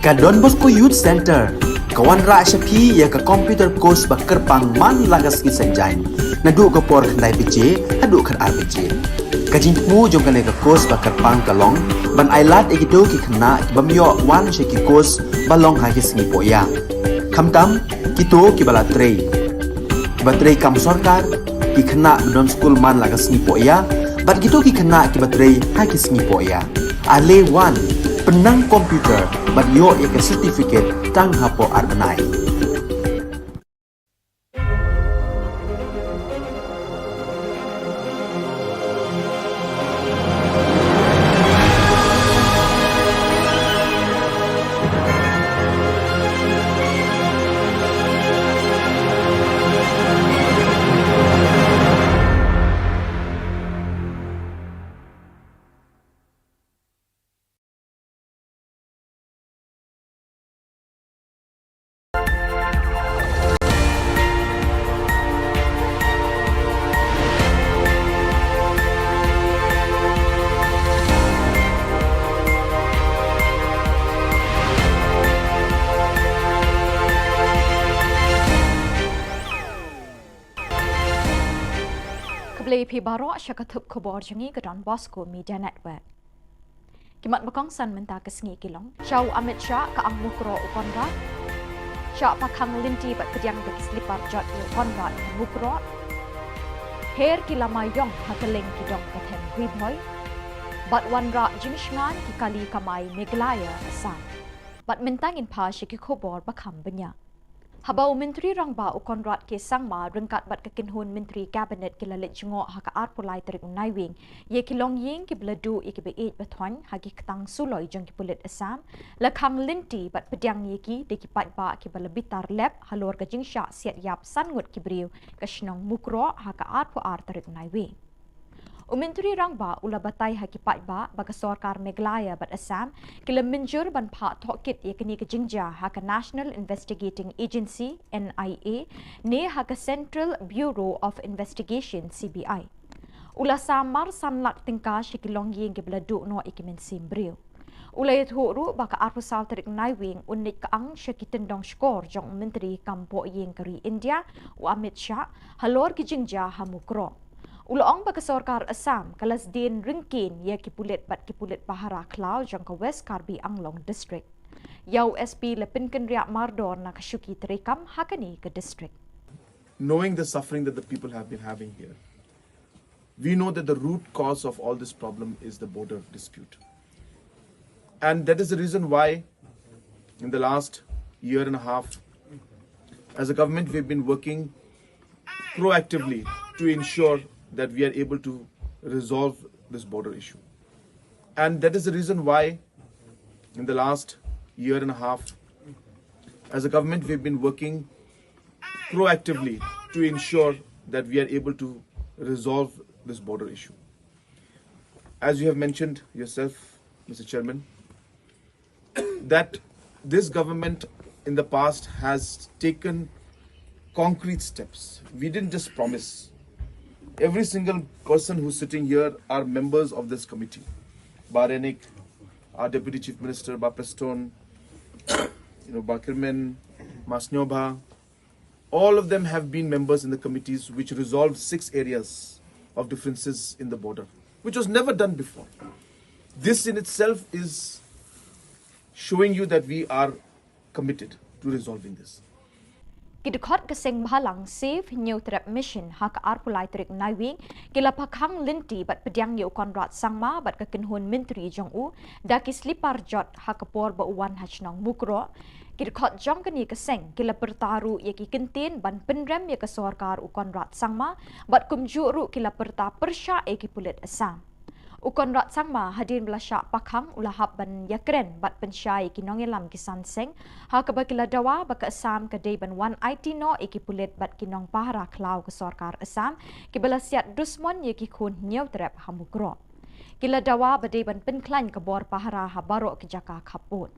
Ka Don Bosco Youth Center, kawan ra syapi ya ka computer course bakar pang man lagas ki sanjain. Nadu ka por kandai BJ, adu kan RBJ. Kajin mu jong kan ka course bakar pang kalong, ban ailat ikido ki kena bamyo wan syaki course balong ha ki sngi poya. Kamtam kito ki bala trei. Batrei kam sorkar ki kena don school man lagas sngi poya, bat kito ki kena ki batrei ha ki sngi poya. Ale wan penang komputer bat yo ya ke certificate tang hapo arbenai. Pi Baro syakatup Khubor jangi ke Don Bosco Media Network. Kimat bakong san menta ke sengi kilong. Syau Amit Shah ke ang mukro ukonra. Syah pakang linti bat kediang ke slipar jot ukonra mukro. Her kilama yong hakeling kidong katen huibmoy. Bat wanra jenis ngan kikali kamay Meglaya asam. Bat mentangin pa syaki Khubor bakam banyak. Habau Menteri Rangba ukonrat ke sangma rengkat bat kekinhun Menteri Kabinet kilalit jengok haka arpulai terik unaiwing ye kilong ying ki beladu iki beit batwan hagi ketang suloi jeng ki pulit asam lakang linti bat pediang yeki de ki pat ba ki balabitar lab halor ka jingsha siat yap sangut ki briu ka shnong mukro haka arpu ar terik unaiwing. Menteri Rangba ula batai haki pat ba baka sorkar Meglaya bat Assam kila minjur ban pak tokit ye kini ke jingja haka National Investigating Agency NIA ne haka Central Bureau of Investigation CBI. Ula samar sanlak tingka shikilong yeng ke beladu no ikimen simbriu. Ula yethuru baka arpusal terik naiwing unik kaang syakitendong skor jong Menteri Kampo yeng keri India u Amit Shah halor ki jingja hamukro. Ulaong baka sorkar Assam kalas din ringkin ya kipulit bat kipulit Bahara Klau jangka West Karbi Anglong District. Yau SP lepinkan riak mardor na kasyuki terikam hakani ke district. Knowing the suffering that the people have been having here, we know that the root cause of all this problem is the border dispute. And that is the reason why in the last year and a half, as a government, we've been working proactively to ensure that we are able to resolve this border issue. And that is the reason why in the last year and a half, as a government, we've been working proactively to ensure that we are able to resolve this border issue. As you have mentioned yourself, Mr. Chairman, that this government in the past has taken concrete steps. We didn't just promise. Every single person who's sitting here are members of this committee. Barenik, our Deputy Chief Minister, Preston, Bakirman, Masnyoba, all of them have been members in the committees which resolved 6 areas of differences in the border, which was never done before. This in itself is showing you that we are committed to resolving this. Kidukot kasing bahalang safe new trap mission haka arpulai terik naiwing kila pakhang linti bat pediang ye konrat sangma bat kekinhun Menteri Jong-u daki slipar jot haka por ba uwan hachnong mukro kidukot jong kani kasing kila pertaru ye ki kentin ban penrem ye ke sorkar konrat sangma bat kumjuru kila perta persya e ki pulit Assam. Ukonrat sangma hadin belasyak pakhang ulahap ban yakren bat pensyai kinongelam kisan seng ha kabakila dawa baka Assam kadai ban 1IT no ikipulit bat kinong Bahara Klau ke sorkar Assam kibalasiat dusmon ye kikun nyau trap hamukro. Kila dawa badai ban penklan ke bor Bahara habaro ke jaka kaput.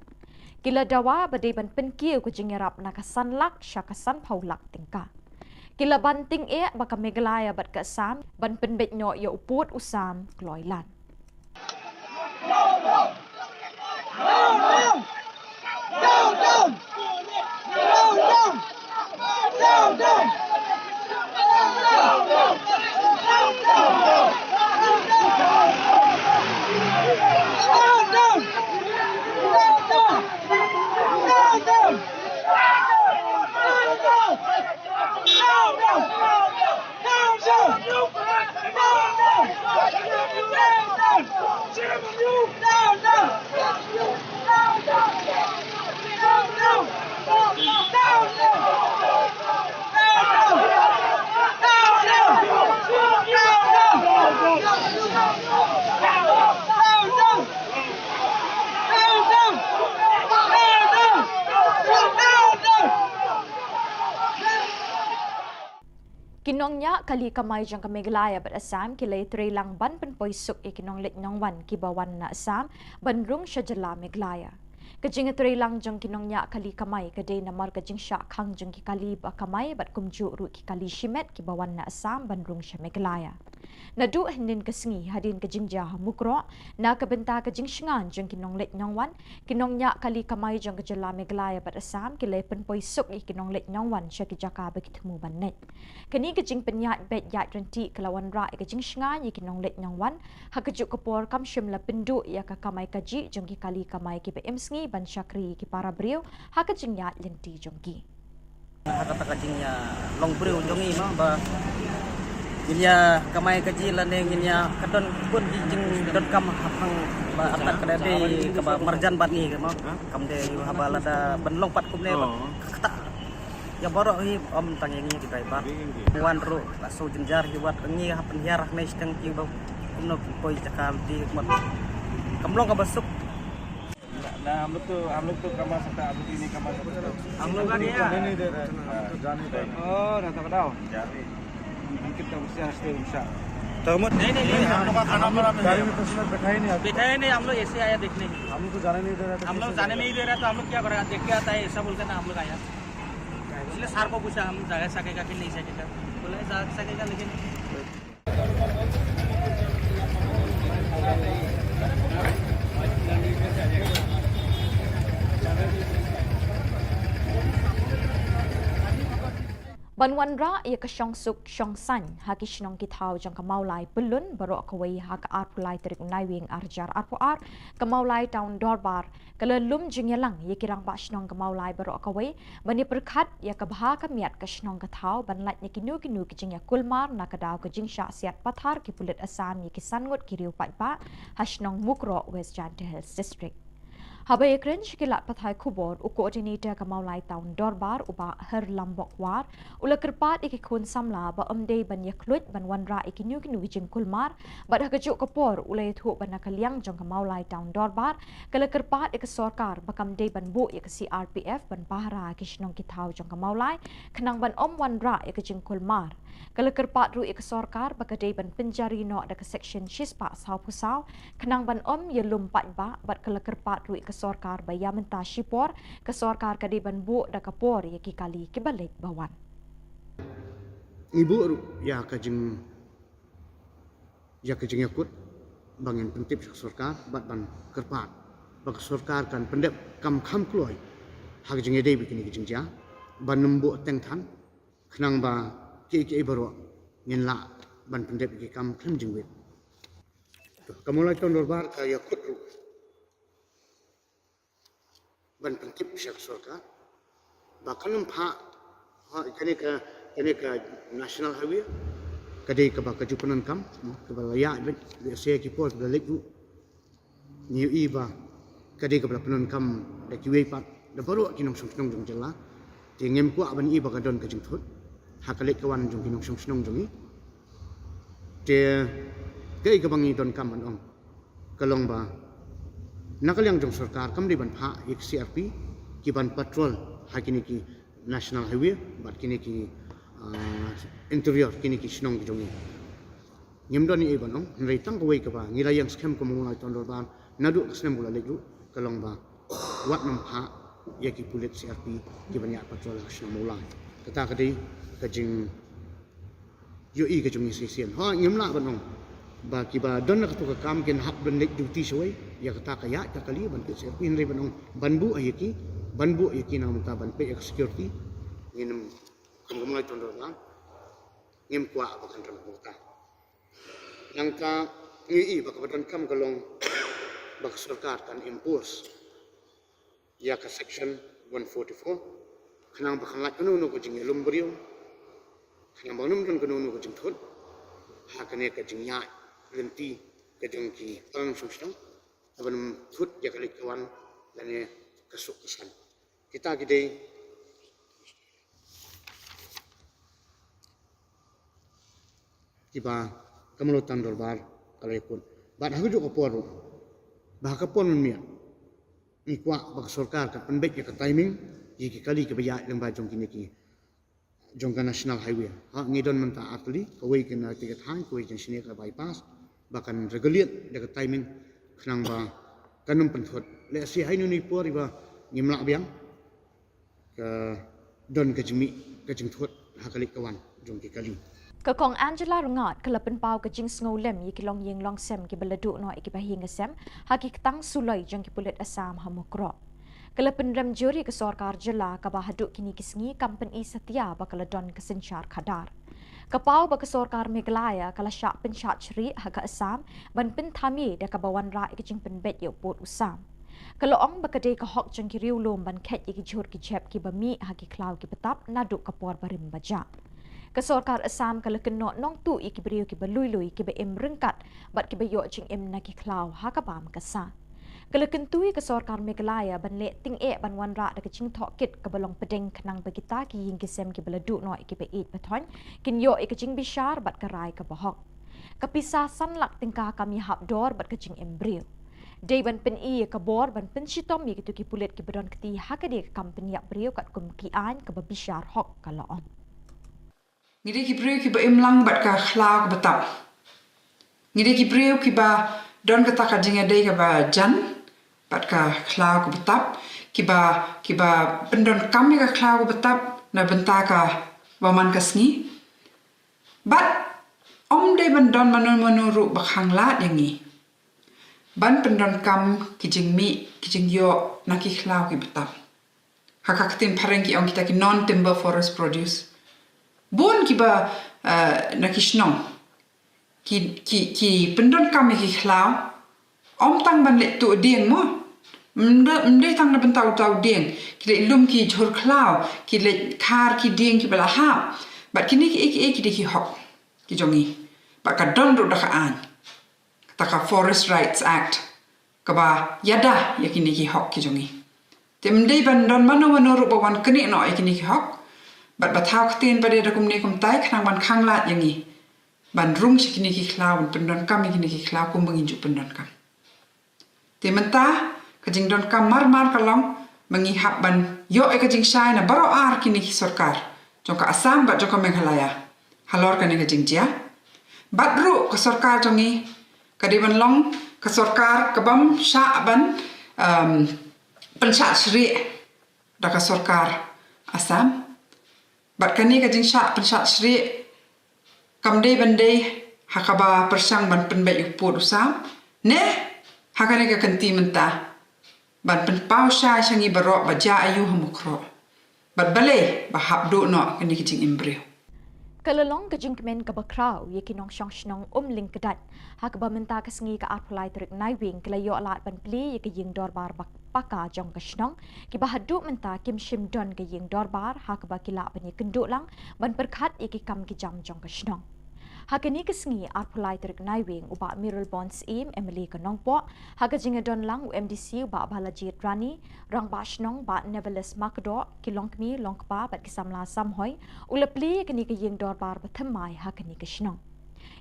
Kila dawa badai ban penkiu ke jengerap nakasan lak syakasan paulak tingka. Kila banting baka Meglaya bat ke Assam ban penbet nyo ye uput usam kloilan. Kinongnya kali kamay jang kameglaya bat Assam kilay lang ban penpoisuk ikinong litnong wan kibawan na Assam banrung siya jala meglaya. Kajing lang jang kinongnya kali kamay kaday namar kajing siya kang jang kikali ba kamay bat kumju ru kikali shimet kibawan na Assam banrung siya meglaya. Nadu hinin kasngi hadin kajing jah mukro na kabenta kajing shingan jang kinong litnong wan kinongnya kali kamay jang kajala meglaya bat Assam kilay penpoisuk ikinong litnong wan siya kijaka bakitmu banet. Kani kajing penyat bet yat renti kelawan ra kajing shingan ikinong litnong wan hakajuk kapor kam shimla pendu ya ka kamay kaji jang kikali kamay ki PMSngi ban syakri ki para brio hakajing yat lenti jongki. Kata kajingnya long brio jongi ma ba ginya kamay kaji lane ginya kadon pun jing don kam hapang ba atak kadade ka ba marjan bat ni ma kam de habala da ban long pat kumne ba kata ya borok hi om tangengi ki driver wan ro la so jenjar hi wat ngi hapen hiarah nei steng ki ba kumno poi cakal di mat kam long ka basuk ना हम लोग तो कमा सकता है, आप लोग नहीं कमा सकते। हम लोग का नहीं दे रहे हैं, जाने दे। oh dah tak tahu जाने। mungkin tak mesti harus diusah नहीं हम लोग का खाना बना गाड़ी में पैसेंजर बैठा ही नहीं आप। बैठा ही नहीं हम लोग ऐसे आया देखने हम लोग को जाने नहीं दे रहा था। हम लोग जाने नहीं दे रहा तो हम लोग क्या करेगा देख के आता है ऐसा बोलकर ना हम लोग आया इसलिए सर को पूछा हम जा सकेगा कि नहीं सकेगा बोले जा सकेगा लेकिन Banwan ra ia ka syong suk syong san haki shinong kitau jang kamaulai belun barok kawai hak arpulai terik unai wing arjar arpuar kamaulai taun dorbar kalelum jingyalang ia kirang ba shinong kamaulai barok kawai bani perkat ia kabha kamiat ka shinong katau banlat ni kinu kijing ya kulmar na kadau kijing sya siat pathar ki pulit asam ia kisangut kiriu patpa hashnong mukro West Janta Hills District. Habai ekren shikilat pathai Khubor u koordinator kamaulai taun dorbar uba her lambok war ula kerpat ikikun samla ba omdei ban yaklut ban wanra ikinu wijing kulmar ba hakajuk kapor ula thu ban nakaliang jong kamaulai taun dorbar kala kerpat ik sorkar bakam dei ban bu ik CRPF ban pahra kishnong kitau jong kamaulai kenang ban om wanra ikijing kulmar kala kerpat ru ik sorkar bakadei ban penjari no da section shispa sau pusau kenang ban om yelum pat ba bat kala kerpat ru ik sorkar bayam mentah shipor ke sorkar kadi ban bu da kapor ya ki kali ki balik bawan ibu ya kajing yakut bangin pentip sorkar bat ban kerpat bak sorkar kan pendep kam kham kloi hak jing ede bikini jing ja ban nembu teng than khnang ba ki baro ngin la ban pendep ki kam kham jing wet kamulai ton dorbar ka yakut ban pentip syak sorkar bahkan empat kene ka national highway kadai ka ba kajupanan kam ka ba layak bet se ki pos da lekru ni iba kadai ka ba panon kam da ki wei pat da baru ki nong song jong jela ti ngem ku ban iba ka don ka jing thut ha ka lek ka wan jong ki nong song jong ni te kai ka bangi don kam an ong kalong ba nakaliang jong sarkar kam di ban pha ik CRP ki ban patrol hakini ki national highway bat kini ki interior kini ki shnong jong ni nyemdon ni ban ong rei tang ko wei ka ba ngilayang scam ko mo ngai ton ban nadu scam bula lekru kalong ba wat nam pha ya ki pulit CRP ki ban ya patrol shnong mulai kata kadai ka jing yo i ka jong ni sesian ha nyemla ban ong ba ki ba don na ka kam ken hak ban nek duty soi ya kata kaya ta kali ban ke CRP ni ban ong banbu ayaki na mata ban pe security ngin kum mulai ton ban ngim kwa ba kan ram ta nang ka ngi ba ka badan kam kalong ba sarkar kan impose ya ka section 144 khnang ba khangat kanu no ko jing lum brio khnang ba num don kanu no ko jing thot ha kane ka jing ya lenti ka jing ki pang sumstang aban thut ya ka likawan lane kasuk kesan kita gede tiba kemelutan dorbar kalau ikut bad hagu juga poru bah kapon mia ikwa bak sarkar ka penbek ya ka timing jiki kali ke baya lembah jong kini ki jongka national highway ha ngidon menta atli kawai kena tiga thang kawai jan sini ka bypass bahkan regulate dekat timing khnang ba kanum penthot le si hainu ni por ba ngimlak biang ke don ke jemi ke jengthot hakalik kawan jongki kali Ka kong Angela Rungat kala penpau ka jing sngo lem yi kilong yeng long sem ki baladu no iki bahing sem haki ketang sulai jang ki pulit asam hamukro. Kala penrem juri ke Sorkar Jilla ka bahaduk kini kisngi company Satya bakala don kesencar kadar. Kapau ba ke Sorkar Meghalaya kala syak pensyak ceri haka asam ban penthami da ka bawan ra iki jing penbet yo pot usam. Kalau ong bakade ka hok jang ki riu lom ban khet iki jur ki chep ki bami haki klau ki petap naduk kapor barim baja. Kesorkar Assam kalau kena nong tu iki beriu ki belui-lui ki be em rengkat bat ki be yo jing em na ki klau ha ka bam kasa. Kalau kentui kesorkar Meghalaya ban le ting e ban wan ra da ka jing thok kit ka balong pedeng kenang bagita ki ying ki sem ki beladu no iki be it pathon kin yo ik jing bishar bat ka rai ka bahok. Kapisa sanlak tingka kami hap dor bat ka jing em beriu. Day ban pen i ka bor ban pen shitom yi ki tu ki pulet ki bedon kti ha ka de company yak beriu kat kum ki an ka bishar hok kala on. Ngide ki breu ki ba imlang bat ka khlau ka batap. Ngide ki breu ki ba don ka taka jinga dei ka ba jan bat ka khlau ka batap ki ba pendon kami ka khlau ka batap na benta ka waman ka sngi. Bat om dei ban don manu ru bakhang lat yangi. Ban pendon kam ki jing mi ki jing yo na ki khlau ki batap. Hakaktin pareng ki ong kita ki non timber forest produce. Bon ki ba na kishnong ki pendon kami ki khlau om tang ban le tu ding mo mde tang na bentau tau ding ki le lum ki jor khlau ki le khar ki ding ki bala ha bat kini ki de ki hok ki jongi ba ka don ru da ka an ta ka Forest Rights Act ka ba yada ya kini ki hok ki jongi temde ban don mano ru ba wan kini no kini ki hok bat bathau ktin pada da kumni kum tai khnang ban khanglat yangi ban rung sikini ki khlau pendon kam kini ki khlau kum bangin ju pendon kam te menta ka jing don kam mar kalong mangi hap ban yo e ka jing shai na baro ar kini ki sarkar jong ka Assam bat jong ka Meghalaya halor ka ni ka jing jia bat ru ka sarkar jongi ka di ban long ka sarkar ka bam sha ban pensat sri da ka sarkar Assam bat kani ka jing sha pensat sri kamde bande hakaba persang ban penbet yu pot usam ne hakane ka kanti menta ban pen pau sha shangi barok baja ayu hamukro bat bale ba hap do no kani ki jing imbreu Kalalong ka jing kemen ka bakraw ye kinong shong shnong ling kedat hakaba menta ka sngi ka arpulai terik naiwing kelayo alat ban pli ye ka jing dorbar bak paka jong ka shnong ki bahadu menta kim shim don ka jing dorbar hakaba kila ban ye kenduk lang ban perkhat ye ki kam ki jam jong ka shnong Hakani kesngi arpulai terik naiwing uba Miral Bonds im Emily Kanongpo haga jinga don lang UMDC uba balajit rani rang ba shnong ba Neverless Makdo kilongkmi longkpa bat kisamla samhoy ulapli kani ke yeng dorbar bathamai hakani ke shnong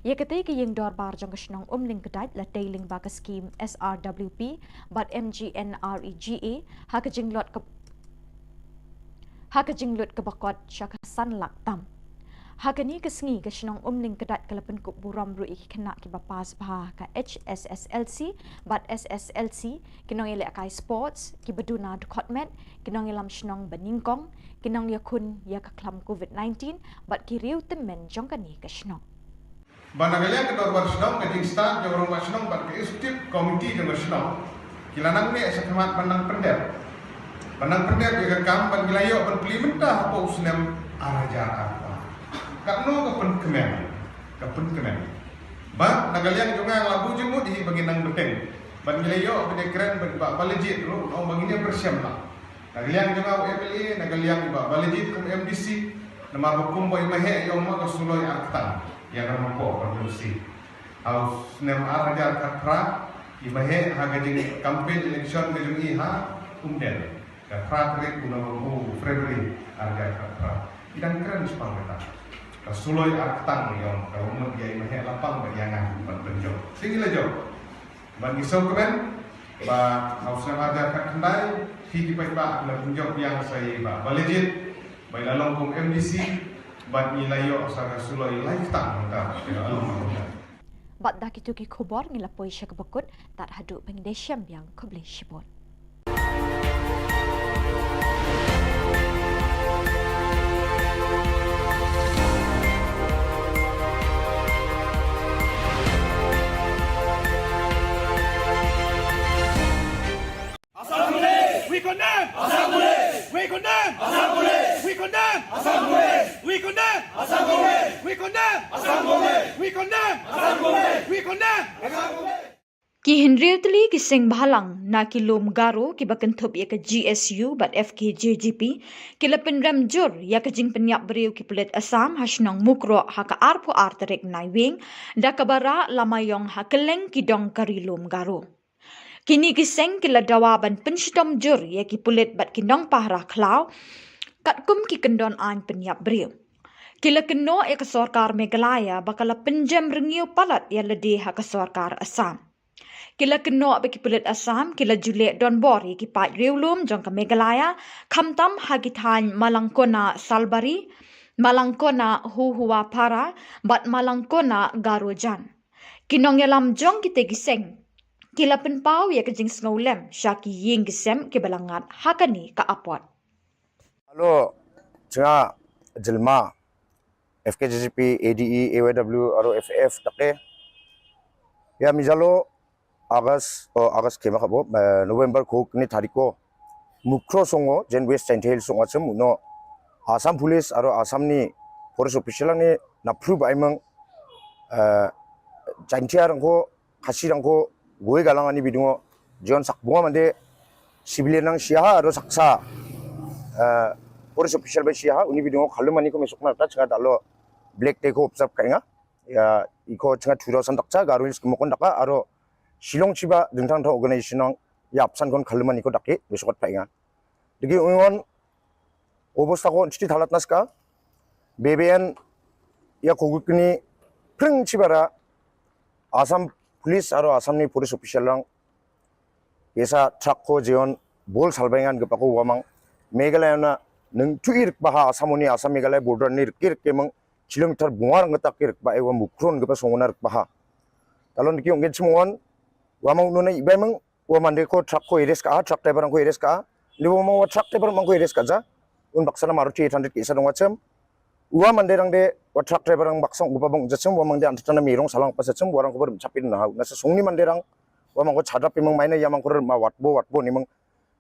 ye kate ke yeng dorbar jong ke shnong ling kedai la tailing ba ka scheme SRWP bat MGNREGA haga jinglot ke bakot shaka sanlak tam Hakani kesngi ke shnong ling kedat kalapan kup buram ru iki kena ki bapas bah ka HSSLC bat SSLC kinong ile akai sports ki beduna dukotmet kinong ilam shnong beningkong kinong yakun ya ka klam COVID-19 bat ki riu temen jongkani ke shnong Banagalia ke dorbar shnong ke start ke orang shnong bat ke executive committee ke shnong kilanang ni sekemat pandang pendek juga kam ban gilayo ban plimenta apa usnem araja Kakno kapen kemen. Ba nagaliang junga labu jumut hi bagi nang beteng. Ban gilayo bede keren ba balejit lu on baginya bersiam lah. Nagaliang junga UMLA nagaliang ba balejit kum MDC nama hukum boy mahe yang ma kasuloi artan yang nama po produksi. Au nem arajar katra i mahe haga jing campaign election ke jungi ha umden. Katra kre kuna mo February arajar katra. Idang keren sepang kita. Kasuloi artang yang kalau mau dia imahnya lapang bayangan ban penjok. Singila jok. Ban isau kemen ba hausna ada kat kendai hi di pai ba la penjok yang saya ba balejit bai lalong kum MDC bat nilayo sa rasulo lifetime ta ya Allah. Bat dah kitu ki khubor ngilapoi sya kebekut tat haduk pengidesham yang kubli shibot. We condemn! Assembly! We condemn! Assembly! We condemn! Assembly! We condemn! Assembly! We condemn! Assembly! We condemn! Assembly! We condemn! Assembly! Ki Henrietli ki sing bhalang na ki lom garo ki bakenthop ya ka GSU bat FKJGP ki lapen ramjur ya ka jing penyap beriu ki pelet Assam hasnong mukro ha ka arpo arterek naiwing da kabara lamayong ha keleng ki dong kari lom garo. Kini ki seng ki ladawaban penstom jur ya ki pulet bat ki dong pahra klau kat kum ki kendon an penyap beriu. Kila keno ya ka sorkar Meghalaya bakala penjam rengiu palat ya lede ha ka sorkar Assam. Kila keno bagi pulit Assam, kila julek don bori ki pat riulum jong ke Meghalaya, kamtam hagitan malangkona salbari, malangkona huhua para, bat malangkona garojan. Kinong yalam jong kita giseng, kila penpau ya kejing sengolem, syaki ying gisem ke balangat hakani ka apot. Halo, jenga jelma FKJGP, ADE, AYW, aro FF takde. Ya mijalo August kema kabo November ko ni tariko mukro songo jen West Central songo chem no Assam Police aro Assam ni forest official ni na prove aimang jantiar ko khasirang ko goi galang ani bidungo jon sakbunga mande civilian nang siha aro saksa forest official ba siha uni bidungo khalumani ko mesukna ta chinga dalo black day ko observe kainga ya iko chinga 2000 dakcha garunis kumokon daka aro Shillong chiba dengtang tang organisation nang yapsan kon khalman iko dake besokot painga digi ungon obosta ko chiti thalat naska BBN ya kogukni pring chibara Assam police aro Assam ni police official lang esa truck ko jeon bol salbengan gepako wamang Meghalaya na nang tuir baha Assamoni Assam Meghalaya border ni kir kemang kilometer bungar ngata kir ba ewa mukron gepa songonar baha talon ki onggen chmongon wamang nuna ibai mang wamande ko truck ko iris ka truck driver ko iris ka ni wamang truck driver mang ko iris ka ja un baksana Maruti 800 ki isa dong wacham wamande rang de truck driver rang baksang upabang jacham wamang de antana mirong salang pasacham warang ko ber chapin na na songni mande rang wamang ko chadap pimang maina yamang ko ma watbo ni mang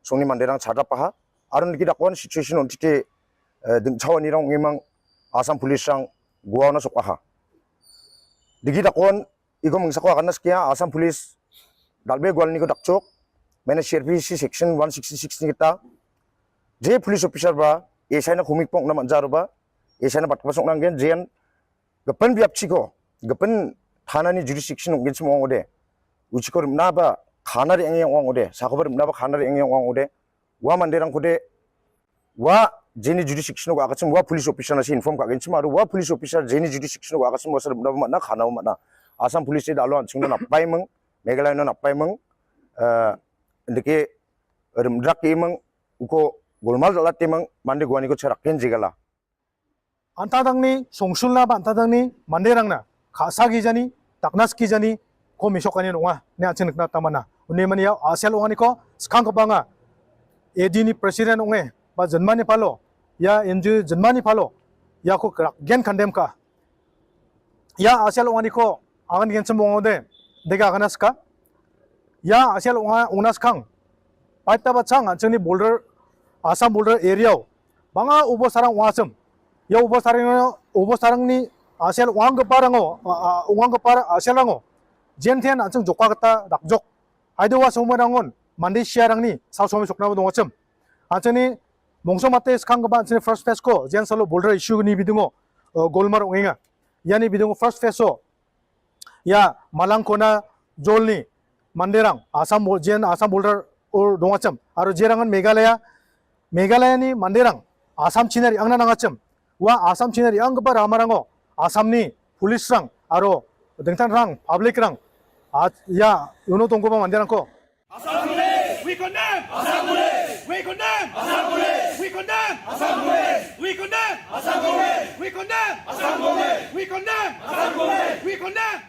songni mande rang chadap pa aron ki dakon situation on tite ding chawani rang ngimang Assam police rang guaw na sokha digi dakon igomngsako akanas kya Assam police dalbe gwalni ko dakchok mena CRPC section 166 ni kita je police officer ba esaina khumik pong na manjaro ba esaina bat pasok nang gen jen gapan biapchi ko gapan thanani jurisdiction onggen chmo ode uchiko na ba khanari engyang ong ode sakobar na ba khanari engyang ong ode wa manderang kode wa jeni jurisdiction ko akachim wa police officer na si inform ka gen chmaru wa police officer jeni jurisdiction ko akachim wasar na ba na khana ma na Assam police de alo chungna na pai mang Meghalaya na napai mang ndike rimdrak imang uko golmal dalat imang mande guani ko cherakken jigala antadangni songsulna ba antadangni manderangna khasagi jani taknaski jani ko misokani nonga ne achinakna tamana unemania asel ongani ko skang banga edini president onge ba janmani palo ya enju janmani palo ya ko gen kandem ka ya asel ongani ko agan gen chmongode dega ganaska ya asel unas kang paita bachang anchani border Assam border area banga ubo sarang wasam ya ubo sarang ni asel wang geparango aselango jenthen anchang jokka gata dakjok aido wa somarangon mandi siarang ni sasomi sokna bo dongacham anchani mongso mate skang gba anchani first phase ko jen salo border issue ni bidungo golmar onginga yani bidungo first phase so ya malangkona jolni manderang Assam border or dongacham aro jerangan Meghalaya ni manderang Assam chinari angna nangacham wa Assam chinari angba ramarango Assam ni police rang aro dengtan rang public rang ya uno tonggoba manderang ko Assembly! We condemn! Assembly! We condemn! Assembly! We condemn! Assembly! We condemn. Assembly. We condemn. Assembly. We condemn. Assembly. We condemn.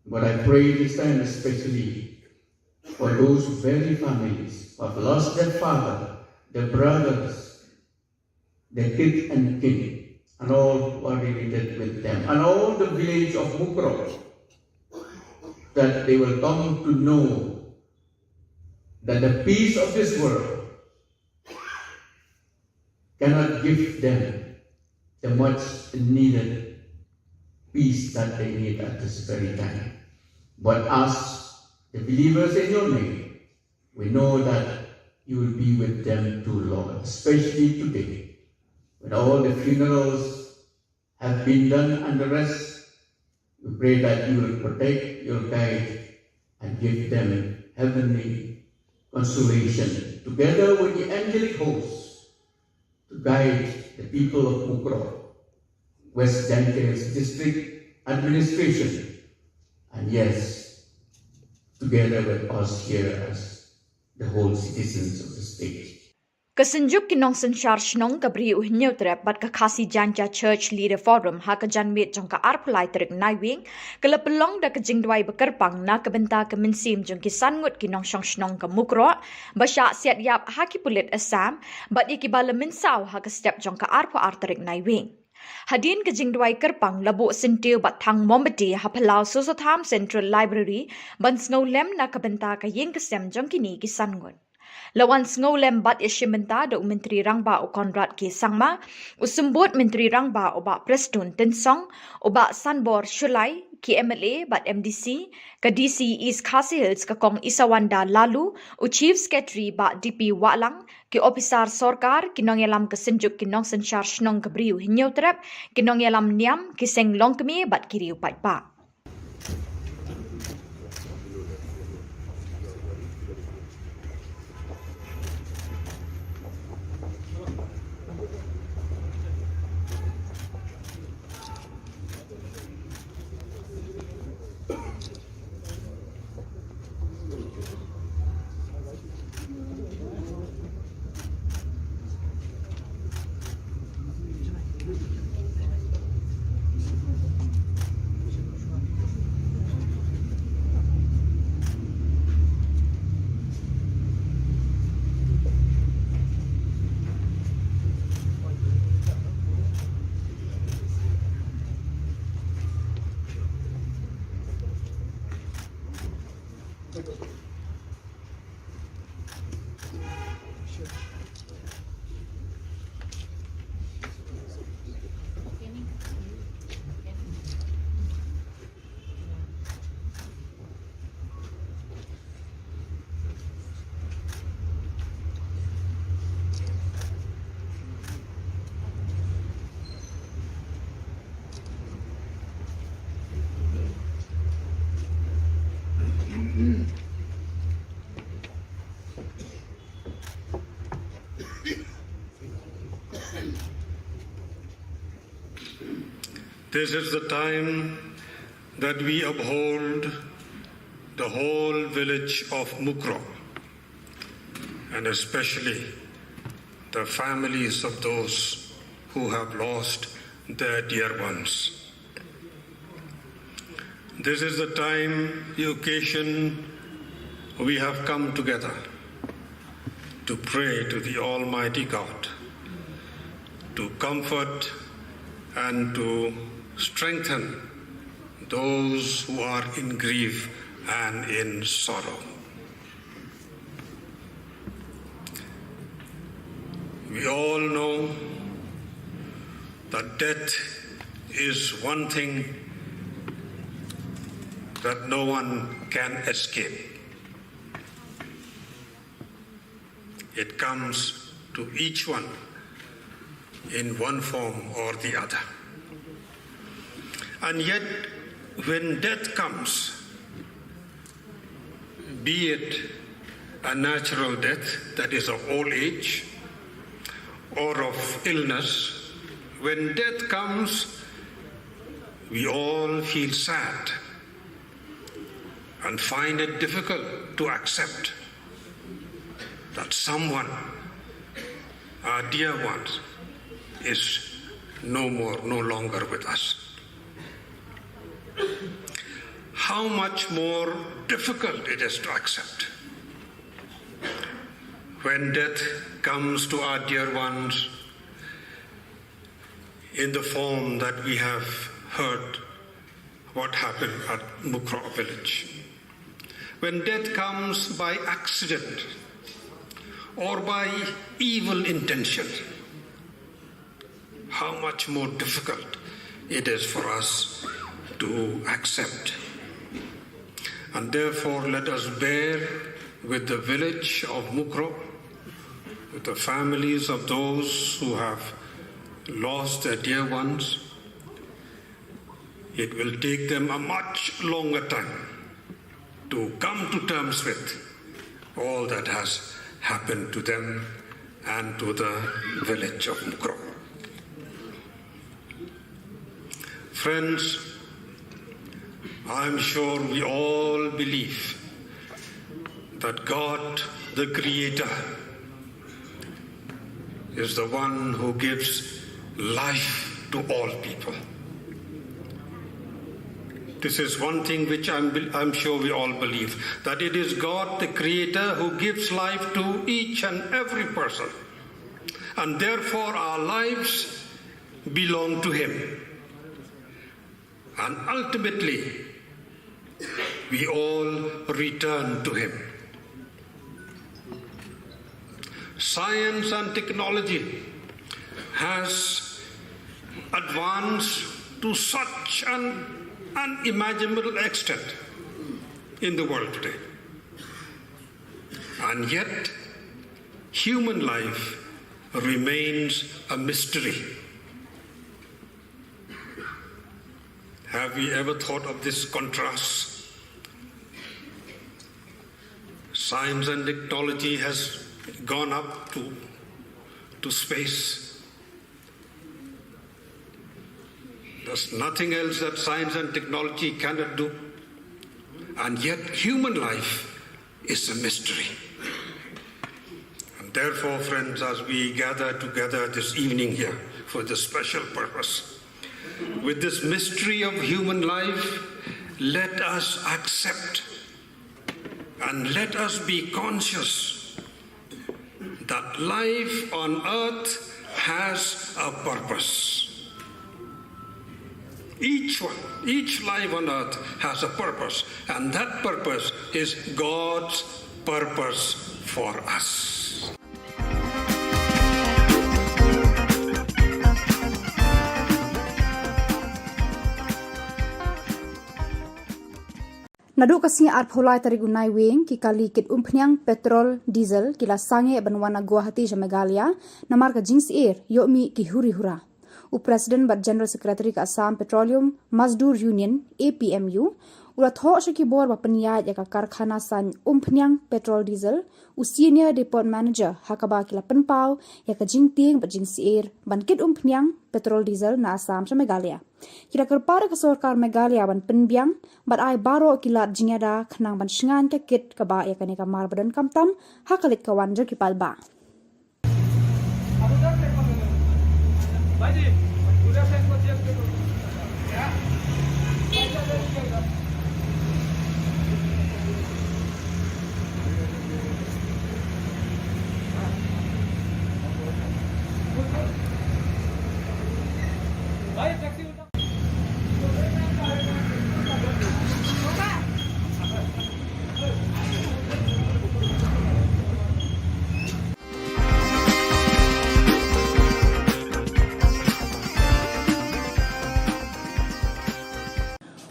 But I pray this time especially for those very families who have lost their father, their brothers, their kith and kin, and all who are related with them, and all the village of Mukro, that they will come to know that the peace of this world cannot give them the much needed peace that they need at this very time. But us, the believers in your name, we know that you will be with them too, Lord, especially today, when all the funerals have been done and the rest. We pray that you will protect, you will guide, and give them heavenly consolation, together with the angelic hosts, to guide the people of Mukro, West Jankers District Administration, and yes, together with us here as the whole citizens of the state. Kesenjuk kinong sensyar shnong kabri uhnyo trep bat ka khasi janja church leader forum ha ka janmit jong ka arpulai trik naiwing kelapelong da ka jingdwai bekerpang na kebenta ke mensim jong kisan ngut kinong shong shnong ka mukro basya siat yap ha ki pulit asam bat ikibala mensau ha ka step jong ka arpu artrik naiwing. Hadin ke jingdwai kerpang labu sentiu bat thang mombati ha phalau Sosotham Central Library ban snowlem na kebenta ka yeng kesem jong kini kisan ngut. Lawan snowlem bat ishimenta do Menteri Rangba o Konrad K. Sangma, usumbut Menteri Rangba o bak Prestun Tensong, o bak Sanbor Shulai, ki MLA bat MDC, ka DC East Khasi Hills ka kong Isawanda Lalu, o Chief Secretary bat DP Walang, ki Opisar Sorkar, kinong yalam kesenjuk kinong sensyar shnong kabriu hinyaw trep, kinong yalam niam, kiseng long kemi bat kiriu patpa. This is the time that we uphold the whole village of Mukro, and especially the families of those who have lost their dear ones. This is the time, the occasion, we have come together to pray to the Almighty God, to comfort and to strengthen those who are in grief and in sorrow. We all know that death is one thing that no one can escape. It comes to each one in one form or the other. And yet, when death comes, be it a natural death, that is of old age, or of illness, when death comes, we all feel sad and find it difficult to accept that someone, our dear ones, is no longer with us. How much more difficult it is to accept when death comes to our dear ones in the form that we have heard what happened at Mukro village. When death comes by accident or by evil intention, how much more difficult it is for us to accept. And therefore, let us bear with the village of Mukro, with the families of those who have lost their dear ones. It will take them a much longer time to come to terms with all that has happened to them and to the village of Mukro. Friends, I'm sure we all believe that God, the Creator, is the one who gives life to all people. This is one thing which I'm sure we all believe, that it is God, the Creator, who gives life to each and every person. And therefore our lives belong to Him. And ultimately, we all return to Him. Science and technology has advanced to such an unimaginable extent in the world today. And yet, human life remains a mystery. Have we ever thought of this contrast? Science and technology has gone up to space. There's nothing else that science and technology cannot do. And yet human life is a mystery. And therefore, friends, as we gather together this evening here for this special purpose, with this mystery of human life, let us accept and let us be conscious that life on earth has a purpose. Each life on earth has a purpose, and that purpose is God's purpose for us. Nadu kasih arpholai tarik unai wing ki kali kit umpnyang petrol diesel kila sange banwana Guwahati Megalia namar ka jings air yomi ki huri hura. President but General Secretary ka Assam Petroleum Mazdoor Union APMU ula tho shaki bor ba paniya ya ka karkhana san umpnyang petrol diesel senior depot manager hakaba kila penpau ya ka jingting ba jings air ban kit umpnyang petrol diesel na Assam Megalia. Kila kerpara ke sorkar Megalia ban penbiang bat ai baro kila jinyada khnang ban shingan ke kit ka ba ya kane ka mar badan kamtam hakalit ka wanjer ki palba.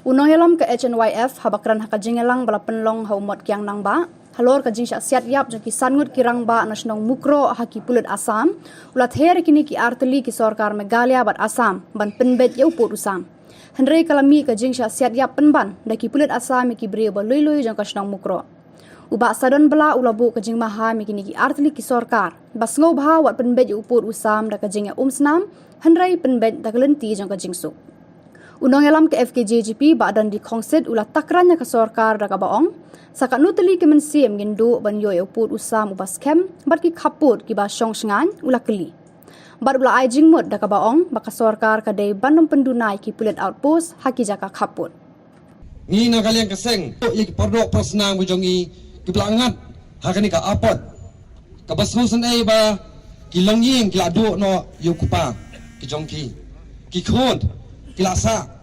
Unong yalam ke HNYF habakran hakajingelang bala penlong haumot kyang nang ba halor ka jing siat yap jaki sangut kirang ba nasionong Mukro haki pulut Assam ulat her kini ki arteli ki sorkar Megalia bat Assam ban penbet yau pot usam Henry kalami ka jing siat yap penban daki pulut Assam ki brio ba lui jang nasionong Mukro uba sadon bala ulabu ka jing maha mi kini ki arteli ki sorkar bas ngau bha wat penbet yau pot usam da ka jing snam Henry penbet da kalenti jang ka jing su Unang alam ke FKJGP badan di kongsit ulah takrannya ke sorkar daga baong. Sakat nuteli ke mensim gindu ban yo uput usam ubas kem bat ki kaput ki ba syong sengan ulah keli. Bat ulah ai jingmut daga baong baka sorkar kadai bandung pendunai ki pulit outpost haki jaka kaput. Ni na kalian keseng ye ki pordok persnang bujongi ki belangat hakani ka apot. Ka basnusan ai ba ki longying ki adu no yukupa ki jongki. Ki khod kilasa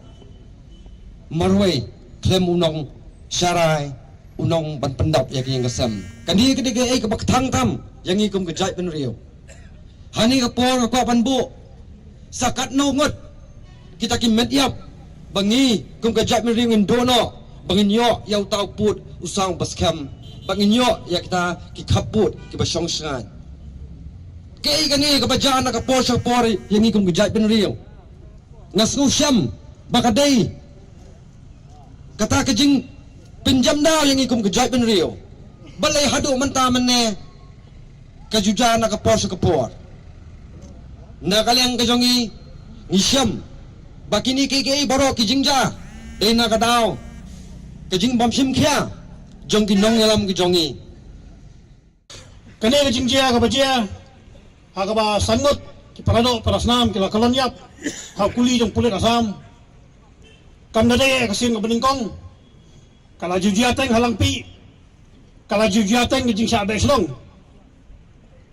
marway klem unong syarai unong ban pendap yang yang kesem kani kedege ai kebak thang tam yang ikum kejai pen riau hani ka por ka ban bu sakat no ngot kita ki met yap bangi kum kejai pen riau ndono bangin yo yau tau put usang baskem bangin yo ya kita ki kaput ki basong sangan kei kani ka bajana ka por sa por yang ikum kejai pen riau ngasngu syam bakadai kata kejing pinjam daw yang ikum kejai pen rio balai hadu menta mene kajuja na kapor sa kapor na kaliang kajongi ngisyam bakini kiki baro kijingja dai na kadaw kejing bamsim kya jong kinong yalam kijongi kani kejingja kabajia hakaba sangot ki parado parasnam kila kalonyap hakuli jong pulit asam kam dade kasing beningkong kala jujiateng halang pi kala jujiateng di jingsa be Shillong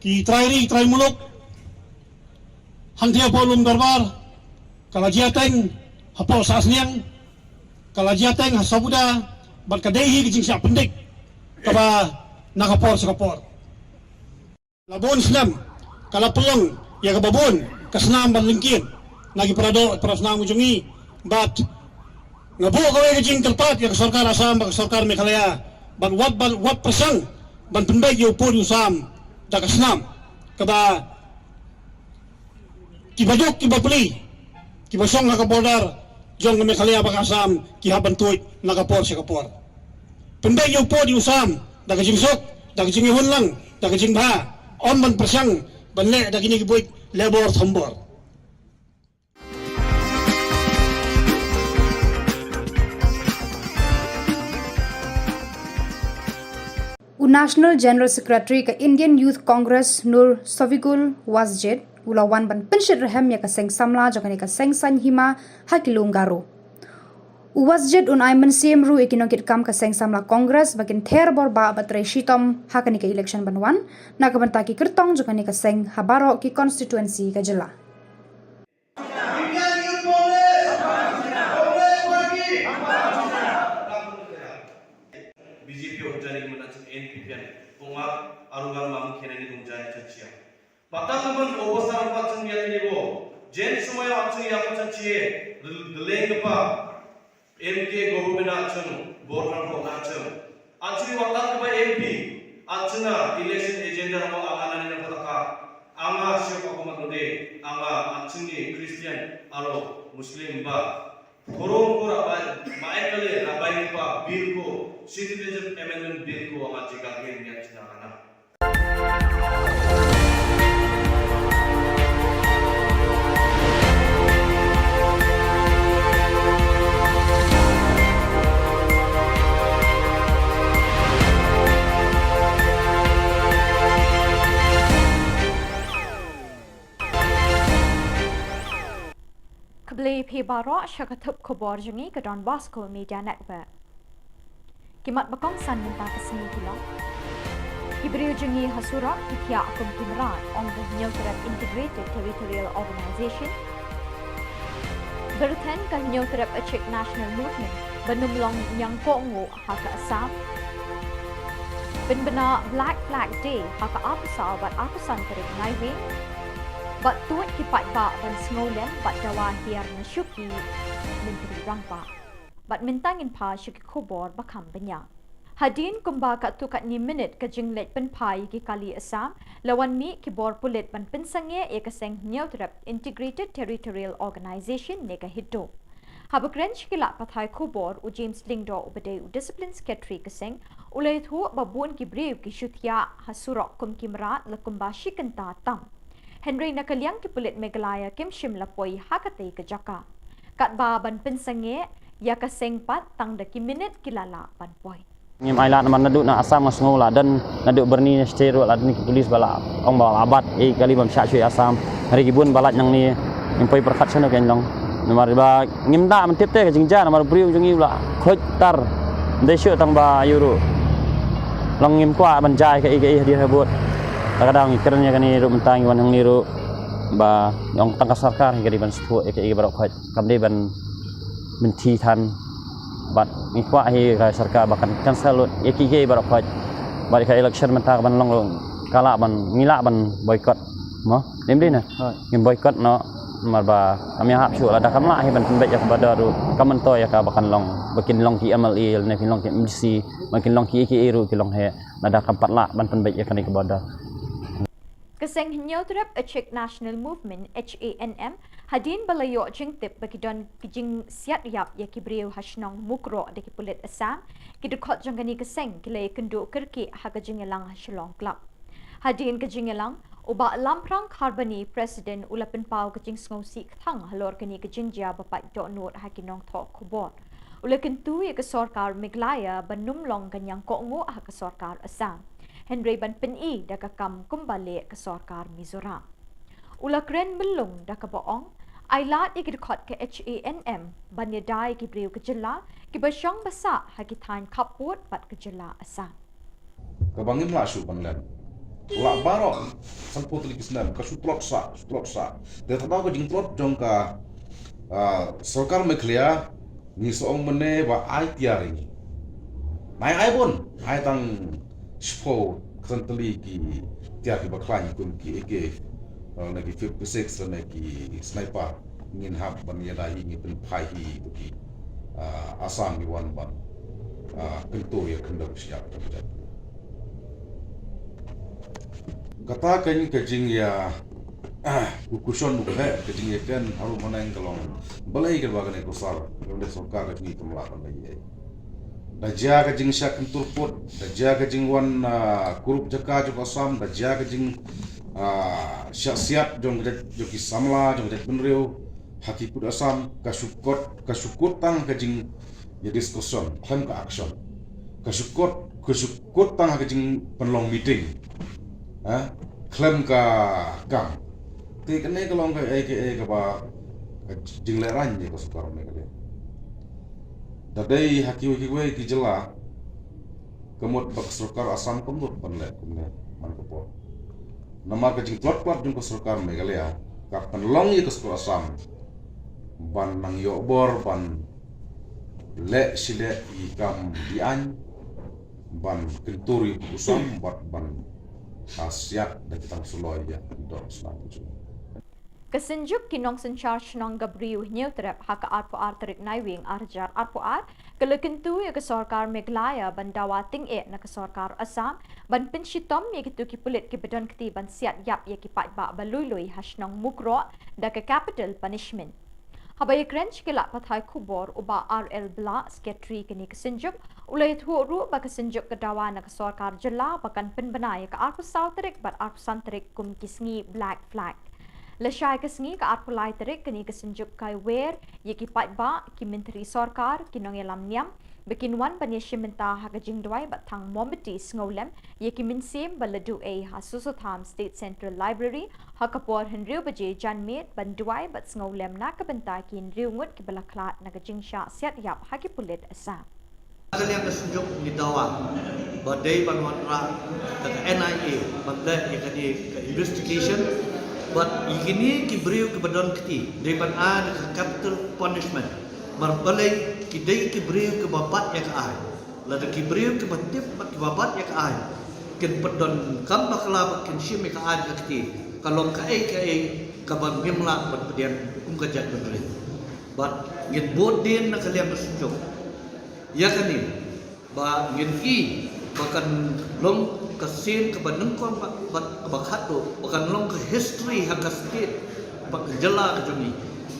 ki trai muluk hantia polum darbar kala jiateng hapo sasniang kala jiateng hasabuda berkadehi di jingsa pendik kaba nakapor sakapor labon senam kala pelong ya kababon kasnam banlingkin lagi parado parasnam ujungi bat ngabu kawai kejing terpat ya sarkar asam bak sarkar Meghalaya ban wat persang ban pendai yo pun usam da kasnam kaba kibajok kibapli kibasong ka border jong Meghalaya bak asam ki haban tuit nakapor sakapor pendai yo pun usam da kejing sok da kejing honlang da kejing ba on ban persang ban le da kini kibuit lebor thambor National General Secretary ke Indian Youth Congress Nur Safigul Wasjid ulawan ban pensyid rahem ya kaseng samla jokani kaseng san hima hakilung garo. Wasjid un aiman CM ru ikinongkit kam kaseng samla Congress bakin ther borba batre shitom hakani ke election banwan na kabantaki kertong jokani kaseng habaro ki constituency ka Jylla. arungan mam kene ni dungja chachia patang ban obosar pa chung ya ni bo jen sumay achung ya pa chachie deleng pa mk government achung border ko achung achri watang ba mp achuna election agenda mo agana ni pataka ama syo ko matode ama achuni christian aro muslim ba korong ko maekale rabai pa bill ko citizenship amendment bill ko ang jiga gen ya china Kebeli pibaro syakatup Khubor jengi ke Don Bosco Media Network. Kimat bakong san minta kesini Shillong. Kiberiu jengi hasurak kikia akum kimran on the Neutral Integrated Territorial Organization. Berten ke Neutral Achik National Movement benumlong yang kongo haka Assam. Benbena Black Flag Day haka apasa bat apasan terik naiwe. Bat tuat kipat ba ban sngolen bat dawa hiar na syuki menteri rangpa. Bat mentangin pa syuki Khubor bakam benya. Hadin kumba kat tukat ni minit ke jinglet penpai ki kali Assam lawan mi kibor pulit ban pensangye e kaseng Neutral Integrated Territorial Organization nega hito. Habakren shikila pathai Khubor u James Lingdo ubade u Discipline Secretary kaseng ulay thu babun ki brew ki syuthya hasurok kum kimra lakumba shikanta tam. Henry nakaliang ki pulit Meghalaya kim Shimla poi hakatay ka jaka. kat ba ban pensenge ya ka sengpat tang deki minit kilala ban poi. Ngim ailat man naduk na asam ngasngola dan naduk berni stero la ni polis bala ong bala abat kali bam sya chui asam hari kibun balat yang ni impoi perkhat sana kan long nomor ba ngim da man tip te ka jingja nomor briu jungi la khoj tar de syo tang ba euro long ngim kwa ban jai ka dia hebut kadang ikrnya kan ni ru mentang wan hang ni ru ba ong tang ka sarkar kali ban sepu barok khoj kamde ban menti than bat ngikwa hi ka sarkar bakan cancel ekige barok khoj bari ka election mentang ban long kala ban ngila ban boycott mo nemdi na ngim boycott no marba kami hap syu la da kamla hi ban pembet ya kepada ru kamen to ya ka bakan long bakin long ki MLE ne kin long ki MC makin long ki ru ki long he nada kampat la ban pembet ya kan kepada Keseng Nyautrap Achek National Movement HANM hadin balayo jing tip bakidon kijing siat yap ya kibriu hasnong mukro de kipulit asam kidukot jangani keseng kile kendu kerki haga jingelang Shillong Club. Hadin ke jingelang uba lamprang karbani President ulapin pau kejing sngosi thang halor kini kejinja bapak donut hakinong thok Khubor. Ulakin tu ya ke sorkar Meghalaya banum long kanyang kongo ha ke sorkar Assam. Henry ban peni da kakam kumbali ke sorkar Mizoram. Ula kren belung da kaboong ailat ikidkot ke HANM banyadai kibriu ke Jylla kibasyong basa hakitain kaput bat ke Jylla Assam. Kabangin la syu banlan. La barok samput li kisnan ka sutlot sa. De tadaw ko jing tlot jong ka sorkar Meghalaya ni soong mene ba ai tiaring. Mai ai bon ai tang Spo kenteli ki tiap ki baklan kun ki eke lagi 56 lagi sniper ngin hab ban ya dahi ngi pen pai hi ki asam ni wan ban kentu ya kendam siap terjadi kata kan ke jing ya ukuson nu he ke jing kan haru manang kalong balai ke bagan ko sar le sorkar ni tumla kan lagi Dajia ke jing syak kentur put, dajia ke jing wan kurup jaka jok Assam, dajia ke jing syak siap jong joki samla jong jat penriu haki put Assam kasukut tang ke jing ya diskussion, klaim ke action, kasukut tang ke jing penlong meeting, klaim ke gang, ti kene kelong ke ba jing leran je kasukar mereka. Dadai haki ki Jylla kemut bak serkar Assam kemut panlet kumne man ko nama ka jing plot jung ko serkar Meghalaya ka penlong ye ko serkar Assam ban nang yo bor ban le sile i kam dian ban kenturi usam ban asiat da kitang suloi ya do selalu Kesenjuk kinong senchar shnong gabriu nyeutrap haka arpo arterik naiwing arjar arpo ar kelekentu ya ke sorkar Meghalaya bandawa ting na ke sorkar Assam ban penshitom ya kitu kipulit ki bedon keti ban siat yap ya ki pat ba balului hasnong mukro da ke capital punishment. Habai krench kila pathai Khubor uba RL Bla sekretari kini kesenjuk ulai thuru ba kesenjuk kedawa na ke sorkar Jylla bakan penbenai ke arpo sauterik bat arpo santerik kum kisngi black flag. Lashai kesngi ka arpulai terik kini kesenjuk kai wer ye ki pat ba ki menteri sorkar kinong elam niam bekinwan banyeshe menta hakajing dwai batang mombeti sngolem ye ki minsim baladu ha susotham state central library hakapor henriu baje janmet bandwai bat sngolem na ka benta kin riungut ki balaklat nagajing sha siat yap hakipulit Assam. Kalian kesenjuk di dawa badai banwatra ke NIA badai ye kadi ke investigation but ini kibriu ke badan keti daripada ada ke capital punishment marbalai kidai kibriu ke babat yang ai lada kibriu ke batip ke babat yang ai ken pedon kam bakla ken shim ke ai keti kalau ke kabang ngimla berpedian hukum kejat berbeli but ngin bodin nak kalian bersejuk ya kan ni ba ngin bahkan long kesin ke benengkong bakhat tu bahkan long ke history hak state bak Jylla ke joni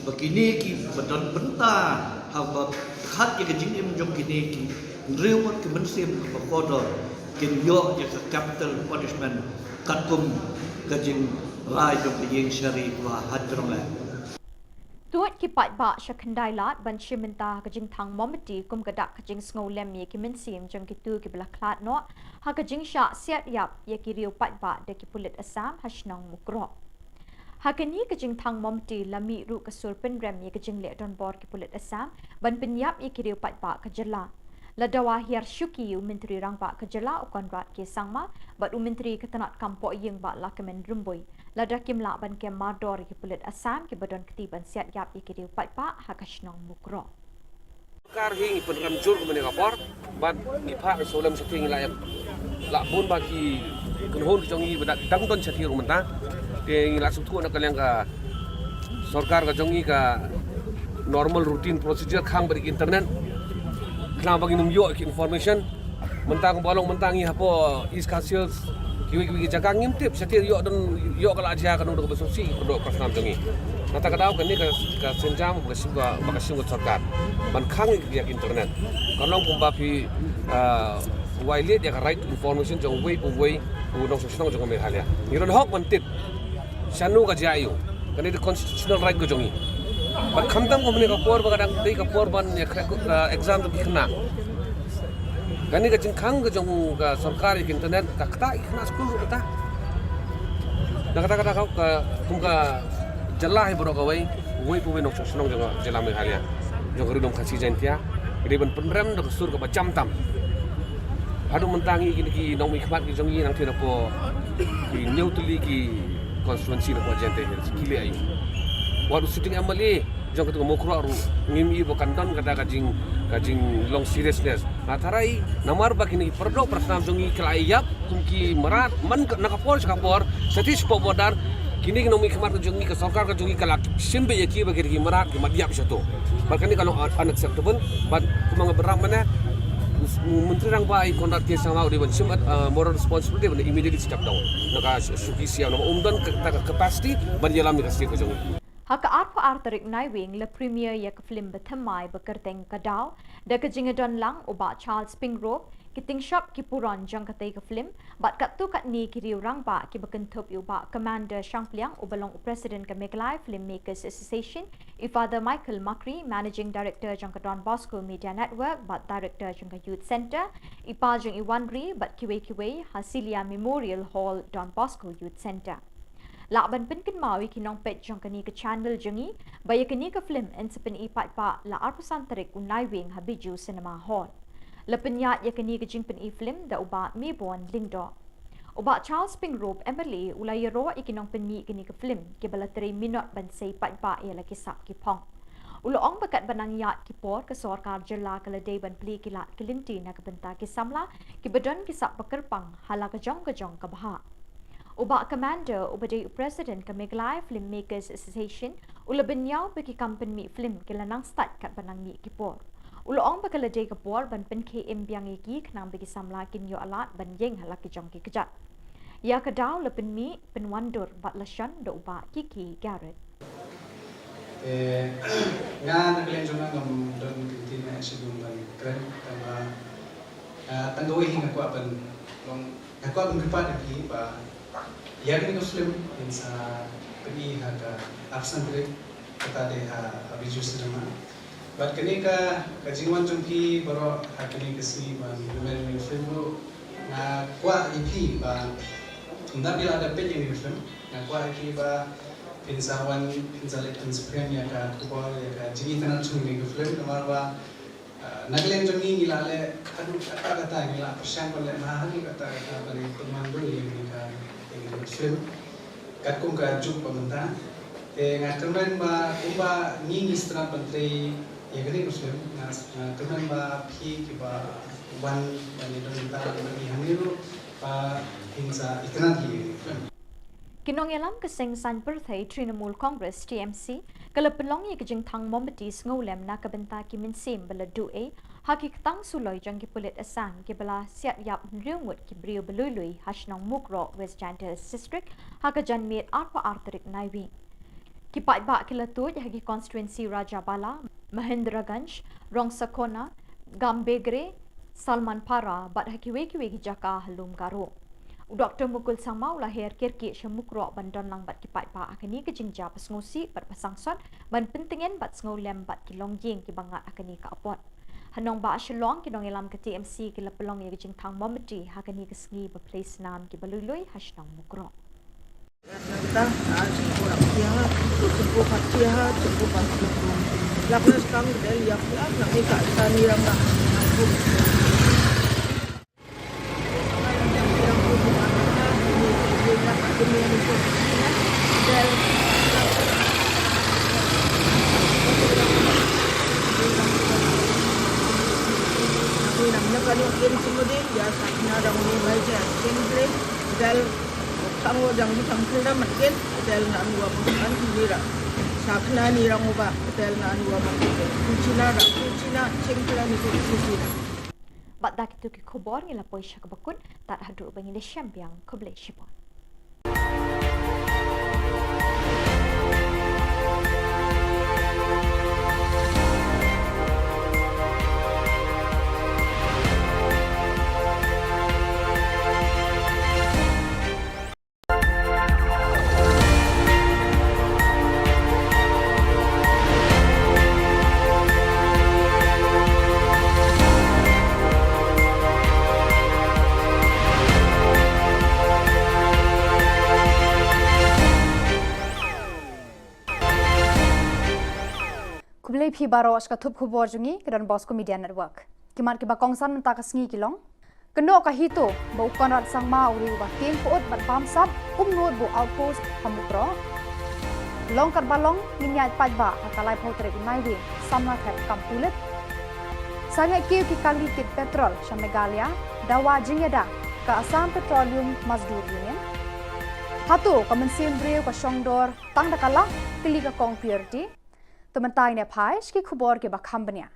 begini ki bedon benta ha bakhat ke jing im jong kini ki riwat ke bensim ke bakodo kin yo ke capital punishment katum ke jing rai jong ke yeng syari wa hadrong la Tuat ki pai ba sha khandai lat ban shimenta ka jing thang momati kum ka dak ka jing sngau lem ye ki min sim jang ki tu ki bla klat no ha ka jing sha siat yap ye ki riu pai ba de ki pulit asam hashnang mukro ha ka ni ka jing thang momati lami ru ka sur pen rem ye ka jing le don bor ki pulit asam ban pin yap ye ki riu pai ba ka jela Ladawa hiar syuki Menteri Rangpa Kejela ukon rat ke sangma bat Menteri ketenat kampo yeng ba lakemen rumbui lada kimla ban kem mador ki pulit asam ki badon ketiban siat yap ikiri pat pa hakashnong mukro Kar hing penram jur kemene kapor bat ni pha solam setting la bon ba ki kunhon jongi badak dang don chathi rumanta te la suthu na kalyang ka sarkar ka jongi ka normal routine procedure khang bari internet khang bagi num yo ki information mentang bolong mentang i hapo is councils kiwi jaga ngimtip setir yo don yo kala aja kan do besosi do prasnam jongi nata kadau kan ni ka senjam bakasim sarkar ban khang ya internet kalong pumba pi wile dia ka right information jong way nong sosong jong me halia ni ron hok mantit sanu ka jayu kan ni constitutional right go jongi ban khamdam ko mene ka por bagadang dei ka por ban ya exam to kena Gani ka jingkang ka jong ka sarkari internet ka kata ikna school kata. Nakata kau ka tumka jalla he boro kawai woi pu benok sonong jong jela me halia. Jong ridom khasi jantia. Ide ban penrem do sur ka bacam tam. Adu mentangi kini ki nong mi khmat ki jong yi nang thina po ki neutli ki constituency na po jante kile ayu. Wadu sitting amali jong ketu mokro aru ngimi bo kanton kata kajing long seriousness natarai namar bakini perdo prasnam jongi kelayap kumki merat man nakapor satis pobodar kini nomi kemar jongi ke sarkar ke jongi kalak simbe yaki bagi merat ki madiap satu bakani kalau unacceptable but kumang beram mana menteri rang bai kontrak ke sama udi ban sim moral responsibility ban immediately step down naka suki siam nama umdan capacity ban yalam ni kasih ke jongi Haka arpa artarik naiwing le premier ya ke film bethamai bekerteng kadau da ke jingadon lang uba Charles Pingrove kiting shop ki puron jang katei ke film bat kat tu kat ni ki riu rang ba ki bekentup uba commander Shangpliang ubalong president ke Meglai Filmmakers Association Father Michael Makri managing director jang ke Don Bosco Media Network bat director jang ke Youth Center ipa jang Iwanri bat kiwe Hasilia Memorial Hall Don Bosco Youth Center La ban pen kin mawi kinong pet jong kani ke channel jongi baya kani ke film en sepen ipat pa la arpusan tarik unai wing habiju cinema hall. La penyat ya kani ke jing pen i film da uba mi bon lingdo. Uba Charles Pingrove Emily ulai ro ikinong pen mi kani ke film ke bala 3 minut ban sei pat pa ya la kisap ki pong. Uloong bakat banang yat ki por ke sarkar jela kala day ban pli kilat kelinti na ke benta ki samla ki bedon kisap pekerpang hala ke jong ke baha. Uba commander ubade president ke Meglai Filmmakers Association ula benyau bagi company film ke lanang start kat banang mi kipor. Ula ong bakal day kepor ban pen KM biang iki kenang bagi samla kin yo alat ban yeng halak ki jong ki kejat. Ya kedau le pen mi pen wandur bat lashan do uba Kiki Garrett. Nga naglen jona ngam don tin na sigum ban kren tama tandoi hinga ko apan long ako ang gripat aki ba yang ini film in sa pergi haga absen break kata deh abiju cinema. But kini ka kajingan jongki baru kini kesi bang lumayan film lo na kuat IP bang tidak bila ada page yang film na kuat IP bang pinsawan pinsalit pinspren ya ka kubor ya ka jadi tanah cung ni film kamar bang naglen jongki ngilale aduh kata ngila persiang boleh mahal kata beri pemandu yang ka film kat kung ka juk pamenta ngaterman ba umba ni istran menteri ya gani film ngaterman ba phi ki ba wan bani don ta bani hamiru ba hinsa ikna di film Kinong yalam keseng san perthai Trinamool Congress TMC kala pelong ye kejing thang mombati ngolem na kabenta ki minsim bala due haki tang suloi jang ki pulit asam ki bala siat yap riungut ki brio belului hashnong mukro West Jantas district haka janmit arpa arterik naiwi ki pai ba ki latut haki constituency Rajabala Mahendraganj Rongsakona Gambegre Salman Para bat haki weki jaka halum garo Dr. Mukul Sangma lahir kirki semukro bandon lang bat kipat pa akani ke jingja pasngusi bat pasangsot ban pentingin bat sngau lem bat kilong jing ki bangat akani ka apot. Hanong ba Shillong ki dong ilam ke TMC ki lapelong ye jing thang mometi hakani ke sngi ba place nam ki balului hashtag mukro. Kita orang siapa, cukup siapa, cukup pasti. Lakukan sekarang dari yang nak nikah tani ramah. Namanya kalau yang semua dia, ya sakna ramai baca, sendiri, dal Tango jang di tangkila makin hotel na anwa makan nira sakna nira ngoba hotel na anwa makin kucina cengkila ni kucina Bat dak itu ki khubor ngila poisha ka bakut tat hadu bangi le champion koble shipon. Kublai phi baro aska thup khubor jungi kedan Bosco Media Network. Kimat ki bakongsan menta ka sngi kilong. Keno ka hito ba ukon rat sangma uri ba tim pot bat bam sap nod bo outpost hamukro. Long kat balong ninyat pajba akalai potre unai wi samna thep kampulet. Sanga kiu ki kali kit petrol shamegalia dawa jingeda ka Assam Petroleum Mazdur Union. Hatu ka mensim breu ka shongdor tang dakala kili ka kong purity. Tementai ne pai ski khubor ke bakham bania.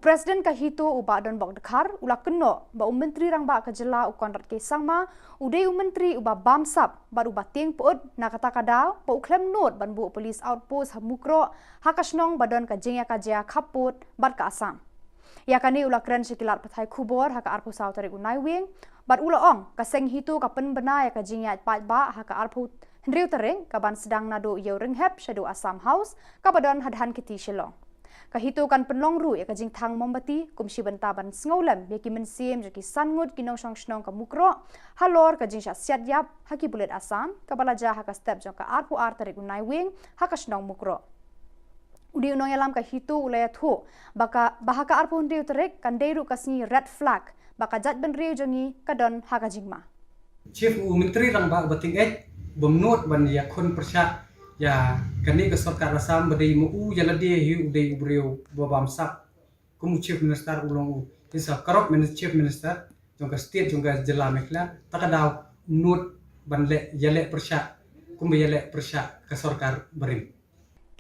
Presiden ka hito uba don bok dekhar ula keno ba menteri rang ba ka jela u konrat ke sangma udai menteri uba bamsap ba uba ting pot na kata kada ba uklem not ban bu police outpost hamukro hakasnong badon ka jingya ka jia khaput bat ka Assam. Ya kani ula kren sikilat pathai khubor haka arpu saw tarik unai wing bat ula ong ka seng hito ka pen bena ya ka jingya pat ba haka arpu Hendriu tereng kaban sedang nado yau ringhep shadu Assam House kabadon hadhan kiti Shillong. Kahito kan penlong ru ya kajing thang mombati kumsi bentaban sngolam ya ki mensim jaki sangut kinong song snong ka mukro halor kajing sya siat yap haki bulet Assam kabalaja haka step jong ka arpu ar tarik unai wing haka snong mukro. Udi unong yalam kahito ulaya thu baka bahaka arpu hendriu terek kan deiru kasni red flag baka jat ben riu jongi kadon haka jingma. Chief Menteri rang ba bating Bumnot ban ya kon persya ya kani ke sarkar Assam badai mu ya lade hi udai breu babam sak kumu chief minister ulong isa karok chief minister jongka state jongka jela mekla takadaw not ban le yale persya kumu yale persya ke sarkar barim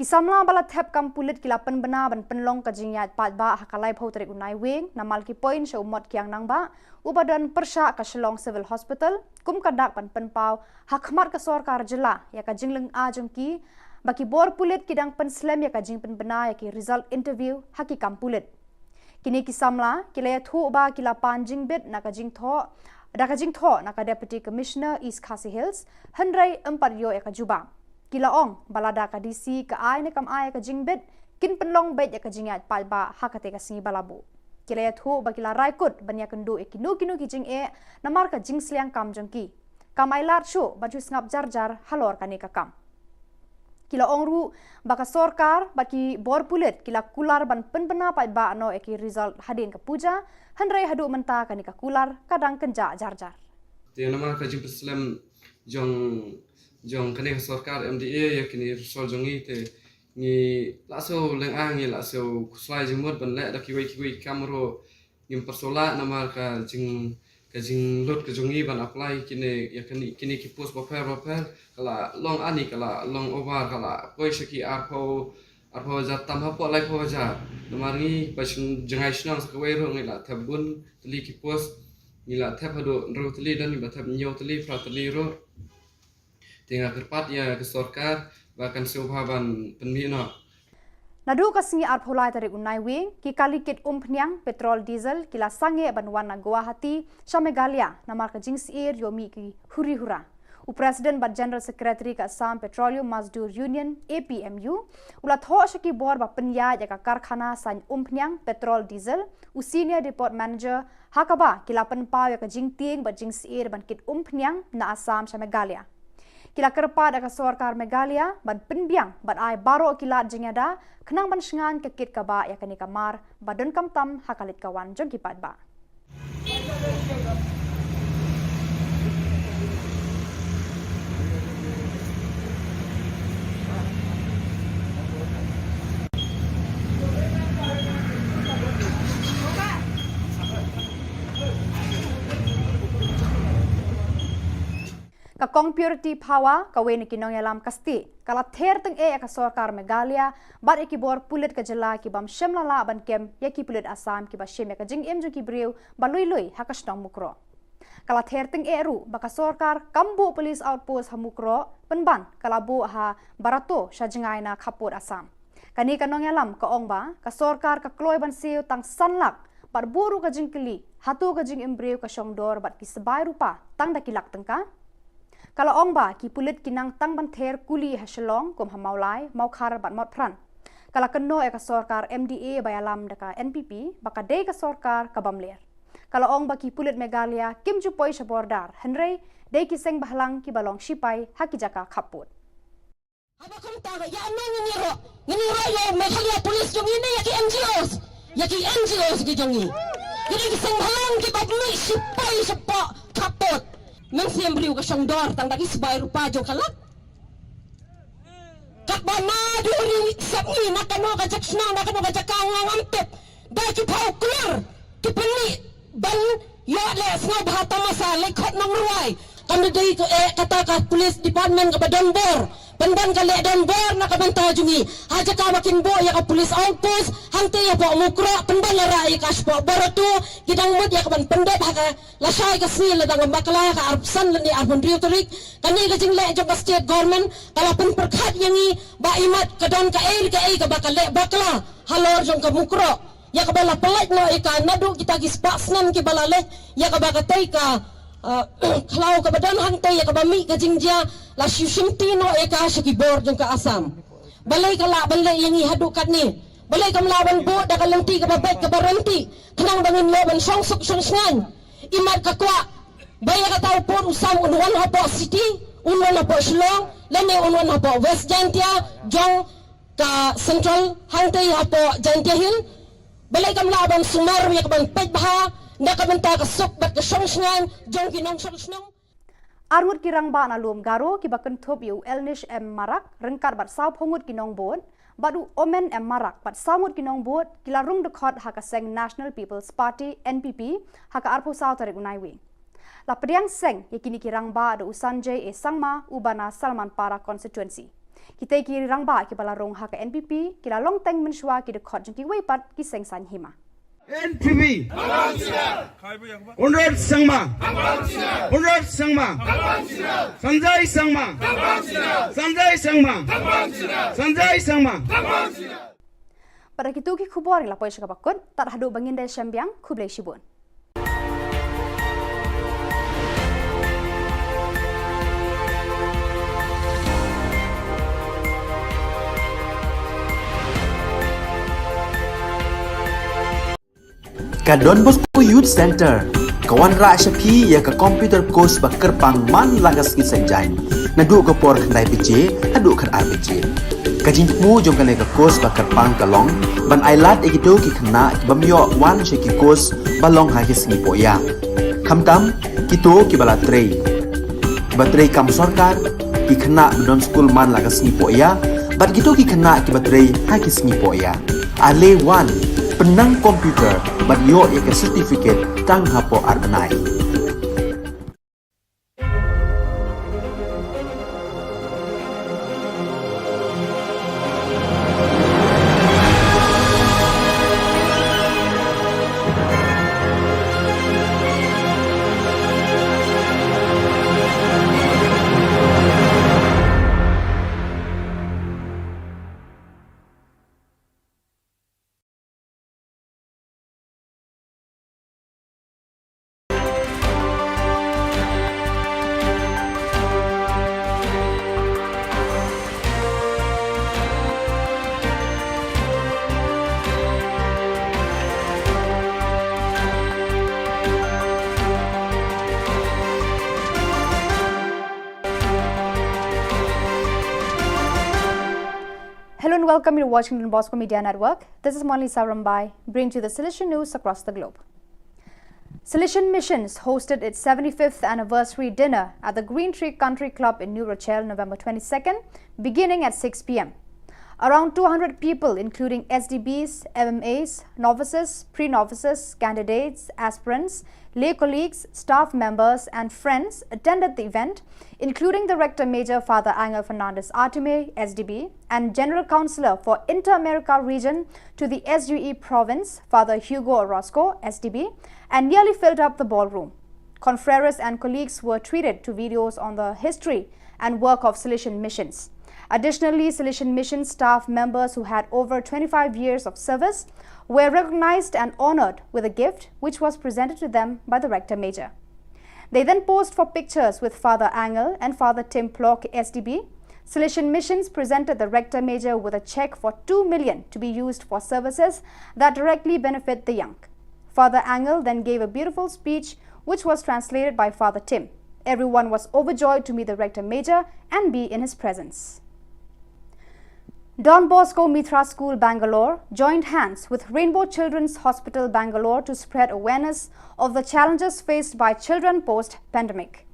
Kisamla bala thep kampulit kilapan bena ban penlong ka jingyat pat ba hakalai phautre unai wing namal ki point sha umot kyang nang ba ubadan persha ka Shillong Civil Hospital kum kadak pan penpau hakmat ka sarkar jela ya ka jingleng a jongki baki bor pulit kidang penslam ya ka jing pen bena ya ki result interview haki kampulit kini kisamla kilaya thu ba kilapan jingbit na ka jing tho na ka deputy commissioner East Khasi Hills handrai empat yo ya ka juba Kilaong balada ka DC ka ay ne kam ay ka jingbet kin penlong bet ya ka jingat palba hakate ka singi balabu kilaya thu ba kila raikut banya kendu ekinu ki jing namar ka jing sliang kam jongki kamai lar shu baju ngap jar halor ka ne ka kam Kilaong ru baka sarkar baki bor pulet kila kular ban penbena palba no eki result hadin ka puja handrai hadu menta ka ne ka kular kadang kenja jar te namar ka jing Islam jong kene sarkar MDA ya kini sol jongi te ni laso leng ngi laso kuslai jemut ban le da kiwi kamero ngim persola namar ka jing lot ka jongi ban apply kini ya kini ki post bapel kala long ani kala long over kala koi shaki arpo jatam hapo lai po ja namar ngi pasin jangai snang skawai ro ngi la tabun tli ki post ni la thap hado ro tli dan ni ba thap nyo tli fra tli ro Tengah kerpat ya ke sarkar bahkan subhaban penmino. Nadu kasingi arpolai tarik unai wing ki kalikit peniang petrol diesel kila sange banwan na Guwahati Megalia namar ka jingsir yomi ki huri-hura. Presiden bat General Secretary ka Assam Petroleum Mazdoor Union APMU ulat ho shaki bor ba penya ya ka karkhana san peniang petrol diesel senior depot manager hakaba kila penpa ya ka jingting bat jingsir ban kit peniang na Assam Megalia. Kila kerpa da ka sorkar Megalia ban penbiang ban ai baro kila jingada kenang ban shengan ke kit kaba ya kani kamar badon kamtam hakalit kawan jong kipat ba. Kakong purity power kawen kinong yalam kasti kala ther teng ka sorkar Megalia bar ikibor pulit ka jela ki bam shemlala ban kem yaki pulit Assam ki ba shem ka jing em ju ki breu balui hakasnong mukro kala ther teng ru baka sorkar kambu police outpost hamukro penban kala bu ha barato shajengai na khapur Assam kani kanong yalam ka ongba ka sorkar ka kloi ban siu tang sanlak bar buru ka jingkeli hatu ka jing embreu ka shongdor bat ki sebai rupa tang dakilak tengka. Kalau ongba ki pulit kinang tang banther kuli ha Shillong kom hamaulai maukar bat mot pran. Kalau keno ka sorkar MDA bayalam daka NPP baka de ka sorkar ka bamler. Kalau ongba ki pulit Megalia kim ju poi sabordar henrei de ki seng bahlang ki balong sipai haki jaka kaput. Abakum taga ya nang nginiro yo Megalia police jong ini ya ki NGOs ki jong ini. Jadi ki seng bahlang ki bagni sipai sepa kaput. Nang siyang beriw ka siyang door, tang daki sabay rupa jo kalat. Kakbana duri sabi nakano ka jaksnang nakano ka jakangang ampit. Dahil ki pao kular, ki pani ban yo les nga bahata masa lekot ng ruway. Kami dahi ko kata ka police department ka ba donbor. Bandan ka le donbor na kabanta jungi. Haja ka makin bo ya ka police outpost. Hante ya po mukro pendan larai ka spo barotu kidang mud ya ka ban pendet haka lasay ka snil dang bakla ka arpsan ni arbon riotorik kani ka jing le jong ka state government kala pen perkhat yangi ba imat ka don ka ka bakal le bakla halor jong ka mukro ya ka bala pelat no ika nadu kita gispasnan ki balale ya ka bakatai ka kalau ka badan hante ya ka bami ka jingja la shushimti no ika shikibor jong ka Assam balai kala balai yangi hadukat ni balai kam lawan bo da kalenti ka babet ka baranti kanang bangin laban songsuk songsngan imat ka kwa baya ka tao por usam unwan hapo city unwan hapo Shillong lene unwan hapo West Jantia jong ka central hangtay hapo Jantia Hill balai kam laban sumar ya ka ban pet baha na ka banta ka sok bat ka songsngan jong kinong songsnong Armut kirang ba na lum garo ki bakan top yu elnish em marak rengkar bat saw phongut kinong bon badu omen em marak bat samut kinong bot kila rung dekot haka seng National People's Party NPP haka arpo saw tarik unai wi la priang seng yakini kirang ba do usanjay sangma ubana Salman Para constituency kita kirang ba ki balarong haka NPP kila long teng menshwa ki dekot jengki weipat ki seng san hima NPP Unrad Sangma Unrad Sangma Sanjay Sangma Sanjay Sangma Sanjay Sangma Pada kitu ki khubor la poy bakut tar hadu bangin dai syambiang khublai shibun Ka Don Bosco Youth Center kawan ra syapi ya ka computer course bakar pangman lagas ki sanjan nadu ka por khnai pije adu khan RPG kajing mu jong kan ka course bakar pang kalong ban ailat egido ki khna bamyo wan she ki course balong ha ki singi poya khamtam kito ki bala trei batrei kam sarkar ki khna don school man lagas singi poya bat gitu ki khna ki batrei ha ki singi poya ale wan penang komputer bat yo ya certificate tang hapo arnai Hello and welcome to watching Don Bosco Media Network. This is Monli Sarambai, bringing you the Silesian news across the globe. Silesian Missions hosted its 75th anniversary dinner at the Green Tree Country Club in New Rochelle, November 22nd, beginning at 6 p.m. Around 200 people, including SDBs, MMAs, novices, pre-novices, candidates, aspirants, lay colleagues, staff members and friends attended the event, including the Rector Major Father Angel Fernandez Artime, SDB, and General Counsellor for Inter-America Region to the SUE Province, Father Hugo Orozco, SDB, and nearly filled up the ballroom. Confreres and colleagues were treated to videos on the history and work of Silesian Missions. Additionally, Silesian Mission staff members who had over 25 years of service were recognized and honored with a gift which was presented to them by the Rector Major. They then posed for pictures with Father Angel and Father Tim Plock, SDB. Silesian Missions presented the Rector Major with a check for 2 million to be used for services that directly benefit the young. Father Angel then gave a beautiful speech which was translated by Father Tim. Everyone was overjoyed to meet the Rector Major and be in his presence. Don Bosco Mitra School, Bangalore joined hands with Rainbow Children's Hospital, Bangalore to spread awareness of the challenges faced by children post-pandemic.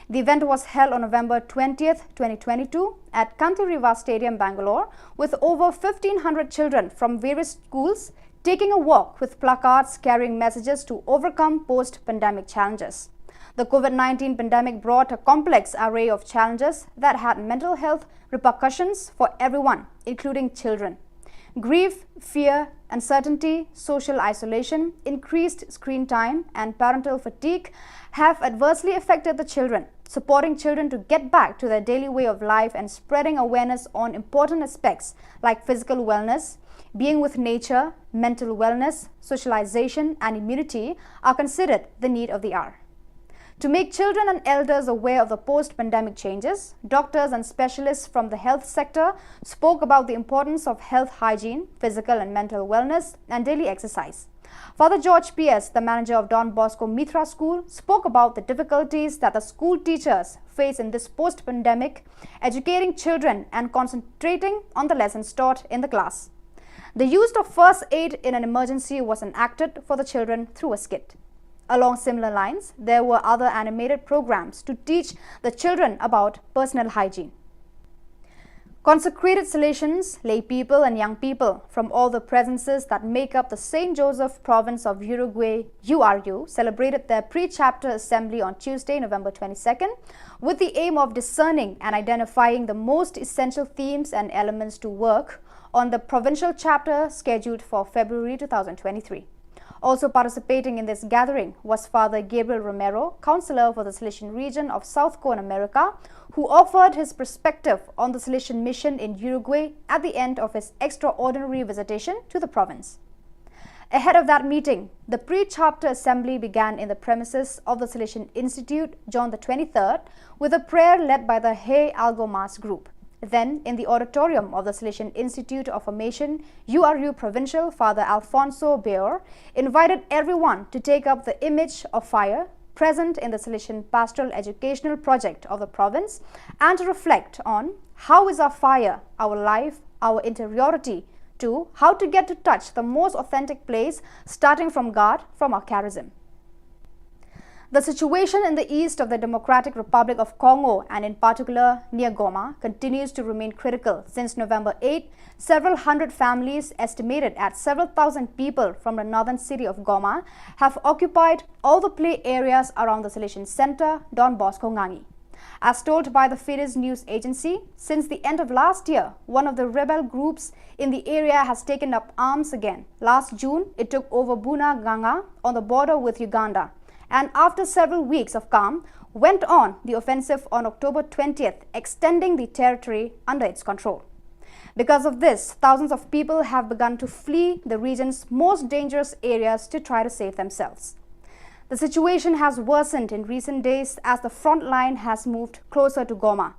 The event was held on November 20th, 2022 at Kantiriva Stadium, Bangalore, with over 1,500 children from various schools taking a walk with placards carrying messages to overcome post-pandemic challenges. The COVID-19 pandemic brought a complex array of challenges that had mental health repercussions for everyone, including children. Grief, fear, uncertainty, social isolation, increased screen time, and parental fatigue have adversely affected the children. Supporting children to get back to their daily way of life and spreading awareness on important aspects like physical wellness, being with nature, mental wellness, socialization, and immunity are considered the need of the hour. To make children and elders aware of the post-pandemic changes, doctors and specialists from the health sector spoke about the importance of health hygiene, physical and mental wellness, and daily exercise. Father George P.S., the manager of Don Bosco Mitra School, spoke about the difficulties that the school teachers face in this post-pandemic, educating children and concentrating on the lessons taught in the class. The use of first aid in an emergency was enacted for the children through a skit. Along similar lines, there were other animated programs to teach the children about personal hygiene. Consecrated Salesians, lay people and young people from all the provinces that make up the St. Joseph province of Uruguay, URU, celebrated their pre-chapter assembly on Tuesday, November 22nd, with the aim of discerning and identifying the most essential themes and elements to work on the provincial chapter scheduled for February 2023. Also participating in this gathering was Father Gabriel Romero, councillor for the Silesian region of South Cone America, who offered his perspective on the Silesian mission in Uruguay at the end of his extraordinary visitation to the province. Ahead of that meeting, the pre-chapter assembly began in the premises of the Silesian Institute, John the 23rd, with a prayer led by the Hey Algo Mas group. Then, in the auditorium of the Silesian Institute of Formation, URU Provincial, Father Alfonso Beor invited everyone to take up the image of fire present in the Silesian Pastoral Educational Project of the province and to reflect on how is our fire, our life, our interiority, to how to get to touch the most authentic place starting from God, from our charism. The situation in the east of the Democratic Republic of Congo and in particular near Goma continues to remain critical. Since November 8, several hundred families, estimated at several thousand people from the northern city of Goma, have occupied all the play areas around the Silesian Center, Don Bosco Ngangi. As told by the Fides news agency, since the end of last year, one of the rebel groups in the area has taken up arms again. Last June, it took over Buna Ganga on the border with Uganda, and after several weeks of calm, went on the offensive on October 20th, extending the territory under its control. Because of this, thousands of people have begun to flee the region's most dangerous areas to try to save themselves. The situation has worsened in recent days as the front line has moved closer to Goma.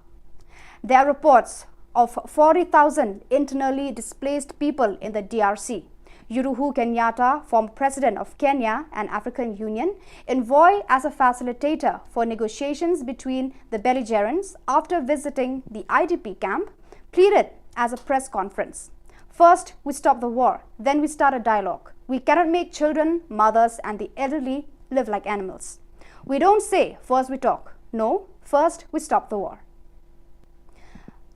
There are reports of 40,000 internally displaced people in the DRC. Uhuru Kenyatta, former president of Kenya and African Union, envoy as a facilitator for negotiations between the belligerents after visiting the IDP camp, pleaded as a press conference. First, we stop the war, then we start a dialogue. We cannot make children, mothers and the elderly live like animals. We don't say, first we talk. No, first we stop the war.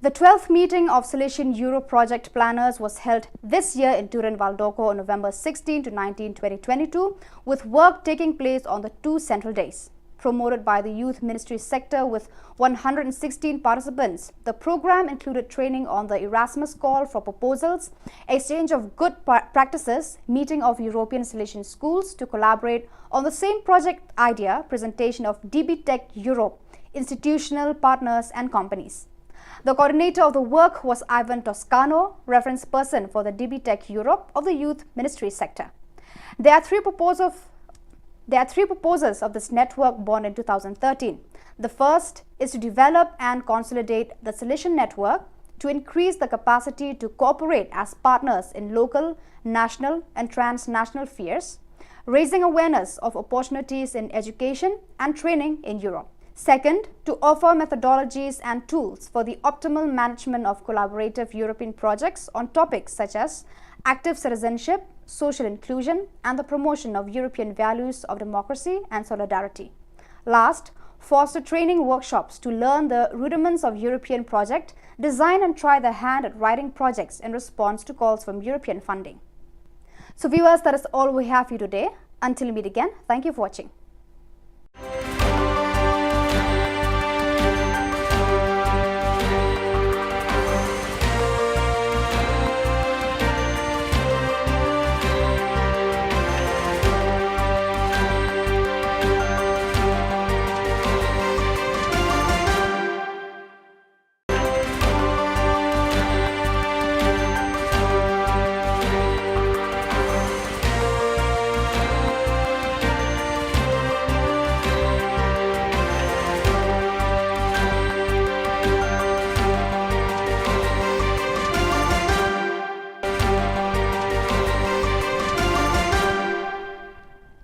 The 12th meeting of Silesian Euro project planners was held this year in Turin Valdocco on November 16 to 19, 2022, with work taking place on the 2 central days. Promoted by the Youth Ministry sector with 116 participants, the program included training on the Erasmus call for proposals, exchange of good practices, meeting of European Silesian schools to collaborate on the same project idea, presentation of DB Tech Europe, institutional partners and companies. The coordinator of the work was Ivan Toscano, reference person for the DB Tech Europe of the Youth Ministry sector. There are three proposals of this network born in 2013. The first is to develop and consolidate the Silesian network to increase the capacity to cooperate as partners in local, national and transnational affairs, raising awareness of opportunities in education and training in Europe. Second, to offer methodologies and tools for the optimal management of collaborative European projects on topics such as active citizenship, social inclusion, and the promotion of European values of democracy and solidarity. Last, foster training workshops to learn the rudiments of European project, design and try their hand at writing projects in response to calls from European funding. So viewers, that is all we have for you today. Until we meet again, thank you for watching.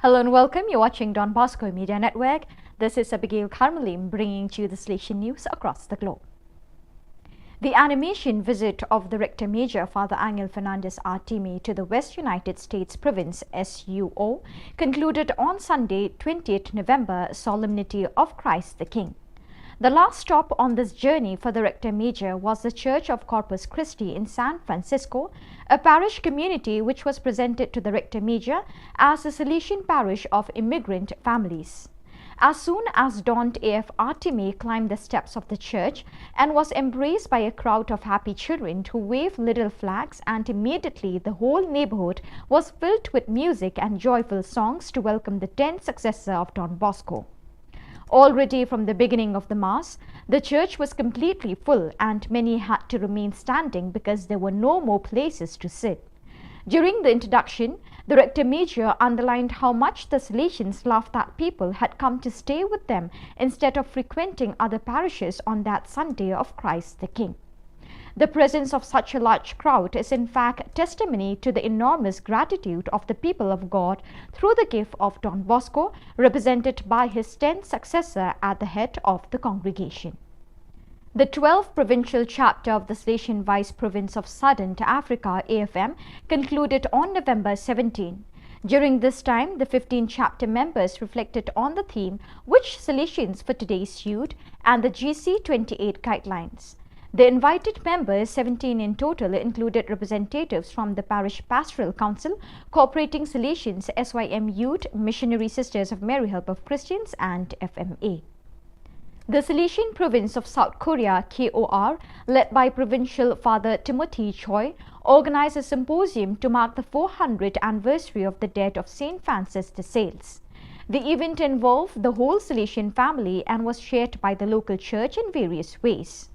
Hello and welcome. You're watching Don Bosco Media Network. This is Abigail Carmelim bringing to you the Silesian news across the globe. The animation visit of the Rector Major Father Angel Fernandez Artime to the West United States Province SUO concluded on Sunday, 20th November, Solemnity of Christ the King. The last stop on this journey for the Rector Major was the Church of Corpus Christi in San Francisco, a parish community which was presented to the Rector Major as a Silesian parish of immigrant families. As soon as Don A.F. Artime climbed the steps of the church and was embraced by a crowd of happy children who waved little flags, and immediately the whole neighborhood was filled with music and joyful songs to welcome the 10th successor of Don Bosco. Already from the beginning of the Mass, the church was completely full and many had to remain standing because there were no more places to sit. During the introduction, the Rector Major underlined how much the Silesians loved that people had come to stay with them instead of frequenting other parishes on that Sunday of Christ the King. The presence of such a large crowd is in fact testimony to the enormous gratitude of the people of God through the gift of Don Bosco, represented by his 10th successor at the head of the congregation. The 12th provincial chapter of the Silesian Vice Province of Southern Africa AFM concluded on November 17. During this time, the 15 chapter members reflected on the theme "Which Silesians for Today Suit" and the GC28 guidelines. The invited members, 17 in total, included representatives from the Parish Pastoral Council, Cooperating Silesians, SYM Youth, Missionary Sisters of Mary Help of Christians and FMA. The Silesian Province of South Korea, KOR, led by Provincial Father Timothy Choi, organized a symposium to mark the 400th anniversary of the death of St. Francis de Sales. The event involved the whole Silesian family and was shared by the local church in various ways.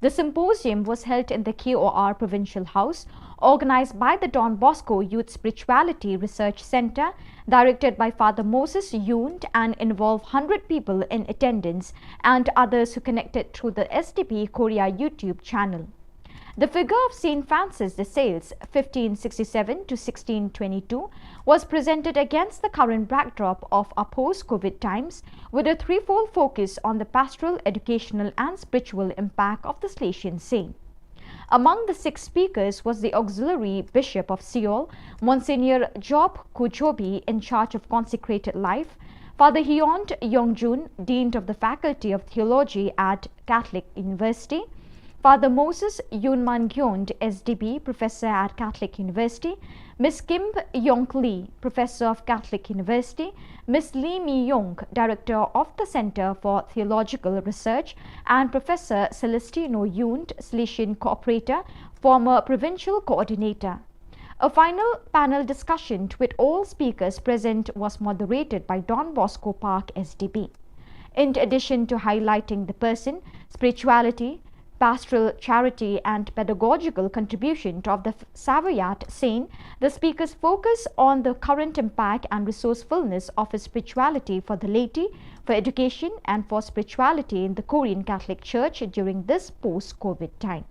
The symposium was held in the KOR Provincial House, organized by the Don Bosco Youth Spirituality Research Center, directed by Father Moses Yoon, and involved 100 people in attendance and others who connected through the SDP Korea YouTube channel. The figure of St. Francis de Sales, 1567 to 1622, was presented against the current backdrop of our post-COVID times, with a threefold focus on the pastoral, educational and spiritual impact of the Silesian saint. Among the 6 speakers was the Auxiliary Bishop of Seoul, Monsignor Job Kuchobi, in charge of consecrated life, Father Hyont Yongjun, Dean of the Faculty of Theology at Catholic University, Father Moses Yunman Gyond, SDB, Professor at Catholic University, Miss Kim Yong Lee, Professor of Catholic University, Miss Lee Mi Yong, Director of the Center for Theological Research, and Professor Celestino Yund, Salesian Cooperator, former Provincial Coordinator. A final panel discussion with all speakers present was moderated by Don Bosco Park, SDB. In addition to highlighting the person, spirituality, pastoral charity and pedagogical contribution of the Savoyard saint, the speakers focus on the current impact and resourcefulness of his spirituality for the laity, for education and for spirituality in the Korean Catholic Church during this post-COVID time.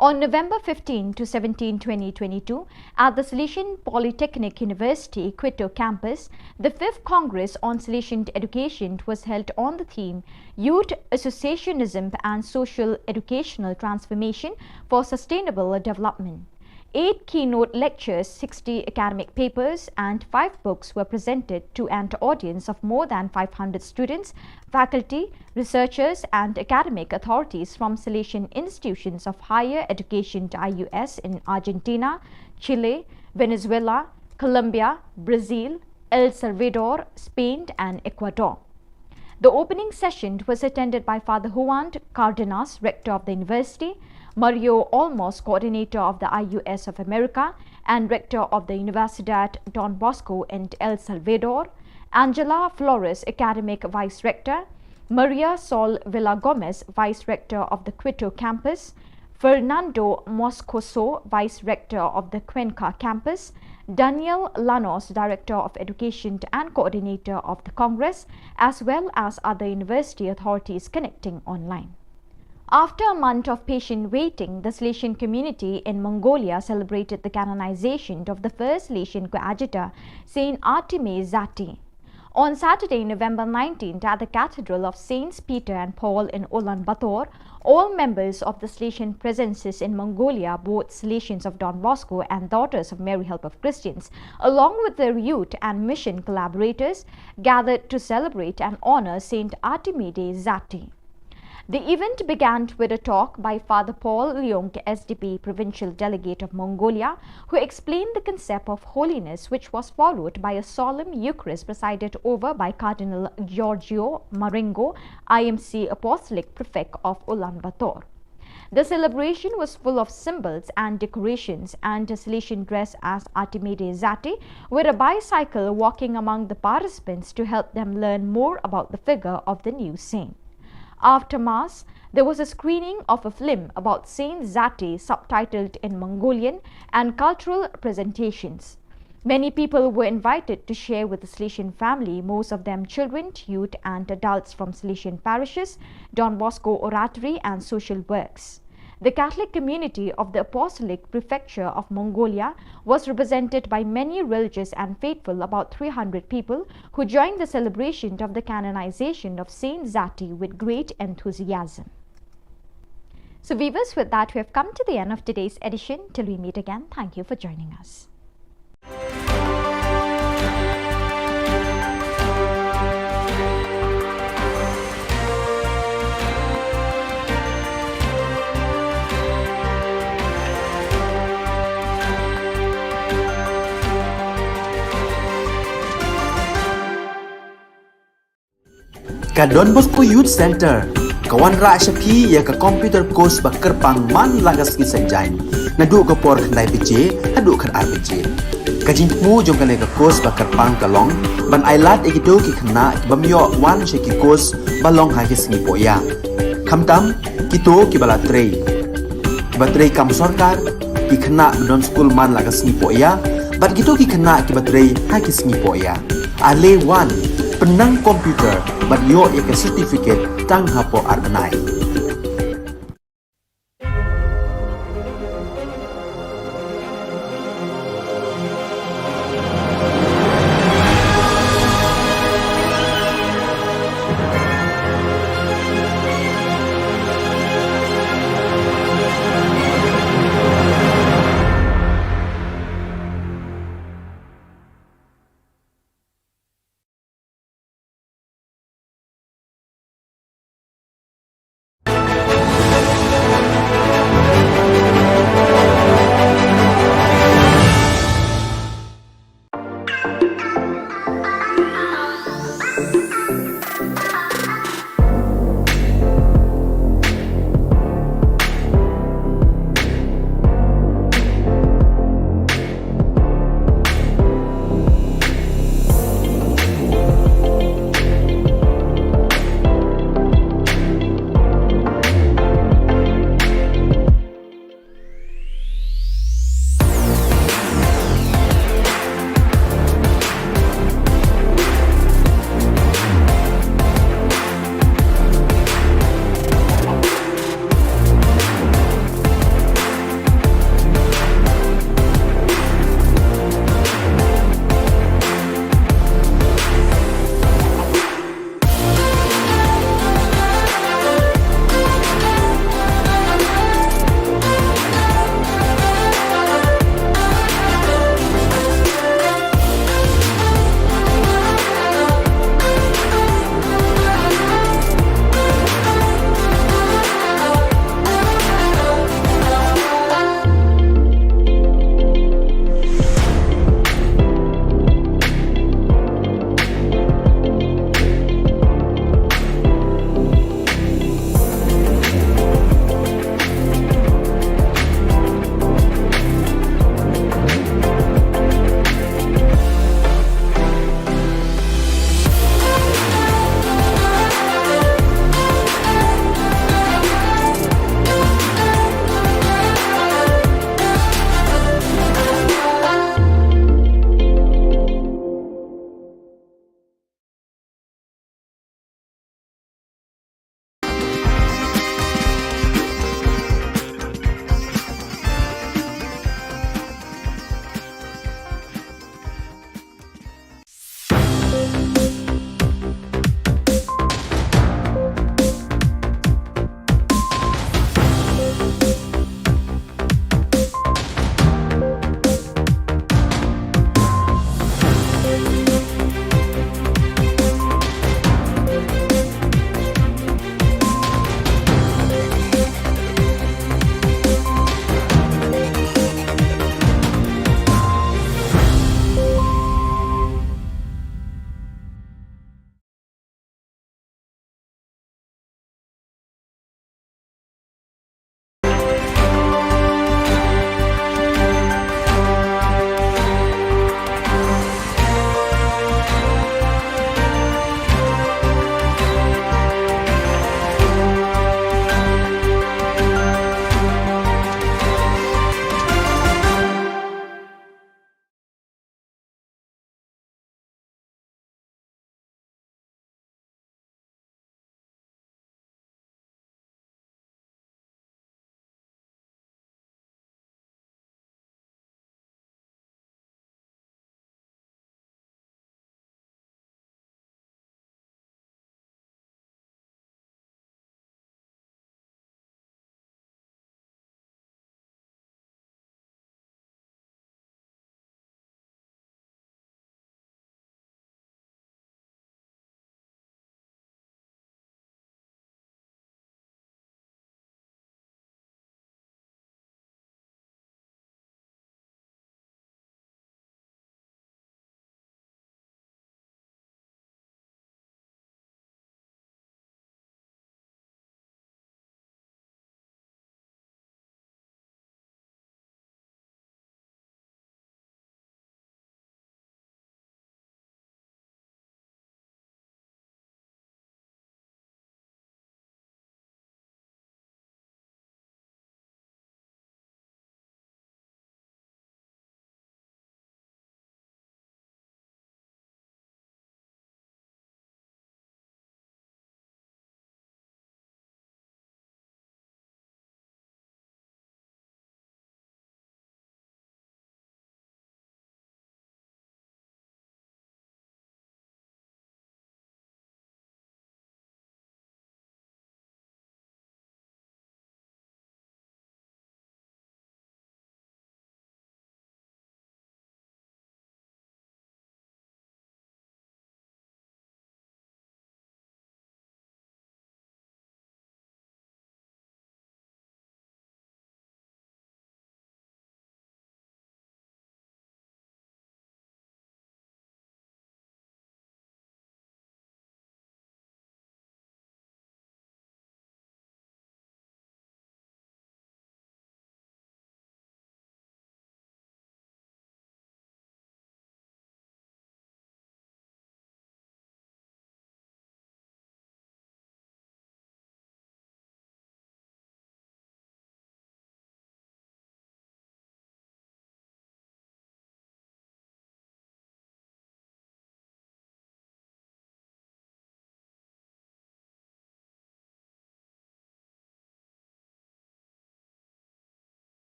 On November 15 to 17, 2022, at the Salesian Polytechnic University, Quito campus, the 5th Congress on Salesian Education was held on the theme Youth Associationism and Social Educational Transformation for Sustainable Development. 8 keynote lectures, 60 academic papers and 5 books were presented to an audience of more than 500 students, faculty, researchers and academic authorities from Salesian institutions of higher education to IUS in Argentina, Chile, Venezuela, Colombia, Brazil, El Salvador, Spain and Ecuador. The opening session was attended by Father Juan Cardenas, Rector of the University, Mario Olmos, Coordinator of the IUS of America and Rector of the Universidad Don Bosco in El Salvador, Angela Flores, Academic Vice Rector, Maria Sol Villagomez, Vice Rector of the Quito campus, Fernando Moscoso, Vice Rector of the Cuenca campus, Daniel Lanos, Director of Education and Coordinator of the Congress, as well as other university authorities connecting online. After a month of patient waiting, the Salesian community in Mongolia celebrated the canonization of the first Salesian coadjutor, Saint Arteme Zati. On Saturday, November 19th, at the Cathedral of Saints Peter and Paul in Ulaanbaatar, all members of the Salesian presences in Mongolia, both Salesians of Don Bosco and Daughters of Mary Help of Christians, along with their youth and mission collaborators, gathered to celebrate and honor Saint Artemide Zati. The event began with a talk by Father Paul Leong, SDP Provincial Delegate of Mongolia, who explained the concept of holiness, which was followed by a solemn Eucharist presided over by Cardinal Giorgio Marengo, IMC Apostolic Prefect of Ulaanbaatar. The celebration was full of symbols and decorations, and a Salesian dressed as Artemide Zati with a bicycle walking among the participants to help them learn more about the figure of the new saint. After Mass, there was a screening of a film about Saint Zati subtitled in Mongolian and cultural presentations. Many people were invited to share with the Salesian family, most of them children, youth and adults from Salesian parishes, Don Bosco Oratory and social works. The Catholic community of the Apostolic Prefecture of Mongolia was represented by many religious and faithful, about 300 people, who joined the celebration of the canonization of Saint Zati with great enthusiasm. So viewers, with that we have come to the end of today's edition. Till we meet again, thank you for joining us. Ka Don Bosco Youth Center, kawan ra Shapi ya ka computer course ba kerpang man lagas ki sanjain. Nadu ka por khandai PJ, hadu khar RPG. Ka jingmu jong ka ka course ba kerpang ka long, ban ailat ikido ki khna ki bamyo wan she ki course ba long ha ki sngi poya. Khamtam kito ki bala trei. Ki ba trei kam sarkar ki khna don school man lagas sngi poya, bat kito ki khna ki ba trei ha ki sngi poya. Ale one penang komputer bat yo ya ke certificate tang hapo arbenai.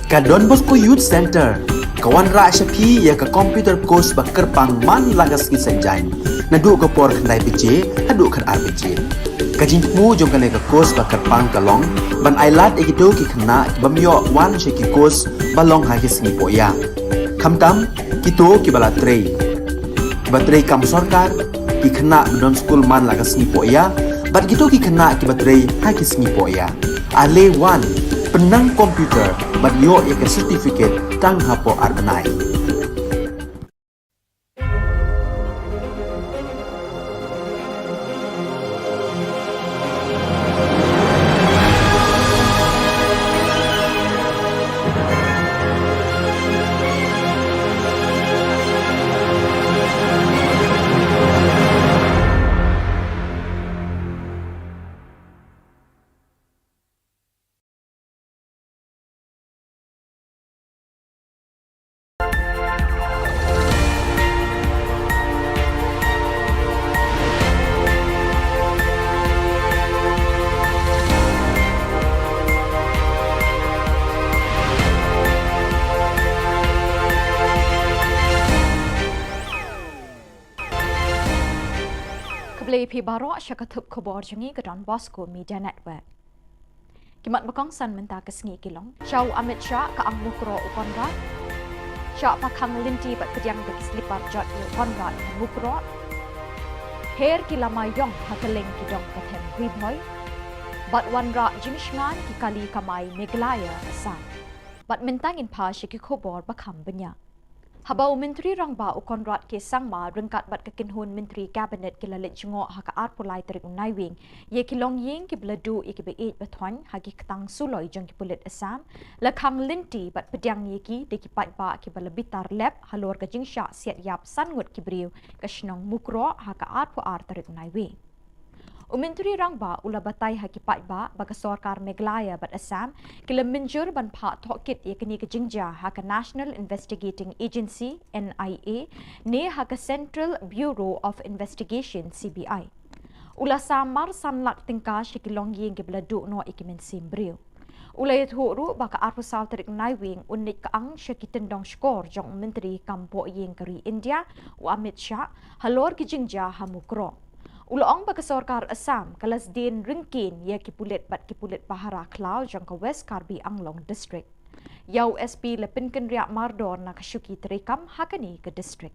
Ka Don Bosco Youth Center, kawan ra syapi ya ka computer course ba kerpang man lagas ki senjain. Nadu ka por khnai PJ, hadu kan RPG. Kajing mu jong kan ka course ba kerpang kalong, ban ailat egido ki khna bamyo wan she ki course balong ha ki sngi poya. Khamtam kito ki bala trei. Batrei kam sarkar ki khna don school man lagas sngi poya, bat gitu ki khna ki batrei ha ki sngi poya. Ale wan penang komputer bat yo ya ka certificate tang hapo arbenai. Kebelah Baro syakatup Khubor jangi ke Don Bosco Media Network. Kimat bakong san mentah ke sengi kilong. Syau Amit Shah ke ang mukro ukonra. Syah pakang linti bat kediang bagi selipar jot ukonra mukro. Her kilamayong hakeleng kidong katem huibmoy. Bat wanra jenis ngan kikali kamay Meglaya asam. Bat mentangin pa syaki Khubor bakam banyak. Habau Menteri Rangba Ukonrat ke Sangma rengkat bat kekinhun Menteri Kabinet kilalit jengok haka arpulai terik unaiwing ye kilong ying ki beladu ye ki beit batwan hagi ketang suloi jong ki pulit Assam lakang linti bat pediang ye ki de ki pat ba ki balabitar lab halor ka jingsha siat yap sangut ki briu ka shnong mukro haka arpu ar terik unaiwing. Menteri Rangba ula batai haki patba bagi Sarkar Meglaya bat Assam kila minjur ban pak tokit ye kini ke jingja haka National Investigating Agency NIA ne haka Central Bureau of Investigation CBI. Ula samar sanlak tingka shikilong yeng ke beladu no ikimen simbriu. Ula yaturu baka arpusal terik naiwing unik kaang syakitendong skor jong Menteri Kampo yeng keri India u Amit Shah halor ki jingja hamukro. Ulaong bagi Sarkar Assam kalas din ringkin ya kipulit bat kipulit Bahara Klau jangka West Karbi Anglong District. Yau SP lepinkan riak mardor na kasyuki terikam hakani ke district.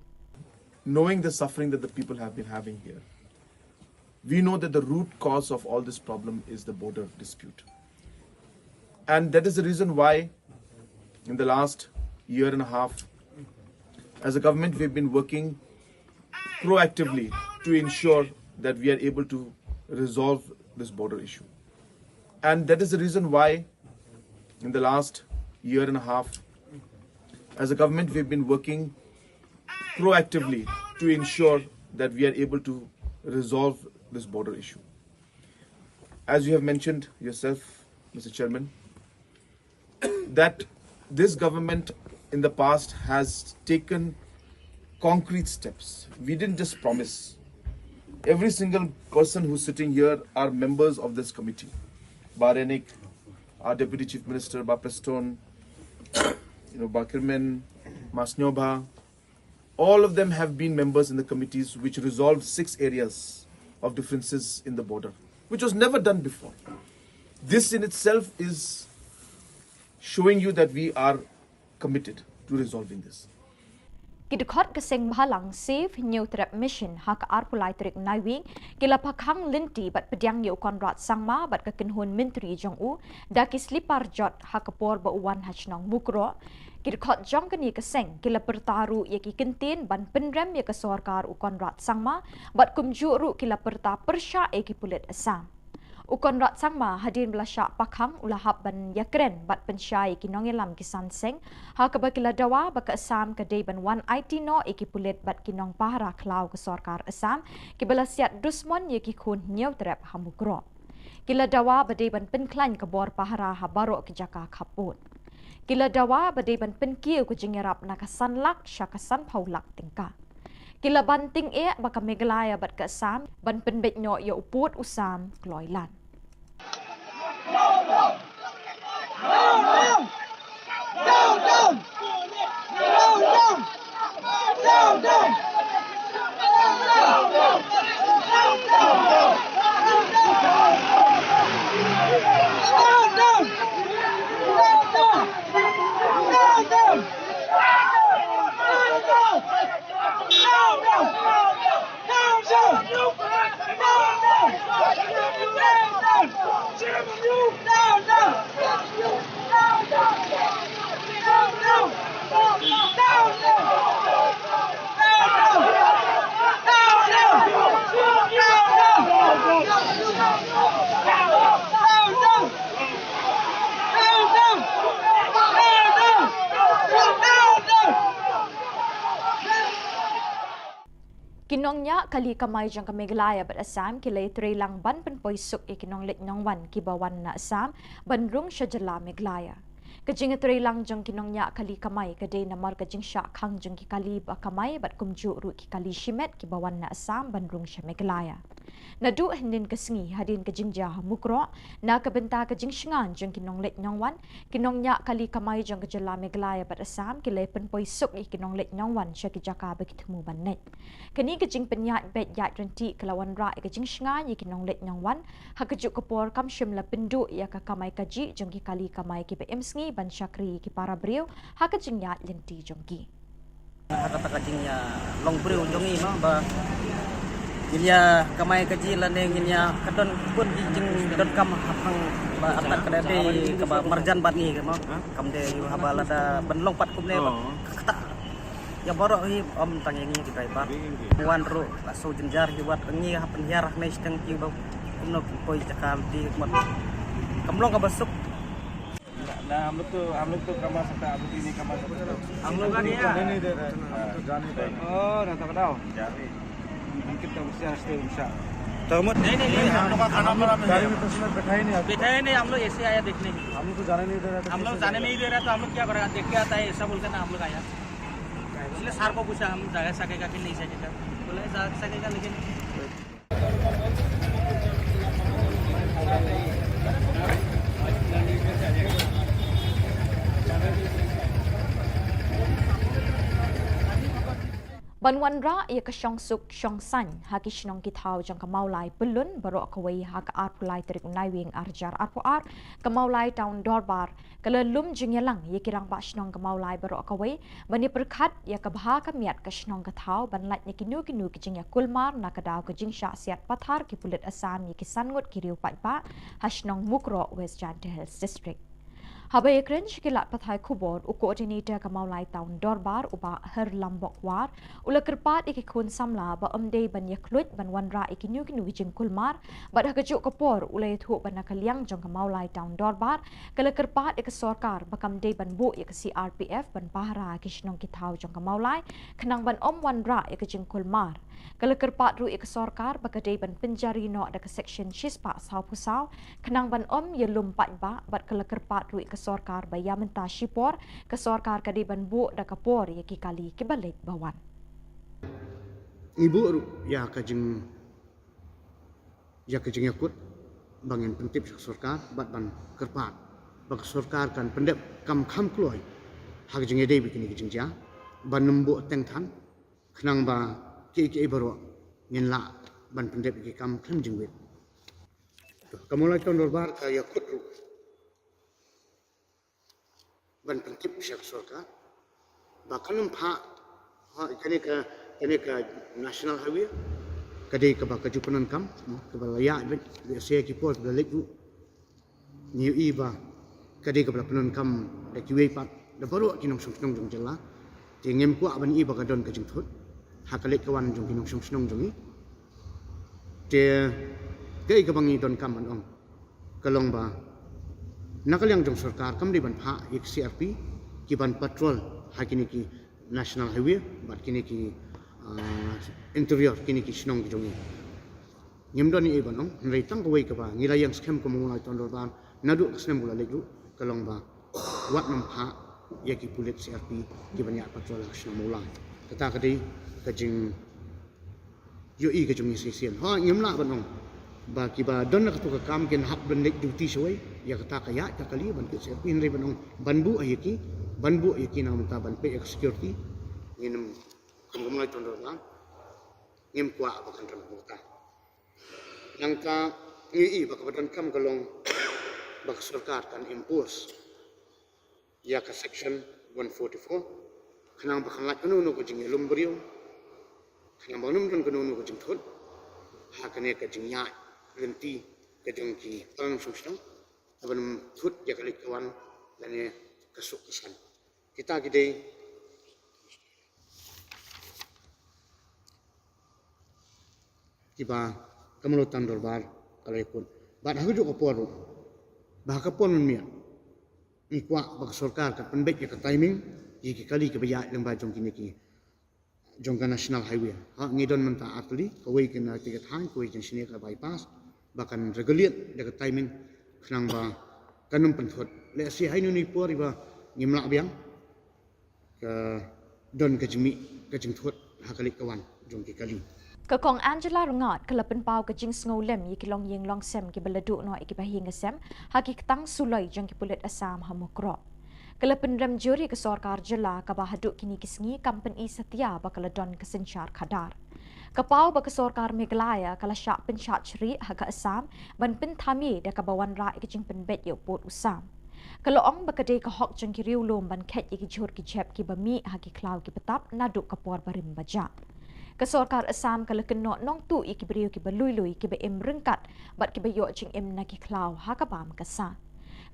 Knowing the suffering that the people have been having here, we know that the root cause of all this problem is the border dispute. And that is the reason why in the last year and a half, as a government, we've been working proactively to ensure that we are able to resolve this border issue. And that is the reason why in the last year and a half, as a government, we've been working proactively to ensure that we are able to resolve this border issue. As you have mentioned yourself, Mr. Chairman, that this government in the past has taken concrete steps. We didn't just promise. Every single person who's sitting here are members of this committee. Barenik, our Deputy Chief Minister, Preston, Bakirman, Masnyoba, all of them have been members in the committees which resolved 6 areas of differences in the border, which was never done before. This in itself is showing you that we are committed to resolving this. Kidukot keseng bahalang safe new trap mission hak arpulai terik naiwing kila pakhang linti bat pediang ye konrat sangma bat kekinhun Menteri Jong-u daki slipar jot hak por ba uwan hachnong mukro kidukot jong kini keseng kila pertaru ye ki kentin ban penrem ye ke Sarkar u konrat sangma bat kumjuru kila perta persya e ki pulit Assam. Ukon rat sangma hadin belasyak pakhang ulahap ban yakren bat pensyai kinongelam kisan seng ha kebakila dawa baka Assam kadai ban 180 no iki pulit bat kinong Bahara Klau ke Sarkar Assam kibelasiat dusmon ye ki khun nyau trap hamukro. Kila dawa badai ban penklan ke bor Bahara habaro ke Jaka Kaput. Kila dawa badai ban penkiu ke jengerap nakasan lak syakasan paulak tingka. Kila banting baka Meglaya bat ke Assam ban penbet nyo ye uput usam kloilan. Kinongnya kali kamay jang Meglaya bat Assam kilay lang ban penpoisuk ikinong litnong wan kibawan na Assam banrung siya Jylla Meglaya. Kajing lang jang kinongnya kali kamay kaday namar kajing siya kang jang kikali ba kamay bat kumju ru kikali shimet kibawan na Assam banrung siya Meglaya. Nadu hindin kesengi hadin kajing jah mukro na kabenta kajing shingan jang kinong litnong wan kinongnya kali kamay jang Jylla Meglaya bat Assam kilay penpoisuk ikinong litnong wan siya kijaka bekitmu banet. Kani kajing penyat bet yat renti kelawan ra kajing shingan ikinong litnong wan hakajuk kapor kam shimla pendu ya ka kamay kaji jang kikali kamay ki PM sngi ban syakri ki para brio hakajing yat lenti jongki. Hakata kajingnya long brio jongi no ba Ginya kamay kaji lane ginya kadon pun jing don kam hapang ba atak kadade ka marjan bani ka mo kam de yu habala da benlong pat kumne kata ya borok hi om tangengi di driver wan ro la so jenjar hi wat ngi hapen yarah ne steng ki ba kumno poi jakal di mat kamlong ka basuk ना हम लोग तो कमा सकता है, आप लोग नहीं कमा सकते। हम लोग का नहीं है। नहीं दे रहे हैं, जाने दे। ओह, ना तो बताओ। जाने। मungkin kita mesti harus bisa. नहीं हम लोग का खाना पूरा में गाड़ी में तो उसमें बैठा ही नहीं आप बैठा ही नहीं हम लोग ऐसे आया देखने हम लोग तो जाने नहीं दे रहा हम लोग जाने नहीं दे रहा तो हम लोग क्या करेगा देख के आता है ऐसा बोलते ना हम लोग आया इसलिए सर को पूछा हम जा सकेगा कि नहीं सकेगा बोले जा सकेगा लेकिन Banwan ra ia ka syong suk syong san haki shnong kitau jang kamaulai pelun barok kawai hak arpulai terik unaiwing arjar arpuar kamaulai taun dorbar kalelum jingyalang ia kirang ba shnong kamaulai barok kawai bani perkhat ia kabha kamiat ka shnong katau banlat ni kinu kijing ya kulmar nakadau kijing sya siat pathar ki pulit Assam ia kisangut kiriu patpa hashnong mukro West Jant Hills District. Habai ekren shikilat pathai Khubor u koordinator kamaulai taun dorbar uba her lambok war ula kerpat ikikun samla ba omdei ban yaklut ban wanra ikinyu kinu wijing kulmar bad hakajuk kapor ula yathu ban nakaliang jong kamaulai taun dorbar kala kerpat ik sorkar bakam dei ban bu ik CRPF ban pahra kishnong kitau jong kamaulai kenang ban om wanra ikijing kulmar kala kerpat ru ik sorkar bakadei ban penjari no ada ke section shispa sau pusau kenang ban om yelum pat ba bad kala kerpat ru ik sorkar baya menta shipor ke sorkar kadi ban bu da kapor ya ki kali ki balik bawan ibu ya kajing yakut bangin pentip sorkar bat ban kerpat bak sorkar kan pendep kam kham kloi hak jing ede bikini kajing ja ban nembu teng than khnang ba ki baro ngin la ban pendep ki kam kham jing wet kamulai ton dorbar ka yakut ru ban pentip syak sorkar bahkan empat kene ka national highway kadai ka ba kajupanan kam ka ba layak be se ki port da lek ni iba kadai ka ba panan kam da ki wei pat da baru ki nong song jong Jylla ti ngem ku ban iba ka don ka jing thut ha ka lek ka wan jong ki nong song jong ni te kai ka bangi don kam an ong kalong ba nakaliang jong sarkar kam di ban pha ek CRP ki ban patrol hakini ki national highway bat kini ki interior kini ki shnong jong ni nyemdon ni ban ong ngai tang ko wei ka ba ngilayang scam ko mongulai ton ban nadu scam bula legu kalong ba wat nam pha ya ki pulit CRP ki ban ya patrol shnong mulai kata kadai kajing yo i ka jong ni sesian ha nyemla ban ong ba ki ba don na ka kam ken hak ban nek duty soi ya kata kaya ka kali ban ke pin re banong banbu ayaki na mata ban pe security nginem kumulai tondo na ngem kwa bakan ran mata nangka i ba ka kam kalong ba sarkar kan impose ya ka section 144 kanang ba kangat no ko jing lumbrio kanang ba num don ko no ko jing thot ha kane ka jing ya renti ka jong ki parang sumstang aban thut ya kalik kawan lane kasuk kesan kita gede tiba kemelutan dorbar kalekun bad hagu ko poru bah ka pon mia ikwa bak sarkar ka penbek ya ka timing iki kali ke baya leng ba jong kini ki jongka national highway ha ngidon menta atli kawai kena tiga thang kawai jensini ka bypass bahkan regulate dekat timing khnang ba kanum penthot le si hainu ni por ba ngimla biang ka don ka jimi ka jingthot hakalik kawan jongki kali Kakong Angela Rengat kelapen pau ke jing sngolem yi kilong yeng long sem ki beleduk no iki bahing sem haki ketang sulai jong ki pulit asam hamukro. Kelapen rem juri ke Sorkar Jilla ka bahaduk kini kisngi company setia bakaladon kesencar kadar. Kapau ba ke Sorkar Meghalaya kala syak pensyak ceri haga asam ban pentami da ka bawan ra iki jing penbet yo pot usam. Kalau ong bakadai ka hok jong ki riu lom ban ket iki jur ki jep ki bami haki klau ki petap naduk kapor barim baja. Kesorkar Assam kalau kena nong tu iki beriu ki belui-lui ki be em rengkat bat ki be yo jing em na ki klau ha ka bam kasa.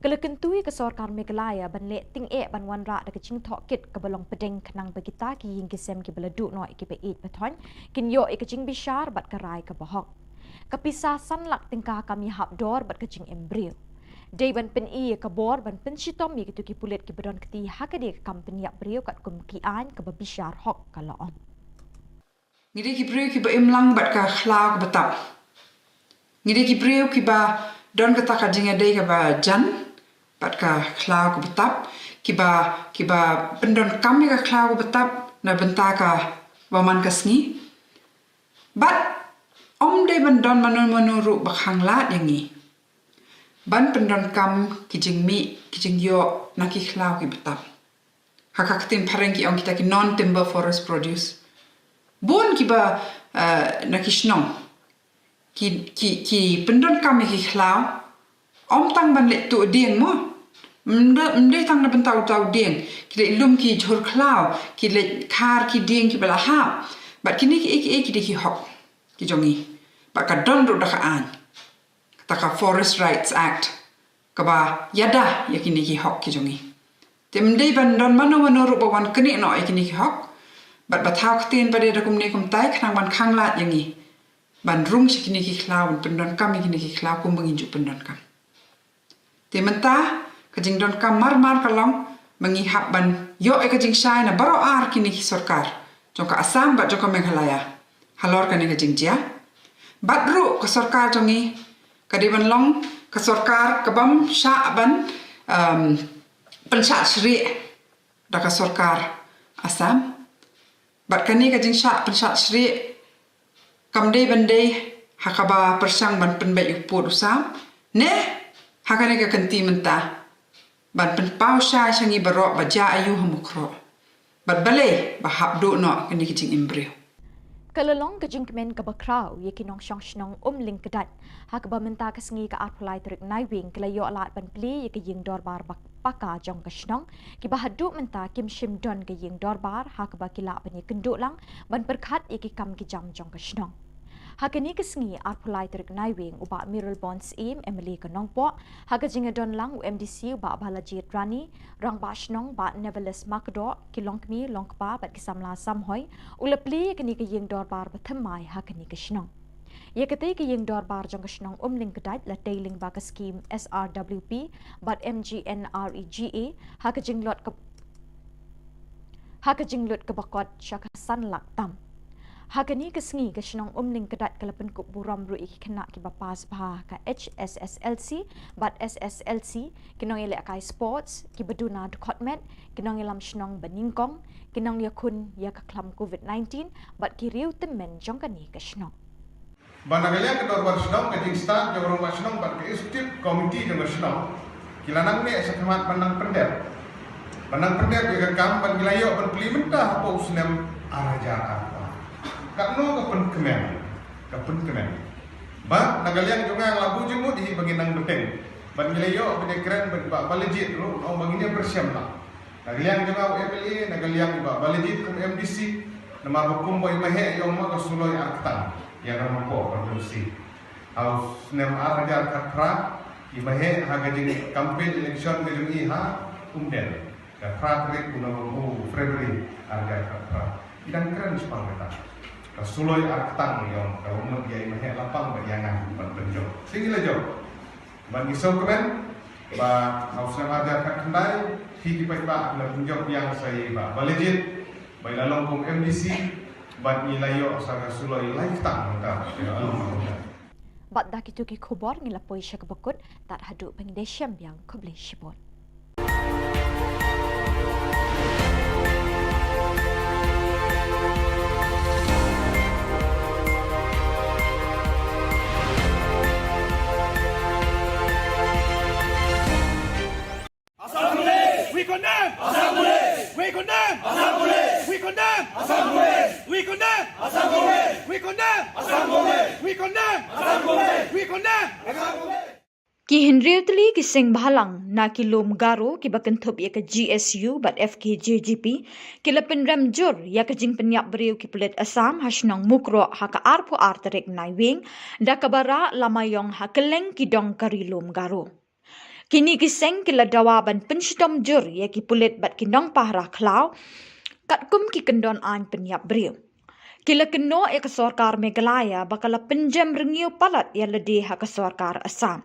Kalau kentui kesorkar Meghalaya ban le ting e ban wan ra da ke jing thok kit ke belong pedeng kenang bagita ki ying ki sem ki beleduk no iki be it pathon kin yo iki jing bishar bat karai ka bahok. Kapisa sanlak tingkah kami hap dor bat ke jing em beriu. Day ban pen i ka bor ban pen shitom mi ki tu ki pulet ki bedon keti ha ka de company yak beriu kat kum ki an ka bishar hok kala on. Ngide ki breu ki ba imlang bat ka khlau ka batap. Ngide ki breu ki ba don ka taka jinga dei ka ba jan bat ka khlau ka batap ki ba pendon kami ka khlau ka batap na benta ka waman ka sngi. Bat om dei ban don manu ru ba khanglat yang ni. Ban pendon kam ki jing mi ki jing yo na ki khlau ki batap. Hakak tim pareng ki ong kita ki non timber forest produce. Bon ki ba na kishnong ki pendon kami ki khlau om tang ban le tu ding mo mde tang na bentau tau ding ki le lum ki jhur khlau ki le khar ki ding ki bala ha bat kini ki de ki hok ki jongi ba ka don ru da ka an ta ka Forest Rights Act ka ba yada ya kini ki hok ki jongi temde ban don mano ru ba wan kini no kini ki hok bat bathau ktin pada da kumne kum tai khnang ban khanglat yang ni ban rung sikini ki khlau pendon kam kini ki khlau kum bangin ju pendon kam te menta ka jing don kam mar kalong mangi hap ban yo e ka jing shai na baro ar kini ki sarkar jong ka Assam bat jong ka Meghalaya halor ka ni ka jing jia bat ru ka sarkar jongi ka de ban long ka sarkar ka bam sha ban pensat sri da ka sarkar Assam bat kani ka jing sha pensat sri kamde bande hakaba persang ban penbet yuput usam ne hakane ka kanti menta ban pen pau sha sangi barok baja ayu hamukro bat bale ba habdu no kani ki jing imbreu Kalalong ka jing kemen ka bakrau ye kinong shong shnong ling kedat hakaba menta ka sngi ka arpulai trik naiwing kelayo alat ban pli ye ka jing dorbar bak paka jong ka shnong ki bahadu menta kim shim don ka jing dorbar hakaba kila ban ye kenduk lang ban perkhat ye ki kam ki jam jong ka shnong Hakani kesngi arpulai trik naiwing uba Mirror Bonds im Emily Kanongpo haga jinga don lang UMDC uba balajit rani rang ba shnong ba Neverless Makdo kilongkmi longkpa bat kisamla samhoi ulapli kani ke yeng dorbar bathamai hakani ke shnong ye kate ke yeng dorbar jong ke shnong ling kedai la tailing ba ka scheme SRWP bat MGNREGA haga jinglot ke bakot shaka sanlak tam Hakani kesngi ke shnong ling kedat kalapen kup buram ru iki kena ki bapas bah ka HSSLC bat SSLC kinong ile akai sports ki beduna dukotmet kinong ilam shnong beningkong kinong yakun ya ka klam COVID-19 bat ki riu temen jongkani ke shnong Banagalia ke dorbar shnong ke jingsta jorong ba shnong bat ke executive committee jong shnong kilanang ne sakhamat pandang pendek juga kam ban gilayo ban plimenta apa usnem araja Kakno kapun kemen. Ba nagaliang junga labu jemu di baginang beteng. Ban gilayo bede keren ba balejit ru au baginya bersiam lah. Nagaliang junga UMLA nagaliang ba balejit kum MDC nama hukum boy mahe yang ma kasuloi artan yang nama ko produksi. Au nem araja katra ki mahe haga jing campaign election ke jungi ha umden. Katra kre kuna mo February araja katra. Idang keren sepang kita. Kasuloi artang yang kalau mau dia imah lapang bayangan ban penjo. Singila jo. Ban isau kemen ba hausna ada kat kendai hi di pai ba la penjo yang saya ba balejit bai lalong kum MDC But ilayo sa kasulo ilay tak maka Bat dah kitu ki khubor ngila poi sya kebekut tat hadu pengdesiam yang kubli shibot. We condemn! We condemn! We condemn! We condemn! We condemn! We condemn! We condemn! Ki Henry Tli ki sing bhalang na ki lom garo ki bakenthop ya ka GSU bat FKJGP ki lapen ramjur ya ka jing penyap beriu ki pelet Assam hasnang mukro ha ka arpo arterek naiwing da kabara lamayong ha keleng ki dong kari lom garo. Kini kiseng kila dawaban pensitom jur ya ki pulit bat kinong pahra klau kat kum ki kendon an penyap beriu. Kila keno ya ke sorkar Meghalaya bakala penjam rengiu palat ya ledi ha ke sorkar Assam.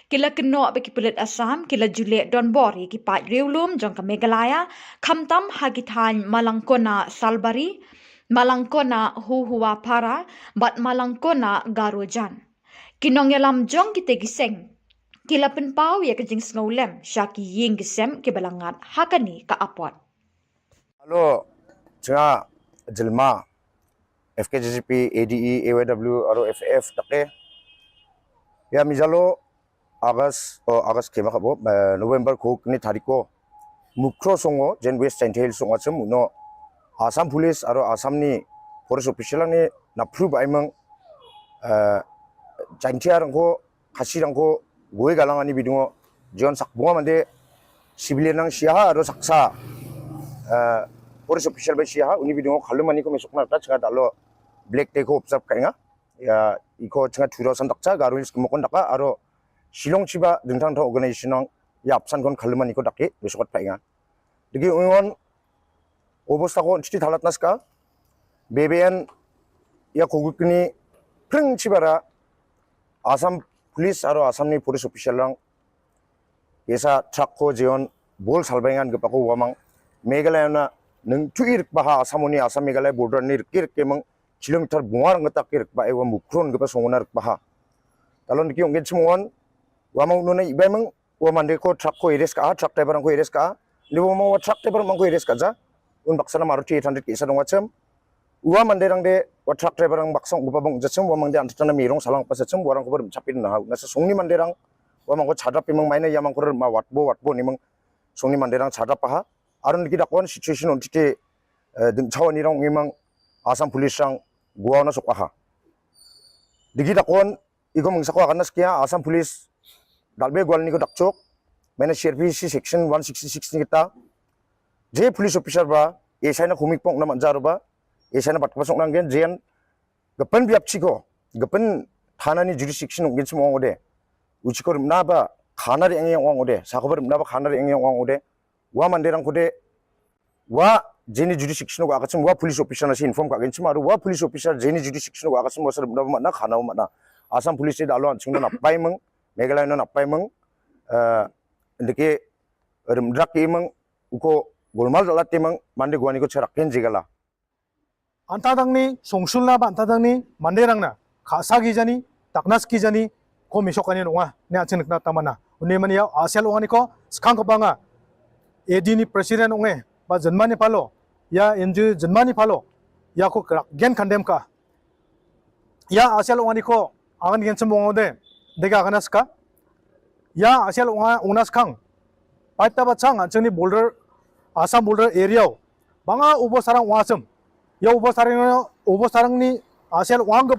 Kila keno baki pulit Assam kila Juliet Don Bor ya ki pat riulum jong ke Meghalaya kamtam ha kitan Malangkona Salbari, Malangkona Huhua Para bat Malangkona Garojan. Kinong yalam jong kita giseng kila penpau ya kejing sengolem syaki ying gesem ke balangat hakani ka apot. Halo, cenga jelma FKJGP, ADE, AYW, aro FF take. Ya mijalo August kema kabo November ko ni tariko mukro songo jen West Central songo chem no Assam Police aro Assam ni forest official ni na prove aimang jantiar ko kasirang ko gue galangan ni bidungo John sakbunga mande civilian nang siaha aro saksa forest official ba siaha uni bidungo khalumani ko mesok na ta chinga dalo black day ko observe kainga ya iko chinga turosan dakcha garunis kemokon daka aro Shillong chiba dengtang tang organisation nang ya absan kon khalumani ko daki besokot kainga digi ungon obostha ko chiti thalat naska BBN ya kogukni preng chibara Assam Police aro Assamni police official lang esa truck ko jeon bol salbaingan gepako wamang Meghalaya na nang tuir baha Assamoni Assam Meghalaya border ni kir kemang kilometer bungar ngata kir ba ewa mukron gepa songonar baha talon ki ongge chimon wamang nuna ibemang wamande ko truck ko ires ka truck driver ko ires ka ni wamang truck driver mang ko ires ka ja un baksana Maruti 800 kisa dong wacham uwa manderang de wa truck driver ang baksang upabang jacham wa mangde antana mirong salang pasacham warang ko ber chapin na nasa songni manderang wa mangko chadap imang maina yamang ko ma watbo nimang songni manderang chadap ha aron ki dakon situation on tite ding chawani rang imang Assam Police rang guwa na sokwa ha digi dakon igo mangsakwa kanas kya Assam Police dalbe gwal ni ko dakchok maina CRPC section 166 ni kita je police officer ba esai na khumik pong na manjaro ba Esana bat pasok nang gen jen gapan biap chiko gapan thanani jurisdiction gen chmo ngode uchikor naba khanari engeng ngode sakobar naba khanari engeng ngode wa manderang kode wa jeni jurisdiction ko akachim wa police officer na si inform ka gen chmaru wa police officer jeni jurisdiction ko akachim wasar naba mana khana mana Assam police de alon chingna na paimang Meghalaya na paimang ndike rimdrak imang uko golmal dalat imang mande gwani ko charakken jigala Antadangni songsulna ba antadangni manderangna khasagi jani taknaski jani ko misokani nonga ne achinakna tamana unimani ya asel ongani ko skang banga edini president onge ba janmani palo ya enju janmani palo ya ko gen kandem ka ya asel ongani ko agan gen chmongode dega ganaska ya asel onga unas kang paita ba chang anchani border Assam border area banga ubo sarang wasam ya ubo sarang ni asel uang ke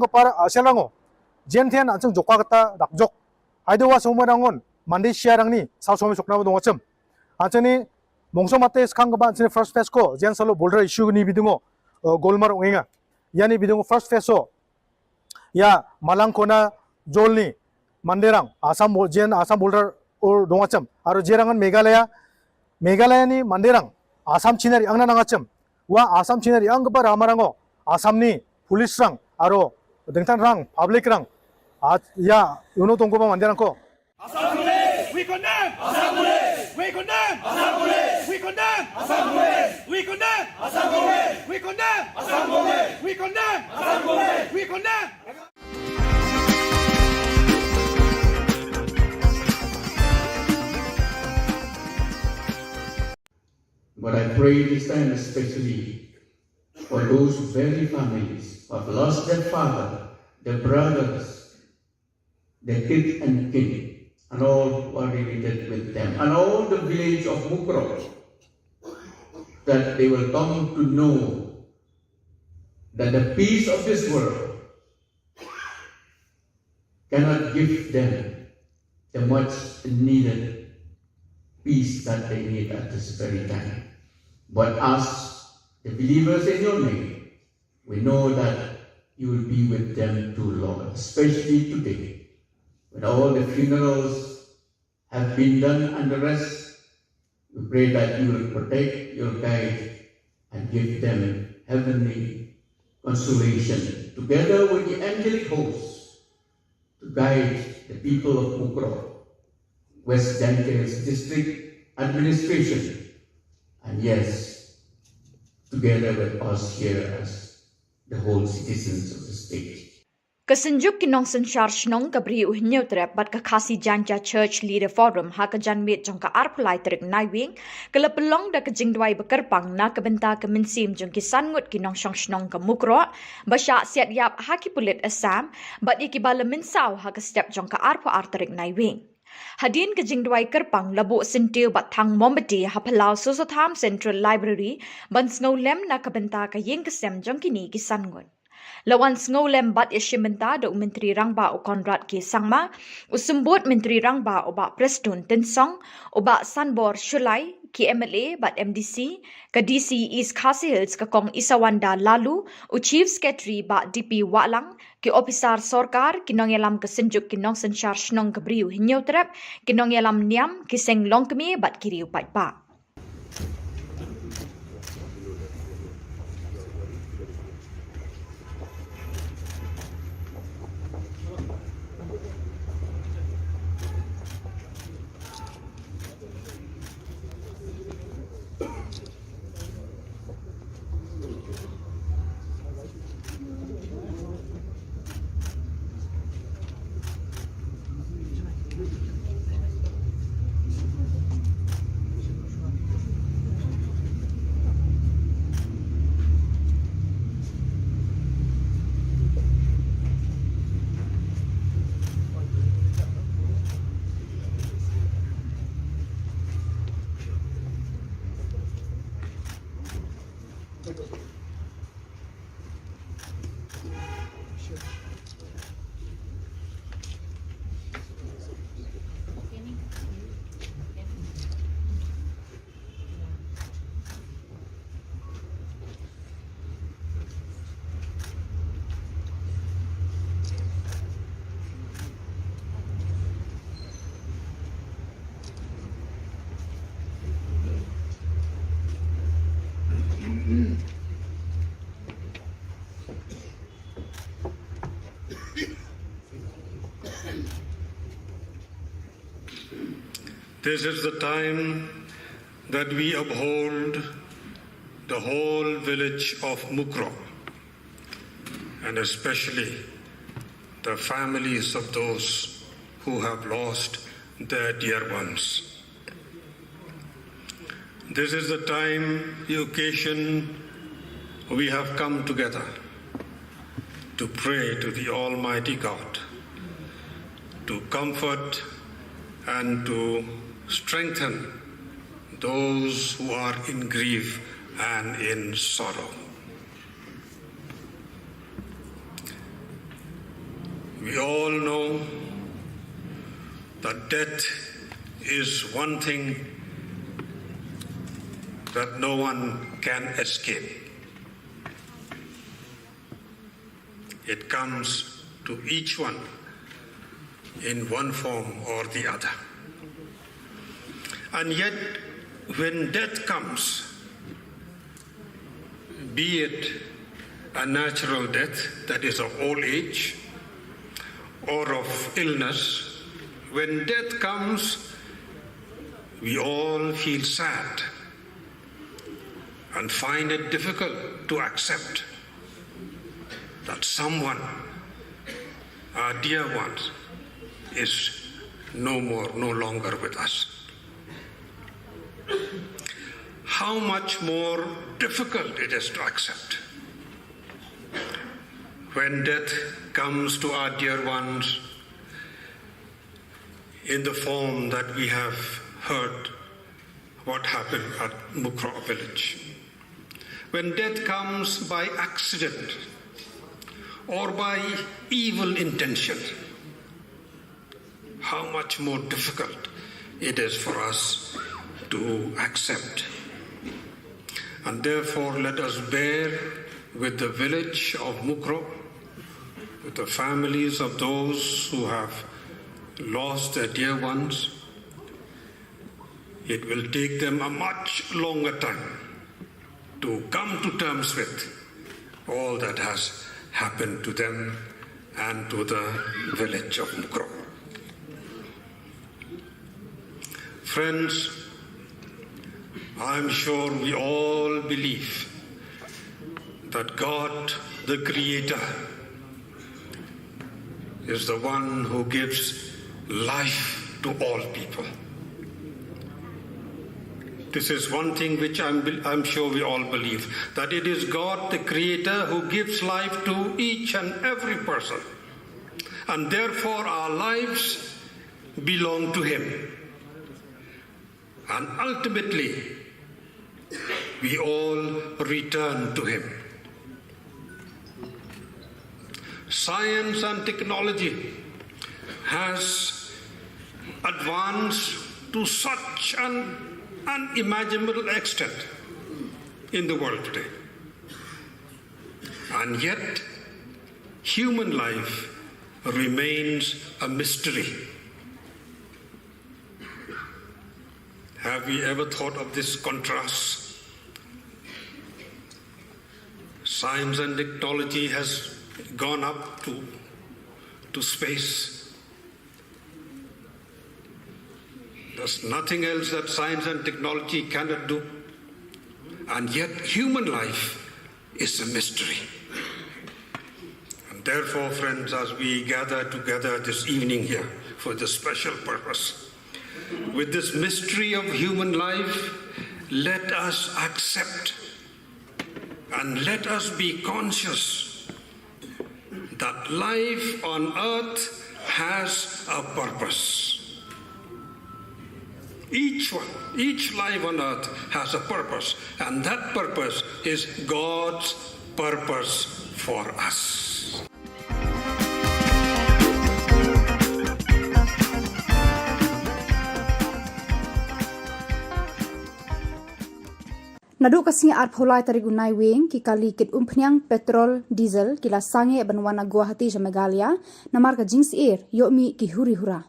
para aselango jentian ancung jokwa kata dakjok aido wa somarangon mandi siarang ni sa somi sokna bo dongacham ancani mongso mate skang ba ancani first phase ko jen salo boulder issue ni bidungo golmar ongenga yani bidungo first phase so ya malangkona jolni manderang asam boulder or dongacham aro jerangan Meghalaya ni manderang asam chinari angna nangacham wa asam chinari ang ba ramarango asam ni police rang aro dengtan rang public rang ya uno tongko ba manderang ko We condemn! We condemn! Assam Police! We condemn! Assam Police! We condemn! Assam Police! We condemn! Assam Police! We condemn! Assam Police! We condemn! But I pray this time especially for those very families who have lost their father, their brothers, their kids and kin, and all who are related with them, and all the village of Mukro, that they will come to know that the peace of this world cannot give them the much needed peace that they need at this very time. But us, the believers in your name, we know that you will be with them too, Lord, especially today, when all the funerals have been done and the rest. We pray that you will protect, you'll guide, and give them heavenly consolation, together with the angelic hosts, to guide the people of Mukro, West Danker's district administration, and yes, together with us here as the whole citizens of the state. Kasenjuk kinong sensyar shnong kabri uhnyo trep bat kakasi janja church leader forum ha kajan mit jong ka arpulai terik naiwing kelapelong da kejingdwai bekerpang na kebenta kemensim jong kisan ngut kinong shong shnong ka mukro basya siat yap ha kipulit asam bat ikibala minsau ha kestep jong ka arpu arterik naiwing. Hadin kejingdwai kerpang labu sentiu bat thang mombati ha palau Sosotham Central Library ban snolem na kebenta ka yeng kesem jong kini kisan ngut. Lawan snolem bat yashimenta do Menteri Rangba o Konrad K. Sangma, usumbut Menteri Rangba o bak Prestun Tensong, o bak Sanbor Shulai, ki MLA bat MDC, ka DC East Khasi Hills ka kong Isawanda Lalu, o Chief Secretary bat DP Walang, ki Opisar Sorkar, kinong yalam kesenjuk kinong sensyar shnong kebriu hinyo terap, kinong yalam niam, kiseng long kemi bat kiriu pat. This is the time that we uphold the whole village of Mukro, and especially the families of those who have lost their dear ones. This is the time, the occasion, we have come together to pray to the Almighty God, to comfort and to strengthen those who are in grief and in sorrow. We all know that death is one thing that no one can escape. It comes to each one in one form or the other. And yet, when death comes, be it a natural death, that is of old age, or of illness, when death comes, we all feel sad and find it difficult to accept that someone, our dear ones, is no longer with us. How much more difficult it is to accept when death comes to our dear ones in the form that we have heard what happened at Mukro village. When death comes by accident or by evil intention, how much more difficult it is for us to accept. And therefore, let us bear with the village of Mukro, with the families of those who have lost their dear ones. It will take them a much longer time to come to terms with all that has happened to them and to the village of Mukro. Friends, I'm sure we all believe that God, the Creator, is the one who gives life to all people. This is one thing which I'm sure we all believe, that it is God, the Creator, who gives life to each and every person. And therefore our lives belong to Him. And ultimately, we all return to Him. Science and technology has advanced to such an unimaginable extent in the world today. And yet, human life remains a mystery. Have we ever thought of this contrast? Science and technology has gone up to space. There's nothing else that science and technology cannot do. And yet human life is a mystery. And therefore, friends, as we gather together this evening here for this special purpose, with this mystery of human life, let us accept and let us be conscious that life on earth has a purpose. Each life on earth has a purpose, and that purpose is God's purpose for us. Nadu kasing arpholai tarik unai wing ki kali kit umpnyang petrol diesel kila sange banwana Guwahati Megalia namar ka jings air yomi ki huri hura.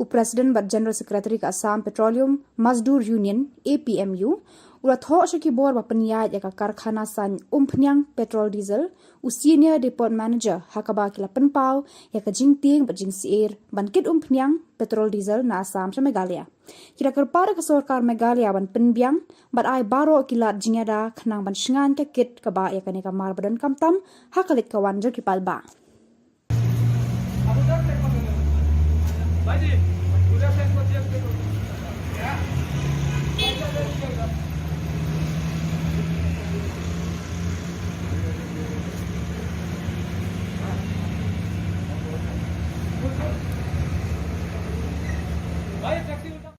President but General Secretary ka Assam Petroleum Mazdoor Union APMU ula tho shaki bor ba paniya ya ka karkhana san umpnyang petrol diesel senior depot manager hakaba kila penpau ya ka jingting ba jingsier bankit umpnyang petrol diesel na Assam sa Meghalaya kira kerpara ka sarkar Meghalaya ban penbiang bat ai baro kila jingada khnang ban shingan ka kit ka ba ya ka ne ka mar badan kamtam hakalit ka wanjer ki palba Baji, udah saya siap dulu. Ya. Baik, taksi utang.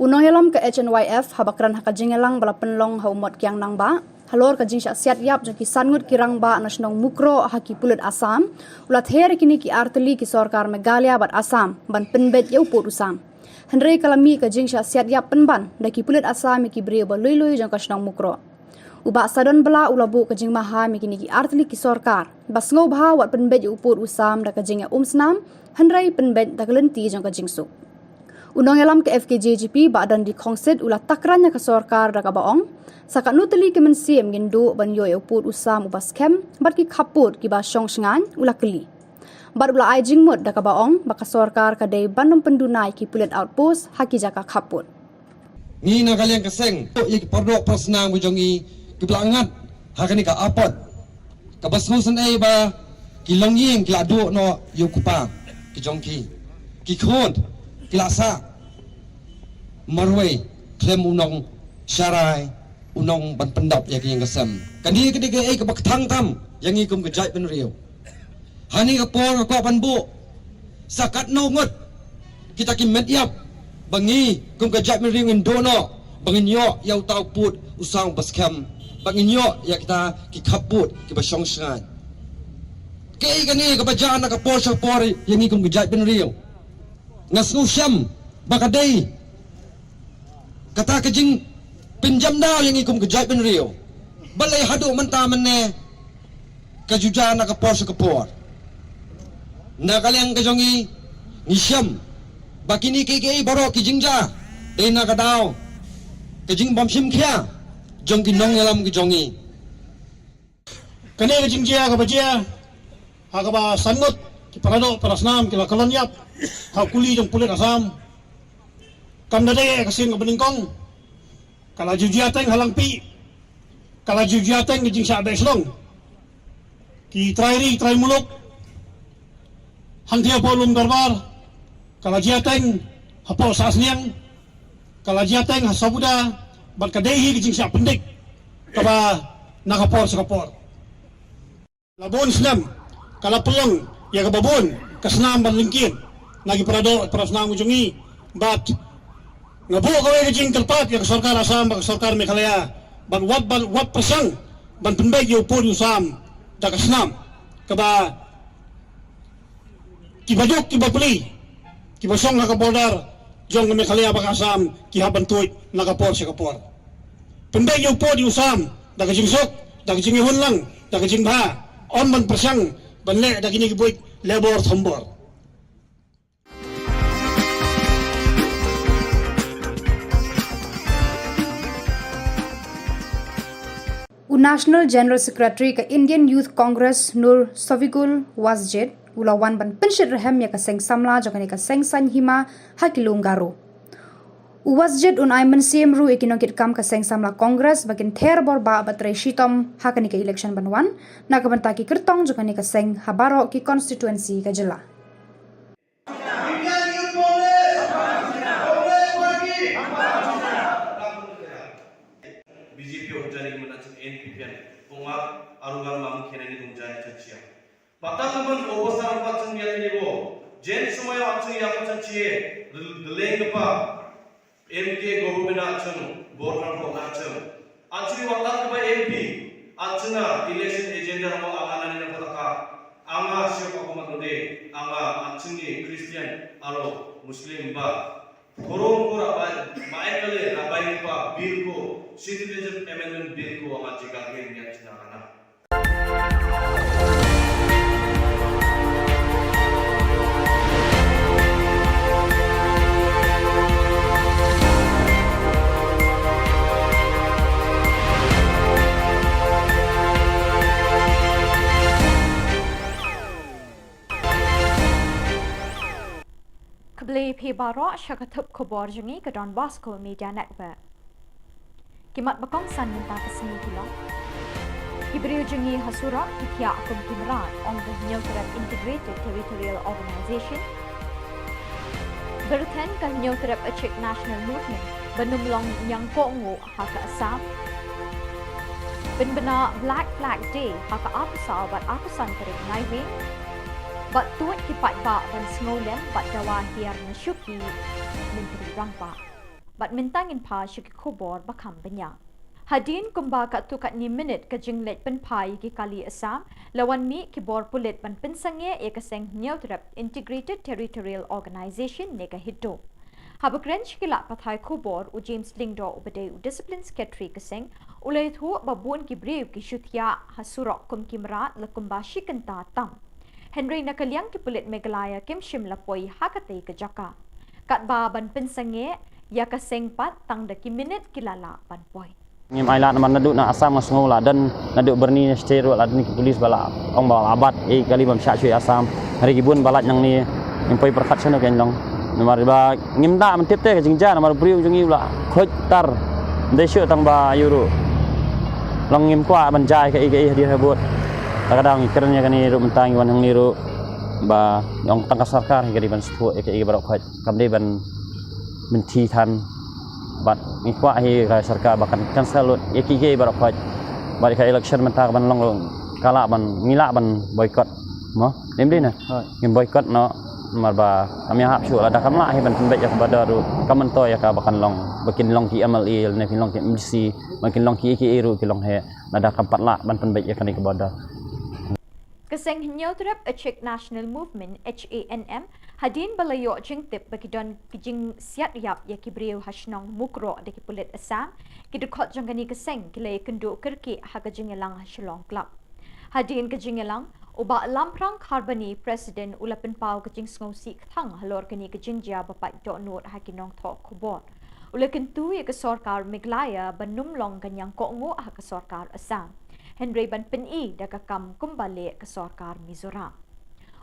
Unohelam ke HNYF habakran hakajingelang balapan long haumot kyang nang ba halor ka jing siat yap jaki sangut kirang ba nasional Mukro haki pulut Assam ulat her kini ki arteli ki sarkar Meghalaya bat Assam ban penbet yau pot usam Henry kalami ka jing siat yap penban daki pulut Assam ki brio ba lui jang nasional Mukro uba sadon bala ulabu ka jing maha mi kini ki arteli ki sarkar bas ngau bha wat penbet yau pot usam da ka jing umsnam Henry penbet da kalenti jang ka jing su Unong elam ke FKJGP badan di kongsit ulah takrannya ke sorkar daga baong. Sakat nuteli ke mensiem gindu ban yo uput usam ubas kem bat ki kaput ki ba syong sengan ulah keli. Bat ulah ai jingmut daga baong baka sorkar kadai bandom pendunai ki pulet outpost haki jaka kaput. Ni na kalian keseng ik pordok persnang bujongi ki belangat hakani ka apot. Ka basmusan ai ba ki longying ki ladu no yukupa ki jongki. Ki khod ki lasa marway klem unong syarai unong ban pendap ya yang kesem kani ketika ai ke baktang tam yang ikum ke jai pen riu hani ke por ko ban bu sakat no ngot kita ki met yap bangi kum ke jai pen riu indono bangin yo yau tau put usang baskem bangin yo ya kita ki kaput ki basong sangan kei kani ke bajana ke por sapori yang ikum ke jai pen riu ngasnu syam bakadai kata kejing pinjam dah yang ikum kejai pen rio balai hadu mentah mene kejujan nak kepor sekepor nak kalian kejongi ngisyam bakini kiki baru kijingja dei nak kadau kejing bom sim kia jong kinong yalam kejongi kene kejingja ka bajia hakaba sangut ki parado parasnam ki lakalan yap hakuli jong pulit asam kandade kasin beningkong kala jujiateng halang pi kala jujiateng jing sa beslong ki trai muluk hang dia polum darbar kala jiateng hapo sasniang kala jiateng hasabuda barkadehi jing sa pendik kaba nakapor sakapor labon snam kala pelong ya kababon kasnam balingkin nagi parado parasnam ujungi bat ngabu kawai kejing terpat ya sorkar asam bak sorkar Meghalaya ban wat pasang ban penbeg yo pun usam dak asnam kaba kibaduk kibapli kibasong nakabordar jong Meghalaya bak asam kihaban tuit nakapor sikapor penbeg yo pun usam dak kejing sok dak kejing ihun lang dak kejing ba on ban pasang ban le dak ini kibuik lebor thambor National General Secretary ke Indian Youth Congress Nur Sovigul Wasjed ulawan ban penshit rehem ya kaseng samla jokani kaseng san hima hakilung garo. Wasjed un aiman siem ru ikinongkit kam kaseng samla Congress bakin ther bor ba batre shitom hakani ke election banwan nakabantaki kertong jokani kaseng habaro ki constituency ka Jylla. arugal mam khenani dumjai chachia patang man obosar patang ya nibo jen sumayo achung ya chachie deleng pa mk government achung board of achung achri watat ba mp achuna election agenda mo agana ni pataka anga shop ko matode anga achungi christian aro muslim ba Korom ko maikale rabai pa bill ko citizenship amendment bill ko anga jigage ni achna kana Kebeli pi barok syakatup khubor jengi ke Don Bosco Media Network. Kimat bakong san minta kesini kilong. Ibriu jengi hasurak kikia akum kimran on the Neutral Integrated Territorial Organization. Berten ke Neutral Achik National Movement benumlong yang kongu haka asam. Benbena Black Flag Day haka apusal bat apusan kerik naiving. Bat tuat kipat ba ban sengolem bat dawa hiar na syuki menteri rangpa. Bat mentangin pa syuki khubor bakam benya. Hadin kumba kat tu kat ni minit ke jinglet pen pai ki kali asam lawan mi ki bor pulit ban pensange e kaseng Neutral Integrated Territorial Organization nega hiddo. Habakren shikila pathai khubor u James Lingdo ubade u Discipline Secretary kaseng ulai thu babun ki brew ki syutia hasurok kum kimra lakumba shikanta tam. Henry nakaliang ki pulit Meghalaya kim shimla poi hakatay ka jaka. kat ba ban pensange ya ka sengpat tang daki minit kilala ban boy. Ngim ailat man naduk na asam ngasngau la dan naduk berni steru la ni polis bala ong bala abat kali bam sya chui asam hari gibun balat yang ni impoi perkhat chano ken long nomor ba ngim da man tip te jingja nomor briu jungi la khoj tar de syu tang ba euro long ngim kwa ban jai ka ige dia habut kadang kernya kan ni ru mentang wan hang ni ru ba yang tang sarkar ga ban support ige barok khoj kamde ban menti than bat mikwa hi ka sarkar bahkan cancel ekige barok khoj bari ka election mentak ban long kala ban ngila ban boycott mo nemdi na ngim boycott no marba kami hap syu ada kamla hi ban pembek ya kepada ru kamen to ya ka bahkan long bakin long ki MLA ne kin long ki MC makin long ki ru ki long he ada kampat la ban pembek ya kan kepada Keseng hinyo trip a Czech National Movement HANM hadin balayo jingtip bagidon kijing siat yap ya kibriu hasnong mukro de kipulit asam kidukot jangani keseng kilay kendo kerki haga jingelang Shillong Club. Hadin kejingelang uba lamprang karbani Presiden ulapen pau kejing sngosi thang halor kani kejingja bapak dok not hakinong thok Khubor. Ula kentu ya ke sorkar Meghalaya banumlong kanyang kongo ha ke sorkar Assam. Henry ban peni da kakam kumbali ke sorkar Mizoram.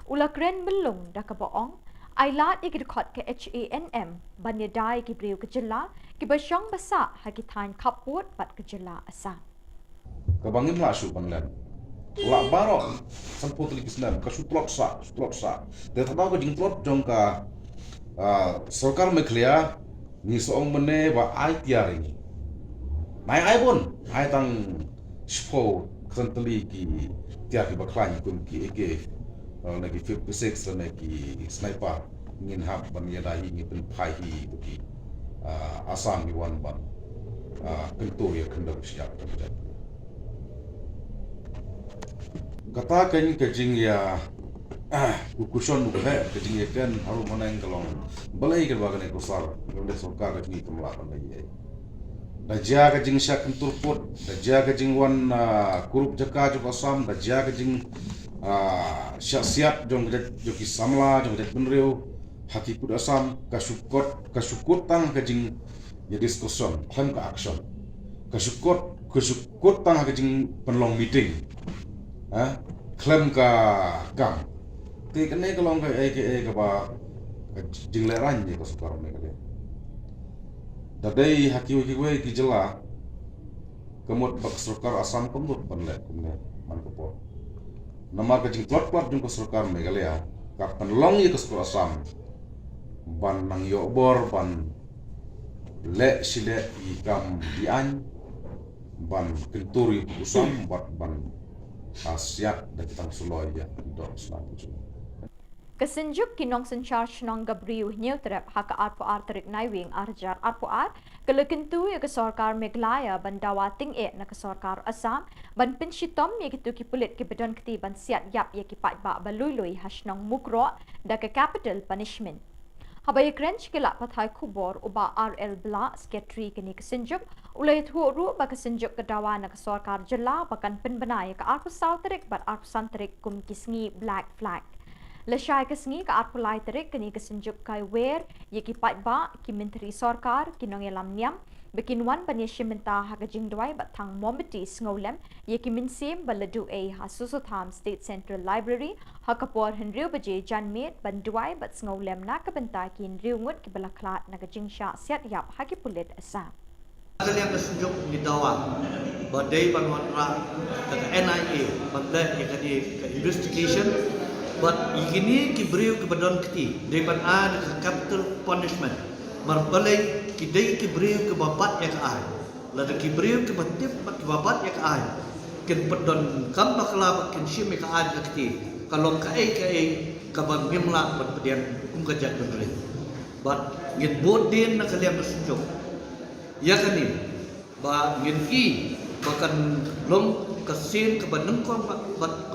Ula kren belung da kaboong ailat ikidkot ke HANM banyadai kibriu ke Jylla ki basyong basa hakitan kaput bat ke Jylla Assam. Kabangim la shu banlan. La baro sampo tuli kisnan ka sutlot sa. De tadaw ko jing tlot jong ka sorkar Meghalaya ni soong mene ba ai tiari. Mai ai bon ai tang Shpo kenteli ki tiap ki baklan kun ki eke lagi 56 lagi sniper ngin hap ban yada hi ngi pen pai hi ki asam ni wan ban kentu ya kendok siap kata kan kejing ya kukuson bu he kejing ya kan haru manang kalong balai ke bagan ekosar ngole sokar ni kemla ban ye Dajja kajing syak kenturput, dajja kajing wan kurup jaka jok asam, dajja kajing syak siap jong joki samla jong jat benriu haki pud asam kasukut tang kajing ya diskussion klem ka action kasukut tang kajing penlong meeting klem ka kam ti kene kalong ka eke ba kajing leran je kasukar mereka Dadai haki-haki ki Jylla kemut bak sorkar Assam kemut panle kumne man kepo. Nama kajing klot jung ke sorkar Meghalaya ka penlong ye ke sorkar Assam ban nang yobor ban le sile ikam dian ban kenturi usam ban asiat dan kitang suloy ya dok selalu. Kesenjuk kinong senchar shnong gabriu neutrap haka arpo arterik naiwing arjar arpo ar kelekentu ya ke sorkar Meghalaya bandawa ting na ke sorkar Assam ban penshitom ya kitu ki pulit ki bedon kti ban siat yap ya ki pat ba balului hasnong mukro da ke capital punishment. Habai krench kila pathai Khubor uba RL Bla secretary kini kesenjuk ulai thu ru ba kesenjuk kedawa na ke sorkar Jylla bakan penbenai ke arpo sauterik bat arpo santerik kum kisngi black flag. Lesai kesngi ka arpulai terik kini kesenjuk kai wer ye ki pat ba ki menteri sorkar kinong elam niam bikin wan banyeshe menta ha kajing dwai batang mometi ngolem ye ki minsim baladu a ha susutham state central library ha kapor henriu baje janmet bandwai bat ngolem na ka benta kin riungut ki balaklat na kajing sha siat yap ha ki pulit Assam. Kalian kesenjuk di dawa badai banwatra ke NIA badai ke investigation but igini kibriu ke badon keti depan ada ke capital punishment marbalai kidai kibriu ke bapat ya ke ai lada kibriu ke batip ke bapat ya ke ai ken badon kam bakla ken shim ke ai ke keti kalau ke ai ke bang mimla baddian kajat bedre but ngin bodin na kalian bersunjuk ya kani ba ngin i bahkan long kesin ke banengkong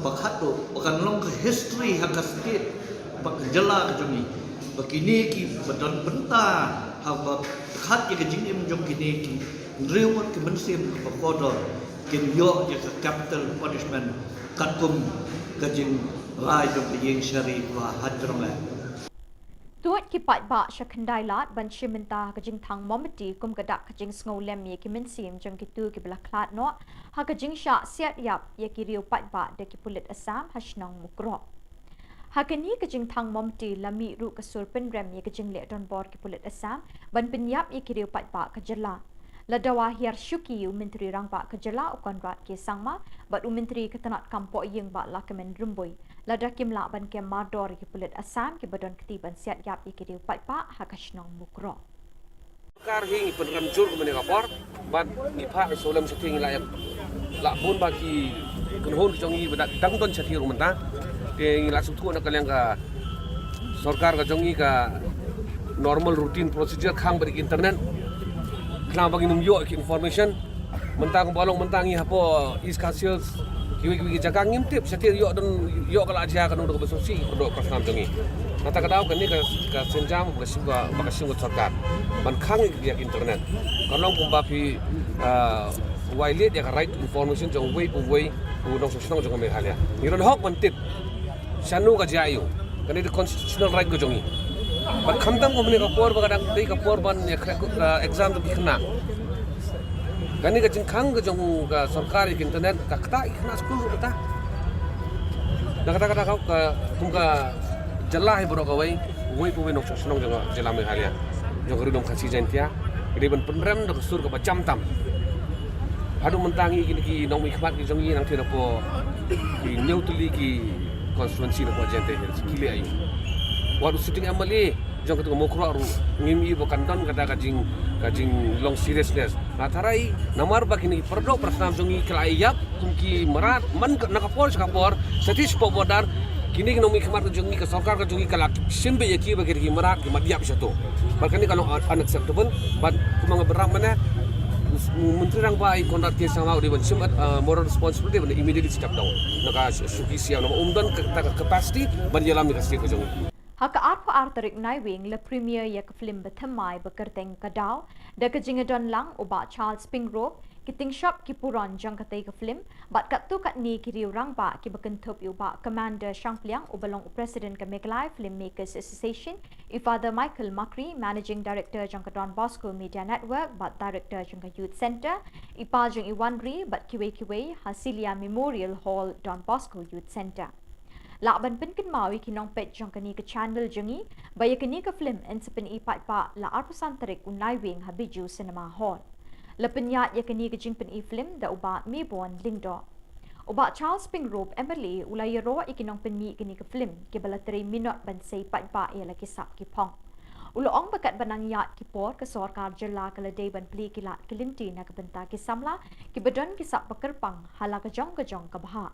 bakhatu bahkan long ke history hak state bak Jylla ke jami bakini ki badon benta haba khat ye ke jingim jom kini ki riwat ke bensim ke bakodor kin yo ye ke capital punishment katkum ke jing rai jom ke yeng syari wa hadrong Tuat ki pat ba sya kendai lat ban shi mentah ka jing thang momati kum kadak ka jing sngo lem ye ki min sim jang ki tu ki bla klat no ha ka jing sha siat yap ye ki riu pat ba de ki pulit asam hashnong mukro. Hakani ka jing thang momati lami ru ka sur pen rem ye ka jing le don bor ki pulit asam ban penyap ye ki riu pat ba ka jela. Ladawa hiar syuki Menteri Rang Ba Kejela ukon rat ke sangma bat Menteri ketenat kampok yang ba lakamen rumbui. Lada kim la ban ke mador ki pulit asam ki badon ketiban siat yap ki diu pat pa hakashnong mukro. Kar hing penram jur ke menegapor bat ni pha solam setting la la bun bagi kunhun jongi badak dang don chathi rumanta ke la suthu na kalyang ka sarkar ka jongi ka normal routine procedure khang bari internet khang bagi num yo information mentang bolong mentangi hapo is casius kiwi jaga ngimtip setir yo don yo kala aja kan udah besosi produk program jongi nata kadau kan ni ka senjam bakasing sarkar ban khang dia internet kalau kumbapi wailet ya right information jong way udong sosong jong me halia niron hok mentit sanu ka jayu kan itu constitutional right ko jongi ban khamtam ko mene ka por bagadang dei ka por ban ya exam to bikna kani ka jingkhang ka jong ka sarkari internet ka kata ikna school kata kata ka tumka jalla hi boro ka wai pu nok sosong jong jela me halia jong ridom khasi jantia riban penrem do sur ka bacam tam adu mentangi ki nong ikhmat ki jongi nang thina po ki neutuli ki constituency na po jente kile ayu wadu sitting amali jong ketu mokro ru ngimi bo kandon kata kajing long seriousness na tarai namar bakini perdo prasnam jongi kelayap kumki merat man nakapor sakapor satis po bodar kini nong ikhmat jongi ka sarkar ka jongi kalak simbe yaki bagir ki merat ki madiap sato bakani kalau unacceptable but kumang beram mana Menteri Rang Ba kontak ke sama di bensim moral responsibility ban immediately step down naka suki siam nama umdan capacity ban jalam kasih ko jong Haka arpa artarik naiwing le premier ya ke film bethamai bekerteng kadau da ke jingadon lang uba Charles Pingrove kiting shop ki puron jang katai ke film bat kat tu kat ni ki riu rang ba ki bekentup uba commander Shangpliang ubalong president ke Meklai Filmmakers Association Father Michael Makri managing director jang Don Bosco Media Network bat director jang Youth Center ipa jang Iwanri bat kiwe Hasilia Memorial Hall Don Bosco Youth Center la ban pen kin mawi ki nong pet jong kani ke channel jengi baya kini ke film en sepen ipat pa la arpusan tarik unai wing habiju cinema hall la penyat ya kini ke jing pen i film da uba mi bon lingdo uba Charles Pingrove Emily ulai ro ikinong pen mi kini ke film ke bala 3 minute ban sei pat pa ya la kisap ki pong uloong bakat banang yat ki por ke sarkar jela kala day ban pli kila kilinti na kabenta ki samla ki bedon kisap pekerpang hala ke jong ka baha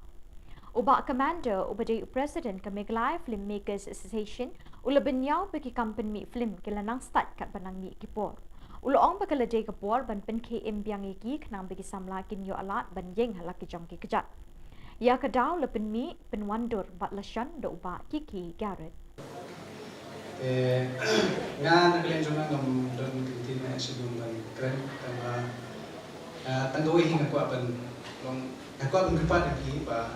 Uba commander ubadai president ke Meklai Filmmakers Association ula benyau bagi company film ke lanang start kat banang mi kipor. Uloong bakal day ke por ban pen KM biang iki kenang bagi samla kin yo alat ban yeng halak ki jong ki kejat. Ya kedau le pen mi pen wandur bat lashan do uba Kiki Garrett. Nga naglen jona ngam don kintin na sidum ban kren tama tanggawi hinga ko ban long ako ban gripat ki ba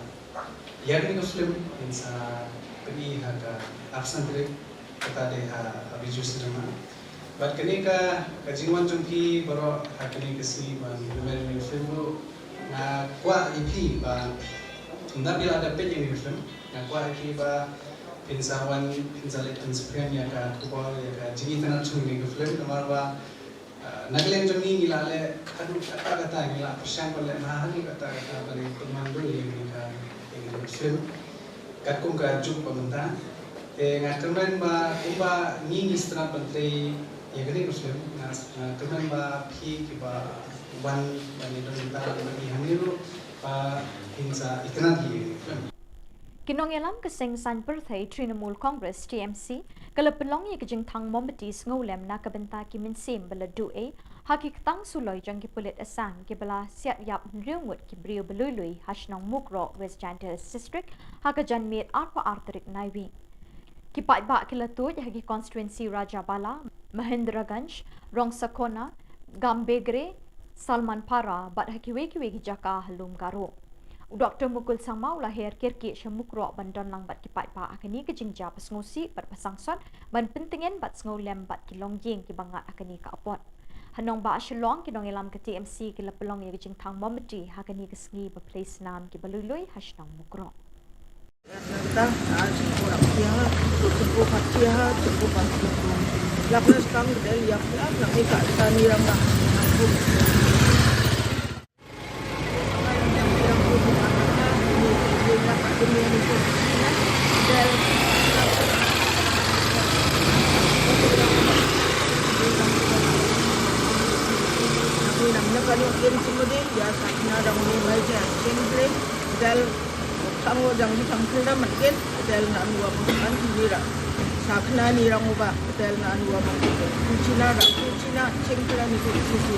Yang Muslim insa pergi haka absen break kata deh abiju sedema. But kenika kajian jumpi baru hakini kesi ban American Muslim tu na kuat ipi ba tidak bila ada pej yang Muslim na kuat ipi ba insawan insalik inspiran ya ka Khubor ya ka jingi tanah cumi Muslim kamar ba naglen jumpi ngilale aduh kata ngila pesan boleh mahal kata balik pemandu yang kita Muslim kat kum ka juk pementa ngat kemen ba umba ni istana menteri ya gani Muslim ngat kemen ba phi ki ba ban bani don ta bani hamiru ba hinsa itna di Kinong yalam keseng san birthday Trinamool Congress TMC kala pelong ye kejing thang mombetis ngolem na kabenta ki minsim bala due hakik tang suloi jang ki pulit asang ki bala siat yap riungut ki brio belului hashnong mukro West Jantes District hakajan mit arpa arterik naiwi ki pat ba kila tu hagi constituency Rajabala Mahendraganj Rongsakona Gambegre Salman Para bat hakiwe ki jaka halum garo Dr. Mukul Sangma lahir kirki syamukro bandon lang bat kipat pa akani ke jingja pasngusi bat pasangson ban pentingin bat sngau lem bat kilong jing ki bangat akani ka apot. Hanong ba Shillong kinong ilam ke TMC ki lapelong ye jing thang mometi hakani ke sngi ba place nam ki balului hasnang mukro. Kita kurang siapa, cukup siapa, cukup pasti. Lakukan sekarang dari yang nak mereka tani ramah. Kalau game semua dia biasa kena dah mulai belajar. Game dal kamu jangan dicampur dah mungkin dal nak dua makan sendiri. Sakna ni orang ubah dal nak dua makan. Kucina dah kucina cengkeran itu sisi.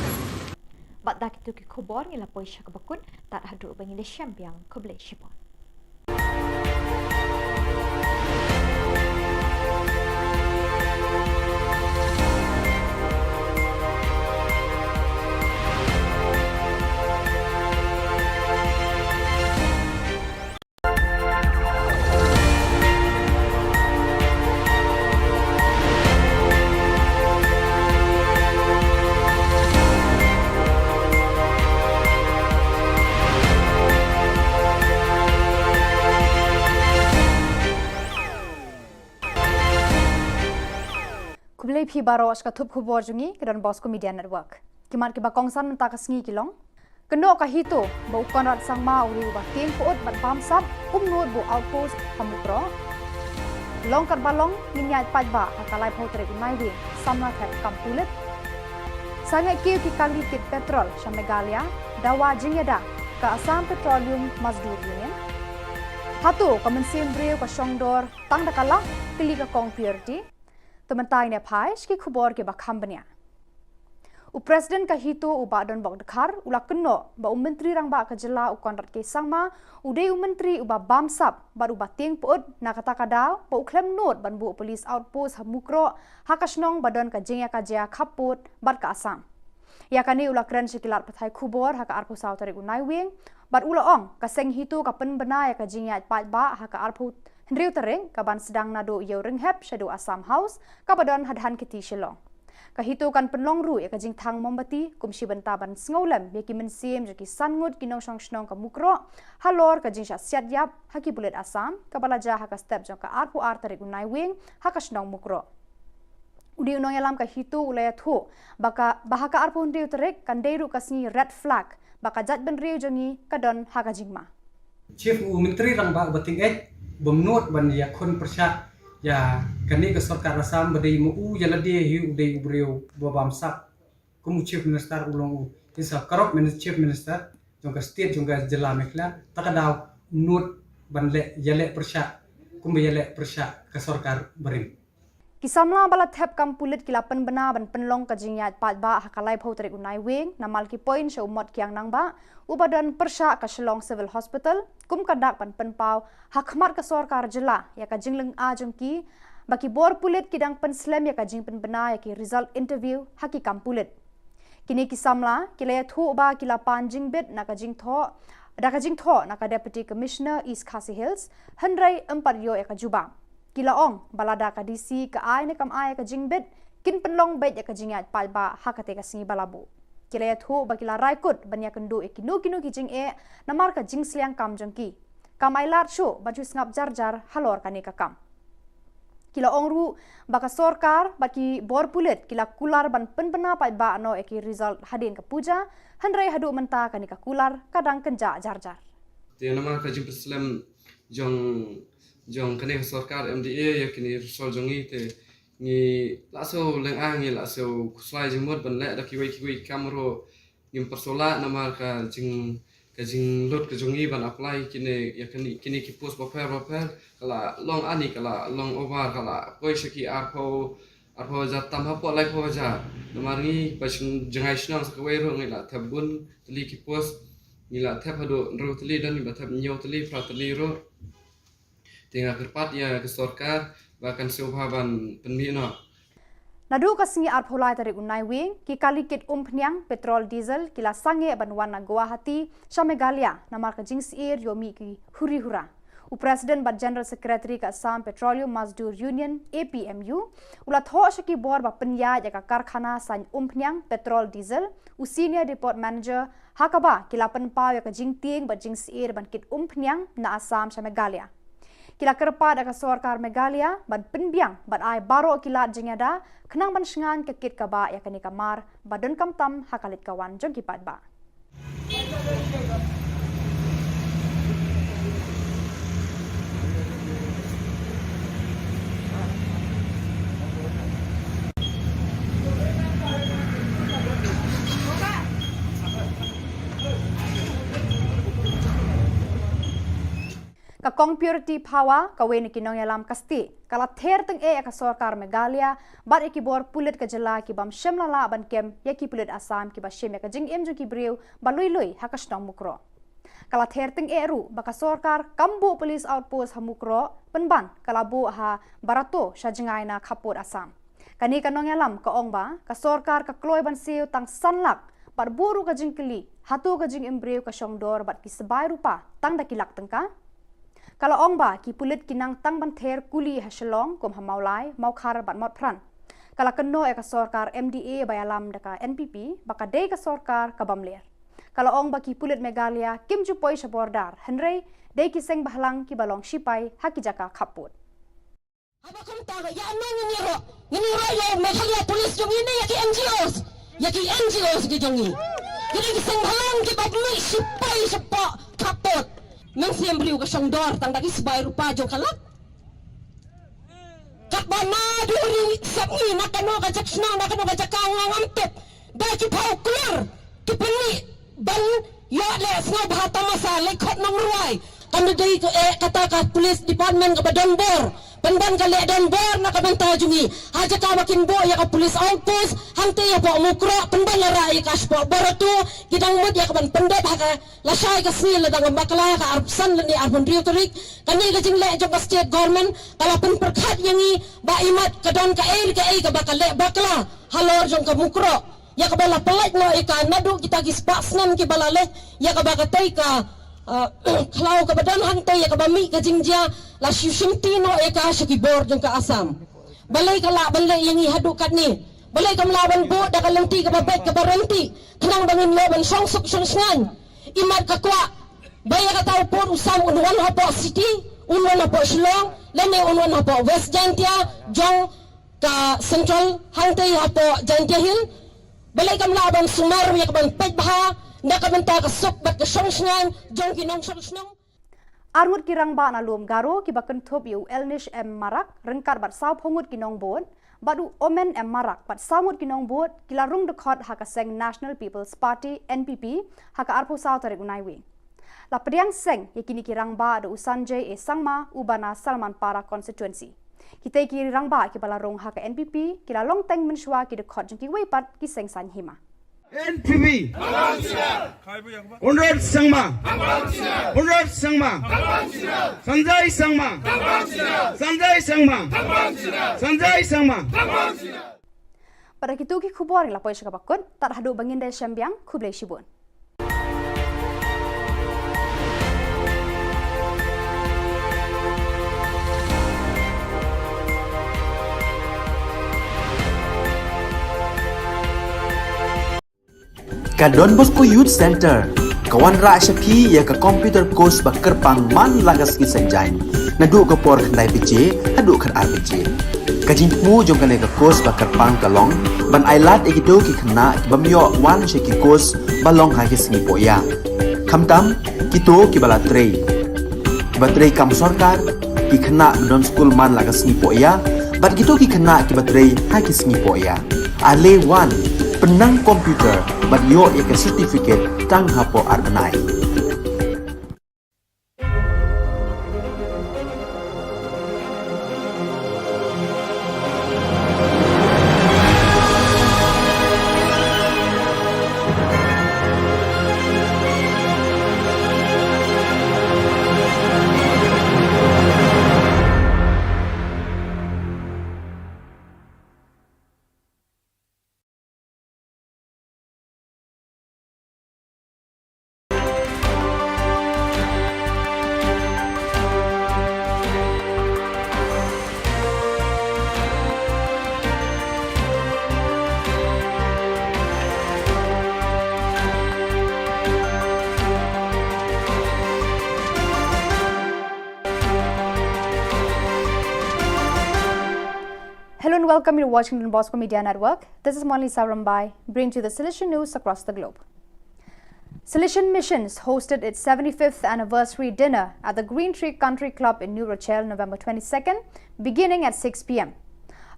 Bat dak itu ki khubor ngila poisha ka bakun tat hadu bangi le champion koble shipon. Kublai phi baro ska thup khubor jungi kedon Bosco Media Network. Kimat ki bakong san menta ka sngi kilong. Keno ka hito ba ukonrat sangma uri ba ting puot bat bamsap umnod bu outpost hamukro. Long kat balong minyat pajba akalai photre unai samna thep kampulit. Sangai kiu ki kali kit petrol Megalia dawa jingyada ka Assam Petroleum Mazdur Union. Hatu ka mensim breu ka shongdor tang dakala kili ka kong purity. Tementai ne pai ski khubor ke bakham bania. U president ka hito u badon bok dekhar ula keno ba menteri rang ba ka jela u konrat ke sangma u de menteri u ba bamsap baru ba ting pot na kata kada ba u klem note ban bu police outpost hamukro hakasnong badon ka jingya ka jia khaput bat ka Assam. Ya kani ula kren sikilat pathai khubor haka arpu sautari u naiwing bat ula ong ka seng hito ka pen bena ya ka jingya pat ba haka arpu Hendriu tereng kaban sedang nado yau ringhep shadu Assam House kabadan hadhan kiti Shillong. Kahito kan penlong ru ya kajing thang mombati kumsi bentaban sngolam ya ki mensim jaki sangut kinong song ka mukro halor kajing sya siat yap haki bulet Assam kabalaja haka step jong ka arpu ar tarik unai wing haka snong mukro. Udi unong yalam kahito ulaya thu baka bahaka arpu hendriu terek kan deiru kasngi red flag baka jat ben riu jongi kadon haka jingma. Chief Menteri rang ba bating Bemnot ban ya kon persya ya kani ke sarkar Assam badai mu ya lade hi udai ubreu babam sak kumu chief minister ulong isa karok chief minister jongka state jongka jela mekla takadaw not ban le yale persya kumu yale persya ke sarkar barim Kisamla bala thep kampulit kilapan bena ban penlong kajingyat pat ba hakalai photrik unai wing namal ki point sha umot kyang nang ba ubadan persya ka Shillong Civil Hospital kum kadak pan penpau hakmat ka sarkar jela ya ka jingleng a jongki baki bor pulit kidang penslam ya ka jing pen bena ya ki result interview haki kampulit kini kisamla kilaya thu ba kila panjing bit na ka jing tho na ka deputy commissioner East Khasi Hills handrai 4 yo ya ka juba Kila ong balada ka DC ka ay ne kam ay ka jingbet kin penlong bet ya ka jingyat palba hakate ka singi balabu. Kila ya thu ba kila raikut banya kendu e kinu ki jing e namar ka jing sliang kam jongki. Kam ay lar shu banju ngap jar halor ka ni ka kam. Kila ong ru baka sorkar baki bor pulet kila kular ban penbena palba no e ki result hadin ka puja handrai hadu menta ka ni ka kular kadang kenja jar. Dia nama ka jing Islam jong kene sarkar MDA ya kini sol jongi te ni laso leng ngi laso kuslai jimot ban le da kiwi kamro ngim persola nama ka jing lot ka jongi ban apply kini ya kini ki post baper kala long ani kala long over kala koi shaki arpo jatam hapo lai po ja nama ngi pasin jangai snang sa kawai ro ngi la tabun tli ki post ni la thap hado ro tli dan ni ba thap nyo tli fra tli ro tinggal kerpat ya ke sarkar bahkan subhaban penmina Nadu kasingi arpolai tarik unai wing ki kalikit peniang petrol diesel kila sange banwan na Guwahati sya Meghalaya namar ka jingsir yomi ki huri hura. Presiden bat General Secretary ka Assam Petroleum Mazdur Union APMU ula tho shaki bor ba penya ya ka karkhana san peniang petrol diesel senior depot manager hakaba kila penpa ya ka jingting bat jingsir ban kit peniang na Assam sya Meghalaya. Kila kerpa da ka sorkar Meghalaya ban penbiang ban ai baro kila jingada kenang ban shengan ke kit kaba ya kani kamar badun kamtam hakalit kawan jong kipat ba. Ka kong purity power ka wen kinong yalam kasti kala ther teng ka sorkar Meghalaya bat ikibor pulit ka jela ki bam shemlala ban kem yaki pulit Assam ki ba shem ka jing em ju ki breu balui lui hakasnong mukro kala ther teng ru baka sorkar kambu police outpost hamukro penban kala bu ha barato shajingai na khapur Assam kani kanong yalam ka ongba ka sorkar ka kloi ban siu tang sanlak par buru ka jingkili hatu ka jing embreu ka shongdor bat ki sebai rupa tang dakilak tengka. Kalau ongba ki pulit kinang tang banther kuli ha Shillong kom ha maulai mau khar bat mot pran. Kalau keno ka sorkar MDA bayalam deka NPP baka dei ka sorkar ka bamler. Kalau ongba ki pulit Meghalaya kim ju poi sha bordar henrei dei ki seng bahlang ki balong shipai haki jaka khaput. Aba kam ta ga ya no ngini ro yo Meghalaya police jong ini ya ki NGOs ki jongi. Jadi ki seng bahlang ki bat mi shipai sapa khaput. Nang siyang beliau ke Shongdor tang dagi sebai rupa jong kalak. Kat bana duri sabi nakano ka jaksna nakano ka jakang ngampet. Daki pau keluar ki peni ban ya le sna bahata masa lekot nang ruai. Kami dai kata ka police department ka badan bor. Pendan ka le dan bor na ka banta jungi. Haja ka makin bo ya ka police outpost hante ya po mukro pendan la rai ka spo borotu kidang mud ya ka ban pendep ha ka lasai ka sil dang bakala ka arsan ni arbon riotorik kani ka jing le jong ka state government kala pen perkhat yangi ba imat ka don ka ka bakale bakala halor jong ka mukro ya ka bala pelat no ika nadu kita ki spaksnan ki balale ya ka bakatai ka kalau ka badan hante ya ka bami ka jingja la shushimti no eka shakibor jong ka Assam balai kala balai yangi hadu kat ni balai ka melawan bo da ka lenti ka babet ka barenti kenang bangin laban songsuk songsngan imat ka kwa baya ka tau por usam unwan hapo city unwan hapo Shillong lene unwan hapo West Jantia jong ka Central hante hapo Jantia Hill balai ka melawan Sumar ya ka ban pet baha nda ka benta ka sok bat ka songsngan jong kinong songsnong Armut kirang ba na luom garo ki bakan thop yu Elnish M Marak rengkar bat saw phongut kinong bot badu Omen M Marak bat samut kinong bot kila rung dekhot haka seng National People's Party NPP haka arpo saw tarik unai wi la priang seng yakini kirang ba adu Sanjay e Sangma ubana Salman Para constituency kita kirang ba ki bala rong haka NPP kila long teng menshwa ki dekhot jeng ki wi pat ki seng san hima NPP Unrod Sangma Unrod Sangma Sanjay Sangma Sanjay Sangma Sanjay Sangma Pada kitu ki khubor la pois ka bakut tar hadu bangin dai syambiang khublei shibun Ka Don Bosco Youth Center kawan ra shapi ya ka computer course ba kerpang man lagas ki sanjain nadu ka por khnai pije hadu khan RPG ka jingmu jong ka course ba kerpang kalong ban ailat egido ki khna bamyo wan sheki course balong ha ki singi poya khamtam kito ki bala trei ba trei kam sarkar ki khna don school man lagas ni poya bat kito ki khna ki ba trei ha ki singi poya ale wan penang komputer bat yo ek certificate tang hapo arbanai welcome you to watching Don Bosco Media Network. This is Monalisa Rambai, bringing you the Silesian news across the globe. Silesian Missions hosted its 75th anniversary dinner at the Green Tree Country Club in New Rochelle, November 22nd, beginning at 6 p.m.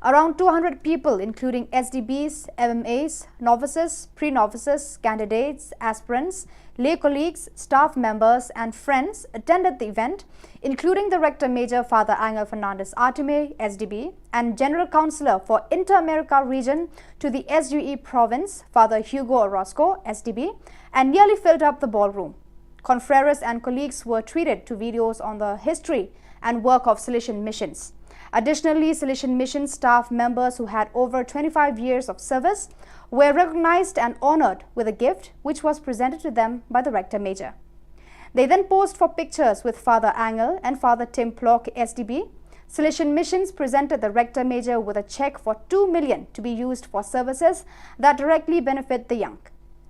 Around 200 people, including SDBs, MMAs, novices, pre-novices, candidates, aspirants, lay colleagues, staff members and friends attended the event, including the Rector Major Father Angel Fernandez Artime, SDB, and General Counsellor for Inter-America Region to the SUE Province, Father Hugo Orozco, SDB, and nearly filled up the ballroom. Confreres and colleagues were treated to videos on the history and work of Silesian Missions. Additionally, Silesian Mission staff members who had over 25 years of service were recognized and honored with a gift which was presented to them by the Rector Major. They then posed for pictures with Father Angel and Father Tim Plock, SDB. Silesian Missions presented the Rector Major with a check for $2 million to be used for services that directly benefit the young.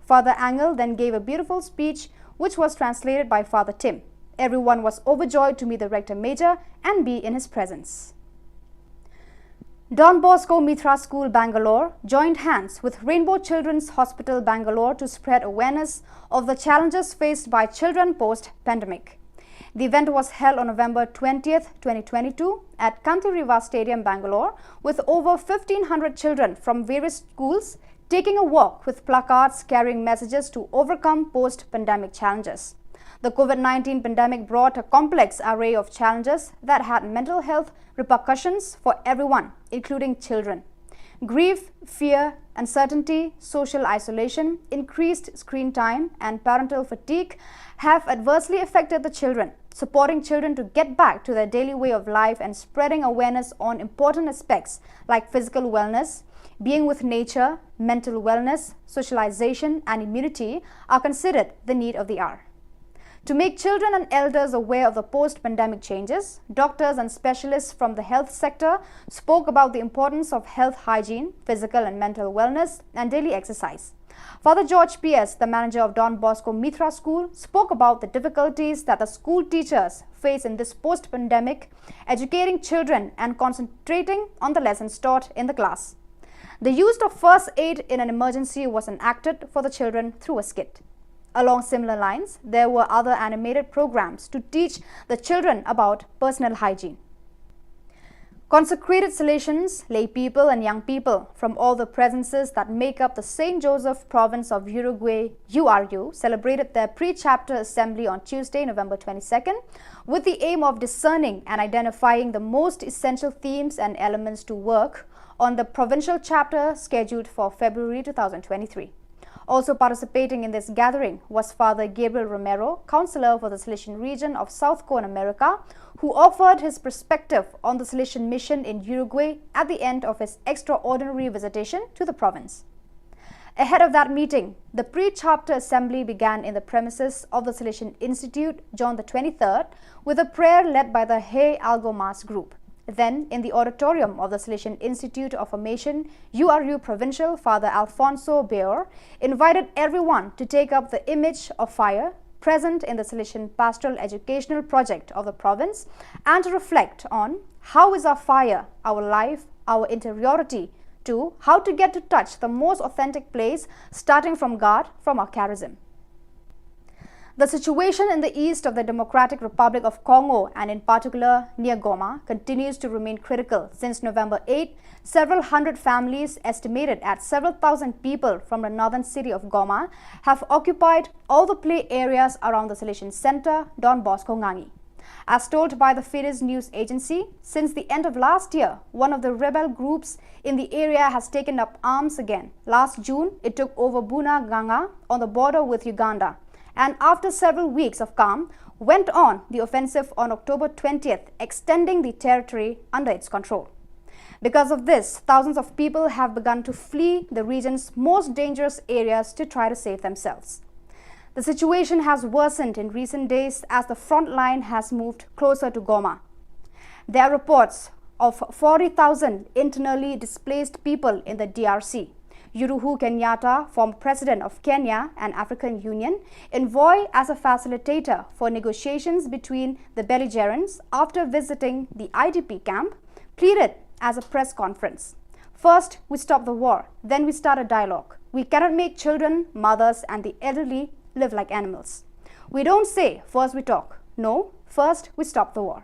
Father Angel then gave a beautiful speech which was translated by Father Tim. Everyone was overjoyed to meet the Rector Major and be in his presence. Don Bosco Mitra School, Bangalore joined hands with Rainbow Children's Hospital, Bangalore to spread awareness of the challenges faced by children post-pandemic. The event was held on November 20th, 2022 at Kanti Riva Stadium, Bangalore, with over 1,500 children from various schools taking a walk with placards carrying messages to overcome post-pandemic challenges. The COVID-19 pandemic brought a complex array of challenges that had mental health repercussions for everyone, including children. Grief, fear, uncertainty, social isolation, increased screen time, and parental fatigue have adversely affected the children. Supporting children to get back to their daily way of life and spreading awareness on important aspects like physical wellness, being with nature, mental wellness, socialization, and immunity are considered the need of the hour. To make children and elders aware of the post-pandemic changes, doctors and specialists from the health sector spoke about the importance of health hygiene, physical and mental wellness, and daily exercise. Father George P.S., the manager of Don Bosco Mitra School, spoke about the difficulties that the school teachers face in this post-pandemic, educating children and concentrating on the lessons taught in the class. The use of first aid in an emergency was enacted for the children through a skit. Along similar lines, there were other animated programs to teach the children about personal hygiene. Consecrated Salesians, lay people and young people from all the provinces that make up the St. Joseph province of Uruguay, URU, celebrated their pre-chapter assembly on Tuesday, November 22nd, with the aim of discerning and identifying the most essential themes and elements to work on the provincial chapter scheduled for February 2023. Also participating in this gathering was Father Gabriel Romero, counselor for the Silesian region of South Cone America, who offered his perspective on the Silesian mission in Uruguay at the end of his extraordinary visitation to the province. Ahead of that meeting, the pre-chapter assembly began in the premises of the Silesian Institute, John the 23rd, with a prayer led by the Hey Algo Mass group. Then, in the auditorium of the Silesian Institute of Formation, URU Provincial, Father Alfonso Beor invited everyone to take up the image of fire present in the Silesian Pastoral Educational Project of the province and to reflect on how is our fire, our life, our interiority, to how to get to touch the most authentic place starting from God, from our charism. The situation in the east of the Democratic Republic of Congo and in particular near Goma continues to remain critical. Since November 8, several hundred families, estimated at several thousand people from the northern city of Goma, have occupied all the play areas around the Silesian Center, Don Bosco Ngangi. As told by the Fides news agency, since the end of last year, one of the rebel groups in the area has taken up arms again. Last June, it took over Buna Ganga on the border with Uganda, and after several weeks of calm, went on the offensive on October 20th, extending the territory under its control. Because of this, thousands of people have begun to flee the region's most dangerous areas to try to save themselves. The situation has worsened in recent days as the front line has moved closer to Goma. There are reports of 40,000 internally displaced people in the DRC. Uhuru Kenyatta, former president of Kenya and African Union, envoy as a facilitator for negotiations between the belligerents after visiting the IDP camp, pleaded as a press conference. First, we stop the war. Then we start a dialogue. We cannot make children, mothers, and the elderly live like animals. We don't say, first we talk. No, first we stop the war.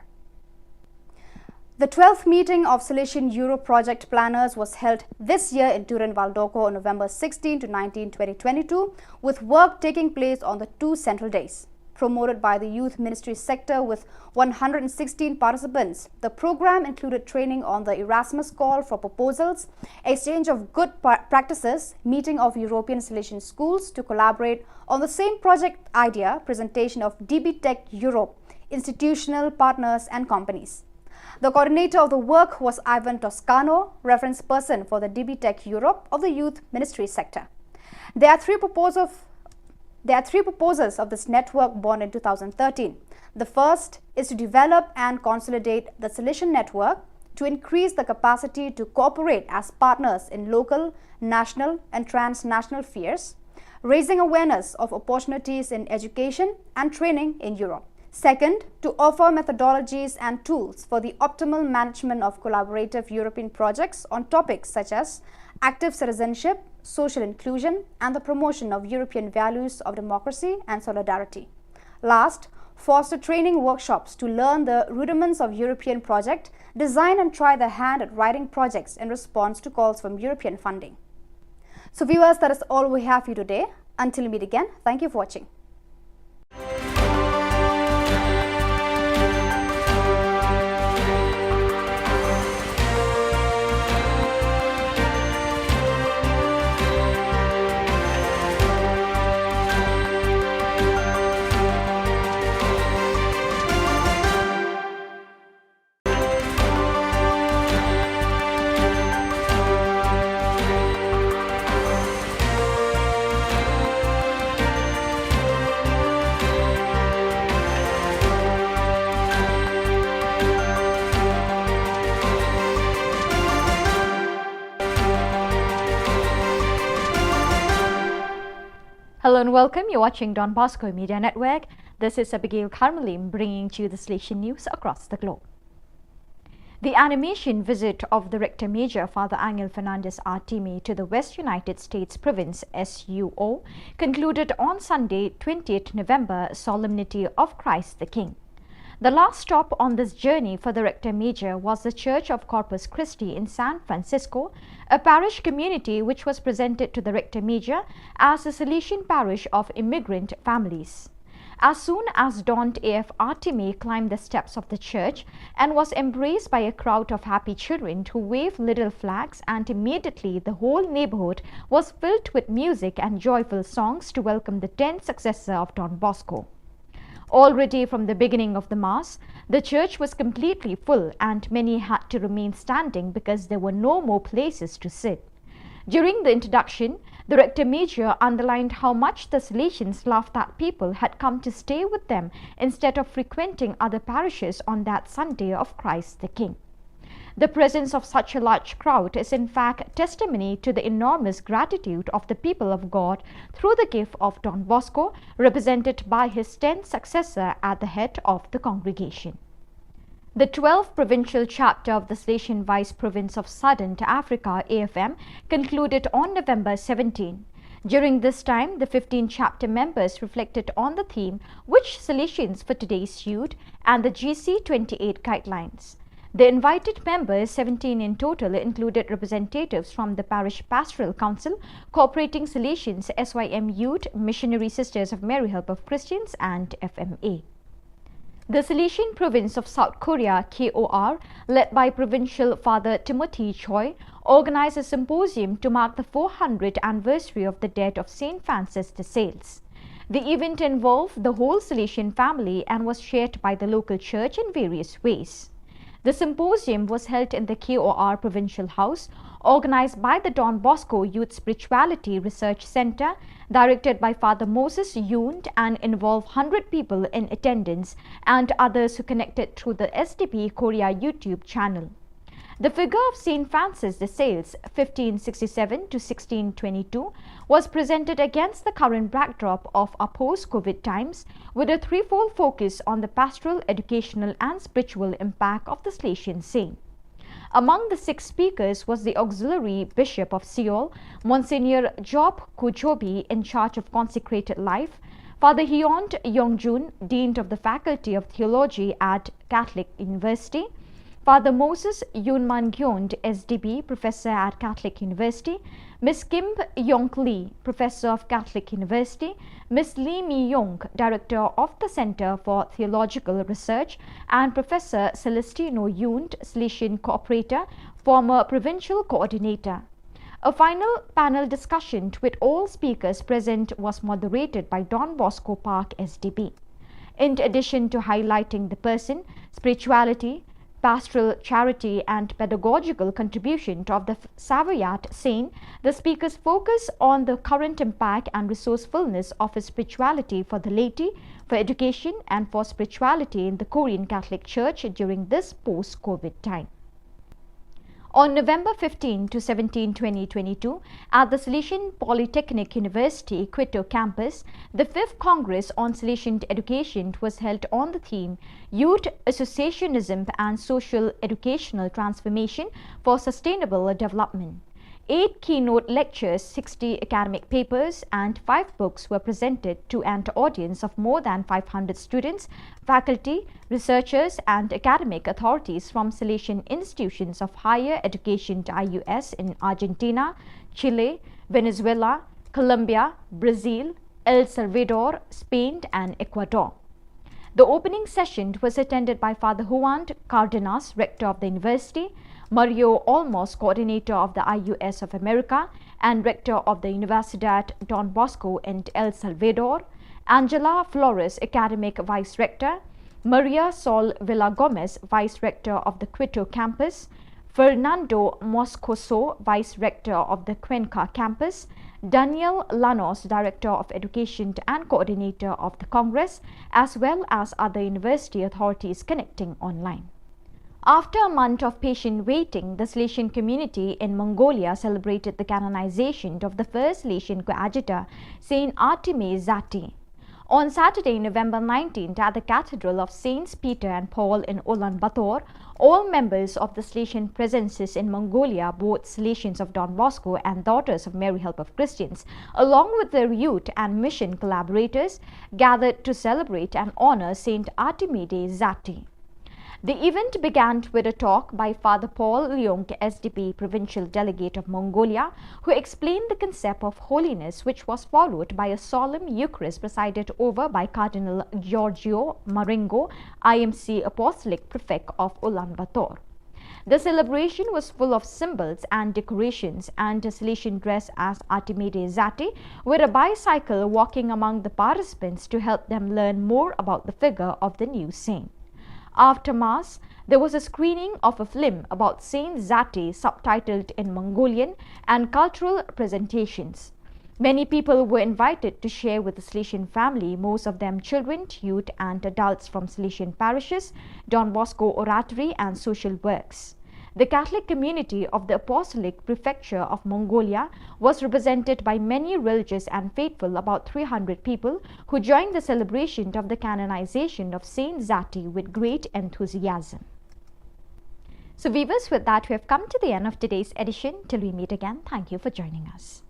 The 12th meeting of Silesian Euro project planners was held this year in Turin Valdocco on November 16 to 19, 2022, with work taking place on the 2 central days. Promoted by the Youth Ministry sector with 116 participants, the program included training on the Erasmus call for proposals, exchange of good practices, meeting of European Silesian schools to collaborate on the same project idea, presentation of DB Tech Europe, institutional partners and companies. The coordinator of the work was Ivan Toscano, reference person for the DB Tech Europe of the Youth Ministry sector. There are three proposals of this network born in 2013. The first is to develop and consolidate the Silesian network to increase the capacity to cooperate as partners in local, national and transnational spheres, raising awareness of opportunities in education and training in Europe. Second, to offer methodologies and tools for the optimal management of collaborative European projects on topics such as active citizenship, social inclusion, and the promotion of European values of democracy and solidarity. Last, foster training workshops to learn the rudiments of European project, design and try their hand at writing projects in response to calls from European funding. So viewers, that is all we have for you today. Until we meet again, thank you for watching. Hello and welcome. You're watching Don Bosco Media Network. This is Abigail Carmelim bringing to you the Silesian news across the globe. The animation visit of the Rector Major Father Angel Fernandez Artime to the West United States Province SUO concluded on Sunday, 20th November, Solemnity of Christ the King. The last stop on this journey for the Rector Major was the Church of Corpus Christi in San Francisco, a parish community which was presented to the Rector Major as a Silesian parish of immigrant families. As soon as dawned, AF Artime climbed the steps of the church and was embraced by a crowd of happy children who waved little flags, and immediately the whole neighborhood was filled with music and joyful songs to welcome the 10th successor of Don Bosco. Already from the beginning of the Mass, the church was completely full and many had to remain standing because there were no more places to sit. During the introduction, the Rector Major underlined how much the Silesians loved that people had come to stay with them instead of frequenting other parishes on that Sunday of Christ the King. The presence of such a large crowd is in fact testimony to the enormous gratitude of the people of God through the gift of Don Bosco, represented by his 10th successor at the head of the congregation. The 12th provincial chapter of the Silesian Vice Province of Southern Africa AFM concluded on November 17. During this time, the 15 chapter members reflected on the theme "Which Silesians for Today Suit" and the GC28 guidelines. The invited members, 17 in total, included representatives from the Parish Pastoral Council, Cooperating Silesians, SYM Youth, Missionary Sisters of Mary Help of Christians and FMA. The Silesian Province of South Korea, KOR, led by Provincial Father Timothy Choi, organized a symposium to mark the 400th anniversary of the death of St. Francis de Sales. The event involved the whole Silesian family and was shared by the local church in various ways. The symposium was held in the KOR Provincial House, organized by the Don Bosco Youth Spirituality Research Center, directed by Father Moses Yoon, and involved 100 people in attendance and others who connected through the SDP Korea YouTube channel. The figure of St. Francis de Sales, 1567 to 1622, was presented against the current backdrop of our post-COVID times, with a threefold focus on the pastoral, educational and spiritual impact of the Silesian saint. Among the 6 speakers was the Auxiliary Bishop of Seoul, Monsignor Job Kuchobi, in charge of consecrated life, Father Hyont Yongjun, Dean of the Faculty of Theology at Catholic University, Father Moses Yunman Gyond, SDB, Professor at Catholic University, Miss Kim Yong Lee, Professor of Catholic University, Miss Lee Mi Yong, Director of the Center for Theological Research, and Professor Celestino Yund, Salesian Cooperator, former Provincial Coordinator. A final panel discussion with all speakers present was moderated by Don Bosco Park, SDB. In addition to highlighting the person, spirituality, pastoral charity and pedagogical contribution of the Savoyard Saint, the speakers focus on the current impact and resourcefulness of his spirituality for the laity, for education and for spirituality in the Korean Catholic Church during this post-COVID time. On November 15 to 17, 2022, at the Salesian Polytechnic University, Quito campus, the 5th Congress on Salesian Education was held on the theme Youth Associationism and Social Educational Transformation for Sustainable Development. 8 keynote lectures, 60 academic papers and 5 books were presented to an audience of more than 500 students, faculty, researchers and academic authorities from Salesian institutions of higher education IUS in Argentina, Chile, Venezuela, Colombia, Brazil, El Salvador, Spain and Ecuador. The opening session was attended by Father Juan Cardenas, Rector of the University, Mario Olmos, Coordinator of the IUS of America and Rector of the Universidad Don Bosco in El Salvador, Angela Flores, Academic Vice Rector, Maria Sol Villagomez, Vice Rector of the Quito campus, Fernando Moscoso, Vice Rector of the Cuenca campus, Daniel Lanos, Director of Education and Coordinator of the Congress, as well as other university authorities connecting online. After a month of patient waiting, the Salesian community in Mongolia celebrated the canonization of the first Salesian coadjutor, Saint Arteme Zati. On Saturday, November 19th, at the Cathedral of Saints Peter and Paul in Ulaanbaatar, all members of the Salesian presences in Mongolia, both Salesians of Don Bosco and Daughters of Mary Help of Christians, along with their youth and mission collaborators, gathered to celebrate and honor Saint Arteme Zati. The event began with a talk by Father Paul Leong, SDP Provincial Delegate of Mongolia, who explained the concept of holiness, which was followed by a solemn Eucharist presided over by Cardinal Giorgio Marengo, IMC Apostolic Prefect of Ulaanbaatar. The celebration was full of symbols and decorations, and a Salesian dressed as Arteme Zati with a bicycle walking among the participants to help them learn more about the figure of the new saint. After Mass, there was a screening of a film about Saint Zati subtitled in Mongolian and cultural presentations. Many people were invited to share with the Salesian family, most of them children, youth and adults from Salesian parishes, Don Bosco Oratory and social works. The Catholic community of the Apostolic Prefecture of Mongolia was represented by many religious and faithful, about 300 people, who joined the celebration of the canonization of Saint Zati with great enthusiasm. So viewers, with that we have come to the end of today's edition. Till we meet again, thank you for joining us.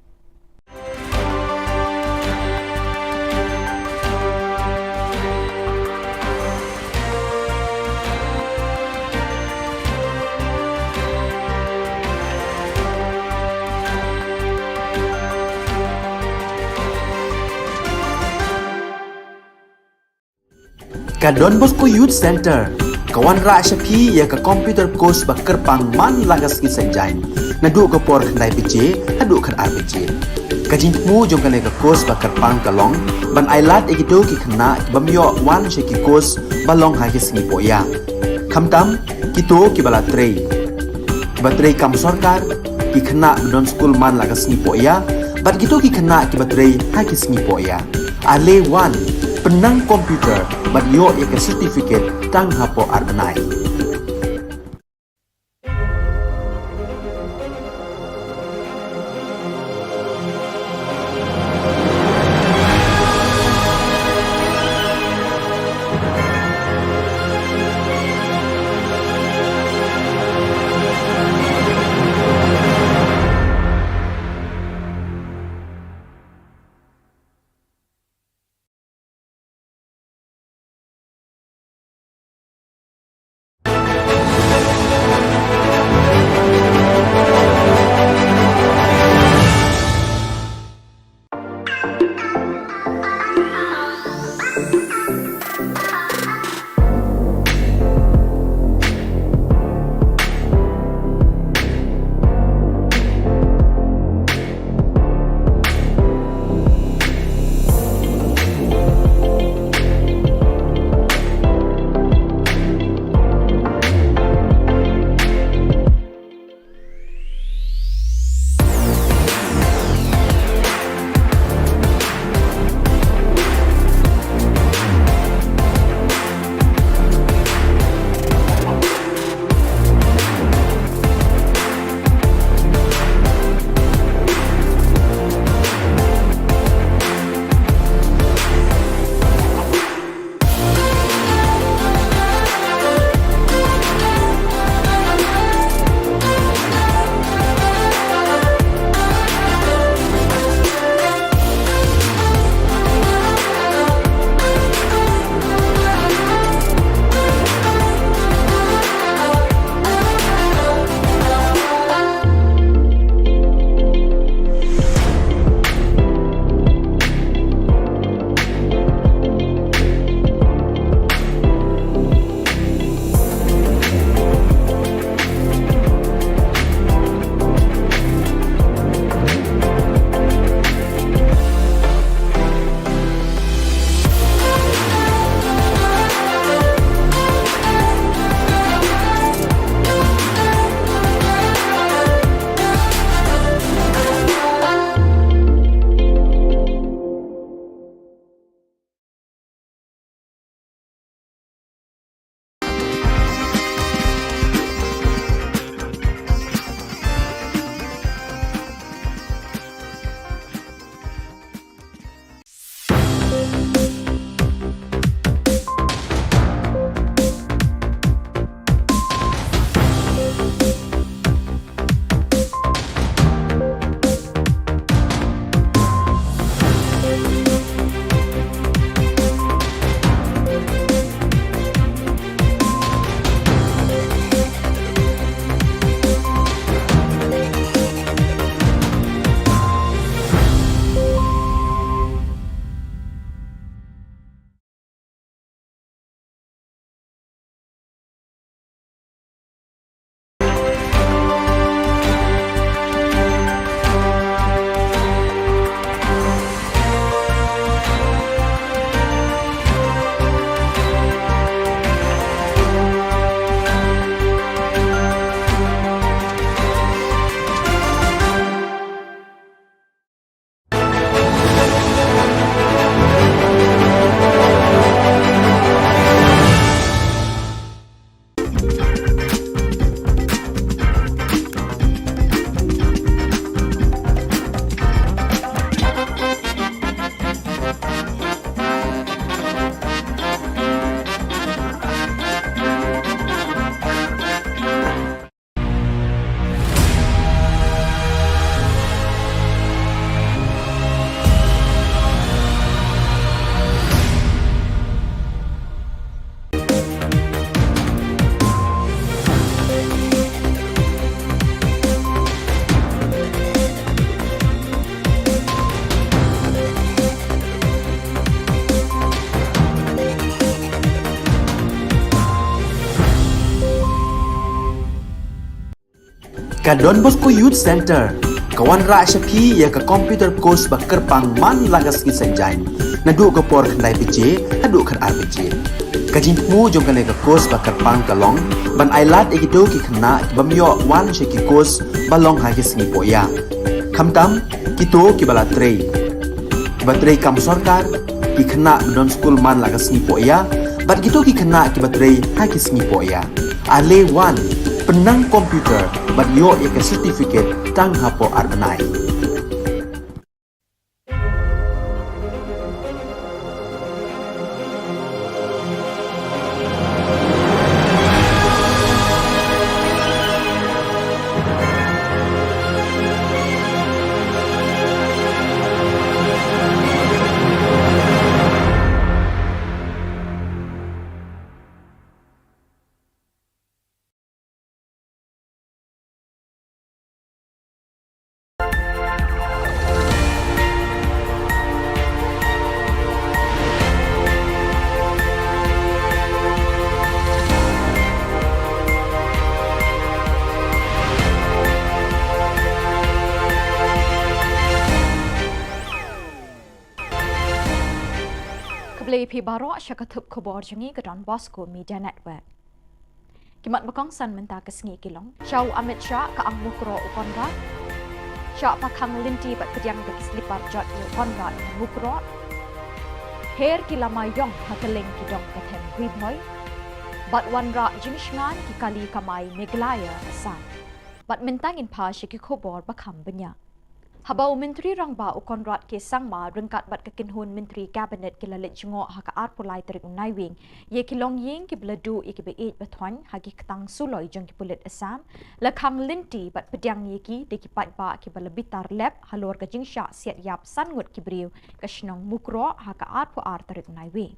Ka Don Bosco Youth Center, kawan ra syapi ya ka computer course bakar pangman lagas ki sanjai. Nadu ka por khnai PJ, hadu khan RPG. Ka jingmu jong ka course bakar pang kalong, ban ailat egito ki khna bamyo wan sheki course balong ha ki singi poya. Khamtam kito ki bala trei. Batrei kam sarkar ki khna don school man lagas singi poya, bat kito ki khna ki batrei ha ki singi poya. Ale wan penang komputer bagyo ya certificate tang hapo arnai. ka Don Bosco Youth Center kawan ra syapi ya ka computer course ba kerpang man lagas ki senjain nadu ka por khnai pije adu khan RPG kajin mu jong kan ka course ba kerpang kalong ban ailat ekido ki khna bamyo wan sheki course balong ha ki singi poya khamtam kito ki bala trei batrei kam sarkar ki khna don school man lagas ni poya bat kito ki khna ki batrei ha ki singi poya ale wan penang komputer bat yo ya ka certificate tang hapo arbanai Pi Barok syakatup Khubor jangi ke Don Bosco Media Network. Kimat bakong san menta ke sengi kilong. Syau Amit Shah ke ang mukro ukonra. Syah pakang linti bat kediang ke selipar jot ukonra mukro. Her kilama yong hakeling kidong kethen huibmoy. Bat wanra jinisngan ki kali kamai Meglaya asam. Bat mentangin pa syaki Khubor bakam benya. Habau Menteri Rangba ukonrat ke sangma rengkat bat kekinhun Menteri Kabinet kilalit jengok haka arpulai terik unaiwing ye kilong ying ki beladu iki beeit batwan hagi ketang suloi jeng ki pulit asam lakang linti bat pediang yeki de ki pat ba ki balabitar lab halor ka jingsha siat yap sangut ki briu ka shnong mukro haka arpu ar terik unaiwing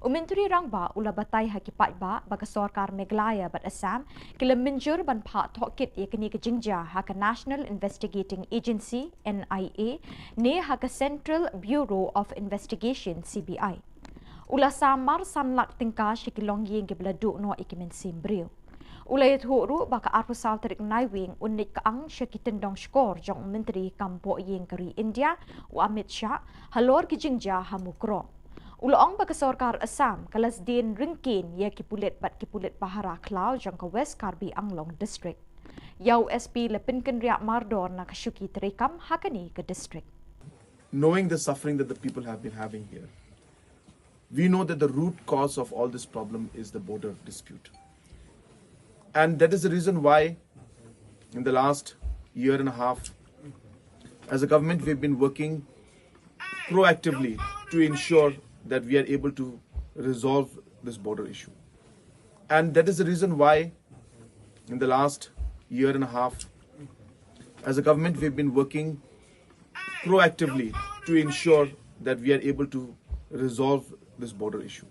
Menteri Rangba ula batai haki patba bagi Sarkar Meglaya bat Assam kila menjur ban pak tokit ye kini ke jingja haka National Investigating Agency NIA ne haka Central Bureau of Investigation CBI. Ula samar sanlak tingka shikilong yeng ke beladu no ikimen simbriu. Ula yethuru baka arpusal terik naiwing unik kaang syakitendong skor jong Menteri Kampo yeng keri India u Amit Shah halor ki jingja hamukro. Ulaong bagi Sarkar Assam kalas din ringkin ya kipulit bat kipulit Bahara Klau jangka West Karbi Anglong District. Yau SP lepinkan riak mardor na kasyuki terikam hakani ke district. Knowing the suffering that the people have been having here, we know that the root cause of all this problem is the border dispute. And that is the reason why in the last year and a half, as a government, we've been working proactively to ensure that we are able to resolve this border issue. And that is the reason why in the last year and a half, as a government, we've been working proactively to ensure that we are able to resolve this border issue.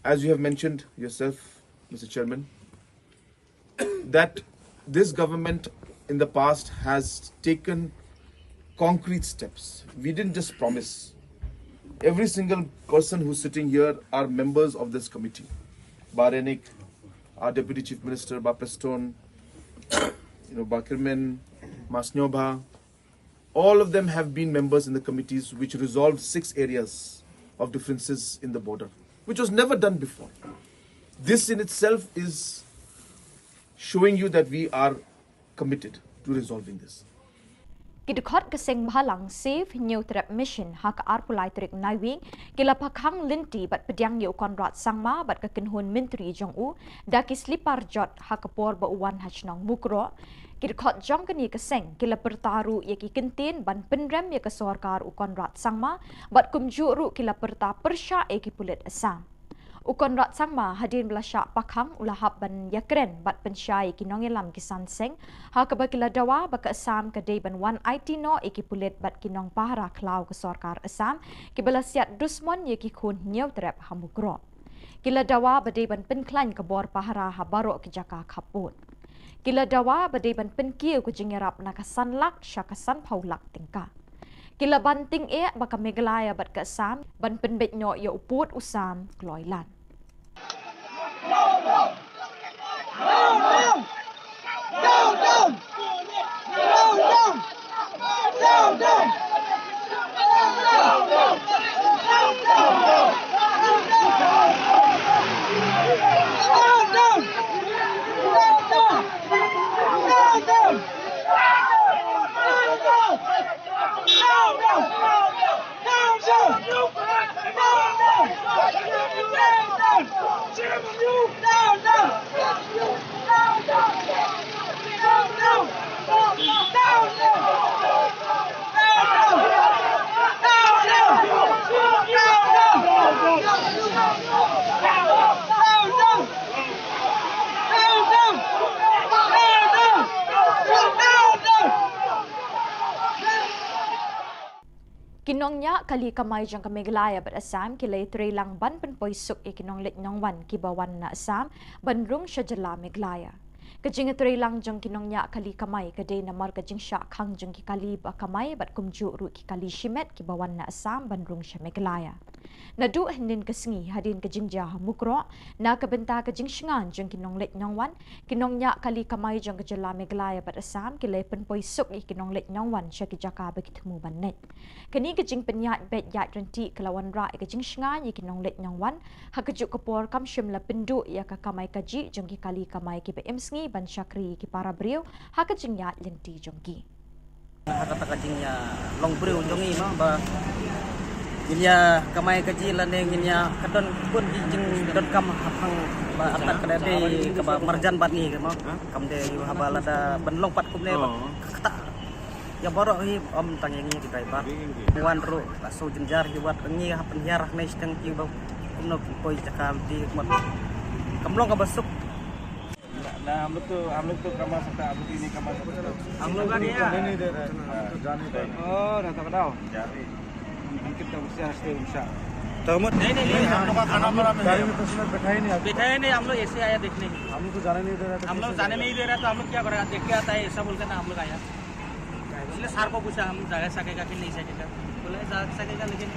As you have mentioned yourself, Mr. Chairman, that this government in the past has taken concrete steps. We didn't just promise. Every single person who's sitting here are members of this committee. Barenik, our Deputy Chief Minister, Bapeston, Bakirmen, Masnyoba, all of them have been members in the committees which resolved 6 areas of differences in the border, which was never done before. This in itself is showing you that we are committed to resolving this. Kidukot keseng bahalang safe new trap mission hak arpulai terik naiwing kila pakhang linti bat pediang ye konrat sangma bat kekenhun Menteri Jong-u daki slipar jot hak por ba uwan hachnong mukro kidukot jong keni keseng kila pertaru ye ki kentin ban penrem ye ke Sarkar u konrat sangma bat kumjuru kila perta persya e ki pulit Assam. Ukon rat sangma hadin belasyak pakhang ulahap ban yakren bat pensyai kinongelam kisan seng ha kabakila dawa baka Assam kadai ban wan IT no iki pulit bat kinong Bahara Klau ke Sarkar Assam ki belasiat dusmon ye ki khun nyau trap hamukro. Kila dawa badai ban penklan ke bor Bahara habaro ke Jaka Kaput. Kila dawa badai ban penkiu ke jingerap nakasan lak syakasan paulak tingka. Kila banting baka Meglaya bat ke Assam ban penbet nyo ye uput usam kloilan. No! Kinongnya kali kamay jang Meglaya bat Assam kilay lang ban penpoisuk ikinong litnyong wan kibawan na Assam banrung siya Jylla Meglaya. Kajing lang jang kinongnya kali kamay kaday namar kajing siya kang jang kikali ba kamay bat kumju ru kikali shimet kibawan na Assam banrung siya Meglaya. Nadu hinin kasngi hadin kajing jah mukro na kabenta kajing shingan jang kinong litnyong wan kinongnya kali kamay jang Jylla Meglaya bat Assam kilay penpoisuk ikinong litnyong wan siya kijaka bagitmu banet. Kani kajing penyat bet yat renti kelawan ra kajing shingan ikinong litnyong wan hakajuk kapor kam shimla pendu ya ka kamay kaji jang kikali kamay ki BMSngi ban syakri ki para brio hakajing yat lenti jongki. Kata kajingnya long brio jongi ma ba ginya kamay kaji lane ginya kadon pun jing don kam hapang ba atak kadade ka ba marjan bat ni ma kam de yu habala da ban long pat kumne ba kata ya borok hi om tangengi ki driver wan ro la so jenjar hi wat ngi hapen yarah nei steng ki ba kumno poi cakam di kam long ka basuk ना हम लोग तो कमा सकते हैं, आप लोग नहीं कमा सकते। हम लोग का नहीं दे रहे हैं, जाने दो। Oh, dah tak tahu. जाने। Mungkin tak mesti harus insya. नहीं हम लोग का खाना बना में गाड़ी में पैसेंजर बैठा ही नहीं। बैठा ही नहीं, हम लोग ऐसे आया देखने। हम लोग को जाने नहीं दे रहा था। हम लोग जाने नहीं दे रहा तो हम लोग क्या करेगा? देख के आता है ऐसा बोलकर ना हम लोग आया। इसलिए सर को पूछा हम जा सकेगा कि नहीं सकेगा? बोले जा सकेगा लेकिन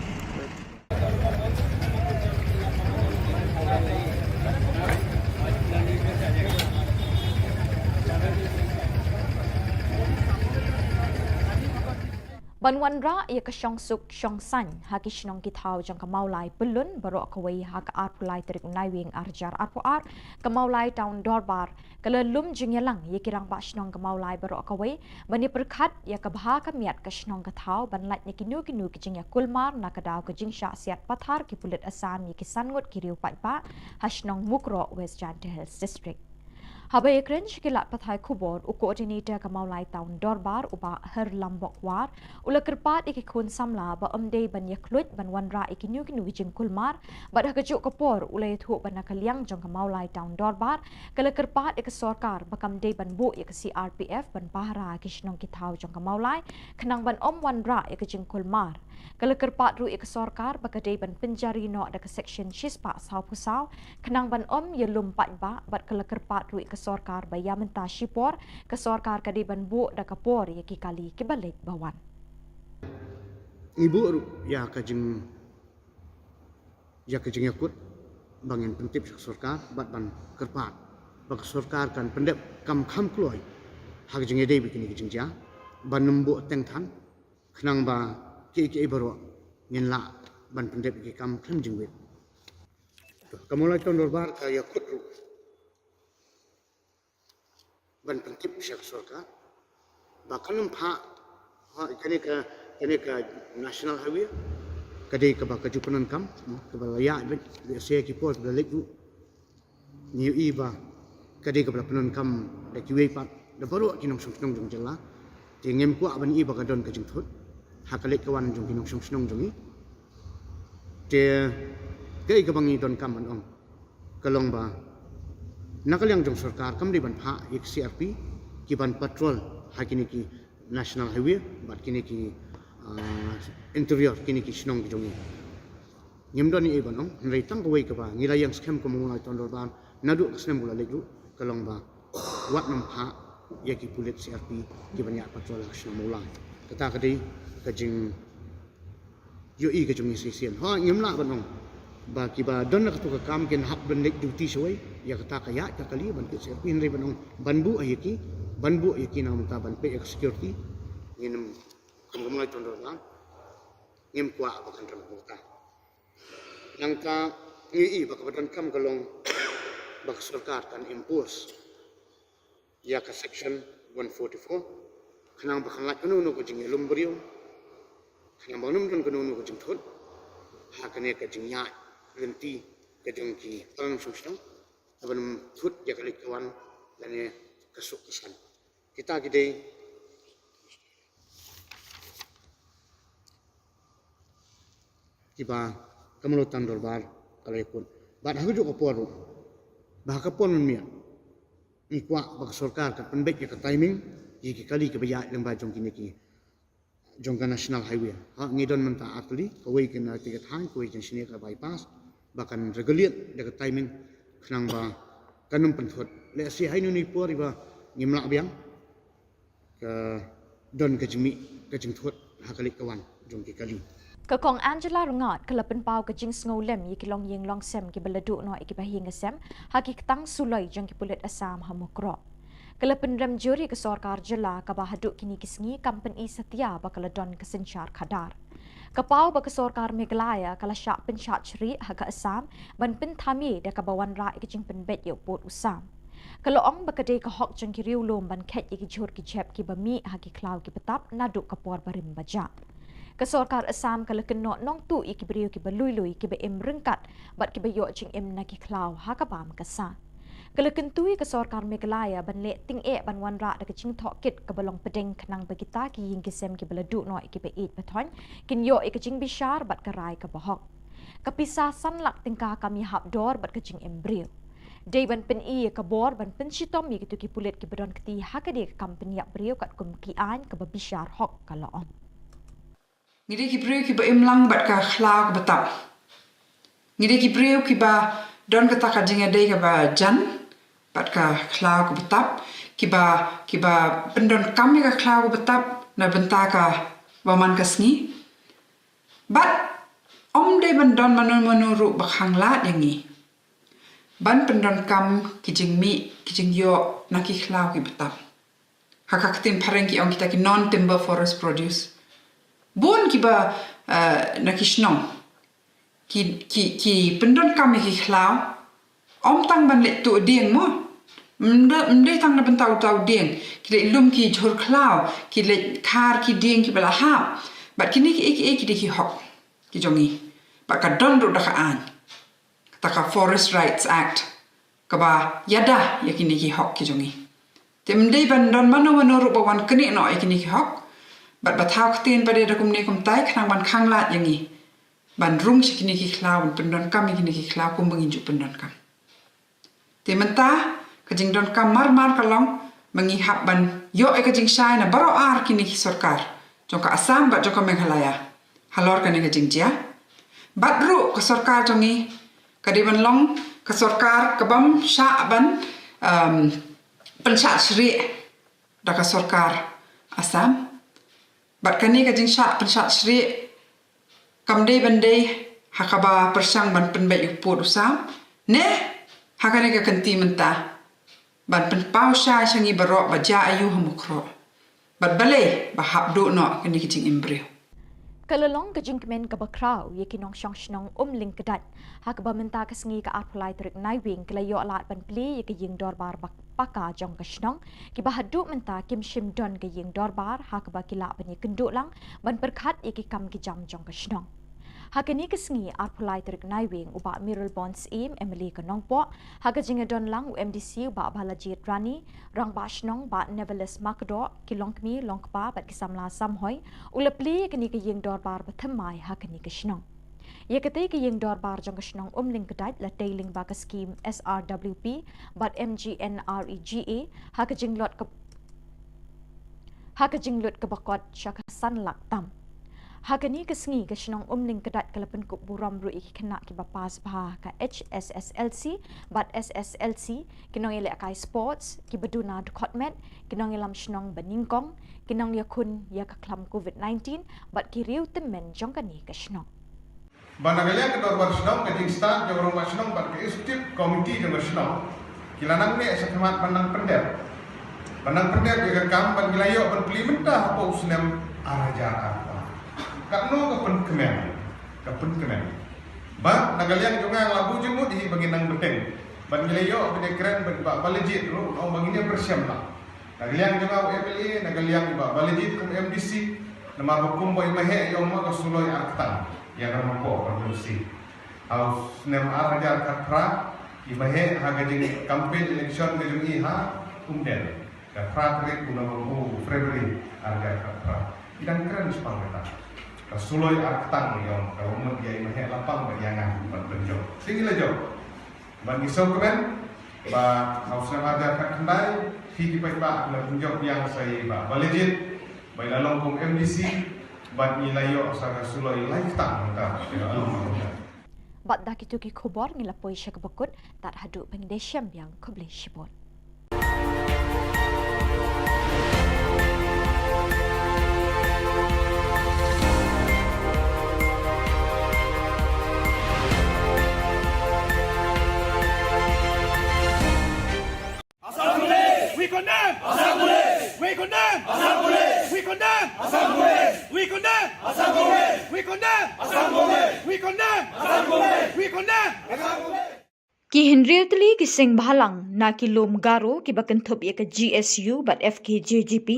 Banwan ra ia ka syong suk syong san haki shinong kitau jang kamaulai belun barok kawai hak arpulai terik naiwing arjar arpuar kamaulai taun dorbar kalelum jingyalang ia kirang ba shinong kamaulai barok kawai bani perkhat ia kabha kamiat ka shinong katau banlat ni kinu kijing ya kulmar na kadau kijing sya siat pathar ki pulit asam ye kisangut kiriu patpa hashnong mukro West Jant Hills District. Habai ekren shikilat pathai Khubor u koordinator kamaulai taun dorbar uba her lambok war ula kerpat ikikun samla ba omdei ban yaklut ban wanra ikinu wijing kulmar ba hakajuk kapor ula yathu ban nakaliang jong kamaulai taun dorbar kala kerpat ik sorkar bakam dei ban bu ik CRPF ban pahra kishnong kitau jong kamaulai kenang ban om wanra ikijing kulmar kala kerpat ru ik sorkar bakadei ban penjari no da section shispa sau pusau kenang ban om yelum patba bat kala kerpat ru ik sorkar bayam mentah shipor ke sorkar kadiban bu da kapor ya kali kibalik bawan ibu ya kajing yakut bangin pentip sorkar bat ban kerpat bak sorkar kan pendep kam kham kloi hak jing ede bikin jing ja ban nembu teng than khnang ba ki baro ngin la ban pendep ki kam kham jing wet kamulai ton dorbar ka yakut ru ban pentip syak sorkar bahkan empat kene ka national highway kadai ka ba kajupanan kam ka ba layak ben se ki pos da lekdu ni iba kadai ka ba panon kam da ki wei pat da baru ki nong song jong Jylla ti ngem ku ban iba ka don ka jing thut ha ka lek ka wan jong ki nong song jong ni te kai ka bangi don kam ban ong kalong ba nakaliang jong sarkar kam di ban pha ek CRP ki ban patrol hakini ki national highway bat kini ki interior kini ki shnong jong ni nyemdon ni ban ong ngai tang ko wei ka ba ngila yang scam ko mungulai ton ban nadu snem bula lekru kalong ba wat nam pha ya ki pulit CRP ki ban ya patrol shnong mulai kata kadai ka jing yo i ka jong ni sesian ha nyemla ban ong ba ki ba don na ka kam ken hak ban lek duty soi ya kata kaya ka kali ban ki CRP nri ban ong banbu ayaki banbu ayaki na mata ban pe security ngin kum mulai ton ban ngim kwa ba kan ram mata nangka i ba ka badan kam kalong ba sarkar kan impose ya ka section 144 khanang ba khangat kanu no ko jing lum brio khanang ba num don kanu no ko jing thot ha kane ka jing ya lenti ka jing ki pang sum aban thut ya kali kawan lane kasuk kesan kita gede tiba kamulotan dorbar kalekun bad hagu ko poru bah ka pon mia ni kwa bak sarkar ka penbek ya ka timing yi ki kali ke baya lembah jong kini ki jongka national highway ha ngidon menta atli kawai kena tiga thang kawai jan sini ka bypass bahkan regulate dekat timing khnang ba kanum penthot le si hainu ni por ba ngimla biang ke don ke jimi ke jingthot hakalik kawan jongki kali Kakong Angela Rungat kalapan pau ke jing sngolem yi kilong yeng long sem ki beladu no iki bahinga sem haki ketang sulai jong ki pulit asam hamukro. Kalapan rem juri ke Sorkar Jylla ka bahaduk kini kisngi company Satya bakaladon kesencar kadar. Kapau ba ke Sorkar Meghalaya kala syak pensyak ceri haga asam ban penthami da ka bawan ra iki jing penbet yo pot usam. Kalau ong bakade ka hok jong ki riu lom ban khet iki jur ki chep ki bami haki klau ki petap naduk kapor barim baja. Kesorkar Assam kalau kena nong tu iki beriu ki belui-lui ki beim rengkat bat ki bayok jing im na ki klau ha ka bam kasa. Kalau kentui kesorkar Meghalaya ban lek ting ban wan ra da jing thok kit ka balong pedeng kenang bagita ki ying kisem ki beladu no iki be it pathon kin yo ik jing bishar bat ka rai ka bahok. Kapisa sanlak tingkah kami hap dor bat ka jing embryo. Day ban pen ka bor ban pen shitom yi ki pulet ki bedon kti ha ka de company yak beriu kat kum ki an ka babishar hok kala on. Ngide ki breu ki ba imlang bat ka khlau ka batap. Ngide ki breu ki ba don ka taka jinga dei ka ba jan bat ka khlau ka batap ki ba pendon kami ka khlau ka batap na benta ka waman ka sngi. Bat om dei ban don manu ru bakhang lat yangi. Ban pendon kam ki jing mi ki jing yo na ki khlau ki batap. Hakak tim pareng ki ong kita ki non timber forest produce. Bon ki ba na kishnong ki pendon kami ki khlau om tang ban le tu ding mo mde tang na bentau tau ding ki le lum ki jor khlau ki le khar ki ding ki bala ha bat kini ki ki hok ki jongi ba ka don ru da ka an ta ka Forest Rights Act ka ba yada ya kini ki hok ki jongi temde ban don mano ru ba wan kini no kini ki hok bat bathau ktin pada da kumne kum tai khnang ban khanglat yangi ban rung sikini ki khlau ban pendon kam kini ki khlau kum bangin ju pendon kam te menta ka jing don kam mar kalong mangi hap ban yo e ka jing shai na baro ar kini ki sarkar jong ka Assam bat jong ka Meghalaya halor ka ne ka jing jia bat ru ka sarkar jongi ka de ban long ka sarkar ka bam sha ban pensat sri da ka sarkar Assam bat kani ka jing sha pensat sri kamde bande hakaba persang ban penbet yu pot usam ne hakane ka kanti menta ban pen pau sha sangi barok baja ayu hamukro bat bale ba hap do no kani ki jing embryo Kalalong ka jing kemen ka bakraw ye kinong syang shnong ling kedat hakaba menta ka sngi ka arpulai terik naiwing kelayo alat ban pli ye ka jing dorbar bak paka jong ka shnong ki bahadu menta kim shim don ka jing dorbar hakaba kila ban ye kenduk lang ban perkhat ye ki kam ki jam jong ka shnong Hakani kesngi arpulai terik naiwing uba Mirror Bonds im Emily Kanongpo haga jinga don lang UMDC uba balajit rani rang ba shnong ba Neverless Makdo kilongkmi longkpa bat kisamla samhoy ulapli kani ke yeng dorbar bathamai hakani ke shnong ye kate ke yeng dorbar jong ke shnong ling kedai la tailing ba ka scheme SRWP bat MGNREGA haga jinglot ke bakot syaka sanlak tam Hakani kesngi ke shnong ling kedat kalapan kup buram ru iki kena ki bapas bah ka HSSLC bat SSLC kinong ile akai sports ki beduna dukotmet kinong ilam shnong beningkong kinong yakun ya ka klam COVID-19 bat ki riu temen jongkani ke shnong Banagalia ke dorbar shnong ke jingstan ke orang shnong bat ke executive committee ke shnong kilanang ne sakhamat pandang pendek ke kam ban gilayo ban plimenta apa usnem araja Kakno kapen kemen. Ba nagaliang junga labu jumut hi bagi nang beteng. Ban gilayo bede keren ba balejit ro on bagini bersiam lah. Nagaliang junga UMLA nagaliang ba balejit kum MDC nama hukum boy mahe yo ma ka suloi artan ya nama ko produksi. Au nem arajar katra ki mahe haga jing campaign election ke jungi ha kumden. Ka pratrek kuna mo February arajar katra. Idang keren sepangeta. Kasuloi artang yang kalau mau dia ini lapang bayangan berbenjol. Tinggilah jauh. Bagi sokemen, bah hausnya ada kendai, hiji pai bah berbenjol yang saya bah balejit, baik lalong kum MDC, But ilayo sa rasulo lifetime ka kaya Bat dah kitu ki khubor ngilapoi sya kebekut tat haduk pengdesyam yang kubli shibot. We condemn! We condemn! We condemn! We condemn! We condemn! We condemn! We condemn! Ki Henrietli ki sing bhalang na ki lom garo ki bakan thop ya ka GSU but FKJGP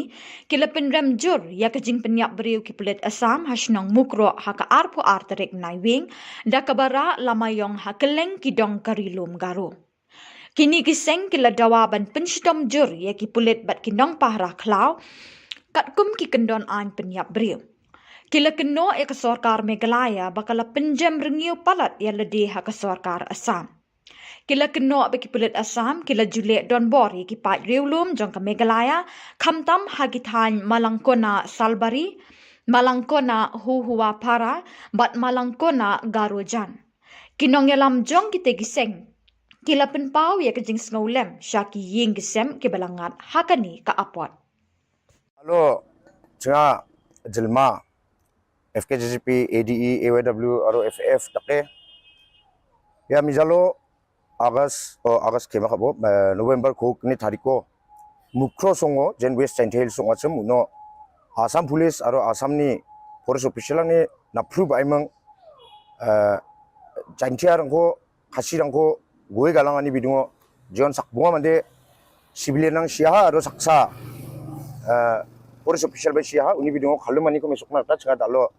ki lapen ramjur ya ka jing penyap beriu ki pelet Assam hasnong mukro ha ka arpo arterek naiwing da kabara lamayong ha keleng ki dong kari lom garo. Kini kiseng kila dawaban pensidom jur ya ki pulit bat kinong pahra klau kat kum ki kendon an penyap beriu. Kila keno ya ke sorkar Meghalaya bakala penjam rengiu palat ya lede ha ke sorkar Assam. Kila keno baki pulit Assam kila julek don bori ki pat riulum jong ke Meghalaya kamtam hagitan malangkona salbari malangkona huhua para bat malangkona garojan. Kinong yalam jong kita giseng kila penpau ya kejing sengolem syaki ying gesem ke balangat hakani ka apot. Halo, cenga jelma FKJGP, ADE, AYW, aro FF take. Ya mijalo August kema kabo November ko ni tariko mukro songo jen West Central songo sem no Assam Police aro Assam ni forest official ni na prove aimang jantiar ko kasirang ko gue galangan ni bidungo John sakbunga mande civilian nang siaha aro saksa forest official ba siaha uni bidungo khalumani ko mesok na ta chenga dalo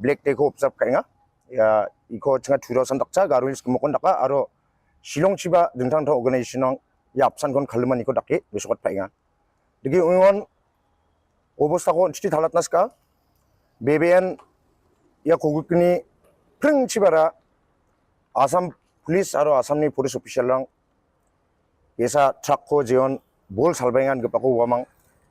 black day ko observe kainga ya iko chenga turosan dakcha garulis kemokon daka aro Shillong chiba dengtang tang organisation nang ya apsan kon khalumani ko dake mesokot painga degi ungon obostha ko chiti thalat naska BBN ya kogukni preng chibara Assam Police aro Assamni police official lang esa truck ko jeon bol salbaingan gepako wamang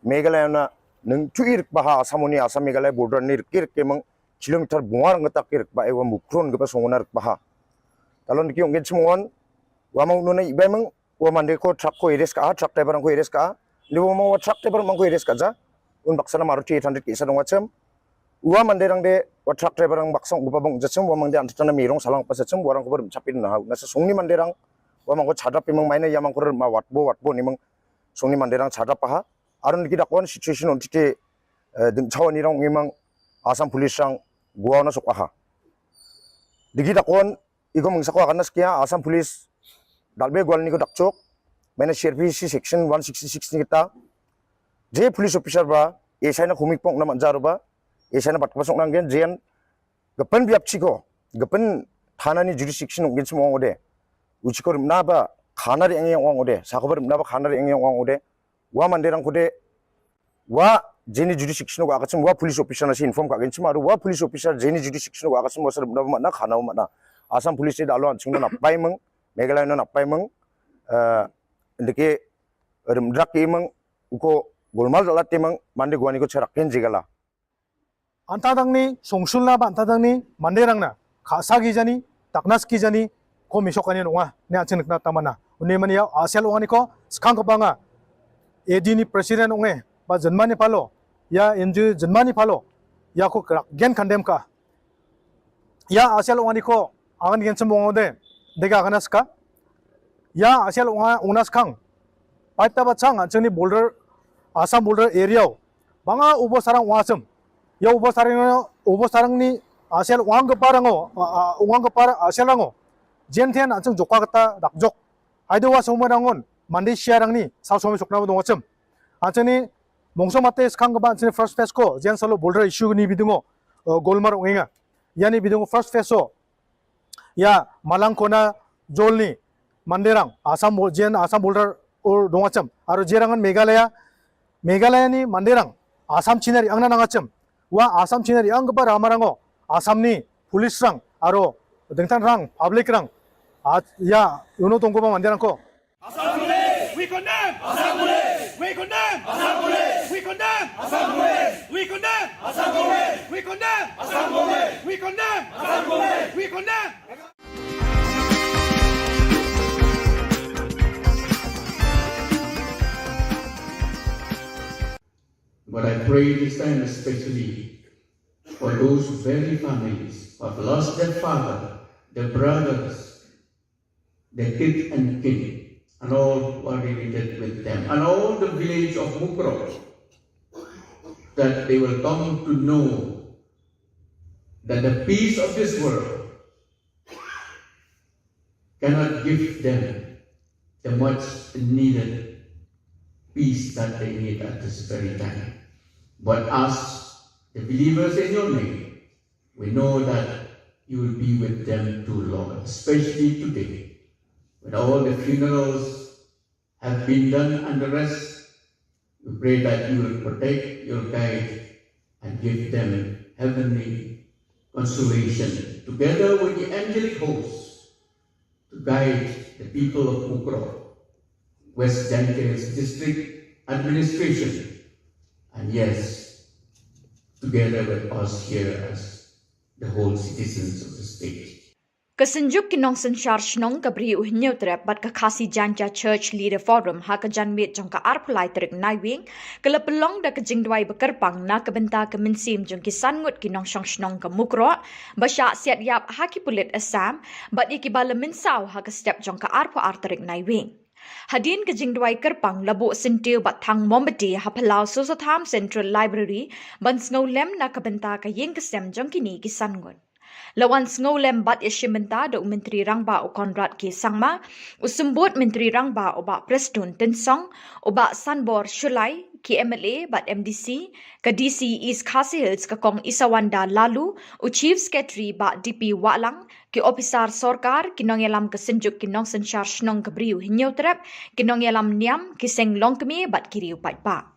Meghalaya na nung tuir baha Assamoni Assam Meghalaya border ni kir kemang kilometer bungar ngata kir ba ewa mukron gepa songonar baha talon ki onggen semuan wamang nuna ibemang wamande ko truck ko ires ka truck driver ko ires ka ni wamang truck driver mang ko ires ka ja un baksana Maruti 800 kisa dong wacem Uwa manderang de wa truck driver ang baksang upa bang jacem wa mangde antana mirong salang pasacem warang ko ber chapin na nasa songni manderang wa mang ko chadap imang maina yamang ko ma watbo ni mang songni manderang chadap pa aron ki dakon situation on tite ding chawani rang imang Assam Police rang gua na sokha digi dakon igo mangsa ko akan naskia Assam Police dalbe gwal ni ko dakchok maina CRPC section 166 ni kita je police officer ba esai na khumik pong na manjaro ba Esana bat pasok nanggen jen gapan biap chiko gapan thanani jurisdiction onggen semua ode uchikor naba khanari engeng ong ode sakobar naba khanari engeng ong ode wa manderang kode wa jeni jurisdiction ko akachim wa police officer na si inform ka genchim aru wa police officer jeni jurisdiction ko akachim wasar naba mana khana mana Assam police de alo anching na paimang Meghalaya na paimang ndeke remdrak imang uko golmal dalat imang mande gwani ko charakken jigala Antadangni songsulna ba antadangni manderangna khasagi jani taknaski jani ko misokani nonga ne achinakna tamana unimani ya asel ongani ko skang banga edini president onge ba janmani palo ya enju janmani palo ya ko gen kandem ka ya asel ongani ko agan gen semongode dega aganaska ya asel onga unas kang paita ba chang achini boulder Assam boulder area banga ubo sarang wasem ya ubo sarang ni asel uang keparango aselango jentian anjung jokka kata dakjok aido wa somorangon mandi siarang ni sa somi sokna dong acem anjani mongso mate skang ba anjani first phase ko jen solo boulder issue ni bidungo golmar ongenga yani bidungo first phase so ya malangkona jolni manderang Assam boulder or dong acem aro jerangan Meghalaya ni manderang Assam chinari angna nangacem wa Assam chinari ang ba ramarango Assam ni police rang aro dengtan rang public rang ya uno tongko ba manderang ko Assam Police we condemn Assam Police we condemn Assam Police we condemn Assam Police we condemn We condemn! We condemn! We condemn! But I pray this time especially for those very families who have lost their father, their brothers, their kith and kin, and all who are related with them, and all the village of Mukro, that they will come to know that the peace of this world cannot give them the much needed peace that they need at this very time. But us, the believers in your name, we know that you will be with them too, Lord, especially today, when all the funerals have been done and the rest. We pray that you will protect, you will guide, and give them heavenly consolation, together with the angelic hosts, to guide the people of Mukro, West Gentiles District Administration, and yes, together with us here as the whole citizens of the state. Kasenjuk kinong sensyar shnong kabri uhnyo trep bat kakasi janja church leader forum ha kajan mit jong ka arpulai trik naiwing kelapelong da kejingdwai bekerpang na kebenta kemensim jong kisan ngut kinong shong shnong ka mukro basya siat yap ha ki pulit asam bat ikibala minsau ha ka step jong ka arpu artrik naiwing. Hadin kejingdwai kerpang labu sentiu bat thang mombati ha palau Sosatham Central Library ban snowlem na kebenta ka ying kesem jong kini kisan ngut. Lawan snowlem bat yashimenta do Menteri Rangba o Konrad K. Sangma, usumbut Menteri Rangba o ba Prestun Tensong, o ba Sanbor Shulai, KMLA bat MDC, ka DC East Khasi Hills ka kong Isawanda Lalu, o Chief Secretary ba DP Walang, ki Opisar Sorkar, kinong yalam kasenjuk kinong sensyar shnong kabriu hinyaw trep, kinong yalam niam, kiseng longkami bat kiriu patpa.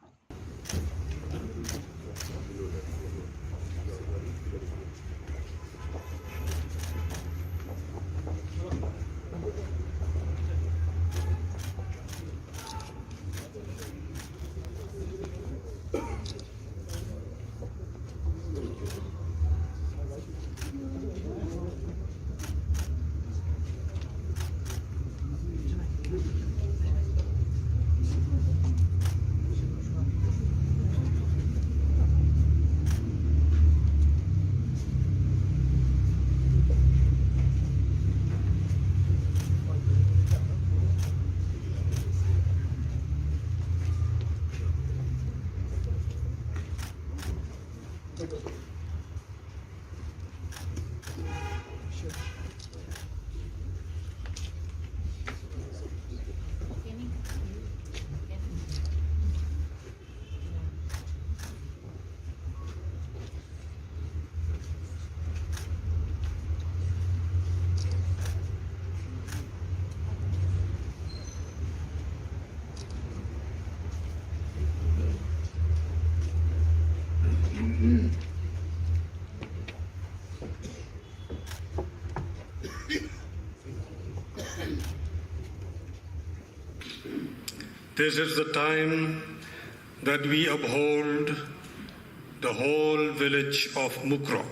This is the time that we uphold the whole village of Mukro,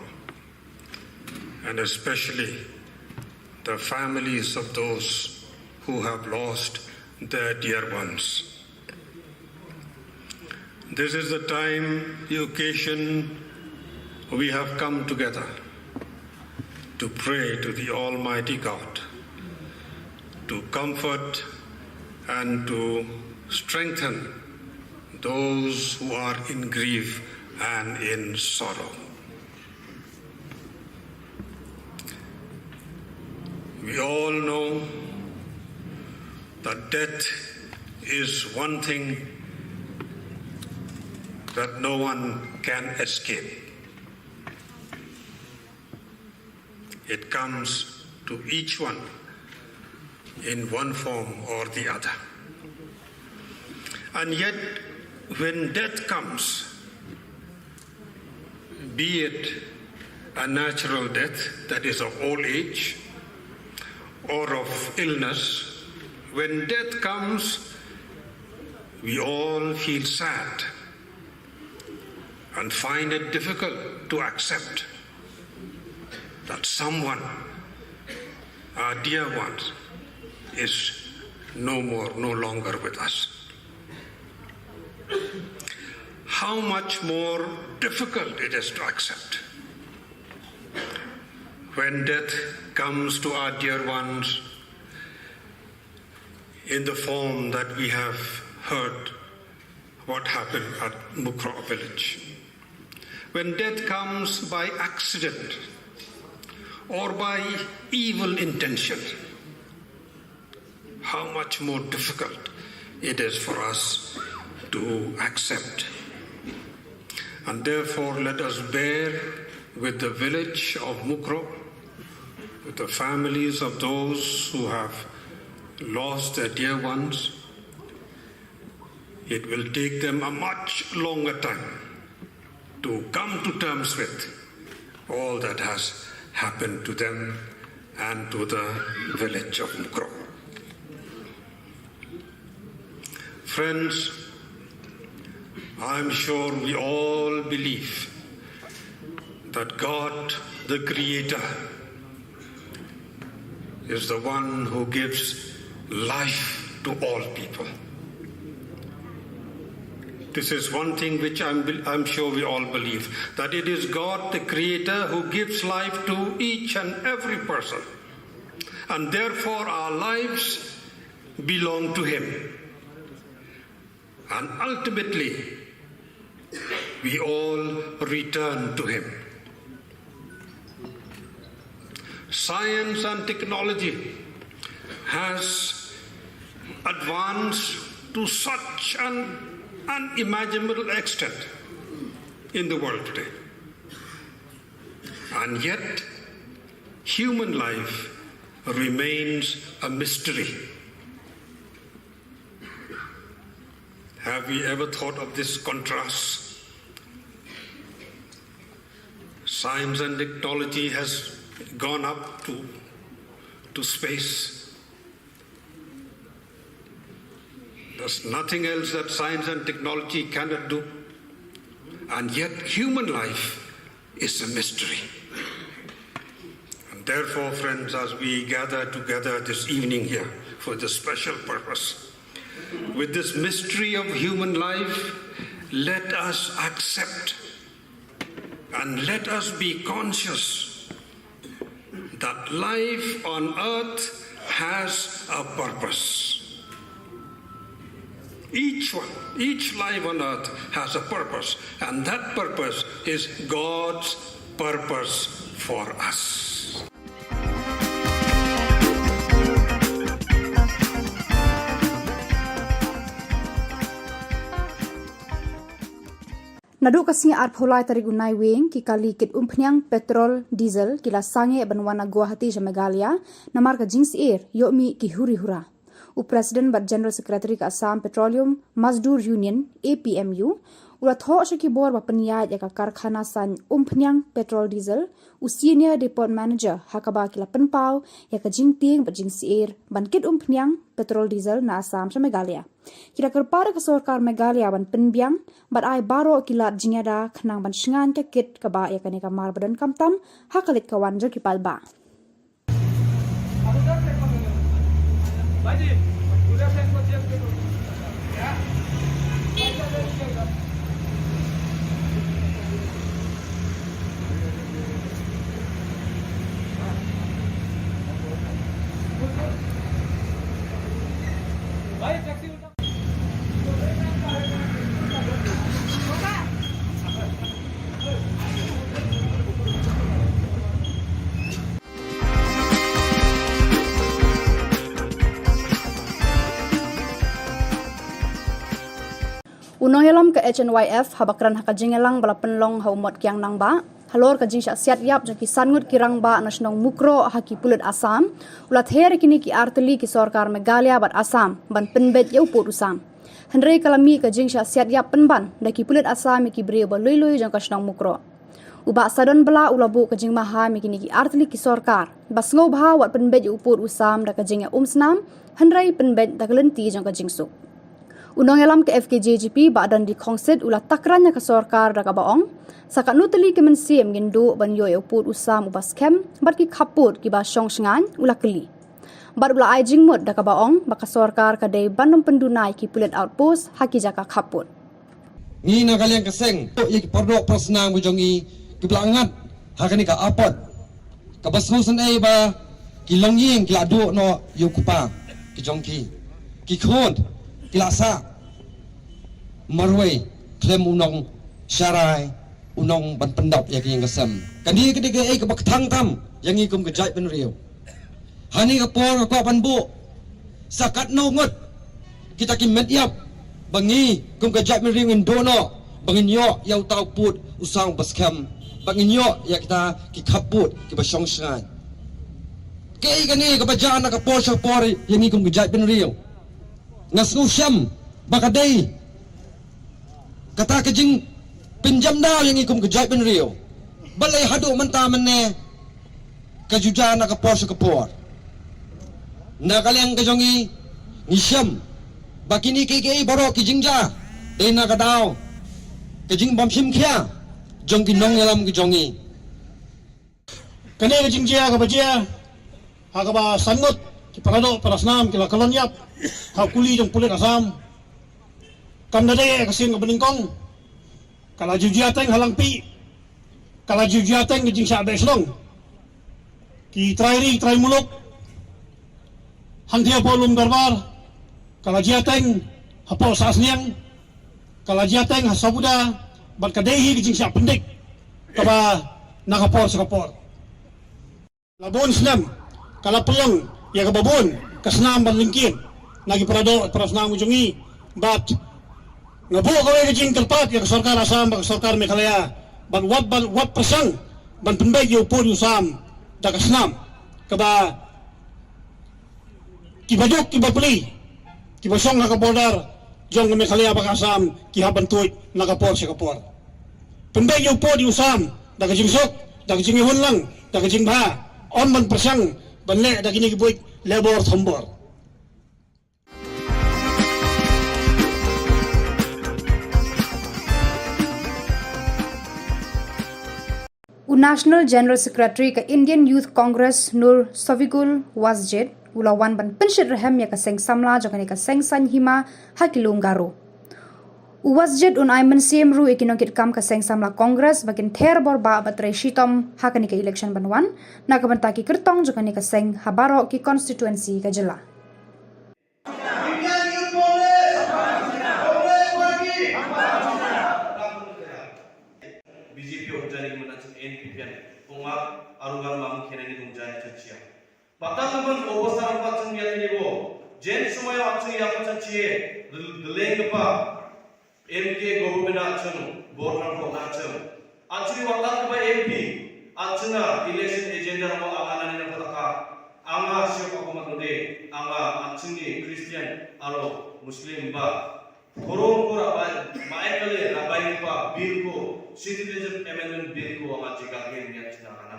and especially the families of those who have lost their dear ones. This is the time, the occasion, we have come together to pray to the Almighty God, to comfort and to strengthen those who are in grief and in sorrow. We all know that death is one thing that no one can escape. It comes to each one in one form or the other. And yet, when death comes, be it a natural death, that is of old age, or of illness, when death comes, we all feel sad and find it difficult to accept that someone, our dear ones, is no longer with us. How much more difficult it is to accept when death comes to our dear ones in the form that we have heard what happened at Mukro village. When death comes by accident or by evil intention, how much more difficult it is for us to accept. And therefore, let us bear with the village of Mukro, with the families of those who have lost their dear ones. It will take them a much longer time to come to terms with all that has happened to them and to the village of Mukro. Friends, I'm sure we all believe that God, the Creator, is the one who gives life to all people. This is one thing which I'm sure we all believe, that it is God, the Creator, who gives life to each and every person. And therefore our lives belong to Him. And ultimately, we all return to Him. Science and technology has advanced to such an unimaginable extent in the world today. And yet, human life remains a mystery. Have we ever thought of this contrast? Science and technology has gone up to space. There's nothing else that science and technology cannot do. And yet human life is a mystery. And therefore, friends, as we gather together this evening here for this special purpose, with this mystery of human life, let us accept and let us be conscious that life on earth has a purpose. Each life on earth has a purpose, and that purpose is God's purpose for us. Naduk kasing arpholai tarik unai wing ki kali kit umpnyang petrol diesel kila sange banwana Guwahati ja Meghalaya namar ka jings air yomi ki huri hura. President but General Secretary ka Assam Petroleum Mazdoor Union APMU ulat ho ki bor ba paniya ya ka karkhana san umpnyang petrol diesel senior depot manager hakaba kila penpau ya ka jingting ba jings air ban kit umpnyang petrol diesel na Assam ja Meghalaya. Kira kerpara ke sorkar Meghalaya ban penbiang bat ai baro kilat jinyada khnang ban shingan ke kit ka ba ya kane ka mar badan kamtam hakalit kawan jo kipal ba. Unohelam ke HNYF habakran hakajingelang balapan long haumot kiang nang ba halor ka jing siat yap jaki sangut kirang ba nasionong Mukro haki pulut Assam ulat her kini ki arteli ki sorkar Meghalaya bat Assam ban penbet yau pot usam Henry kalami ka jing siat yap penban daki pulut Assam ki brio ba lui jang kasionong Mukro uba sadon bela ulabu ka jing maha mi kini ki arteli ki sorkar bas ngau bha wat penbet yau pot usam da ka jing umsnam Henry penbet da kalenti jang ka jing su Unong elam ke FKJGP badan di kongsit ulah takrannya ke sorkar daga baong. Sakat nuteli kemensiam gindu ban yoy uput usam ubas kem bat ki kaput ki ba syong shengan ulah keli. Bat ulah ai jingmut daga baong baka sorkar kadai bandom pendunai ki pulet outpost haki jaka kaput. Ni na kalian keseng ik pordok prosnang bujongi ki belangat hakani ka apot. Ka basnusan ai ba ki longying ki adu no yukupa ki jongki. Ki khod kilasa marway klem unong syarai unong ban pendap ya yang kesem kandi ke ai ke baktang tam yang ikum ke jai pen riu hani ke por ko ban bu sakat no ngot kita ki met yap bangi kum ke jai pen riu indono bangin yo yau tau put usang baskem bangin yo ya kita ki kaput ki basong sngan ke ai kani ke bajana ke por por yang ikum ke jai pen riu ngasnu syam bakadai kata kejing pinjam dah yang ikum kejai ben rio balai hadu menta menne kejujan nak kepor na kalian kejongi ngisyam bakini kiki baro kijingja dena kadau kejing bom sim khia jong kinong yalam kejongi kene kejingja ka bajia hakaba sangut ki parado parasnam ki lakalonyap hakuli jong pulit asam kandade kasin ka beningkong kala jujiateng halang pi kala jujiateng ngijing sa beslong ki trai muluk hantia polum darbar kala jiateng hapo sasniang kala jiateng hasabuda bat kadehi ngijing sa pendik kaba nakapor sa kapor labon snam kala pelong ya kababon kasnam balingkin nagi parado parasnam ujungi bat ngabu kawai kejing terpat ya sorkar asam bak sorkar Meghalaya ban wat persang ban penbeg yo pun usam da kasnam kaba kibajok kibapuli kibasong na kabordar jong ke Meghalaya bak asam kihaban tuit na kapor si kapor penbeg yo pun usam da kejing sok da kejing ihun lang da kejing ba on ban persang ban le da kini kibuik lebor thombor National General Secretary ke Indian Youth Congress Nur Sovigul Wasjed ulawan ban penshit rehem ya kaseng samla jokani kaseng san hima hakilung garo. Wasjed un aiman CMRU ikinokit kam kaseng samla Congress bakin ther bor ba batre shitom hakani ke election banwan nakabantaki kertong jokani kaseng habaro ki constituency ka jilla. Arungan mamu kene ni dumjaya chachiya patang ban obasar pachung ya ni bo jen sumay achung ya chachiye deleng pa MK government achung border ko achung achung watat ba MP achuna election agenda mo agana ni pataka anga syopa ko matode anga achung ni Christian aro Muslim ba koron ko ba ekale rabai pa bill ko citizenship amendment bill ko anga jiga gen ni achuna kana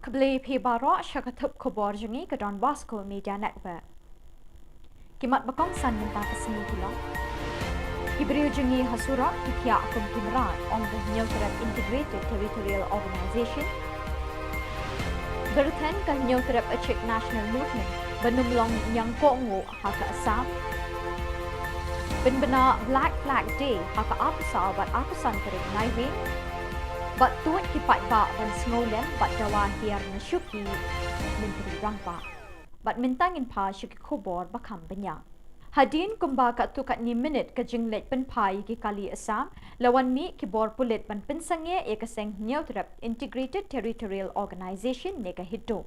Kebeli pibaro syakatup khubor jengi ke Don Bosco Media Network. Kimat bakong san minta kesini Shillong. Kiberiu jengi hasura kikia akum kimran ong the Neutral Integrated Territorial Organization. Berten ke Neutral Achik National Movement benumlong yang kongo haka asam. Benbena Black Flag Day haka apasa bat apasan kering naiving. Bat tuat kipat ba ban sngolen bat dawa hiar na syuki menteri rangpa. Bat mintangin pa syuki khubor bakam benya. Hadin kumba ka tukat ni minute ka jinglet pen pai ki kali asam lawan mi kibor pulit ban pensangye e kaseng Neutral Integrated Territorial Organization nega hito.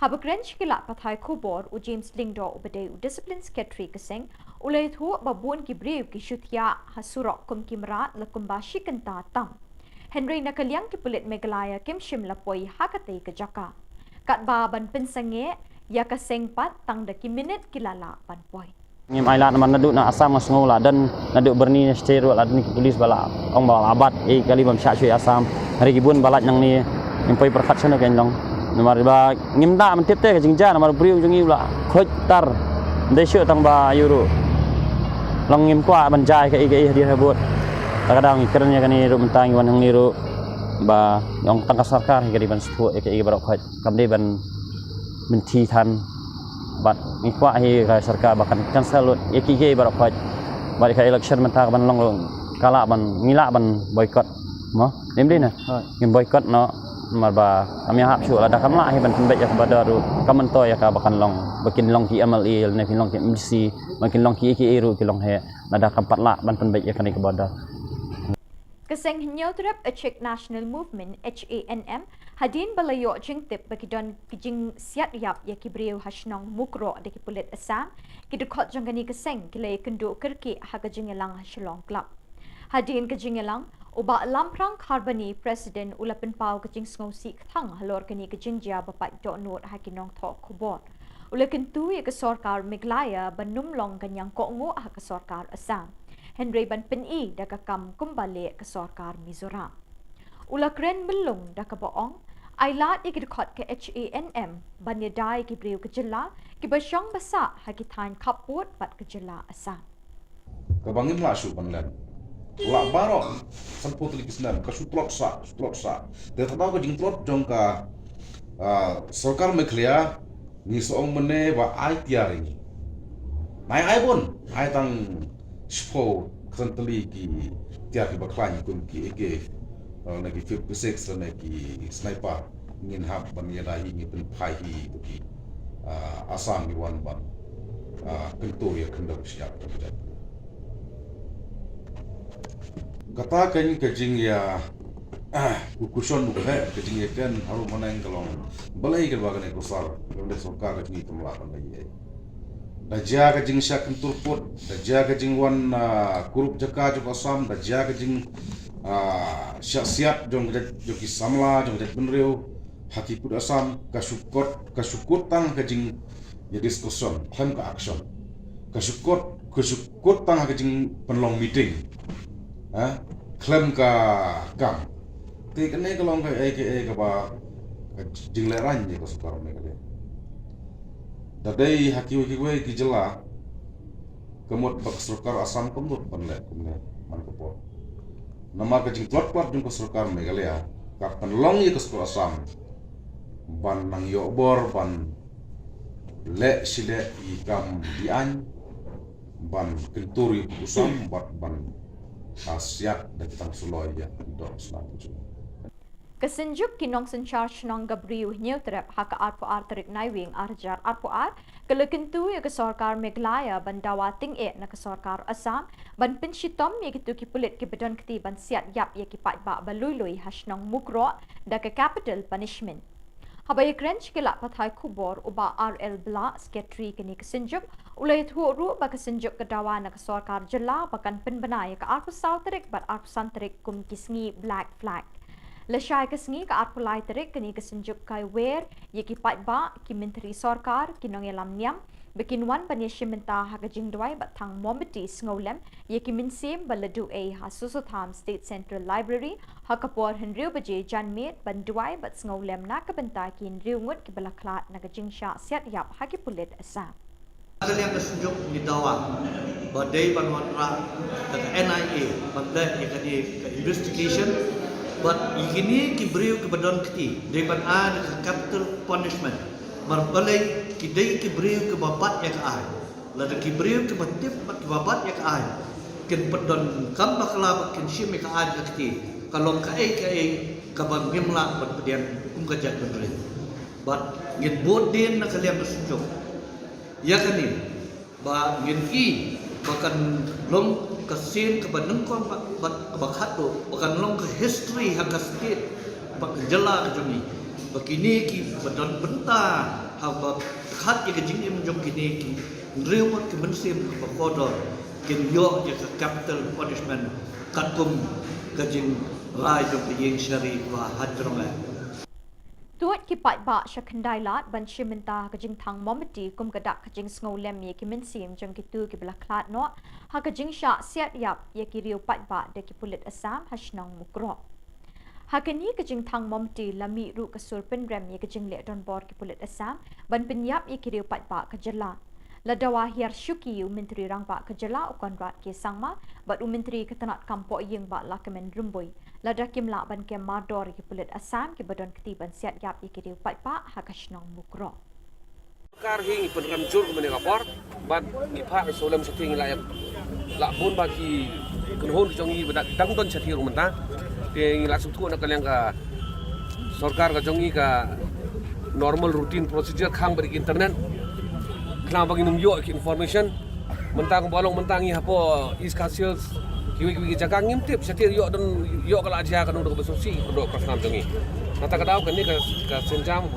Habakren shkila pathai khubor u James Lingdo ubade u Discipline Secretary kaseng ulay thu babun ki brev ki syutya hasurok kum kimrat la kumba shikanta tam. Henry nakaliang ki pulit Meghalaya kim shimla poi hakate ke jaka. kat ba ban pensange ya ka sengpat tang daki minit kilala ban poi. Ngim ailat man naduk na Asam ngasngola dan naduk berni steru ladni polis bala ong bala abat kali bam sya Asam hari gibun balat yang ni impoi perkhat sana kan long nomor ba ngim da man tepte ka jingja nomor briu jungi ula khoj tar desyo tang ba yuru long ngim kwa ban jai ka igai dia habut kadang ikernya kan ni ru mentang wan hang ni ru ba yang tang sarkar kali ban sepu igai barok khoj kamde ban menti than bat ni kwa hi ka sarkar bakan cancel igai barok khoj ba ka election mentang ban long kala ban ngila ban boycott mo nemde na ngim boycott no marba kami hap syu ada kamla hi ban pembet ya kepada ru kamanto ya ka bakan long bakin long ki MLA ne fin long ki MC makin long ki ru ki long he ada kampat la ban pembet ya kan kepada Keseng Nyautrap Achek National Movement HANM hadin balayo jingtip bakidon kijing siat yap ya kibriu hasnong mukro de kipulit Assam kidukot jangani keseng kilay kendu kerki haga jingelang Shillong Club hadin kejingelang uba lamprang karbani presiden ulapin pau kejing sngosi thang halor kani kejing jia bapak do nur hakinong tho khubor ulakin tu ya ke sarkar Meghalaya banumlong kanyang kongo ha ke sarkar Assam Henry ban peni da kam kumbali ke sarkar Mizoram ulakren belung da ka boong ailat ikidkhot ke HANM banyadai ki briu ke jilla ki basyang basa hakithan kaput pat ke jilla Assam kabangim la shu banlan la barok sampo tuli kisnan ka sutlot sa de tadaw ko jing tlot jong ka sarkar Meghalaya ni soong mene wa ai tiari ni mai ai bon ai tang spo kantali ki tiari baklan kun ki eke na ki 56 na ki sniper ngin hab ban ya dahi ni pen phai hi to ki Assam ni wan ban kentur ya kendang siap terjadi kata kan kejing ya ukuson bukan kejing ya kan haru mana yang kalau balai ke bagan ekosar kalau sarkar ni temlakan lagi daja kejing syak kentur put daja kejing wan kurup jaka jok Assam daja kejing siap jong joki samla jong jat benriu hakikut Assam kasukut tang kejing ya diskuson hem ke action kasukut tang kejing penlong meeting klaim ka kam ti kene kalong ka aka ba jingle ran je ko sukar me kale dadai hakiwi ki jela kemut bak sarkar Assam kemut panle kumne man ko po nama ka jing plot jung ko sarkar Meghalaya ka panlong ye ko sarkar Assam ban nang yo bor ban le sile i kam dian ban kultur Assam ban Asyat dan kita suloi ya dok selanjutnya. Kesenjuk kinong senchar shnong gabriu nyeutrap haka arpo arterik naiwing arjar arpo ar kelekentu ya ke sarkar Meghalaya bandawa ting na ke sarkar Assam ban penshitom ya kitu ki pulit ki bedon keti ban siat yap ya ki pat ba balului hasnong mukro da ke capital punishment. Habai krench kila pathai Khubor uba RL Bla Secretary kini kesenjuk ulai thuru ba kesenjuk kedawa na ke sarkar Jilla bakan penbenai ke arpu sauterik bat arpu santerik kum kisngi black flag leshai kesngi ke arpu lai terik kini kesenjuk kai wer ye ki pat ba ki menteri sarkar kinong elam niam bikin wan panyeshi menta haga jingdwai bat thang mombeti ngolem ye ki minsim baladu a hasusotham State Central Library hakapor henriu baje janmet bandwai bat ngolem na ka benta kin riungut ki balaklat na jingsha siat yap haki pulit Assam kalian kesunjuk di dawa badai panwatra ke NIA badai ke investigation but ini ki beriu ke badan keti depan ada capital punishment marbalai kidai ki beriu ke babat yang ai lada ki beriu ke batip ke babat yang ai ken pedon kam bakla ken shim ke ai keti kalau kai kabang himla berpedian kajat bener but ngin bodin na kalian kesunjuk ya kan ini ba ngin i bahkan long kasin ke banengkon bakhat tu bahkan long ke history hak state bak jela ke jumi begini ki badon benta haba khat ye ke jing jom kini ki reumot ke mensim ke bakodor kin yo ye ke capital punishment katum ke jing rai jom ke yeng syari wa hadrong Tuat ki pai ba shakhandai lat ban shimenta ka jing thang momati kum ka dak ka jing sngo lem ye ki min sim jong ki tu ki bla klat no ha ka jing sha siat yap ye ki riu pai ba de ki pulit asam hashnong mukro ha ka ni ka jing thang momati lami ru ka sur pen rem ye ka jing le don bor ki pulit asam ban pin yap ye ki riu pai ba ka jalla la dawa hiar shuki u menteri rang ba ka jalla u kon rat ki sangma bat u menteri ka tanat kampo yeng ba la kemen rumboi la da kim la ban ke mardor ki pulit asam ki badon kti ban siat yap ye ki riu pai ba ha ka shnong mukro Kar hing penram jur kemene kapor, bat ngipa solam setting la bun bagi kenhon jongi badak dangdon chathi rumenta, te ngila suthu na kalyang ka sarkar ka jongi ka normal routine procedure khang bagi internet, khang bagi numyo information, mentang bolong mentang ngi hapo iskasios kiwi jaga ngimtip chathi yo kala aja kan udah besosi udah prasnam jongi. Nata kadau kan ni ka senjam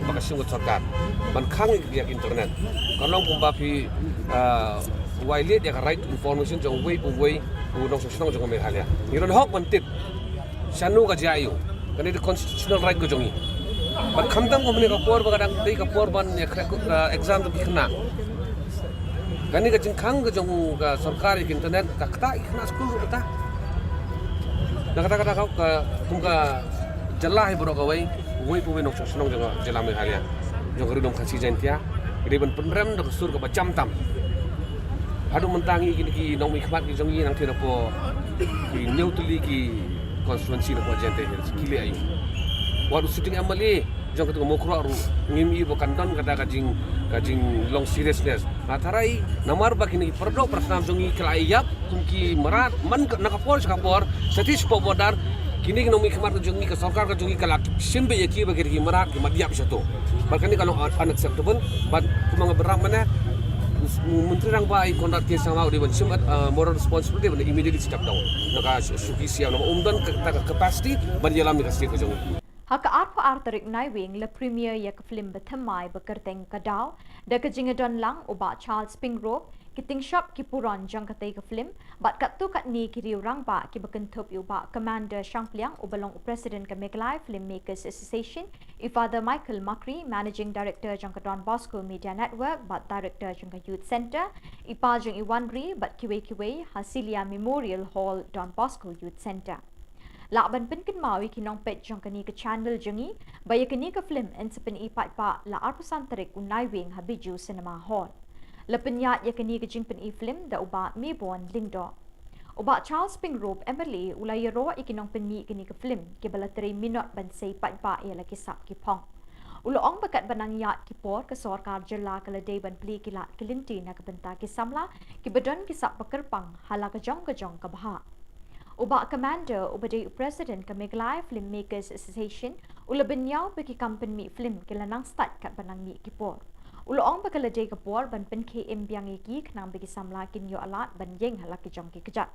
bakasim sarkar ban khang dia internet kalau pumba pi wailet ya right information jong way pu nong sosnong jong me halia niron hok mantit sanu ka jayu kan ni constitutional right ko jongi ban khamdam ko mene ka por bagadang dei ka por ban ya exam to khna kan ni ka jing khang ka jong ka sarkar internet ka kata khna school kata kata ka tum ka jalla hai bro kawai woi pu wenok sonong jong jela me halia jong ridom khasi jantia riban penrem dok sur ka bacam tam adu mentangi kini ki nong mi khmat ki jong yi nang thira po ki new tuli ki constituency na po jente kile ayu wadu sitting amali jong ketu mokro ru ngimi bo kanton kata kajing long seriousness atarai namar ba kini perdo prasnam jong yi klayap kumki marat man nakapor satis po bodar kini nong mi khmat jong yi ka sarkar ka jong yi kala simbe ye ki ba ki marat ki madiap sato bahkan kalau unacceptable but kumanga beram mana menteri rang bai kontrak ke sama di ban sim moral responsibility ban immediately step down naka suki siam nama umdan ka capacity ban yalam ni kasi ko jong haka arpa artarik naiwing la premier ya ka film bathamai bakarteng kadau da ka jingadon lang uba Charles Pingrove kiting shop ki puron jang ka ka film bat kat tu kat ni ki riu rang ba ki bakan thop yu ba commander Shangpliang ubalong president ka Meglai Filmmakers Association Father Michael Makri managing director jang ka Don Bosco Media Network bat director jang ka Youth Center ipa jang Iwanri bat kiwe Hasilia Memorial Hall Don Bosco Youth Center la ban pin kin mawi ki nong pet jong kani ka channel jangi baya kani ka film en sepen ipat pa la arpusan tarik unai wing habiju cinema hall la penyat ya kani ka jing pen i film da uba mi bon lingdo uba Charles Pingrove Emily ulai ro ikinong penmi kani ka film ke bala 3 minute ban sei pat pa ya la kisap ki pong uloong bakat banang yat ki por ka sarkar jilla kala day ban pli ki lat kilinti na ka benta ki samla ki bedon kisap pakerpang hala ka jong ka baha uba commander ubade president ka Meglai Filmmakers Association ula benyau bagi company film kila nang start kat banang mi kipor uloong bakala day kapor ban pen KM biang iki knang bagi samla kin yo alat ban yeng halak ki jong ki kejat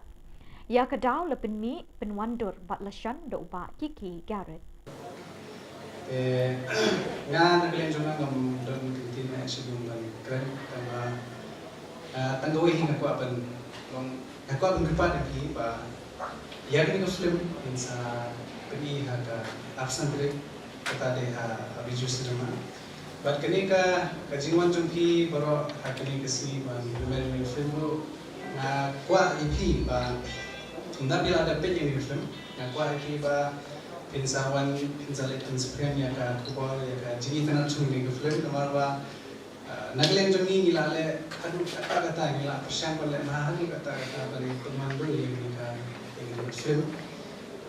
ya ka daw la pen mi pen wandur bat lashan do uba Kiki Garrett nga naglen jona ngam don kintin na sigum ban kren tama tangoi hinga ko apan long ako ang gripat iki ba yang Muslim insa pergi haka absen trip kata deh abiju cinema. But kenika kajiwan jumpi baru hakini kesi bang American film lo na kuah ipi bang tunda bila ada pet yang film na kuah ipi bang pinsawan pinsalet pinspren ya ka Khubor ya ka jini tanam chung ni film kamar bang naglen jumpi ngilale aduh kata ngila persiang boleh mahal kata bari pemandu yang ni ka film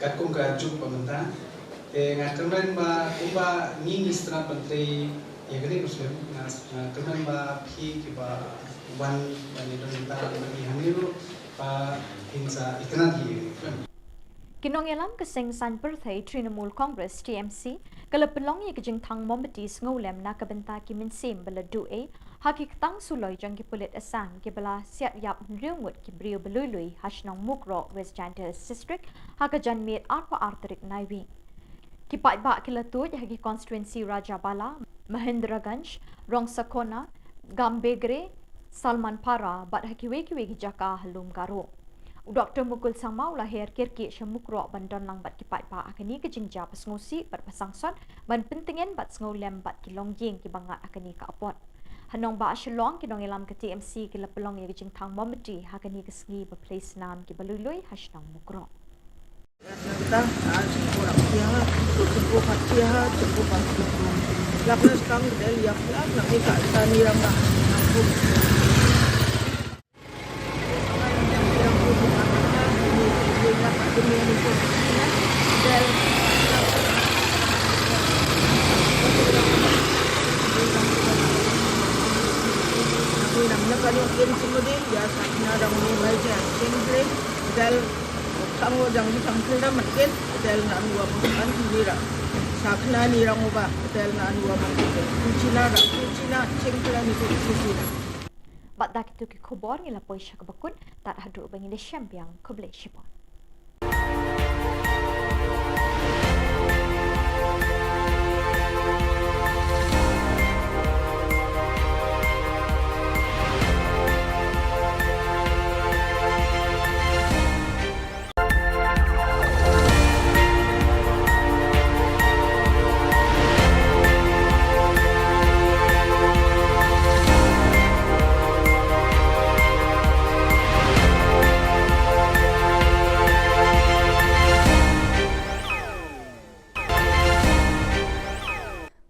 kat kong ka juk pamenta nga kemen ba kumba ngi istana pentri ya gani film nga kemen ba phi ki ba wan bani don ta bani hamiru ba hinsa itna di film kinong yalam kaseng san birthday Trinamool Congress TMC kala pelong ye kajing thang mombati ngolem na kabenta ki min sim bala du e hakik tang suloi jang ki pulit asang ki bala siat yap riungut ki brio belului hashnong mukro West Jantas district haka janmit arpa artarik naiwi ki pai ba kila tu hagi constituency Rajabala Mahendraganj Rongsakona Gambegre Salman Para bat hakiwe ki jaka halum garo Dr. Mukul Sangmau lahir kirki syamukro bandon lang bat kipat pa akani ke jingja pasngusi bat pasangsot ban pentingin bat ngolem bat kilong jing ki bangat akani ka apot. Hanong ba Shillong ki dong ilam ke TMC ki lapelong ye jing thang momedi hakani ke sgi ba place nam ki balului hashnang mukro. Kita cukup rakyat, cukup rakyat, cukup rakyat. Lakukan sekarang kita lihat nak ikat tani ramah. Kalau yang semua dia biasa kena ada orang baca, sendiri dal kamu jangan dicampur dah mungkin dal nak dua makan sendiri dah. Sakna ni orang ubah dal nak dua makan. Kucina cengkela ni kucina. Bat dak itu ki khubor ngila poisha ka bakun tat hadu bangin de champion koble shipon.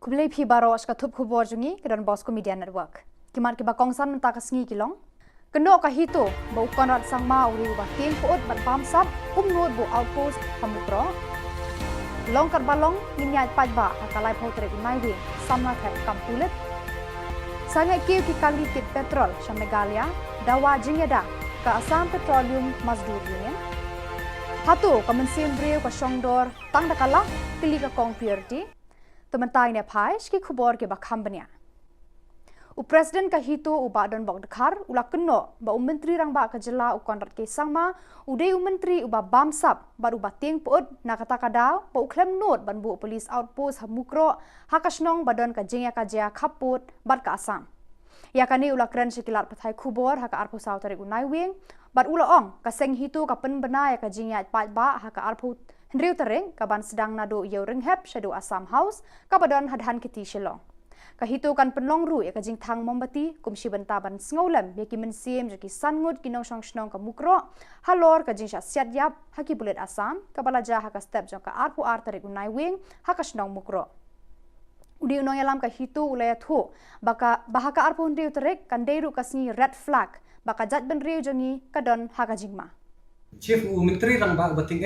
Kublai phi baros ka thup khubor jungi kedan Bosco Media Network. Kimat ki bakongsan menta ka sngi kilong. Kendo ka hito ba ukon rat sangma uri ba tin pot bat bamsap umnot bu outpost hamukro. Long kat balong ninyat pajba hakalai potre unai wi samna thep kampulet. Sangai kiu ki kali tit petrol Shamegalia dawa jingeda ka Assam Petroleum Mazdur Union. Hatu ka mensim breu ka Shongdor tang dakala kili ka kong purity. Tementai ne pai ski khubor ke bakhambania. Presiden ka hito u ba don bok dekhar ula keno ba menteri rang ba ka jela u konrat ke sangma udai menteri u ba bamsap baru ba ting pot na kata kada ba u klem not ban bu police outpost hamukro hakasnong badon ka jingya ka jia khaput bat ka Assam. Ya kani ula kren sikilat pathai khubor haka arpo sautari unai wing bat ula ong ka seng hito ka pen bena ya ka jingya pat ba haka arpo Hendriu tereng kaban sedang nado yau ringhep shadow Assam House kabadon hadhan kiti Shillong. Kahito kan penlong ru ya kajing thang mombati kumshi bentaban sngolam ya ki mensim jaki sangut kinong shongshnong ka mukro halor kajing sha siat yap haki bulet Assam kabalaja haka step jong ka arpu ar tarik unai wing haka shnong mukro. Udi unong yalam kahito ulaya thu baka bahaka arpu hendriu terek kan deiru kasni red flag baka jat benriu jongi kadon haka jingma. Chief Menteri rang ba bating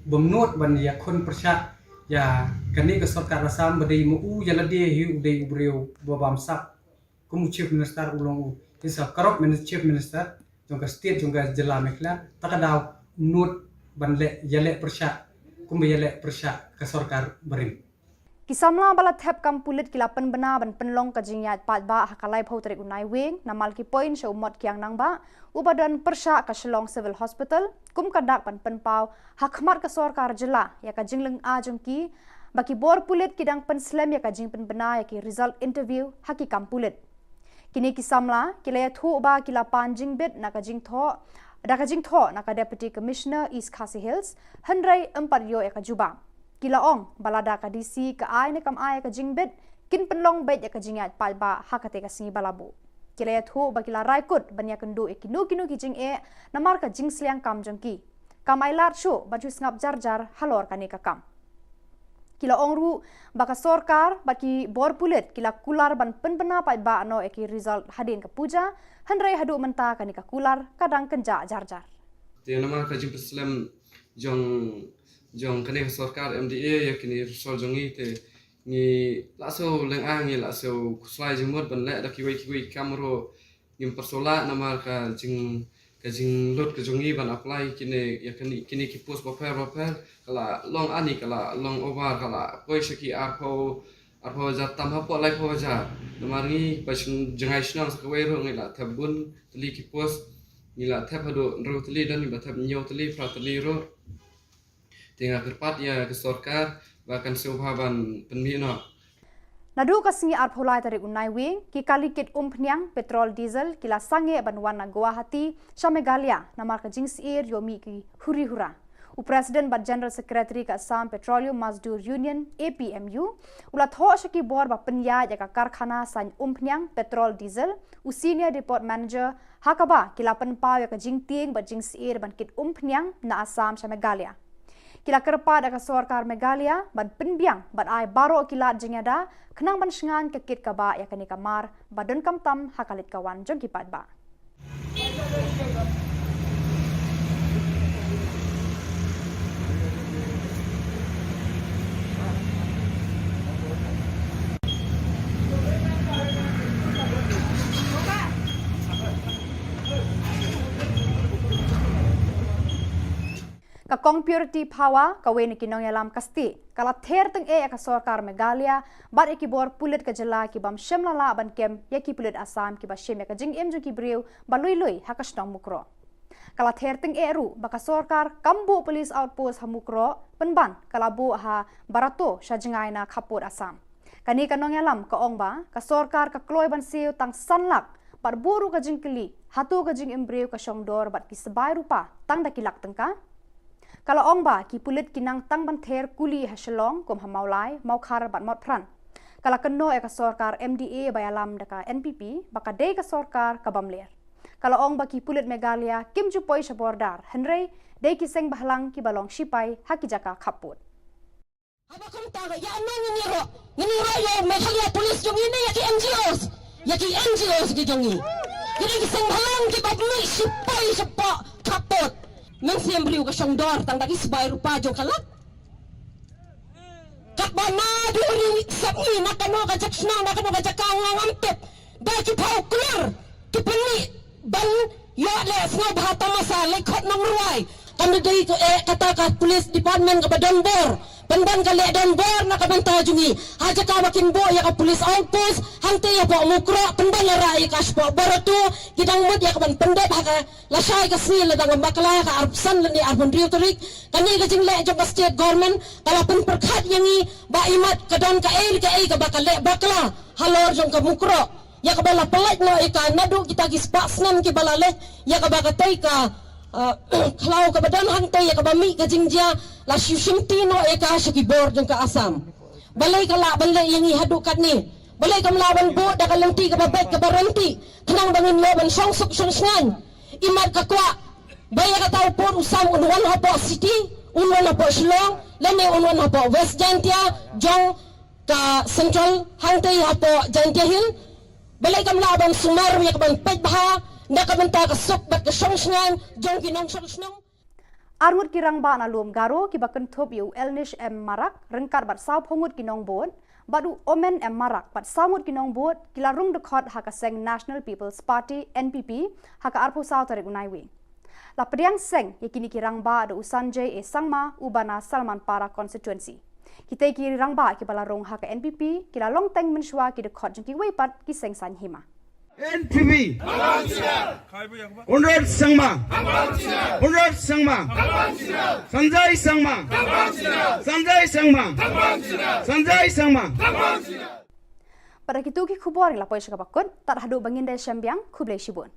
Bumnot ban ya kon persya ya kani ke sarkar Assam badai mu ya lade hi udai breu babamsak kumu chief minister ulong isa korop chief minister jongka state jongka jela mekla takadaw not ban le yale persya kum yale persya ke sarkar barim Kisamla balat thep kampulit kilapan bena ban penlong ka jingyat pat ba hakalai phautre unai wing namal ki point show mot kyang nang ba ubadan persya ka Shillong Civil Hospital kum kadak pan penpau hakmat ka sarkar jela ya ka jingleng a jongki baki bor pulit kidang pen slam ya ka jing pen bena ya ki result interview haki kampulit kini kisamla kilaya thu ba kilapan jingbet na ka jing tho na ka deputy commissioner East Khasi Hills handrai emparyo ya ka juba Kilaong balada ka DC ka ay ne kam ay ka jingbet kin penlong bet ya ka jingyat palba hakate ka singi balabu kilaya thu ba kila raikut banya kendu ekinu kinu ki jing namar ka jing sliang kam jongki kamai lar chu baju ngap jar halor kani ka kam Kilaong ru baka sorkar baki bor pulet kila kular ban penbena palba no eki result hadin ka puja handrai hadu menta kani ka kular kadang kenja jar te namar ka jing Islam jong kene sarkar MDA yakini sol jongi te ni laso leng ngi laso kuslai jimot ban le da kiwi kamero ngim persola namar ka jing lot ka jongi ban apply kini ki post paper kala long ani kala long over kala koi shaki arpo jatam hapo lai po ja namar ni pas jengai snang sakwe ro ngi la thabun tli ki post ni la thap hado ro tli dan ni ba thap nyo tli fra tli ro Tengah kerpat ya ke sarkar bahkan subhaban penmino. Nadu kasingi arpholai tarik unai wing ki kalikit pniang petrol diesel kila sange banwan na Guwahati sha Meghalaya namar ka jings air yomi ki huri hura. President but General Secretary ka Assam Petroleum Mazdoor Union APMU ulat ho shaki bor ba penya ya ka karkhana san pniang petrol diesel u senior depot manager hakaba kila panpa ya ka jingting ba jings air ban kit pniang na Assam sha Meghalaya. Kila kerpa da ka sorkar Meghalaya ban penbiang ban ai baro kila jingada kenang ban shengan ke kit kaba ya kani kamar badon kamtam hakalit kawan jong kipat ba. Ka kong purity power ka wen kinong yalam kasti kala ther teng ka sorkar Meghalaya bar ekibor pulit ka jela ki bam shemlala ban kem yaki pulit Assam ki ba shem ka jing emju ki breu ba lui hakasnong mukro kala ther teng ru ba ka sorkar kambu police outpost hamukro penban kala bu ha barato shajingai na khapur Assam kani kanong yalam ka ong ba ka sorkar ka kloi ban siu tang sanlak bar buru ka jingkli hatu ka jing embreu ka shongdor bat ki sebai rupa tang dakilak tengka. Kalau ong ba ki pulit kinang tang banther kuli ha Shillong kom ha maulai maukhar bat mot pran. Kalau keno ka sorkar MDA bayalam daka NPP baka dei ka sorkar ka bamler. Kalau ong ba ki pulit Meghalaya kim ju poi bordar henrei dei ki seng bahlang ki balong sipai ha ki jaka khaput. Aba kom ta ya nang ngiro yo Meghalaya police jong ini ya ki NGOs ki jong ini. Jadi ki seng bahlang ki babli sipai sepa khaput. Nang siyang beliau ke Shongdor tang dagi sebai rupa jong kalat. Kak bana duri sabi nakano ka jaksna nakano ka jakang ngamtep. Dai ki pau keluar ki peni ban yo le snow bahata masale khot nang ruai. Kami dai ko kata ka police department ka badonbor. Bandan ka le donbor na ka banta jungi. Haja ka makin bo ya ka police outpost hante ya po mukro pendan la rai ka spo borotu kidang mut ya ka ban pendep ha ka lasai ka sil dang bakla ka arpsan ni arbon riotorik kani ka jing le jong state government kala pen perkhat yangi ba imat ka don ka ka bakal le bakla halor jong ka mukro ya ka bala pelat no ka nadu kita ki spasnan ki balale ya ka bakatai ka kalau ka badan hante ya ka bami ka jingja la shushimti no ka shaki bor jong ka Assam balai kala balai yangi hadukat ni balai ka melawan bo da kalenti ka babet ka baranti kenang bangin loban songsuk songsngan imat ka kwa baya ka tau por usam unwan hapo city unwan hapo Shillong lene unwan hapo West Jantia jong ka Central hante hapo Jantia Hill balai ka melawan sumar ya ka ban pet baha da ka banta ka sok bat ka songsngan jong kinong songsnong Armut kirang ba na lum garo ki bakan thop yu elnish em marak rengkar bat saw phongut kinong bot badu omen em marak bat samut kinong bot kila rung de khot haka seng National People's Party NPP haka arpo saw tare unai wi la priang seng yakini kirang ba do Sanjay sangma ubana Salman Para constituency kita ki rang ba ki bala rong haka NPP kila long teng menshwa ki de khot jki wi pat ki seng san hima NPP Unrod Sangma Unrod Sangma Sanjay Sangma Sanjay Sangma Sanjay Sangma Pada kitu ki khubor la poi shaka bakon tar hadu bangin de shambyang khuble shibun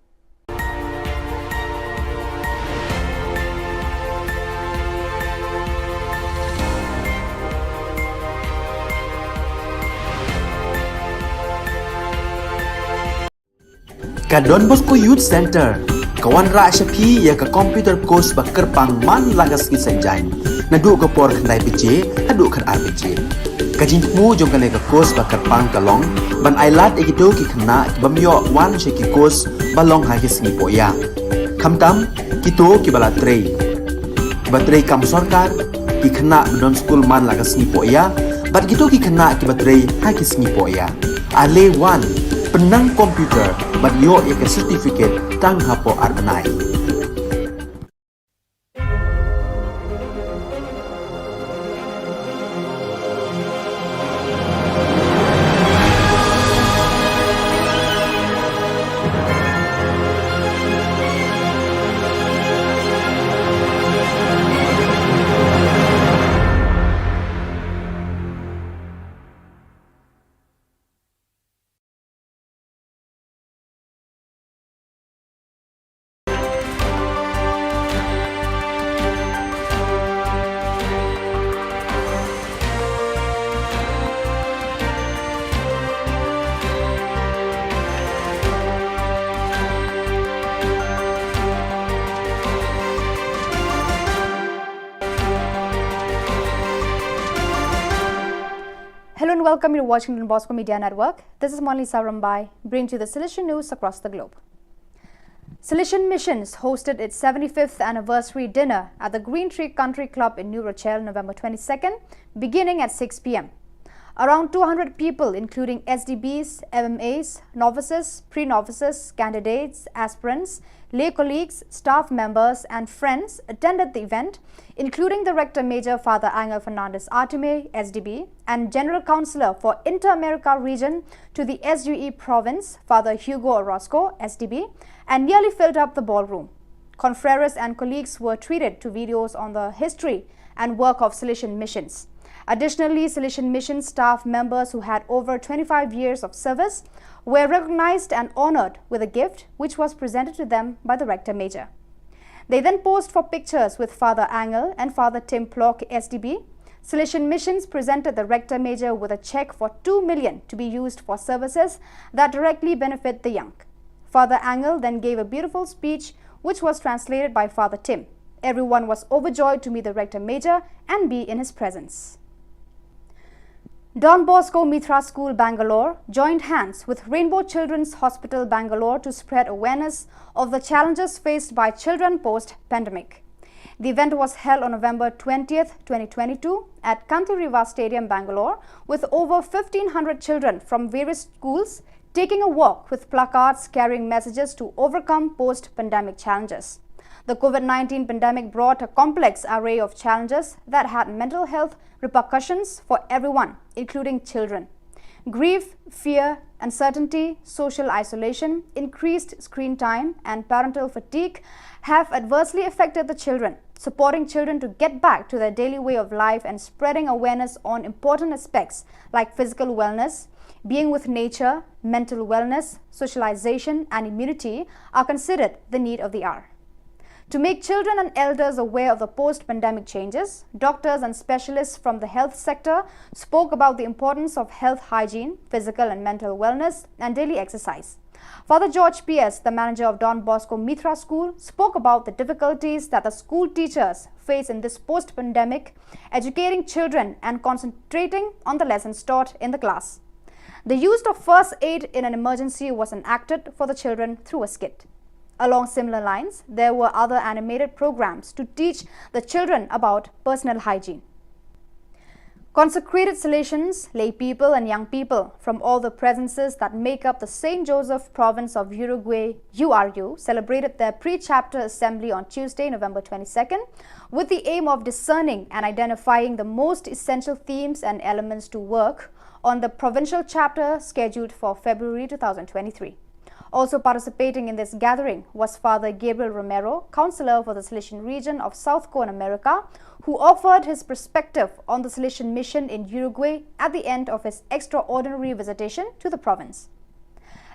Ka Don Bosco Youth Center kawan ra shapi ya ka computer course ba kerpang man lagas ki sanjain nadu ka por khnai pije hadu khan RPG ka jingmu jong ka course ba kerpang kalong ban ailat ekito ki khna bamyo wan sheki course balong ha ki singi poya khamtam kito ki bala trei batrei kam sarkar ki khna don school man lagas ni poya bat kito ki khna ki batrei ha ki singi poya ale wan penang komputer bat yo ek certificate tang hapo arnai and welcome you to watching Don Bosco Media Network. This is Monli Sarambai, bringing you the Silesian news across the globe. Silesian Missions hosted its 75th anniversary dinner at the Green Tree Country Club in New Rochelle, November 22nd, beginning at 6 p.m. Around 200 people, including SDBs, MMAs, novices, pre-novices, candidates, aspirants, lay colleagues, staff members and friends attended the event, including the Rector Major Father Angel Fernandez Artime, SDB, and General Counsellor for Inter-America Region to the SUE Province, Father Hugo Orozco, SDB, and nearly filled up the ballroom. Confreres and colleagues were treated to videos on the history and work of Silesian Missions. Additionally, Silesian Mission staff members who had over 25 years of service were recognized and honored with a gift which was presented to them by the Rector Major. They then posed for pictures with Father Angel and Father Tim Plock, SDB. Silesian Missions presented the Rector Major with a check for 2 million to be used for services that directly benefit the young. Father Angel then gave a beautiful speech which was translated by Father Tim. Everyone was overjoyed to meet the Rector Major and be in his presence. Don Bosco Mitra School, Bangalore joined hands with Rainbow Children's Hospital, Bangalore to spread awareness of the challenges faced by children post-pandemic. The event was held on November 20th, 2022 at Kanturiva Stadium, Bangalore, with over 1,500 children from various schools taking a walk with placards carrying messages to overcome post-pandemic challenges. The COVID-19 pandemic brought a complex array of challenges that had mental health repercussions for everyone, including children. Grief, fear, uncertainty, social isolation, increased screen time, and parental fatigue have adversely affected the children. Supporting children to get back to their daily way of life and spreading awareness on important aspects like physical wellness, being with nature, mental wellness, socialization, and immunity are considered the need of the hour. To make children and elders aware of the post-pandemic changes, doctors and specialists from the health sector spoke about the importance of health hygiene, physical and mental wellness, and daily exercise. Father George P.S., the manager of Don Bosco Mitra School, spoke about the difficulties that the school teachers face in this post-pandemic, educating children and concentrating on the lessons taught in the class. The use of first aid in an emergency was enacted for the children through a skit. Along similar lines, there were other animated programs to teach the children about personal hygiene. Consecrated Salesians, lay people and young people from all the provinces that make up the St. Joseph province of Uruguay, URU, celebrated their pre-chapter assembly on Tuesday, November 22nd, with the aim of discerning and identifying the most essential themes and elements to work on the provincial chapter scheduled for February 2023. Also participating in this gathering was Father Gabriel Romero, councillor for the Silesian region of South Cone America, who offered his perspective on the Silesian mission in Uruguay at the end of his extraordinary visitation to the province.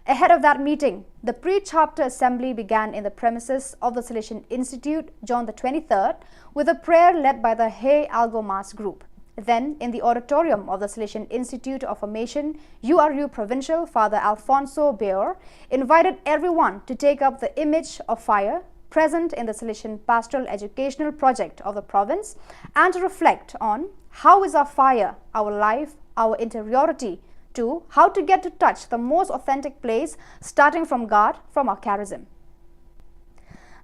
Ahead of that meeting, the pre-chapter assembly began in the premises of the Silesian Institute, John the 23rd, with a prayer led by the Hey Algo Mass group. Then, in the auditorium of the Silesian Institute of Formation, URU Provincial, Father Alfonso Beor invited everyone to take up the image of fire present in the Silesian Pastoral Educational Project of the province and to reflect on how is our fire, our life, our interiority, to how to get to touch the most authentic place starting from God, from our charism.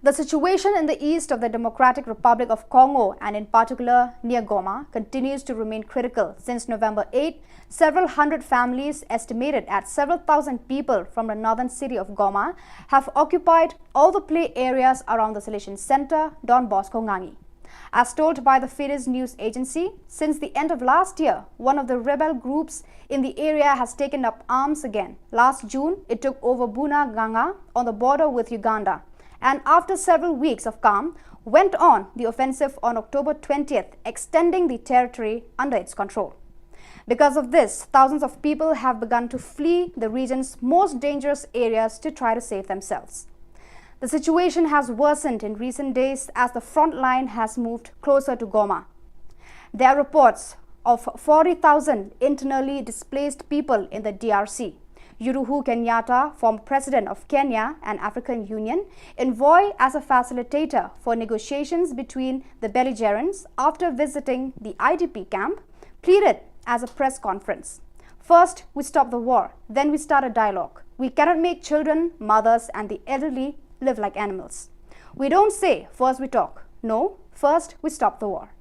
The situation in the east of the Democratic Republic of Congo and in particular near Goma continues to remain critical. Since November 8, several hundred families, estimated at several thousand people from the northern city of Goma, have occupied all the play areas around the Silesian Center, Don Bosco Ngangi. As told by the Fides news agency, since the end of last year, one of the rebel groups in the area has taken up arms again. Last June, it took over Bunagana on the border with Uganda, and after several weeks of calm, went on the offensive on October 20th, extending the territory under its control. Because of this, thousands of people have begun to flee the region's most dangerous areas to try to save themselves. The situation has worsened in recent days as the front line has moved closer to Goma. There are reports of 40,000 internally displaced people in the DRC. Uhuru Kenyatta, former president of Kenya and African Union, envoy as a facilitator for negotiations between the belligerents after visiting the IDP camp, pleaded as a press conference. First, we stop the war. Then we start a dialogue. We cannot make children, mothers, and the elderly live like animals. We don't say, first we talk. No, first we stop the war.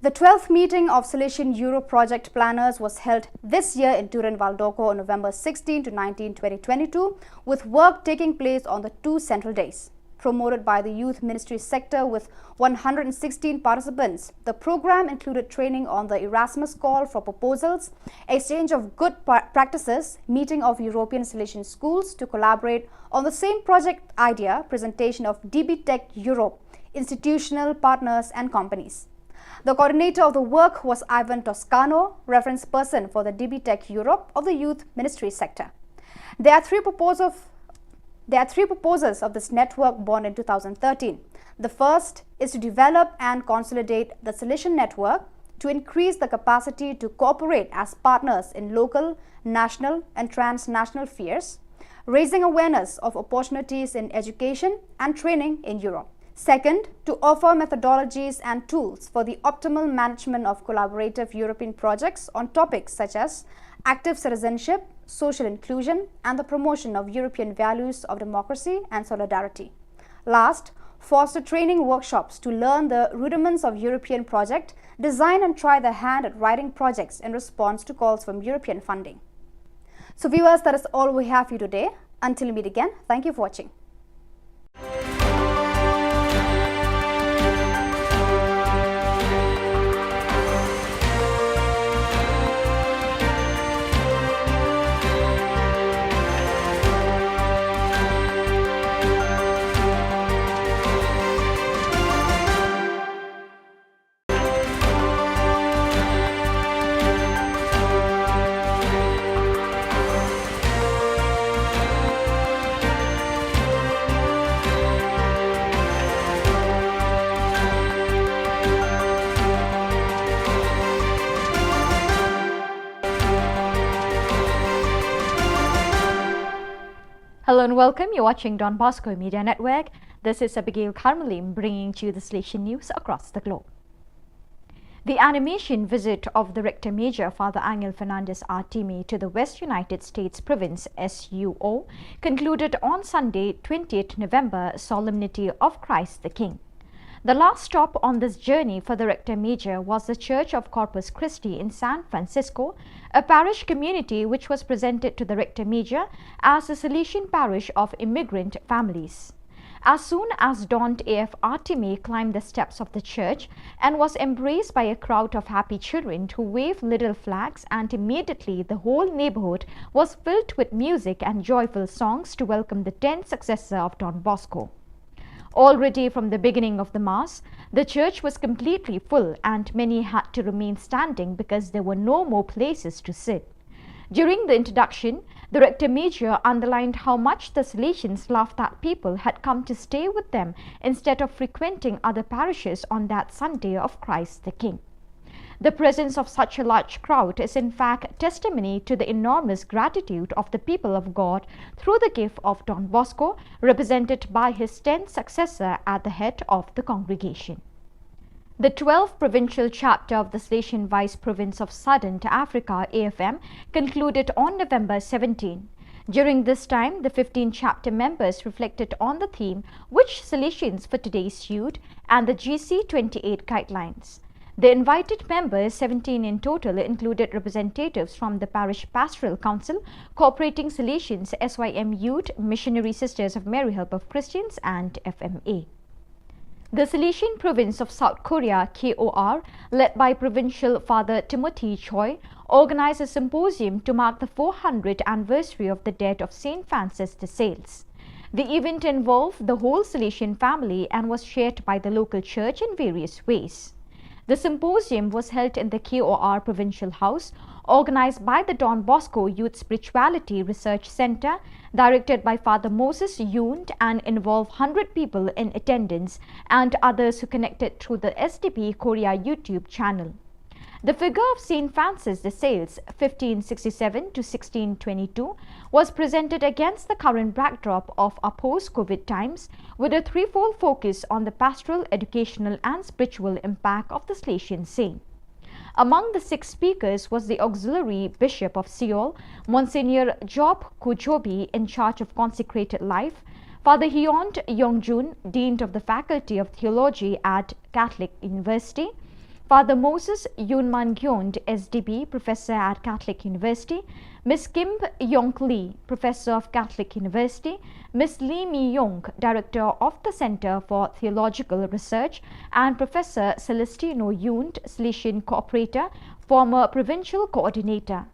The 12th meeting of Silesian Euro project planners was held this year in Turin Valdocco on November 16 to 19, 2022, with work taking place on the 2 central days. Promoted by the Youth Ministry sector with 116 participants, the program included training on the Erasmus call for proposals, exchange of good practices, meeting of European Silesian schools to collaborate on the same project idea, presentation of DB Tech Europe, institutional partners and companies. The coordinator of the work was Ivan Toscano, reference person for the DB Tech Europe of the Youth Ministry sector. There are three proposals of this network born in 2013. The first is to develop and consolidate the Silesian network to increase the capacity to cooperate as partners in local, national and transnational affairs, raising awareness of opportunities in education and training in Europe. Second, to offer methodologies and tools for the optimal management of collaborative European projects on topics such as active citizenship, social inclusion, and the promotion of European values of democracy and solidarity. Last, foster training workshops to learn the rudiments of European project, design and try their hand at writing projects in response to calls from European funding. So viewers, that is all we have for you today. Until we meet again, thank you for watching. Hello and welcome. You're watching Don Bosco Media Network. This is Abigail Carmelim bringing to you the Silesian news across the globe. The animation visit of the Rector Major Father Angel Fernandez Artime to the West United States Province SUO concluded on Sunday, 20th November, Solemnity of Christ the King. The last stop on this journey for the Rector Major was the Church of Corpus Christi in San Francisco, a parish community which was presented to the Rector Major as a Silesian parish of immigrant families. As soon as dawned, AF Artime climbed the steps of the church and was embraced by a crowd of happy children who waved little flags, and immediately the whole neighborhood was filled with music and joyful songs to welcome the 10th successor of Don Bosco. Already from the beginning of the Mass, the church was completely full and many had to remain standing because there were no more places to sit. During the introduction, the Rector Major underlined how much the Silesians loved that people had come to stay with them instead of frequenting other parishes on that Sunday of Christ the King. The presence of such a large crowd is in fact testimony to the enormous gratitude of the people of God through the gift of Don Bosco, represented by his 10th successor at the head of the congregation. The 12th provincial chapter of the Silesian Vice Province of Southern Africa AFM concluded on November 17. During this time, the 15 chapter members reflected on the theme "Which Silesians for Today Suit" and the GC28 guidelines. The invited members, 17 in total, included representatives from the Parish Pastoral Council, Cooperating Silesians, SYM Youth, Missionary Sisters of Mary Help of Christians and FMA. The Silesian Province of South Korea, KOR, led by Provincial Father Timothy Choi, organized a symposium to mark the 400th anniversary of the death of St. Francis de Sales. The event involved the whole Silesian family and was shared by the local church in various ways. The symposium was held in the KOR Provincial House, organized by the Don Bosco Youth Spirituality Research Center, directed by Father Moses Yoon, and involved 100 people in attendance and others who connected through the SDP Korea YouTube channel. The figure of St. Francis de Sales, 1567 to 1622, was presented against the current backdrop of our post-COVID times, with a threefold focus on the pastoral, educational and spiritual impact of the Silesian saint. Among the 6 speakers was the Auxiliary Bishop of Seoul, Monsignor Job Kujobi, in charge of consecrated life, Father Hyont Yongjun, Dean of the Faculty of Theology at Catholic University, Father Moses Yunman Gyond, SDB, Professor at Catholic University, Miss Kim Yong Lee, Professor of Catholic University, Miss Lee Mi Yong, Director of the Center for Theological Research, and Professor Celestino Yunt, Salesian Cooperator, former Provincial Coordinator.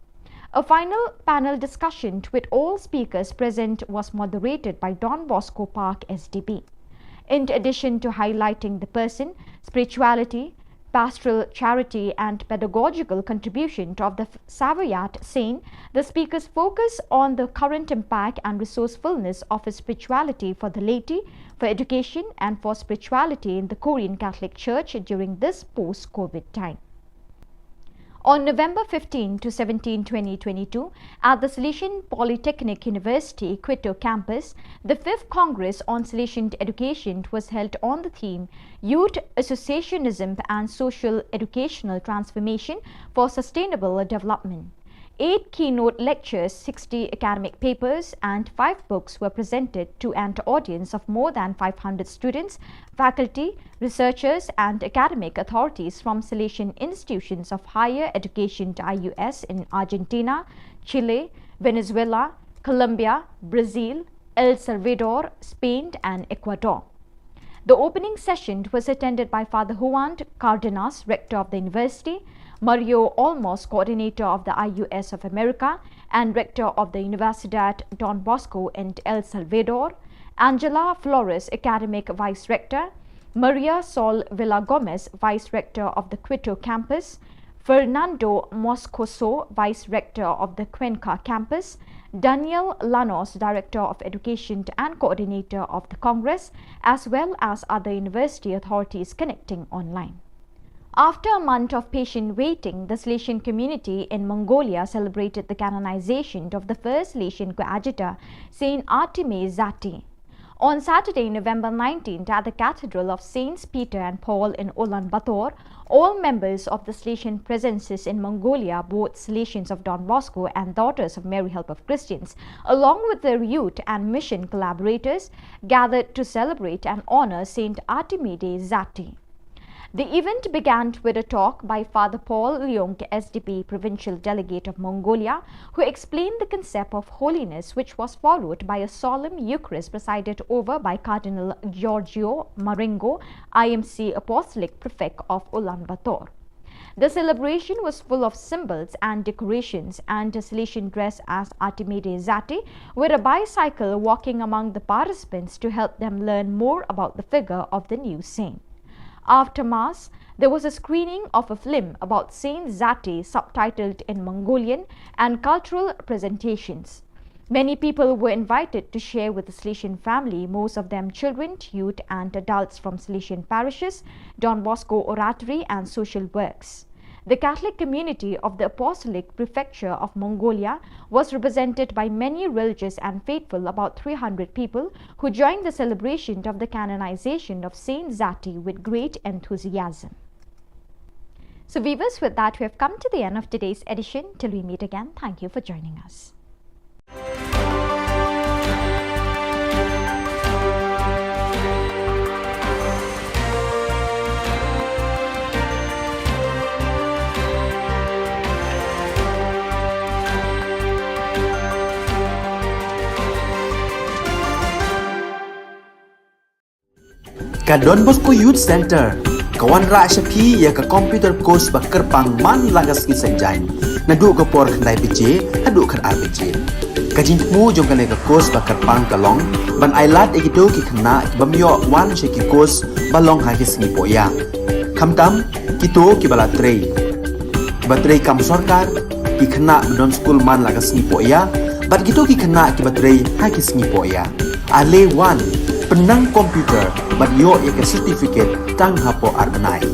A final panel discussion with all speakers present was moderated by Don Bosco Park, SDB. In addition to highlighting the person, spirituality, pastoral charity and pedagogical contribution of the Savoyard saint, the speakers focus on the current impact and resourcefulness of his spirituality for the laity, for education and for spirituality in the Korean Catholic Church during this post-COVID time. On November 15 to 17, 2022, at the Salesian Polytechnic University, Quito campus, the 5th Congress on Salesian Education was held on the theme Youth Associationism and Social Educational Transformation for Sustainable Development. 8 keynote lectures, 60 academic papers and 5 books were presented to an audience of more than 500 students, faculty, researchers and academic authorities from Salesian institutions of higher education IUS in Argentina, Chile, Venezuela, Colombia, Brazil, El Salvador, Spain and Ecuador. The opening session was attended by Father Juan Cardenas, Rector of the University, Mario Olmos, Coordinator of the IUS of America and Rector of the Universidad Don Bosco in El Salvador, Angela Flores, Academic Vice Rector, Maria Sol Villagomez, Vice Rector of the Quito campus, Fernando Moscoso, Vice Rector of the Cuenca campus, Daniel Lanos, Director of Education and Coordinator of the Congress, as well as other university authorities connecting online. After a month of patient waiting, the Salesian community in Mongolia celebrated the canonization of the first Salesian coadjutor, Saint Arteme Zati. On Saturday, November 19th, at the Cathedral of Saints Peter and Paul in Ulaanbaatar, all members of the Salesian presences in Mongolia, both Salesians of Don Bosco and Daughters of Mary Help of Christians, along with their youth and mission collaborators, gathered to celebrate and honor Saint Artemide Zati. The event began with a talk by Father Paul Leong, SDP Provincial Delegate of Mongolia, who explained the concept of holiness, which was followed by a solemn Eucharist presided over by Cardinal Giorgio Marengo, IMC Apostolic Prefect of Ulaanbaatar. The celebration was full of symbols and decorations, and a Salesian dressed as Artemide Zati with a bicycle walking among the participants to help them learn more about the figure of the new saint. After Mass, there was a screening of a film about Saint Zati subtitled in Mongolian and cultural presentations. Many people were invited to share with the Salesian family, most of them children, youth and adults from Salesian parishes, Don Bosco Oratory and social works. The Catholic community of the Apostolic Prefecture of Mongolia was represented by many religious and faithful, about 300 people, who joined the celebration of the canonization of Saint Zati with great enthusiasm. So viewers, with that we have come to the end of today's edition. Till we meet again, thank you for joining us. Ka Don Bosco Youth Center, kawan ra Shapi ya ka computer course bakar pang man lagas ki sanjang, nadu ka por khandai PJ, adu kan RPG. Ka jingmu jong ka ka course bakar pang kalong, ban ailat egido ki khna bamyo wan she ki course balong ha ki singi poya. Khamtam kito ki bala trei. Batrei kam sarkar ki khna don school man lagas singi poya, bat kito ki khna ki batrei ha ki singi poya. Ale wan penang komputer bagyo ya ke certificate tang hapo arbenai.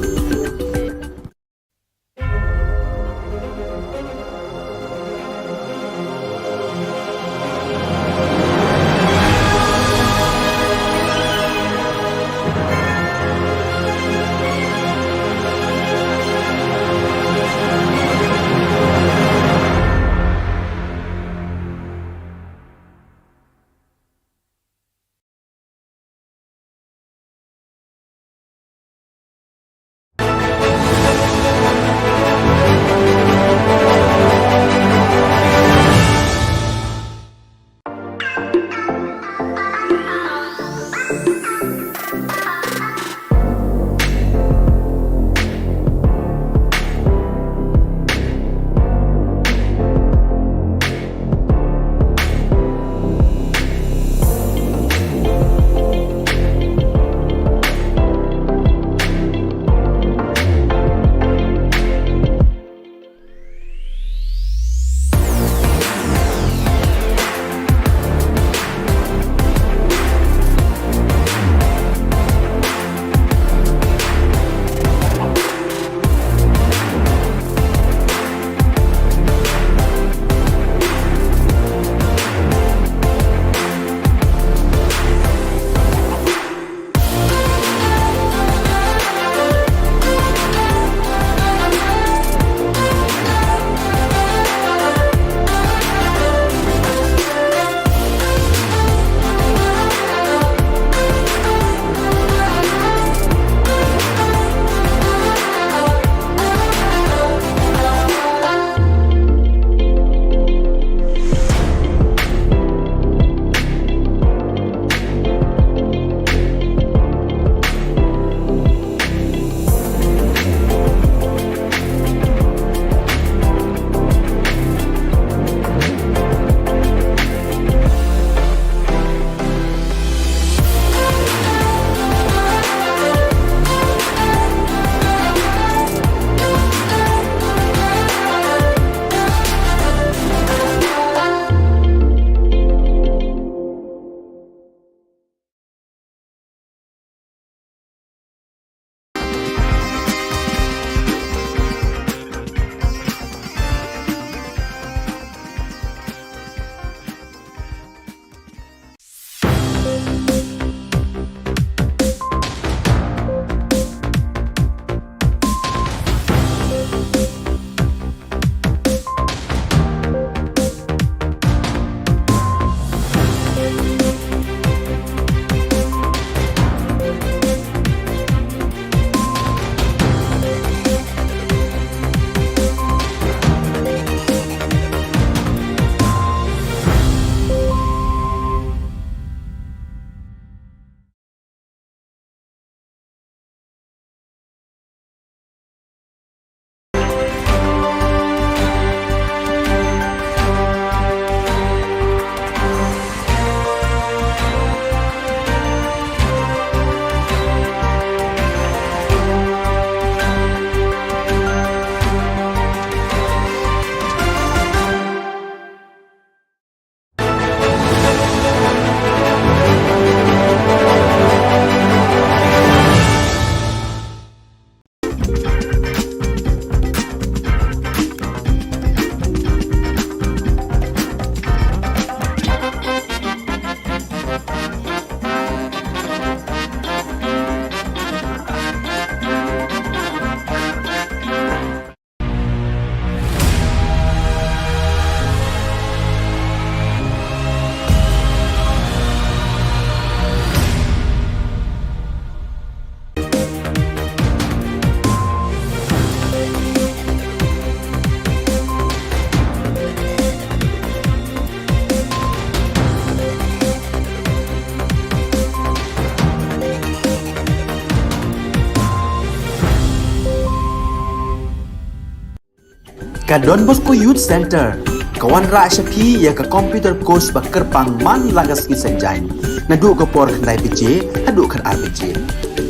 ka Don Bosco Youth Center kawan ra syapi ya ka computer course ba kerpang man lagas ki senjain nadu ka por khnai pije hadu khan arbije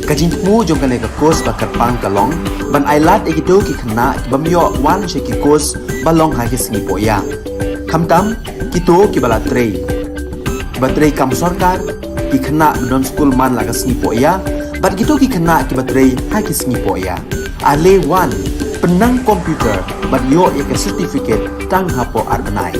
kajin mu jong kan ka course ba kerpang kalong ban ailat ekito ki khna bamyo wan she ki course balong ha ki singi poya khamtam kito ki bala trei batrei kam sarkar ki khna don school man lagas ni poya bat kito ki khna ki batrei ha ki singi poya ale wan penang komputer bat yo ya ke certificate tang hapo arbenai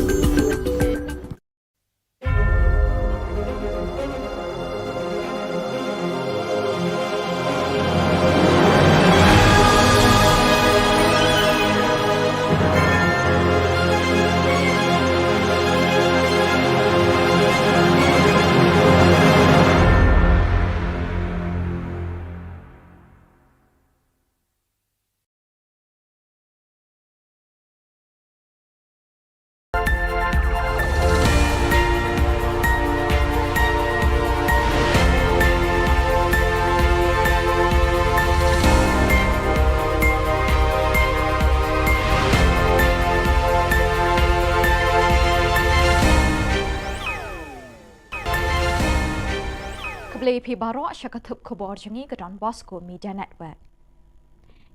Pi Barok syakatup Khubor Jangi ke Don Bosco Media Network.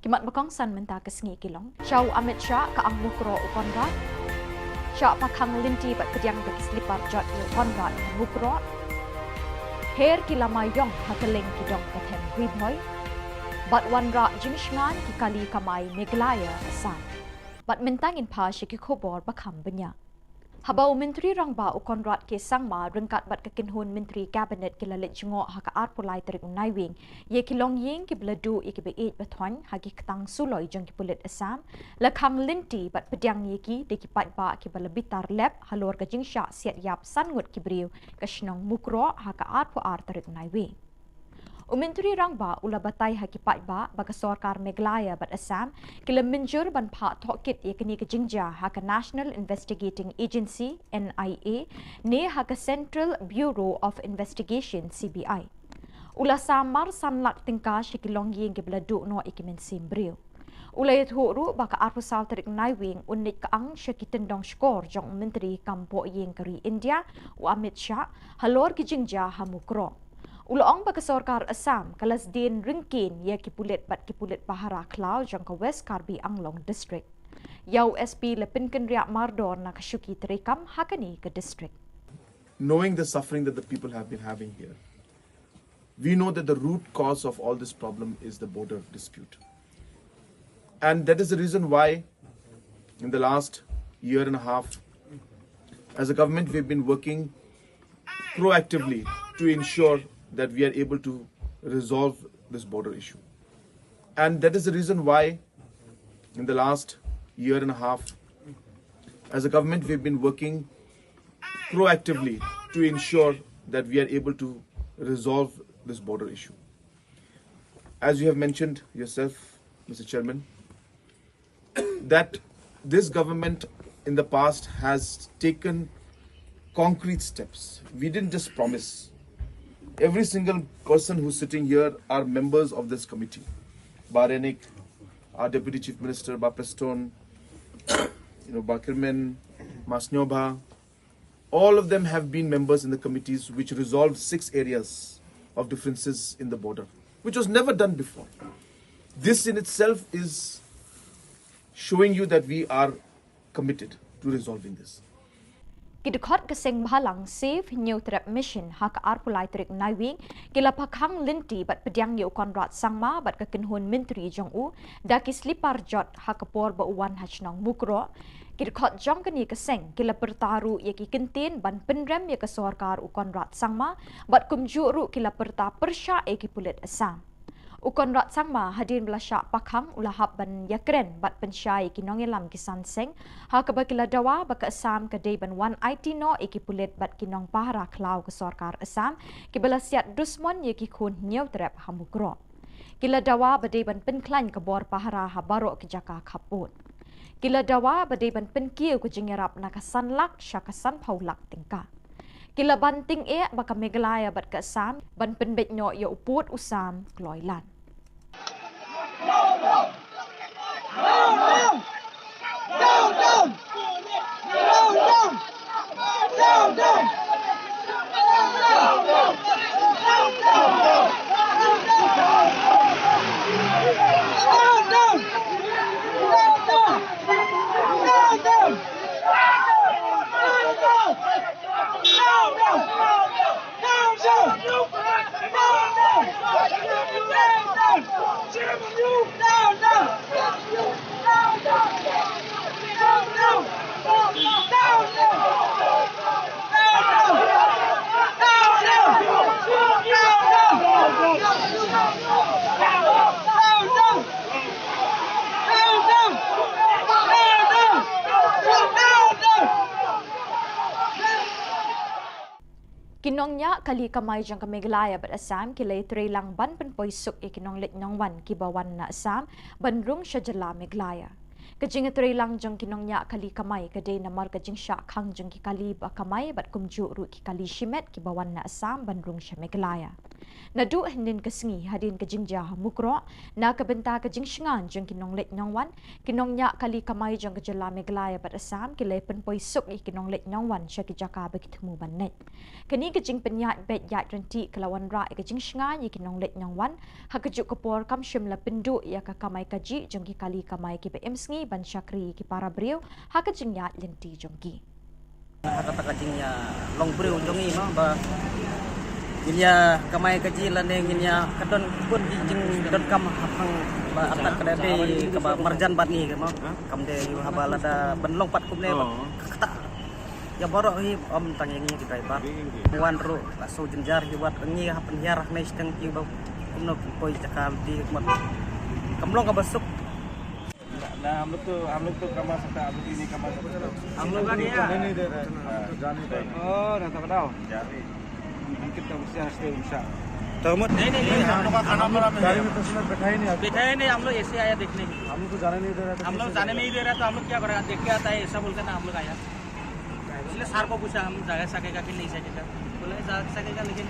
Kimat bakong san menta ke sengi kilong. Syau Amit Shah ke ang mukro ukonra. Syah pakang linti bat kediang ke slipar jot ukonra mukro. Her kilamayong hakeling kidong katem huibhoy. Bat wanra jinisngan ki kali kamay Meglaya asam. Bat mentangin pa syaki Khubor bakam benya. Habau Menteri Rangba ukonrat ke sangma rengkat bat kekinhun Menteri Kabinet kilalit jengok haka arpulai terik unaiwing ye kilong ying ki beladu ye ki beit batwan hagi ketang suloi jeng ki pulit asam lakang linti bat pediang ye ki de ki pat ba ki balabitar lab halor ka jingsha siat yap sangut ki briu ka shnong mukro haka arpu ar terik unaiwing Menteri Rangba ula batai haki pat ba baka sorkar Meglaya bat Assam kila minjur ban pak tokit ye kini ke jingja haka National Investigating Agency NIA ne haka Central Bureau of Investigation CBI. Ula samar sanlak tingka shikilong yeng ke beladu no ikimen simbriu. Ula yethuru baka arpusal terik naiwing unik kaang syakitendong skor jong Menteri Kampo yeng keri India u Amit Shah halor ki jingja hamukro. Ulaong baka sorkar Assam kalas din ringkin ya kipulit bat kipulit Bahara Klau jangka West Karbi Anglong District. Yau SP lepinkan riak mardor na kasyuki terikam hakani ke district. Knowing the suffering that the people have been having here, we know that the root cause of all this problem is the border dispute. And that is the reason why in the last year and a half, as a government, we've been working proactively to ensure that we are able to resolve this border issue. And that is the reason why in the last year and a half, as a government, we've been working proactively to ensure that we are able to resolve this border issue. As you have mentioned yourself, Mr. Chairman, that this government in the past has taken concrete steps. We didn't just promise. Every single person who's sitting here are members of this committee. Barenik, our Deputy Chief Minister, Preston, Bakirman, Masnyoba, all of them have been members in the committees which resolved 6 areas of differences in the border, which was never done before. This in itself is showing you that we are committed to resolving this. Kidukot keseng bahalang safe new trap mission hak arpulai terik naiwing kila pakhang linti bat pediang ye konrat sangma bat kekenhun Menteri Jong-u daki slipar jot hak por ba uwan hachnong mukro kidukot jong keni keseng kila pertaru ye ki kentin ban penrem ye ke sorkar u konrat sangma bat kumjuru kila perta persya e ki pulit Assam. Ukon rat sangma hadin belasyak pakhang ulahap ban yakren bat pensyai kinongelam kisan seng ha kabakila dawa baka Assam kadai ban 1IT no iki pulit bat kinong Bahara Klau ke sorkar Assam ki belasiat dusmon ye ki khun nyau trap hamukro. Kila dawa badai ban penklan ke bor Bahara habaro ke jaka kaput. Kila dawa badai ban penkiu ke jengerap nakasan lak syakasan paulak tingka. Kila banting baka Meglaya bat ke Assam ban penbet nyo ye uput usam kloilan. No! Kinongnya kali kamay jang kameglaya bat Assam kilay lang ban penpoisuk ikinong litnyong wan kibawan na Assam banrung siya jala meglaya. Kajing lang jang kinongnya kali kamay kaday namar kajing siya kang jang kikali ba kamay bat kumju ru kikali shimet kibawan na Assam banrung siya meglaya. Nadu hinin kasngi hadin kajing jah mukro na kabenta kajing shingan jang kinong litnyong wan kinongnya kali kamay jang kajala meglaya bat Assam kilay penpoisuk ikinong litnyong wan siya kijaka bagitmu banet. Kani kajing penyat bet yat renti kelawan ra kajing shingan ikinong litnyong wan hakajuk kapor kam shimla pendu ya ka kamay kaji jang kikali kamay ki BMSngi ban syakri ki para beriu hakajing yat lenti jongki. Kata kajingnya long beriu jongi mah ba Ginya kamay ka Jylla ne ginya kadon pun jing don kam hang ba atak kada de ka marjan bat ni ka mo kam de yu habala da ban long pat kum ne ba kata ya boro hi om tangengi ki driver wan ro ba so jenjar hi wat ngi ha penhiar ne steng ki ba kumno poi cakal di mat kam long ka basuk ना हम लोग तो कमा सकता है, आप लोग नहीं कमा सकते। हम लोग का नहीं दे रहे हैं, जाने दो। Oh, dah tak tahu. जाने। Kita mesti harus insya. नहीं हम लोग का खाना बना में गाड़ी में पैसेंजर बैठा ही नहीं आता। बैठा ही नहीं, हम लोग ऐसे आया देखने। हम लोग को जाने नहीं दे रहा था। हम लोग जाने नहीं दे रहा तो हम लोग क्या करेगा, देख के आता है ऐसा बोलकर ना हम लोग आया। इसलिए सर को पूछा हम जा सकेगा कि नहीं सकेगा, बोले जा सकेगा लेकिन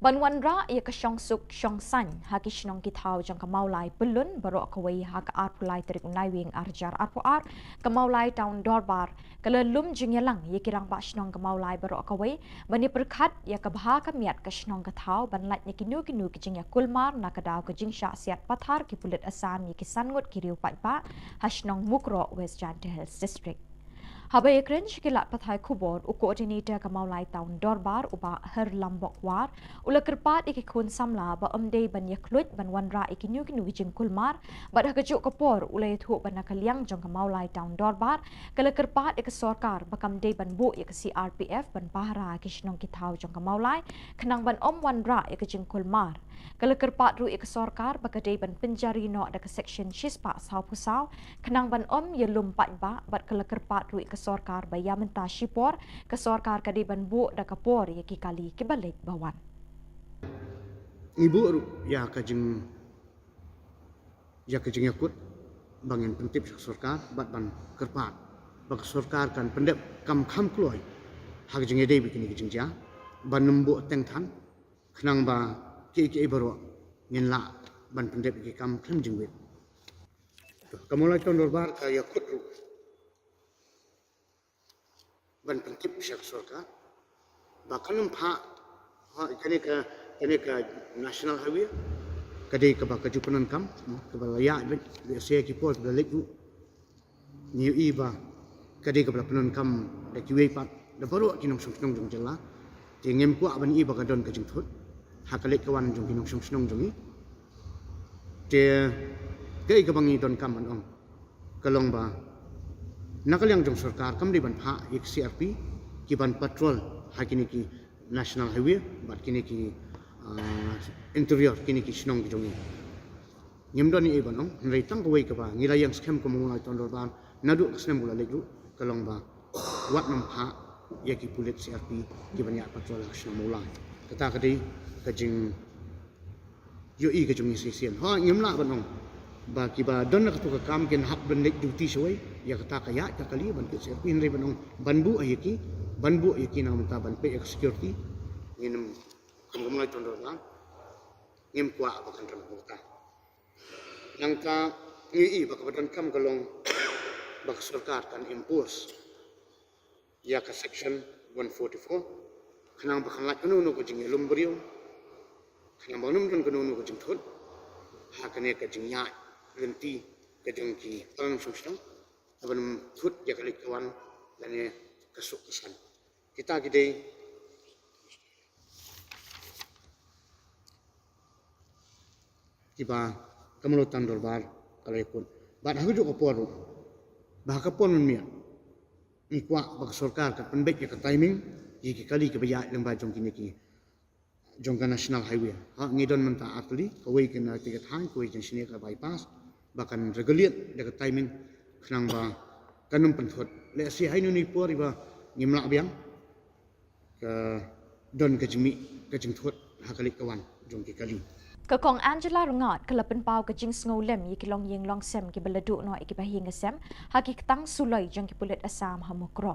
Banwan ra ia ka syong suk syong san haki shnong kitau jang kamaulai belun barok kawai hak arpulai terik unai wing arjar arpuar kamaulai taun dorbar kalelum jingyalang ia kirang ba shnong kamaulai barok kawai bani perkhat ia kabha kamiat ka shnong katau banlat ni kinu kijing ya kulmar nakadau kijing sya siat pathar ki pulit asam ye kisangut kiriu patpa hashnong mukro West Jante Hills District. Habai ekren shikilat pathai Khubor u koordinator kamaulai taun dorbar uba her lambok war ula kerpat ikikun samla ba omdei ban yaklut ban wanra ikinyu kinu wijing kulmar ba hakajuk kapor ula yathu ban nakaliang jong kamaulai taun dorbar kala kerpat ik sorkar bakam dei ban bu ik CRPF ban pahra kishnong kitau jong kamaulai kenang ban om wanra ikijing kulmar kala kerpat ru ik sorkar bakadei ban penjari no da section shispa sau pusau kenang ban om yelum pat ba bat kala kerpat ru ik sorkar bayam mentah shipor ke sorkar kadi ban bu da kapor ye ki kali ke balik bawan ibu ya kajing yakut bangin pentip sorkar bat ban kerpat bak sorkar kan pendep kam kham kloi hak jing ede bikini jing ja ban nembu teng than khnang ba ki baro ngin la ban pendep ki kam kham jing wet kamulai ton dorbar ka yakut ru ban pentip sorkar bahkan empat kene ka national highway kadai ka ba kajupanan kam ka ba layak ben se ki pos da lekru ni iba kadai ka ba panon kam da ki wei pat da baru ki nong song jong jela ti ngem ku ban iba ka don ka jing thut ha ka lek ka wan jong ki nong song jong ni te kai ka bangi don kam ban ong kalong ba nakaliang jong sarkar kam di ban pha ek CRP ki ban patrol hakini ki national highway bat kini ki interior kini ki shnong jong ni nyemdon ni ban ong rei tang ko wei ka ba ngila yang scam ko mo lai ton ban nadu scam bula legru kalong ba wat nam pha ya ki pulit CRP ki ban ya patrol national mulai kata kadai ka jing yo i ka jong ni sesian ha nyemla ban ong ba ki ba don na ka kam ken hak ban nek duty soi ya kata kaya ka kali ban ke CRP ni ban ong banbu ayaki na mata ban pe security ngin kam mulai ton ban ngim kwa bakan ram kota nangka ngi bak badan kam kalong bak sarkar kan impose ya ka section 144 kanang bakan lat kanu no ko jing lum brio kanang banum don kanu no ko jing thot ha kane ka jing ya lenti ka jing ki pang sumstang aban thut ya kali kawan lane kasuk kesan kita gede tiba kemelutan dorbar kalau ikut bad hagu juga poru bah kapon mia ikwa bak sarkar ka penbek ya ka timing jiki kali ke baya lembah jong kini ki jongka national highway ha ngidon menta atli kawai kena tiga thang kawai jensini ka bypass bahkan regulate dekat timing khnang ba kanum penthot le si hainu ni por iba ngimla biang ka don ka jimi ka jingthot hakalik kawan jongki kali Kakong Angela Rungat kelapen pau ke jing sngolem ye kilong yeng long sem ki beleduk no iki bahing sem haki ketang sulai jong ki pulet asam hamukro.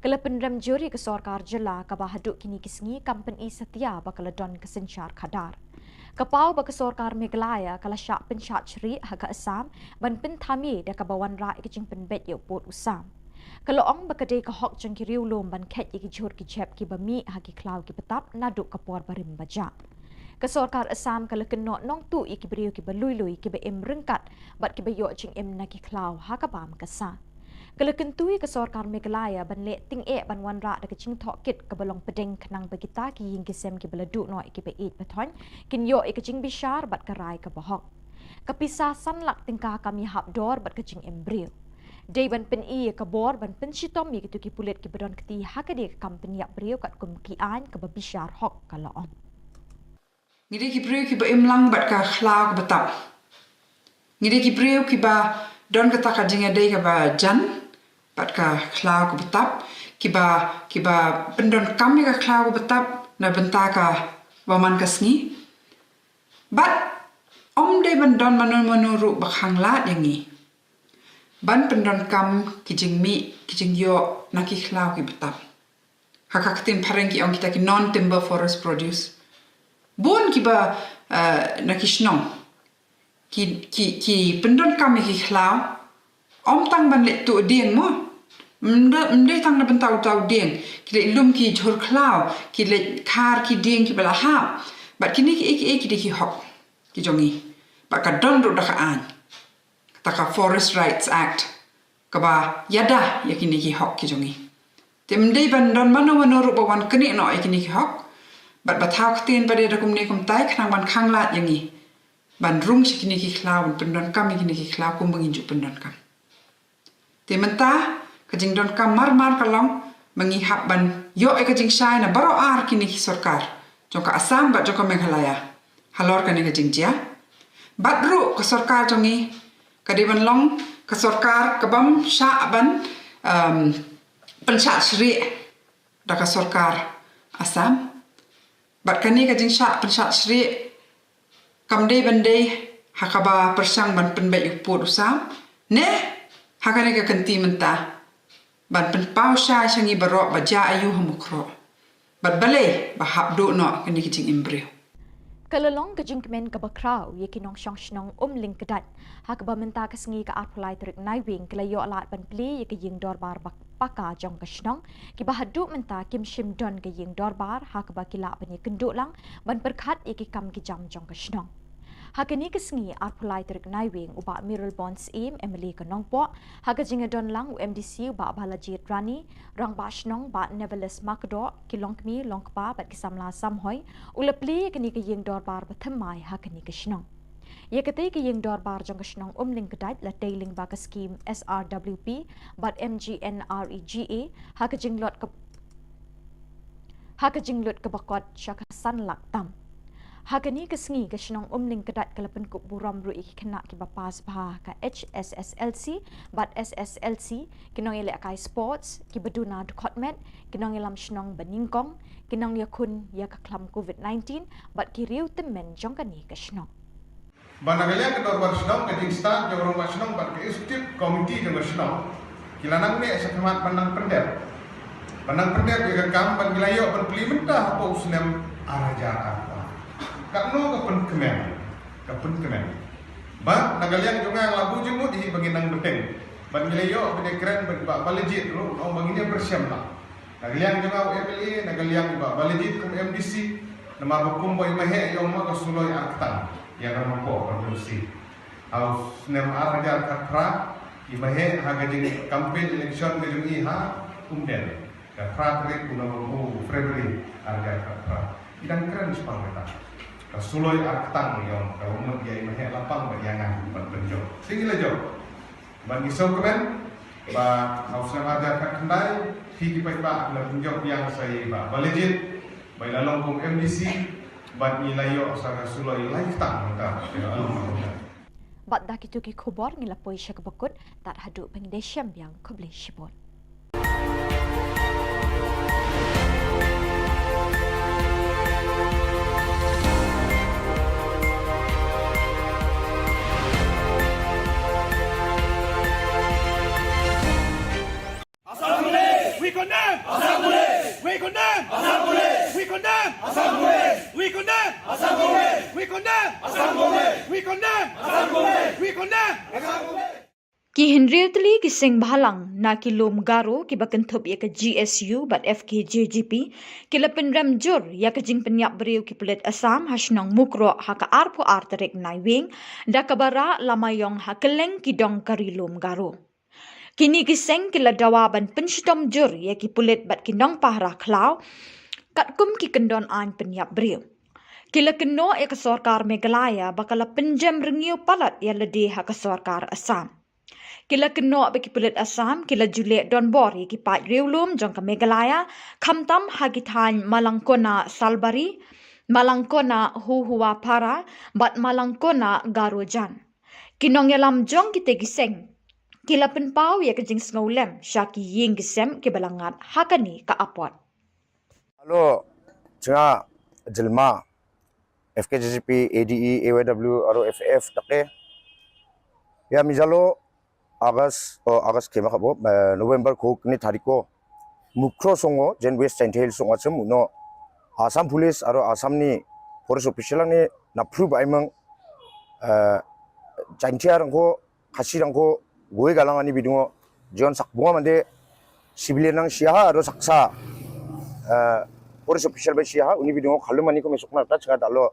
Kelapen rem juri ke Sorkar Jylla ka bahaduk kini kisngi company setia bakaladon kesencar kadar. Kapau ba ke Sorkar Meghalaya kala syak pensyak ceri haga asam ban pen thami da ka bawan ra iki jing penbet yo pot usam. Kalau ong bakade ka hok jong ki riu lom ban khet iki jur ki chep ki bami haki klau ki petap naduk kapor barim baja. Kesorkar Assam kalau kena nong tu iki beriu ki belui-lui ki be em rengkat bat ki be yo jing em na ki klau ha ka bam kasa. Kalau kentui kesorkar Meghalaya ban le ting e ban wan ra da ke jing thok kit ke belong pedeng kenang bagita ki ying ki sem ki beleduk no iki be it pathon kin yo ik jing bishar bat ka rai ka bahok. Kapisa sanlak tingkah kami hap dor bat ke jing em beriu. Day ban pen i ka bor ban pen shitom ye ki tu ki pulet ki bedon keti ha ka de company yak beriu kat kum ki an ka bishar hok kala on. Ngide ki breu ki ba imlang bat ka khlau ka batap. Ngide ki breu ki ba don ka taka jinga dei ka ba jan bat ka khlau ka batap ki ba pendon kami ka khlau ka batap na benta ka waman ka sngi. Bat om dei ban don manu ru ba khanglat yangi. Ban pendon kam ki jing mi ki jing yo na ki khlau ki batap. Hakaktin pareng ki ong kita ki non timber forest produce. Bon ki ba na kishnong ki pendon kami ki khlau om tang ban le tu ding mo mde tang na bentau tau ding ki le lum ki jhor khlau ki le khar ki ding ki bala ha bat kini ki de ki hok ki jongi ba ka don ru da ka an ta ka Forest Rights Act ka ba yada ya kini ki hok ki jongi temde ban don mano ru ba wan kini no kini ki hok bat bathau ktin pada da kumne kum tai khnang ban khanglat yangi ban rung sikini ki khlau ban pendon kam kini ki khlau kum bangin ju pendon kam te menta ka jing don kam mar kalong mangi hap ban yo e ka jing shai na baro ar kini ki sarkar jong ka Assam bat jong ka Meghalaya halor ka ni ka jing jia bat ru ka sarkar jongi ka de ban long ka sarkar ka bam sha ban pensat sri da ka sarkar Assam bat kani ka jing sha pensat sri kamde bande hakaba persang ban penbet yuput usam ne hakane ka kanti menta ban pen pau sha sangi barok baja ayu hamukro bat bale ba habdu no kani ki jing imbreu Kalalong ka jing kemen ka bakraw ye kinong syang shnong ling kedat hakaba menta ka sngi ka arpulai terik naiwing kelayo alat ban pli ye ka jing dorbar bak paka jong ka shnong ki bahadu menta kim shim don ka jing dorbar hakaba kila ban ye kenduk lang ban perkhat ye ki kam ki jam jong ka shnong Hakani kesngi arpulai terik naiwing uba Miral Bonds im Emily Kanongpo haga jinga don lang UMDC uba balajit rani rang ba shnong ba Neveles Makdo kilongkmi longkpa bat kisamla samhoy ulepli kani ke yeng dorbar bathamai hakani ke shnong ye kate ke yeng dorbar jong ke shnong ling kedai la tailing ba ka scheme SRWP bat MGNREGA haga jinglot ke bakot syaka sanlak tam Hakani kesngi ke shnong ling kedat kalapen kup buram ru iki kena ki bapas bah ka HSSLC bat SSLC kinong ile akai sports ki beduna dukotmet kinong ilam shnong beningkong kinong yakun ya ka klam COVID-19 bat ki riu temen jongkani ke shnong Banagalia ke dorbar shnong ke instan ke orang shnong bat ke executive committee ke shnong kilanang ne sakhamat pandang pendek ke kam ban gilayo ban plimenta apa usnem araja Kakno kapen kemen. Ba nagaliang junga labu jumut hi bagi nang beteng. Ban gilayo bede keren ba balejit lu on baginya bersiam lah. Nagaliang junga UMLA nagaliang ba balejit kum MDC nama hukum boy mahe yo ma ka suloi artan ya nama ko produksi. Au nem arajar katra i mahe haga jing campaign election ke jungi ha umden. Katra kre kuna mo February arajar katra. Idang keren sepang kita. Suloi artang yang kalau mau dia imahnya lapang bayangan ban penjo. Tinggal aja. Ban isau kemen, ba hausna ada kat kendai, hi di pai ba la penjo yang saya ba balejit, ba lalong kum MDC, bat nilayo sa rasulo lifetime ka Bat dah kitu ki khubor ngilapoi sya kebekut tak haduk pengidesham yang kubli shibot. We condemn! Assembly! We condemn! Assembly! We condemn! Assembly! We condemn! Assembly! We condemn! Assembly! We condemn! Assembly! We condemn! Assembly! Ki Henrietli ki sing bahalang na ki lom garo ki bakentup ya ke GSU bat FKJGP ki lepen ramjur ya ke jing penyap beriu ki pelet Assam hasnong mukro ha ka arpu arterek naiwing da kabara lamayong ha keleng ki dong kari lom garo. Kini kiseng kila dawaban pensitom jur ya ki pulit bat kinong pahra klau kat kum ki kendon an penyap beriu. Kila keno ya ke sorkar Meghalaya bakala penjam rengiu palat ya lede ha ke sorkar Assam. Kila keno baki pulit Assam kila julek don bor ya ki pat riulum jong ke Meghalaya kamtam ha ki than malangkona salbari malangkona huhua para bat malangkona garojan. Kinong yalam jong kita giseng kila penpau ya kejing sengolem syaki ying gisem ke balangat hakani ka apot. Halo, cenga jelma FKJGP, ADE, AYW, aro FF take. Ya mijalo August kema kabo November ko kini tariko mukro songo jen West Central songo chem no Assam Police aro Assam ni police official ni na prove aimang jantiar ko kasirang ko gue galangani bidungo John sakbunga mande civilian nang siaha aro saksa police official ba siaha uni bidungo khalumani ko mesok na ta chenga dalo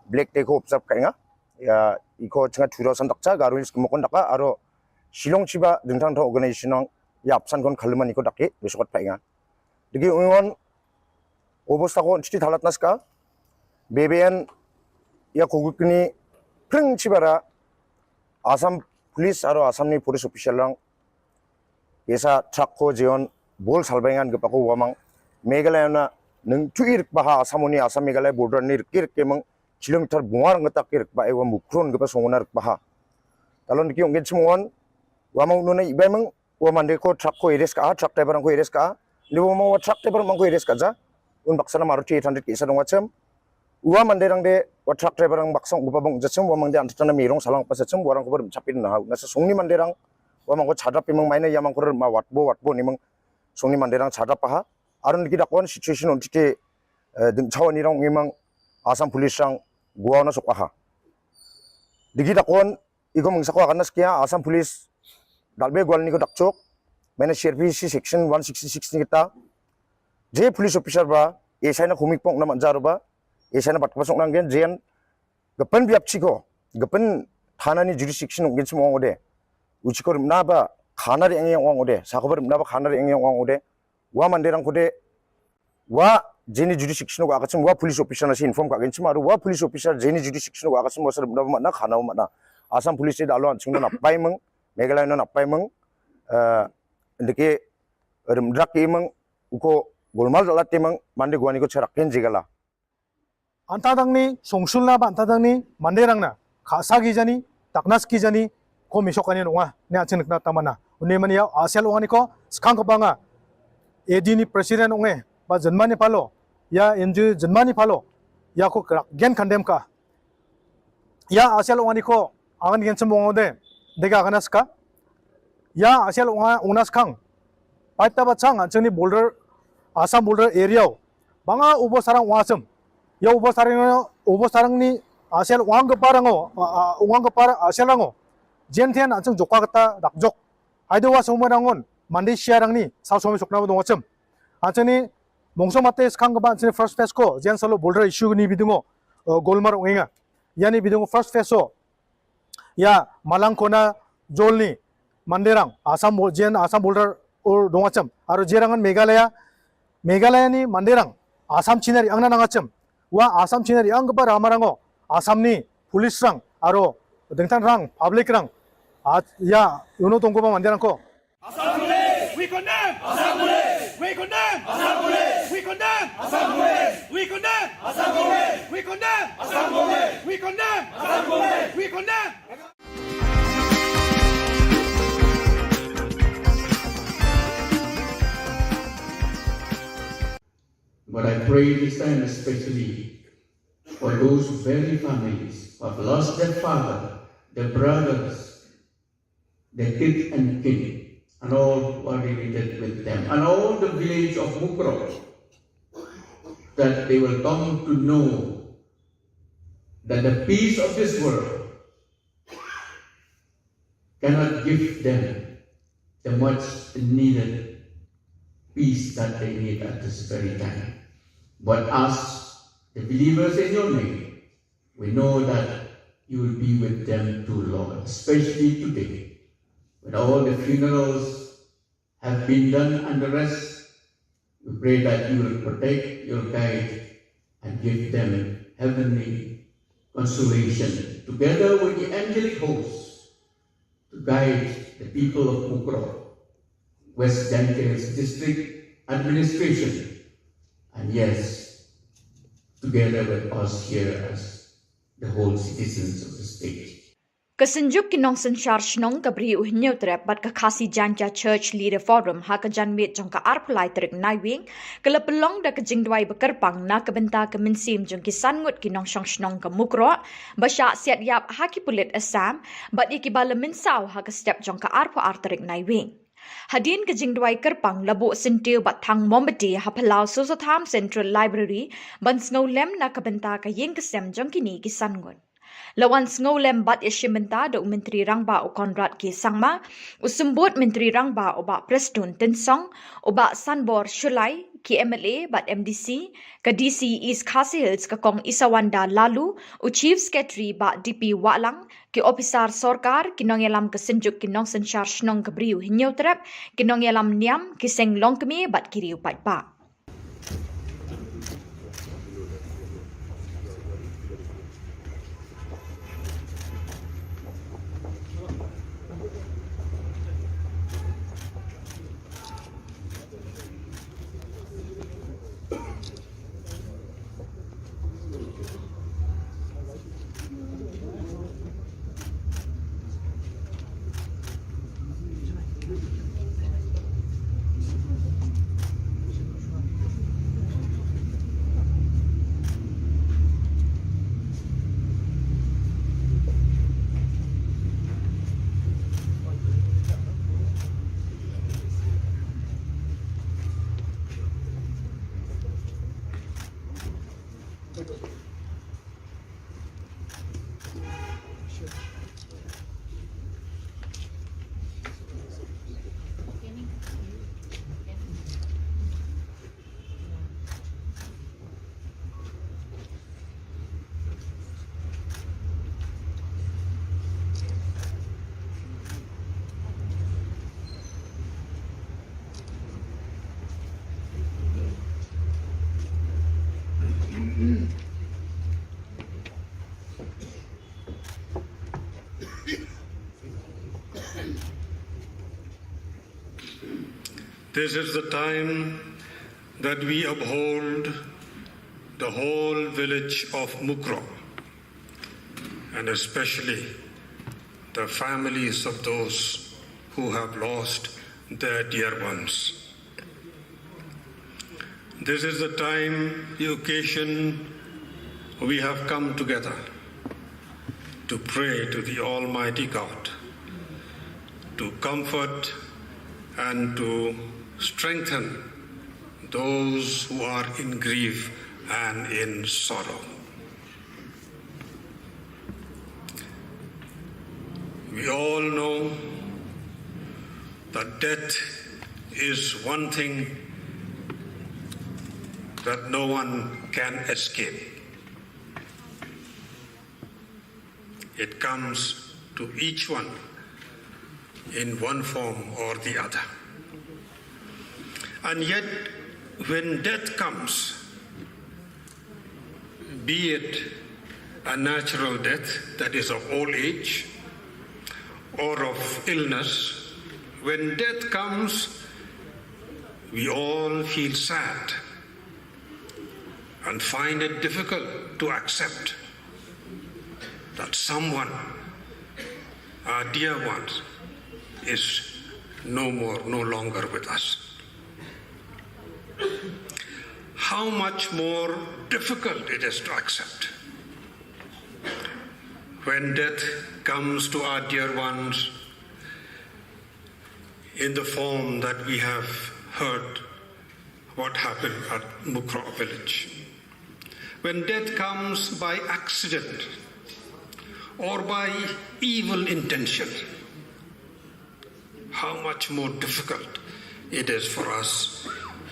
black day ko observe kainga ya iko chenga thuro santakcha garulis kumokon daka aro Shillong chiba dengtang tho organization nang ya apsan kon khalumani ko dake besokot kainga digi ungon obostha ko chiti thalat naska BBN ya kogukni preng chibara Assam Police aro Assam ni police official lang esa truck ko jeon bol salbengan gepako wamang Meghalaya na nung tuir baha Assamoni Assam Meghalaya border ni kir kemang kilometer bungar ngata kir ba ewa mukron gepa songonar baha talon ki ongge chmongon wamang nuna ibemang wamande ko truck ko ires ka truck driver ko ires ka liwo mo truck driver mang ko ires ka ja un baksana Maruti 800 kisa dong wacem Uwa manderang de wa truck driver ang baksang upabong jacem wa mangde antana mirong salang pasacem warang ko capin na nasa songni manderang wa mangko chadap imang maina yamang ko ma watbo nimang songni manderang chadap pa aron ki dakon situation on tite ding chawanirang imang Assam Police sang guwa na sokha digi dakon igomngsako kanas kya Assam Police dalbe gwal ni ko dakchok maina CRPC section 166 ni kita je police officer ba esaina khumik pong na manjaro ba Esana bat pasok nang gen jen gapan biap chiko gapan thana ni jurisdiction ngin chmo ngode uchiko na ba khana re engeng ngode sakobar na ba khana re engeng ngode wa manderang kode wa jeni jurisdiction ko akachim wa police officer na si inform ka gen chma wa police officer jeni jurisdiction ko akachim wasar na ma na khana ma na Assam police de alo chungno na paimang Meghalaya na paimang ndike rimdrak imang uko golmal dalat imang mande gwani ko charakken jigala Antadangni songsulna ba antadangni manderangna khasagi jani taknaski jani ko misokani nonga ne achinikna tamana unni mani ya asel ongani ko skang ko banga edini president onge ba janmani palo ya enju janmani palo ya ko gen kandem ka ya asel ongani ko agan gen chmongode dega ganaska ya asel onga unas khang paita ba chang anchani border Assam border area banga ubo sarang wasam ya ubo sarang ni asel uang keparango aselango jentian ancung jokwa kata dakjok aido wa somarangon mandi siarang ni sasomi sokna bo dongacem ancani mongso mate skang ba ancani first phase ko jen salo border issue ni bidungo golmar ongenga yani bidungo first phase so ya malangkona jolni manderang Assam border or dongacem aro jerangan Meghalaya ni manderang Assam chinari angna nangacem wa Assam chinari ang ba ramarango Assam ni police rang aro dengtan rang public rang ya yono tongko ba manderang ko Assam Police we condemn Assam Police we condemn Assam Police we condemn Assam Police we We condemn! Assembly! We condemn! Assembly! We condemn! Assembly! We condemn! But I pray this time especially for those very families who have lost their father, their brothers, their kith and kin, and all who are related with them, and all the village of Mukro, that they will come to know that the peace of this world cannot give them the much needed peace that they need at this very time. But us, the believers in your name, we know that you will be with them too, Lord, especially today, when all the funerals have been done and the rest. We pray that you will protect, you'll guide, and give them heavenly consolation, together with the angelic hosts, to guide the people of Mukro, West Danker's district administration, and yes, together with us here as the whole citizens of the state. Kasenjuk kinong sensyar shnong kabri uhnyo trep bat kakasi janja church leader forum ha kajan mit jong ka arpulai trik naiwing kelapelong da kajingdwai bekerpang na kebenta kemensim jong kisan ngut kinong shong shnong ka mukro basya siat yap ha kipulit asam bat ikibala minsau ha kestep jong ka arpu artrik naiwing. Hadin kajingdwai kerpang labu sentiu bat thang mombati ha palau Sosotham Central Library ban snowlem na kebenta ka ying kesem jong kini kisan ngut. Lawan snowlem bat yashimenta do Menteri Rangba o Konrad K. Sangma, usumbut Menteri Rangba o ba Prestun Tensong, o ba Sanbor Shulai, ki MLA bat MDC, ka DC East Khasi Hills ka kong Isawanda Lalu, o Chief Secretary ba DP Walang, ki Opisar Sorkar, kinong yalam kasenjuk kinong sensyar shnong kabriu hinyaw trep, kinong yalam niam, kiseng long kami bat kiriu patpa. This is the time that we uphold the whole village of Mukro, and especially the families of those who have lost their dear ones. This is the time, the occasion, we have come together to pray to the Almighty God, to comfort and to strengthen those who are in grief and in sorrow. We all know that death is one thing that no one can escape. It comes to each one in one form or the other. And yet, when death comes, be it a natural death, that is of old age, or of illness, when death comes, we all feel sad. and find it difficult to accept that someone, our dear ones, is no longer with us. How much more difficult it is to accept when death comes to our dear ones in the form that we have heard what happened at Mukro village. When death comes by accident or by evil intention, how much more difficult it is for us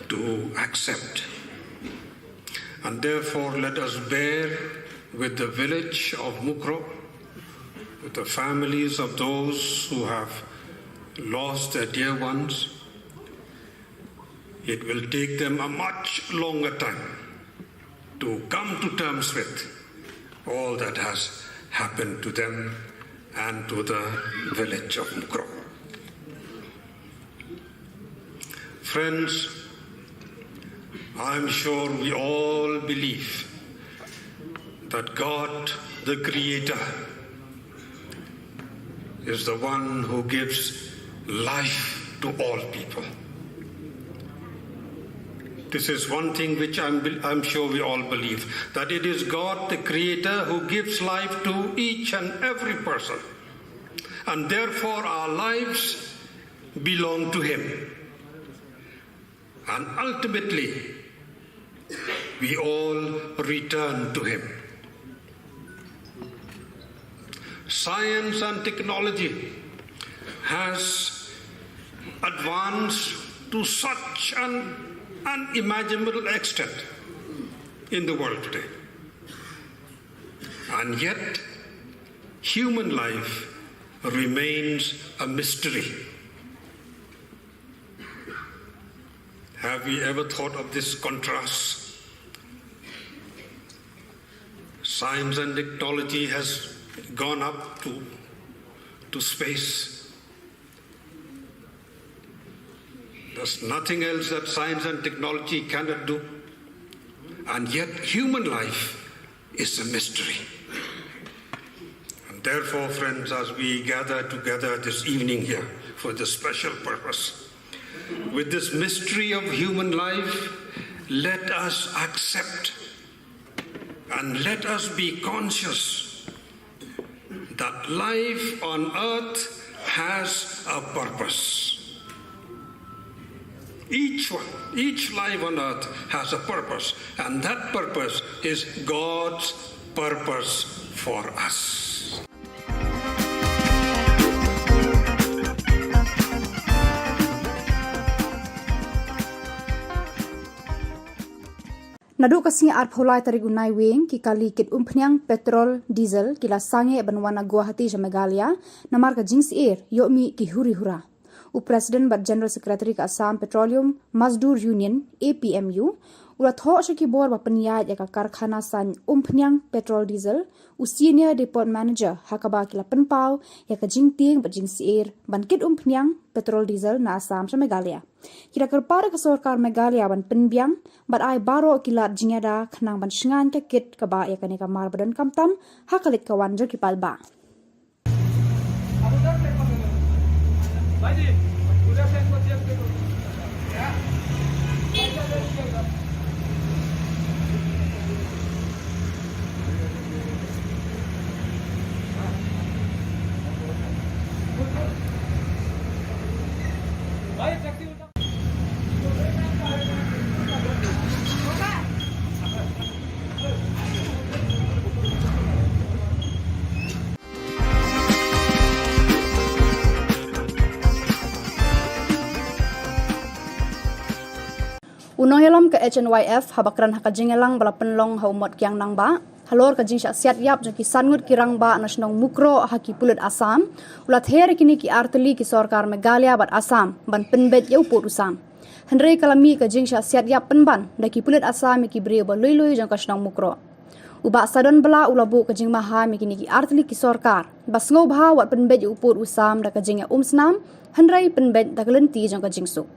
to accept. And therefore, let us bear with the village of Mukro, with the families of those who have lost their dear ones. It will take them a much longer time to come to terms with all that has happened to them and to the village of Mukro. Friends, I'm sure we all believe that God, the Creator, is the one who gives life to all people. This is one thing which I'm sure we all believe, that it is God, the Creator, who gives life to each and every person. And therefore our lives belong to Him. And ultimately, we all return to Him. Science and technology has advanced to such an unimaginable extent in the world today. And yet, human life remains a mystery. Have we ever thought of this contrast? Science and technology has gone up to space. There's nothing else that science and technology cannot do. And yet human life is a mystery. And therefore, friends, as we gather together this evening here for this special purpose, with this mystery of human life, let us accept and let us be conscious that life on earth has a purpose. Each life on earth has a purpose, and that purpose is God's purpose for us. Nadu kasing arpholai tarik unai wing ki kali kit umpnyang petrol diesel kila sange banwana Guwahati ja Meghalaya namar ka jings air yomi ki huri hura. President but General Secretary ka Assam Petroleum Mazdoor Union APMU ula tho ki bor ba panyai ya ka karkhana san umpnyang petrol diesel senior depot manager hakaba kila penpau ya ka jingting ba jings air bankit umpnyang petrol diesel na Assam ja Meghalaya. Kira kerpara ke sorkar Meghalaya ban penbiang bat ai baro kilat jingada khnang ban shingan ke kit ka ba ya kane ka mar badan kamtam hakalit ka wanjer ki palba. Unohelam ke HNYF habakran hakajingelang balapan long haumot kyang nang ba halor ka jing siat yap jaki sangut kirang ba nasionong Mukro haki pulut Assam ulat her kini ki arteli ki sorkar Meghalaya bat Assam ban penbet yau pot usam Henry kalami ka jing siat yap penban daki pulut Assam ki brio ba loy jang nasionong Mukro uba sadon bela ulabu ka jing maha mi kini ki arteli ki sorkar bas ngau bha wat penbet yau pot usam da ka jing umsnam Henry penbet da kalenti jang ka jing su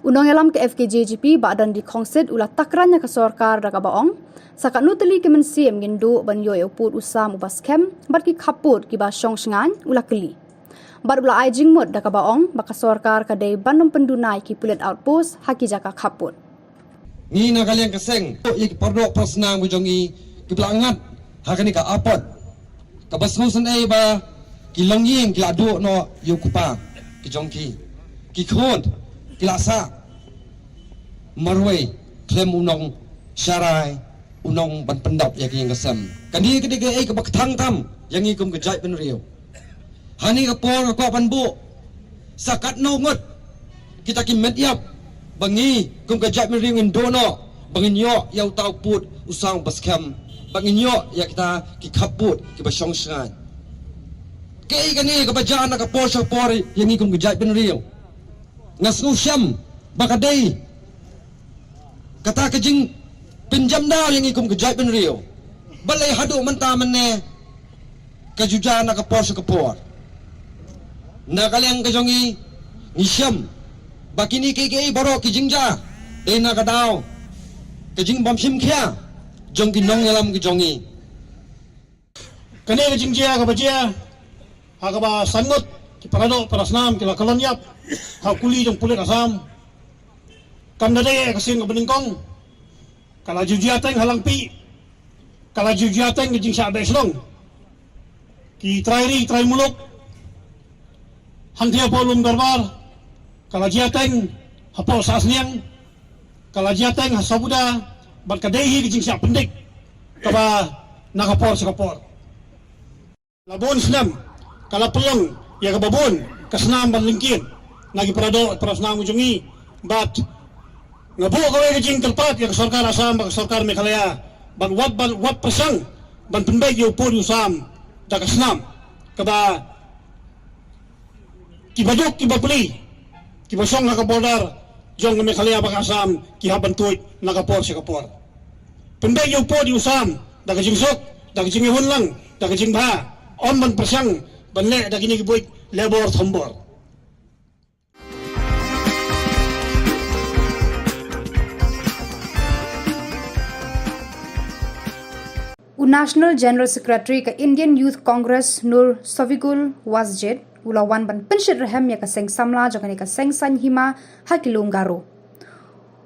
Unong yalam ke FKJGP badan di kongsit ulah takrannya ke sorkar daga baong. Sakat nuteli ke mensiem gindu ban yo uput usam ubas kem bat ki kaput ki ba syong shengan ulah keli. Bat ulah ai jingmut daga baong baka sorkar kadai bandung pendunai ki pulet outpost haki jaka kaput. Ni na kalian keseng ik pardok prosnang bujongi ki belangat hakani ka apot. Ka basmusan ai ba ki longying ki adu no yukupa ki jongki. Ki khod kilasa marway klem unong syarai unong ban pendap yang yang kesem kani kediga ai ke baktang tam yang ikum ke jai pen riu hani ke por ko ban bu sakat no ngot kita ki met yap bangi kum ke jai pen riu indono bangin yo yau tau put usang baskem bangin yo ya kita ki kaput ki basong sangan kei kani ke bajana ke por sa por yang ikum ke jai pen riu ngasnu syam bakadai kata kejing pinjam dah yang ikum kejai ben rio balai hadu menta menne kejujan nak kapor sekepor nak kalian kejongi ngisyam bakini kiki baro kijingja dei nak kadau kejing bom sim khia jong kinong yalam kejongi kene kejingja ka bajia hakaba sangot ki parado parasnam ki lakalonyap ha kuli jong pulit asam kam dade kasing beningkong kala jujiateng halang pi kala jujiateng jing sa be Shillong ki trai muluk hang dia polum darbar kala jiateng hapo sasniang kala jiateng hasabuda bat kadehi jing sa pendik kaba nakapor sakapor labon senam kala pelong ya kababon kasnam ban lingkin nagi parado parasnam ujungi bat ngabu kawe kejing telpat ya sarkar asam bak sarkar Meghalaya ban wat pasang ban penbai yo pun usam da kasnam kaba kibajok kibapli kibasong nakabordar jong Meghalaya bak asam kihaban tuit nakapor sikapor penbai yo pun usam da kejing sok da kejing ihon lang da kejing ba on ban pasang ban le da kini kibuik lebor thambor National General Secretary ke Indian Youth Congress Nur Sovigul Wasjed ulawan ban penshit rehem ya kaseng samla jokani kaseng san hima hakilung garo.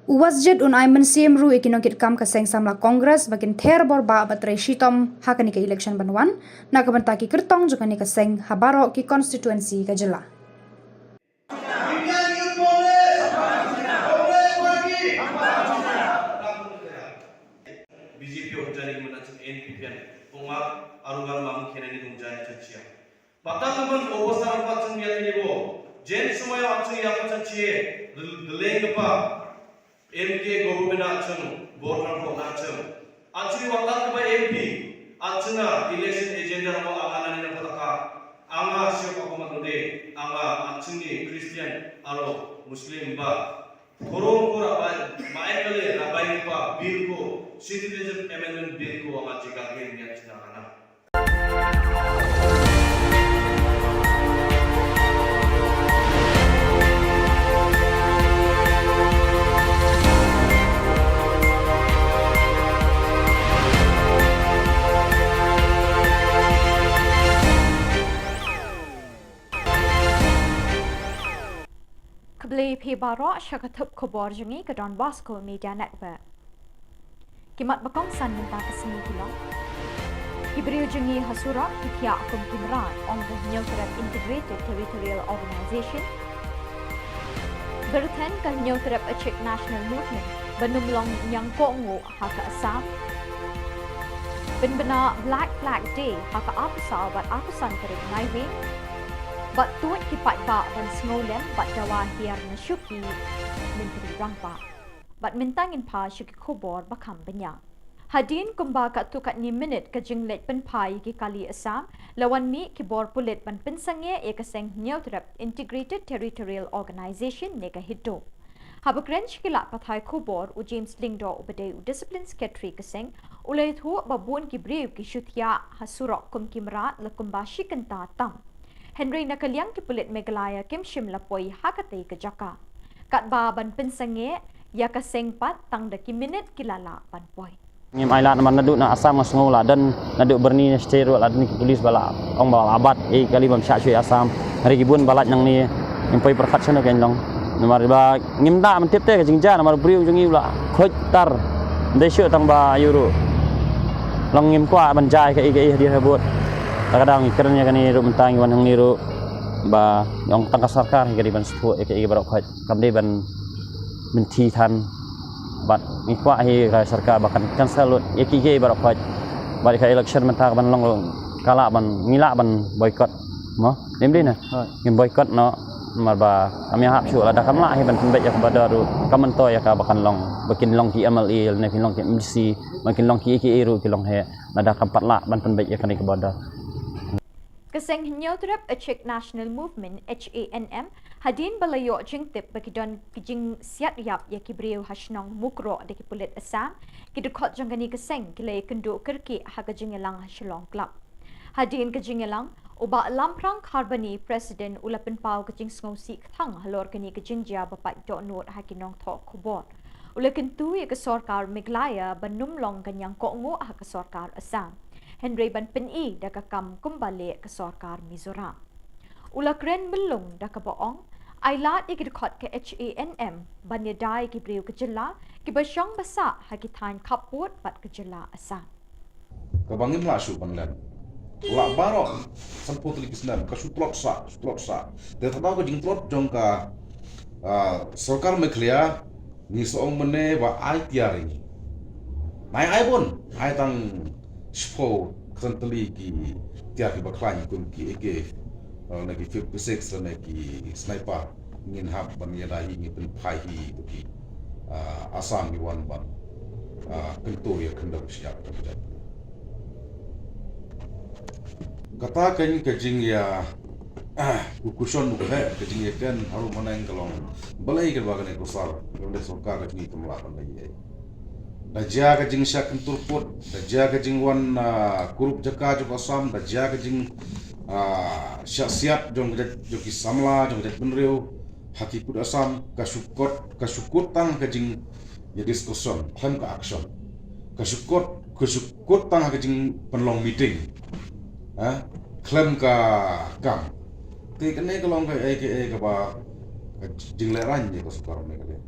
Wasjed un ai mensiem ru ikinongkit kam kaseng samla Congress bakin ther bor ba batre shitom hakani ke election banwan nakabantaki kertong jokani kaseng habaro ki constituency ka Jylla. arugan mam khenani dumjai chachia patang ban obosar patang ya nibo jen sumaya achung ya chachie deleng pa mk government achung border ko achung achuri watat ba mp achuna election agenda mo aganani na pataka anga syoka ko matode anga achuni christian aro muslim ba korong ko maekale rabai pa bill ko citizenship amendment bill ko anga jigagen ya chinagana Kebeli pibaro syakatup khubor jengi ke Don Bosco Media Network. Kimat bakong san minta kesini kilong. Ibriu jengi hasura kikia akum kimran on the Neutral Integrated Territorial Organization. Berten ke Neutral Achik National Movement benumlong yang kongu haka asam. Benbena Black Flag Day haka apusal bat apusan kerik naiving. Bat tuat kipat ba ban sngolem bat dawa hiar na syuki menteri rangpa. Bat mentangin pa syuki khubor bakam benya. Hadin kumba kat tu kat ni minit ke jinglet pen pai ki kali asam lawan mi ki bor pulit ban pensange e kaseng Neutral Integrated Territorial Organization nega hiddo. Habakren shkila pathai khubor u James Lingdo ubade u Discipline Secretary kaseng ulai thu babun ki brev ki syutia hasurok kum kimra la kumba shikanta tam. Henry nakaliang ki pulit Meghalaya Kim Shimla poi hakatay ka jaka. kat ba ban pensange ya ka sengpat tang daki minit kilala ban poi. Ngim ailat man naduk na asam ngasngo la dan naduk berni stero la ni polis bala ong bala abat kali bam sya chui asam hari gibun balat yang ni impoi perkat sana kan long nomor ba ngim da man tip te ka jingja nomor briu jungi la khoj tar de syo tang ba euro long ngim kwa ban jai ka ige dia habut kadang ikranya kan ni ru mentang wan hang ni ru ba yang tang ka sarkar ga di ban support ige barok khoj kam de ban menti than bat mikwa hi ka sarkar bakan cancel ige barok khoj balik ka election mentang ban long kala ban ngila ban boycott mo dem din na ngim boycott no marba kami hap syu ada kamla hi ban pembet ya kepada ru kamen to ya ka bakan long bakin long ki MLA ne kin long ki MC makin long ki ru ki long he ada kampat la ban pembet ya kan kepada Keseng hinyo trip a Czech National Movement HANM hadin balayo jingtip bakidon kijing siat yap ya kibriu hasnong mukro de kipulit asam kidukot jangani keseng kilay kendo kerki haga jingelang Shillong club hadin kejingelang uba lamprang karbani presiden ulapin pau kejing sngosi thang halor kini kejing ja bapak dok not hakinong tho Khubor ulakin tu ya ke sarkar Meghalaya banumlong kanyang kongo ha ke sarkar Assam Henry ban peni da kakam kumbali ke sarkar Mizoram ulakren melung da kaboong ailat ikidkhot ke HANM banyadai ki Khubor Na Ka Jylla ki basyong basa hakitan kaput bat Ka Jylla Assam kabangin la shu banlan la baro sampo tuli kisnan ka sutlot sa de tata ko jing trot jong ka sarkar Meghalaya ni soong mene ba ai tiari nai ai bon ai tang spo kantali ki tiar ki baklan kun ki eke na ki 56 na ki sniper ngin hab ban ya dai ngi pen phai hi ki asam ni wan ban kentu ya kenda siap terjadi kata kan kejing ya kukuson mu he kejing ya kan haru manang kalong balai ke bagan ko sar onde sarkar ni tumla kan lagi Dajja ka jing syak turput, dajja ka jing wan kurup jaka jok asam, dajja ka jing syak siap jong joki samla jong jat benriu haki pud asam kasukut tang ka jing ya diskussion, klem ka action. Kasukut tang ka jing penlong meeting. Klem ka kam. Ti kene ka long ka ka ba jing leran je ko sukar me kale.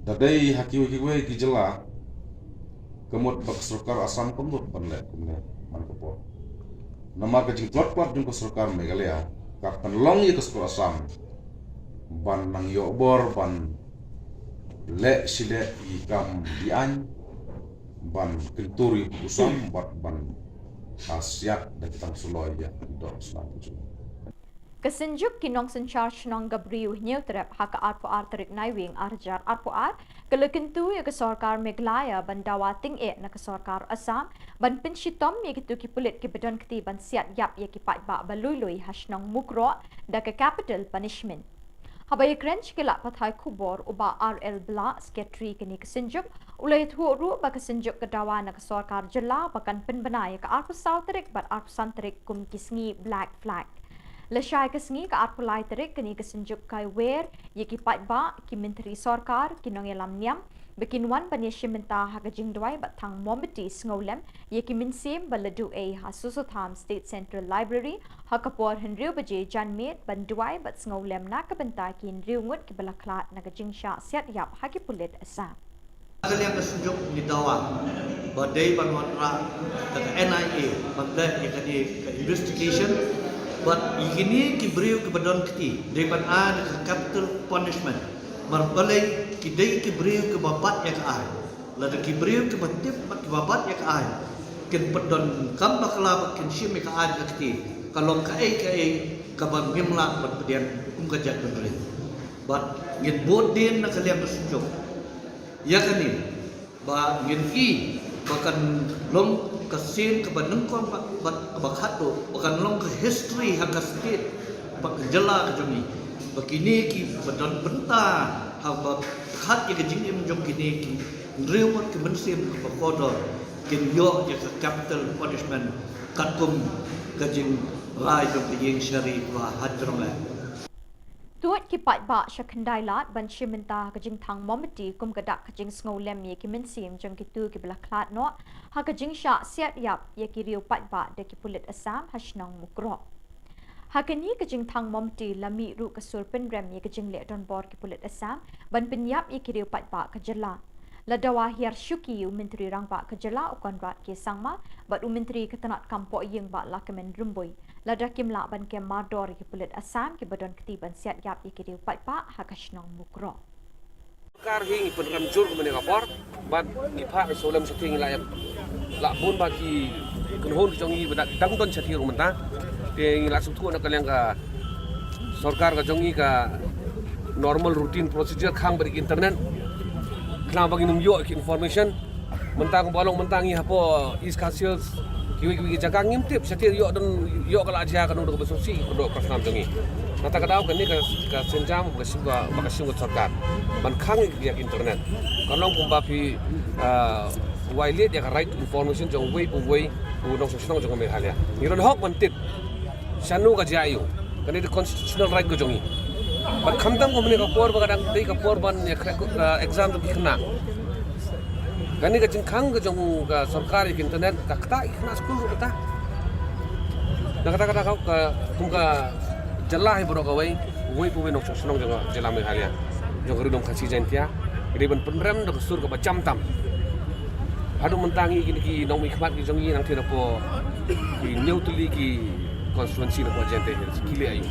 Dadai haki we ki Jylla kemut bak sarkar Assam kemut panle kumne man ko nama ka jing plot jung ko sarkar Meghalaya ka panlong ye ko Assam ban nang yo bor ban le sile i kam dian ban kulturi usam ban asiat da kitang suloy ya do Islam Kesenjuk kinong senchar shnong gabriu neutrap haka arpo arterik naiwing arjar arpo ar kelekentu ya ke sarkar Meghalaya bandawa ting na ke sarkar Assam ban penshitom ya kitu ki pulit ki bedon kti ban siat yap ya ki pat ba balului hasnong mukro da ke capital punishment habay krench kila pathay Khubor uba RL bla secretary kini kesenjuk ulay thuru ba kesenjuk kedawa na ke sarkar Jylla bakan penbenai ka arpo sauterik bat arpo santerik kum kisngi black flag Lesai kesngi ka arpulai terik kini kesenjuk kai wer ye ki pat ba ki menteri sarkar kinong yalam niam bekinwan banyeshe menta ha kajing dwai batang mometi ngolem ye ki minsim baladu a hasusotham state central library ha kapor henriu baje janmet bandwai bat ngolem na ka benta ki henriu ngut ki balaklat na kajing sha siat yap ha ki pulit Assam Kalian kesenjuk di dawa badai banwatra ke NIA bagda ye kadi investigation but ini kibriu ke badan keti depan ke capital punishment marbalai kidai kibriu ke babat ya ke ai lada kibriu ke batip ke babat ya ke ai ken badan kam bakla ken shim ke ai ke keti kalau ke ai ke bang ngimla bat pedian kum kajak benri but ngin bodin na kalian bersunjuk ya kani ba ngin i bahkan long kasin ke banengkong bakhatu bahkan long ke history hak state bak Jylla ke jongi bakini ki badon benta haba khat ye ke jing jong kini ki rewot ke mensim ke bakodor kin yo ye ke capital punishment katkum ke jing rai jong ke jing syari wa hadrong la Tuat Buat kipat ba syakendai lat ban shimenta kajing thang mometi kum kadak kajing sngo lem ye kimin sim jang kitu ki bela klat no ha kajing sha siat yap ye kiriu pat ba de ki pulit asam hashnong mukro. Hakani kajing thang mometi lami ru kasur penrem ye kajing le don bor ki pulit asam ban penyap ye kiriu pat ba ka Jylla. Ladawa hiar syuki Menteri Rangba ke Jylla ukon rat ke sangma bat Menteri ketenat kampok yang ba lakamen rumbui. Lada kimla ban ke mador ki pulit asam ki badon ketiban siat yap ki diu pat pa hakashnong mukro. Kar hing penram jur ke menegapor bat ipa solam setting la la bun bagi kunhon jongi badak dang don chathi rumanta te la suthu na kalyang ka sarkar ka jongi ka normal routine procedure khang bari internet khang bagi num yo information mentang bolong mentang i hapo is casius kiwi jaga ngimtip setir yo don yo kala aja kan udah besosi udah prasam jongi nata kadau kan ni ka senjam bakasing sarkar ban khang ya internet kalong pumbapi wailet ya right information jong way udong sosnong jong me halia niron hok mantit sanu ka jayu kan itu constitutional right ko jongi ban khamdam ko mene ka por bagadang dei ka por ban ya exam to bikna gani ka jingkhang ka jong ka sarkari internet ka kata ikna school ro kata kata ka tum ka Jylla hi boro ka way pu nok sosnong jong Jylla me halia jong ridom khasi jantia riban penrem do sur ka bacam tam adu mentangi ki nong ikmat ki jongi nang thina po ki neutuli ki konstituensi ko jente kile ayu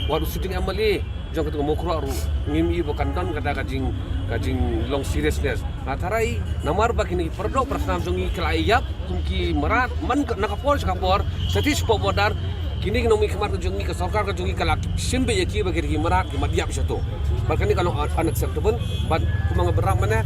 wadu sitting amali jong ketu mokro ru ngimi bo kanton kada kajing long seriousness atarai namar bakini perdo prasnam jongi kelayap kumki merat man nakapor sakapor satis po bodar kini nong ikmat jongi ke sarkar ka jongi kalak simbe yaki bagir merat ki madiap satu bakani kalau unacceptable but kumang beram mana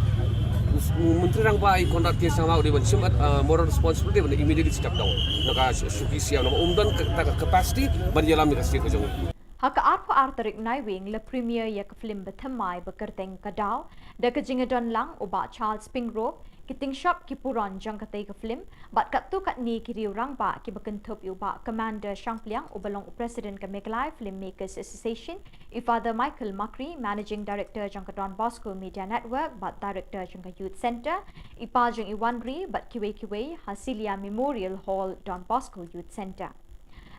Menteri Rangba i kondat ke sama udi ban simat moral responsibility ban immediately step down naka sufisia nama umdan capacity ban yalam ni kasih ko jong Haka arpo artarik naiwing le premier ya ke film bethamai bekerteng kadau da ke jingadon lang uba Charles Pingrove kiting shop ki puron jang katai ke film bat katu kat ni ki riu rangba ki bekentup uba commander Shangpliang ubalong president ke Meklai Filmmakers Association i father Michael Makri managing director jang Don Bosco Media Network bat director jang Youth Center i pa jang Iwanri bat kiwe Hasilia Memorial Hall Don Bosco Youth Center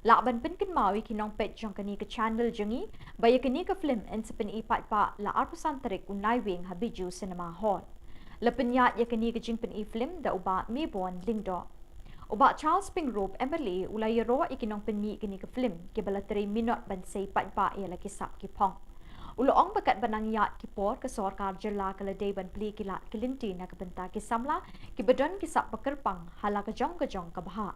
Lakban penkin mawi kinong pet jong kani ke channel jengi baya kani ke film en sepen ipat pa la arpusan terik unai wing habiju cinema hall. Lepenyat ya kani ke jing pen i film da uba mi bon lingdo. Uba Charles Pingrove Emily ulai ro ikinong penmi kani ke film ke balateri minot ban sei pat pa ya lagi sap ki pong. Uloong bakat banang yat ki por ke sarkar Jylla ke ledai ban pli kilat kelinti na ke benta ki samla ki bedon ki sap pekerpang hala ke jong ke baha.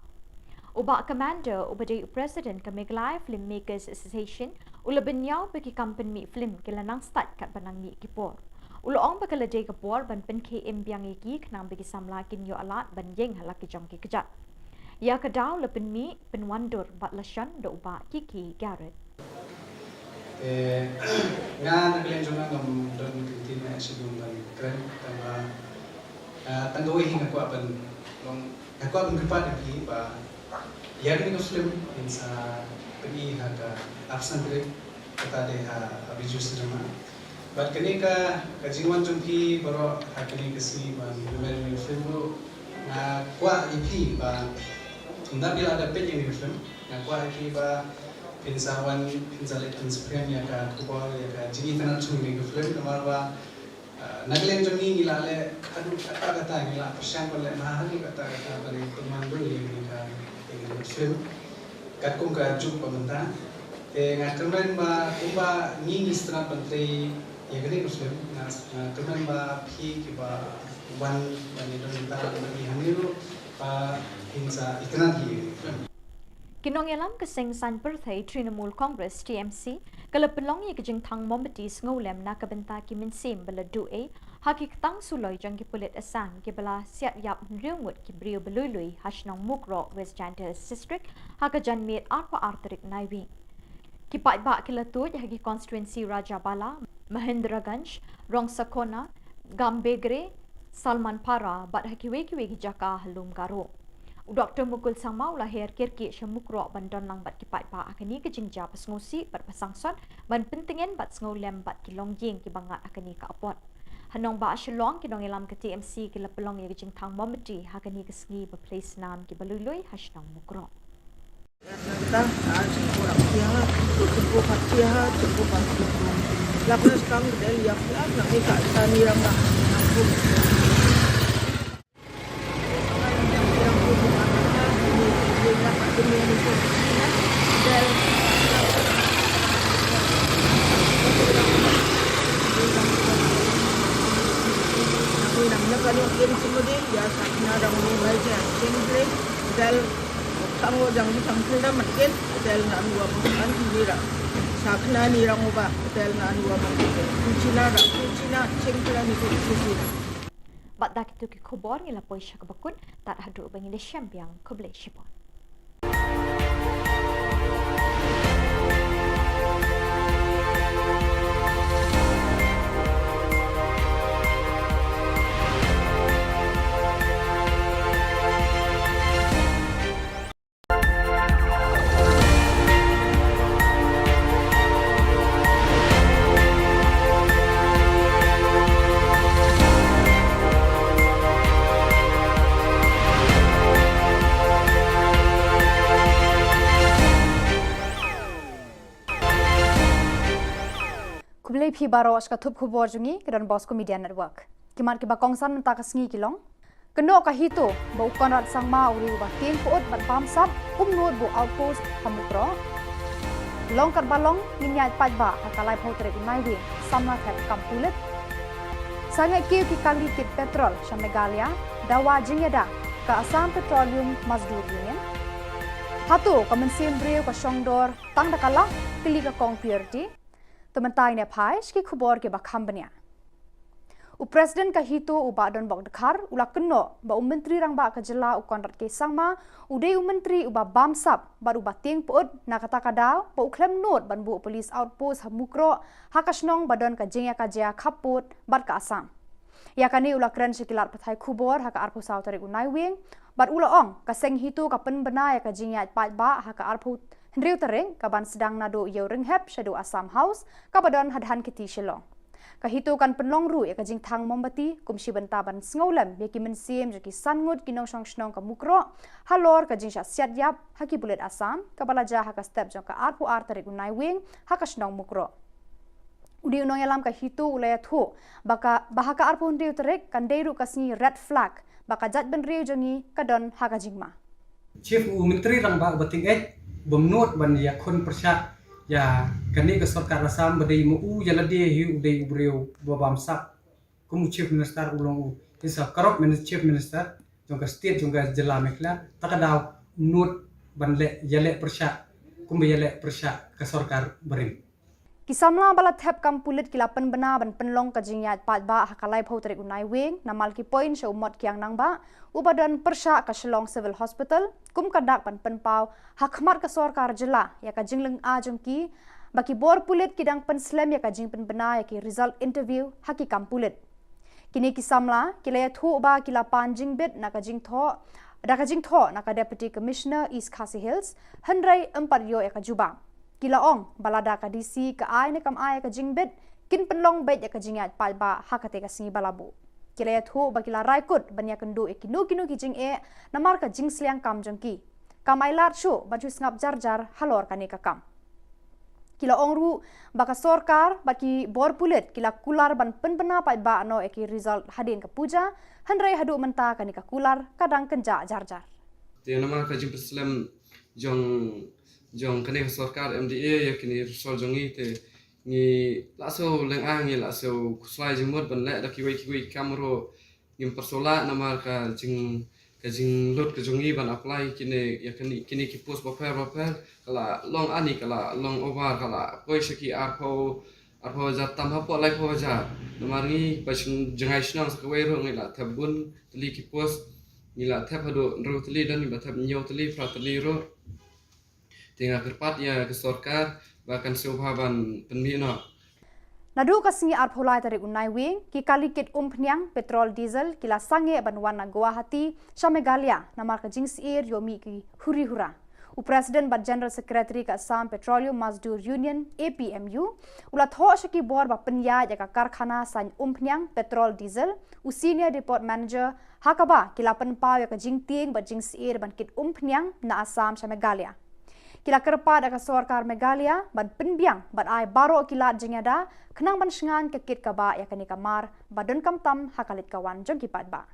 Uba commander ubadai president ke Meklai Filmmakers Association ula benyau bagi kampen mi film ke lanang start kat banang mi kipor. Uloong bakal dei ke por ban pen KM biang iki kenang bagi samla kin yo alat ban yeng halak ki jong ki kejat. Ya kedau le pen mi pen wandur bat lashan do uba Kiki Garrett. Nga naglen jong ngam don kintin na sidum ban kren tama tanggawi hinga ko ban long ako ban kipat ki ba Yang Muslim insa pergi haka absen break kata dia abiju sedema. But kenika kajiwan jumpi baru hakini kesi ban lumayan Muslim tu na kuat ipi ba tunda bila ada pet yang Muslim na kuat ipi ba pinsawan pinsalit pinspren ya ka Khubor ya ka jini tanah cumi Muslim kamar ba naglen jumni ngilale aduh kata ngila persiang boleh mahali kata balik teman dulu yang ka film kat kum ka juk pamenta ngat kemen ba umba ni istana menteri ya gani film ngat kemen ba phi ki ba wan bani don ta bani hamiru ba hinsa itna hi Kinong yalam keseng san perthai Trinamool Congress TMC kalau pelong ye kejeng thang mombetis ngolem na kabenta ki minsim bala du'e hakik tang suloi jang ki pulit asang ki bala siat yap riungut ki brio belului hashnong mukro West Jantas District hakajan mit arpa arterik naiwi ki pai ba ki latut hagi constituency Rajabala Mahendraganj Rongsakona Gambegre Salman Para bat hakiwe ki jaka halum garo Dr. Mukul Sangma lahir kirki syamukro bandon lang bat kipai pa akani ke jingja pasngusi bat pasangson ban pentingin bat ngolem bat kilong jing ki bangat akani ka apot. Hanong ba Shillong kinong ilam ke TMC ki lapelong ye jing thang mometi hakani ke sngi ba place nam ki balului hasnong mukro. Kita kurang siapa, cukup siapa, cukup pasti. Lakukan sekarang dari yang nak mereka tani ramah. Kalau ini semua dia, ya sakit ada orang baca, sendiri, dal, kamu jangan sampai dah makin, dal nak dua bukan ini dah, sakit ni orang ubah, dal nak dua bukan, kucina dah, kucina, sendiri ni kucina. Bat dak itu ki khubor ngila poisha ka bakun, tat hadu bangin de champion koble shipon. Kublai phi baro aska thup khubor jungi kedan Bosco Media Network. Kimat ki bakongsan menta ka sngi kilong. Keno ka hito ba ukonrat sangma uri ba tin poot bat bamsap umnod bo outpost hamukro. Long kar balong ninyat pajba hakalai photre unaiwi samna thep kampulit. Sangai kiu ki kali kit petrol shamegalia dawa jingeda ka Assam Petroleum Mazdur Union. Hatu ka mensim breu ka shongdor tang dakala pili ka kong purity. Tementai ne pai ski khubor ke bakham bania. U Presiden ka hito u badon bok dekhar ula keno ba menteri rang ba ka jela u konrat ke sangma ude menteri u ba bamsap baru bating pot na kata kada ba u klem not ban bu police outpost hamukro hakasnong badon ka jingya ka jia khaput bat ka Assam. Ya kani ula kren sikilat pathai khubor haka arpu sautari u naiwing bat ula ong ka seng hito ka pen bena ya ka jingya pat ba haka arpu Hendriu tereng kaban sedang nado yau ringhep shadu Assam House kabadon hadhan kiti Shillong. Kahito kan penlong ru ya kajing thang mombati kumsi bentaban sngolam ya ki mensim jaki sangut kinong shongshnong ka mukro halor kajing sya siat yap haki bulet Assam kabalaja haka step jong ka arpu artarik unai wing haka shnong mukro. Udi unong yalam kahito ulaya thu baka bahaka arpu hendriu terek kan deiru kasni red flag baka jat ben riu jongi kadon haka jingma. Chief Menteri rang ba bating bemnot ban ya kon persat ya kani ke sarkar Assam badai mu ya lade hi udai breu babam sap kum chief minister ulong isa karok chief minister jong ka state jong ka jela mekla takadaw not ban le yale persat kum yale persat ke sarkar berim Kisamla bala thep kampulit kilapan bena ban penlong kajingyat pat ba hakalai photrik unai wing namal ki point sha umot kyang nang ba ubadan persha ka Shillong Civil Hospital kum kadak ban penpau hakmat ka sarkar jela ya ka jingleng a jongki baki bor pulit kidang penslem ya ka jing pen bena ya ki result interview haki kampulit kini kisamla kilaya thu ba kilapan jingbit na ka jing tho na ka deputy commissioner East Khasi Hills handrai empat yo ya ka juba Kila ong balada ka DC ka ay ne kam ay ka jingbet kin penlong bet ya ka jingat palba hakate ka singi balabu. Kila ya thu ba kila raikut banya kendu e kinu ki jing e namar ka jing sliang kam jongki. Kam ay lat shu baju ngap jar halor ka ne ka kam. Kila ong ru baka sorkar baki bor pulit kila kular ban penbena palba no e ki result hadin ka puja handrai hadu menta ka ne ka kular kadang kenja jar. Dia namar ka jing peslam jong kene sarkar MDA ya kini sol jongi te ni laso leng ngi laso slai jimot ban le da kiwi kamero ngim persola namar ka jing lot ka jongi ban apply kini ya kini ki post baper kala long ani kala long over kala koi shaki arpo jatam hapo lai po ja namar ngi pasung jangai snang skawai ro ngi la tabun tli ki post ni la thap hado ro tli dan ni ba thap nyo tli fra tli ro tinggal kerpat ya ke sarkar bahkan subhaban penmina Nadu kasingi arpholai tarik unai wing ki kalikit peniang petrol diesel kila sange banwan na Guwahati sa Meghalaya namar ka jingsir yomi ki huri-hura. Presiden bat General Secretary ka Assam Petroleum Mazdoor Union APMU ulat ho syaki bor ba penya ya ka karkhana san peniang petrol diesel senior depot manager hakaba kila penpaw ya ka jingting bat jingsir ban kit peniang na Assam sa Meghalaya. Kila kerpa da ka sorkar Meghalaya ban penbiang ban ai baro kila jingada kenang ban shengan ke kit kaba ya kani kamar badon kamtam hakalit kawan jong kipat ba.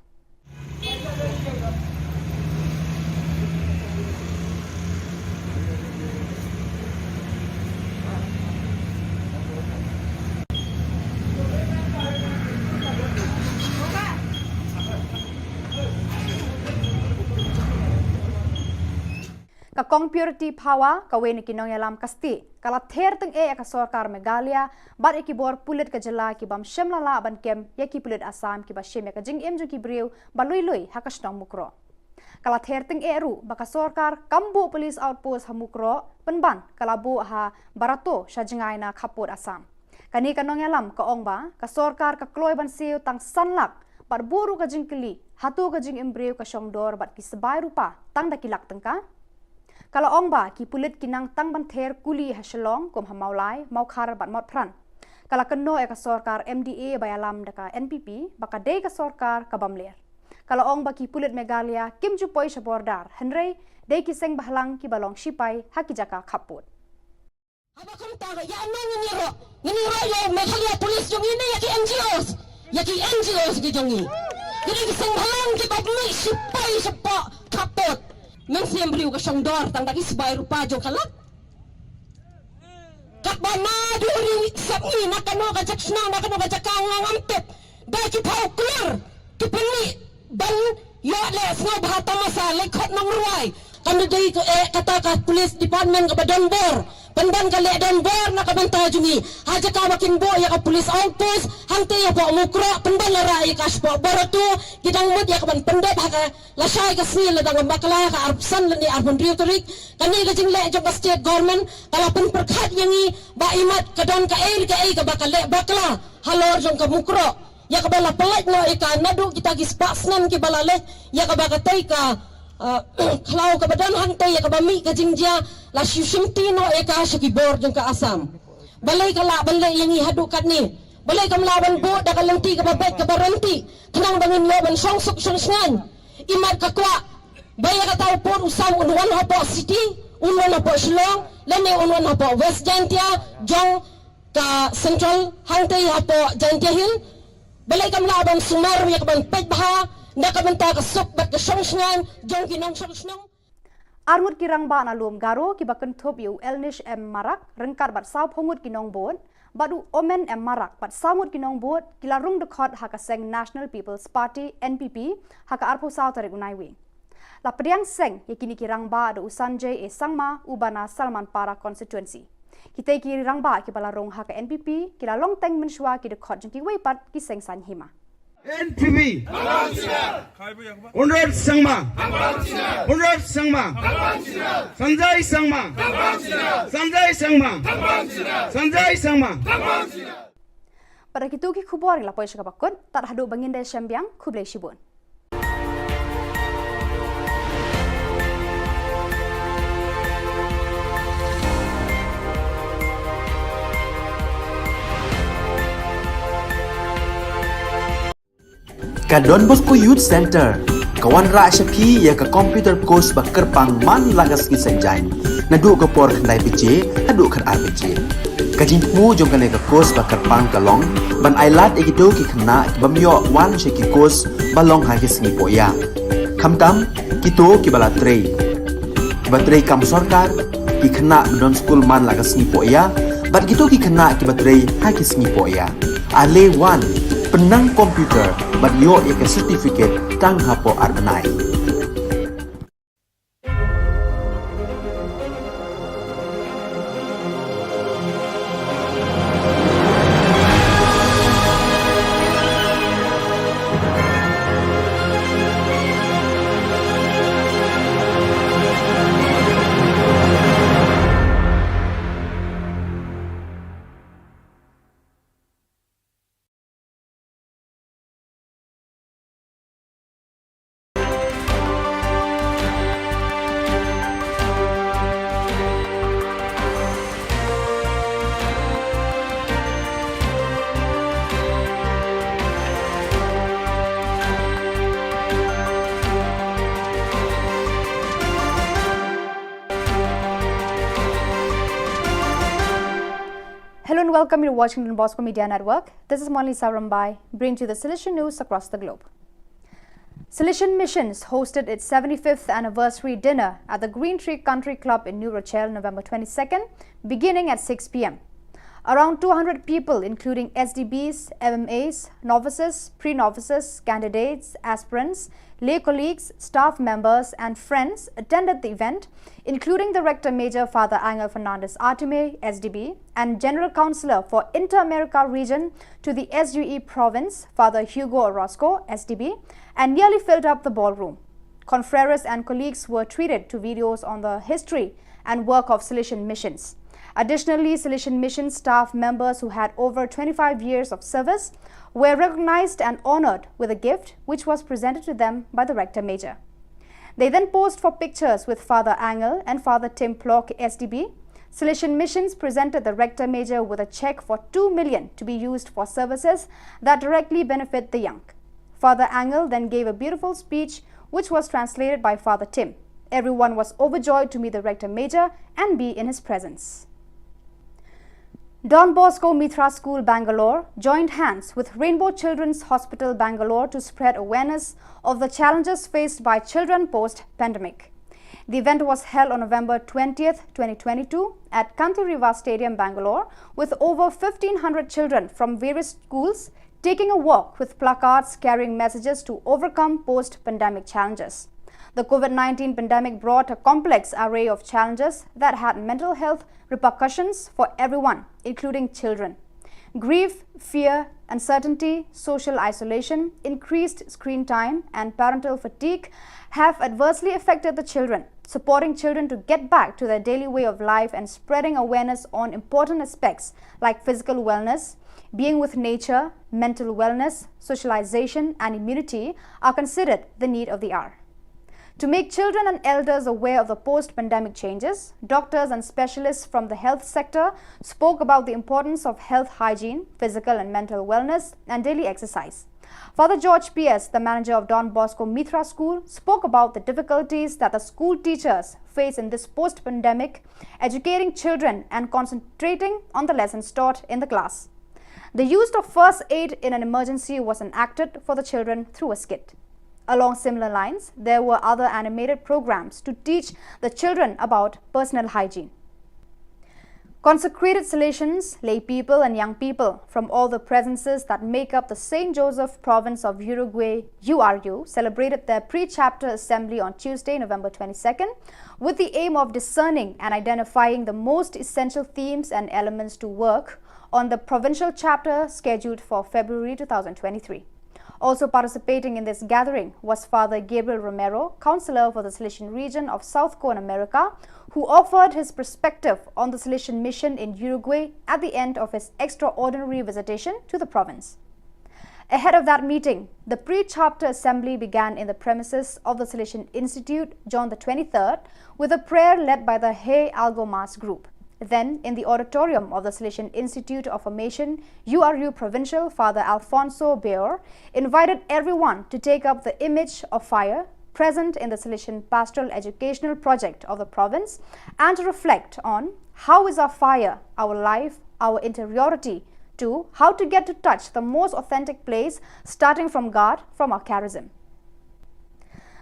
Kakong purity power kawen kinong yalam kasti kala ther teng ka sorkar Meghalaya bar ikibor pulit ka jela ki bam shemlala ban kem yaki pulit Assam ki ba shem ka jing em ju ki briu balui hakasnong mukro kala ther teng ru baka sorkar kambu police outpost hamukro penban kala bu ha barato shajingai na khapur Assam kani kanong yalam ka ongba ka sorkar ka kloi ban siu tang sanlak bar buru ka jingkeli hatu ka jing embriu ka shongdor bat ki sebai rupa tang dakilak tengka. Kalau ongba ki pulit kinang tang banther kuli ha Shillong kom hamaulai mau khar bat mot pran. Kalau keno ka sorkar MDA bayalam daka NPP baka dei ka sorkar ka bamler. Kalau ongba ki pulit Meghalaya kim ju poi sabordar henrei dei ki seng bahlang ki balong sipai haki jaka khaput. Aba kom taga ya nangiro yo Meghalaya police jong ini ya ki NGOs ki jongi. Jadi ki seng bahlang ki bagmi sipai sepa khaput. Nang siyang beriw ka siyang door, tang daki sabay rupa jong kalat. Kakbana duri sabni, nakano ka jaksna, nakano ka jakang ngampit. Dahil ki pao clear, kipili, ban, yole, snaw bahata masa, lekot ng ruway. Kano dahi ko kata ka police department ka ba donbor. Pandan ka le donbor na kabanta jungi. Haja ka makin bo ya ka police outpost, hangte ya po mukro, pandan laray ka aspo. Boroto, kitang mut ya ka ban pandep haka lasay ka snil na dangang bakla ka arpsan ni arbon riotorik. Kani ka jing le jong ka state government, kalapun perkat yangi ba imat ka don ka ka baka le bakla. Halor jong ka mukro. Ya ka bala palit no ika nadu kita gispaksnan ki balale ya ka baka tay ka kalau kebadan hantai ya kabami ka jingja la syusimtino eka syakibor jong ka Assam balai kala balai yang ihadukat ni balai kam lawan bo da kalenti ka babet ka baranti kenang bangin lawan songsuk songsngan imat ka kwa baya ka tau por usam unwan hapo city unwan hapo Shillong lene unwan hapo West Jantia jong ka central hantai hapo Jantia Hill balai kam lawan sumar ya kaban pet baha nakabenta ka sok bat ka songsngan jong kinong songsnong Armut kirang ba na lum garo ki bakan top yu elnish em marak rengkar bat saw phongut kinong bod badu omen em marak bat samut kinong bod kila rung dekhot haka seng National People's Party NPP haka arpo saw tarik unai wing la priang seng yakini kirang ba ada usanjay sangma ubana Salman Para constituency kita kirang ba ki balarong haka NPP kila long teng menshwa ki dekhot jong ki weipat ki seng san hima NPP Unrad Sangma Unrad Sangma Sanjay Sangma Sanjay Sangma Sanjay Sangma Pada kitu ki khubor la poy sakabakot tar hadu bangin dai syambiang khublai shibun Ka Don Bosco Youth Center, kawan ra syapi ya ka computer course bakar pangman lagas ki sanjain. Nadu ka por khandai PC, nadu kan RPG. Kajin mu jong kan ka course bakar pang kalong, ban ailat egido ki khna bamyo wan sheki course balong ha ki sngi poya. Khamtam kito ki bala trei. Ki batrei kam sarkar ki khna don school man lagas sngi poya, bat kito ki khna ki batrei ha ki sngi poya. Ale wan penang komputer bat yo ek certificate tang hapo arbenai welcome you to watching Don Bosco Media Network. This is Monli Sarambai, bringing you the Salesian news across the globe. Salesian Missions hosted its 75th anniversary dinner at the Green Tree Country Club in New Rochelle, November 22nd, beginning at 6 p.m. Around 200 people, including SDBs, MMAs, novices, pre-novices, candidates, aspirants, lay colleagues, staff members and friends attended the event, including the Rector Major Father Angel Fernandez Artime, SDB, and General Counsellor for Inter-America Region to the SUE Province, Father Hugo Orozco, SDB, and nearly filled up the ballroom. Confreres and colleagues were treated to videos on the history and work of Salesian Missions. Additionally, Salesian Mission staff members who had over 25 years of service were recognized and honored with a gift which was presented to them by the Rector Major. They then posed for pictures with Father Angel and Father Tim Plock, SDB. Salesian Missions presented the Rector Major with a check for $2 million to be used for services that directly benefit the young. Father Angel then gave a beautiful speech which was translated by Father Tim. Everyone was overjoyed to meet the Rector Major and be in his presence. Don Bosco Mitra School, Bangalore joined hands with Rainbow Children's Hospital, Bangalore to spread awareness of the challenges faced by children post-pandemic. The event was held on November 20th, 2022 at Kanturiva Stadium, Bangalore, with over 1,500 children from various schools taking a walk with placards carrying messages to overcome post-pandemic challenges. The COVID-19 pandemic brought a complex array of challenges that had mental health repercussions for everyone, including children. Grief, fear, uncertainty, social isolation, increased screen time, and parental fatigue have adversely affected the children. Supporting children to get back to their daily way of life and spreading awareness on important aspects like physical wellness, being with nature, mental wellness, socialization, and immunity are considered the need of the hour. To make children and elders aware of the post-pandemic changes, doctors and specialists from the health sector spoke about the importance of health hygiene, physical and mental wellness, and daily exercise. Father George P.S., the manager of Don Bosco Mitra School, spoke about the difficulties that the school teachers face in this post-pandemic, educating children and concentrating on the lessons taught in the class. The use of first aid in an emergency was enacted for the children through a skit. Along similar lines, there were other animated programs to teach the children about personal hygiene. Consecrated Salesians, lay people and young people from all the provinces that make up the St. Joseph province of Uruguay, URU, celebrated their pre-chapter assembly on Tuesday, November 22nd, with the aim of discerning and identifying the most essential themes and elements to work on the provincial chapter scheduled for February 2023. Also participating in this gathering was Father Gabriel Romero, Counselor for the Salesian region of South Cone America, who offered his perspective on the Salesian mission in Uruguay at the end of his extraordinary visitation to the province. Ahead of that meeting, the pre-chapter assembly began in the premises of the Salesian Institute, John the 23rd, with a prayer led by the Hey Algo Mass group. Then, in the auditorium of the Salesian Institute of Formation, URU Provincial, Father Alfonso Beor invited everyone to take up the image of fire present in the Salesian Pastoral Educational Project of the province and to reflect on how is our fire, our life, our interiority, to how to get to touch the most authentic place starting from God, from our charism.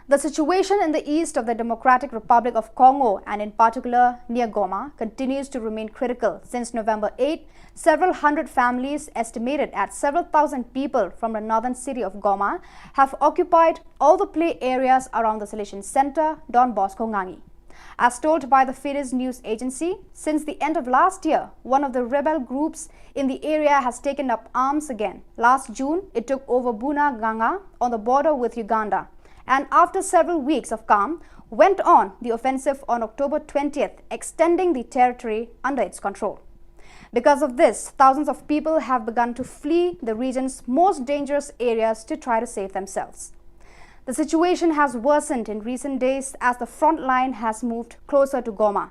The situation in the east of the Democratic Republic of Congo and in particular near Goma continues to remain critical. Since November 8, several hundred families, estimated at several thousand people from the northern city of Goma, have occupied all the play areas around the Salesian Center, Don Bosco Ngangi. As told by the Fides news agency, since the end of last year, one of the rebel groups in the area has taken up arms again. Last June, it took over Bunagana on the border with Uganda, and after several weeks of calm, went on the offensive on October 20th, extending the territory under its control. Because of this, thousands of people have begun to flee the region's most dangerous areas to try to save themselves. The situation has worsened in recent days as the front line has moved closer to Goma.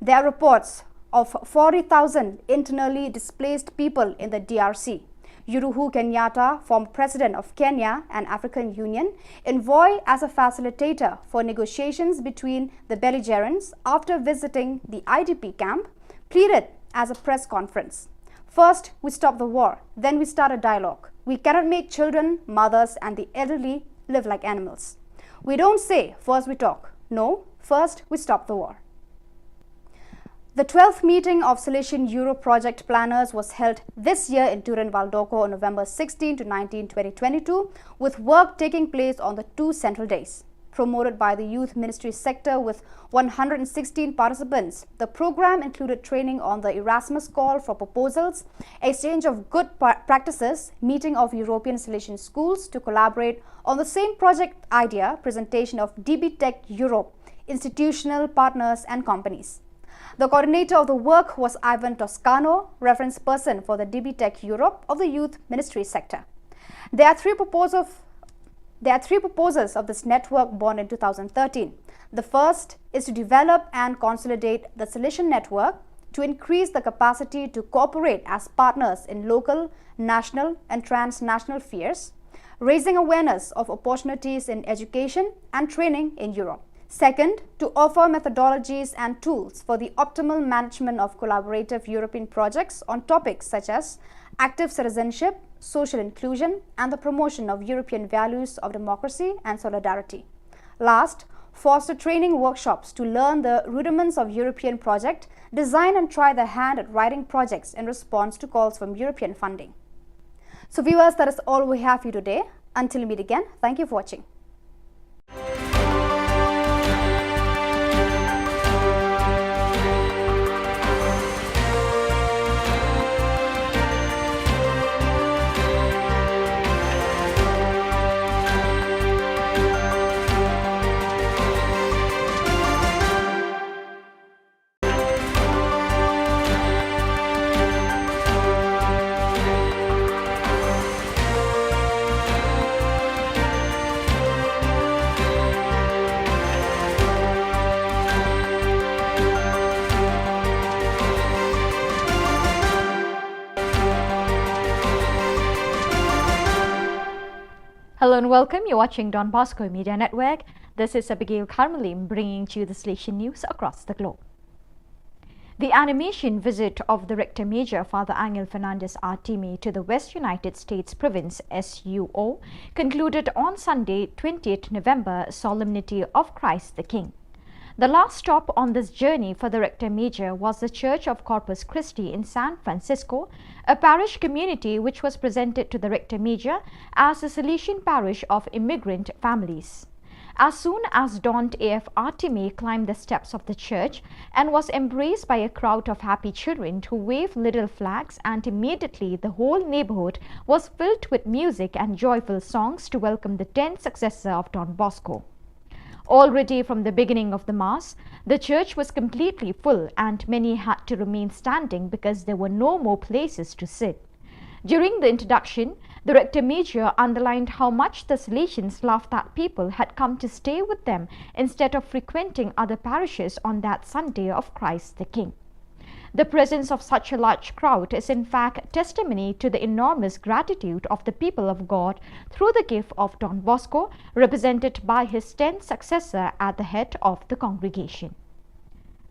There are reports of 40,000 internally displaced people in the DRC. Uhuru Kenyatta, former president of Kenya and African Union, envoy as a facilitator for negotiations between the belligerents after visiting the IDP camp, pleaded as a press conference. First, we stop the war. Then we start a dialogue. We cannot make children, mothers, and the elderly live like animals. We don't say, first we talk. No, first we stop the war. The 12th meeting of Silesian Euro project planners was held this year in Turin Valdocco on November 16 to 19, 2022, with work taking place on the 2 central days. Promoted by the Youth Ministry sector with 116 participants, the program included training on the Erasmus call for proposals, exchange of good practices, meeting of European Silesian schools to collaborate on the same project idea, presentation of DB Tech Europe, institutional partners and companies. The coordinator of the work was Ivan Toscano, reference person for the DB Tech Europe of the Youth Ministry sector. There are three proposals of this network born in 2013. The first is to develop and consolidate the Silesian network to increase the capacity to cooperate as partners in local, national and transnational affairs, raising awareness of opportunities in education and training in Europe. Second, to offer methodologies and tools for the optimal management of collaborative European projects on topics such as active citizenship, social inclusion, and the promotion of European values of democracy and solidarity. Last, foster training workshops to learn the rudiments of European project, design and try their hand at writing projects in response to calls from European funding. So viewers, that is all we have for you today. Until we meet again, thank you for watching. Hello and welcome. You're watching Don Bosco Media Network. This is Abigail Carmelim bringing to you the Silesian news across the globe. The animation visit of the Rector Major Father Angel Fernandez Artime to the West United States Province SUO concluded on Sunday, 20th November, Solemnity of Christ the King. The last stop on this journey for the Rector Major was the Church of Corpus Christi in San Francisco, a parish community which was presented to the Rector Major as a Silesian parish of immigrant families. As soon as dawned, AF Artime climbed the steps of the church and was embraced by a crowd of happy children who waved little flags, and immediately the whole neighborhood was filled with music and joyful songs to welcome the 10th successor of Don Bosco. Already from the beginning of the Mass, the church was completely full and many had to remain standing because there were no more places to sit. During the introduction, the Rector Major underlined how much the Silesians loved that people had come to stay with them instead of frequenting other parishes on that Sunday of Christ the King. The presence of such a large crowd is in fact testimony to the enormous gratitude of the people of God through the gift of Don Bosco, represented by his 10th successor at the head of the congregation.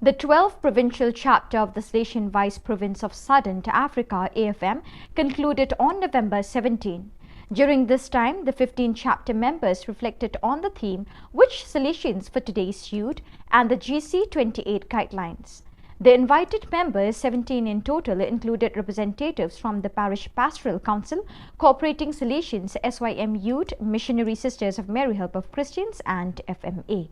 The 12th provincial chapter of the Silesian Vice Province of Southern Africa AFM concluded on November 17. During this time, the 15 chapter members reflected on the theme "Which Silesians for Today Suit" and the GC28 guidelines. The invited members, 17 in total, included representatives from the Parish Pastoral Council, Cooperating Silesians, SYM Youth, Missionary Sisters of Mary Help of Christians and FMA.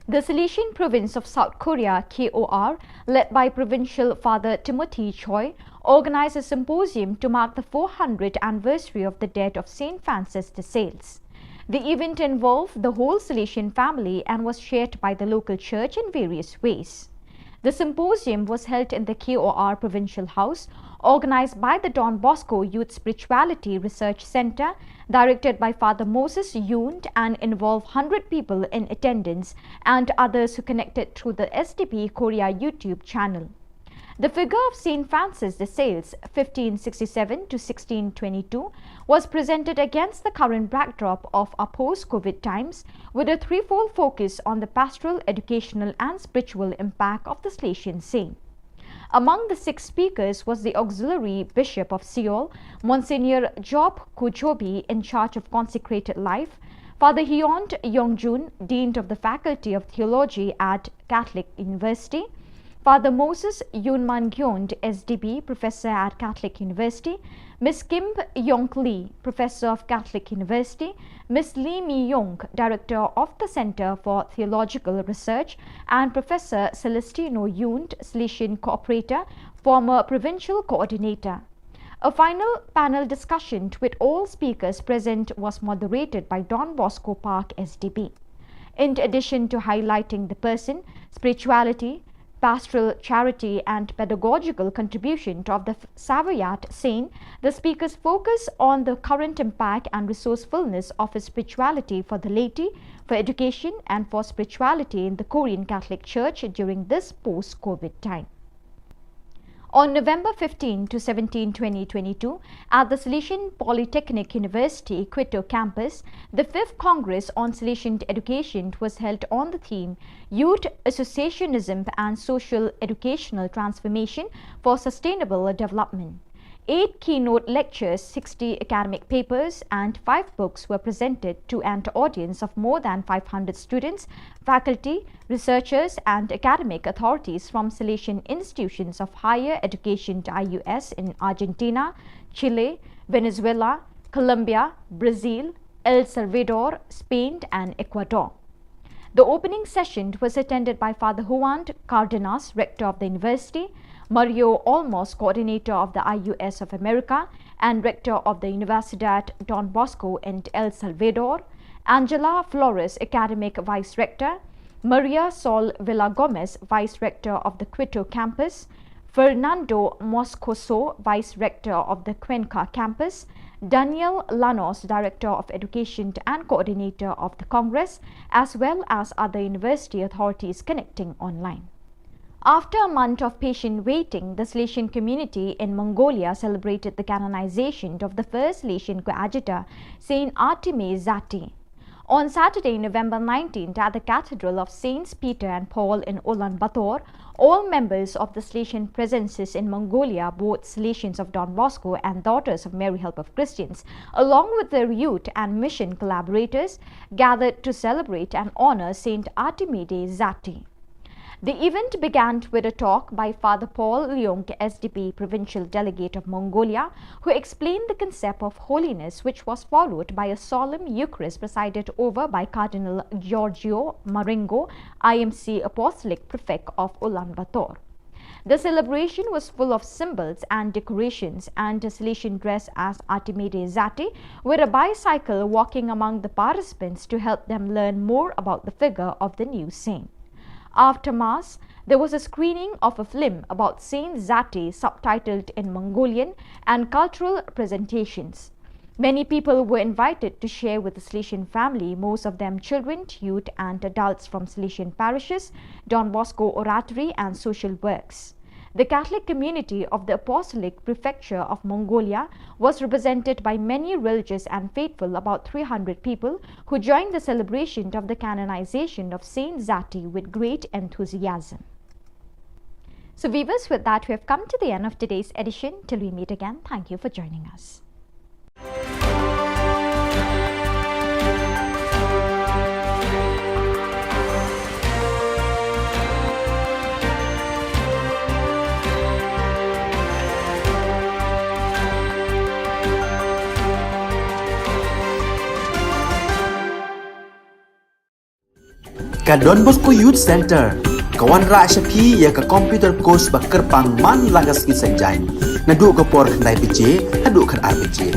The Silesian Province of South Korea, KOR, led by Provincial Father Timothy Choi, organized a symposium to mark the 400th anniversary of the death of St. Francis de Sales. The event involved the whole Silesian family and was shared by the local church in various ways. The symposium was held in the KOR Provincial House, organized by the Don Bosco Youth Spirituality Research Center, directed by Father Moses Yoon, and involved 100 people in attendance and others who connected through the SDP Korea YouTube channel. The figure of St. Francis de Sales, 1567 to 1622, was presented against the current backdrop of our post-COVID times, with a threefold focus on the pastoral, educational and spiritual impact of the Silesian saint. Among the 6 speakers was the Auxiliary Bishop of Seoul, Monsignor Job Kujobi, in charge of consecrated life, Father Hyont Yongjun, Dean of the Faculty of Theology at Catholic University, Father Moses Yunman Gyond, SDB, Professor at Catholic University, Miss Kim Yong Lee, Professor of Catholic University, Miss Lee Mi Yong, Director of the Center for Theological Research, and Professor Celestino Yund, Salesian Cooperator, former Provincial Coordinator. A final panel discussion with all speakers present was moderated by Don Bosco Park, SDB. In addition to highlighting the person, spirituality, pastoral charity and pedagogical contribution of the Savoyard saint, the speakers focus on the current impact and resourcefulness of his spirituality for the laity, for education and for spirituality in the Korean Catholic Church during this post-COVID time. On November 15 to 17, 2022, at the Salesian Polytechnic University, Quito campus, the 5th Congress on Salesian Education was held on the theme Youth Associationism and Social Educational Transformation for Sustainable Development. 8 keynote lectures, 60 academic papers and 5 books were presented to an audience of more than 500 students, faculty, researchers and academic authorities from Salesian institutions of higher education IUS in Argentina, Chile, Venezuela, Colombia, Brazil, El Salvador, Spain and Ecuador. The opening session was attended by Father Juan Cardenas, Rector of the University, Mario Olmos, Coordinator of the IUS of America and Rector of the Universidad Don Bosco in El Salvador, Angela Flores, Academic Vice Rector, Maria Sol Villagomez, Vice Rector of the Quito campus, Fernando Moscoso, Vice Rector of the Cuenca campus, Daniel Lanos, Director of Education and Coordinator of the Congress, as well as other university authorities connecting online. After a month of patient waiting, the Salesian community in Mongolia celebrated the canonization of the first Salesian coadjutor, Saint Artime Zati. On Saturday, November 19th, at the Cathedral of Saints Peter and Paul in Ulaanbaatar, all members of the Salesian presences in Mongolia, both Salesians of Don Bosco and Daughters of Mary Help of Christians, along with their youth and mission collaborators, gathered to celebrate and honor Saint Artemide Zati. The event began with a talk by Father Paul Leong, SDP Provincial Delegate of Mongolia, who explained the concept of holiness, which was followed by a solemn Eucharist presided over by Cardinal Giorgio Marengo, IMC Apostolic Prefect of Ulaanbaatar. The celebration was full of symbols and decorations, and a Salesian dressed as Artemide Zati with a bicycle walking among the participants to help them learn more about the figure of the new saint. After Mass, there was a screening of a film about Saint Zati subtitled in Mongolian and cultural presentations. Many people were invited to share with the Salesian family, most of them children, youth and adults from Salesian parishes, Don Bosco Oratory and social works. The Catholic community of the Apostolic Prefecture of Mongolia was represented by many religious and faithful, about 300 people, who joined the celebration of the canonization of Saint Zati with great enthusiasm. So viewers, with that we have come to the end of today's edition. Till we meet again, thank you for joining us. Ka Don Bosco Youth Center, kawan ra syapi ya ka computer course bakar pangman lagas ki sanjai. Nadu ka por khandai piche, hadu khan RPG.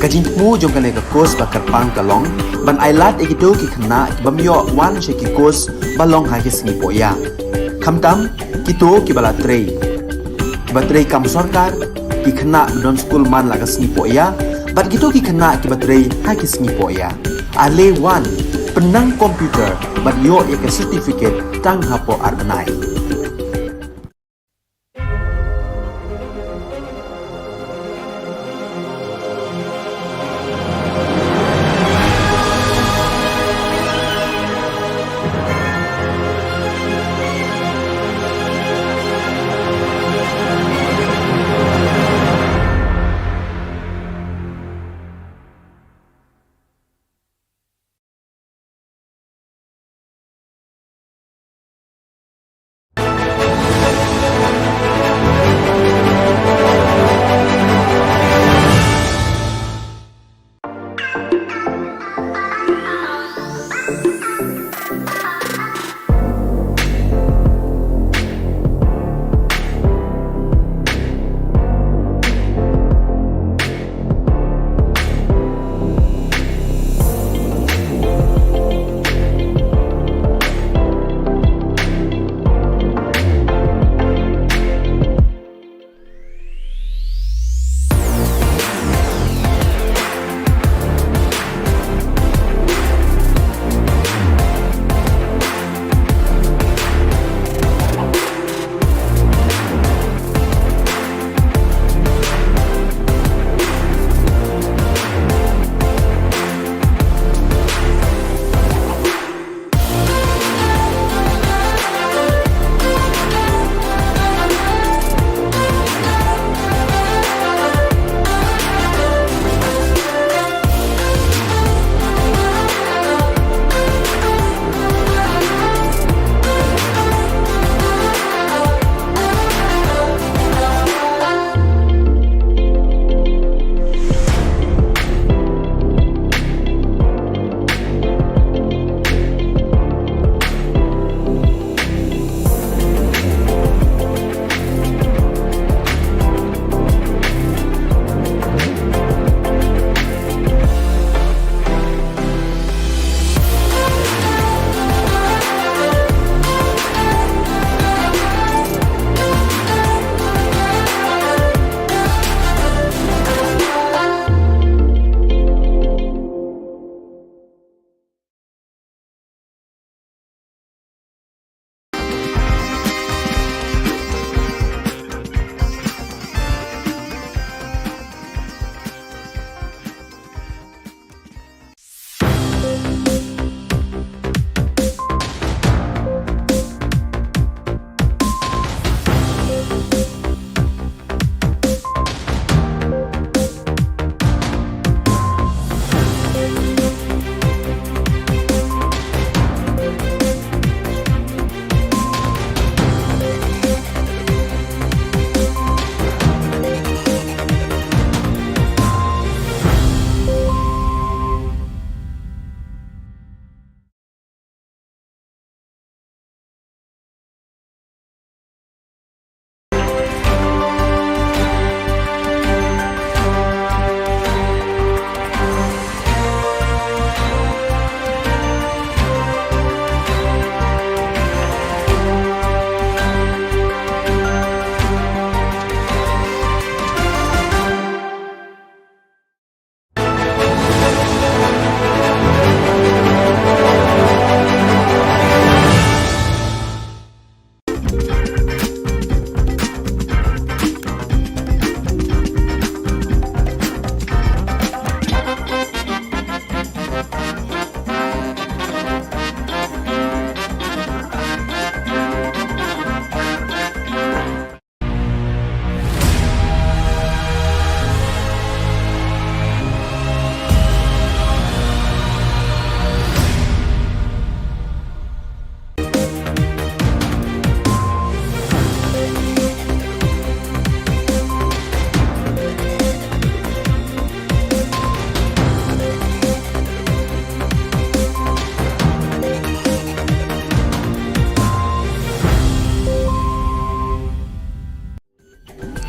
Ka jingmu jong ka course bakar pang kalong, ban ailat egito ki khna bamyo wan sheki course balong ha ki singi poya. Khamtam kito ki bala trei. Batrei kam sarkar ki khna don school man lagas singi poya, bat kito ki khna ki batrei ha ki singi poya. Ale wan penang komputer bat yo ya certificate tang hapo arnai.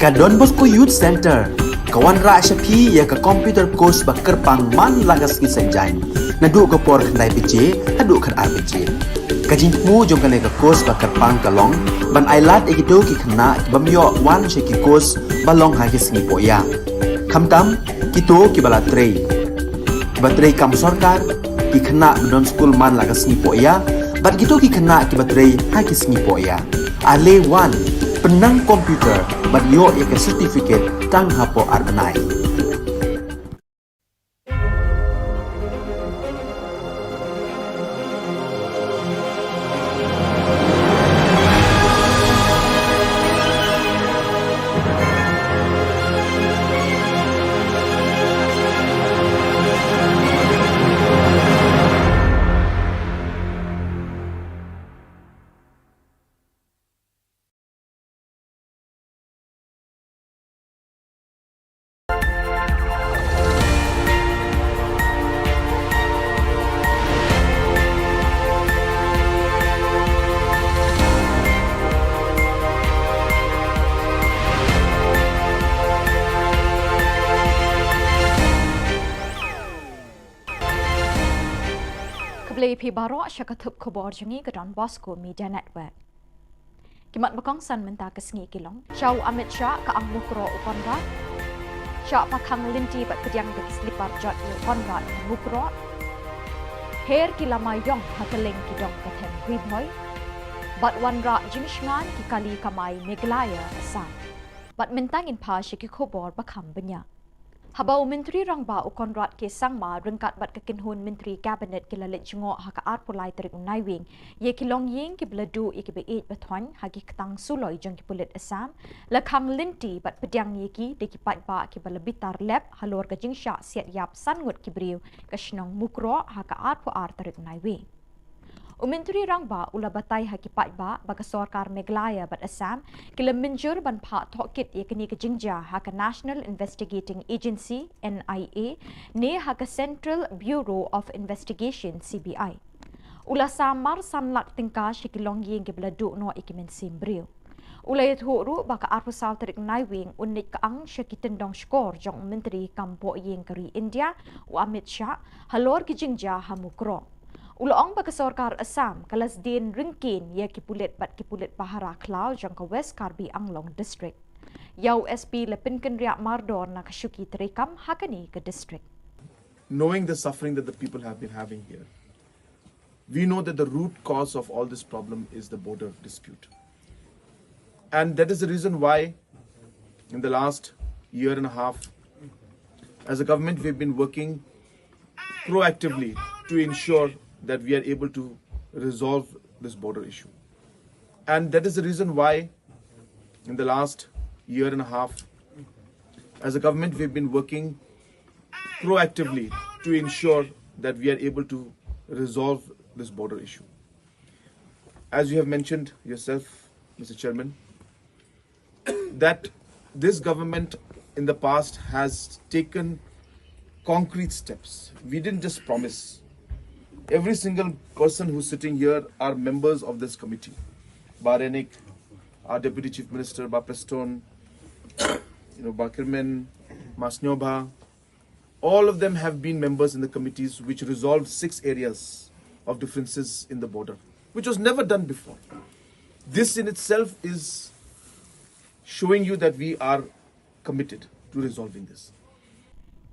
ka Don Bosco Youth Center kawan ra shapi ya ka computer course ba kerpang man lagas ki sanjain nadu ka por khandai pije hadu khan RPG kajin mu jong ka ka course ba kerpang kalong ban ailat egido ki khna bamyo wan she ki course balong ha ki sngi poya khamtam kito ki bala trei batrei kam sarkar ki khna don school man lagas sngi poya bat gitu ki khna ki batrei ha ki sngi poya ale wan penang komputer bat yo ya ka certificate tang hapo arbanai Pi Barok syakatup Khubor Jangi ke Don Bosco Media Network. Kimat bakong san menta ke sengi kilong. Syau Amit Shah ke ang mukro ukonra. Syah pakang linti bat pediang de slipar jot ukonra mukro. Her kilama yong hateleng kidong katem ribhoy. Bat wanra jinishngan ki kali kamai Meglaya asam. Bat mentangin pa syaki Khubor bakam benya. Habau Menteri Rangba Ukonrat ke Sangma rengkat bat kekinhun Menteri Kabinet kilalit jengok haka art pulai terik unaiwing ye kilong ying ki beladu ye ki beet batwan hagi ketang suloi jeng ki pulit asam lakang linti bat pediang ye ki de ki pat ba ki balabitar lab halor ka jingsha siat yap sangut ki briu ka shnong mukro haka art pu art terik unaiwing Menteri Rangba ula batai haki patba baka sorkar Meglaya bat Assam kila minjur ban pak tokit ye kini ke jingja haka National Investigating Agency NIA ne haka Central Bureau of Investigation CBI. Ula samar sanlak tingka shikilong yeng ke beladu no ikimen simbriu. Ula yaturu baka arpusal terik naiwing unik kaang syakitendong skor jong Menteri Kampo yeng keri India u Amit Shah halor ki jingja hamukro. Uloong baka sorkar Assam kalas din ringkin ya kipulit bat kipulit Bahara Klau jangka West Karbi Anglong District. Yau SP lepinkan riak mardor na kasyuki terikam hakani ke district. Knowing the suffering that the people have been having here, we know that the root cause of all this problem is the border dispute. And that is the reason why in the last year and a half, as a government, we've been working proactively to ensure that we are able to resolve this border issue. And that is the reason why in the last year and a half, as a government, we've been working proactively to ensure that we are able to resolve this border issue. As you have mentioned yourself, Mr. Chairman, that this government in the past has taken concrete steps. We didn't just promise. Every single person who's sitting here are members of this committee. Barenik, our Deputy Chief Minister, Preston, Bakirman, Masnyoba, all of them have been members in the committees which resolved 6 areas of differences in the border, which was never done before. This in itself is showing you that we are committed to resolving this.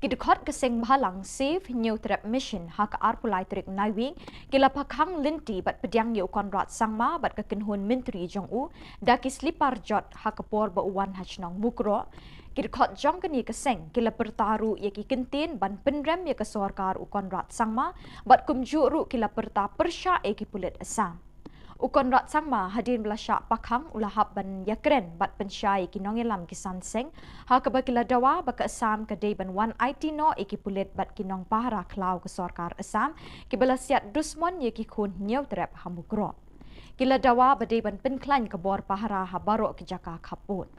Kidukot keseng bahalang safe new trap mission haka arpulai terik naiwing kila pakhang linti bat pediang yu konrat sangma bat kekenhun menteri jong-u daki slipar jot haka por ba uwan hachnong mukro kidukot jong keni keseng kila pertaru yaki kentin ban penrem ya kesorkar u konrat sangma bat kumjuru kila perta persya eki pulit Assam. Ukonrat sangma hadin belasyak pakhang ulahap ban yakren bat pensyai kinongelam kisan seng ha kabakila dawa baka Assam kadai ban 1IT no iki pulit bat kinong Bahara Klau ke sorkar Assam kibalasiat dusmon yaki kun nyau trap hamukro. Kila dawa badai ban penklan ke bor Bahara habarok ke jaka kaput.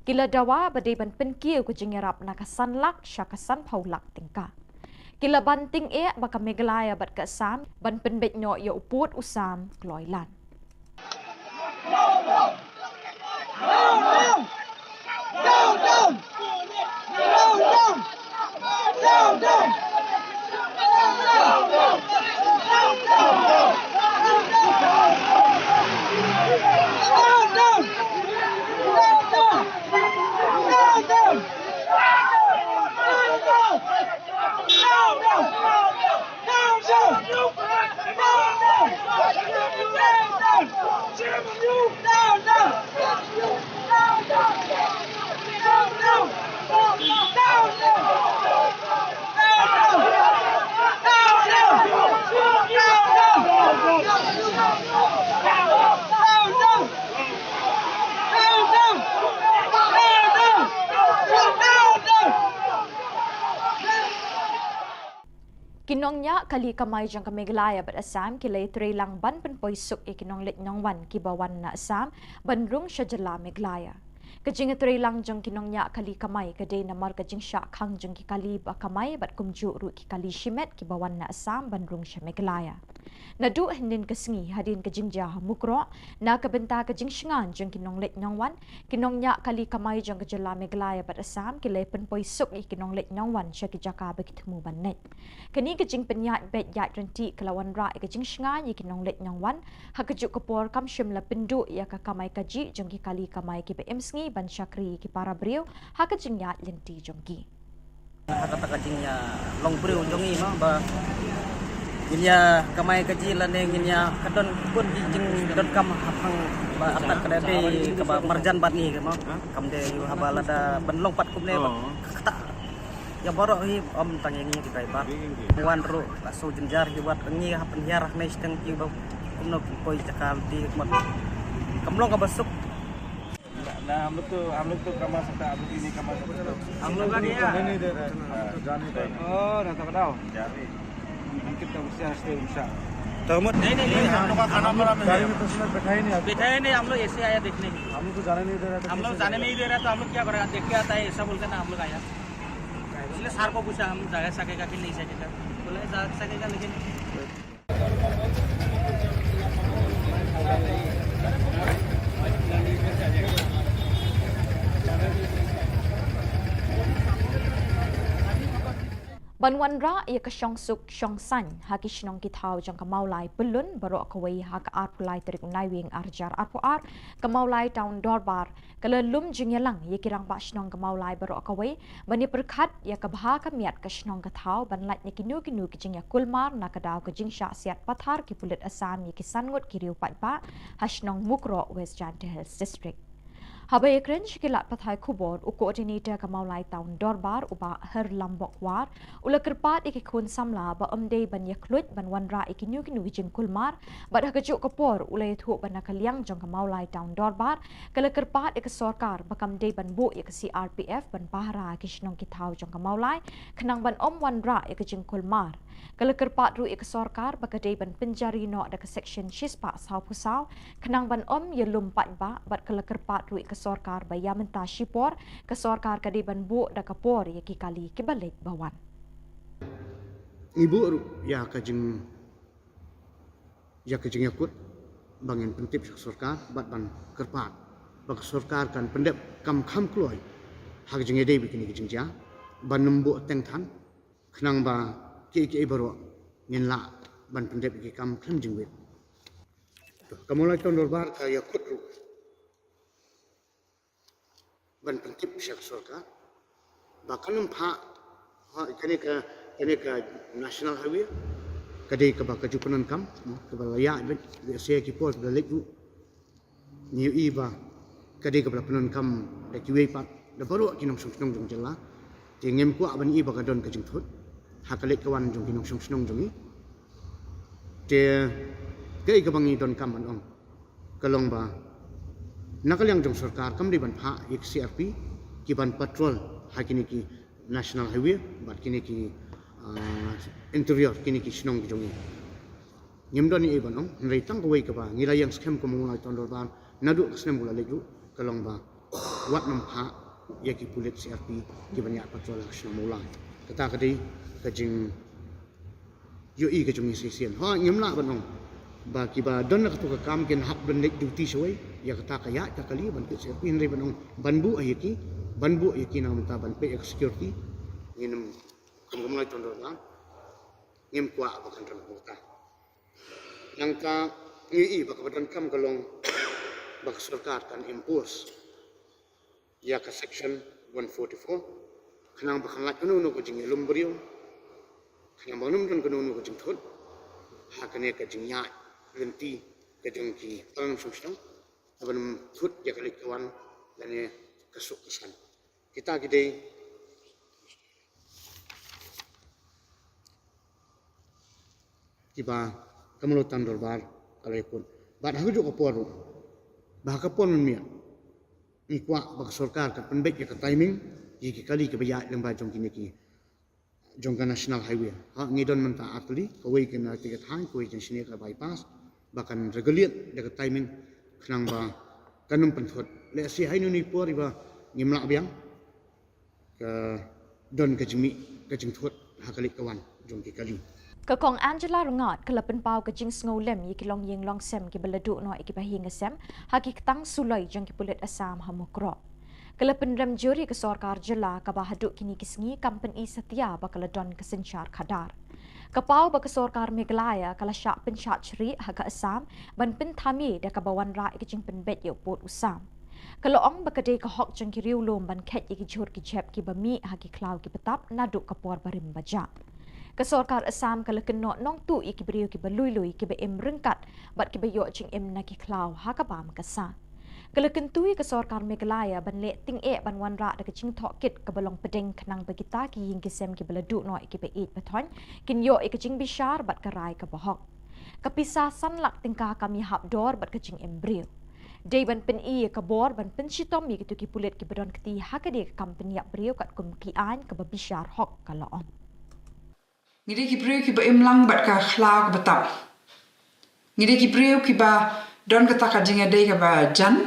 Kila dawa badai ban penkiu ke jengerap nakasan lak syakasan paulak tingka. Kila banting baka Meglaya bat ke Assam ban penbet no ya uput usam kloilan. No! Kinongnya kali kamay jang kameglaya bat Assam kilay lang ban penpoisuk ikinong litnyong wan kibawan na Assam banrung siya jala meglaya. Kajing lang jang kinongnya kali kamay kaday namar kajing siya kang jang kikali ba kamay bat kumju ru kikali shimet kibawan na Assam banrung siya meglaya. Nadu hindin kesengi hadin kajing jah mukro na kabenta kajing shingan jang kinong litnyong wan kinongnya kali kamay jang kajala meglaya bat Assam kilay penpoisuk ikinong litnyong wan siya kijaka bakitmu banet. Kani kajing penyat bet yat renti kelawan ra kajing shingan ikinong litnyong wan hakajuk kapor kam shimla pendu ya ka kamay kaji jang kikali kamay ki BM sengi ban syakri ki para beriu hakajing yat lenti jongki. Hakata kajingnya long beriu jongi ma ba ginya kamay kaji lane ginya kadon pun jing kadon kam hapang ba atak kadabe ka ba marjan bat ni ma kam de yu habala da ban long pat kumne ba kata ya borok hi om tangengi ki bai ba wan ru la so jenjar hi wat ngi hapen yarah nei steng ki ba kumno poi jakal ti mat kamlong ka basuk ना हम लोग तो कमा सकता है, अभी नहीं कमा सकता। हम लोग का नहीं दे रहे हैं, जाने दो। ना तो बताओ। मungkin kita mesti harus berusaha. नहीं हम लोग का खाना बड़ा में गाड़ी में पर्सनल बैठा ही नहीं हम लोग ऐसे आया देखने हम लोग तो जाने नहीं दे रहा हम लोग जाने नहीं दे रहा तो हम लोग क्या करेगा देख के आता है ऐसा बोलकर ना हम लोग आया इसलिए सर को पूछा हम जा सकेगा कि नहीं सकेगा बोला जा सकेगा लेकिन Banwan ra ia ka syong suk syong san haki shnong kitau jang kamaulai belun baro kawai hak arpulai terik naiwing arjar arpuar kamaulai taun dorbar kalelum jingyalang ia kirang ba shnong kamaulai baro kawai bani perkhat ia kabha kamiat ka shnong katau banlat ni kinu kijing ya kulmar nakadau kijing sya siat pathar ki pulit Assam ia kisangut kiriu patba hashnong mukro West Jante Hills District. Habai krench kilat pathai Khubor u coordinator kamaulai taun dorbar uba her lambok war ula kerpat ikikun samla ba omdei ban yaklut ban wanra ikinu jing kulmar bad hakajuk kapor ulai thu ban nakaliang jong kamaulai taun dorbar kala kerpat ik sarkar bakam dei ban bu ik CRPF ban pahra kishnong kitau jong kamaulai khnang ban om wanra ik jing kulmar kala kerpat ru ik sarkar bakadei ban penjari no da section shispa sau pusau khnang ban om yelum pat ba bad kala kerpat ru ik sarkar baya menta shipor ke sarkar kadi ban bu da kapor ya ki kali ke balik bawan ibu ya kajing yakut bangin pentip sarkar bat ban kerpat bak sarkar kan pendep kam kham kloi hak jing ede bikin jing ja ban nembu teng than khnang ba ki baro ngin la ban pendep ki kam kham jing wet kamulai ton dorbar ka yakut ban pentip syak sarkar bahkan empat kene ka national highway kadai ka ba kajupanan kam ka ba ya bet se ki pol da leku ni iba kadai ka ba panan kam da ki wei pat da baru ki nong song jong jela ti ngem ku aban iba ka don ka jing thut ha ka lek kawan jong ki nong song jong ni te kai ka bangi don kam an ong kalong ba nakaliang jong sarkar kam di ban pha ik CRP ki ban patrol hakini ki national highway bat kini ki interior kini ki shnong ki jongi nyemdoni e banong ngai tang kawai ka ba ngira yang scam ko mulai ton dorban nadu snem bula leju kalong ba wat nam pha ya ki pulit CRP ki banyak patrol shnong mulai kata kadi kajing yo i ka jongi sesian ha nyemla banong ba ki ba don ka to ka kam ken hak don lek duty shoi ya kata kaya ta kali ban ki CRP ngai banong banbu ayaki banbu ayaki na mata ban pe security nginem kumulai ton dorban ngem kwa bakan ram kota nangka ngi bak badan kam kalong bak sarkar kan impose ya ka section 144 khanang bakhan la kanu no ko jing lum brio khanang banum kan kanu no ko jing thot ha kane ka jing ya lenti ka jing ki tang sumstang abanum thut ya kalik kawan lane kasuk kesan kita gidei tiba kamulo tan dorbar kalaipun bad hagu jo kapor bah kapon mia ikwa bak sarkar ka penbek ya ka timing ki kali ke baya lembah jong kini ki jongka national highway ha ngidon menta atli kawai kena tiket hang kawai jen sini ka bypass bahkan regulate dekat timing kenang ba kanum penthot le si hainu ni por iba ngimla biang ke don ke jimi ke jingthot hakalik kawan jongki kali Kakong Angela Rungat kelapen pau ke jing ngolem yi kilong yeng long sem ki beleduk no iki bahi ngesem haki tang sulai jong ki pulit asam hamukro. Kelapen rem juri ke Sorkar Jylla ka bahaduk kini kisngi company setia bakaladon kesencar khadar. Kapau ba ke Sorkar Meghalaya kala syak pensyak ceri haga asam ban penthami da ka bawan ra iki jing penbet yo pot usam. Kalau ong bakade ka hok jong ki riulum ban khet iki jur ki jep ki bami haki klau ki petap naduk kapor barim baja. Ke Sorkar Assam kala keno nong tu iki beriu ki balui-lui ki be em rengkat bat ki be yo jing em na ki klau ha ka bam kasa. Kala kentui ke Sorkar Meghalaya ban le ting e ban wan ra da ke jing thok kit ke balong pedeng kenang bagita ki ying ki sem ki baladu no iki be it pathon kin yo iki jing bishar bat ka rai ka bahok. Kapisa sanlak tingkah kami hap dor bat ke jing em beriu. Day ban pen i ka bor ban pen shitom ki tu ki pulit ki bedon keti ha ka de company yak beriu kat kum ki an ka bishar hok kala on. Ngide ki priu ki ba imlang bat ka khlau ka batap. Ngide ki priu ki ba don ka taka jinga dei ka ba jan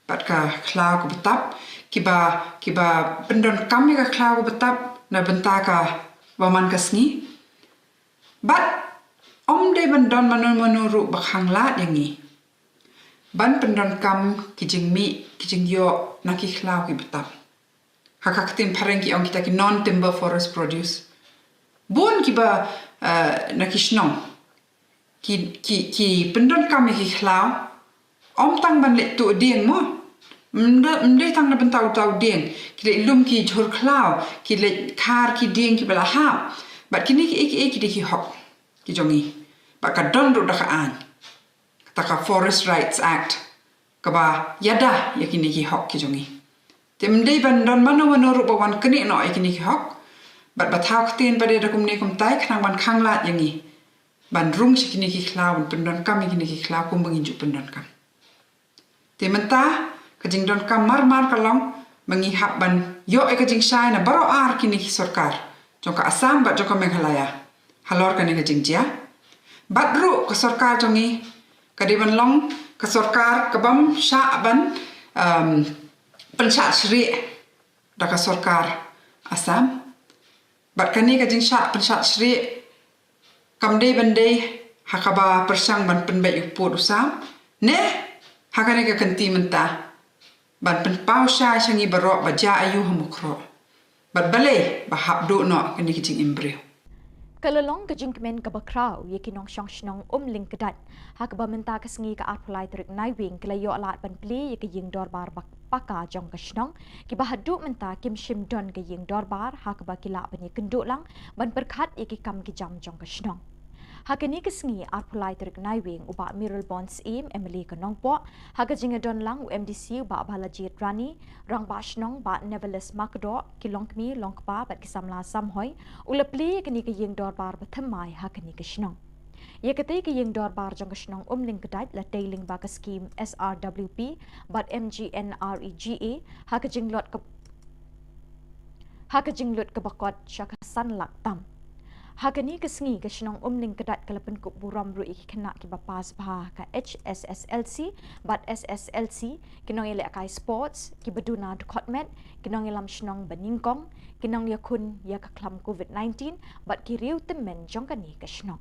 bat ka khlau ka batap ki ba pendon kami ka khlau ka batap na benta ka waman ka sngi. Bat om dei bandon manu ba khanglat yang ni. Ban pendon kam ki jing mi ki jing yo na ki khlau ki batap. Hakaktin pareng ki ong kita ki non timber forest produce. Bun ki ba nakishnong ki pendon kami ki khlau om tang ban le tu ding mo mde tang na bentau tau ding ki le lum ki jhur khlau ki le khar ki ding ki bala ha bat kini ki ki hok ki jongi ba ka don ru da ka an ta ka Forest Rights Act ka ba yada ya kini ki hok ki jongi temde ban don mano ru ba wan kini no kini ki hok bat bathau ktin pada da kumne kum tai khnang ban khanglat yang ni ban rung sikini ki khlau pendon kam kini ki khlau kum bangin ju pendon kam te menta ka jing don kam mar kalong mangi hap ban yo e ka jing shai na baro ar kini ki sarkar jong ka Assam bat jong ka Meghalaya halor ka ni ka jing jia bat ru ka sarkar jongi ka de ban long ka sarkar ka bam sha ban pensat sri da ka sarkar Assam bat kani ka jing syak pensat sri kamde bande hakaba persang ban penbe yu pot usam ne hakane ka kanti menta ban pen pau sha shangi baro baja ayu hamukro bat bale ba habdu no kani ki jing imbreu Kalalong ka jing kemen ka bakrau ye kinong shong shnong ling kedat hakaba menta ka sngi ka arpulai trik naiwing kelayo alat ban pli ye ka jing dorbar bak paka jong ka shnong ki bahadu menta kim shim don ka ying dorbar hakaba kila ban ye kenduk lang ban perkhat ye ki kam ki jam jong ka shnong hakani ka sngi arpulai trik naiwing uba miral bonds im Emily ka nongpo haga jing don lang UMDC uba balajit rani rang ba shnong ba neverless makdo ki longkmi longkpa bat ki samla samhoi ulapli kani ka ying dorbar bathamai hakani ka shnong ye kate ki ying dorbar jong ka shnong ling kedai la tailing ba ka scheme SRWP bat MGNREGA haka jinglot ka bakot shaka sanlak tam hakani ka sngi ka shnong ling kedat kalapen kup buram ru iki kena ki bapas bah ka HSSLC bat SSLC kinong ile kai sports ki baduna dukotmet kinong ilam shnong baningkong kinong yakun ya ka klam COVID-19 bat ki riu temen jong kani ka shnong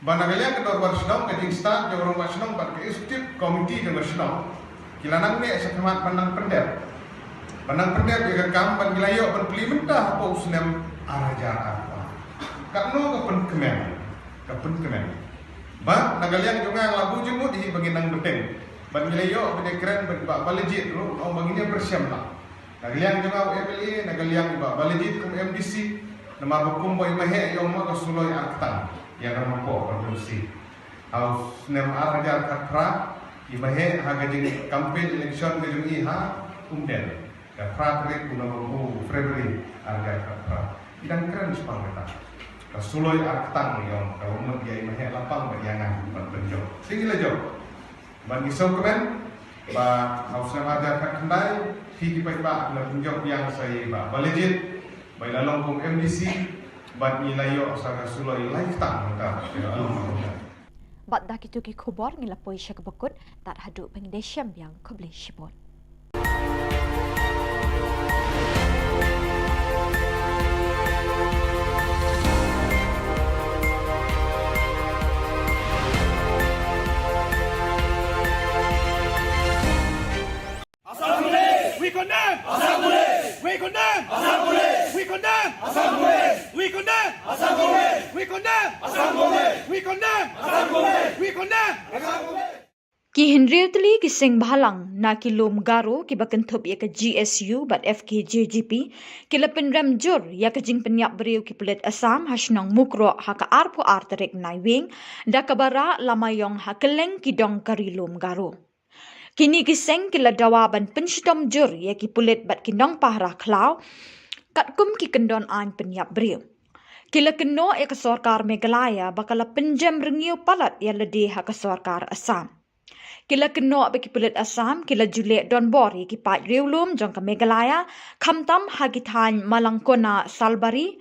Banagalia ke dorbar shnong ke jing start jorong ba shnong bat ke executive committee jong shnong kilanang ne sakhamat pandang pendep jaga kam ban gilayo ban plimenta apa usnem araja kakno kapen kemen ba nagalian juga labu jemut di baginang beteng ban gilayo bede keren ba balejit ru au baginya persiam lah nagalian juga UMLA nagalian ba balejit kum MDC nama hukum boy mahe yang ma kasuloi artang yang rampo produksi au nem araja katra ibahe haga jeng campaign election ke jung iha umden ka pratrek kuna mo February araja katra idan keren sepangeta kasuloi artang yang kalau mau dia imahe lapang bayangan ban penjo singila jo ban isau kemen ba hausna ada kendai hi di pai ba na penjo yang saya ba balejit bai lalong kum MDC bat ilayo sa kasulo lifetime ka Bat dak itu ki khubor ngilapoi syak bekut tat hadu pengdesham yang kubli shibot. We condemn! We condemn! We condemn! We condemn! We condemn! We condemn! We condemn! Ki Henrietli ki sing bhalang na ki lom garo ki bakenthop ya ka GSU bat FKJGP ki lepin ramjur ya ka jing penyap beriu ki pelet Assam hasnong mukro ha ka arpo arterek naiwing da kabara lamayong ha keleng ki dong kari lom garo. Kini kiseng kila dawaban penshitom jur ya ki pulit bat kinong pahra klau kat kum ki kendon an penyap beriu. Kila keno ya ka sorkar Meghalaya bakala penjam rengiu palat ya ledi ha ka sorkar Assam. Kila keno baki pulit Assam kila julek don bor ya ki pat riulum jong ka Meghalaya kamtam hagitan malangkona salbari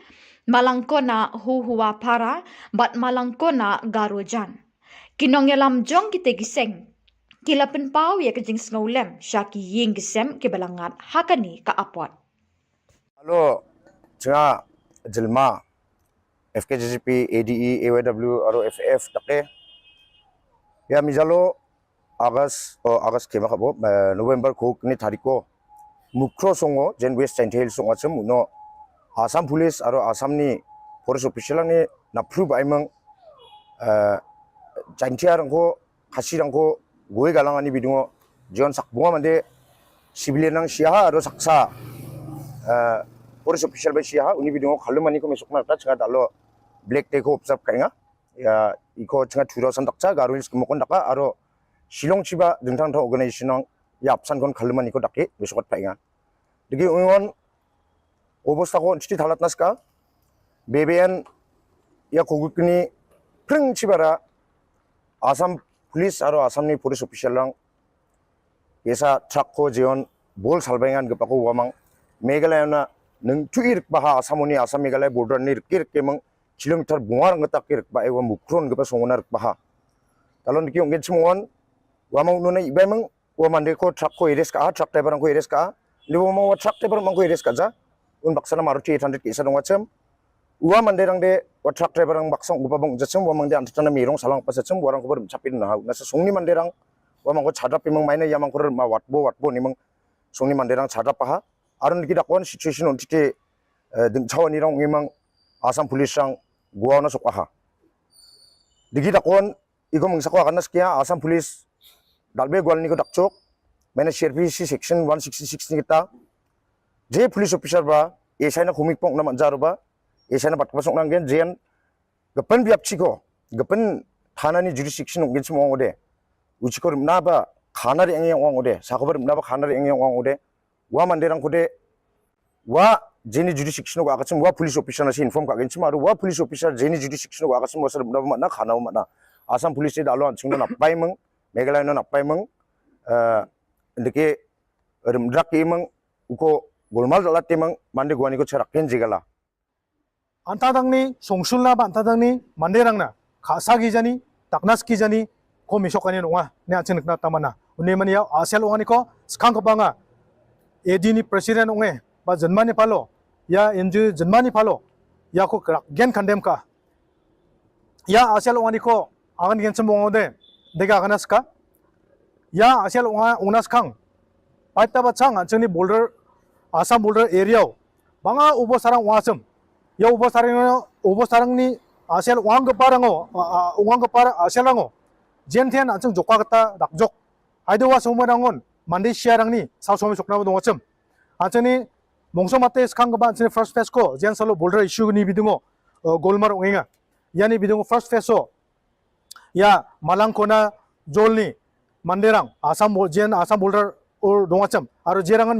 malangkona huhua para bat malangkona garojan. Kinong yalam jong kita giseng kila penpau ya kejing snowlem syaki ying gesem ke balangat hakani ka apot. Halo, cenga jelma FKJGP, ADE, AYW, aro FF take. Ya mijalo Agas kema kabo November ko ni tariko mukro songo jen West Central songo chem no Assam Police aro Assam ni forest official ni na prove aimang jantiar ko kasirang ko gue galangan ni bidungo John sakbunga mande civilian nang siaha aro saksa forest official ba siaha uni bidungo khalumani ko mesok na ta chinga dalo black take ko observe kainga ya iko chinga 2000 dakcha garulis kemokon daka aro Shillong chiba dengtang tang organisation nang ya absan kon khalumani ko dake mesok painga digi ungon obosta ko nchiti thalat naska BBN ya kogukni pring chibara Assam Police aro Assam ni police official lang esa truck ko jeon bol salbengan ge pako wamang Meghalaya na nung tuir baha Assamoni Assam Meghalaya border ni kir kemang kilometer bungar ngata kir ba ewa mukron ge pa songonar baha talon ki ongen chmongon wamang nuna ibemang wamande ko truck ko ires ka truck driver ko ires ka libo mo truck driver mang ko ires ka ja un baksana Maruti 800 ki isa dongachem Uwa manderang de wa truck driver ang baksong upabong jacheng wa mangde antana mirong salang pasacheng warang ko ber chapin na nasa songni manderang wa mangko chadap pimang maina yamang ko ma watbo nimang songni manderang chadap pa ha aron ki dakon situation on tite ding chawani rang ngimang Assam Police rang gua na sok ha digi dakon igo mangsa ko kanas kya Assam Police dalbe gwalni ko dakchok maina CRPC section 166 ni kita je police officer ba esaina khumik pong na manjaro ba Esana bat pasok nang gen jen gapan biap chiko gapan thana ni jurisdiction ngin chmo ngode uchikor na ba khana ri ang ngode sakobar na ba khana ri ang ngode wa manderang kode wa jeni jurisdiction ko akachim wa police officer na si inform ka gen chmaru wa police officer jeni jurisdiction ko akachim wasar na ba na khana ma na Assam Police de dalo anchung na pai meng Meghalaya na pai meng ndike rimdrak imeng uko golmal dalat timeng mande gwani ko charakken jigala Antadangni songsulna ba antadangni manderangna khasagi jani taknaski jani ko misokani nonga ne achinikna tamana unemania asel ongani ko skang banga edini president onge ba janmani palo ya enju janmani palo ya ko gen kandem ka ya asel ongani ko agan gen chmongode dega ganaska ya asel onga unas kang paita ba chang anchini border Assam border area banga ubo sarang wasem ya ubo sarang ni asel uang keparango aselango jentian ancung jokka kata dakjok aide wa somarangon mandi siarang ni sa somi sokna bo dongachem aceni mongso mate skang ba aceni first phase ko jen salo boulder issue ni bidungo golmar ongenga yani bidungo first phase so ya malangkona jolni manderang asam boulder or dongachem aro jerangan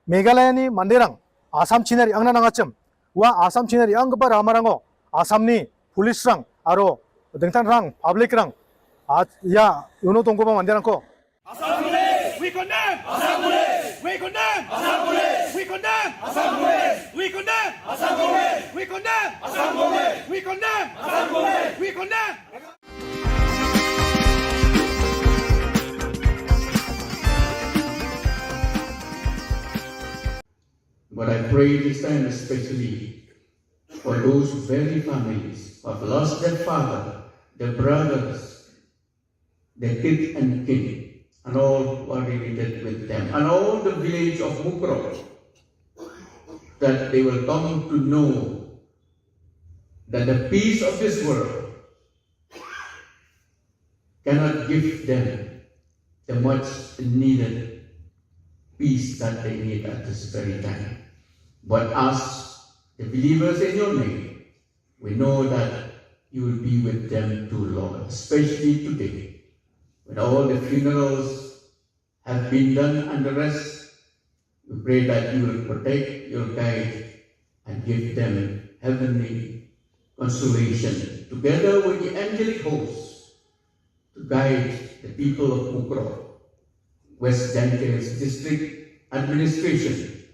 Meghalaya ni manderang asam chinari angna nangachem wa Assam Chinari ang gaba ramarango Assam ni police rang aro dengtan rang public rang ya uno tongko ba mandirang ko Assam Police we condemn Assam Police we condemn Assam Police we condemn Assam Police we condemn Assam Police We condemn! Assembly! We condemn! Assembly! We condemn! But I pray this time especially for those very families who have lost their father, their brothers, their kith and kin, and all who are related with them, and all the village of Mukro, that they will come to know that the peace of this world cannot give them the much needed peace that they need at this very time. But us, the believers in your name, we know that you will be with them too, Lord, especially today, when all the funerals have been done and the rest. We pray that you will protect, you will guide, and give them heavenly consolation, together with the angelic hosts, to guide the people of Mukro, West Danker's district administration,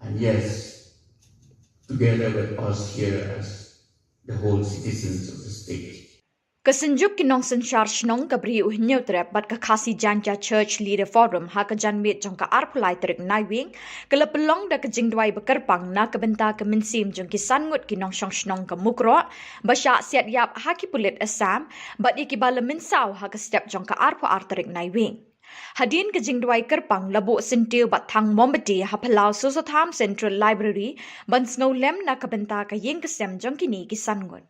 and yes, together with us here as the whole citizens of the state. Kesenjuk kinong sensyar shnong kabri uhnyo trep bat ka khasi janja church leader forum ha ka janmit jong ka arpulai trik naiwing kala pelong da ka jingdwai bekerpang na ka benta ka mensim jong kisan ngut kinong shong shnong ka mukro ba sya siat yap ha ki pulit asam bat ikibala mensau ha ka step jong ka arpu artrik naiwing. Hadin ke jingdwai kerpang labu sentiu bat thang mombati ha palau Sosotham Central Library ban snowlem na ka benta ka yeng kesem jong kini kisan ngut.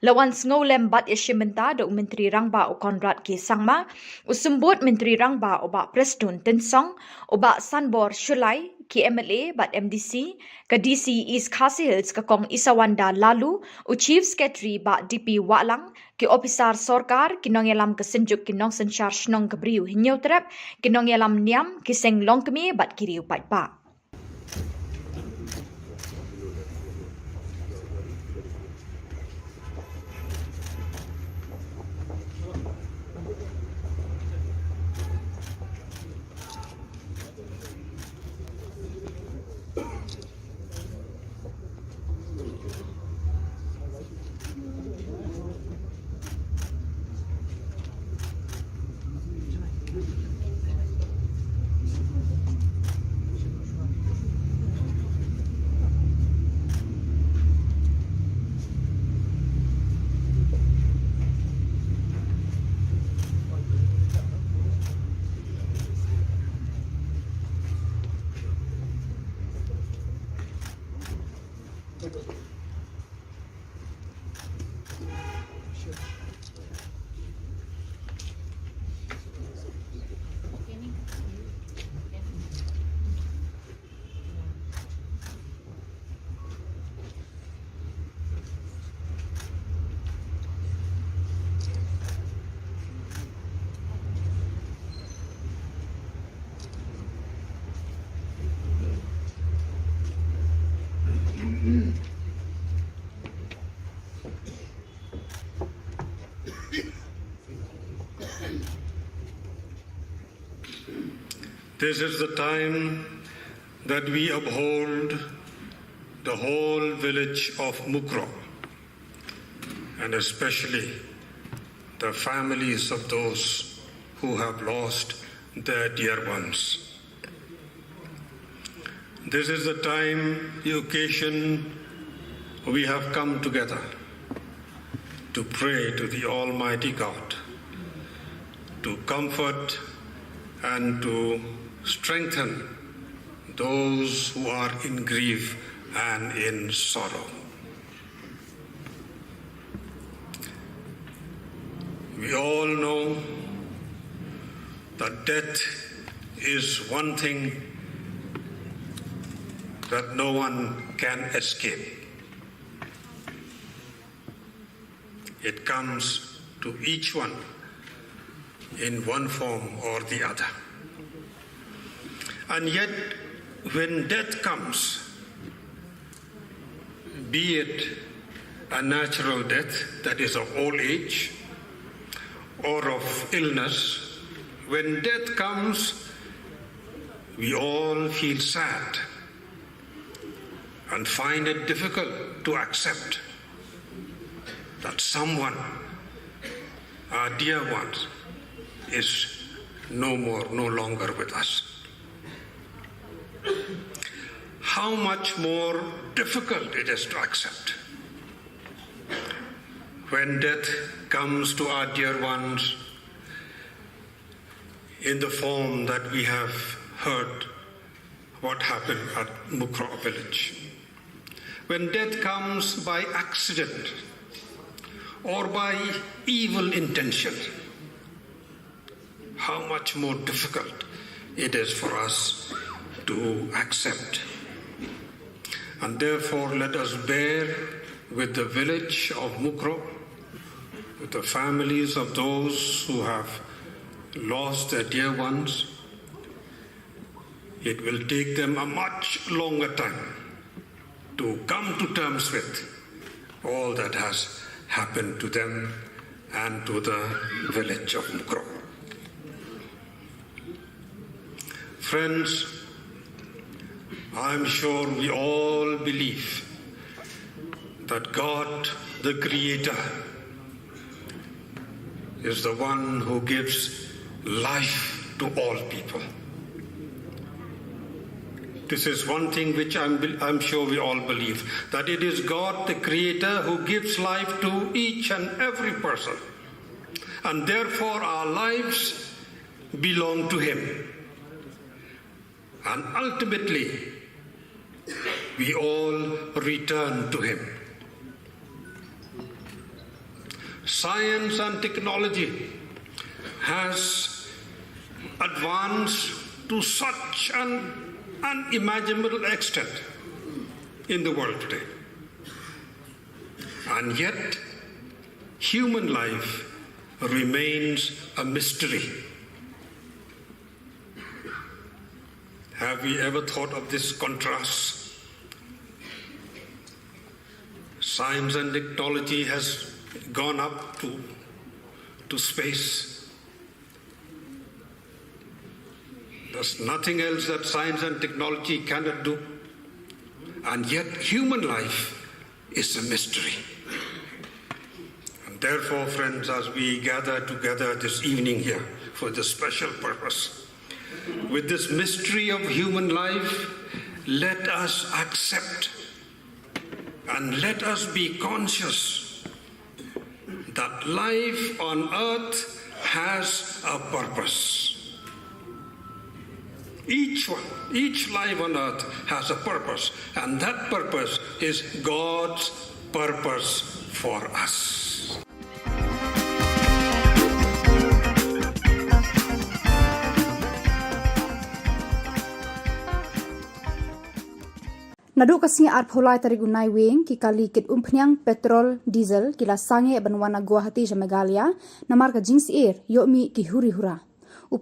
Lawan snowlem bat yashimenta da Menteri Rangba o Konrad K. Sangma, usumbut Menteri Rangba o bak Prestun Tensong, o bak Sanbor Shulai, ki MLA bat MDC, ka DC East Khasi Hills ka kong Isawanda Lalu, o Chief Secretary bat DP Walang, ki Opisar Sorkar, kinong yalam kesenjuk kinong sensyar shnong kabriu hinyaw trep, kinong yalam niam, kiseng longkemi bat kiriu patpa. This is the time that we uphold the whole village of Mukro, and especially the families of those who have lost their dear ones. This is the time, the occasion, we have come together to pray to the Almighty God, to comfort and to strengthen those who are in grief and in sorrow. We all know that death is one thing that no one can escape. It comes to each one in one form or the other. And yet, when death comes, be it a natural death, that is of old age, or of illness, when death comes, we all feel sad and find it difficult to accept that someone, our dear ones, is no longer with us. How much more difficult it is to accept when death comes to our dear ones in the form that we have heard what happened at Mukro village. When death comes by accident or by evil intention, how much more difficult it is for us to accept. And therefore, let us bear with the village of Mukro, with the families of those who have lost their dear ones. It will take them a much longer time to come to terms with all that has happened to them and to the village of Mukro. Friends, I'm sure we all believe that God, the Creator, is the one who gives life to all people. This is one thing which I'm sure we all believe, that it is God, the Creator, who gives life to each and every person. And therefore our lives belong to Him. And ultimately, we all return to Him. Science and technology has advanced to such an unimaginable extent in the world today. And yet, human life remains a mystery. Have we ever thought of this contrast? Science and technology has gone up to space. There's nothing else that science and technology cannot do. And yet human life is a mystery. And therefore, friends, as we gather together this evening here for this special purpose, with this mystery of human life, let us accept and let us be conscious that life on earth has a purpose. Each life on earth has a purpose, and that purpose is God's purpose for us. Nadu kasing pholai tarigunai wing ki kali kit umpnyang petrol diesel kila sange banwana Guwahati Megalia namar ka jings air yomi ki huri hura.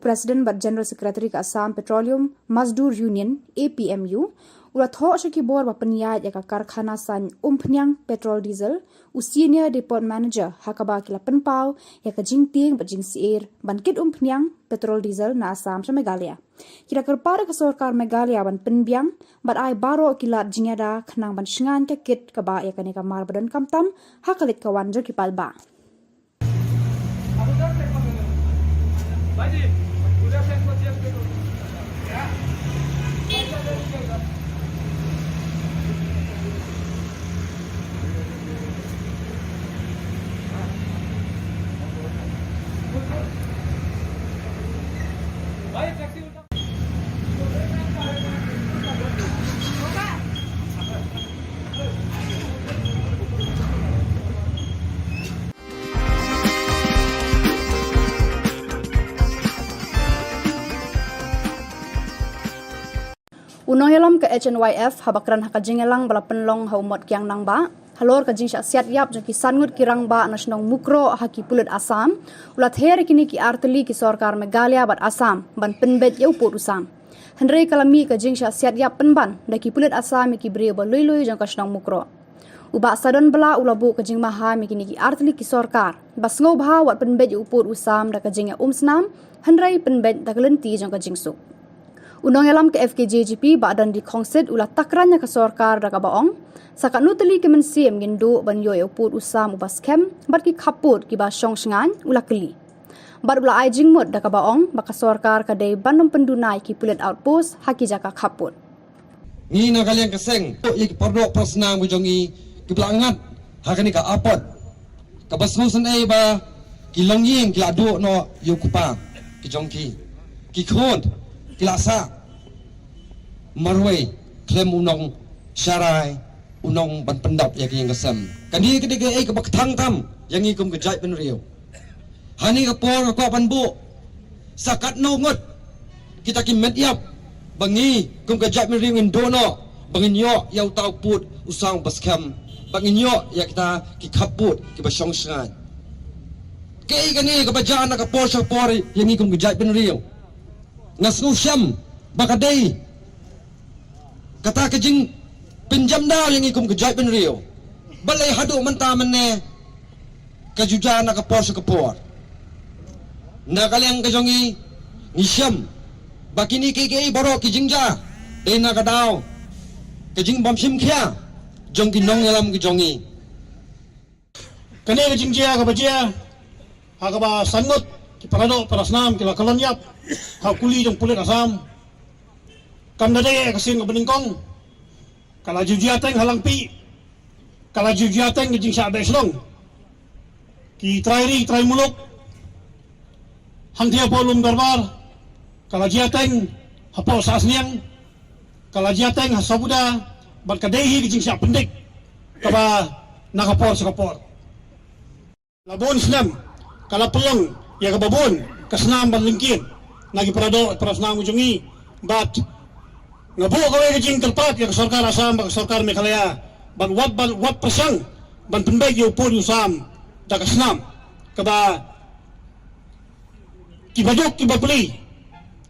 President but General Secretary ka Assam Petroleum Mazdoor Union APMU ula tho ki bor ba paniya ya ka karkhana san umpnyang petrol diesel senior depot manager hakaba kila penpau ya ka jingting ba jings air ban kit umpnyang petrol diesel na Assam Megalia. Kira kerpara ke sorkar Megalia ban penbiang bat ai baro kilat jinyada khnang ban shingan ke kit ka ba ya kani ka mar badan kamtam hakalit ka wanjer ki palba. Unong yalam ke HNYF habakran hakajingelang bala penlong haumot kyang nang ba halor ka jing siat yap jaki sangut kirang ba nasionong Mukro haki pulut Assam ulat her kini ki arteli ki sorkar Megalia bat Assam ban penbet yau pot usam Henry kalami ka jing siat yap penban daki pulut Assam ki brio ba lui jang nasionong Mukro uba sadon bala ulabu ka jing maha mi kini ki arteli ki sorkar bas ngau bha wat penbet yau pot usam da ka jing ya umsnam Henry penbet da kalenti jang ka jing su Unong yalam ke FKJGP badan di kongsit ulah takrannya ke sorkar daga baong. Sakat nuteli kemensiam gindu ban yo put usam ubas kem bat ki kaput ki ba syong shengan ulah keli. Bat ulah ai jingmut daga baong baka sorkar kadai bandom pendunai ki pulet outpost haki jaka kaput. Ni na kalian keseng ye pordok prasnang bujongi ki belangat hakani ka apot. Ka basmusan ai ba ki longying ki adu no yukupa ki jongki. Ki khod kilasa marway klem unong syarai unong ban pendap yang yang kesem kani kediga ai ke baktang tam yang ikum ke jai pen riu hani ke por ko ban bu sakat no ngot kita ki met yap bangi kum ke jai pen riu indono bangin yo yau tau put usang baskem bangin yo ya kita ki kaput ki basong sangan kei kani ke bajana ke por sa por yang ikum ke jai pen riu ngasnu syam bakadai kata kejing pinjam dah yang ikum kejai pen rio balai hadu menta menne kejujana ke por sekepor na kalian kejongi ngisyam bakini kiki baro kijingja dena kadau kejing bam sim khia jong kinong yalam kejongi kene kejingja ka bajia hakaba sangot ki parado parasnam ki lakalanyap ha kuli jong pulit asam kam dade kasin beningkong kala jujiateng halang pi kala jujiateng jing sa be Shillong ki trai muluk hang dia polum darbar kala jiateng hapo sa asniang kala jiateng hasabuda bat kadehi jing sa pendik kaba nakapor sa kapor labon Islam kala pelong ya kababon kasnam ban lingkin nagi parado parasnam ujungi bat ngabo kawai kejing terpat ya sarkar asam bak sarkar Meghalaya ban wat pasang ban penbay yo pun usam da kasnam kaba kibajok kibapli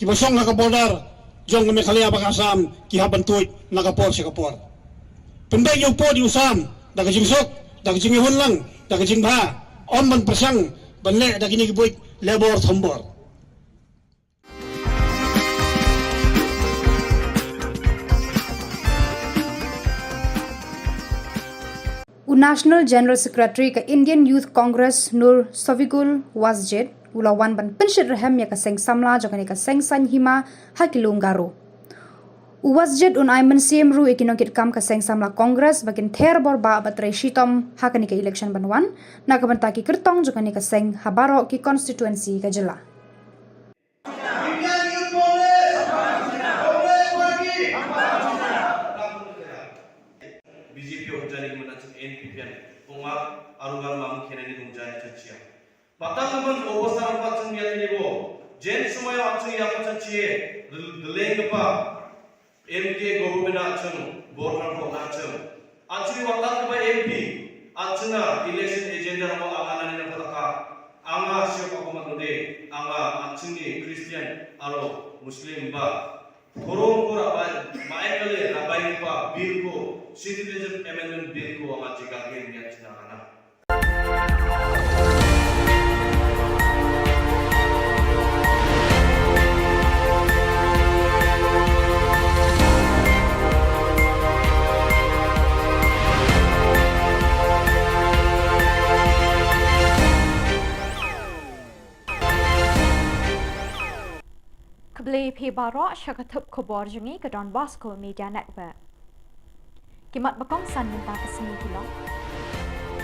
kibasong nakabordar jong Meghalaya bak asam kihaban tuit nakapor si kapor penbay yo pun usam da kejing sok da kejing ihon lang da kejing ba on ban pasang ban le da kini kibuik lebor thambor National General Secretary ke Indian Youth Congress Nur Sovigul Wasjed ulawan ban penshit rehem ya kaseng samla jokani kaseng san hima hakilung garo. Wasjed unai mensiem ru ikinokit kam kaseng samla Congress bakin ther bor ba batre shitom hakani ke election banwan nakabantaki kertong jokani kaseng habaro ki constituency ka Jylla. arugan mam khenani dumjai chachia patang naman obasar patang ya nibo jen sumaya achung ya chachie deleng pa mk government achung border ko achung achuri watat ba mp achuna election agenda mo aganani na pataka anga syopa ko manude anga achungi christian aro muslim ba korong ko maekale rabai pa bill ko citizenship amendment bill ko anga jigagen ya china kana Kebeli pibaro syakatup Khubor Jungi ke Don Bosco Media Network. Kimat bakong san minta kesini kilong.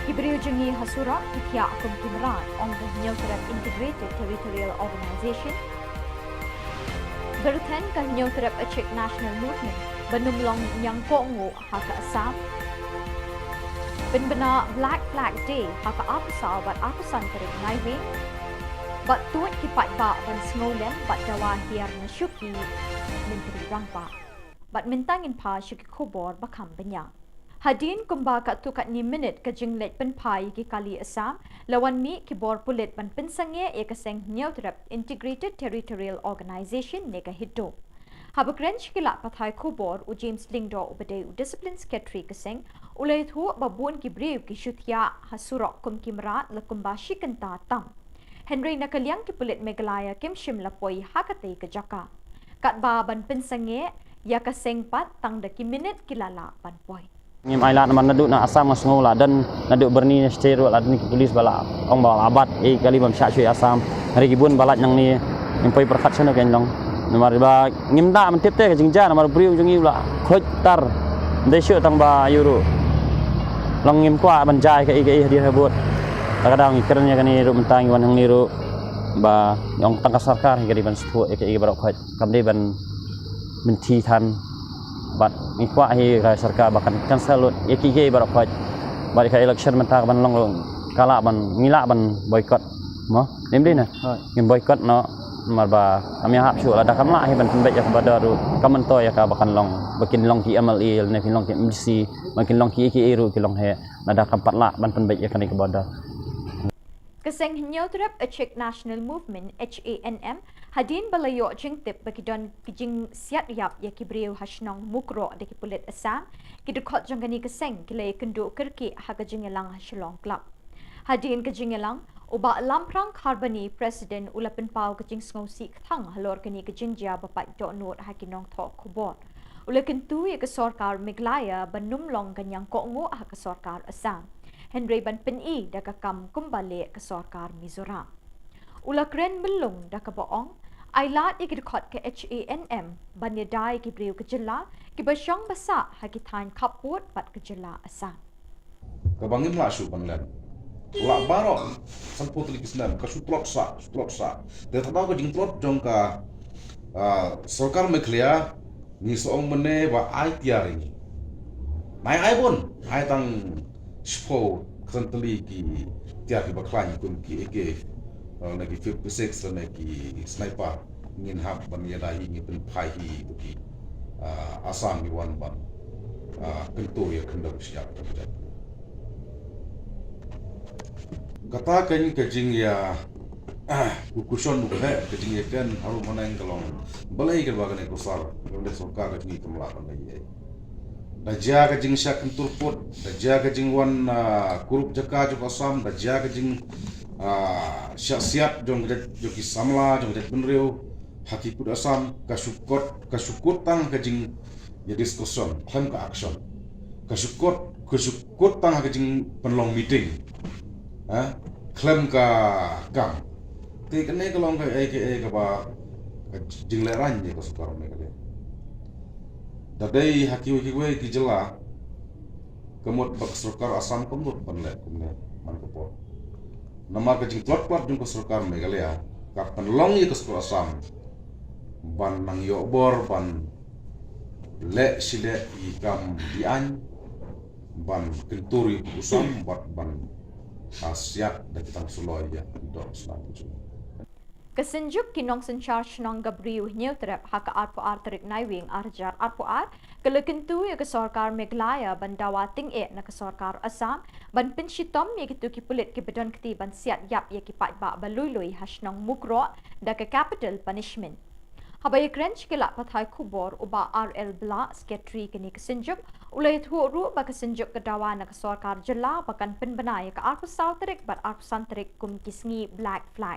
Iberiu Jungi hasura itia akum kimran on the Neutral Integrated Territorial Organization. Berten ke Neutral Achik National Movement benumlong yang kongu haka asam. Benbena Black Flag Day haka apusal bat apusan kerik naiving. Bat tuat kipat ba ban sngolem bat dawa hiar na syuki menteri rangpa. Bat mentangin pa syuki Khubor bakam benya. Hadin kumba kat tukat ni minit ke jinglet penpai ki kali asam lawan mi kibor pulit ban pensangye e kaseng Neutral Integrated Territorial Organization nega hiddo. Habakren shikila pathai Khubor u James Lingdo ubade u Discipline Secretary kaseng ulay thu babun ki brew ki syuthya hasurok kum kimra lakumba shikanta tam. Henry nakaliang ki pulit Meghalaya Kim Shimla poi hakatay ka jaka. kat ba ban pensange ya ka sengpat tang daki minit kilala ban poi. Ngim ailat man naduk na asam ngasngo la dan naduk berni sterol adni polis bala ong bala abat kali bam sya chui asam hari gibun balat yang ni impoi perkhat sana kan long nomor ba ngim da man tip te jingja nomor briu jungi la khoj tar de syu tang ba euro long ngim kwa ban jai ka ige dia habut kadang ikrnya kan ni ru mentang wan hang ni ru ba yang tang sarkar kali ban stu ige barok khoj kamde ban menti than bat mikwa hi ka sarkar bakan cancel yeki barok khoj bari ka election mentang ban long kala ban ngila ban boycott mo nem din na ngim boycott no marba kami hap syu ada kamla hi ban pembet ya kepada ru kamen to ya ka bakan long bakin long ki MLE ne kin long ki MC makin long ki ru ki long he ada kampat la ban pembet ya kan kepada Keseng hinyo trip a Czech National Movement HANM hadin balayo jingtip bakidon kijing siat yap ya kibriu hasnong mukro de kipulit asam kidukot jangani keseng kilay kendo kerki haga jingelang Shillong club hadin kejingelang uba lamprang karbani president ulapin pau kejing sngosi thang halor kini kejing ja bapak dok not hakinong tho Khubor ulakin tu ya ke sarkar Meghalaya banumlong kanyang kongo ha ke sarkar asam Henry ban peni da kakam kumbali ke sarkar Mizoram. Ulakren melung da kaboong ailat ikidkhot ke HANM banyadai ki Khubor Na Ka Jylla ki basyang basa hakitan kaput bat Ka Jylla asam. Kabangin la syu banglan. La barok samput li kisnan ka sutlot sa. De tataw ka jingtlot jong ka sarkar Meghalaya ni soong mene ba ai tiaring. Mai ai bon ai tang Shpo kentali ki tiap ki baklan kun ki ege lagi 56 lagi sniper ngin hap ban ya dahi ngi pen pai hi ki asam ni wan ban kento ya kendam siap kata kan kejing ya kukuson bu he kejing ya kan haru manang kalong balai ke bagan ko sar ngode sarkar ni kamla kan ye Daja kajing syak kenturput, daja kajing wan kurup jaka jok asam, daja kajing syak siap jong joki samla jong jat benriu, haki pud asam, kasukut tang kajing ya diskussion, klem ke action, kasukut tang kajing penlong meeting, klem ke kam, kene kelong ke ke ba kajing leran je kasukar mereka. Dadai haki wiki ki Jylla kemut bak sarkar asam kemut panle kumne man kepo nama kajing plot jung ke sarkar Meghalaya ka penlong ye ke sarkar asam ban nang yo bor ban le sile ikam dian ban kenturi usam ban asiat da kitang suloy ya dok selalu. Kesenjuk kinong senchar shnong gabriu neutrap haka arpo arterik naiwing arjar arpo ar kelekentu ya ke sarkar Meghalaya bandawa ting na ke sarkar Assam ban penshitom ya gitu ki pulit ki bedon kti ban siat yap ya ki pat ba balului hasnong mukro da ke capital punishment habay krench kila pathai Khubor uba RL bla secretary kini kesenjuk ulai thuru ba kesenjuk kedawa na ke sarkar Jylla bakan penbenai ke arpo sauterik bat arpo santerik kum kisngi black flag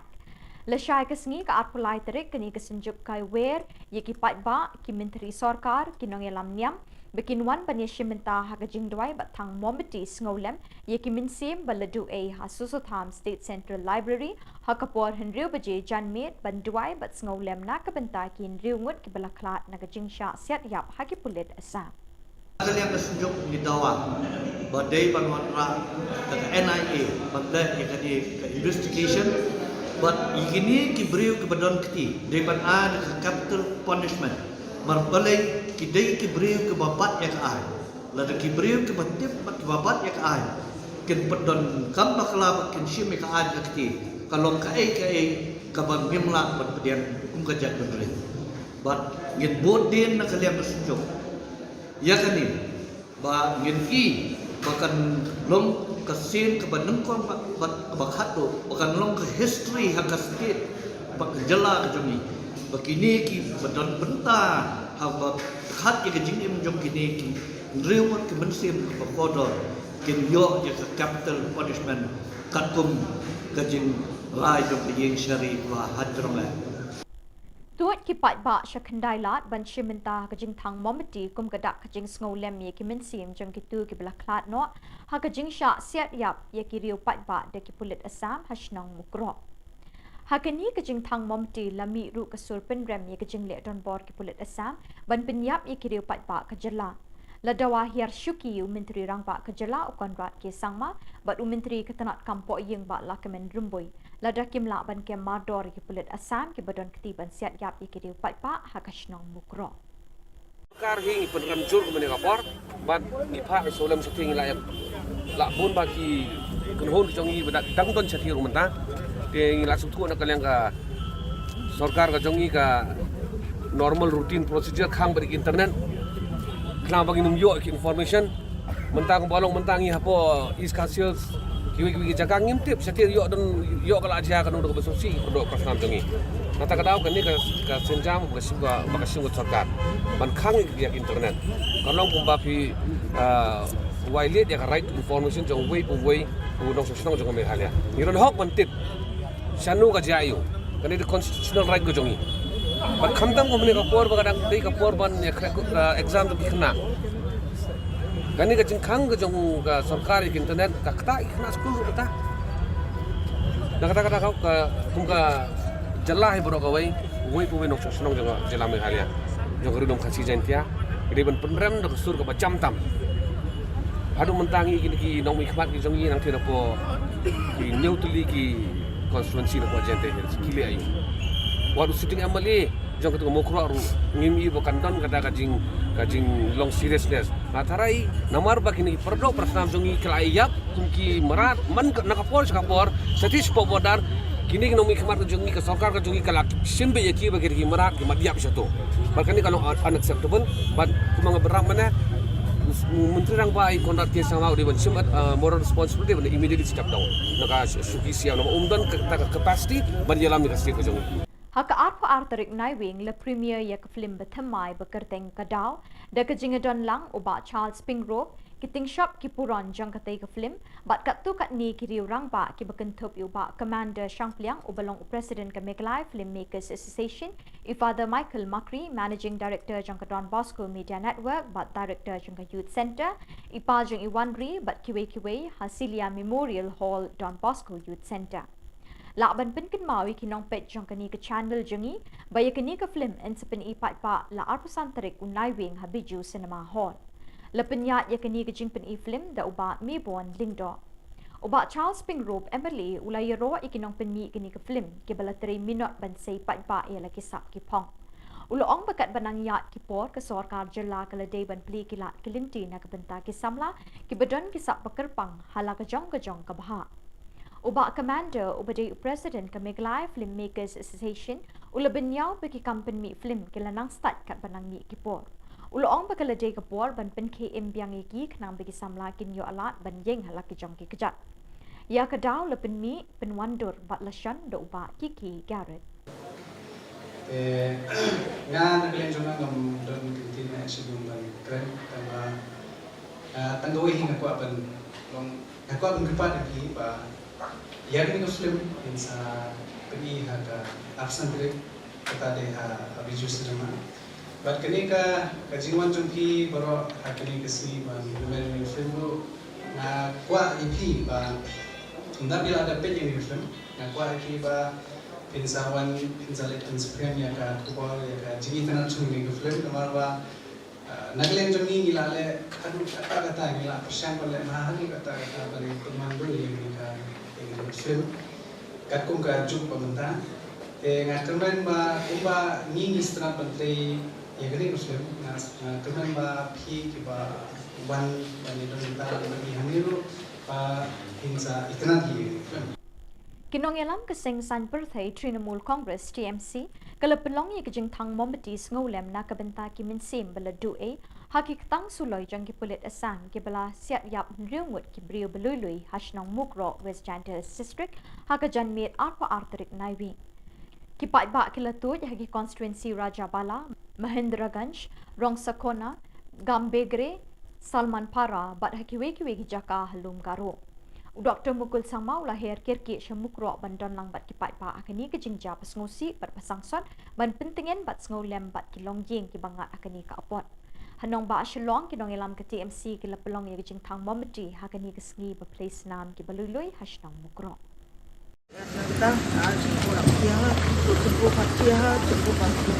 Lesai kesngi ke arpulai terik kini kesenjuk kai wer ye ki pat ba ki menteri sarkar kinong yalam niam bikin wan banyeshe menta ha kajing dwai batang mometi ngolem ye ki minsim baladu a hasusotham state central library ha kapor henriu baje janmet banduai bat ngolem na ka benta ki henriu ngut ki balaklat na kajing sha siat yap ha ki pulit asam Kalian kesenjuk di dawa badai banwatra ke NIA badai ke investigation but igini kibriu ke badan keti depan ada ke capital punishment marbalai kidai kibriu ke babat ya ke ai lada kibriu ke batip ke babat ya ke ai ken badan kam bakala ken shim ke ai ke keti kalau ke ai ke ban mimla bat pedian kum kajak berdiri but ngin bodin na kalian bersunjuk ya kani ba ngin i bahkan long kesin ke banengkong bakhat tu bahkan long ke history hak state bak Jylla ke jumi bakini ki badon benta hak khat ke jing im jom kini ki riu ke mensim ke kodor kin yo ke capital punishment katkum ke jing rai jom ke jing syari wa hadrong la Tuat ki pat ba syakandai lat ban shimenta kajing thang momati kum kadak kajing sngo lem ye ki minsim jang ki tu ki bla klat no ha kajing sha siat yap ye ki riu pat ba de ki pulit asam hashnong mukro. Hakani kajing thang momati lami ru kasur penrem ye kajing le don bor ki pulit asam ban penyap ye ki riu pat ba ka Jylla. Ladawa hiar syuki Menteri Rangba ke Jylla ukon rat ke sangma bat Menteri ketanat kampok yang ba lakamen rumbui. Lada kimla ban ke mador ki pulit asam ki badon ketiban siat yap ki riu pat ba hakashnong mukro. Kar hing penram jur ke menegapor bat ipa solam setting layap la bun bagi kunhun jongi badak dangdon chathi rumanta te ngila suthu na kalyang ka sarkar ka jongi ka normal routine procedure khang bari internet khang bagi num yo information mentang bolong mentang i hapo is kasios kiwi jaga ngimtip chathi yo don yo kala aja kan udah besosi produk prasam jongi nata kadau kan ni ka senjam bakasing sarkar ban khang ya internet kalong pumbapi wailet ya right information jong way udong sosnong jong me halia niron hok mantit sanu ka jayu kan itu constitutional right ko jongi ban khamdam ko mene ka por bagadang dei ka por ban ya exam to bikna kani ka jingkhang ka jong ka sarkari internet ka kata ikna school kata nakata ka tumka Jylla hi boro ka way pu nok sosnong jong Jylla me halia jong ridom khasi jantia ide ban penrem do sur ka bacam tam adu mentangi ki nong ikhmat ki jongi nang thina po ki neutuli ki konstituensi na po jente kile ayu wadu sitting amali jong ketu mokro ru ngimi bo kandon kada kajing long seriousness matarai namar bakini perdo prasnam jongi kelayap kumki merat man nakapor sakapor satis po bodar kini nong ikhmat jongi ke sarkar ka jongi kalak simbe yaki bagir ki merat ki madiap sato bakani kalau unacceptable but kumanga beram mana Menteri Rangba i kondat ke sama udi ban simat moral responsibility ban immediately step down naka suki siaw nama umdan capacity ban yalam ni kasih ko jongi Haka arpa artarik naiwing le premier ya ke film bethamai bekerteng kadau da ke jingadon lang uba Charles Pingrove kiting shop ki puron jang katai ke film bat kat tu kat ni ki riu Rangba ki bekentup uba commander Shangpliang ubalong president ke Meklai Filmmakers Association i father Michael Makri managing director jang Don Bosco Media Network bat director jang Youth Center i pa jang Iwanri bat kiwe Hasilia Memorial Hall Don Bosco Youth Center Lakban penken mawi kinong pet jong kani ke channel jengi baya kani ke film en sepen ipat pa la arpusan terik unai wing habiju cinema hall. Lepenya ya kani ke jing pen i film da uba mi bon lingdo. Uba Charles Pingrove Emily ulai ro ikinong pen mi kani ke film ke bala 3 minut ban sei pat pa ya la kisap ki pong. Uloong bakat banang yat ki por ke sarkar Jylla kala day ban pli kilat kelinti na kebenta ki samla ki bedon kisap pekerpang hala ke jong ke baha. Uba commander ubadi president ke Meklai Filmmakers Association ula benyau bagi kampen mi film ke lanang start kat banang mi kipor. Uloong bakala day kapor ban pen ke imbiang iki kenang bagi samla kin yo alat ban yeng halak ki jong ki kejat. Ya kadau le pen mi pen wandur bat lashan do uba Kiki Garrett. Nga naglen jong ngam don kintin na sidum ban kren tama tanggawi hinga ko ban long ako ban gripat ki ba yang Muslim insa pergi haka absen grade kata deh abiju sedema. But kenika kajiwan jumpi baru hakini kesi ban lumen film tu na kuat iki ba tunda bila ada page yang film na kuat iki ba pinsawan pinsalik inspiran ya ka Khubor ya ka jini tanah cumi ke film kamar ba naglen jumi ngilale adu kata ngila persian boleh mahali kata bari teman dulu yang ka film kat kum ka juk pementa ngakemen ba umba ni istana pentri ya gani film ngakemen ba phi ki ba ban bani don ta bagi hamiru ba hinsa itna ki Kinong yalam keseng san birthday Trinamool Congress TMC kala pelong ye kejing thang mombati ngolem na kabenta ki minsim bala due hakik tang suloi jang ki pulit asang ki bala siat yap riungut ki brio belului hashnong mukro West Jantas district hakajan met arpa arterik naiwi ki pai ba ki latut hagi constituency Rajabala Mahendraganj Rongsakona Gambegre Salman Para bat hakiwe ki jaka halum garo Dr. Mukul Sangma lahir kirki syamukro bandon lang bat kipat pa akani ke jingja pasngusi berpasangson ban pentingin bat sngau lem bat kilong jing ki bangat akani ka apot. Hanong ba Shillong kinong ilam ke TMC ki lapelong ye jing thang mometi hakani ke sngi ba place nam ki balului hashnong mukro. Kita kurang siapa, cukup siapa, cukup pasti.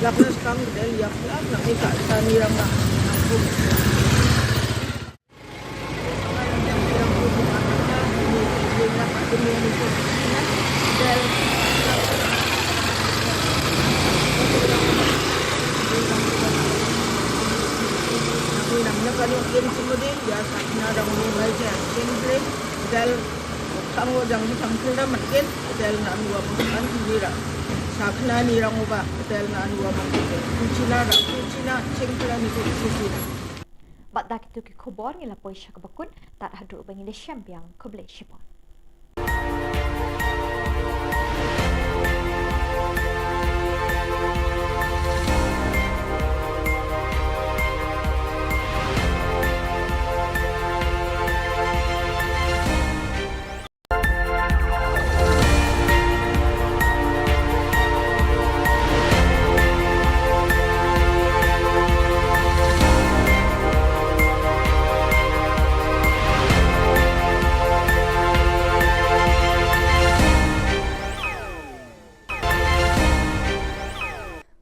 Lakna sekarang dia lihat nak nikah tani ramah. Namanya kalau kirim semua dia, ya sakna dah mulai baca. Kirim dal kamu jangan sampai dah makin dal nak dua bukan ni dah. Sakna ni orang ubah dal nak dua bukan. Kucina dah, kucina cengkelan itu sisi. Bat dak itu ki khubor ngila poisha ka bakun tat hadu bangile champion koble shipon.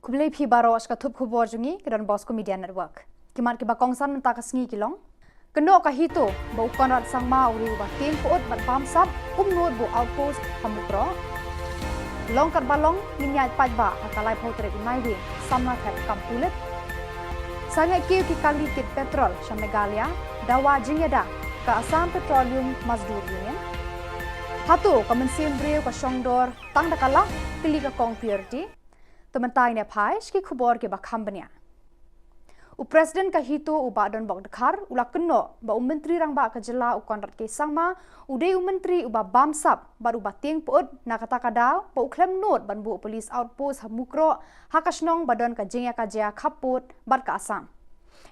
Kublai phi baro aska thup khubor jungi kedon Bosco Media Network. Kimat ki bakongsan menta kasngi kilong. Keno ka hito ba ukonrat sangma uri ba tin poot bat bamsap umnod bo outpost hamukro. Long kat balong minyat pajba akalai potre unaiwi samna thet kampulet. Sangai kiu ki kali kit petrol Shamegalia dawa jingeda ka Assam Petroleum Mazdur Union. Hatu kamensin breu ka Shongdor tang dakala pili ka kong purity. Tementai ne pai ski khubor ke bakhambania. U president ka hito u badon bok dekhar ula keno ba menteri rang ba ka jela u konrat ke sangma u de menteri u ba bamsap baru ba tieng pot na kata kada ba u klem not ban bu police outpost hamukro hakasnong badon ka jingya ka jia khapot bat ka Assam.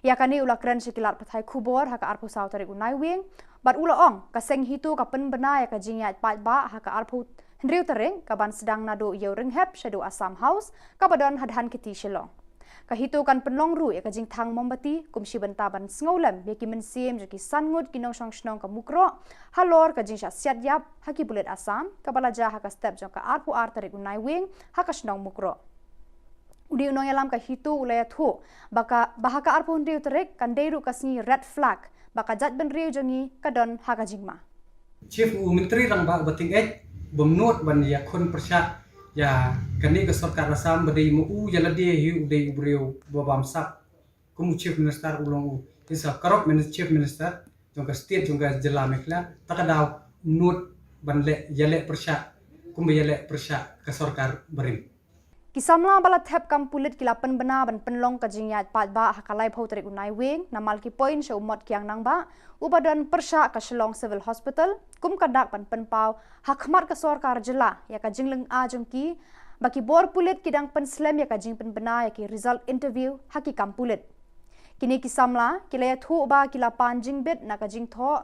Ya kani ula kren sikilat pathai khubor haka arpu sautari u naiwing bat ula ong ka seng hito ka pen bena ya ka jingya pat ba haka arpu Hendriu tereng kaban sedang nado yau ringhep shadu Assam House kabadon hadhan kiti Shillong. Kahito kan penlong ru ya kajing thang mombati kumsi bentaban sngolam beki mensim jeki sangut kinong song ka mukro halor kajing sya siat yap haki bulet Assam kabalaja haka step jong ka arpu artarik unai wing haka snong mukro. Udi unong yalam kahito ulaya thu baka bahaka arpu hendriu terek kan deiru kasngi red flag baka jat ben riu jongi kadon haka jingma. Chief Menteri rang ba bating Bumnot ban ya kon persat ya kani ke sarkar Assam badai mu jala dia hiu dei breu babamsak kumu chief minister ulong isa karok chief minister jongka state jongka jela mekla takadaw not ban le yale persat kumu yale persat ke sarkar berim Kisamla balat thep kampulit kilapan bena ban penlong kajingyat patba hakalai phauterik unai wing namal ki point sha umot kyang nangba ubadan persha ka Shillong Civil Hospital kum kadak ban penpau hakmat ka sarkar jela ya ka jingleng a jongki baki bor pulit kidang penslem ya ka jing penbena ya ki result interview haki kampulit kini kisamla kilaya thu ba kilapan jingbit na ka jing tho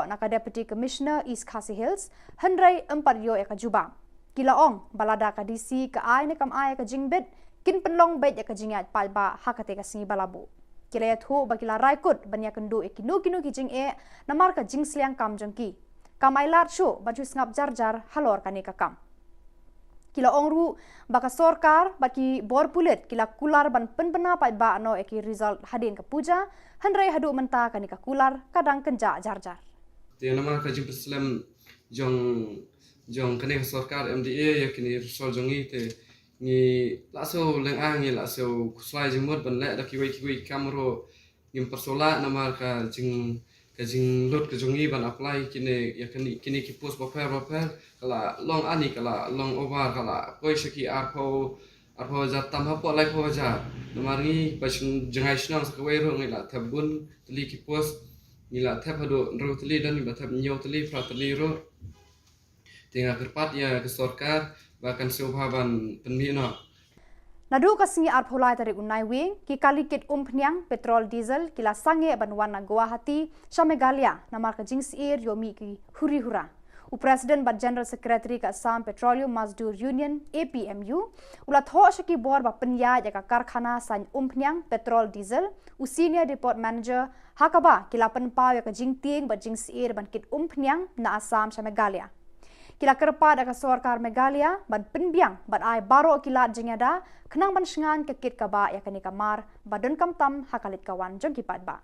na ka deputy commissioner East Khasi Hills handrai 4 yo ya ka juba Kilaong balada ka DC ka ay ne kam ay ka jingbet kin penlong bet ya ka jingyat palba hakate ka singi balabu kilayat hu bakila raikut banya kendu e kinu ki jing e namar ka jing sliang kam jongki kam ay lar shu banchu ngap jar halor kani ka kam kilaong ru baka sorkar baki bor pulet kila kular ban penbena palba no e ki result hadin ka puja handrai hadu menta kani ka kular kadang kenja jar te namar ka jing Islam jong kene sarkar MDA ya kini sol jongi te ni laso leng ngi laso kuslai jemut ban le da kiwi kamro ngim persola namar ka jing lot ka jongi ban apply kini ya kini ki post baper kala long ani kala long over kala koi shaki arpo jatam hapo lai po ja namar ngi pasung jengai snang sakwe ro ngi la thabun tli ki post ni la thapado ro tli dan ni ba thap nyo tli fra tli ro tinggal kerpat ya ke sarkar bahkan subhaban penmina Nadu kasingi arpulai tarik unai wing ki kalikit peniang petrol diesel kila sange banwan na Guwahati sya Meghalaya namar ka jingsir yomi ki huri hura. Presiden bat General Secretary ka Assam Petroleum Mazdoor Union APMU ulat ho sya ki bor ba penya ya ka karkhana san peniang petrol diesel senior depot manager hakaba kila penpa ya ka jingting bat jingsir ban kit peniang na Assam sya Meghalaya. Kila kerpa da ka sorkar Meghalaya ban penbiang ban ai baro kila jengada kenang ban shengan ke kit kaba ya kani kamar badon kamtam hakalit kawan jong kipat ba.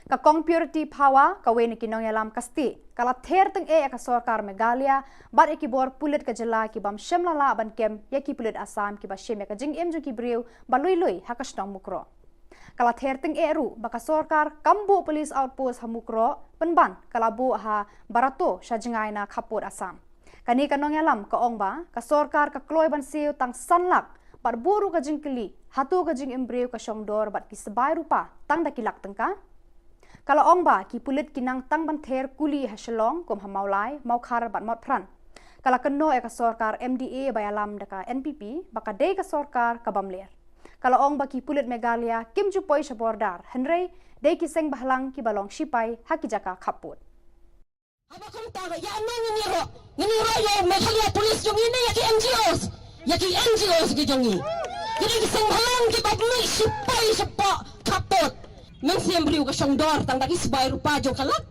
Ka kong purity power ka wen kinong yalam kasti kala ther teng ka sorkar Meghalaya bar ki bor pulit ka jela ki bam shemlala ban kem ya ki pulit Assam ki ba shem ka jing em ki brew ba lui hakasnong mukro kala ther teng ru ba ka sorkar kambu police outpost ha mukro penban kala bu ha barato sha jingai na khapur Assam kani kanong yalam ka ong ba ka sorkar ka kloi ban siu tang sanlak par buru ka jingkeli hatu ka jing em brew ka shongdor bat ki sebai rupa tang da kilak tengka. Kalau ong ba ki pulit kinang tang banther kuli ha Shillong kom ha maulai mau khar bat mot pran. Kalau keno ka sorkar MDA bayalam daka NPP baka dei ka sorkar ka bamler. Kalau ong ba ki pulit Meghalaya kim ju poi sha bordar henrei dei ki seng bahlang ki balong sipai ha ki jaka khaput. Aba kom ta ya ngini ro yo Meghalaya police jong ini ya ki NGOs ki jongi. Jadi ki seng bahlang ki babni sipai sepa khaput. Nang siyempre yung kasyongdor, tang daki sabay rupa jo kalak.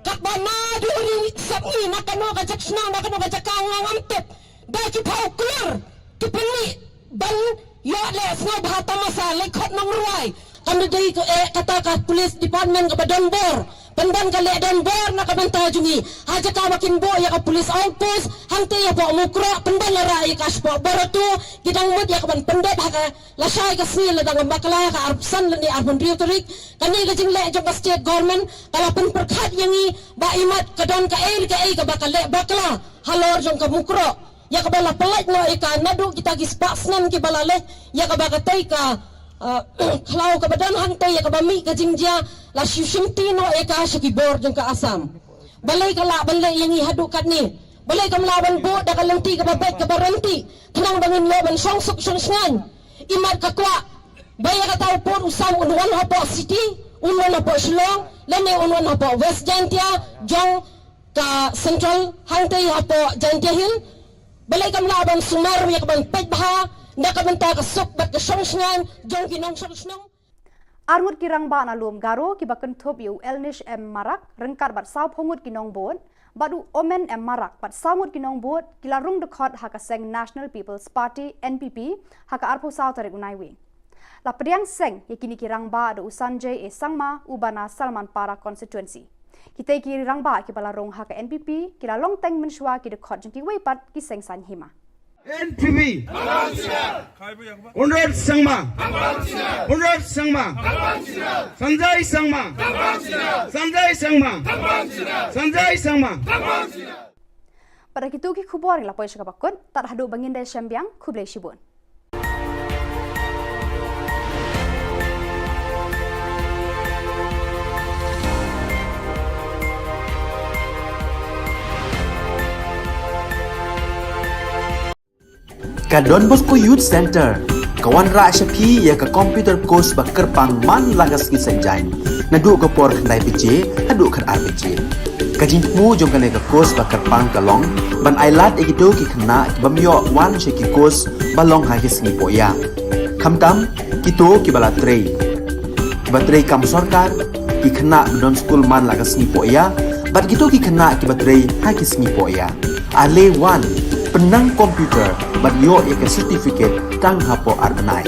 Kakbana duri sabi nakano kajaksna nakano kajakang ampet. Daki pau clear kipani ban yo le snow bahata masa lekot nang ruai. Kami dari kata police department ke Badonbor. Pendan kali Donbor nak kabanta jungi. Haja ka makin bo ya ka police outpost hante ya po mukro pendan lara ya ka spo borotu gidang mud ya ka ban pendet ha ka lasai ka sil dang bakala ka arpsan ni arbon riotorik kani ka jing le jo state government kala pen perkhat yangi ba imat ka don ka ka bakala halor jong ka mukro ya ka bala pelat no ika nadu kita gi spasnan ki balale ya ka bakatai ka kalau ka badan hante ya ka bami ka jingja la shushimti no eka shikibor jong ka Assam balai ka la balai yang ihadu kat ni balai ka melawan bo da ka lenti ka babet ka baranti tenang bangin loban song suk song sngan imat ka kwa baya ka tau pon usam unwan hapo city unwan hapo Shillong lene unwan hapo West Jantia jong ka central hante hapo Jantia hill balai ka melawan sumar ya ka ban pejbha nakabanta ka sok bat ka song sngan jong kinong song snong Arngut kirang ba na lum garo ki bakan thop yu elnish em marak rengkar bat saw phongut kinong bot badu omen em marak bat samut kinong bot kila rung dekhot haka seng National People's Party NPP haka arpo saw tarik unai wi la priang seng yakini kirang ba do Sanjay e sangma ubana Salman Para constituency kita kirang ba ki bala rong haka NPP kila long teng menshwa ki dekhot jengki wi pat ki seng san hima NPP Unrod Sangma Unrod Sangma Sanjay Sangma Sanjay Sangma Sanjay Sangma Pada kitu ki khubor la pois ka bakut tar hadu bangin dai syambiang khublai shibun Ka Don Bosco Youth Center kawan ra syapi ya ka computer course bakar pang man lagas ki sanjain nadu ka por khandai pije hadu khar ar pije kajin mu jong ka course bakar pang kalong ban ailat egido ki khna bamyo wan sheki course balong ha ki sngi poya khamtam kito ki bala trei batrei kam sarkar ki khna don school man lagas sngi poya bat kito ki khna ki batrei ha ki sngi poya ale wan penang komputer bat yo ek certificate tang hapo arnai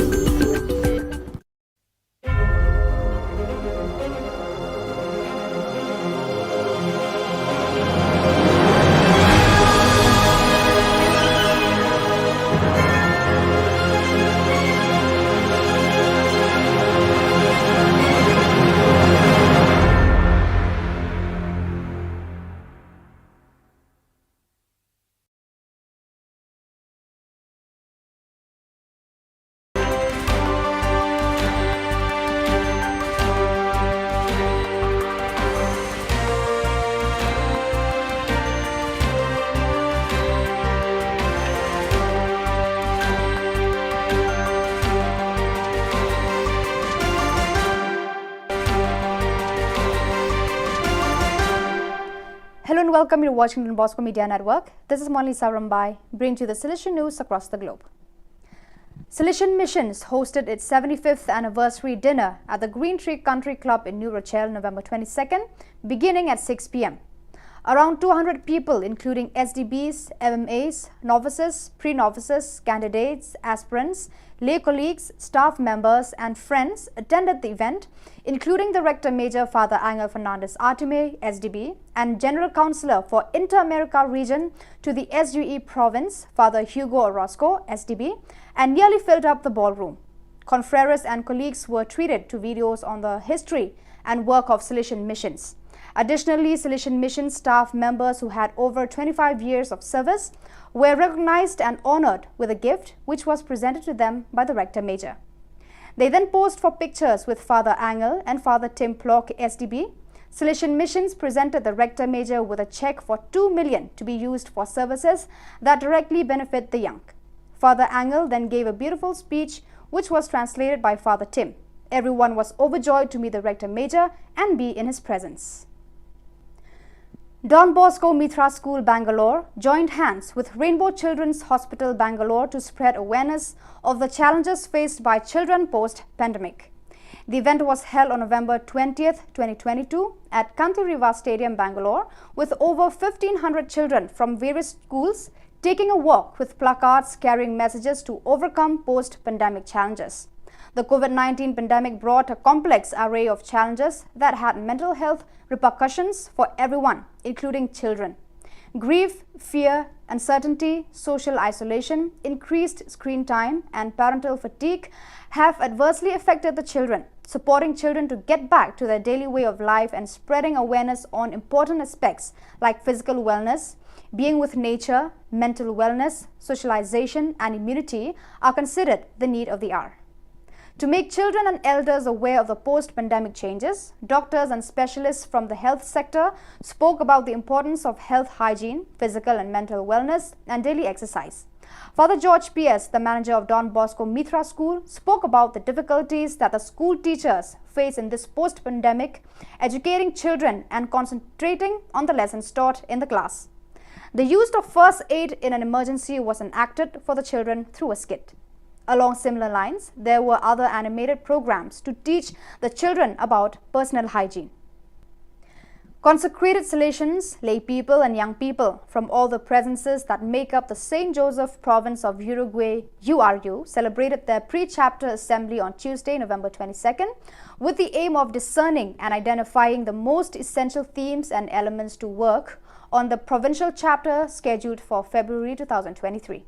Hello and welcome. You're watching Don Bosco Media Network. This is Monlisa Rambai, bringing you the Silesian news across the globe. Silesian Missions hosted its 75th anniversary dinner at the Green Tree Country Club in New Rochelle, November 22nd, beginning at 6 p.m. Around 200 people, including SDBs, MMAs, novices, pre-novices, candidates, aspirants, lay colleagues, staff members and friends attended the event, including the Rector Major Father Angel Fernandez Artime, SDB, and General Counsellor for Inter-America Region to the SUE Province, Father Hugo Orozco, SDB, and nearly filled up the ballroom. Confreres and colleagues were treated to videos on the history and work of Silesian Missions. Additionally, Silesian Mission staff members who had over 25 years of service were recognized and honored with a gift which was presented to them by the Rector Major. They then posed for pictures with Father Angel and Father Tim Plock, SDB. Silesian Missions presented the Rector Major with a check for 2 million to be used for services that directly benefit the young. Father Angel then gave a beautiful speech which was translated by Father Tim. Everyone was overjoyed to meet the Rector Major and be in his presence. Don Bosco Mitra School, Bangalore joined hands with Rainbow Children's Hospital, Bangalore to spread awareness of the challenges faced by children post-pandemic. The event was held on November 20th, 2022 at Kanti Riva Stadium, Bangalore, with over 1,500 children from various schools taking a walk with placards carrying messages to overcome post-pandemic challenges. The COVID-19 pandemic brought a complex array of challenges that had mental health repercussions for everyone, including children. Grief, fear, uncertainty, social isolation, increased screen time, and parental fatigue have adversely affected the children. Supporting children to get back to their daily way of life and spreading awareness on important aspects like physical wellness, being with nature, mental wellness, socialization, and immunity are considered the need of the hour. To make children and elders aware of the post-pandemic changes, doctors and specialists from the health sector spoke about the importance of health hygiene, physical and mental wellness, and daily exercise. Father George P.S., the manager of Don Bosco Mitra School, spoke about the difficulties that the school teachers face in this post-pandemic, educating children and concentrating on the lessons taught in the class. The use of first aid in an emergency was enacted for the children through a skit. Along similar lines, there were other animated programs to teach the children about personal hygiene. Consecrated Salesians, lay people and young people from all the provinces that make up the St. Joseph province of Uruguay, URU, celebrated their pre-chapter assembly on Tuesday, November 22nd, with the aim of discerning and identifying the most essential themes and elements to work on the provincial chapter scheduled for February 2023.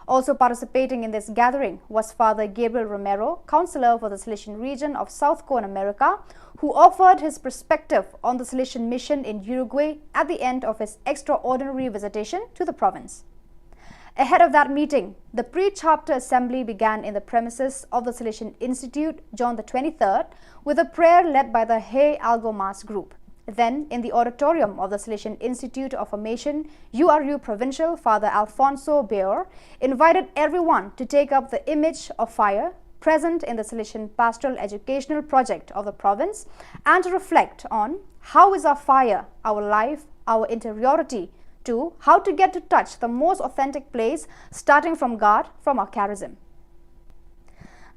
Also participating in this gathering was Father Gabriel Romero, counselor for the Silesian region of South Cone America, who offered his perspective on the Silesian mission in Uruguay at the end of his extraordinary visitation to the province. Ahead of that meeting, the pre-chapter assembly began in the premises of the Silesian Institute, John the 23rd, with a prayer led by the Hey Algo Mas group. Then, in the auditorium of the Silesian Institute of Formation, URU Provincial, Father Alfonso Beor invited everyone to take up the image of fire present in the Silesian Pastoral Educational Project of the province and to reflect on how is our fire, our life, our interiority, to how to get to touch the most authentic place starting from God, from our charism.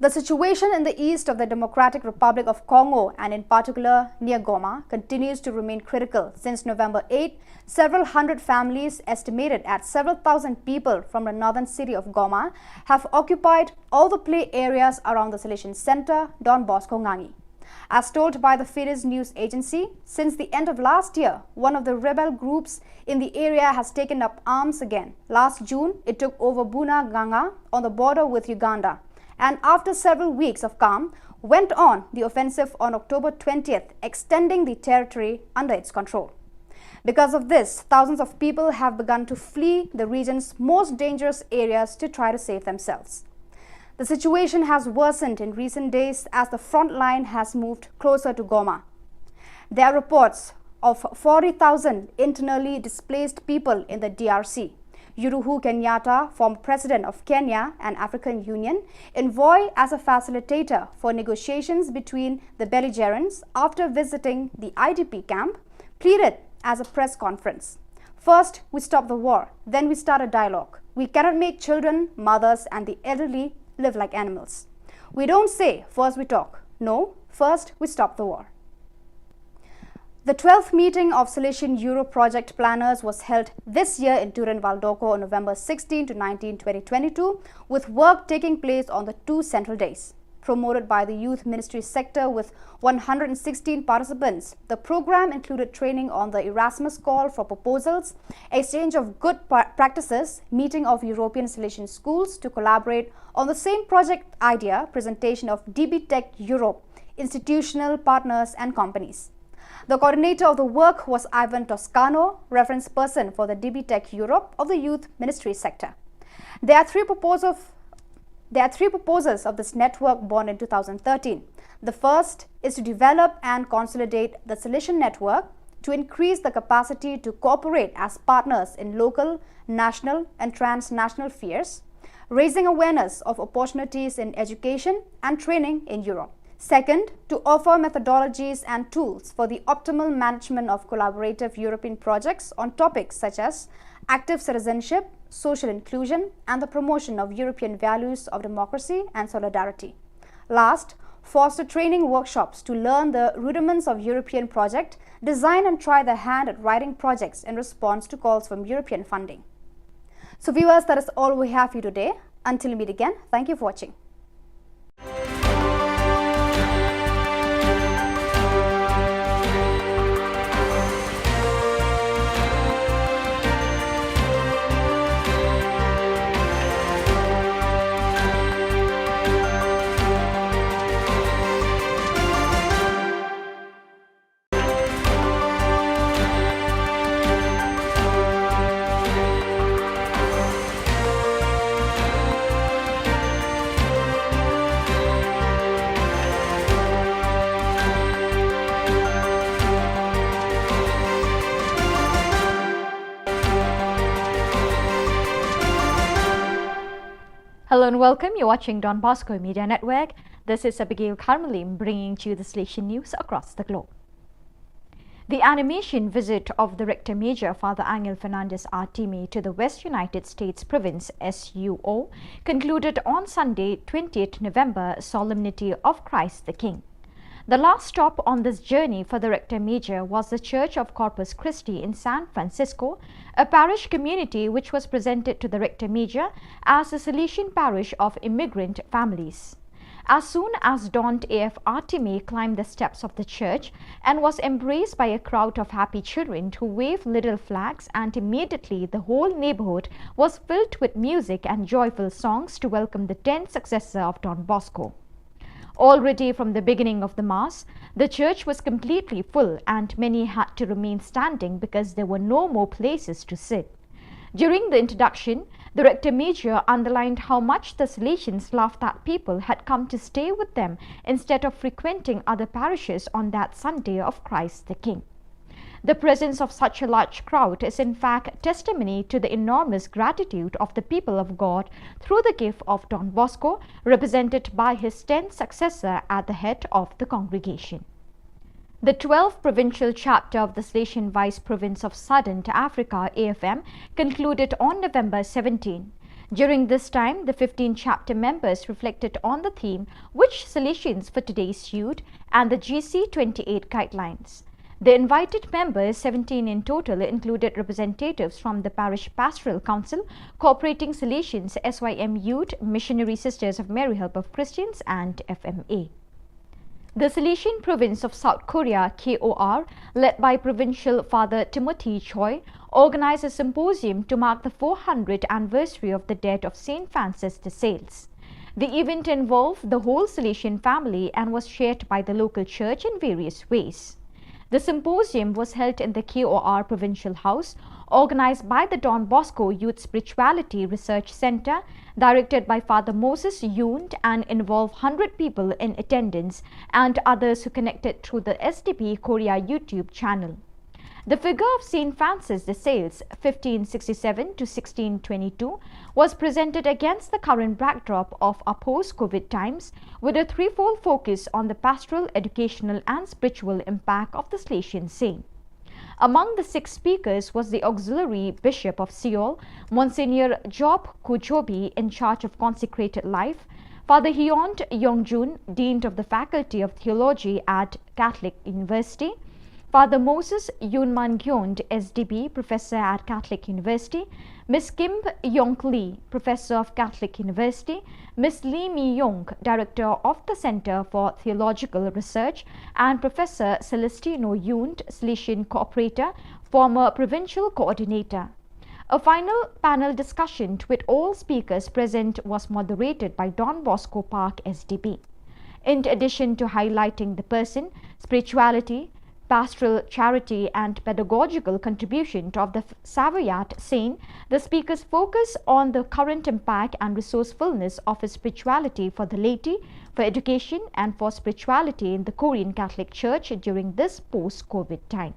The situation in the east of the Democratic Republic of Congo and in particular near Goma continues to remain critical. Since November 8, several hundred families, estimated at several thousand people from the northern city of Goma, have occupied all the play areas around the Silesian center, Don Bosco Ngangi. As told by the Fides news agency, since the end of last year, one of the rebel groups in the area has taken up arms again. Last June, it took over Buna Ganga on the border with Uganda, and after several weeks of calm, went on the offensive on October 20th, extending the territory under its control. Because of this, thousands of people have begun to flee the region's most dangerous areas to try to save themselves. The situation has worsened in recent days as the front line has moved closer to Goma. There are reports of 40,000 internally displaced people in the DRC. Uhuru Kenyatta, former president of Kenya and African Union, envoy as a facilitator for negotiations between the belligerents after visiting the IDP camp, pleaded as a press conference. First, we stop the war, then we start a dialogue. We cannot make children, mothers and the elderly live like animals. We don't say, first we talk. No, first we stop the war. The 12th meeting of Silesian Euro project planners was held this year in Turin Valdocco on November 16 to 19, 2022, with work taking place on the 2 central days. Promoted by the Youth Ministry sector with 116 participants, the program included training on the Erasmus call for proposals, exchange of good practices, meeting of European Silesian schools to collaborate on the same project idea, presentation of DB Tech Europe, institutional partners and companies. The coordinator of the work was Ivan Toscano, reference person for the DB Tech Europe of the Youth Ministry sector. There are three proposals of this network born in 2013. The first is to develop and consolidate the Silesian network to increase the capacity to cooperate as partners in local, national and transnational spheres, raising awareness of opportunities in education and training in Europe. Second, to offer methodologies and tools for the optimal management of collaborative European projects on topics such as active citizenship, social inclusion, and the promotion of European values of democracy and solidarity. Last, foster training workshops to learn the rudiments of European project, design and try their hand at writing projects in response to calls from European funding. So viewers, that is all we have for you today. Until we meet again, thank you for watching. Hello and welcome. You're watching Don Bosco Media Network. This is Abigail Carmelim bringing to you the Silesian news across the globe. The animation visit of the Rector Major Father Angel Fernandez Artime to the West United States Province SUO concluded on Sunday, 20th November, Solemnity of Christ the King. The last stop on this journey for the Rector Major was the Church of Corpus Christi in San Francisco, a parish community which was presented to the Rector Major as a Silesian parish of immigrant families. As soon as Don A.F. Artime climbed the steps of the church and was embraced by a crowd of happy children who waved little flags, and immediately the whole neighborhood was filled with music and joyful songs to welcome the 10th successor of Don Bosco. Already from the beginning of the Mass, the church was completely full and many had to remain standing because there were no more places to sit. During the introduction, the Rector Major underlined how much the Silesians loved that people had come to stay with them instead of frequenting other parishes on that Sunday of Christ the King. The presence of such a large crowd is in fact testimony to the enormous gratitude of the people of God through the gift of Don Bosco, represented by his 10th successor at the head of the congregation. The 12th provincial chapter of the Silesian Vice Province of Southern Africa AFM concluded on November 17. During this time, the 15 chapter members reflected on the theme "Which Silesians for Today's Youth" and the GC28 guidelines. The invited members, 17 in total, included representatives from the Parish Pastoral Council, Cooperating Silesians, SYM Youth, Missionary Sisters of Mary Help of Christians and FMA. The Silesian Province of South Korea, KOR, led by Provincial Father Timothy Choi, organized a symposium to mark the 400th anniversary of the death of St. Francis de Sales. The event involved the whole Silesian family and was shared by the local church in various ways. The symposium was held in the KOR Provincial House, organized by the Don Bosco Youth Spirituality Research Center, directed by Father Moses Yoon, and involved 100 people in attendance and others who connected through the SDP Korea YouTube channel. The figure of St. Francis de Sales, 1567 to 1622, was presented against the current backdrop of our post-COVID times, with a threefold focus on the pastoral, educational and spiritual impact of the Silesian saint. Among the 6 speakers was the Auxiliary Bishop of Seoul, Monsignor Job Kuchobi, in charge of consecrated life, Father Hyont Yongjun, Dean of the Faculty of Theology at Catholic University, Father Moses Yunman Gyond, SDB, Professor at Catholic University, Miss Kim Yong Lee, Professor of Catholic University, Miss Lee Mi Yong, Director of the Center for Theological Research, and Professor Celestino Yunt, Salesian Cooperator, former Provincial Coordinator. A final panel discussion with all speakers present was moderated by Don Bosco Park, SDB. In addition to highlighting the person, spirituality, pastoral charity and pedagogical contribution of the Savoyard Saint, the speakers focus on the current impact and resourcefulness of his spirituality for the laity, for education and for spirituality in the Korean Catholic Church during this post-COVID time.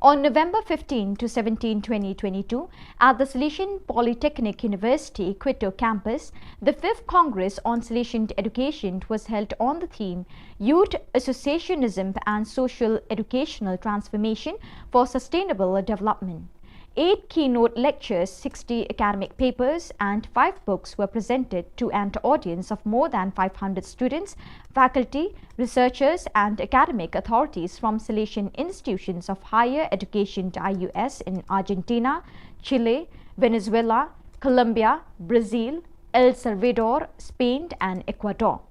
On November 15 to 17, 2022, at the Salesian Polytechnic University, Quito campus, the 5th Congress on Salesian Education was held on the theme Youth Associationism and Social Educational Transformation for Sustainable Development. 8 keynote lectures, 60 academic papers and 5 books were presented to an audience of more than 500 students, faculty, researchers and academic authorities from Salesian institutions of higher education to IUS in Argentina, Chile, Venezuela, Colombia, Brazil, El Salvador, Spain and Ecuador.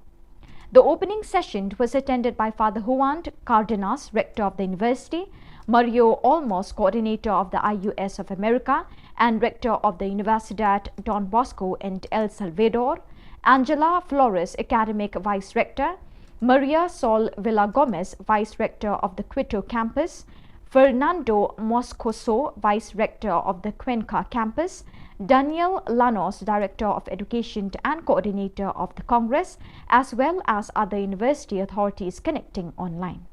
The opening session was attended by Father Juan Cardenas, Rector of the University, Mario Olmos, Coordinator of the IUS of America and Rector of the Universidad Don Bosco in El Salvador, Angela Flores, Academic Vice Rector, Maria Sol Villagomez, Vice Rector of the Quito campus, Fernando Moscoso, Vice Rector of the Cuenca campus, Daniel Lanos, Director of Education and Coordinator of the Congress, as well as other university authorities connecting online.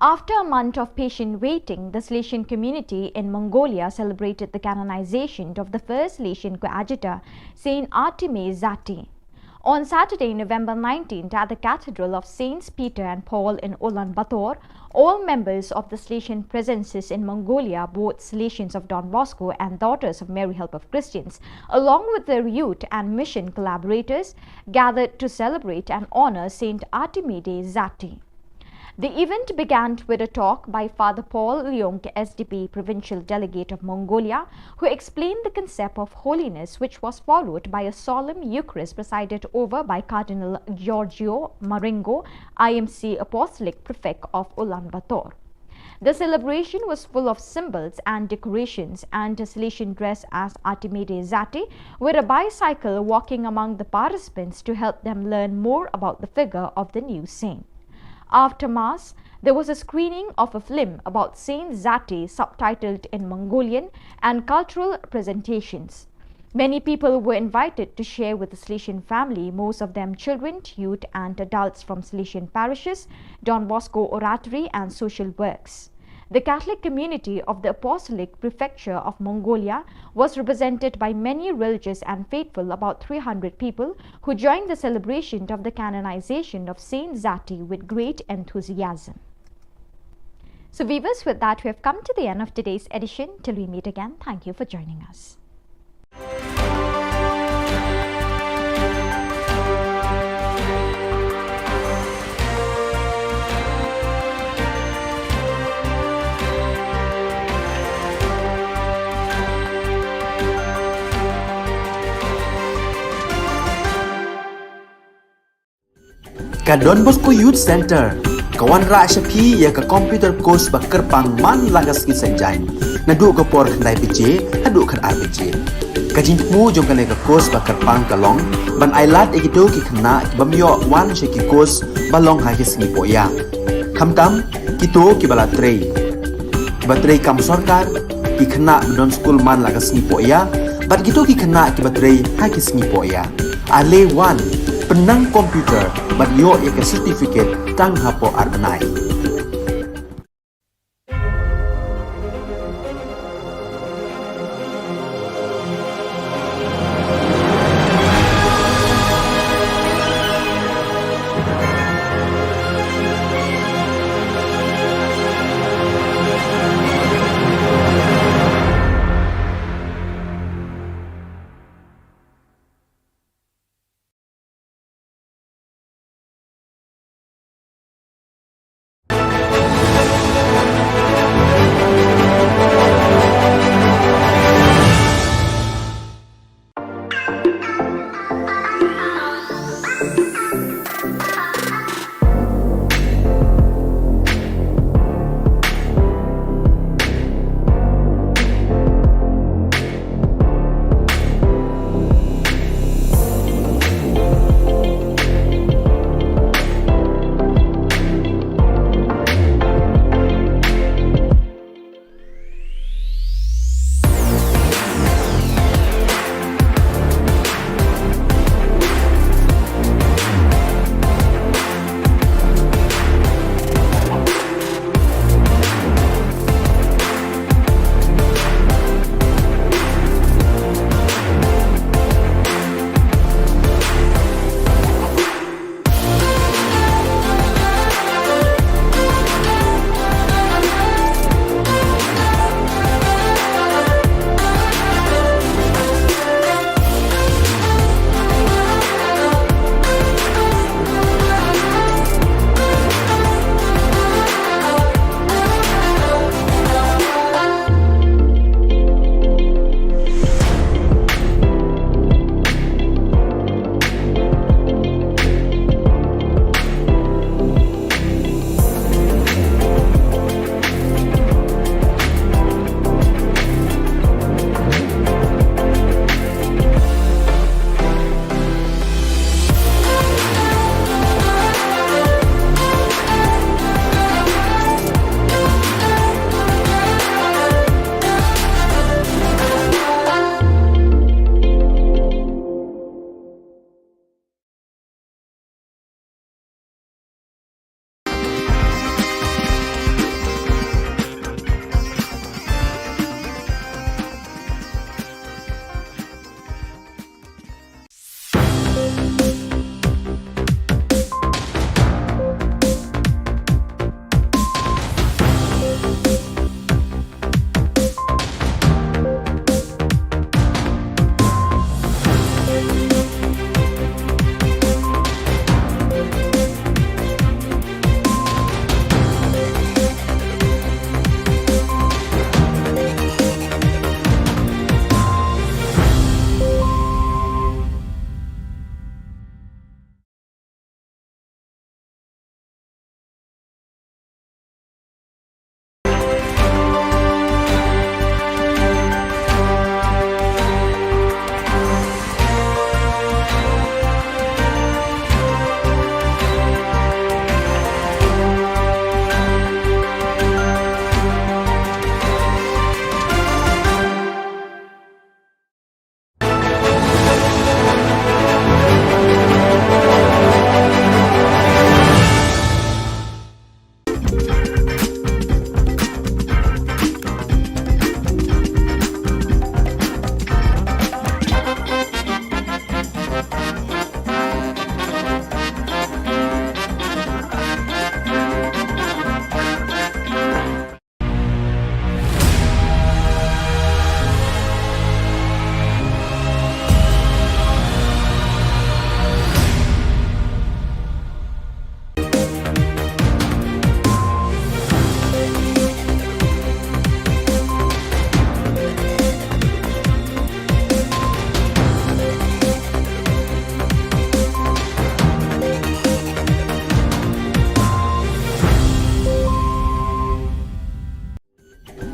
After a month of patient waiting, the Salesian community in Mongolia celebrated the canonization of the first Salesian coadjutor, Saint Artime Zati. On Saturday, November 19th, at the Cathedral of Saints Peter and Paul in Ulaanbaatar, all members of the Salesian presences in Mongolia, both Salesians of Don Bosco and Daughters of Mary Help of Christians, along with their youth and mission collaborators, gathered to celebrate and honor Saint Artemide Zati. The event began with a talk by Father Paul Leong, SDP Provincial Delegate of Mongolia, who explained the concept of holiness, which was followed by a solemn Eucharist presided over by Cardinal Giorgio Marengo, IMC Apostolic Prefect of Ulaanbaatar. The celebration was full of symbols and decorations, and a Salesian dressed as Artemide Zati with a bicycle walking among the participants to help them learn more about the figure of the new saint. After Mass, there was a screening of a film about Saint Zati subtitled in Mongolian and cultural presentations. Many people were invited to share with the Salesian family, most of them children, youth and adults from Salesian parishes, Don Bosco Oratory and social works. The Catholic community of the Apostolic Prefecture of Mongolia was represented by many religious and faithful, about 300 people, who joined the celebration of the canonization of Saint Zati with great enthusiasm. So viewers, with that we have come to the end of today's edition. Till we meet again, thank you for joining us. Ka Don Bosco Youth Center, kawan ra syapi ya ka computer course ba kerpang man lagas ki sanjain. Nadu ka por khandai PJ, hadu kan RPG. Kajin mu jong kan ka course ba kerpang kalong, ban ailat egito ki khna ki bamyo wan she ki course balong ha ki sngi poya. Khamtam kito ki bala trei. Ba trei kam sarkar ki khna don school man lagas sngi poya, bat kito ki khna ki batrei ha ki sngi poya. Ale wan penang komputer bat yo ya ke certificate tang hapo arbenai.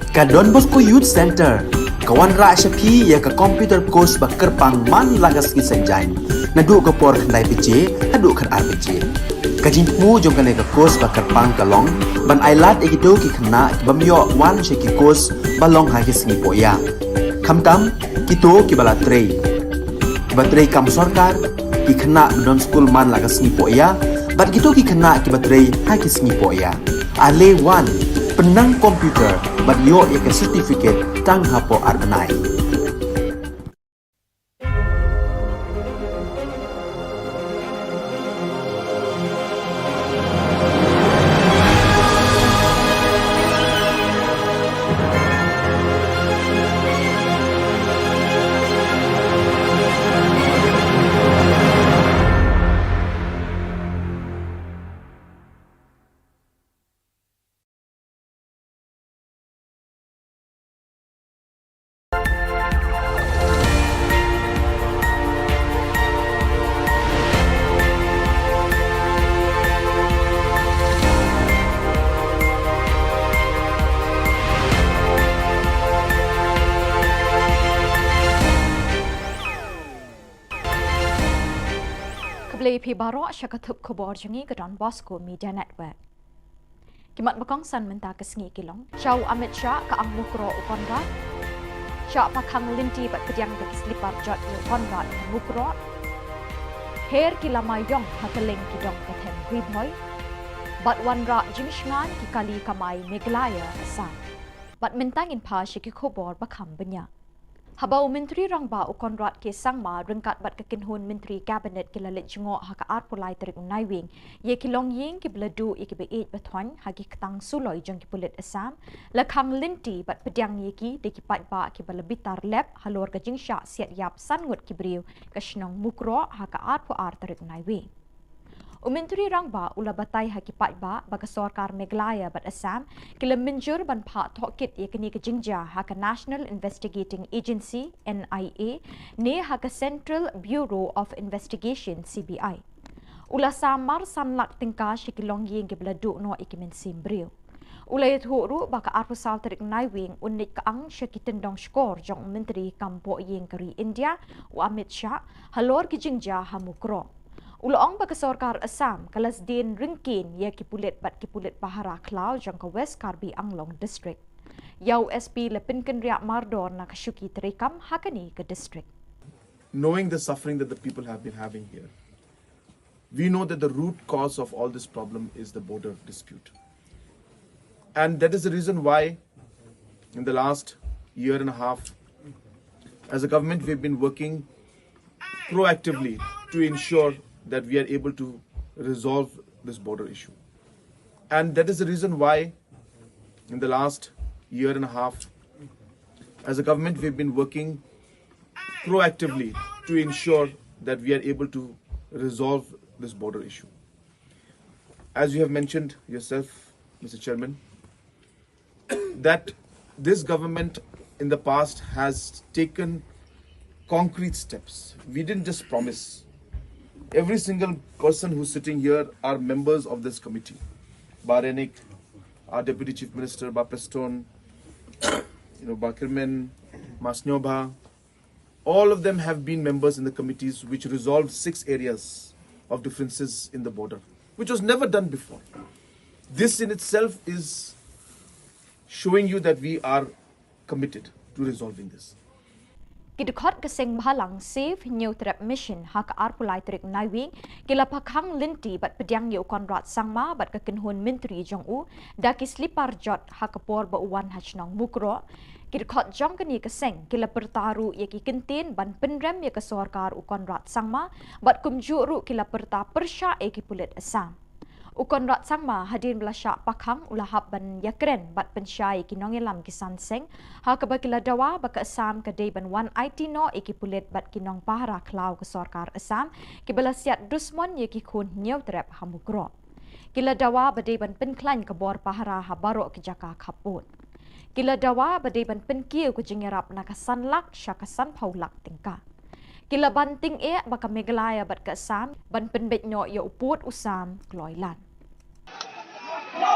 Ka Don Bosco Youth Center, kawan ra syapi ya ka computer course ba kerpang man lagas ki sanjain. Nadu ka por khandai PJ, hadu khan RPG. Ka jingmu jong ka ka course ba kerpang ka long, ban ailat egito ki khna bamyo wan she ki course ba long ha ki singi poya. Khamtam kito ki bala trei. Batrei kam sarkar ki khna don school man lagas singi poya, bat kito ki khna ki batrei ha ki singi poya. Ale wan penang komputer bat yo ya ke certificate tang hapo arbenai. Keblei Baro syakatup Khubor Jangi ke Don Bosco Media Network. Kimat bakong san menta kesengi kilong. Syau Amit Shah ke ang mukro ukonra. Syah pakang linti bat kediang ke selipar jot ukonra mukro. Her kilamayong hakeling kidong ketem ribmoy. Bat wanra jinisngan ki kali kamay Meglaya asam. Bat mentangin pa syaki Khubor bakam benya. Habau Menteri Rangba Ukonrat ke Sangma rengkat bat kekinhun Menteri Kabinet kilalit jengok haka arpulai terik unaiwing ye kilong ying ki beladu iki beit batwan hagi ketang suloi jeng ki pulit Assam lakang linti bat pediang yeki de ki pat ba ki balabitar lab halor ka jingsha siat yap sangut ki briu ka shnong mukro haka arpu ar terik unaiwing. Menteri Rangba ula batai haki patba bagi Sarkar Meglaya bat Assam kila menjur ban pak tokit ye kini ke jingja haka National Investigating Agency NIA ne haka Central Bureau of Investigation CBI. Ula samar sanlak tingka shikilong yeng ke beladu no ikimen simbriu. Ula yethuru baka arpusal terik naiwing unik kaang syakitendong skor jong Menteri Kampo yeng keri India u Amit Shah halor ki jingja hamukro. Ulaong bagi Sarkar Assam kalas din ringkin ya kipulit bat kipulit Bahara Klau jangka West Karbi Anglong District. Yau SP lepinkan riak mardor na kasyuki terikam hakani ke district. Knowing the suffering that the people have been having here, we know that the root cause of all this problem is the border dispute. And that is the reason why in the last year and a half, as a government, we've been working proactively to ensure that we are able to resolve this border issue. And that is the reason why in the last year and a half, as a government, we've been working proactively to ensure that we are able to resolve this border issue. As you have mentioned yourself, Mr. Chairman, that this government in the past has taken concrete steps. We didn't just promise. Every single person who's sitting here are members of this committee. Barenik, our Deputy Chief Minister, Bapeston, Bakirmen, Masnyoba, all of them have been members in the committees which resolved 6 areas of differences in the border, which was never done before. This in itself is showing you that we are committed to resolving this. Kidukot keseng bahalang safe new trap mission hak arpulai terik naiwing kila pakhang linti bat pediang ye konrat sangma bat kekenhun menteri jong-u daki slipar jot hak por ba uwan hachnong mukro kidukot jong keni keseng kila pertaru ye ki kentin ban penrem ye ke Sarkar konrat sangma bat kumjuru kila perta persya e ki pulit Assam. Ukonrat sangma hadin belasyak pakhang ulahap ban yakren bat pensyai kinongelam kisan seng ha kabakila dawa baka Assam kadai ban wan IT no iki pulit bat kinong Bahara Klau ke Sarkar Assam ki belasiat dusmon ye ki khun nyau trap hamukro. Kila dawa badai ban penklan ke bor Bahara habaro ke Jaka Kaput. Kila dawa badai ban penkiu ke jengerap nakasan lak syakasan paulak tingka. Kila banting baka Meglaya bat ke Assam ban penbet nyo ye uput usam kloilan. No!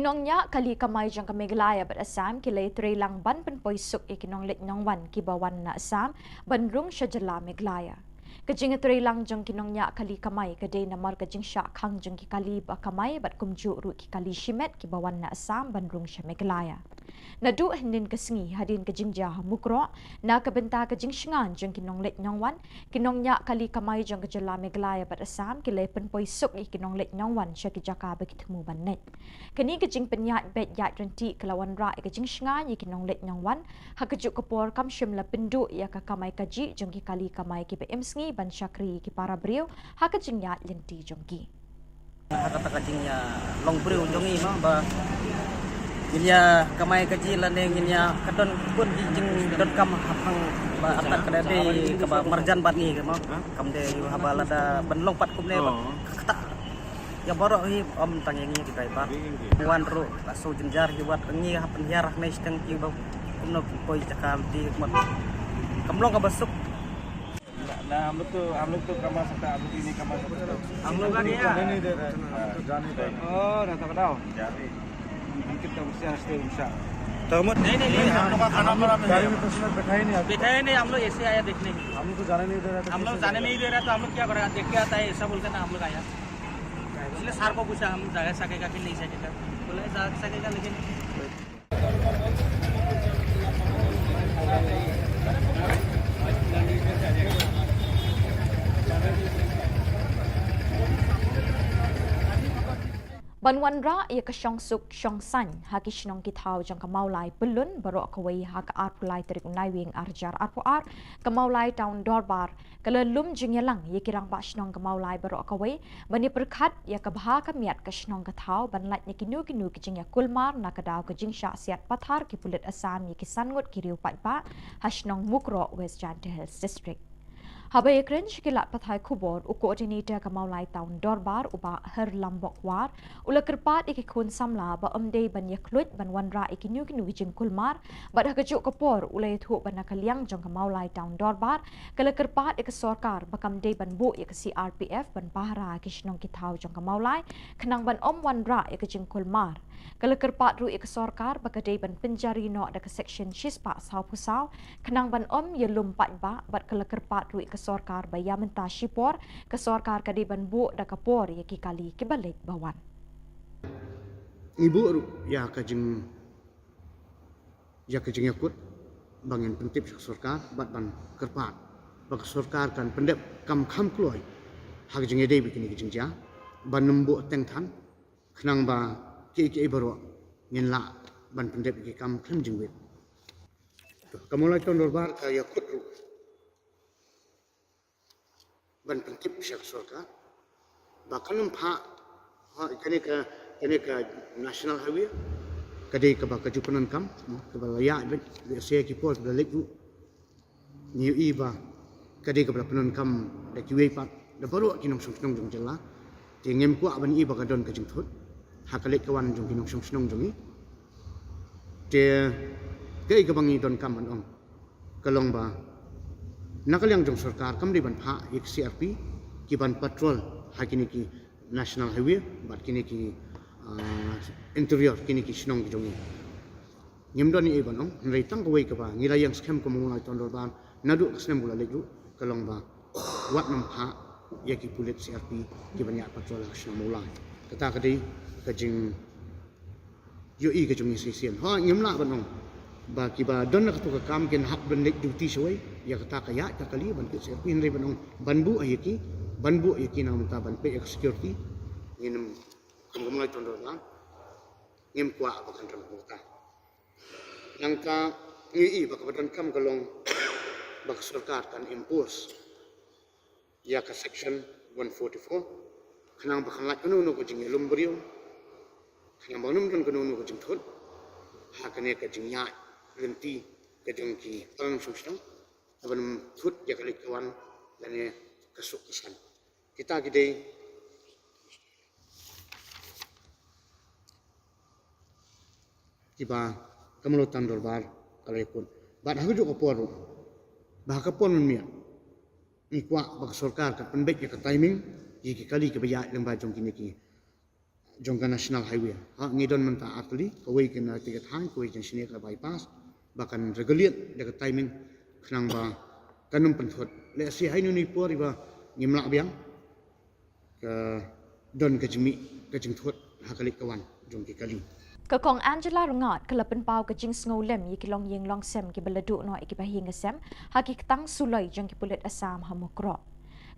Kinongnya kali kamay jang kameglaya bat Assam kilay lang ban penpoisuk ikinong litnong wan kibawan na Assam banrung siya jala meglaya. Kajing lang jang kinongnya kali kamay kaday namar kajing siya kang jang kikali ba kamay bat kumju ru kikali shimet kibawan na Assam banrung siya meglaya. Nadu hinin kasngi hadin kajing jah mukro na kabenta kajing shingan jang kinong litnong wan kinongnya kali kamay jang kajala meglaya bat Assam kilay penpoisuk ikinong litnong wan siya kijaka bagitmu banet. Kani kajing penyat bet yat renti kelawan ra kajing shingan ikinong litnong wan hakajuk kapor kam shimla pendu ya ka kamay kaji jang kikali kamay ki BMSngi ban syakri ki para brio hakajing yat lenti jongki. Hakata kajingnya long brio jongi ma ba ginya kamay kaji lane ginya kadon pun jing dot kam hapang ba atak kadade ka ba marjan bat ni ma kam de yu habala da ban long pat kumne ba kata ya borok hi om tangengi kita ba wan ro la so jenjar hi wat ngi hapen yarah nei steng ki ba kumno poi cakam di kam long ka basuk ना हम लोग तो कमा सकता है, आप लोग नहीं कमा सकते। हम लोग का नहीं नहीं दे रहे जाने दो और रहता बताओ जाने हम कितना उससे हंसते उनसा तो नहीं हम लोग का खाना गाड़ी में पर्सनल बैठा ही नहीं हम लोग ऐसे आया देखने हम लोग को जाने नहीं दे रहा हम लोग जाने नहीं दे रहा तो हम लोग क्या करेगा देख के आता है ऐसा बोलकर ना हम लोग आया इसलिए सर को पूछा हम जा सकेगा कि नहीं सकेगा बोले जा सकेगा लेकिन Banwan ra ia ka syong suk syong san haki shinong kitau jang kamaulai belun barok kawai hak arpulai terik unai wing arjar arpuar kamaulai taun dorbar kalelum jingyalang ia kirang ba shinong kamaulai barok kawai bani perkhat ia kabha kamiat ka shinong katau banlat ni kinu kijing ya kulmar na kadau kijing sya siat pathar ki pulit Assam ia kisangut kiriu patba hashnong mukro West Jant Hills District. Habai ekren shikilat pathai Khubor u koordinator kamaulai taun dorbar uba her lambok war ula kerpat ikikun samla ba omdei ban yaklut ban wanra ikinu wijin kulmar ba hakajuk kapor ula thu ban nakaliang jong kamaulai taun dorbar kala kerpat ik sorkar bakam dei ban bu ik CRPF ban bahra kishnong kitau jong kamaulai kenang ban om wanra ikijing kulmar kala kerpat ru ik sorkar bakadei ban penjari no da section shispa sau pusau kenang ban om yelum pat ba bat kala kerpat ru ik sorkar bayam mentah shipor ke sorkar kadiban bu da kapor ya kali kibalik bawan ibu ya kajing yakut bangin pentip sorkar bat ban kerpat bak sorkar kan pendep kam kham kloi hak jing ede bikini jing ja ban nembu teng than khnang ba ki baro ngin la ban pendep ki kam kham jing wet kamulai ton dorbar ka yakut ru ban pentip syak sorkar bahkan empat kene ka national highway kadai ka ba kajupanan kam ka ba ya bet se ki port da lekru ni iba kadai ka ba panan kam da ki wei pat da baru ki nong song jong jela ti ngem ku ban iba ka don ka jing thot ha ka lek ka wan jong ki nong song jong ni te kai ka bangi don kam ban ong kalong ba nakaliang jong sarkar kam di ban pha ek CRP ki ban patrol hakini ki national highway bat kini ki interior kini ki shinong jong ni nyimdon ni ban ong ngai tang ko wei ka ba ngila yang scam ko mong ton ban nadu scam bula leju kalong ba wat nam pha ya ki pulit CRP ki ban ya patrol national mulai kata kadai ka jing yo i ka jong ni sesian ha nyimla ban ong ba ki ba don na ka kam ken hak ban lek duty shoi ya kata kaya ta kali ban ki CRP nri ban ong banbu ayaki na mata ban pe security ngin kam mulai ton ban ngem kwa ba kan ram ta nangka ngi ba ka badan kam kalong ba sarkar kan impose ya ka section 144 kanang ba kan la kanu no ko jing lumbrio kanang ba num don kanu no ko jing thot ha kane ka jing ya lenti ka jing ki pang sumstang aban thut ya ka likawan lane kasuk kesan kita gede tiba kemelutan dorbar kalau pun bad hagu ko poru bah ka pon mia ikwa bak sarkar ka penbek ya ka timing yi ki kali ke baya lembah jong kini ki jongka national highway ha ngidon menta atli kawai kena tiga thang kawai jan sini ka bypass bahkan regulate dekat timing kenang ba kanum penthot le si hai nu ni por ba ngimla biang ke don ke jemi ke jengthot hakalik kawan jong ki kali Kakong Angela Rungat kelapen pau ke jing sngolem yi kilong yeng long sem ki beleduk no iki bahing sem haki ketang sulai jong ki pulit asam hamukro.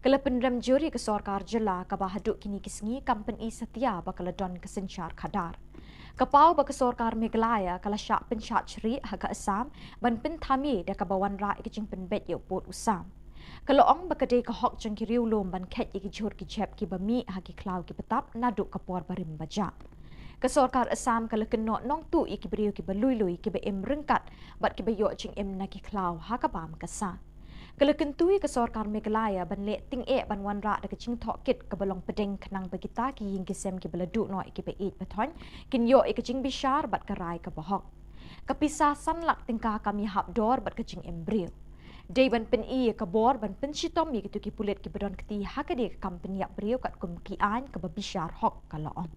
Kelapen rem juri ke Sorkar Jylla ka bahaduk kini kisngi company setia bakaladon kesencar kadar. Kapau ba ke Sorkar Meghalaya kala syak pensyak ceri haka asam ban penthami da ka bawan ra iki jing penbet yo pot usam. Kalau ong bakade ka hok jong ki riu lom ban khet iki jur ki chep ki bami haki klau ki petap naduk kapor barim baja. Kesorkar Assam kalau kena nong tu iki beriu ki belui-lui ki be em rengkat bat ki be yo jing em na ki klau ha ka bam kasa. Kalau kentui kesorkar Meghalaya ban le ting e ban wan ra da ke jing thok kit ke belong pedeng kenang begita ki ying ki sem ki beleduk no iki be it pathon kin yo iki jing bishar bat ka rai ka bahok. Kapisa sanlak tingkah kami hap dor bat ke jing em beriu. Day ban pen i ka bor ban pen shitom mi ki tu ki pulet ki bedon keti ha ka de company yak beriu kat kum ki an ka bishar hok kala on.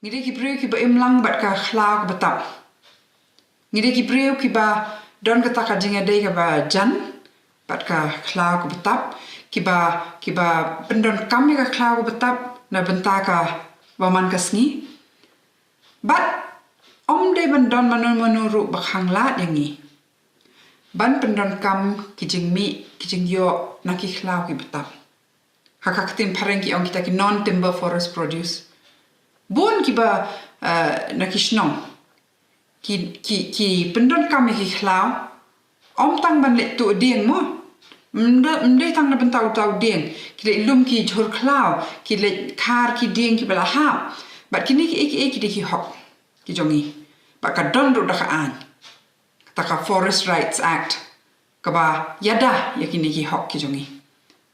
Ngide ki breu ki ba imlang bat ka khlau ka batap. Ngide ki breu ki ba don ka taka jinga dei ka ba jan bat ka khlau ka batap ki ba pendon kami ka khlau ka batap na benta ka waman ka sngi. Bat om dei ban don manu ru bakhang lat yangi. Ban pendon kam ki jing mi ki jing yo na ki khlau ki batap. Hakak tim pareng ki ong kita ki non timber forest produce. Bon ki ba na kishnong ki pendon kami ki khlau om tang ban le tu ding mo mde tang na bentau tau ding ki le lum ki jhur khlau ki le khar ki ding ki bala ha bat kini ki de ki hok ki jongi ba ka don ru da ka an ta ka Forest Rights Act ka ba yada ya kini ki hok ki jongi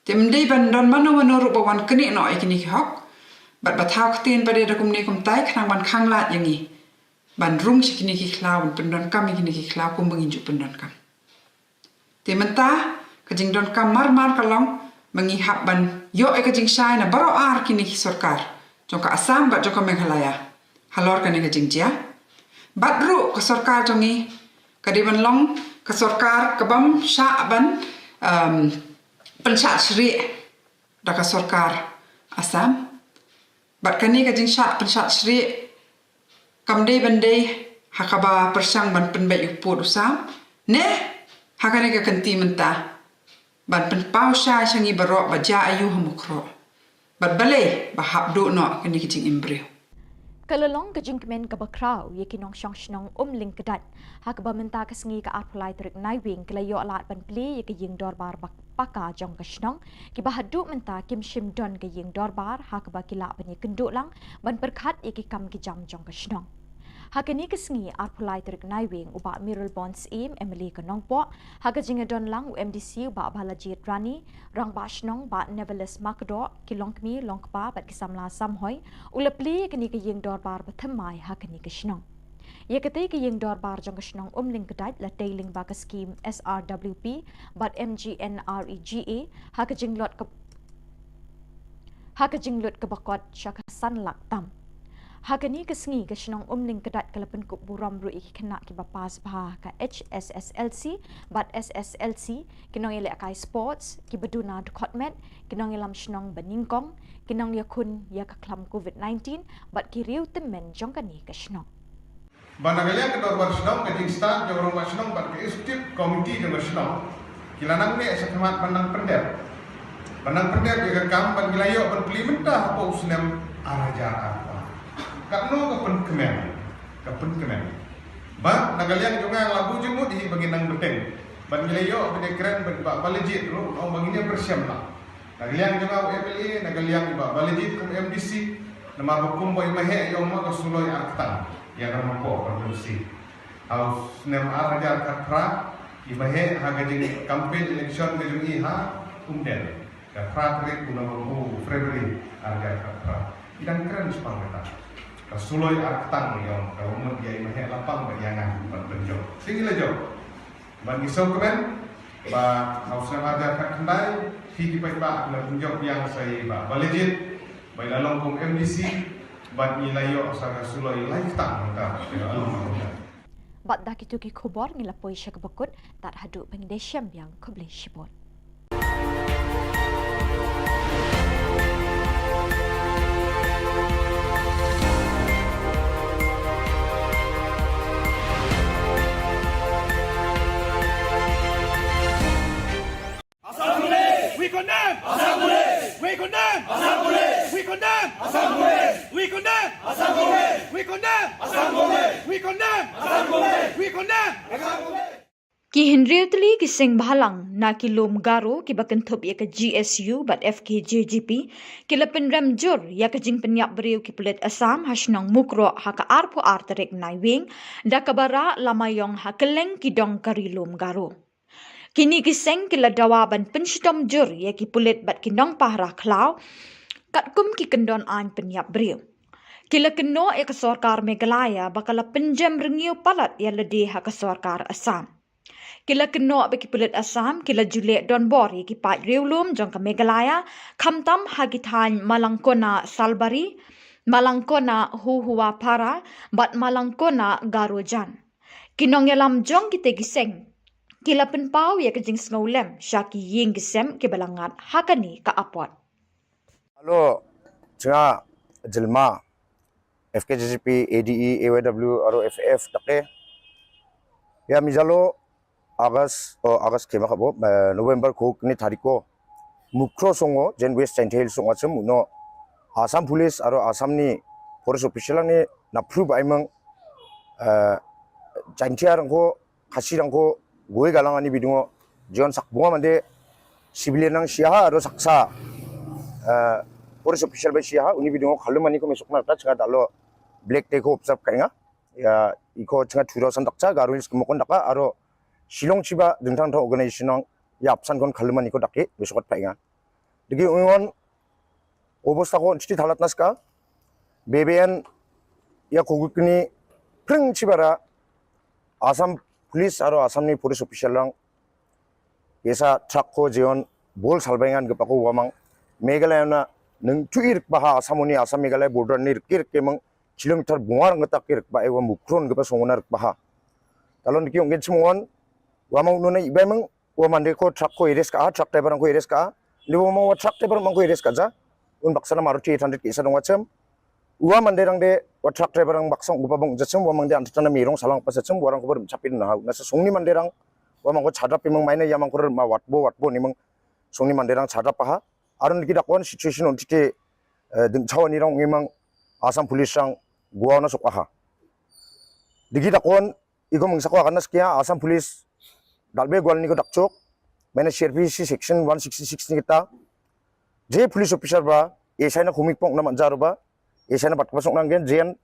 temde ban don mano ru ba wan kini no kini ki hok bat bathau ktin pada da kumni kum tai khnang ban khanglat yangi ban rung sikini ki khlau ban pendon kam kini ki khlau kum bangin ju pendon kam te menta ka jing don kam mar kalong mangi hap ban yo e ka jing shai na baro ar kini ki sarkar jong ka Assam bat jong ka Meghalaya halor ka ni ka jing jia bat ru ka sarkar jongi ka de ban long ka sarkar ka bam sha ban pensat sri da ka sarkar Assam bat kani ka jing sha pensat sri kamde bande hakaba persang ban penbet yuput usam ne hakane ka kanti menta ban pen pau sha sangi barok baja ayu hamukro bat bale ba hap do no kani ki jing imbreu Kalalong ka jing kemen ka bakrau ye kinong shong shnong ling kedat hakaba menta ka sngi ka arpulai terik naiwing kelayo alat ban pli ye ka jing dorbar bak paka jong ka shnong ki bahadu menta kim shim don ka jing dorbar hakaba kila ban ye kenduk lang ban perkhat ye ki kam ki jam jong ka shnong Hakani kesngi arpulai terik naiwing uba Mirror Bonds im Emily Kanongpo haga jinga don lang UMDC uba balajit rani rang ba shnong ba Neverless Makdo kilongkmi longkpa bat kisamla samhoi ulepli kani ke yeng dorbar bathamai hakani ke shnong ye kate ke yeng dorbar jong ke shnong ling kedai la tailing ba ka scheme SRWP bat MGNREGA haga jinglot ke bakot shaka sanlak tam Hakani kesngi ke shnong ling kedat kalapen kup buram ru iki kena ki bapas bah ka HSSLC bat SSLC kinong ile akai sports ki beduna dukotmet kinong ilam shnong beningkong kinong yakun ya ka klam COVID-19 bat ki riu temen jongkani ke shnong Banagalia ke dorbar shnong ke jingstan jorong ba shnong bat ke executive committee ke shnong kilanang ne sakhamat pandang pendek juga kam ban gilayo ban plimenta apa usnem araja apa Kakno kapen kemen. Ba nagaliang junga labu jumut hi bagi nang beteng. Ban gilayo bede keren ban ba balejit lu ong baginya bersiam lah. Nagaliang junga UMLA nagaliang ba balejit kum MDC nama hukum boy mahe yong ma ka suloi artang ya nama po produksi. Haus nem arajar katra i mahe haga jing campaign election ke jungi ha kumdel. Ka prakrik kuna bu Februari arajar katra. Idan keren sepangeta. Kasuloi artang yang kalau mau dia imah lapang bayangan berbenjok. Singgila jok. Bagi sokemen, ba hausna ada kendai, hiki pai ba benjok yang saya ba balejit, ba lalong kum MDC, bat nilayo sa rasulullah lifetime ka Bat dah kitu ki khubor ngilapoi sya kebekut tak haduk pengidesham yang kubli shibot. We condemn! Assembly! We condemn! Assembly! We condemn! Assembly! We condemn! Assembly! We condemn! Assembly! We condemn! Assembly! We condemn! Ki Henrietli ki sing bahalang na ki lom garo ki bakenthop ya ka GSU bat FKJGP ki lepen ramjur ya ka jing penyap beriu ki pelet Assam hasnong mukro ha ka arpo arterek naiwing da kabara lamayong ha keleng ki dong kari lom garo. Kini kiseng kila dawaban pensitom jur ya ki pulit bat kinong pahra klau kat kum ki kendon an penyap beriu. Kila keno ya ke sorkar Meghalaya bakala penjam rengiu palat ya lede ha ke sorkar Assam. Kila keno baki pulit Assam kila julek don bor ya ki pat riulum jong ke Meghalaya kamtam ha ki than malangkona salbari malangkona huhua para bat malangkona garojan. Kinong yalam jong kita giseng kila penpau ya kejing sengolem syaki ying gisem ke balangat hakani ka apot. Halo, cenga jelma FKJGP, ADE, AYW, aro FF take. Ya mijalo August kema kabo November ko kini tariko mukro songo jen West Central songo chem no Assam Police aro Assam ni police official ni na prove aimang jantiarang ko kasirang ko gue galangani bidungo John sakbunga mande civilian nang siaha aro saksa police official ba siaha uni bidungo khalumani ko mesok na ta chenga dalo black day ko observe kainga ya iko chenga thuro sandakcha garulis kemokon daka aro Shillong chiba dengtang tho organization nang ya apsan kon khalumani ko dake besokot painga digi ungon obostha ko chiti thalat naska BBN ya kogukni preng chibara Assam Police aro Assam ni police official lang esa truck ko jeon bol salbaingan gepako wamang Meghalaya na nung tuir baha Assamoni Assam Meghalaya border ni rikir kemang kilometer bungar ngatak kir ba ewa mukron gepa songonar baha talon ki onggen semuan wamang nuna ibemang wamande ko truck ko iris ka truck driver ko iris ka liwo mo truck driver mang ko iris ka ja un baksana Maruti 800 kisa dong wacem Uwa manderang de wa truck driver ang baksang upabong jacem wa mangde antana mirong salang pasacem warang ko chapin na nasa songni manderang wa mangko chadap imang maina yamang ko ma watbo nimang songni manderang chadap pa aron ki dakon situation on tite ding chawanirang imang Assam Police sang guwa na sokha digi dakon igo mangsako akanas kya Assam Police dalbe gwal ni ko dakchok maina CRPC section 166 ni kita je police officer ba esaina khumik pong na manjaro ba Esana bat pasok nang gen jen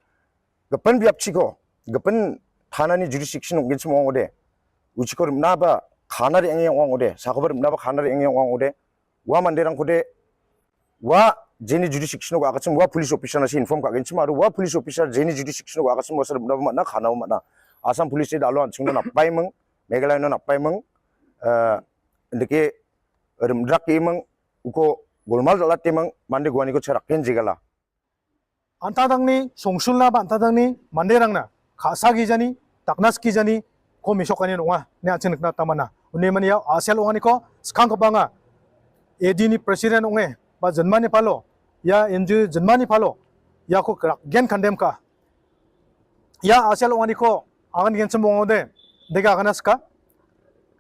gapan biap chiko gapan thanani jurisdiction onggen chmo ode uchiko rimna ba khanari engeng ong ode sakobar rimna ba khanari engeng ong ode wa manderang kode wa jeni jurisdiction ko akachim wa police officer na si inform ka gen chma wa police officer jeni jurisdiction ko akachim wasar rimna ba na khana ma na Assam police de alo anchung na paimang Meghalaya na paimang ndike rimdrak imang uko golmal dalat imang mande gwani ko charakken jigala Antadangni songsulna ba antadangni manderangna khasagi jani taknaski jani ko misokani nonga ne achenikna tamana unni mani ya asel ongani ko skang ko banga edini president onge ba janmani palo ya enju janmani palo ya ko gen kandem ka ya asel ongani ko agan gen chmongode dega ganaska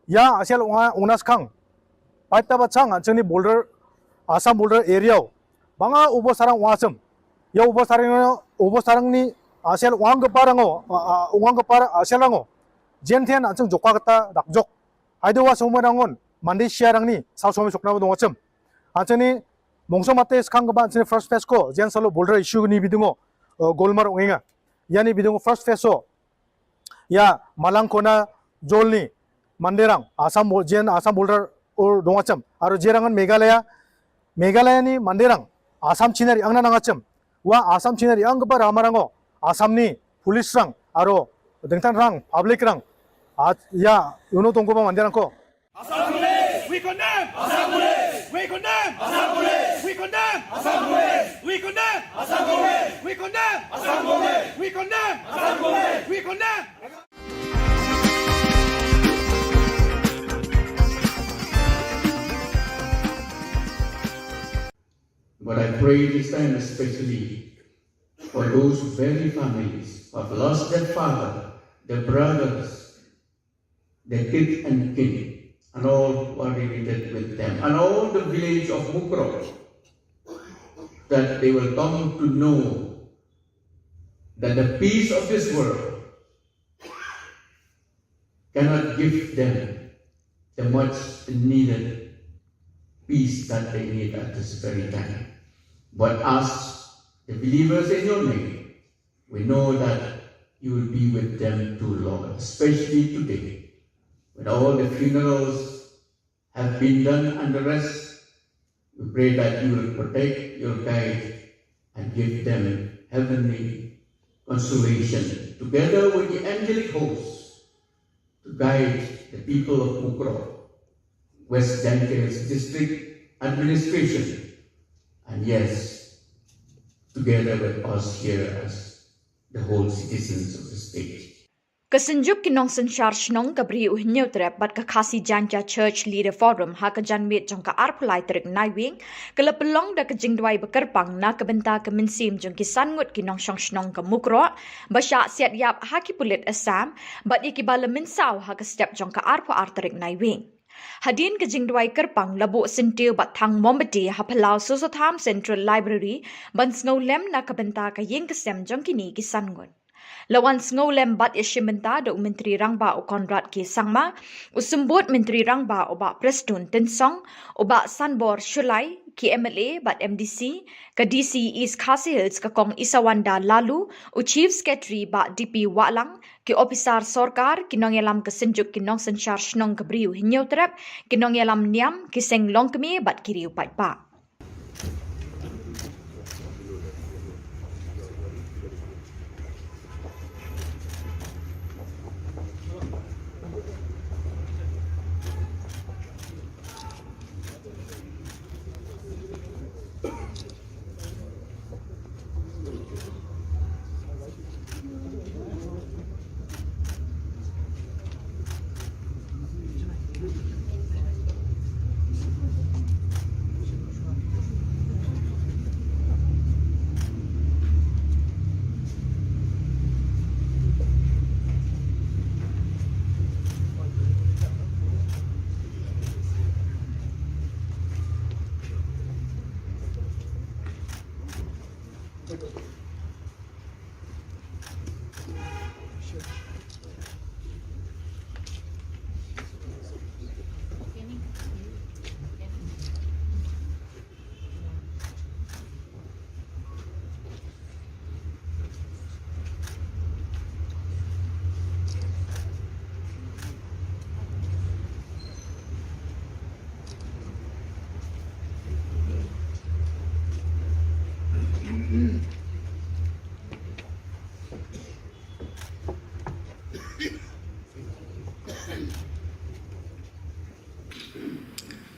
ya asel onga unas khang paita ba chang achani border Assam border area banga ubo sarang wasam ya ubo sarang ni asel uang keparango aselango jentian ancung jokwa kata dakjok aidewa somorangon mandi siarang ni sausome sokna dong acem aceni mongso mate skang ba aceni first phase ko jen salo border issue ni bidungo golmar ongenga yani bidungo first phase so ya malangkona jolni manderang Assam border or dong acem aro jerangan Meghalaya ni manderang Assam chinari angna nangacem wa Assam chinari ang ba ramarango Assam ni police rang aro dengtan rang public rang ya uno tongko ba manderang ko Assam Police we condemn Assam Police we condemn Assam Police we condemn Assam Police we condemn Assam Police we condemn condemn! We condemn! We condemn! But I pray this time especially for those very families who have lost their father, their brothers, their kith and kin, and all who are related with them, and all the village of Mukro, that they will come to know that the peace of this world cannot give them the much needed peace that they need at this very time. But us, the believers in your name, we know that you will be with them too, Lord, especially today, when all the funerals have been done and the rest. We pray that you will protect, your guide, and give them heavenly consolation, together with the angelic hosts, to guide the people of Mukro, West Danker's district administration, and yes, together with us here as the whole citizens of the state. Kesenjuk kinong sensyar shnong kabri uhnyo trep bat kakasi janja church leader forum ha kajan mit jong ka arpulai trek naiwing kelepelong da kejingdwai bekerpang na kebenta kemensim jong kisan ngut kinong shong shnong ke mukro basya siat yap ha ki pulit asam bat ikibala minsau ha kestep jong ka arpu artrek naiwing. Hadin kejingdwai kerpang labu sentiu bat thang mombati ha palau Sosotham Central Library ban snolem na kebenta ka yeng kesem jong kini kisan ngut. Lawan snolem bat yashimenta do Menteri Rangba o Konrad K. Sangma, usumbut Menteri Rangba o ba Prestun Tensong, o ba Sanbor Shulai, KMLA bat MDC, ka DC East Khasi Hills ka kong Isawanda Lalu, o Chief Secretary ba DP Walang, ki Opisar Sorkar, kinong yalam kesenjuk kinong sensyar shnong kabriu hinyaw terap, kinong yalam niam, kiseng long kemi bat kiriu patpa.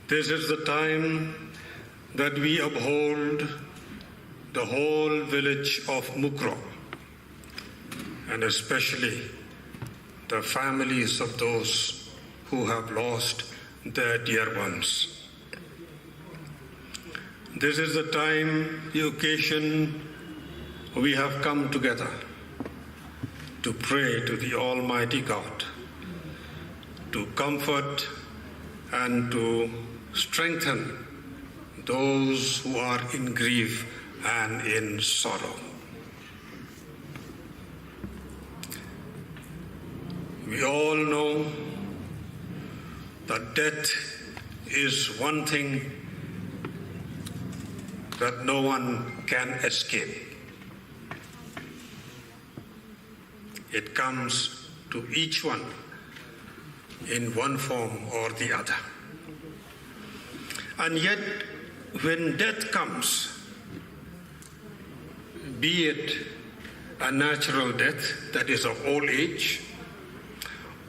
This is the time that we uphold the whole village of Mukro, and especially the families of those who have lost their dear ones. This is the time, the occasion, we have come together to pray to the Almighty God, to comfort and to strengthen those who are in grief and in sorrow. We all know that death is one thing that no one can escape. It comes to each one in one form or the other. And yet, when death comes, be it a natural death, that is of old age,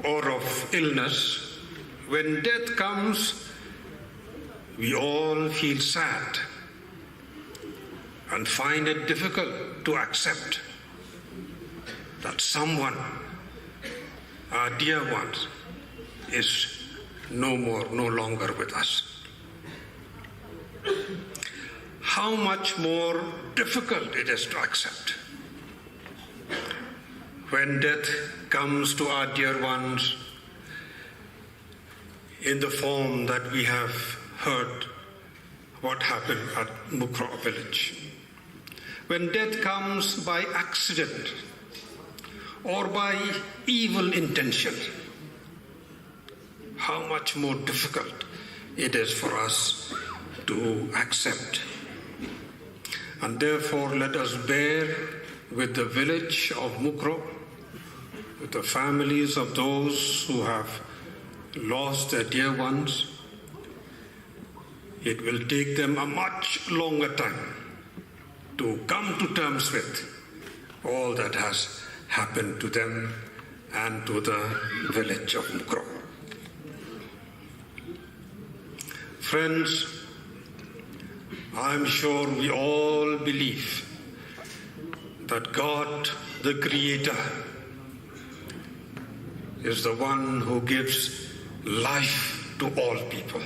or of illness, when death comes, we all feel sad and find it difficult to accept that someone, our dear ones, is no longer with us. How much more difficult it is to accept when death comes to our dear ones in the form that we have heard what happened at Mukro village. When death comes by accident or by evil intention, how much more difficult it is for us to accept. And therefore, let us bear with the village of Mukro, with the families of those who have lost their dear ones. It will take them a much longer time to come to terms with all that has happened to them and to the village of Mukro. Friends, I'm sure we all believe that God, the Creator, is the one who gives life to all people.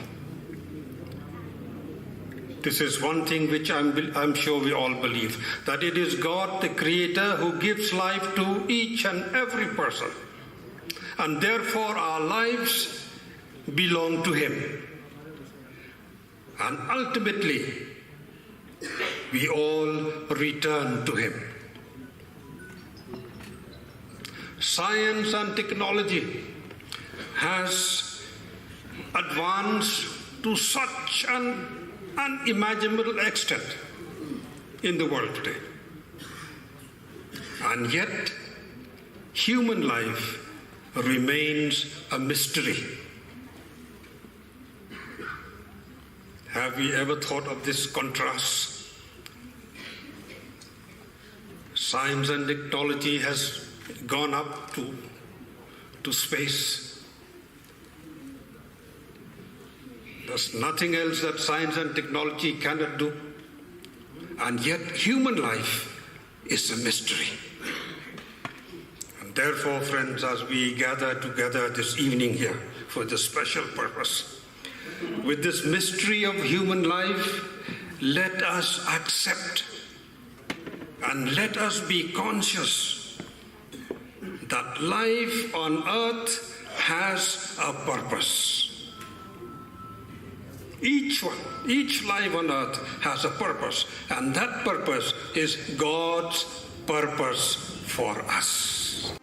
This is one thing which I'm sure we all believe, that it is God, the Creator, who gives life to each and every person. And therefore our lives belong to Him. And ultimately, we all return to Him. Science and technology has advanced to such an unimaginable extent in the world today. And yet, human life remains a mystery. Have we ever thought of this contrast? Science and technology has gone up to space. There's nothing else that science and technology cannot do. And yet human life is a mystery. And therefore, friends, as we gather together this evening here for this special purpose, with this mystery of human life, let us accept and let us be conscious that life on earth has a purpose. Each life on earth has a purpose, and that purpose is God's purpose for us.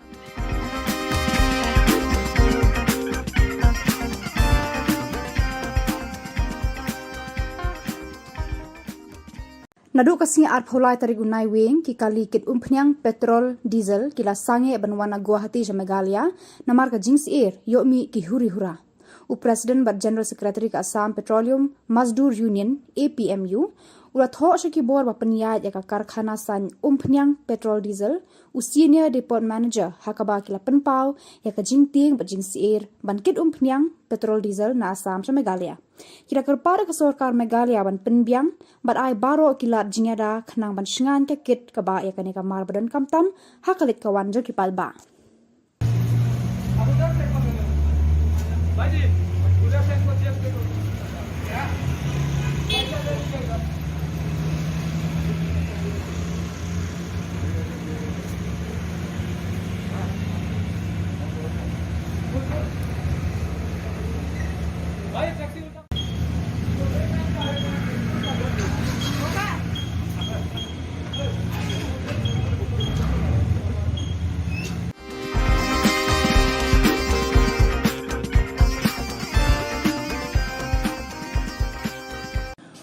Nadu kasing arpholai tarigunai wing ki kali kit umpnyang petrol diesel kila sange banwana Guwahati Megalia namar ka jings air yomi ki huri hura. President but General Secretary ka Assam Petroleum Mazdoor Union APMU ula tho ki bor ba paniya ya ka karkhana san umpnyang petrol diesel senior depot manager hakaba kila penpau ya ka jingting ba jings air ban kit umpnyang petrol diesel na Assam Megalia. Kira kerpara ke Sarkar Megalia ban penbiang bat ai baro kilat jingada khnang ban shingan ke kit ka ba ya ka ne ka mar badan kamtam hakalit ka wanjer ki palba.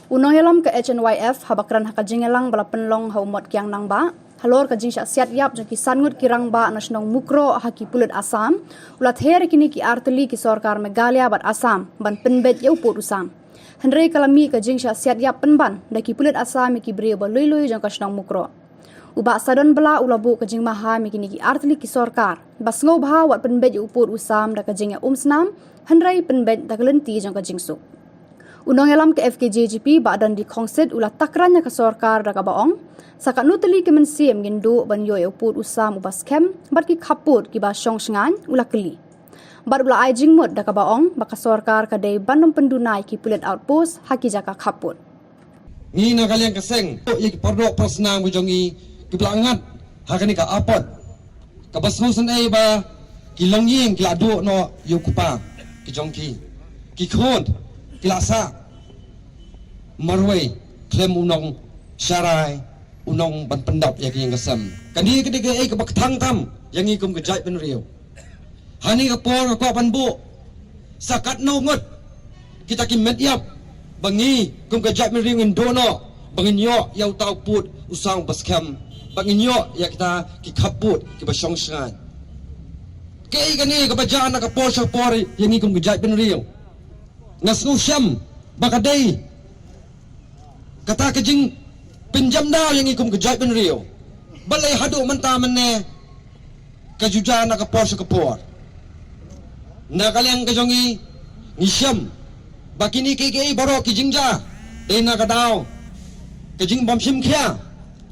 Unong yalam ke HNYF habakran hakajingelang bala penlong haumot kyang nang ba halor kajing siat yap jaki sangut kirang ba nasionong Mukro haki pulut Assam ulat her kini ki arteli ki Sarkar Megalia bat Assam ban penbet yau pot usam Henry kalami kajing siat yap penban daki pulut Assam ki brio ba lui jang kasionong Mukro uba sadon bala ulabu kajing maha kini ki arteli ki Sarkar bas ngau bha wat penbet yau pot usam da kajing ya snam Henry penbet da kelenti jang kajing su Unong elam ke FKJGP badan di kongsit ulah takrannya ke sorkar daga baong. Sakat nuteli ke mensiem gindu ban yo uput usam ubas kem barki kaput ki ba syong shengan ulah keli. Bar ulah ai jingmut daga baong baka sorkar kadai bandung pendunai ki pulit outpost haki jaka kaput. Ni na kalian keseng ye ki pordok pasnang bujongi ki belangat hakani ka apot. Ka basnusan ai ba ki longying ki ladu no yukupa ki jongki. Ki khod ki lasa marway klem unong syarai unong ban pendap yang yang kesem. Kani ketiga ai ka baktang tam yang ikum ke jai penriu. Hani ka por ka ban bu sakat no ngot kita ki medyap bangi kum ka jai penriu indono bangin yo yau tau put usang baskem bangin yo ya kita ki kaput ki basong shan. Kei kani ka bajana ka por sa por yang ikum ke jai penriu. Ngasnu syam bakadai kata kejing pinjam daw yang ikum kejai penriu balai hadu menta mene kejuja na kapor sa kapor na kaliang kejongi ngisyam bakini kiki baro kijingja dai na kadaw kejing bamsim kya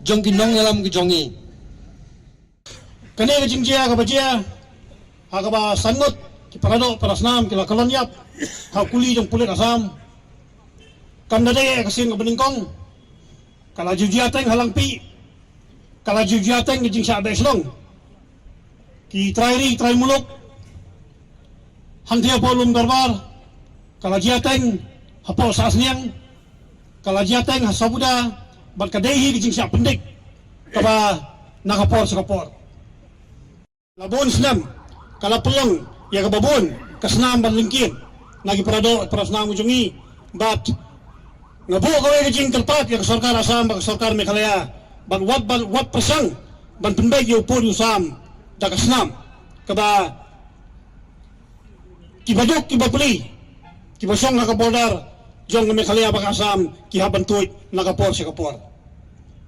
jongki nong yalam kejongi kane kejingja ka bajia hakaba sangot ki parado parasnam ki lakalonyap hakuli jong pulit asam kamdade kasin ka beningkong kala jujiateng halang pi kala jujiateng ki jing syabe Shillong ki trairi trai muluk hantia polum darbar kala jiateng hapo sasniang kala jiateng hasabuda bat kadehi ki jing syak pendik kaba nakapor sakapor labon senam kala pelong ya kababon kasnam balingkin nagi parado parasnam ujungi bat ngabu kawai kejing terpat yang sarkar asam bag sarkar Meghalaya bag wat persang ban penbeg yu pun usam dagasnam kaba kibajok kibapli kibasong nakabordar jong Meghalaya bag asam kihabantuit nakapor sikapor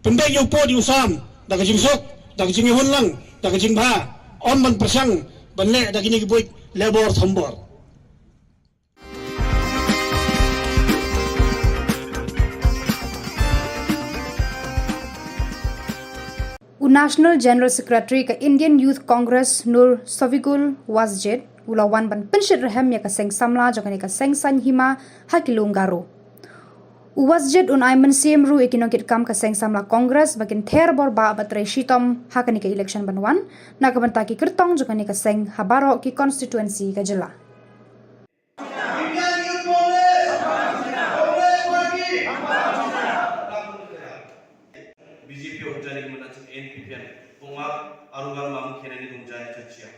penbeg yu pun usam dagajing sok dagajing ihon lang dagajing ba on ban persang banle dagini kibuik lebor thambor. National General Secretary ke Indian Youth Congress Nur Sovigul Wasjed ulawan ban penshit rahem ya kaseng samla jokani kaseng sanhima hakilung garo. Wasjed un aiman CMRU ikinokit kam kaseng samla Congress bakin ther bor ba batre shitom hakani ke election banwan nakabantaki kertong jokani kaseng habaro ki constituency ka Jylla. Arungal mamu kene ni dumjai chachia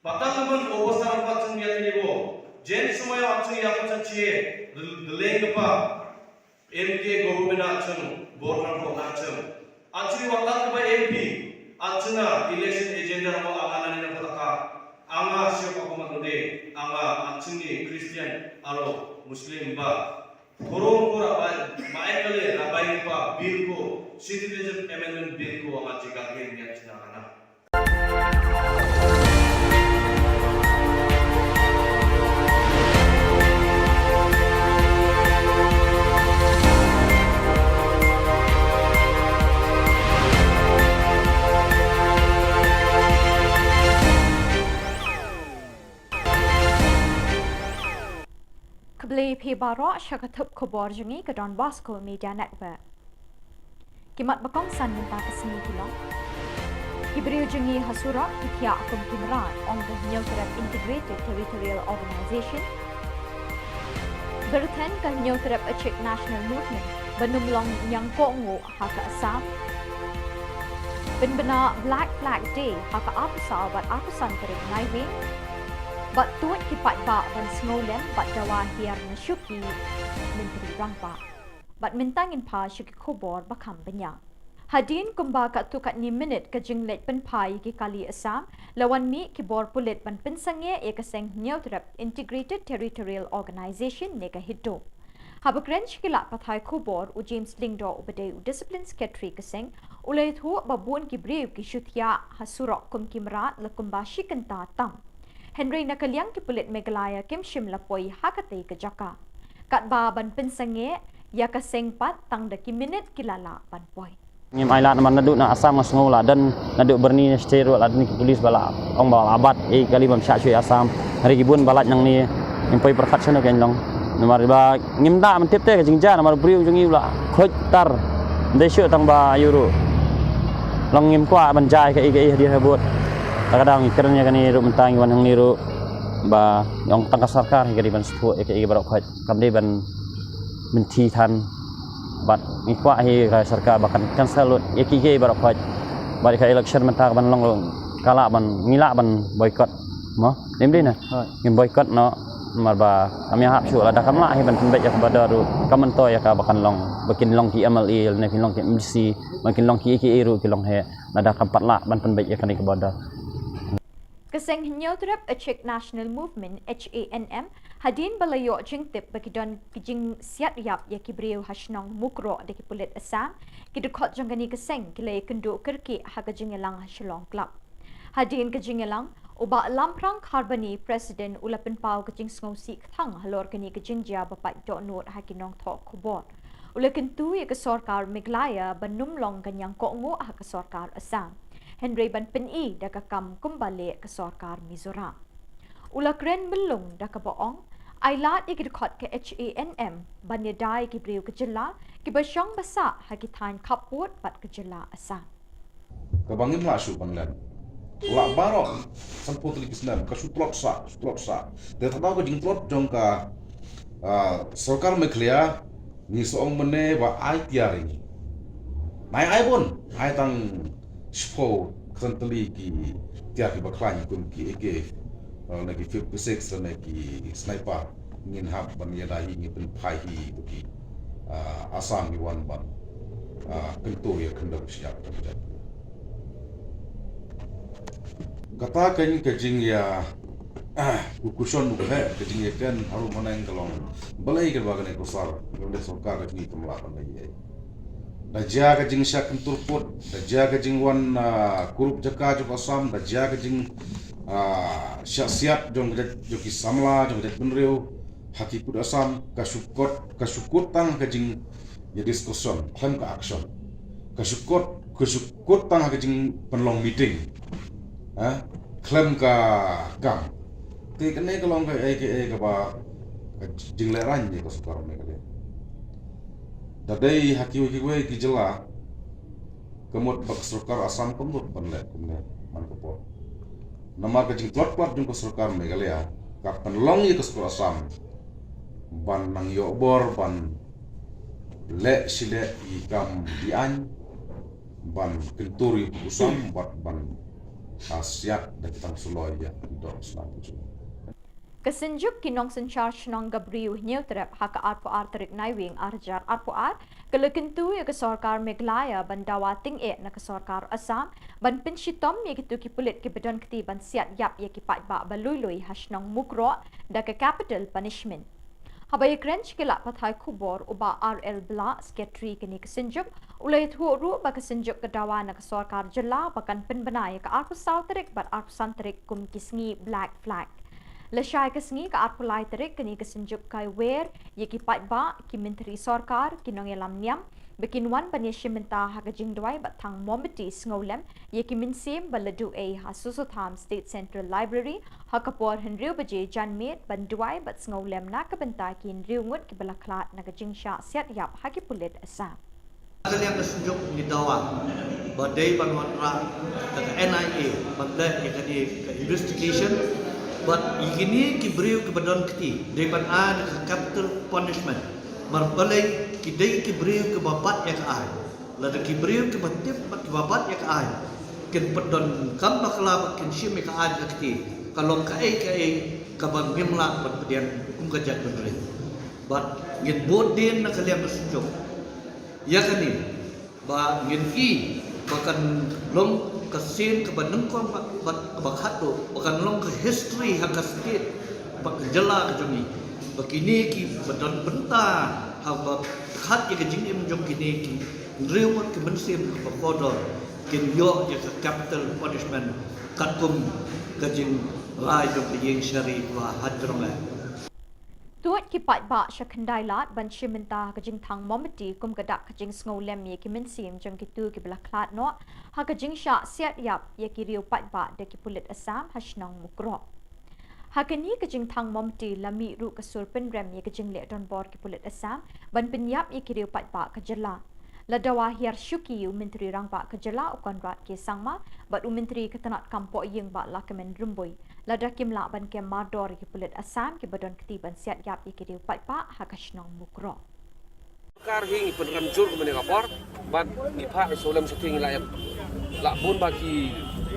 patang naman obasar pachang ya tinibo jen sumaya achang ya pachachie deleng pa MK government achang border ko achang achri watak ba MP achana election agenda mo agana ni pataka anga siapa ko matode anga achni Christian aro Muslim ba Koron ko rabai kale rabai pa bill ko citizenship amendment bill ko anga jigagin niya chinakana. Kebeli pibaro syakatup khubor jengi ke Don Bosco Media Network. Kimat bakong san minta kesini Shillong. Kiberiu jengi hasura kikia akum kimran on the Neutral Integrated Territorial Organization. Berten ke Neutral Achik National Movement benumlong yang kongo haka Assam. Benbena Black Flag Day haka apusal bat apusan kerik naiving. Bat tuat kipat ba ban sngolen bat dawa hiar na syuki menteri rangpa. Bat mentangin pa syuki khubor bakam benya. Hadin kumba kat tukat ni minit ke jinglet penpai ki kali Assam lawan mi kibor pulit ban pensangye e kaseng Neutral Integrated Territorial Organization nega hiddo. Habakren shikila pathai khubor u James Lingdo ubade u Discipline Secretary kaseng ulay thu babun ki brev ki syutia hasurok kum kimrat la kumba shikanta tam. Henry nakaliang ki pulit Meghalaya kim shimla poi hakatay ka jaka. kat ba ban pensange ya ka sengpat tang deki minit kilala ban poi. Ngim ailat man naduk na asam ngasngula dan naduk berni steru ladni polis bala ong bal abat kali bam sya chui asam hari gibun balat yang ni impoi perkhat sana kan long nomor ba ngim da man tepte ka jingja nomor briu jungi ula khoj tar desyo tang ba yuru long ngim kwa ban jai ka dia habut kadang ikernya kan ni ru mentang wan hang ni ru ba yang tang sarkar kali ban sepu barok khoj kamde ban menti than bat ikwa hi ka sarkar bakan cancel ekike barok khoj bari ka election mentang ban long kala ban ngila ban boycott mo nemde na ngim boycott no marba kami hap syu ada kamla hi ban pembet ya kepada ru kamanto ya ka bakan long bakin long ki MLA ne fin long ki MC makin long ki ru ki long he ada kampat la ban pembet ya kan kepada Keseng Nyautrap Achek National Movement HANM hadin balayo jingtip bakidon kijing siat yap ya kibriu hasnong mukro de kipulit asam kidukot jangani keseng kilay kendu kerki haga jingelang Shillong Club hadin kejingelang uba lamprang karbani presiden ulapin pau kejing sngosi thang halor kani kejing jia bapak do nur hakinong tho khubor ulakin tu ya ke sarkar Meghalaya banumlong kanyang kongo ha ke sarkar Assam Henry ban peni da kakam kumbali ke sarkar Mizoram ulakren belung da ka boong ailat ikidkhot ke HANM banyadai kibriu ke Jylla kibasyong basa hakitan kaput pat ke Jylla Assam kabangin lasu banglan la barok sampo tuli kisnan ka sutlot sa de taba ko jing tlot jong ka sarkar Meghalaya ni soong mene ba ai tiari mai ai bon ai tang spo kantali ki tiari ba klan kun ki eke lagi 56 lagi sniper ngin hab ban ya dahi ngi pen pai hi tu ki asam ni wan ban kento ya kendam siap kerja kata kan kejing ya ukuson bukan kejing ya kan haru mana yang kalau balai ke bagan ekosar oleh sarkar ni kemelakan lagi daja kejing syak kentur put daja kejing wan kurup jaka jok asam daja kejing siap jong joki samla jong det benreu hakikut asam kasukut tang kejing ya diskussion klaim ke action kasukut tang kejing penlong meeting klaim ka kam ti kene kalong ka aka ba jingleran je ko sukar me kale dadai hakiwi ki Jylla kemut bak sukar asam kemut panle kumne man ko po nama ka jing plot jung ko sukar me kale ya ka penlong ye ko sukar asam ban nang yo bor ban le sile i kam di an ban kenturi usam ban asiat dan kita suloi ya untuk selanjutnya. Kesenjuk kinong senchar shnong gabriu nyeutrap haka arpo arterik naiwing arjar arpo ar kelekentu ya ke sarkar Meghalaya bandawa ting na ke sarkar Assam ban penshitom ya kitu ki pulit ki bedon kti ban siat yap ya ki pat ba balului hasnong mukro da ke capital punishment. Habai krench kila pathai Khubor uba RL Bla Secretary kini kesenjuk ulai thuru ba kesenjuk kedawa na ke sarkar Jylla bakan penbenai ke arpo sauterik bat arpo santerik kum kisngi black flag. Leshai kesngi ke arpo lai terik kini kesenjuk kai wer ye ki pat ba ki menteri sarkar kinong elam niam bikin wan panyeshi menta haga jingdwai bat thang mometi ngolem ye ki minsim baladu hasusotham State Central Library hakapor henriu baje janmet bandwai bat ngolem na ka benta kin riungut ki balaklat na jingsha siat yap haki pulit Assam kalian kesunjuk di dawa badai banwatra ke NIA badai ke investigation but igini ki beriu ke badan keti depan ada capital punishment marbalai kidai ki beriu ke babat yang ai lada ki beriu ke batip ki babat yang ai ken pedon kam bakla ken shim ka ai keti kalau ka ai ka ban bimla berpedian kum ka jat bener but ngin bodin na kalian bersunjuk ya kani ba ngin i bahkan long kasin ke banengkong bakhatu bahkan long ke history hak state bak Jylla ke jami begini ki badan benta haba khat ye ke jing im jom kini ki rewat ke mensim ke bakodor kin yo ye ke capital punishment katkum ke jing rai jom ke jing syari wa hadrong Tuat ki pai ba sha khandai lat ban shimenta ka jing thang momati kum ka dak ka jing sngo lem ye ki min sim jang ki tu ki bla klat no ha ka jing sha siat yap ye ki riu pai ba de ki pulit asam hashnong mukro ha ka ni ka jing thang momati lami ru ka sur pen rem ye ka jing le don bor ki pulit asam ban pin yap ye ki riu pai ba ka jala la dawa hiar shuki u menteri rang ba ka jala u kon rat ke sangma bat u menteri ka tanat kampo yeng ba la ka men rumboi lada kim la ban kem mardor ki pulit asam ki badon ketiban siat yap ki diu pai pa hakashnong mukro kar hing penram jur kemene kapor ban ni pha solam setting la bun ba ki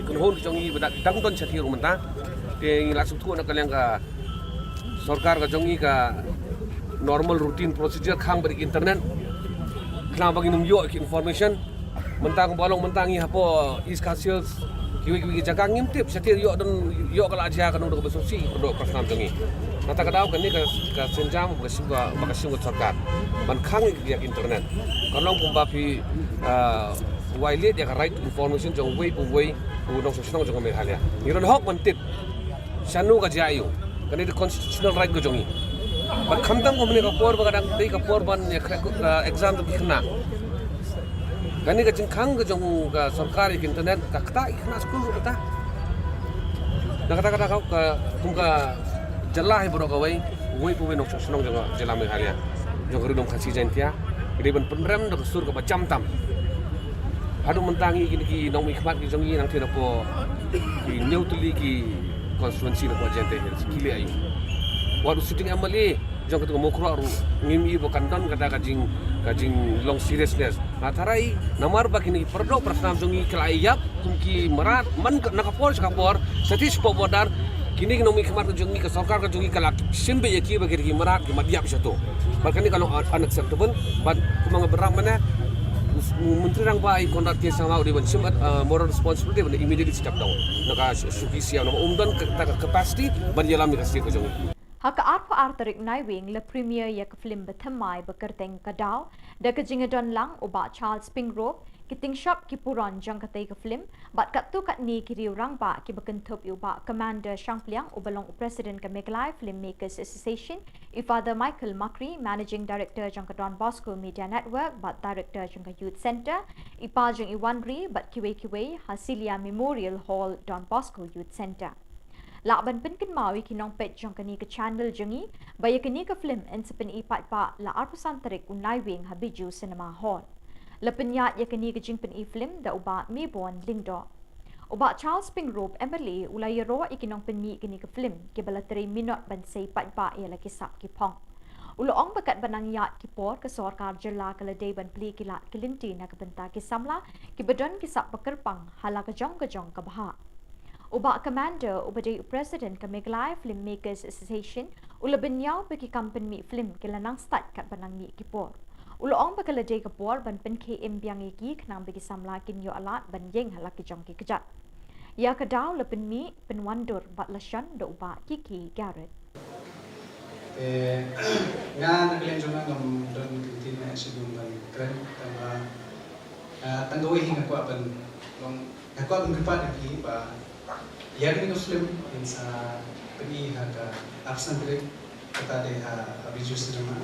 kunhon ki jongi badak dang don chathi rumanta te la suthu na kalyang ka sarkar ka jongi ka normal routine procedure khang bari internet khang bagi num yo ki information mentang bolong mentang hi hapo is casius kiwi jaga ngimtip setir yo don yo kala aja kan udah besosi do personal jongi nata kadau kan ni ka senjam bakasing sarkar ban khang dia internet kalong pumba pi wailet ya right information jong way pu dong sosnong jong me halia niron hok mentip sanu ka jayu kan ni constitutional right ko jongi ban khamtang ko mene ka por bagadang dei ka por ban ya exam to khna kani ka jingkhang ka jong ka sarkari internet ka kata ikhna school kata kata ka tumka jalla he bro ka wai pu nok sonong jong jela me halia jong ridom khasi jantia riban penrem do sur ka bacam tam adu mentangi kini ki nong ikhmat ki jongi nang thina po ki neutli ki constituency ko jente kile ai wadu sitting amali jong ketu mokro ru ngimi bo kanton kata kajing long seriousness atarai namar bakini perdo prasnam jongi kelayap kumki merat man nakapor skapor satis popodar kini nomi khmat jongi ka sarkar ka jongi kala simbe yaki bagi merat ki madiap sato bakani kalau unacceptable but kumang beram mana menteri rang bai kontrak ke sama di ban sim moral responsibility ban immediately step down naka suki sia no umdan ka capacity ban yalam ni kasi ko jongi haka arpa artarik naiwing la premier ya ka film bathamai bakarteng kadau da ka jingadon lang uba Charles Pingrove kiting shop ki puron jang katay ka film bat katu kat ni ki riu rang ba ki bakentup uba commander Shangpliang ubalong president ka Meglai Filmmakers Association i father Michael Makri managing director jang ka Don Bosco Media Network bat director jang ka Youth Center i pa jang i Wanri bat kiwe Hasilia Memorial Hall Don Bosco Youth Center Lakban pen ken mawi kinong pet jong kani ke channel jengi baya kani ke film en sepen ipat pa la arpusan terik unai wing habiju cinema hall. Lepenya ya kani ke jing pen i film da uba mi bon lingdo. Uba Charles Pingrove Emily ulai ro ikinong pen mi kani ke film ke bala 3 minute ban sei pat pa ya la kisap ki pong. Uloong bakat banang yat ki por ke sarkar jela kala day ban pli kilat kelinti na kebenta ki samla ki bedon kisap pekerpang hala ke jong ka baha. Uba commander ubadi president ka Meglai Filmmakers Association ula benyau bagi company mi film ke lanang start kat banang mi kipor. Uloong bakala day kapor ban pen KM biang iki kenang bagi samla kin yo alat ban yeng halak ki jong ki kejat. Ya kadau la pen mi pen wandur bat lashan do uba Kiki Garrett. Nga naglen jona ngam don kintin na sidum ban kren tamba tanggawi hinga ko apan long ako ang gripat iki ba yang Muslim in sa pagi haga absen trip kata deh abiju sedema.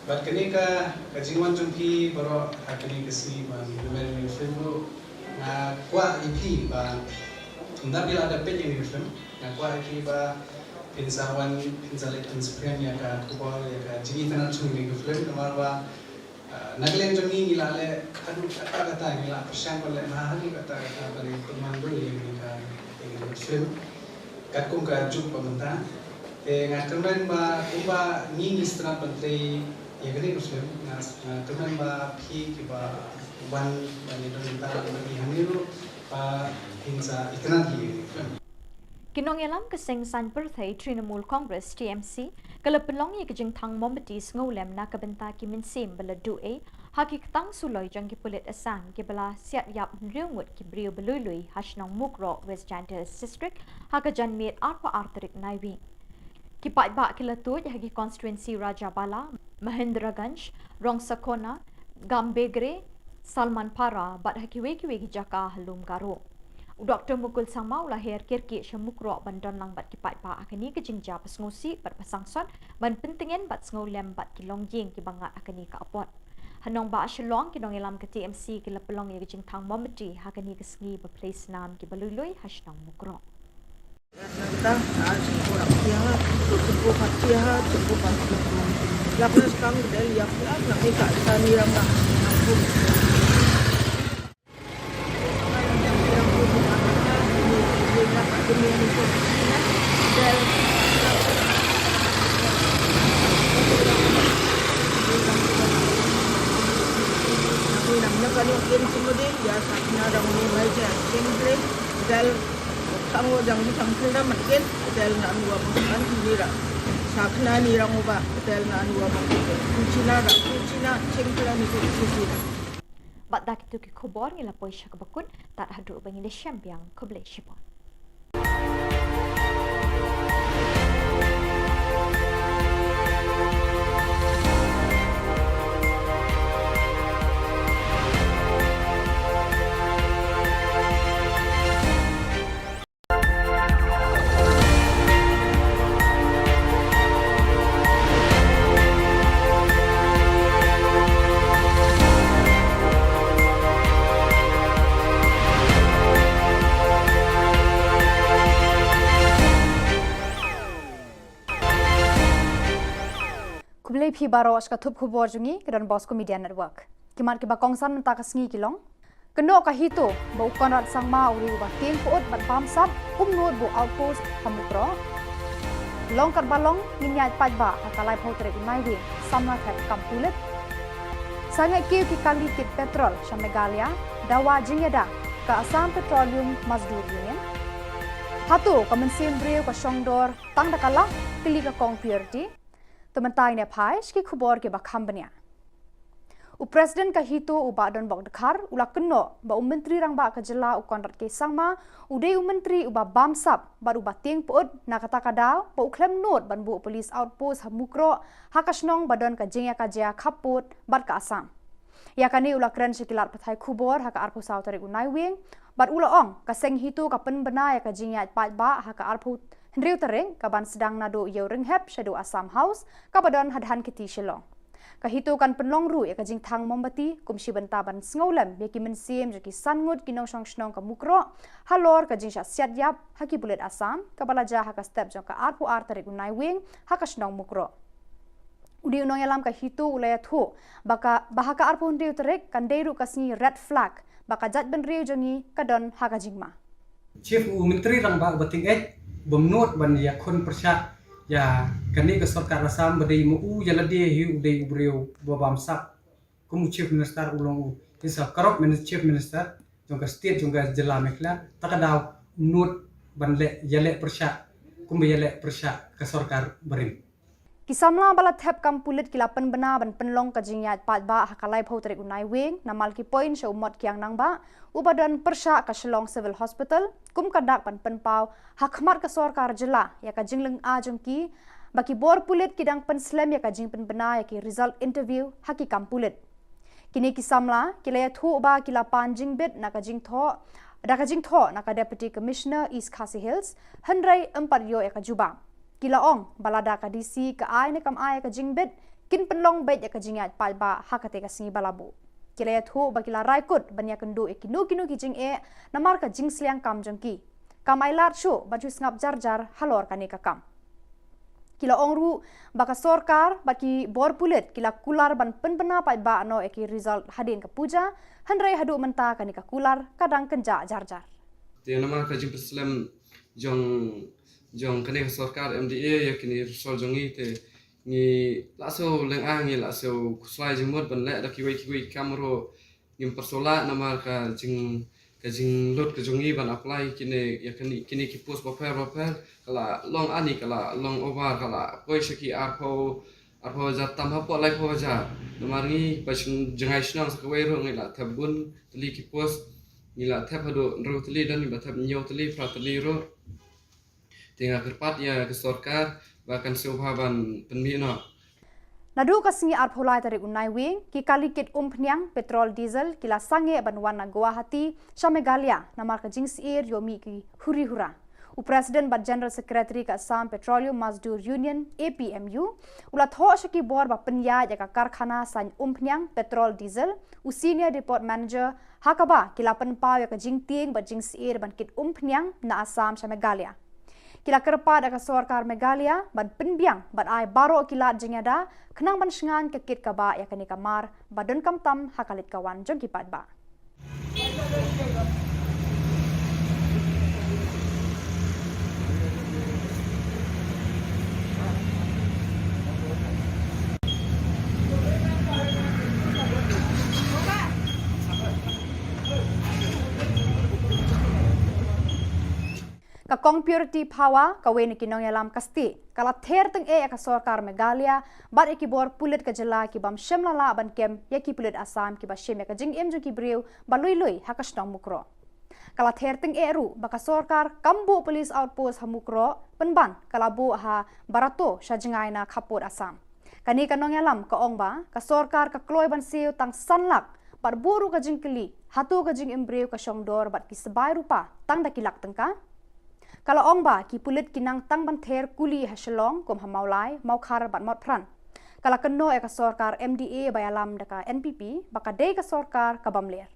But kini ka kajingwan jumpi baru kini kesi bang American Muslim lo na kuat ipi bang unda bila ada pet yang Muslim na kuat ipi bang pinsawan pinsalit pinspren ya ka kubal ya ka jingi tanan sungi Muslim kamar bang naglen jongi ngilale kata ngila persyang boleh mahali kata bari pemandu yang ka film kat kung ka juk pamenta nga kemen ba kumba ngingi setengah pentri ya gani film nga kemen ba phi ki ba ban bani don ta bani hamiru pa hinsa ikna di film Kinong yalam kaseng san birthday Trinamool Congress TMC kala pelong ye kajing thang mombati ngolem na kabenta ki min sim bala du e haki tang suloi jang ki pulit asang ki bala siat yap riungut ki brio belului hashnong mukro West Jantas district haka janmit arpa arterik naiwi ki pai ba kila tu haki constituency Rajabala Mahendraganj Rongsakona Gambegre Salman Para bat haki weki jaka halum garo Dr. Mukul Sangma lahir kirki syamukro bandon lang bat kipat pa akani ke jingja pasngusi bat pasangson ban pentingin bat ngolem bat kilong jing ki bangat akani ka apot. Hanong ba Shillong ki dong ilam ke TMC ki lapelong ye jing thang mometi hakani ke sngi ba place nam ki balului hashnang mukro. Kita kurang siapa, cukup siapa, cukup pasti. Lakna sekarang dari yang nak ikat tani ramah. Kalau yang semua dia, ya sakna dong ni macam simple, dal kamu dong ni sampai dah makin, dal nak dua makan ni lah. Sakna ni orang ubah, dal nak dua makan. Kucina, simple ni kucina. Bat dak itu ki khubor ngila poisha ka bakun tat hadu bangi le champion koble shipon. Kublai phi baros ka thup khubor jungi kedon Bosco Media Network. Kimat ke bakongsan menta ka sngi kilong. Keno ka hito ba ukonrat sangma uri ba tin puot bat bamsap umnot bo outpost hamukro. Long kat balong ninyat pajba hakalai potre unai wi samna thap kampulet. Sangai kiu ki kali kit petrol Shamegalia dawa jingeda ka Assam Petroleum Mazdur Union. Hatu ka mensin breu ka Shongdor tang dakala pili ka kong purity. Tementai ne pai ski khubor ke bakham bania. Presiden ka hito u ba don bok dekhar ula keno ba menteri rang ba ka jela u konrat ke sangma udai menteri u ba bamsap baru ba ting pot na kata kada ba u klem not ban bu police outpost hamukro hakasnong badon ka jingya ka jia khaput bat ka Assam. Ya kani ula kren sekilat pathai khubor haka arpu sautari unai wing bat ula ong ka seng hito ka pen bena ya ka jingya pat ba haka arpu Hendriu tereng kaban sedang nado yau ringhep shadow Assam House kabadon hadhan kiti Shillong. Kahito kan penlong ru ya kajing thang mombati kumshi bentaban sngolam ya ki mensim jaki sangut kinong shnong ka mukro halor kajing sha siat yap haki bulet Assam kabalaja haka step jong ka arpu ar tarik unai wing haka shnong mukro. Udi unong yalam kahito ulaya thu baka bahaka arpu hendriu terek kan deiru kasngi red flag baka jat ben riu jongi kadon haka jingma. Chief Menteri rang ba bating Bumnot ban ya kon persya ya kani ke sarkar Assam badai mu ya lade hi udai breu babamsak kum chief minister ulong isa karok chief minister jongka state jongka jela mekla takadaw not ban le yale persya kum yale persya ke sarkar barim Kisamla balat thep kampulit kilapan bena ban penlong ka jingyat pat ba hakalai photrik unai wing namal ki point sha umot kyang nang ba ubadan persha ka Shillong Civil Hospital kum kadak pan penpau hakmat ka sarkar jela ya ka jingleng a jongki baki bor pulit kidang pen slam ya ka jing pen bena ya ki result interview haki kampulit kini kisamla kilaya thu ba kilapan jingbit na ka jing tho na ka deputy commissioner East Khasi Hills handrai empat yo ya ka juba Kila ong balada ka DC ka ai ne kam ai ka jingbet kin penlong bet ya ka jingat palba hakate ka singi balabu kila ya thu ba kila raikut banya kendu ekinu kinu ki jing namar ka jing sliang kam jongki kam ai lar chu banchu ngap jar halor kani ka kam kila ong ru baka sorkar baki bor pulet kila kular ban penpena palba no eki result hadin ka puja handrai hadu menta kani ka kular kadang kenja jar te namar ka jing peslam jong kene sarkar MDA ya kini sol jongi te ni laso leng ngi laso kuslai jimot ban le da kiwi kamero ngim persola namar ka jing lot ka jongi ban apply kini ya kini ki post paper kala long ani kala long over kala koi shaki arpo jatam hapo lai po ja namar ni pas jengai snang sakwai ro ngi la tabun tli ki post ni la thap hado ro tli dan ni ba thap nyo tli fra tli ro tinggal kerpat ya ke sarkar bahkan subhaban penmino Nadu kasingi arpholai tarik unai wing ki kalikit peniang petrol diesel kila sange banwan na Guwahati sya Meghalaya namar ka jingsir yomi ki huri hura. Presiden bat General Secretary ka Assam Petroleum Mazdoor Union APMU ulat ho syaki bor ba penya ya ka karkhana san peniang petrol diesel senior depot manager hakaba kila penpa ya ka jingting ba jingsir ban kit peniang na Assam sya Meghalaya. Kila kerpa da ka sorkar Meghalaya ban penbiang ban ai baro kila jingada kenang ban shengan ke kit kaba ya kani kamar badon kamtam hakalit kawan jong kipat ba. Ka kong purity power ka wen kinong yalam kasti kala ther teng ka sorkar Meghalaya bar ikibor pulit ka jela ki bam shemla la ban kem ya ki pulit Assam ki ba shem ka jing em ju ki breu ba lui lui hakasnong mukro kala ther teng ru ba ka sorkar kambu police outpost ha mukro penban kala bu ha barato sha jingai na khapur Assam kani kanong yalam ka ong ba ka sorkar ka kloi ban siu tang sanlak par buru ka jing kli hatu ka jing embreu ka shongdor bat ki sebai rupa tang da kilak tengka. Kalau ong ba ki pulit kinang tang banther kuli ha Shillong kom ha maulai mau khar bat mot pran. Kalau keno ka sorkar MDA bayalam daka NPP baka dei ka sorkar ka bamler.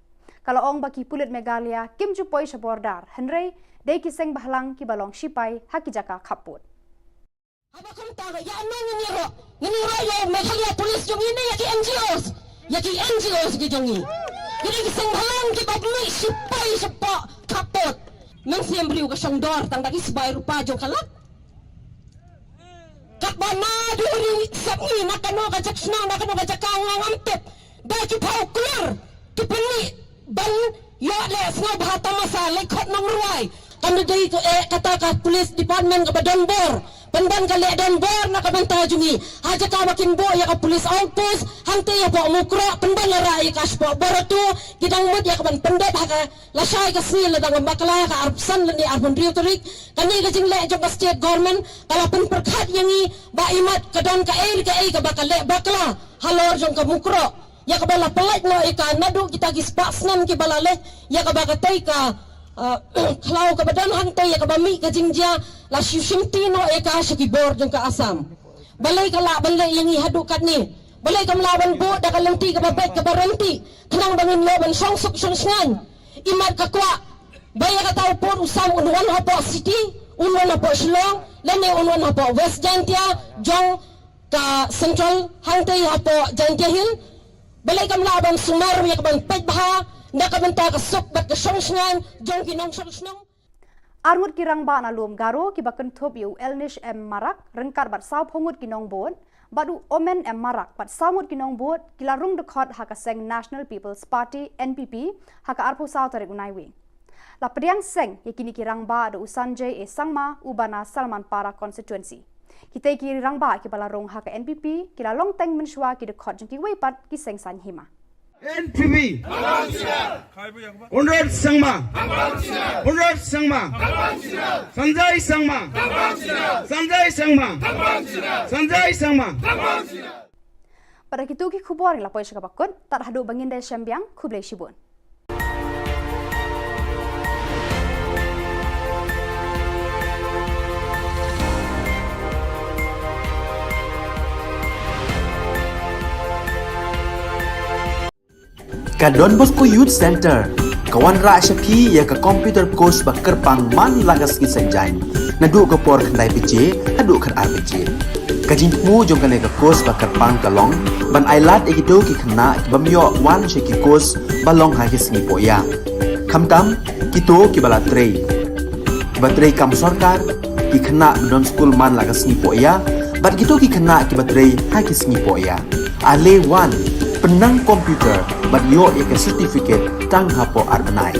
Kalau ong ba ki pulit Meghalaya kim ju poi bordar henrei dei ki seng bahlang ki balong sipai ha ki jaka khaput. Aba kom ta ya nang ngiro yo Meghalaya police jong ini ya ki NGOs ki jong ini. Jadi ki seng bahlang ki babli sipai sepa khaput. Nang siyempre ka siyang door tang dagi sabay rupa jo kalat kakbana duri sabi nakano ka jaksna nakano ka jakang ampet dagi pau clear kipani ban yo le snow bahata masa lekot nang ruai kanu dai ko kata ka police department ka badon bor pandan ka le don bor na ka banta jungi haja ka makin bo ya ka police outpost hante ya po mukro pandan la rai ka spo borotu gidang mut ya ka ban pandet ha ka lasai ka sil dang bakla ka arpsan ni arbon riotorik kani ka jing le jo state government kala pen perkhat yangi ba imat ka don ka ka bakal le bakla halor jong ka mukro ya ka bala pelat no ika nadu kita gi spasnan ki balale ya ka bagatai ka kalau ka badan hangte ya ka bami ka jingja la shimtino eka shikibor jong ka Assam balai ka la balai yangi hadu kat ni balai ka melawan bo da ka lenti ka babet ka baranti tenang bangin loban songsuk songsngan imat ka kwa baya ka tau por usam unwan hapo city unwan hapo Shillong lene unwan hapo West Jantia jong ka central hangte hapo Jantia Hill balai ka melawan sumar ya ka ban pet baha nakabenta ka sok bat ka songsngan jong kinong songsnong Armut kirang ba na lum garo ki bakan top yu elnish em marak rengkar bat saw phongut kinong bot badu omen em marak bat samut kinong bot kila rung de khot haka seng National People's Party NPP haka arpo saw tarik unai wi la priang seng yakini kirang ba do Sanjay e sangma ubana Salman Para constituency kita kirang ba ki bala rong haka NPP kila long teng menshwa ki de khot jeng ki wi pat ki seng san hima NPP Unrat Sangma Unrat Sangma Sanjay Sangma Sanjay Sangma Sanjay Sangma Pada kitu ki khubor la poi bakun tar hadu bangin dai syambiang khublei shibun Ka Don Bosco Youth Center kawan ra syapi ya ka computer course ba kerpang man lagas ki sanjain nadu ka por khandai pije adu khan ar pije ka jingmu jong kan ka course ba kerpang kalong ban ailat e do ki khna bamyo wan she ki course balong ha ki sni poya khamtam kito ki bala trei batrei kam sarkar ki khna don school man lagas ni poya bat kito ki khna ki batrei ha ki sni poya ale wan penang komputer bat yo ek certificate tang hapo arnai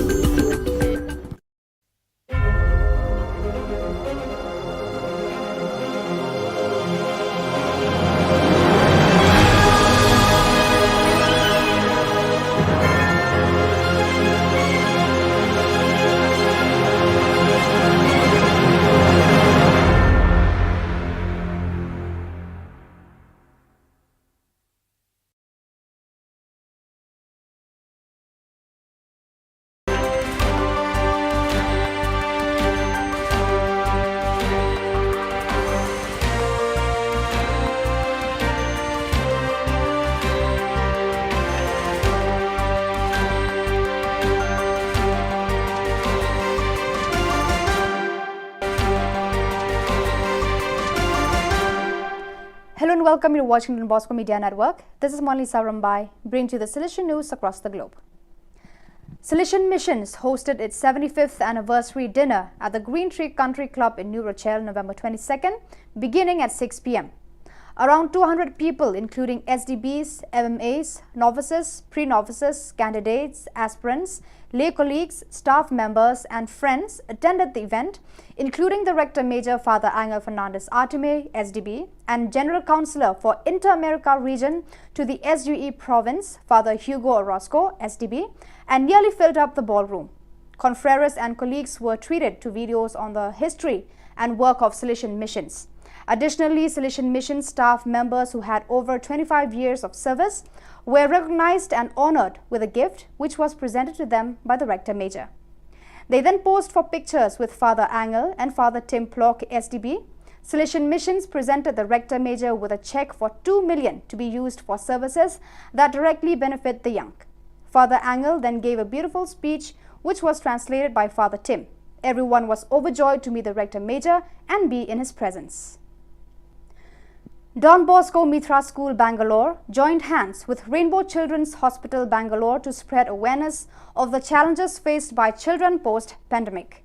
welcome you to watching Don Bosco Media Network. This is Monli Saurambai, bringing you the Salesian news across the globe. Salesian Missions hosted its 75th anniversary dinner at the Green Tree Country Club in New Rochelle, November 22nd, beginning at 6 p.m. Around 200 people, including SDBs, MMAs, novices, pre-novices, candidates, aspirants, lay colleagues, staff members and friends attended the event, including the Rector Major Father Angel Fernandez Artime, SDB, and General Counsellor for Inter-America Region to the SUE Province, Father Hugo Orozco, SDB, and nearly filled up the ballroom. Confreres and colleagues were treated to videos on the history and work of Salesian Missions. Additionally, Salesian Mission staff members who had over 25 years of service were recognized and honored with a gift which was presented to them by the Rector Major. They then posed for pictures with Father Angel and Father Tim Plock, SDB. Salesian Missions presented the Rector Major with a check for 2 million to be used for services that directly benefit the young. Father Angel then gave a beautiful speech which was translated by Father Tim. Everyone was overjoyed to meet the Rector Major and be in his presence. Don Bosco Mitra School, Bangalore joined hands with Rainbow Children's Hospital, Bangalore to spread awareness of the challenges faced by children post-pandemic.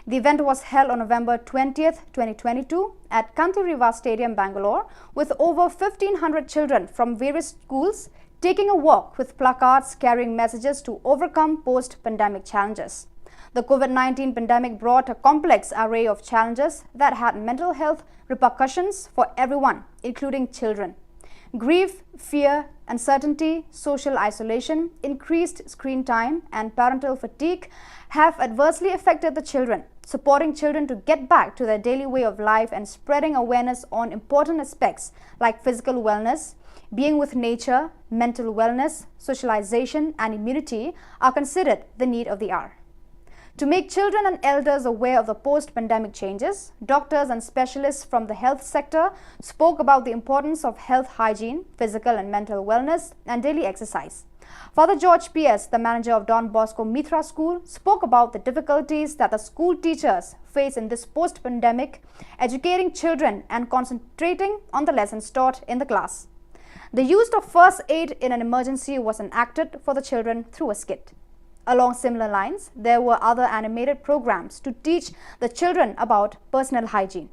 The event was held on November 20th, 2022 at Kanturiva Stadium, Bangalore, with over 1,500 children from various schools taking a walk with placards carrying messages to overcome post-pandemic challenges. The COVID-19 pandemic brought a complex array of challenges that had mental health repercussions for everyone, including children. Grief, fear, uncertainty, social isolation, increased screen time, and parental fatigue have adversely affected the children. Supporting children to get back to their daily way of life and spreading awareness on important aspects like physical wellness, being with nature, mental wellness, socialization, and immunity are considered the need of the hour. To make children and elders aware of the post-pandemic changes, doctors and specialists from the health sector spoke about the importance of health hygiene, physical and mental wellness, and daily exercise. Father George P.S., the manager of Don Bosco Mitra School, spoke about the difficulties that the school teachers face in this post-pandemic, educating children and concentrating on the lessons taught in the class. The use of first aid in an emergency was enacted for the children through a skit. Along similar lines, there were other animated programs to teach the children about personal hygiene.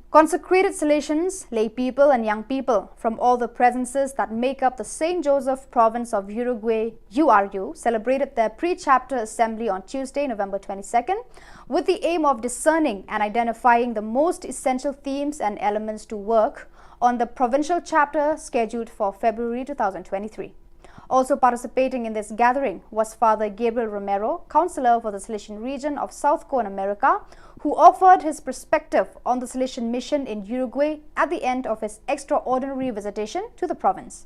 Consecrated Salesians, lay people and young people from all the provinces that make up the St. Joseph province of Uruguay, URU, celebrated their pre-chapter assembly on Tuesday, November 22nd, with the aim of discerning and identifying the most essential themes and elements to work on the provincial chapter scheduled for February 2023. Also participating in this gathering was Father Gabriel Romero, Counselor for the Salesian region of South Cone America, who offered his perspective on the Salesian mission in Uruguay at the end of his extraordinary visitation to the province.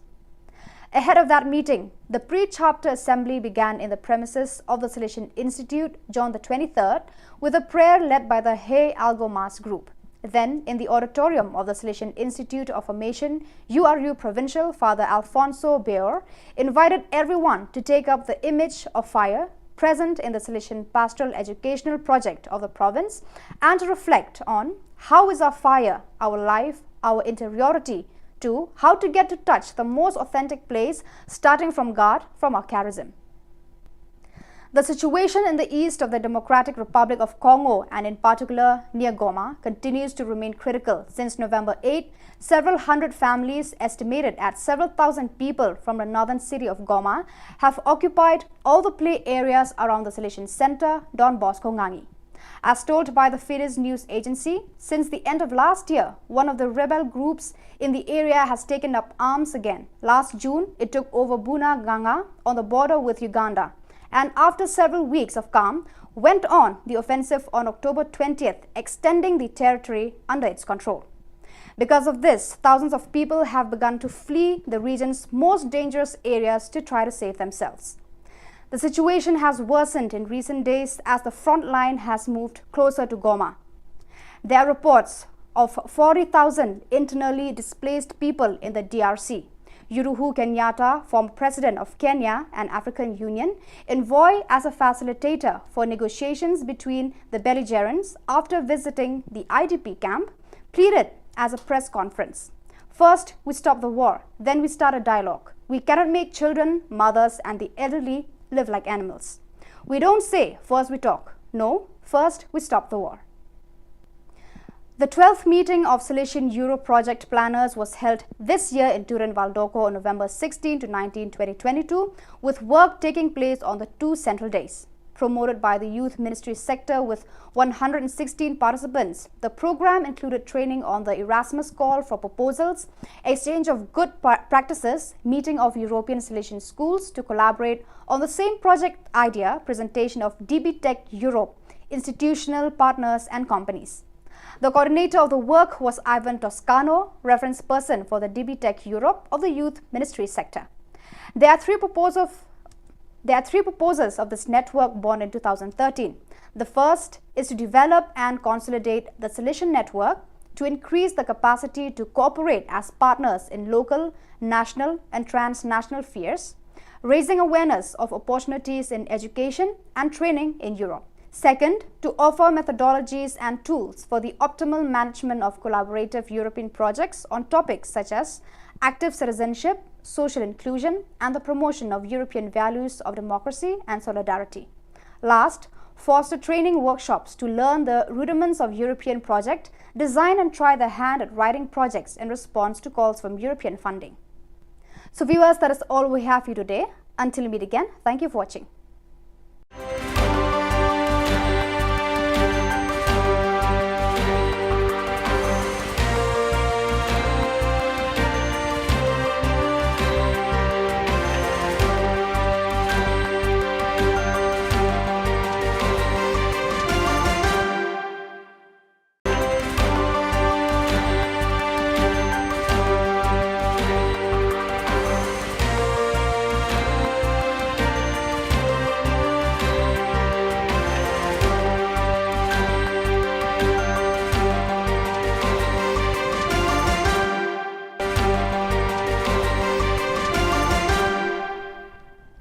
Ahead of that meeting, the pre-chapter assembly began in the premises of the Salesian Institute, John the 23rd, with a prayer led by the Hey Algo Mass group. Then, in the auditorium of the Salesian Institute of Formation, URU Provincial, Father Alfonso Beor invited everyone to take up the image of fire present in the Salesian Pastoral Educational Project of the province and to reflect on how is our fire, our life, our interiority, to how to get to touch the most authentic place starting from God, from our charism. The situation in the east of the Democratic Republic of Congo and in particular near Goma continues to remain critical. Since November 8, several hundred families, estimated at several thousand people from the northern city of Goma, have occupied all the play areas around the Salesian Center, Don Bosco Ngangi. As told by the Fides news agency, since the end of last year, one of the rebel groups in the area has taken up arms again. Last June, it took over Bunagana on the border with Uganda, and after several weeks of calm, went on the offensive on October 20th, extending the territory under its control. Because of this, thousands of people have begun to flee the region's most dangerous areas to try to save themselves. The situation has worsened in recent days as the front line has moved closer to Goma. There are reports of 40,000 internally displaced people in the DRC. Uhuru Kenyatta, former president of Kenya and African Union, envoy as a facilitator for negotiations between the belligerents after visiting the IDP camp, pleaded as a press conference. First, we stop the war. Then we start a dialogue. We cannot make children, mothers, and the elderly live like animals. We don't say, first we talk. No, first we stop the war. The 12th meeting of Silesian Euro project planners was held this year in Turin Valdocco on November 16 to 19, 2022, with work taking place on the 2 central days. Promoted by the Youth Ministry sector with 116 participants, the program included training on the Erasmus call for proposals, exchange of good practices, meeting of European Silesian schools to collaborate on the same project idea, presentation of DB Tech Europe, institutional partners and companies. The coordinator of the work was Ivan Toscano, reference person for the DB Tech Europe of the Youth Ministry sector. There are three proposals of this network born in 2013. The first is to develop and consolidate the Silesian network to increase the capacity to cooperate as partners in local, national and transnational affairs, raising awareness of opportunities in education and training in Europe. Second, to offer methodologies and tools for the optimal management of collaborative European projects on topics such as active citizenship, social inclusion, and the promotion of European values of democracy and solidarity. Last, foster training workshops to learn the rudiments of European project, design and try their hand at writing projects in response to calls from European funding. So viewers, that is all we have for you today. Until we meet again, thank you for watching.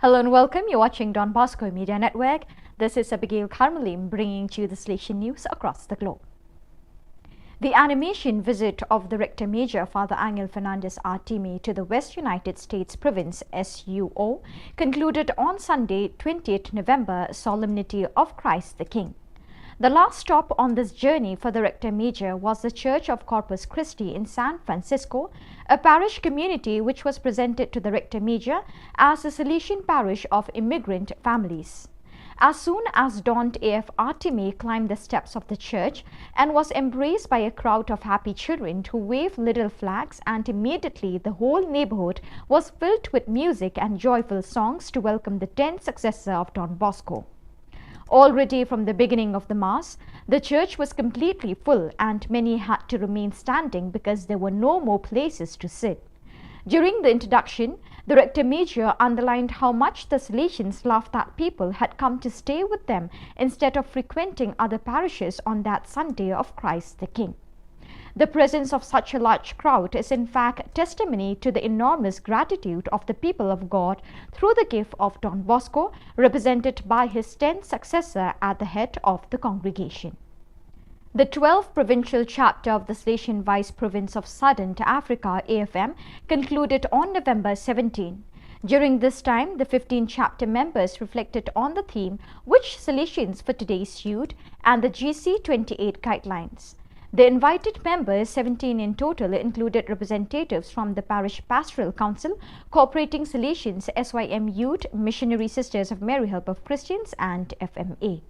Hello and welcome. You're watching Don Bosco Media Network. This is Abigail Carmelim bringing to you the Silesian news across the globe. The animation visit of the Rector Major Father Angel Fernandez Artime to the West United States Province SUO concluded on Sunday, 20th November, Solemnity of Christ the King. The last stop on this journey for the Rector Major was the Church of Corpus Christi in San Francisco, a parish community which was presented to the Rector Major as a Silesian parish of immigrant families. As soon as dawned, AF Artime climbed the steps of the church and was embraced by a crowd of happy children who waved little flags, and immediately the whole neighborhood was filled with music and joyful songs to welcome the 10th successor of Don Bosco. Already from the beginning of the Mass, the church was completely full and many had to remain standing because there were no more places to sit. During the introduction, the Rector Major underlined how much the Silesians loved that people had come to stay with them instead of frequenting other parishes on that Sunday of Christ the King. The presence of such a large crowd is in fact testimony to the enormous gratitude of the people of God through the gift of Don Bosco, represented by his 10th successor at the head of the congregation. The 12th provincial chapter of the Silesian Vice Province of Southern Africa AFM concluded on November 17. During this time, the 15 chapter members reflected on the theme "Which Silesians for Today Suit" and the GC28 guidelines. The invited members, 17 in total, included representatives from the Parish Pastoral Council, Cooperating Silesians, SYM Youth, Missionary Sisters of Mary Help of Christians and FMA.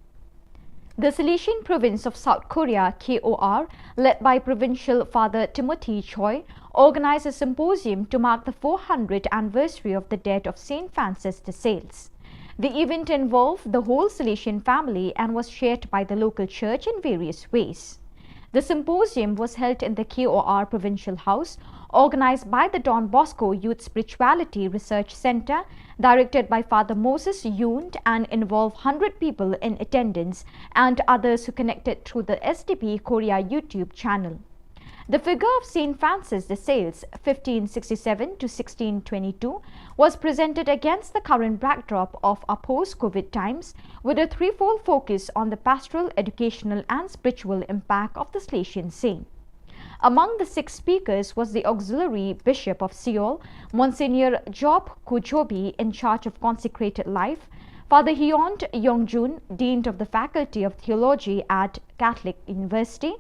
The Silesian Province of South Korea, KOR, led by Provincial Father Timothy Choi, organized a symposium to mark the 400th anniversary of the death of St. Francis de Sales. The event involved the whole Silesian family and was shared by the local church in various ways. The symposium was held in the KOR Provincial House, organized by the Don Bosco Youth Spirituality Research Center, directed by Father Moses Yoon, and involved 100 people in attendance and others who connected through the SDP Korea YouTube channel. The figure of St. Francis de Sales, 1567 to 1622, was presented against the current backdrop of our post-COVID times, with a threefold focus on the pastoral, educational and spiritual impact of the Silesian saint. Among the 6 speakers was the Auxiliary Bishop of Seoul, Monsignor Job Kujobi, in charge of consecrated life, Father Hyont Yongjun, Dean of the Faculty of Theology at Catholic University,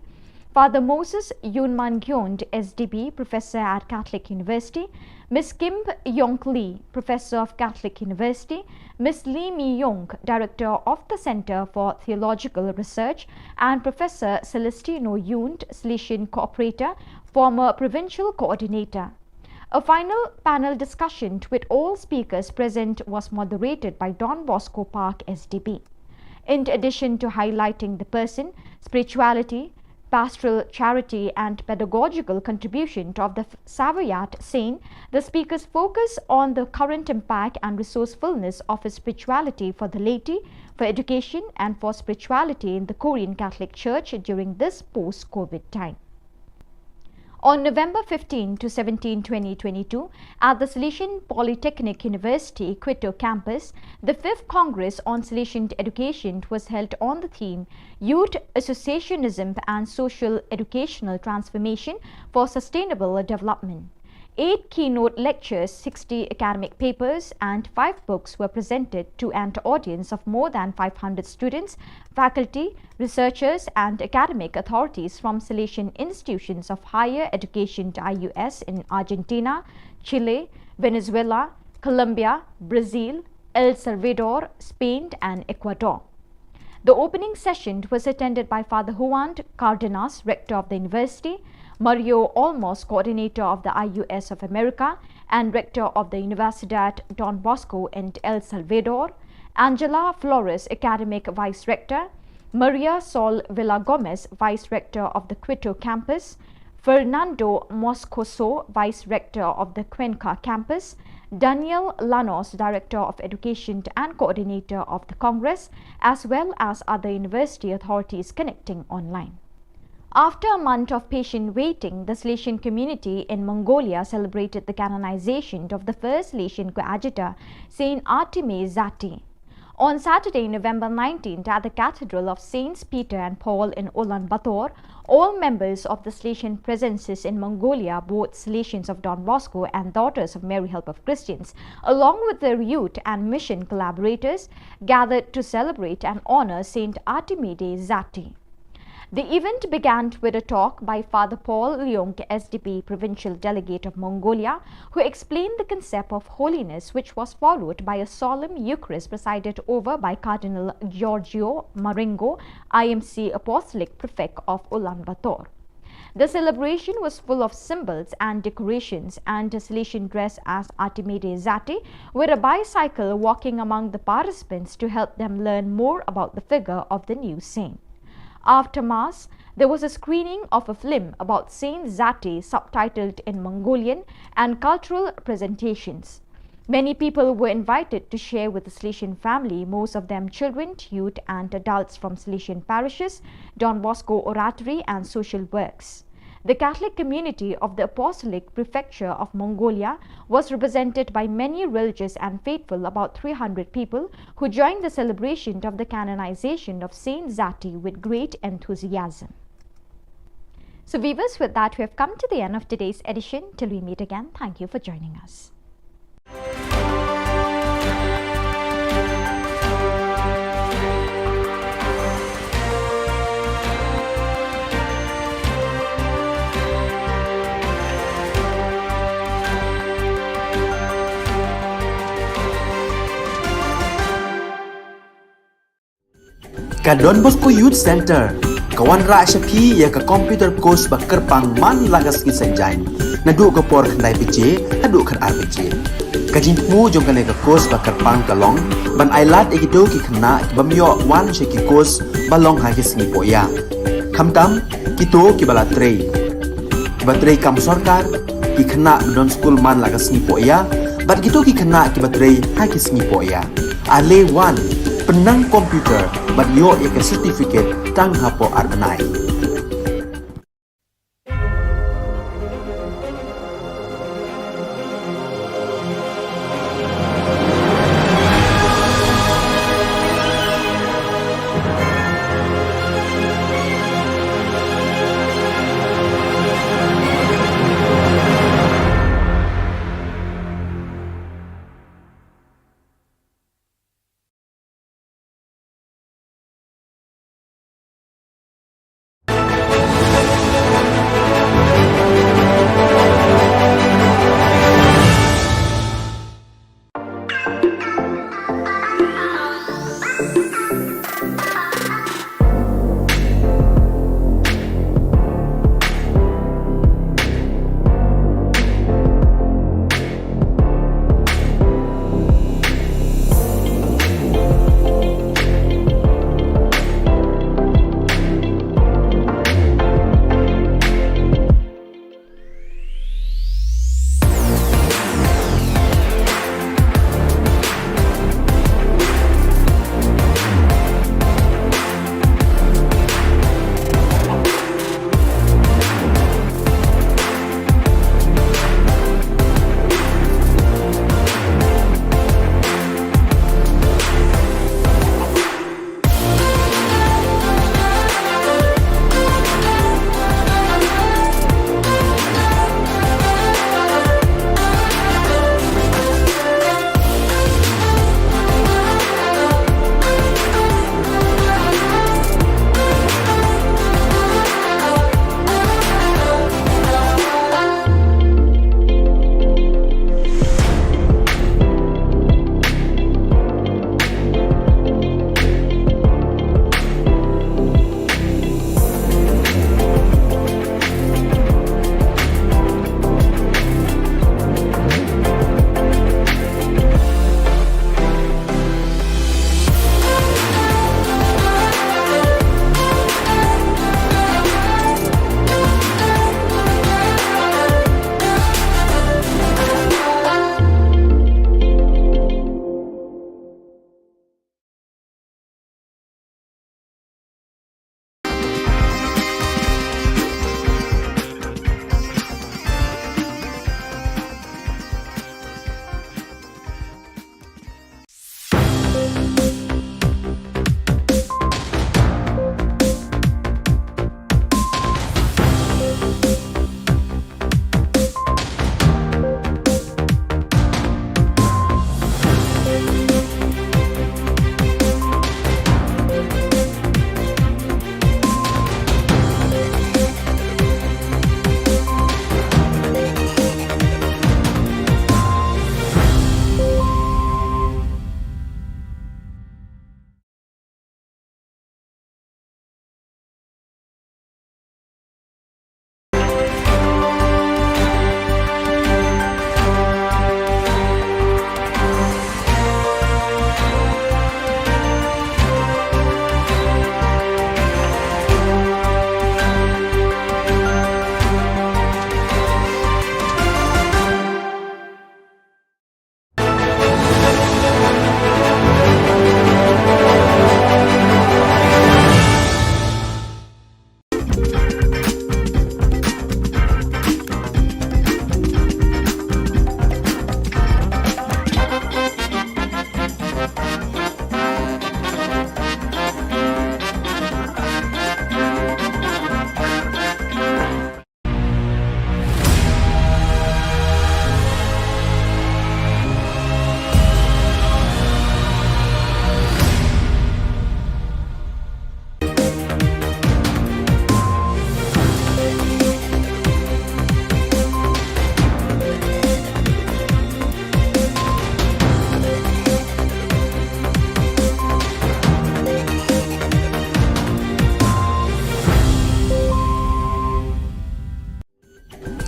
Father Moses Yunman Gyond, SDB, Professor at Catholic University, Miss Kim Yong Lee, Professor of Catholic University, Miss Lee Mi Yong, Director of the Center for Theological Research, and Professor Celestino Yund, Salesian Cooperator, former Provincial Coordinator. A final panel discussion with all speakers present was moderated by Don Bosco Park, SDB. In addition to highlighting the person, spirituality, pastoral charity and pedagogical contribution of the Savoyard saint, the speakers focus on the current impact and resourcefulness of his spirituality for the laity, for education and for spirituality in the Korean Catholic Church during this post-COVID time. On November 15 to 17, 2022, at the Salesian Polytechnic University, Quito campus, the 5th Congress on Salesian Education was held on the theme Youth Associationism and Social Educational Transformation for Sustainable Development. 8 keynote lectures, 60 academic papers and 5 books were presented to an audience of more than 500 students, faculty, researchers and academic authorities from Salesian institutions of higher education IUS in Argentina, Chile, Venezuela, Colombia, Brazil, El Salvador, Spain and Ecuador. The opening session was attended by Father Juan Cardenas, Rector of the University, Mario Olmos, Coordinator of the IUS of America and Rector of the Universidad Don Bosco in El Salvador, Angela Flores, Academic Vice Rector, Maria Sol Villagomez, Vice Rector of the Quito campus, Fernando Moscoso, Vice Rector of the Cuenca campus, Daniel Lanos, Director of Education and Coordinator of the Congress, as well as other university authorities connecting online. After a month of patient waiting, the Salesian community in Mongolia celebrated the canonization of the first Salesian coadjutor, Saint Artime Zati. On Saturday, November 19th, at the Cathedral of Saints Peter and Paul in Ulaanbaatar, all members of the Salesian presences in Mongolia, both Salesians of Don Bosco and Daughters of Mary Help of Christians, along with their youth and mission collaborators, gathered to celebrate and honor Saint Artemide Zati. The event began with a talk by Father Paul Leong, SDP Provincial Delegate of Mongolia, who explained the concept of holiness, which was followed by a solemn Eucharist presided over by Cardinal Giorgio Marengo, IMC Apostolic Prefect of Ulaanbaatar. The celebration was full of symbols and decorations, and a Salesian dressed as Artemide Zati with a bicycle walking among the participants to help them learn more about the figure of the new saint. After Mass, there was a screening of a film about Saint Zati subtitled in Mongolian and cultural presentations. Many people were invited to share with the Salesian family, most of them children, youth and adults from Salesian parishes, Don Bosco Oratory and social works. The Catholic community of the Apostolic Prefecture of Mongolia was represented by many religious and faithful, about 300 people, who joined the celebration of the canonization of Saint Zati with great enthusiasm. So viewers, with that we have come to the end of today's edition. Till we meet again, thank you for joining us. Ka Don Bosco Youth Center, kawan ra Shapi ya ka computer course ba kerpang man lagas ki sanjain, nadu ka por khandai piche, adu khan RPG. Ka jingmu jong ka ka course ba kerpang ka long, ban ailat egido ki khna ki bamyo wan she ki course ba long ha ki sngi poya. Khamtam kito ki bala trei. Ki ba trei kam sarkar ki khna don school man lagas sngi poya, bat kito ki khna ki ba trei ha ki sngi poya. Ale wan penang komputer bat yo ya ke certificate tang hapo arnai.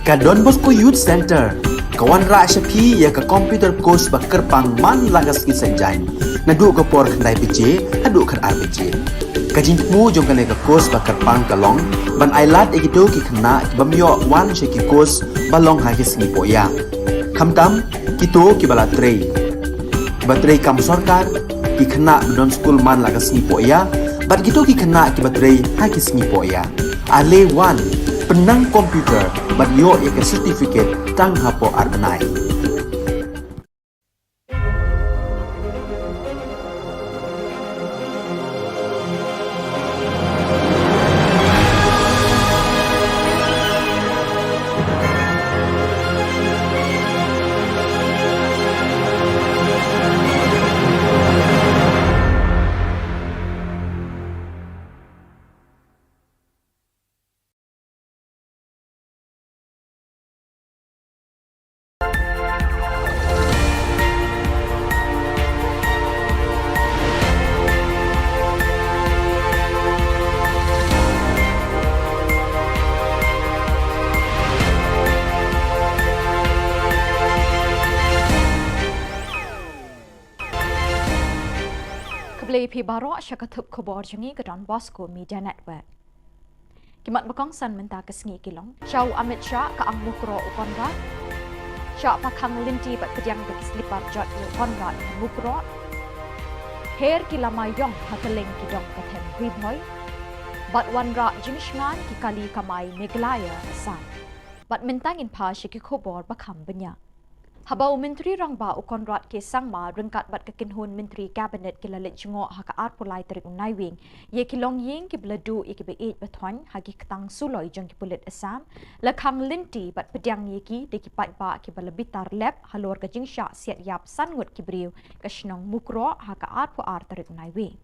Ka Don Bosco Youth Center, kawan ra syapi ya ka computer course ba kerpang man lagas ki senjain. Nadu ka por kandai PJ, adu kan RPG. Ka jingmu jong kan ka course ba kerpang kalong, ban ailat egido ki kena bamyo wan syaki course balong hagis ni poya. Kamtam kito ki bala trei. Batrei kam sarkar ki kena don school man lagas ni poya, bat kito ki kena ki batrei hagis ni poya. Ale wan penang komputer bat yo ya ke certificate tang hapo arbenai. Pi Barok syakatup Khubor Jangi ke Don Bosco Media Network. Kimat Bakongsan mentah kesengi kilong. Syau Amit Shah ke ang mukro ukonra. Syah pakang linti bat kediang bagi selipar jot ukonra mukro. Her kilamayong hakaling kidong katem huiboy. Bat wanra jinisngan kikali kamay Meglaya Asam. Bat mentangin pa syaki Khubor bakam benya. Habau Menteri Rangba Ukonrat ke Sangma rengkat bat kekinhun Menteri Kabinet kilalit jengok haka arpulai terik unaiwing ye kilong ying ki beladu ye ki beid bethon hagi ketang suloi jong ki pulit Assam lakang linti bat pediang ye ki de ki pat ba ki balabitar lab halor ka jingsha siat yap sangut ki briu ka Shillong mukro haka arpu ar terik unaiwing.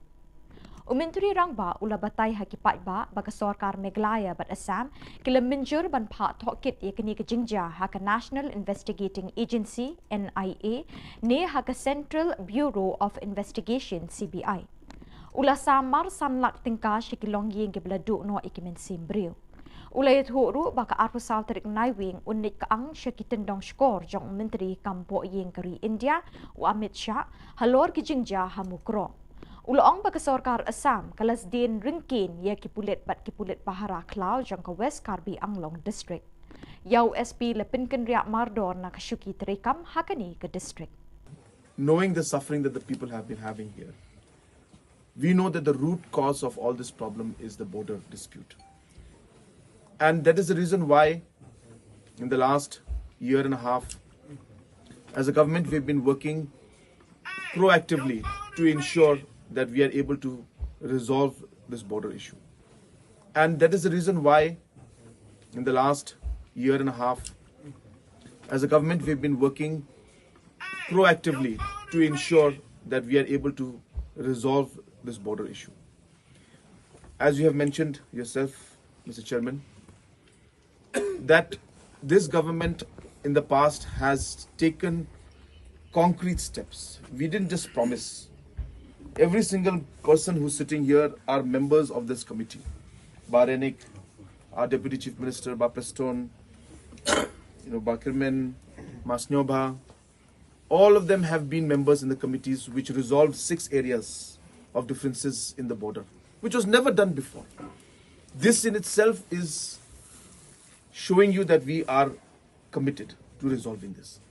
Menteri Rangba ula batai haki pat ba bagi Sarkar Meghalaya bat Assam kila menjur ban pak tokit ye kini ke jingja haka National Investigating Agency NIA ne haka Central Bureau of Investigation CBI. Ula samar sanlak tingkah shikilong yeng ke beladu no ikimen simbriu. Ula yethuru baka arpusal terik naiwing unit kaang syakitendong skor jong Menteri Kampo yeng kari India u Amit Shah halor ki jingja hamukro. Ulaong bagi Sarkar Assam kalas din ringkin ya kipulit Bahara Klau jang ke West Karbi Anglong District. Yau SP lepinkan riak mardor na kasyuki terekam hakani ke district. Knowing the suffering that the people have been having here, we know that the root cause of all this problem is the border dispute. And that is the reason why in the last year and a half, as a government, we've been working proactively to ensure that we are able to resolve this border issue. And that is the reason why in the last year and a half, as a government, we've been working proactively to ensure that we are able to resolve this border issue. As you have mentioned yourself, Mr. Chairman, that this government in the past has taken concrete steps. We didn't just promise. Every single person who's sitting here are members of this committee. Barenik, our Deputy Chief Minister, Bapestone, Bakirmen, Masnyoba, all of them have been members in the committees which resolved 6 areas of differences in the border, which was never done before. This in itself is showing you that we are committed to resolving this.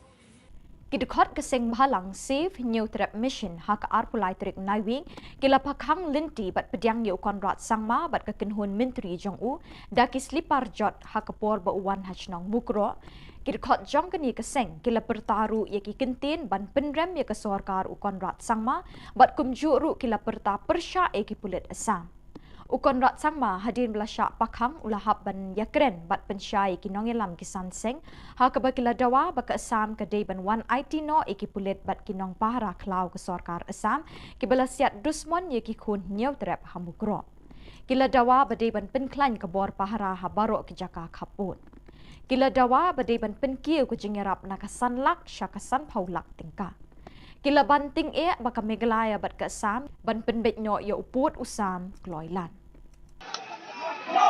Kidukot keseng bahalang save new trap mission hak arpulai terik naiwing kila pakhang linti bat pediang ye konrat sangma bat kekenhun Menteri Jong-u daki slipar jot hak por ba uwan hachnong mukro kidukot jong keni keseng kila pertaru ye ki kentin ban penrem ye ke Sarkar u konrat sangma bat kumjuru kila perta persya e ki pulit Assam. Ukon rat sangma hadin belasyak pakhang ulahap ban yakren bat pensyai kinong elam kisan seng ha kabakila dawa baka Assam kadai ban wan IT no iki pulit bat kinong Bahara Klau ke Sarkar Assam kibala siat dusmon ye ki khun nyau trap hamukro kila dawa badai ban penklan ke bor Bahara habaro ke jaka kaput kila dawa badai ban penkiu ke jengerap nakasan lak syakasan paulak tingka kila banting baka Meghalaya bat ke Assam ban penbet no ya uput usam kloilan. No!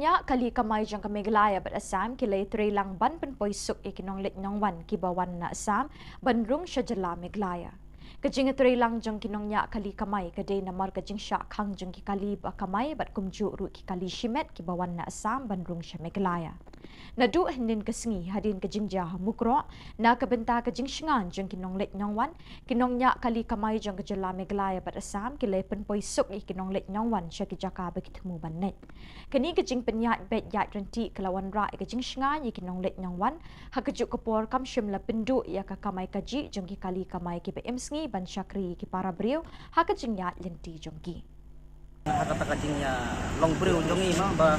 nya kali kamay jang kamiglaya bat Assam kilay trilang ban penpoy suk ikinong lit nyong wan kibawan na Assam banrung siya jala miglaya. Kajing trilang jang kinong nya kali kamay kaday namar kajing siya kang jang kikali ba kamay bat kumju ru kikali shimet kibawan na Assam banrung siya miglaya. Nadu hinin kasngi hadin kajing jah mukro na kabenta kajing shingan jang kinong lit nyong wan kinong nya kali kamay jang kajala miglaya bat Assam kilay penpoy suk ikinong lit nyong wan siya kijaka bakitmu banet. Kani kajing penyat bet yat renti kelawan ra kajing shingan ikinong lit nyong wan hakajuk kapor kam shimla pendu ya ka kamay kaji jang kikali kamay ki PM sngi ban syakri ki para brio hakajing yat lenti jang ki. Hakata kajingnya long brio jongi ma ba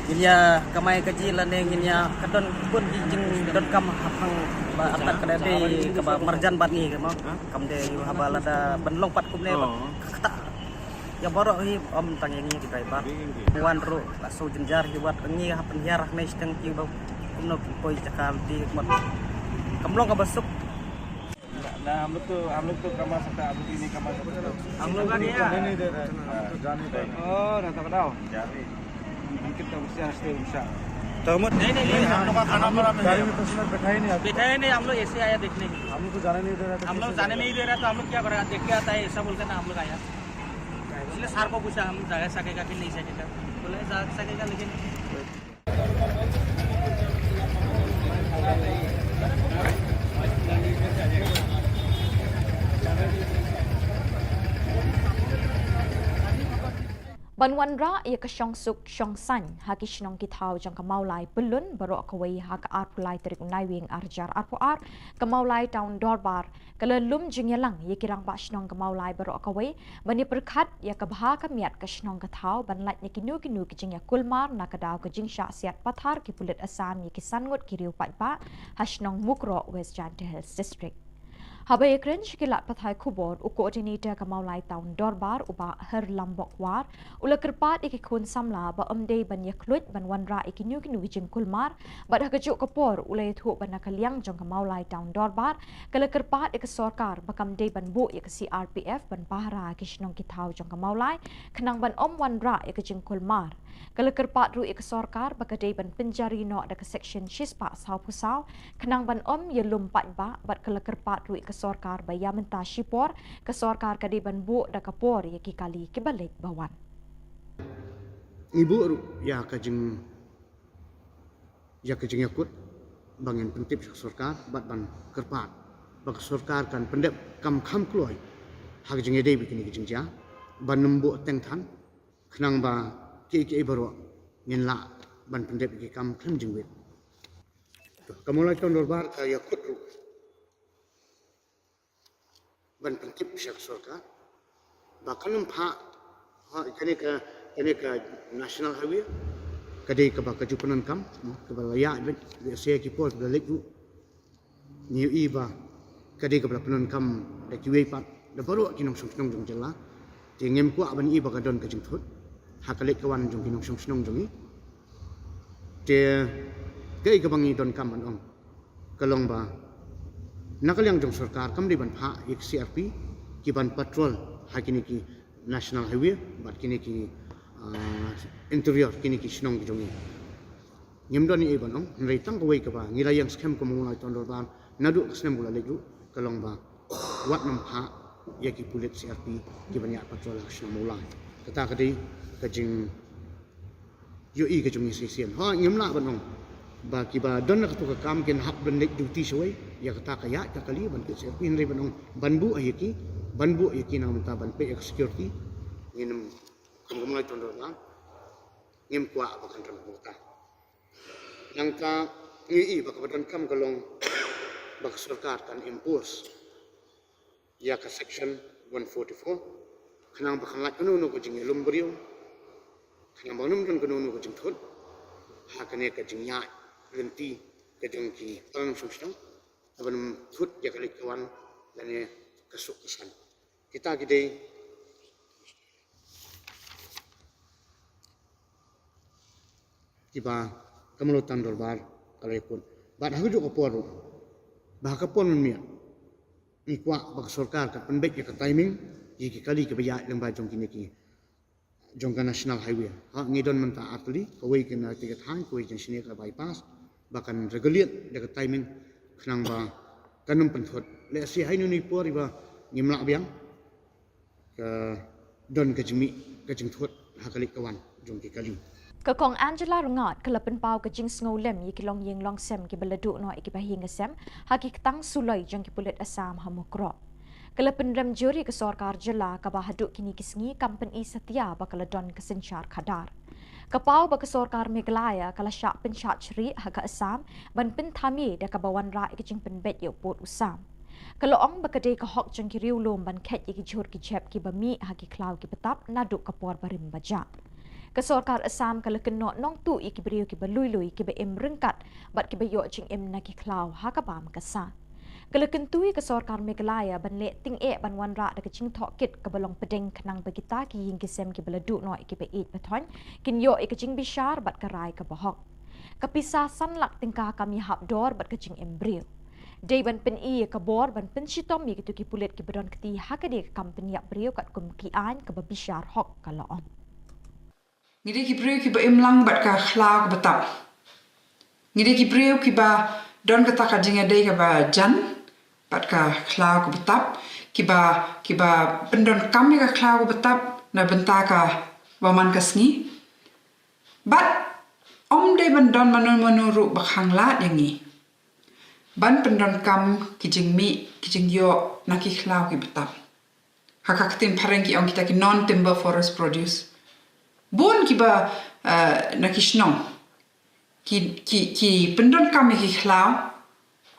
ginya kamay kaji lane ginya kadon pun jing kadon kam hapang ba atak kadade ka ba marjan batni ka ma kam de yu habala da ban long pat kumne ba kata ya borok hi om tangengi ki driver wan ro la so jenjar hi wat ngi hapen yarah nei steng ki ba kumno koi jakal di mat kamlong ka basuk. Nah, हम लोग तो कमा सकता अब ini कमा सकता हम लोग का dia जाने नहीं दे रहा है तो जाने दे oh ना तो बताओ जाने mungkin तो उससे हंसते उनसा नहीं हम लोग का खाना बड़ा में गाड़ी में पैसेंजर बैठा ही नहीं हम लोग ऐसे आया देखने हम लोग को जाने नहीं दे रहा था हम लोग जाने नहीं दे रहा तो हम लोग क्या करेगा देख के आता है ऐसा बोलकर ना हम लोग आया इसलिए सर को पूछा हम जा सकेगा कि नहीं सकेगा बोले जा सकेगा लेकिन Banwan ra ia ka syong suk syong san haki shnong ki thau jang ka maulai belun baro kawai ha ka ar pulai terik unai wing arjar ar ka maulai town dorbar kala lum jingyalang ye kirang ba shnong ka maulai baro kawai bani perkhat ya ka bha ka miat ka shnong ka thau ban lat ni kinu ki jing ya kulmar na ka daw ka jing sha siat pathar ki pulit Assam ye ki sangut ki riu pat ba ha shnong mukro West Janta Hills district. Habai ekren shikilat pathai Khubor u coordinator ka maulai town dorbar uba her lambok war ula kerpat ikikun samla ba omdei ban yaklut ban wanra ikinu jing kulmar ba hakajuk kapor ula thu ban nakaliang jong ka maulai town dorbar kala kerpat ik sarkar bakam dei ban bu ik CRPF ban bahra kishnong ki thau jong ka maulai khnang ban om wanra ik jing kulmar kala kerpat ru ik sarkar bakadei ban penjari no da ka section shispa sau pusau khnang ban om yelum pat ba bat kala kerpat ru sarkar bayamenta shipor ke sarkar kadi ban bu da kapor ya ki kali ke balik bawan ibu ya kajing yakut bangin pentip sarkar bat ban kerpat bak sarkar kan pendep kam kham kloi hak jing ede bikini jing ja ban nembu teng than khnang ba ki baro ngin la ban pendep ki kam kham jing wit kamulai ton dorbar ka yakut ban pentip syak sarkar bahkan pha kene ka national highway kadai ka ba kajupanan kam ka balaya bet se ki port da lekru ni iba kadai ka panan kam da kiwe pat da baru kinong song jong jela tingem ku aban iba ka don ka jing thut hakalek kawan jong kinong song jong ni te kai ka bangi don kam an ong kalong ba nakaliang jong sarkar kam di ban pha ek CRP ki ban patrol hakini ki national highway bat kini ki interior kini ki shnong ki jongi ngimdon ni ban ong ngai tang ko wei ka ba ngilayang scam ko mong lai ton ban nadu scam bula leju kalong ba wat nam pha ya ki pulit CRP ki ban ya patrol action mulai kata kadi ka jing yo i ka jongi sesian ha ngimla ban ong ba ki ba don na ka kam ken hak ban nek duty soi ya kata kaya ka kali ban ke CRP nri ban ong banbu ayaki na mata ban pe security nginem kum mulai ton ban ngim kwa ba kan ram ta nang ka ngi ba ka ban kam kalong ba sarkar kan impose ya ka section 144 khnang ba khangat kunu ko jing lum brio khnang ba num don kunu ko jing thot ha kane ka jing ya renti ka jing ki tang sum stang aban thut ya kali kawan lane kasuk kesan kita gede tiba kemelutan dorbar kalau ikut bat hagu ko poru bah ka pon mi ikwa bak sarkar ka penbek ya ka timing ki kali ke baya lembah jong kini ki jongka national highway ha ngidon menta atli kawai kena tiga thang kawai jeng sini ka bypass bahkan regulate dekat timing kenang ba kanum penthot le si hainu ni por iba ngimlak biang ke don ke jemi ke jeng thot hakalik kawan jongki kali Kakong Angela Rungat kalapan pau ke jing sngolem yikilong yeng long sem ki beladuk no ikibahinga sem haki ketang sulai jong ki pulit asam hamukro. Kalapan rem juri ke Sorkar Jylla kabahaduk kini kisngi company setia bakaladon kesencar kadar. Kapau baka Sorkar Meghalaya kala syak pensyak ceri haka asam ban pentami da kabawan ra ikijing penbet yo pot usam. Kalau ong bakadei ke hok jong ki riulum ban ket ikijur ki jep ki bami haki klau ki petap naduk kapor barim baja. Kesorkar Assam kalau kena nong tu iki beriu ki belui-lui ki be em rengkat bat ki be yo ching em na ki klau ha ka bam kasa. Kalau kentui kesorkar Meghalaya ban le ting e ban wan ra da ke ching thok kit ke belong pedeng kenang begita ki ying ki sem ki beladuk no iki be it bathon kin yo iki ching bishar bat ka rai ka bahok. Kapisa sanlak tingkah kami hap dor bat ke ching em beriu. Day ban pen i ke bor ban pen sitom ki tu ki pulet ki bedon keti ha ka de company yak beriu kat kum ki an ke bishar hok kalau on. Ngide ki priu ki ba imlang bat ka khlau ka batap. Ngide ki priu ki ba don ka taka jinga dei ka ba jan bat ka khlau ka batap ki ba pendon kami ka khlau ka batap na benta ka waman ka sngi. Bat om dei ban don manuru ba khanglat yangi. Ban pendon kam ki jing mi ki jing yo na ki khlau ki batap. Hakak tin pareng ki ong kita ki non timber forest produce. Bon ki ba na ki Shillong ki pendon kami ki khlau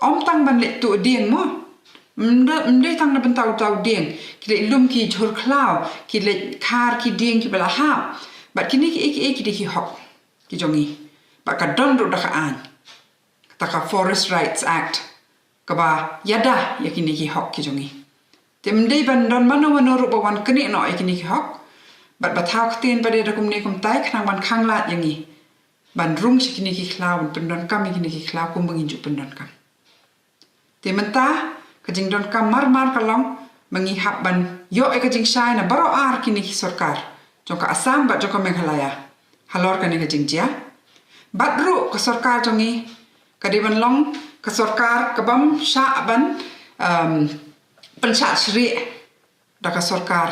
om tang ban le tu ding mo mde tang na ban tau ding ki le lum ki jhur khlau ki le khar ki ding ki bala ha bat kini ki de ki hok ki jongi ba ka don ru da ka an ta ka Forest Rights Act ka ba yada ya kini ki hok ki jongi temde ban don mano ru ba wan kini no kini ki hok bat batau ktin pada dakum ni kum tai khnang ban khanglat yangi ban rung sikini ki khlau ban pendon kam kini ki khlau kum menginjuk pendon kam te menta kajing don kam mar kalong mengihap ban yo e kajing sai na baro ar kini ki sarkar jongka Assam bat jongka Meghalaya halor kani kajing jia bat ru ke sarkar jongi kadi ban long ke sarkar kabam sha ban pensat sri da ka sarkar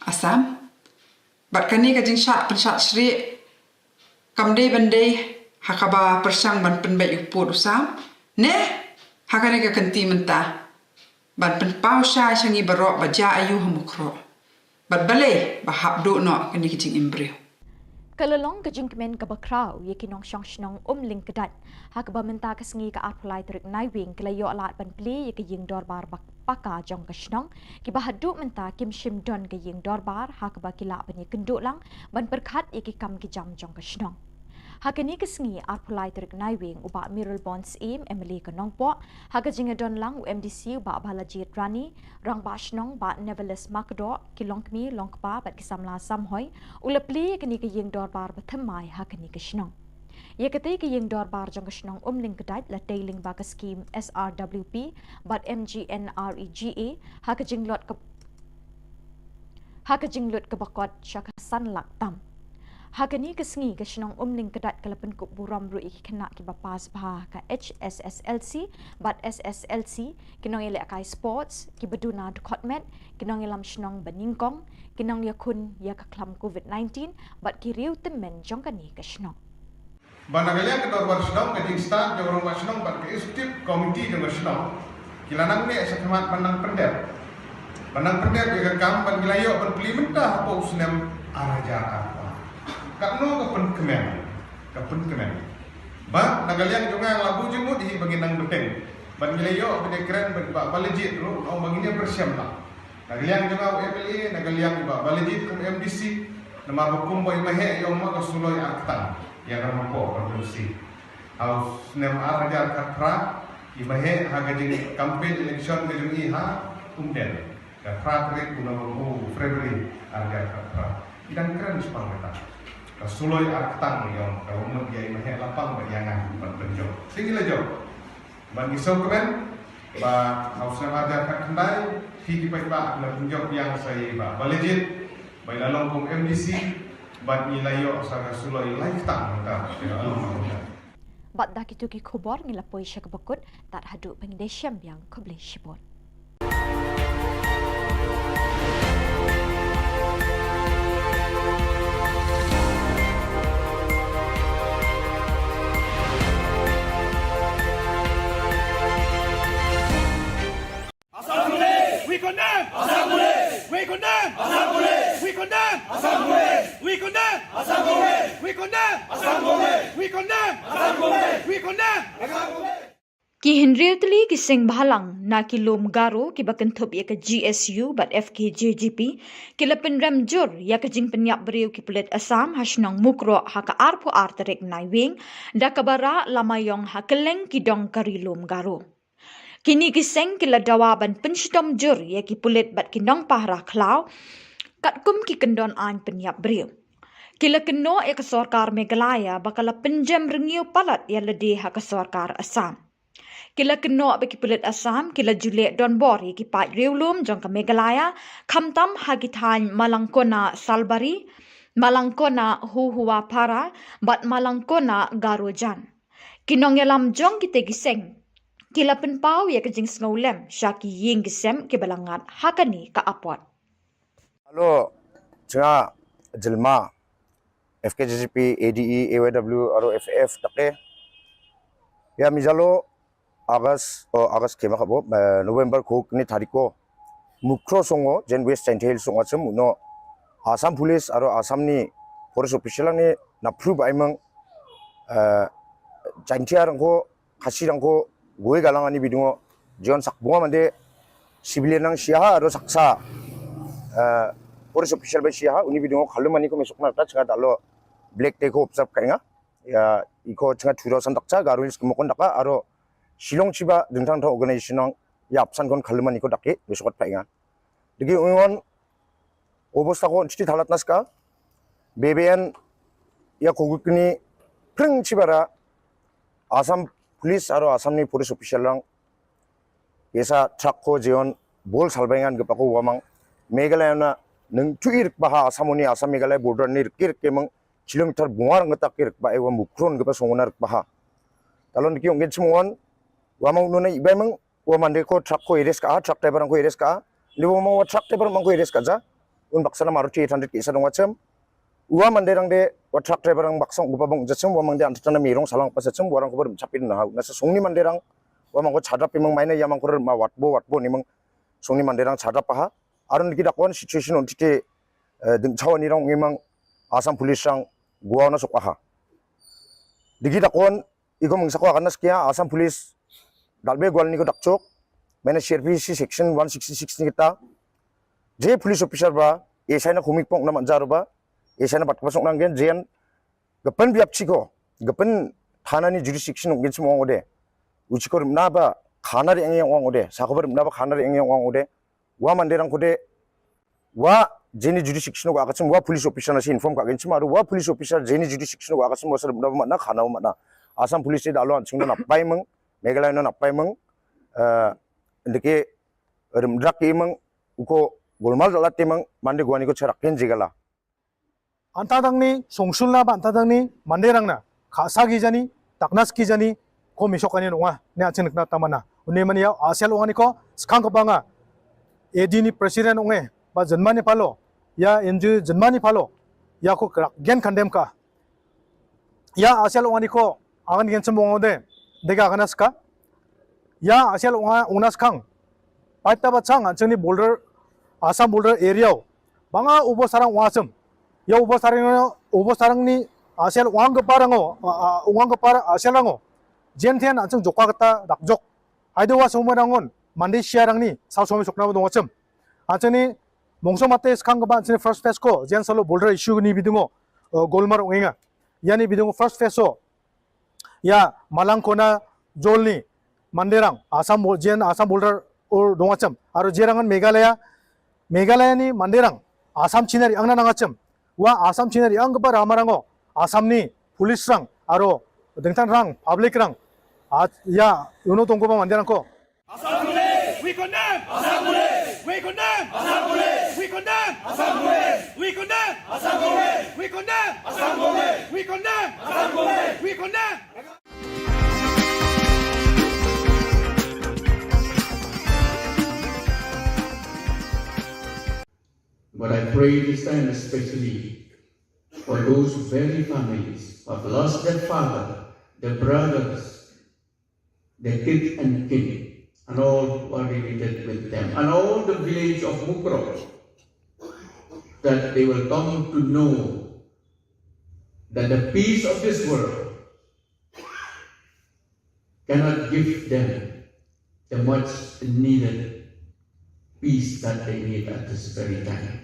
Assam bat kani ka jing syak pensyak sri kamde bande hakaba persang ban penbet yuput usam ne hakane ka kenti menta ban penpau sya syangi barok baja ayu hamukro bat bale bahap do no kani ka jing imbreu Kalalong ke jing kemen ka bakrau ye kinong syong shnong ling kedat hakaba menta ka sngi ka arpulai trik naiwing kelayo alat ban pli ye ke jing dorbar paka jong ka shnong ki bahaduk menta kim shim don ke jing dorbar hakaba kila ban ye kenduk lang ban perkhat ye ki kam ki jam jong ka shnong hakani ke sngi arpulai trik naiwing uba miral bonds im emily ka nongpo haga jing don lang UMDC uba balaji rani rang ba shnong ba neverless makdo kilong kmi longpa bat kisamla samhoi ulapli kani ke jing dorbar bathamai hakani ke shnong ye kate ke jing dorbar jong ka shnong ling kedai la tailing ba ka scheme SRWP bat MGNREGA haga jing lot ke bakot syaka sanlak tam Hakani kesngi ke shnong ling kedat kalapan kup buram ru iki kena ki bapas bah ka HSSLC bat SSLC kinong ile kai sports ki beduna dokotmet kinong ilam shnong beningkong kinong yakun ya ka klam COVID-19 bat ki riu temen jongkani ke shnong Banagalia ke dorbar shnong ke jing start jorong ba shnong bat ke executive committee jong shnong kilanang ne sakhamat panang pendek ya kam ban gilayo ban plimenta apa usnem araja Kakno kapan kemen. Ba nagalian jonga labu jengut di baginang beteng. Ban gilayo bede keren ba balejit ro au baginya bersiam lah. Nagalian jonga UMLA nagalian ba balejit kum MDC nama hukum boy mahe yo ma kasuloi aktan ya rampo produksi. Au nem arajar katra imahe hagajing campaign election gejung iha umden. Katra trek guna Februari arajar katra. Idang keren sepangeta. Kasuloi aktang yang kalau mau dia imah lapang bayangan berbenjok. Tinggilah jauh. Bagi sokemen, ba hausnya ada kat kendai, hiki pai ba la benjok yang saya ba balejit, bai lalong kum MDC, bat nilayo sa suloi lifetime ta dengan alumni. Bat dak itu ki khubor ngilapoi syak bekut tat hadu pengdesiam yang kubli shibon. We condemn! Assembly! We condemn! Assembly! We condemn! Assembly! We condemn! Assembly! We condemn! Assembly! We condemn! Assembly! We condemn! Assembly! Ki hinriutli ki sing bhalang na ki lom garo ki bakentup ya ke GSU bat FKJGP ki lepin ramjur ya ke jing penyap beriu ki pulit Assam hasnong mukro ha ka arpu arterik naiwing da kabara lamayong ha keleng ki dong kari lom garo. Kini kiseng kila dawaban pensitom jur ya ki pulit bat kinong pahrah klau kat kum ki kendon an penyap beriu. Kila keno ya ke sorkar Meghalaya bakala penjam rengiu palat ya lede ha ke sorkar Assam. Kila keno baki pulit Assam kila julek don bor ya ki pat riulum jong ke Meghalaya kamtam hagitan malangkona salbari malangkona huhua para bat malangkona garojan. Kinong yalam jong kita giseng kila penpau ya kejing sengolem syaki ying gesem ke balangat hakani ka apot. Halo, cenga jelma FKJGP, ADE, AYW, aro FF take. Ya mijalo August kema kabo November ko ni tariko mukro songo jen West Central songo chemu no Assam Police aro Assam ni police official ni na prove aimang jantiar ko kasirang ko gue galangan ni bidungo John sakbunga mande civilian nang siaha aro saksa police official ba siaha uni bidungo khalumani ko mesok na ta chinga dalo black take ko observe kainga ya iko chinga thuro sandakcha garulis kumokon daka aro Shillong chiba dengtang tho organization nang yapsan kon khalumani ko dake mesok painga digi ungon obostha ko chiti thalat naska BBN ya kogukni preng chibara Assam Police aro Assam ni police official lang esa truck ko jeon bol salbaingan gepako wamang Meghalaya na nang tuir baha Assamoni Assam Meghalaya border ni kir kemang kilometer bungar ngata kir ba ewa mukron gepa songonar baha talon ki ongen chimon wamang nuna ibemang wamande ko truck ko eres ka truck driver ko eres ka libo mo truck driver mang ko eres ka ja un baksana Maruti 800 ki isa dongwacham Uwa manderang de wa truck driver ang baksong gupabong jachum wa mangde antana mirong salang pasachum warang ko ber chapin na nasa songni manderang wa mangko chadap imang maina yamang ko ma watbo nimang songni manderang chadap ha aron ki dakon situation on tite ding chawani rang imang Assam Police rang guwa na sokha digi dakon igomngsakwa kanas kya Assam Police dalbe gwalni ko dakchok maina CRPC section 166 ni kita je police officer ba esaina khumikpong na manjaro ba Esana bat pasok nang gen jen gapan biap chiko gapan thanani jurisdiction ong gen chmo ode uchikor naba khanari eng ong ode sakobor naba khanari eng ong ode wa manderang kode wa jeni jurisdiction ko akachim wa police officer na si inform ka gen chma wa police officer jeni jurisdiction ko akachim wasar naba na khana na Assam police de dalo chingna napai meng Meghalaya na napai meng ndeke rimdrak imeng uko golmal dalat temang mande gwani ko charaken jigala 안타당니 송술나 안타당니 만데랑나 가사기자니 딱나스기자니 고 미쇼카니 농아 네 아ችን 나 타마나 우네마니야 아셀 오가니코 스칸코방아 에디니 프레시덴 옹에 바 전마니 팔로 야 엔주 전마니 팔로 야코 겐 칸뎀카 야 아셀 오가니코 아간 겐 쳔봉오데 내가 아가나스카 야 아셀 오가 오나스캉 파이타바창 안청니 볼더 아삼 볼더 에리아오 방아 우보사랑 와섬 Ya ubosarang ni asel uang kepara aselango jentian anceng jokwa kata dakjok aido wa somarangon mandi siarang ni sal somi sokna bodong wacem anceng ni mongso mate skang keba anceng first phase ko jen salo boulder issue ni bidungo golmar ungenga yani bidungo first phase so ya malangkona jolni manderang asam boulder or dongacem aro jerangan Meghalaya ni manderang asam chinari angna nangacem wa Assam Chinari ang gapa ramarango Assam ni police rang aro dengtan rang public rang ya uno tongko ba mandirang ko Assam Police we condemn Assam Police we condemn Assam Police we condemn Assam Police we condemn Assam Police we We condemn! Assembly! We condemn! Assembly! We condemn! But I pray this time especially for those very families who have lost their father, their brothers, their kids and kin, and all who are related with them, and all the village of Mukro, that they will come to know that the peace of this world cannot give them the much needed peace that they need at this very time.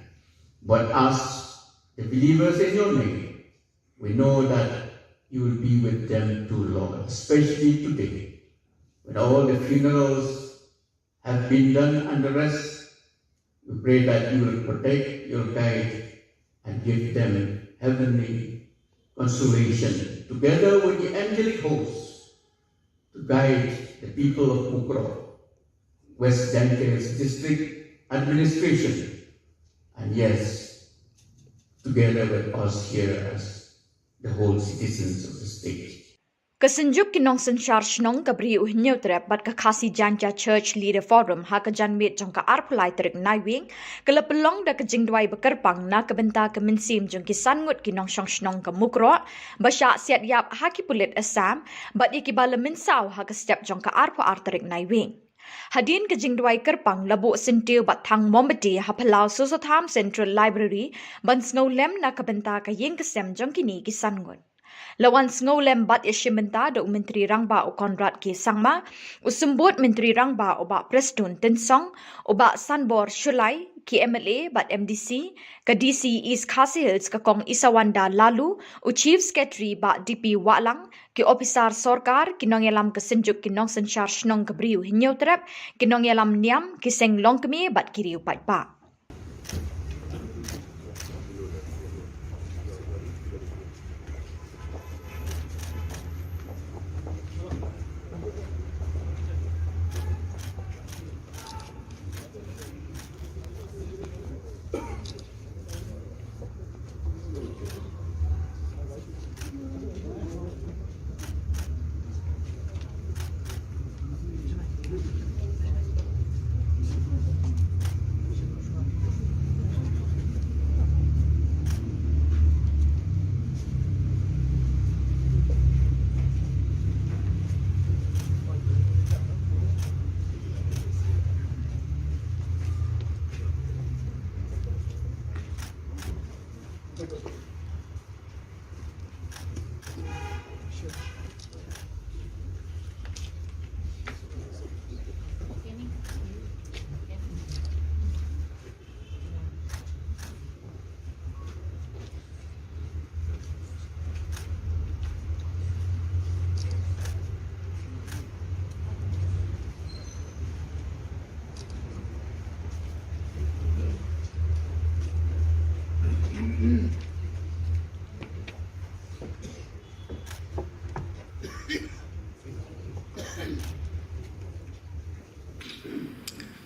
But as the believers in your name, we know that you will be with them too, Lord, especially today, when all the funerals have been done and the rest. We pray that you will protect, you will guide, and give them heavenly consolation, together with the angelic hosts, to guide the people of Mukro, West Danker's district administration, and yes, together with us here as the whole citizens of the state. Kesenjuk kinong sensyar shnong kabri uhnyo trep bat kakasi janja church leader forum ha kajanmit jong ka arpulai terik naiwing kelepelong da kejingdwai bekerpang na kebenta kemensim jong kisangut kinong shong shnong ka mukro basya siat yap ha kipulit asam bat ikibala mensau ha kestep jong ka arpu arterik naiwing. Hadin kejingdwai kerpang labu sentiu bat thang mombeti ha palau Sosotham Central Library ban snowlem na kebenta ka yeng kesem jong kini kisangut. Lawan ngolem bat isyimenta do Menteri Rangba o Konrad K. Sangma, usumbut Menteri Rangba o bak Prestun Tensong, o bak Sanbor Shulai, ki MLA bat MDC, ka DC East Khasi Hills ka Kong Isawanda Lalu, o Chief Secretary bak DP Waklang, ki Opisar Sorkar, kinong yalam kesenjuk kinong sensyar shnong kebriu hinyo terap, kinong yalam niam, kiseng long kemi bat kiri upat pak.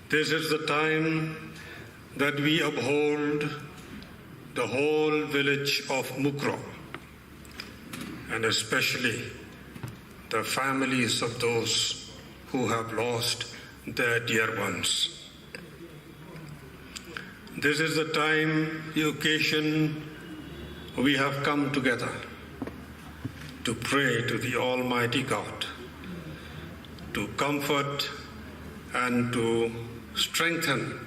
This is the time that we uphold the whole village of Mukro, and especially the families of those who have lost their dear ones. This is the time, the occasion, we have come together to pray to the Almighty God, to comfort and to strengthen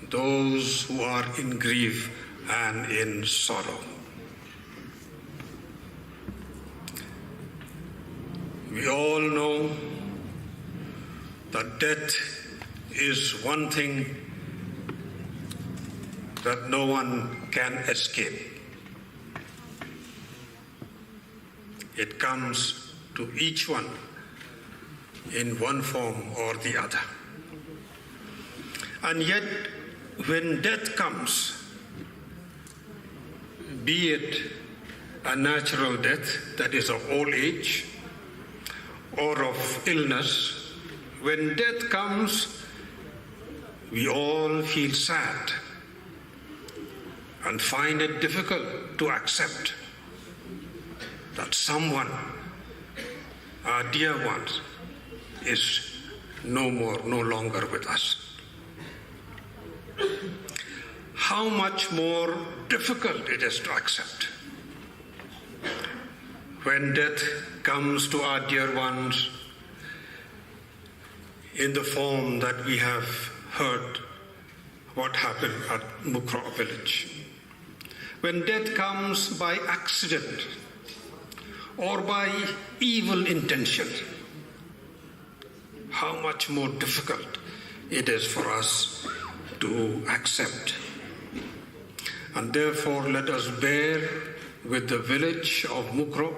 those who are in grief and in sorrow. We all know that death is one thing that no one can escape. It comes to each one in one form or the other. And yet, when death comes, be it a natural death, that is of old age, or of illness, when death comes, we all feel sad. and find it difficult to accept that someone, our dear ones, is no longer with us. How much more difficult it is to accept when death comes to our dear ones in the form that we have heard what happened at Mukro village. When death comes by accident or by evil intention, how much more difficult it is for us to accept. And therefore, let us bear with the village of Mukro,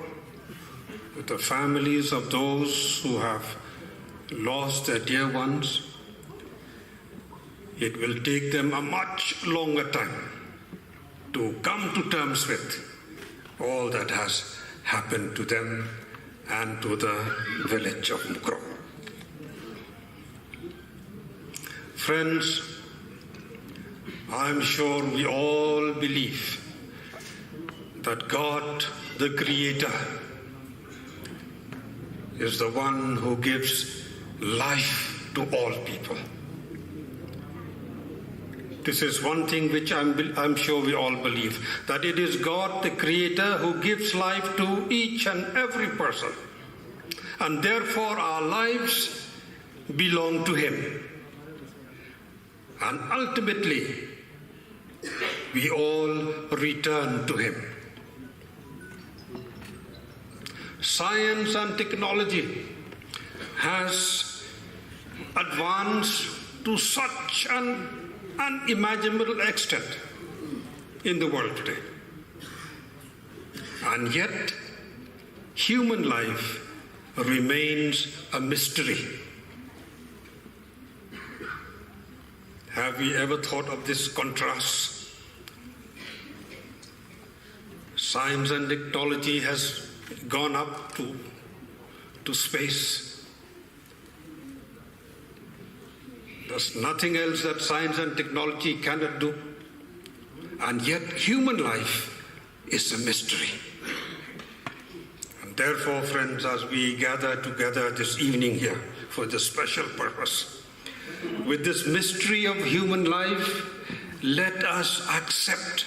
with the families of those who have lost their dear ones. It will take them a much longer time to come to terms with all that has happened to them and to the village of Mukro. Friends, I'm sure we all believe that God, the Creator, is the one who gives life to all people. This is one thing which I'm sure we all believe, that it is God, the Creator, who gives life to each and every person. And therefore our lives belong to Him. And ultimately, we all return to Him. Science and technology has advanced to such an unimaginable extent in the world today. And yet, human life remains a mystery. Have we ever thought of this contrast? Science and technology has gone up to space. There's nothing else that science and technology cannot do. And yet human life is a mystery. And therefore, friends, as we gather together this evening here for this special purpose, with this mystery of human life, let us accept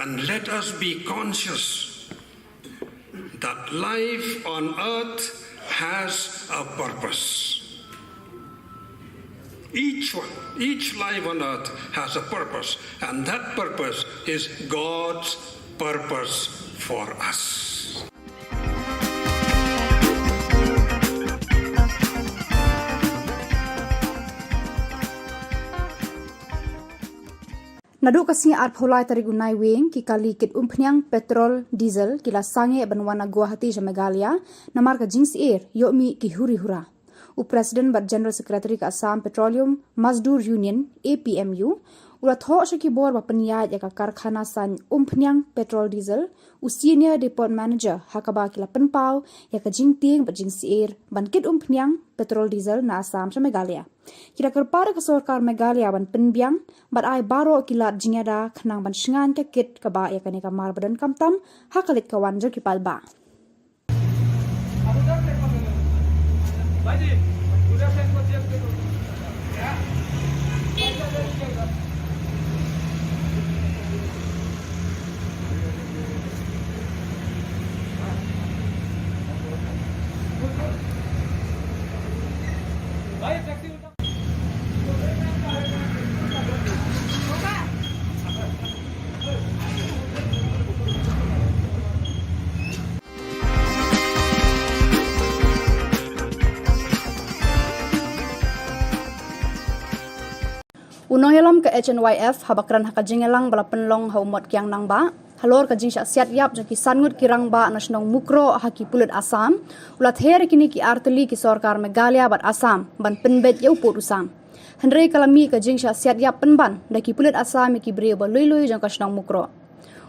and let us be conscious that life on earth has a purpose. Each life on earth has a purpose, and that purpose is God's purpose for us. Nadu kasing arpholai tarik unai wing ki kali kit umpnyang petrol diesel kila sange banwana Guwahati ja Meghalaya namar ka jings air yomi ki huri hura. President but General Secretary ka Assam Petroleum Mazdoor Union APMU ula tho sha ki bor ba panya ya ka karkhana san umpnyang petrol diesel senior depot manager hakaba kila penpau ya ka jingting ba jings air ban kit umpnyang petrol diesel na Assam ja Meghalaya. Kira kerpara ke Sarkar Meghalaya ban penbiang bat ai baro kilat jingada khnang ban shingan ka kit ka ba ya kane ka mar badan kamtam hakalit ka wanjer ki palba. Unong yalam ke HNYF habakran hakajingelang bala penlong haumot kyang nang ba halor ka jing siat yap jaki sangut kirang ba nasionong Mukro haki pulut Assam ulat her kini ki arteli ki Sarkar Meghalaya bat Assam ban penbet yau pot usam Henry kalami ka jing siat yap penban daki pulut Assam ki brio ba loiloi jang nasionong Mukro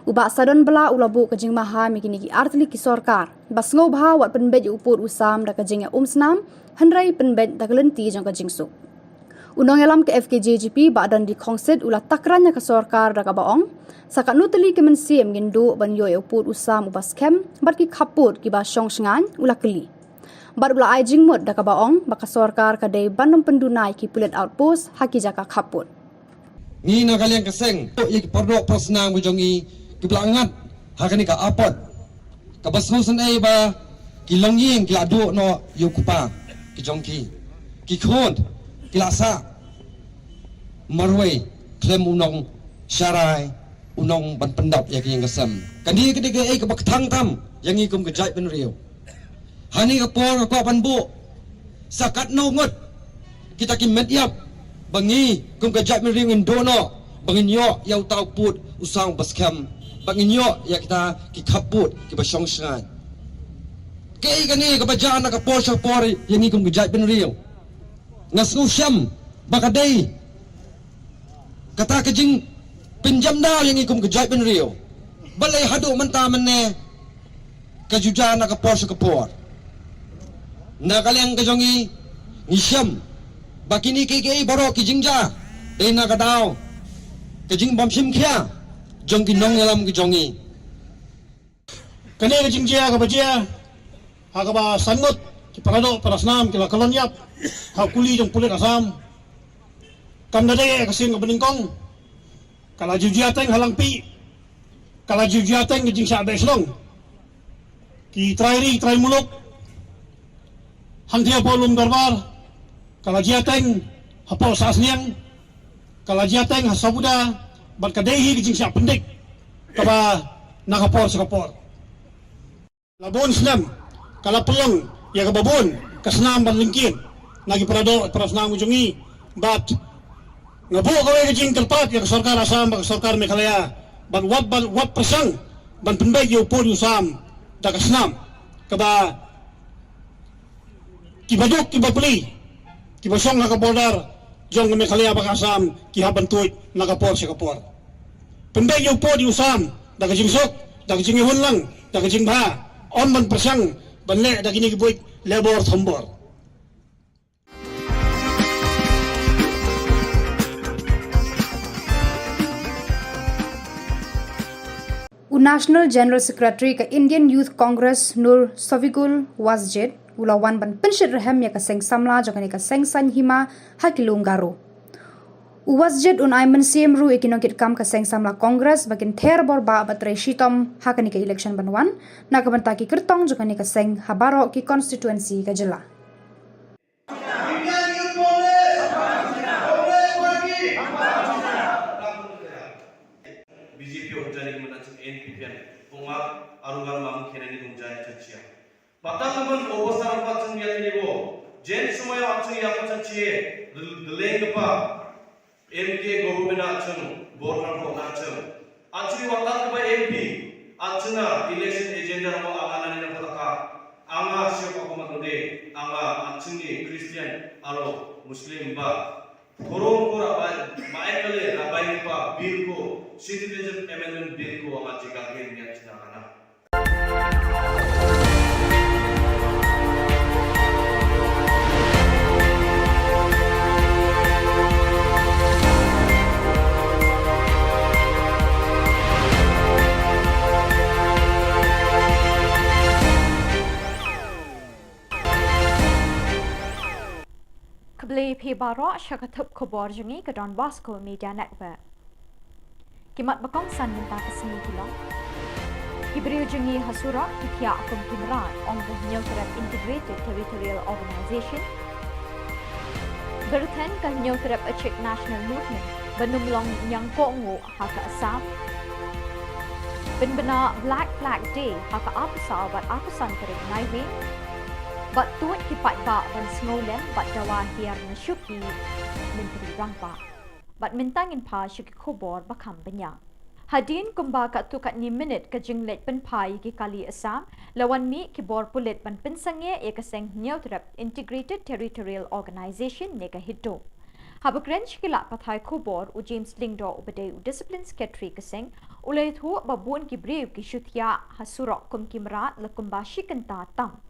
uba sadon bala ulabu ka jing maha mi kini ki arteli ki Sarkar bas ngau bha wat penbet yau pot usam da ka jing ya snam Henry penbet da kalenti jang ka jing su Unong alam ke FKJGP badan di kongsit ulah takrannya ke sorkar daga baong. Sakat nuteli kemensiam ngindu ban yo uput usam ubas kem bat ki kaput ki ba syong shengan ulah keli. Bat ulah ai jingmut daga baong baka sorkar kadai bandom pendunai ki pulet outpost haki jaka kaput. Ni na kalian keseng ik perdok persnang bujongi ki belangat hakani ka apot. Ka basnusan ai ba ki longying ki adu no yukupa ki jongki. Ki khon ki lasa marway klem unong syarai unong ban pendap ya ki ngasam. Kani kediga ai ka baktang tam yang ikum ke jai ben riu. Hani ka por ka pan bu sakat no ngot kita ki met yap bangi kum ka jai ben riu ndono bangin yo yau tau put usang baskam bangin yo ya kita ki kaput ki ba syong shan. Kei kani ka bajana ka por sa por yang ikum ke jai ben riu. Ngasnu syam bakadai kata kejing pinjam daw yang ikum kejai ben rio balai hadu menta menne kajuja na kapor sa kapor na kaliang kajongi ngisyam bakini kiki baro kijingja dai na kadaw kejing bamsim khia jong kinong yalam kijongi kani kejingja ka bajia hakaba sangot ki parado parasnam ki lakalonyap hakuli jong pulit asam kam dade kasing beningkong kala jujiateng halang pi kala jujiateng kijing sa Shillong ki trai muluk hang dia polum darbar kala jiateng hapo sasniang kala jiateng hasabuda bat kadehi kijing sa pendik kaba nakapor sa kapor labon snam kala pelong ya kababon kasnam ban lingkin nagi parado parasnam ujungi bat ngabu kawai kejing terpat yang sorkar asam bak sorkar Meghalaya ban wat pasang ban penbay yu pun usam dakasnam kaba kibaduk kibapli kibasong nakabordar jong Meghalaya bak asam kihaban tuit nakapor si kapor penbay yu pun usam dakajing sok dakajing ihun lang dakajing ba on ban pasang ban le dakini kibuik lebor thombor. National General Secretary ke Indian Youth Congress Nur Sovigul Wasjed ulawan ban penshit rehem ya kaseng samla jokani kaseng san hima hakilung garo. Wasjed un ai mensiam ru ikinokit kam kaseng samla Congress bakin ther bor ba batre shitom hakani ke election banwan nakabantaki kertong jokani kaseng habaro ki constituency ka Jylla. Arugan mam khenani dungjai chachia batang naman obosar pachung ya tinibo jen sumaya achung ya pachachie deleng pa MK government achung border ko achung achuri watat ba MP achuna election agenda mo anganani na pataka anga siya ko magode anga achungi Christian aro Muslim ba Korong ko rabai maikale rabai pa bill ko citizenship amendment bill ko ang ajigagen niya sinakana. Kabli pi baro syakatup khubor jungi ke Don Bosco Media Network. Kimat bakong san minta kesini kilong. Kiberiu jungi hasura kitia akum kimran on the Neutral Integrated Territorial Organization. Berten ke Neutral Achik National Movement benumlong yang kongu haka asam. Benbena Black Flag Day haka apasal bat apasan kerik naiving. Bat tuat kipat ba ban sngolen bat dawa hiar na syuki menteri rangpa. Bat mentangin pa syuki khubor bakam benya. Hadin kumba kat tukat ni minit ke jinglet penpai ki kali asam lawan mi kibor pulit ban pensange e kaseng Neutral Integrated Territorial Organization nega hiddo. Habakren shikila pathai khubor u James Lingdo ubade u Discipline Secretary kaseng ulay thu babun ki brev ki syuthya hasurok kum kimra lakumba shikanta tam.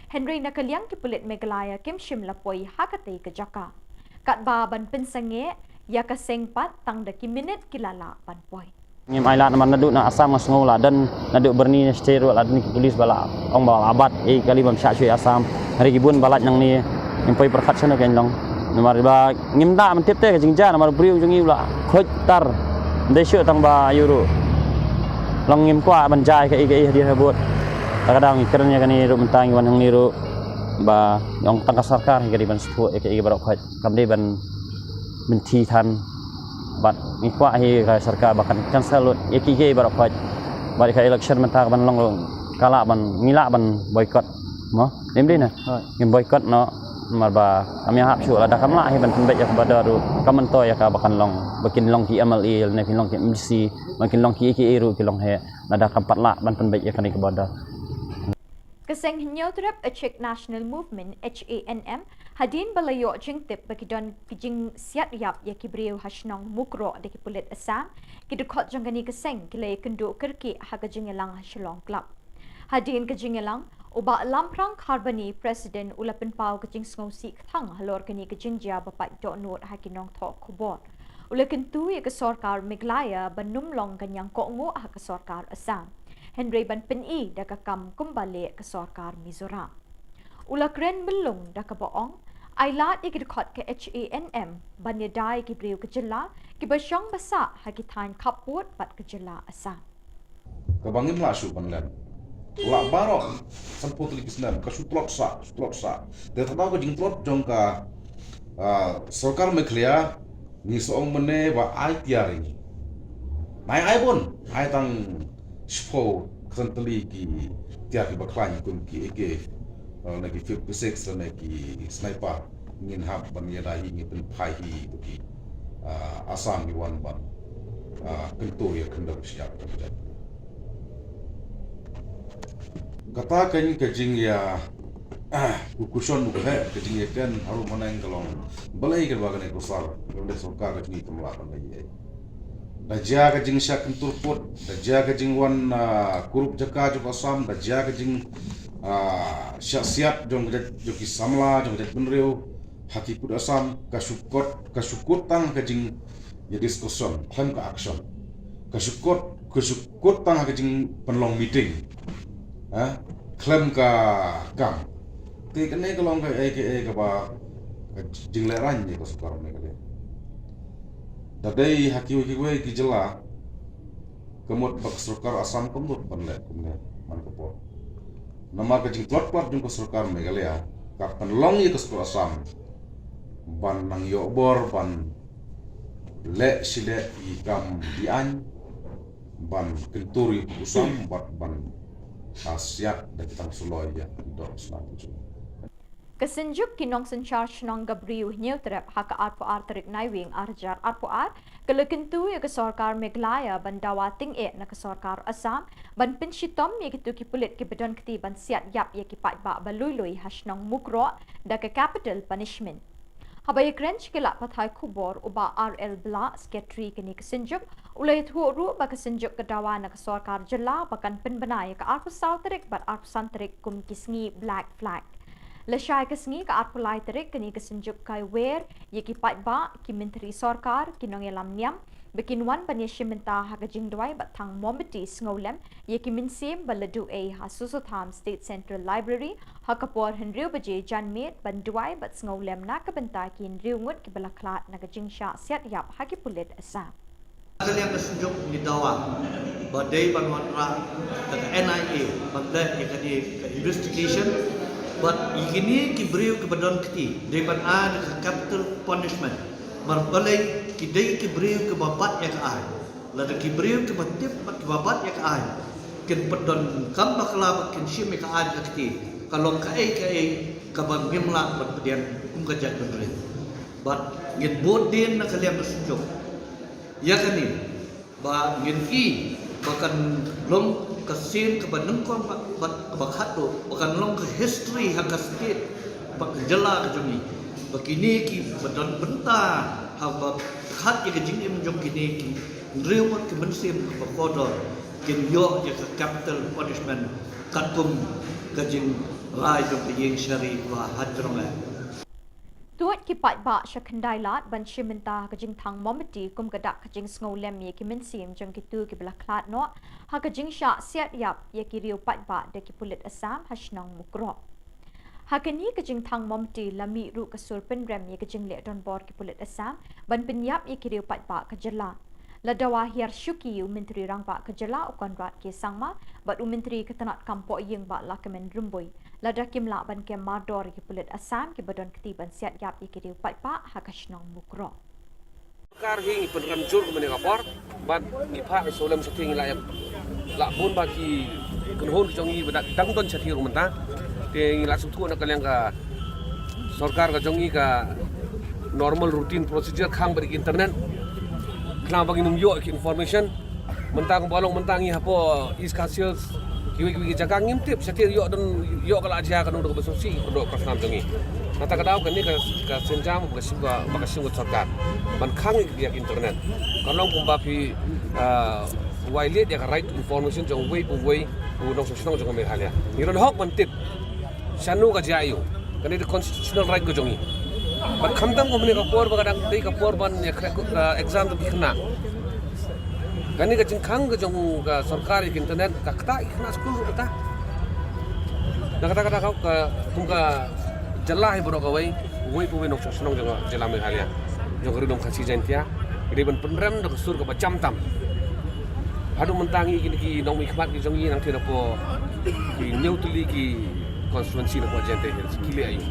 Henry nakaliang ki pulit Meghalaya Kim Shimla poi hakate ke jaka. kat ba ban pensange ya ka sengpat tang daki minit kilala ban poi. Ngim ailat man naduk na asam ngas ngola dan naduk berni sterol adni polis bala ong bala abat kali bam sya chui asam hari gibun balat nang ni impoi perkhat sana kan long nomor ba ngim da man tip te ka jingja nomor briu jungi ula khoj tar de syu tang ba euro long ngim kwa ban jai ka dia habut kadang kernya kan ni ru mentang wan hang ni ru ba yong tang sarkar ga di ban stu barok khoj kam de ban menti than bat ni kwa hi ka sarkar bakan cancel lut ekige barok khoj bari ka election mentang ban long kala ban ngila ban boycott mo dem din na ngim boycott no marba kami hap syu ada kamla hi ban pembet ya kepada ru kamen to ya ka bakan long bakin long ki MLA ne kin long ki MC makin long ki ru ki long he ada kampat la ban pembet ya kani kepada Keseng hinyo trip a Czech National Movement HANM hadin balayo jing tip bakidon kijing siat yap ya kibriu hasnong mukro de kipulit asam kidukot jangani keseng kile kendo kerki haga jingelang Shillong club hadin kejingelang uba lamprang karbani president ulapin pau kejing sngosi thang halor kani kejing ja bapak do not hakinong thok Khubor ulakin tu ya ke sarkar Meghalaya banum long kanyang ko ngo ha ke sarkar Assam Henry ban peni da kam kumbali ke sarkar Mizoram. Ulakren belung da boong ailat ikidkhot ke HANM banyadai ki Khubor Na Ka Jylla ki basyang basa hakitan kaput bat Ka Jylla Assam. Kabangin la su banlan. Ula barok samput li kisnan ka su plot sa. De tata ko jing plot jong ka sarkar Meghalaya ni soong mene ba ai tiari. Nai ai bon ai tang Spo kentali ki tiap baklan kun ki eke lagi 56 lagi sniper ngin hab ban yadahi ngi pen pai hi ki asam ni wan ban kentur ya kendam siap terjadi katakan kejing ya kukuson bu he kejing ya kan haru manang kalong balai ke bagan ko sar onde sarkar ni tumla kan lagi Dajia ke jing syak kentur put, dajia ke jing wan kurup jaka jok asam, dajia ke jing syak siap jong joki samla jong jat benriu haki put asam kasukut tang ke jing ya diskussion, klaim ke action, kasukut tang ke jing penlong meeting, klaim ke kam, ti kene kelong ke ba jing leran je kasukar Meghalaya. Dadai haki wiki ki Jylla kemut bak sarkar Assam kemut panle kumne man ko nama ka jing plot jung ko sarkar Meghalaya ka panlong ye ko Assam ban nang yo bor ban le sile i kam dian ban kenturi usam ban asiat da kitang suloy ya do selatu Kesenjuk kinong senchar shnong gabriu neutrap haka arpo arterik naiwing arjar arpo ar kelekentu ya ke sarkar Meghalaya ban dawating na ke sarkar Assam ban penshitom ya kitu ki pulit ki bedon kti ban siat yap ya ki pat ba balului hasnong mukro da ke capital punishment habay krench kila pathai Khubor uba RL bla secretary kini kesenjuk ulai thu ru ba kesenjuk kedawa na ke sarkar Jylla bakan penbenai ke arpo sauterik bat arpo santerik kum kisngi black flag Lashai kesngi ka arpulai terik kini kesenjuk kai wer ye ki pat ba ki menteri sarkar kinong elam niam bikin wan banya shimenta ha kajing dwai batang mombeti ngolem ye ki minsim baladu ha susotham state central library ha kapor henriu baje janmet banduai bat ngolem na ka benta ki henriu ngut ki balaklat na kajing sha siat yap ha ki pulit Assam Kalian kesenjuk di dawa badai banwatra ke NIA bagda ye kadi investigation but ini kibriu ke badan keti depan ada ke capital punishment marbalai kidai kibriu ke babat ya ke ai lada kibriu ke batip ke babat ya ke ai ken badan kam bakla ken shim ke ai ke keti kalau ke ai ke bang himla berpedian hukum kajak berdiri but ngit bodin na kalian bersunjuk ya kan ni ba ngin i bahkan long kasin kebaneng ko bakhat do bahkan long ke history hak state bak Jylla ke jongi bakini ki badon benta haba khat ye jing im jong kini ki rewot ke mensim bakodo kin yo ye capital punishment katum ke jing rai jong ke yeng syari wa hadrong Tuat ki pai ba shakhandai lat ban shimenta ka jing thang momati kum ka dak ka jing sngau lem ye ki min sim jang ki tu ki bla klat no ha ka jing sha siat yap ye ki riu pai ba de ki pulit asam hashnong mukro ha ka ni ka jing thang momati lami ru ka sur pen rem ye ka jing le don bor ki pulit asam ban pin yap ye ki riu pai ba ka jala la dawa hiar shuki u menteri rang ba ka jala u konrat ki sangma bat u menteri ka tanat kampo yeng ba la kemen rumboi la dakim la ban ke mador ki pulit asam ki badon kti ban siat yap ye ki riu pai ba ha ka shnong mukro Kar hingi penram jur ke menega por bat ni pha solem setting la bun ba ki kunhon jongi badak dang don chathi ru menta te ngi la suthu na kaleng ka sarkar ka jongi ka normal routine procedure khang bari internet khang bagi num yo information mentang bolong mentang i hapo is casius kiwi jaga ngimtip chathi yo don yo kala aja kan do besosi do prasnam jongi nata kadau kan ni ka senjam ka sim sarkar ban khang ya internet kalong pumba pi wailet ya right information jong wei pu wei u nong sosnong jong me halia ni ron hok man tip sanu ka jayu kan ni constitutional right ko jongi ban khamdam ko mene ka por bagadang dei ka por ban ya exam to kena kan ni ka jing khang ka jong ka sarkar internet ka kata ikna school kata na kata kau ka tumka jalla hi boro ka wei pu wei nong sosnong jong jela me halia jong ridom khasi jantia ide ban penrem do sur ka bacam tam hadu mentangi ki nong ikmat ki jongi nang thina po ki neutli ki constituency na po jente kile ayu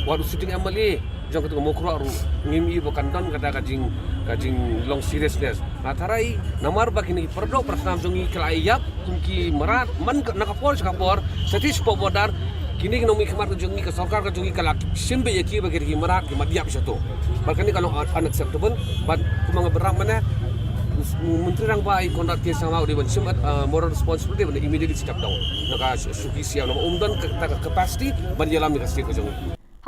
wadu sitting amali jong ka mokro ru ngimi bo kandon kada kajing long seriousness atharai namar ba kini perdo prasnam jongi klayap kumki marat man nakapor sakapor sati spo bodar kini nong ikmat jongi ka sarkar ka jongi kalak simbe yaki ba kiri marat ki madiap sato balkani kalau unacceptable but kumanga beram mana menteri rang bai kontrak ke sama udi ban simat moral responsibility ban immediately step down naka suki siam nama umdan capacity ban jalam ni kasih ko jong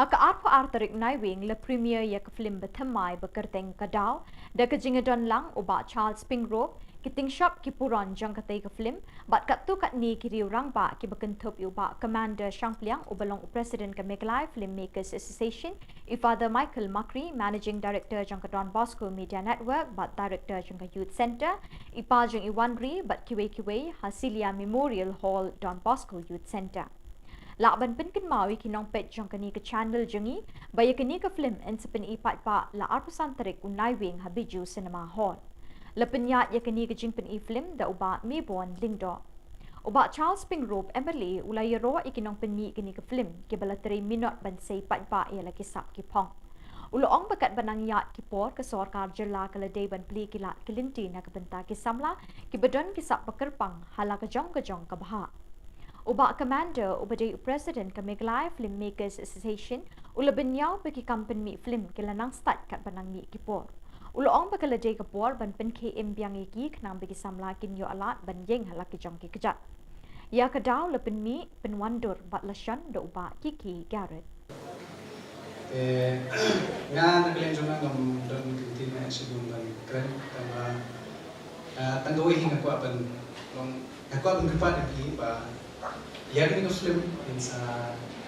Haka arpa artarik naiwing le premier ya ka film bethamai bekerteng kadau da ka jingadon lang uba Charles Pingrove kiting shop ki puron jang ka ka film bat kat tu kat ni ki riu rang ba ki bekentup yu ba commander Shangpliang ubalong president ka Megalai Filmmakers Association i father Michael Makri managing director jang ka Don Bosco Media Network bat director jang ka Youth Center i pa jang i wanri bat kiwe Hasilia Memorial Hall Don Bosco Youth Center la ban pen kin mawi ki nong pet jong kani ka channel jongi baya kani ka film en sepen i pat pa la arpusan tarik unai wing habiju cinema hall la penya ya kani ka jing pen i film da uba mi bon lingdo uba Charles Pingrove Emily ulai ro ikinong pen mi kani ka film ki bala 3 minute ban sei pat pa ya la ki sap ki pong uloong bakat banang yat ki por ka sarkar jilla kala day ban pli ki lat kilinti na ka benta ki samla ki badon ki sap bakerpang hala ka jong ka baha uba commander ubade president ka Megalai Filmmakers Association ula benyau bagi company mi film kilanang start kat banang mi kipor uloong bakala day ka por ban pen KM biang iki knang bagi samla kin yo alat ban yeng halaki jong ki kejat ya ka daw la pen mi pen wandur bat lashan do uba Kiki Garrett nga naglen jong ngam don kintin na sidung ban kren tama tandoy hinga ko ban long ako ang ripat ki ba yang ni film in sa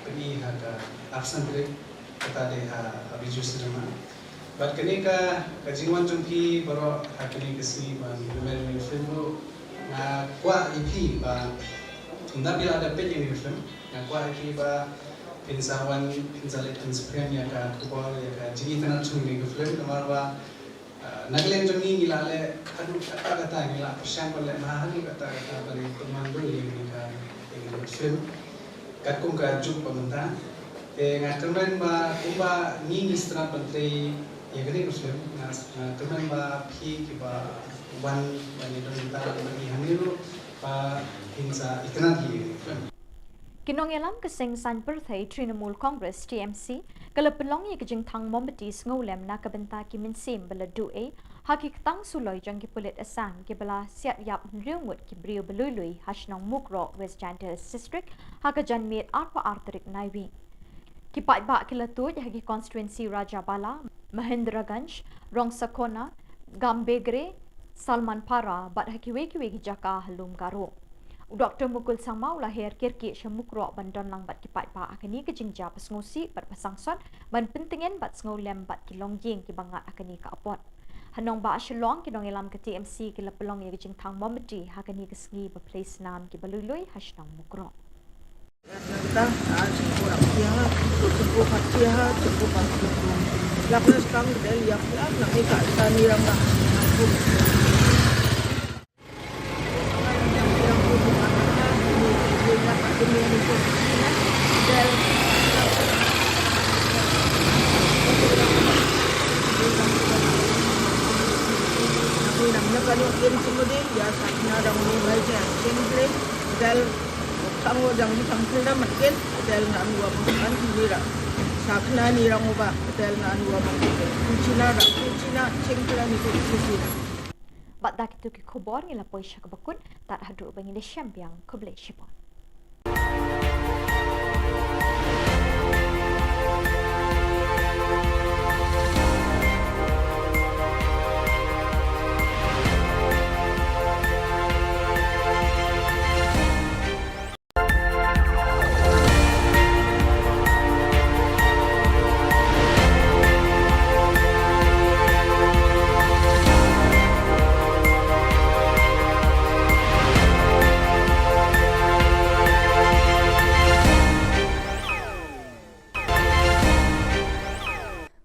pagi hada absen break kata de habiju cinema but kani ka kajingwan jongki baro hakini kasi ba lumer ni film na kwa ipi ba tunda bila ada page ni film na kwa ipi ba pinsawan pinsalet inspire ya ka Khubor ya ka jigi tanat chung ni film kamar ba naglen jongi ngilale adu kata ngila persyang le mahali kata bari teman dulu ni ka film kat kum ka juk pemerintah ngatermen ba kumba ni istana menteri ya gani film ngatermen ba pi ki ba wan bani don ta bani hamiru ba hinsa ikna ki film Kinong yalam kasing san perthai Trinamool Congress TMC kalapelong ye kajing thang mombati ngolem na kabenta ki minsim bala du e hakik tang suloi jang ki pulit asam ki bala siat yap riumut ki brio belului hashnong mukro West Jantas District hakajan mit arpa artarik naiwi ki pai ba ki latuj hagi constituency Rajabala Mahendraganj Rongsakona Gambegre Salman Para bat hakiwe ki jaka halum garo Dr. Mukul Sangma lahir kirki syamukro bandon lang bat kipat pa akani ke jingja pasngusi bat pasangson ban pentingin bat ngolem bat kilong jing ki bangat akani ka apot. Hanong ba Shillong kinong ilam ke TMC ki lapelong ye jing thang momedi hakani ke sngi ba place nam ki balului hashnong mukro. Kita cukup rakyat, cukup rakyat, cukup rakyat. Lakukan sekarang dari yang nak ikat tani ramah. Kalau ini semua dia, ya saya ada orang baca, sini dal kamu jangan dipanggil dah makin, dal nak dua makan ni dah. Sakna ni orang ubah, dal nak dua makan. Kucina dah, kucina cengkela ni kucina. Bat dak itu ki khubor ngila poisha ka bakun tat hadu bangin de champion kuble shipon.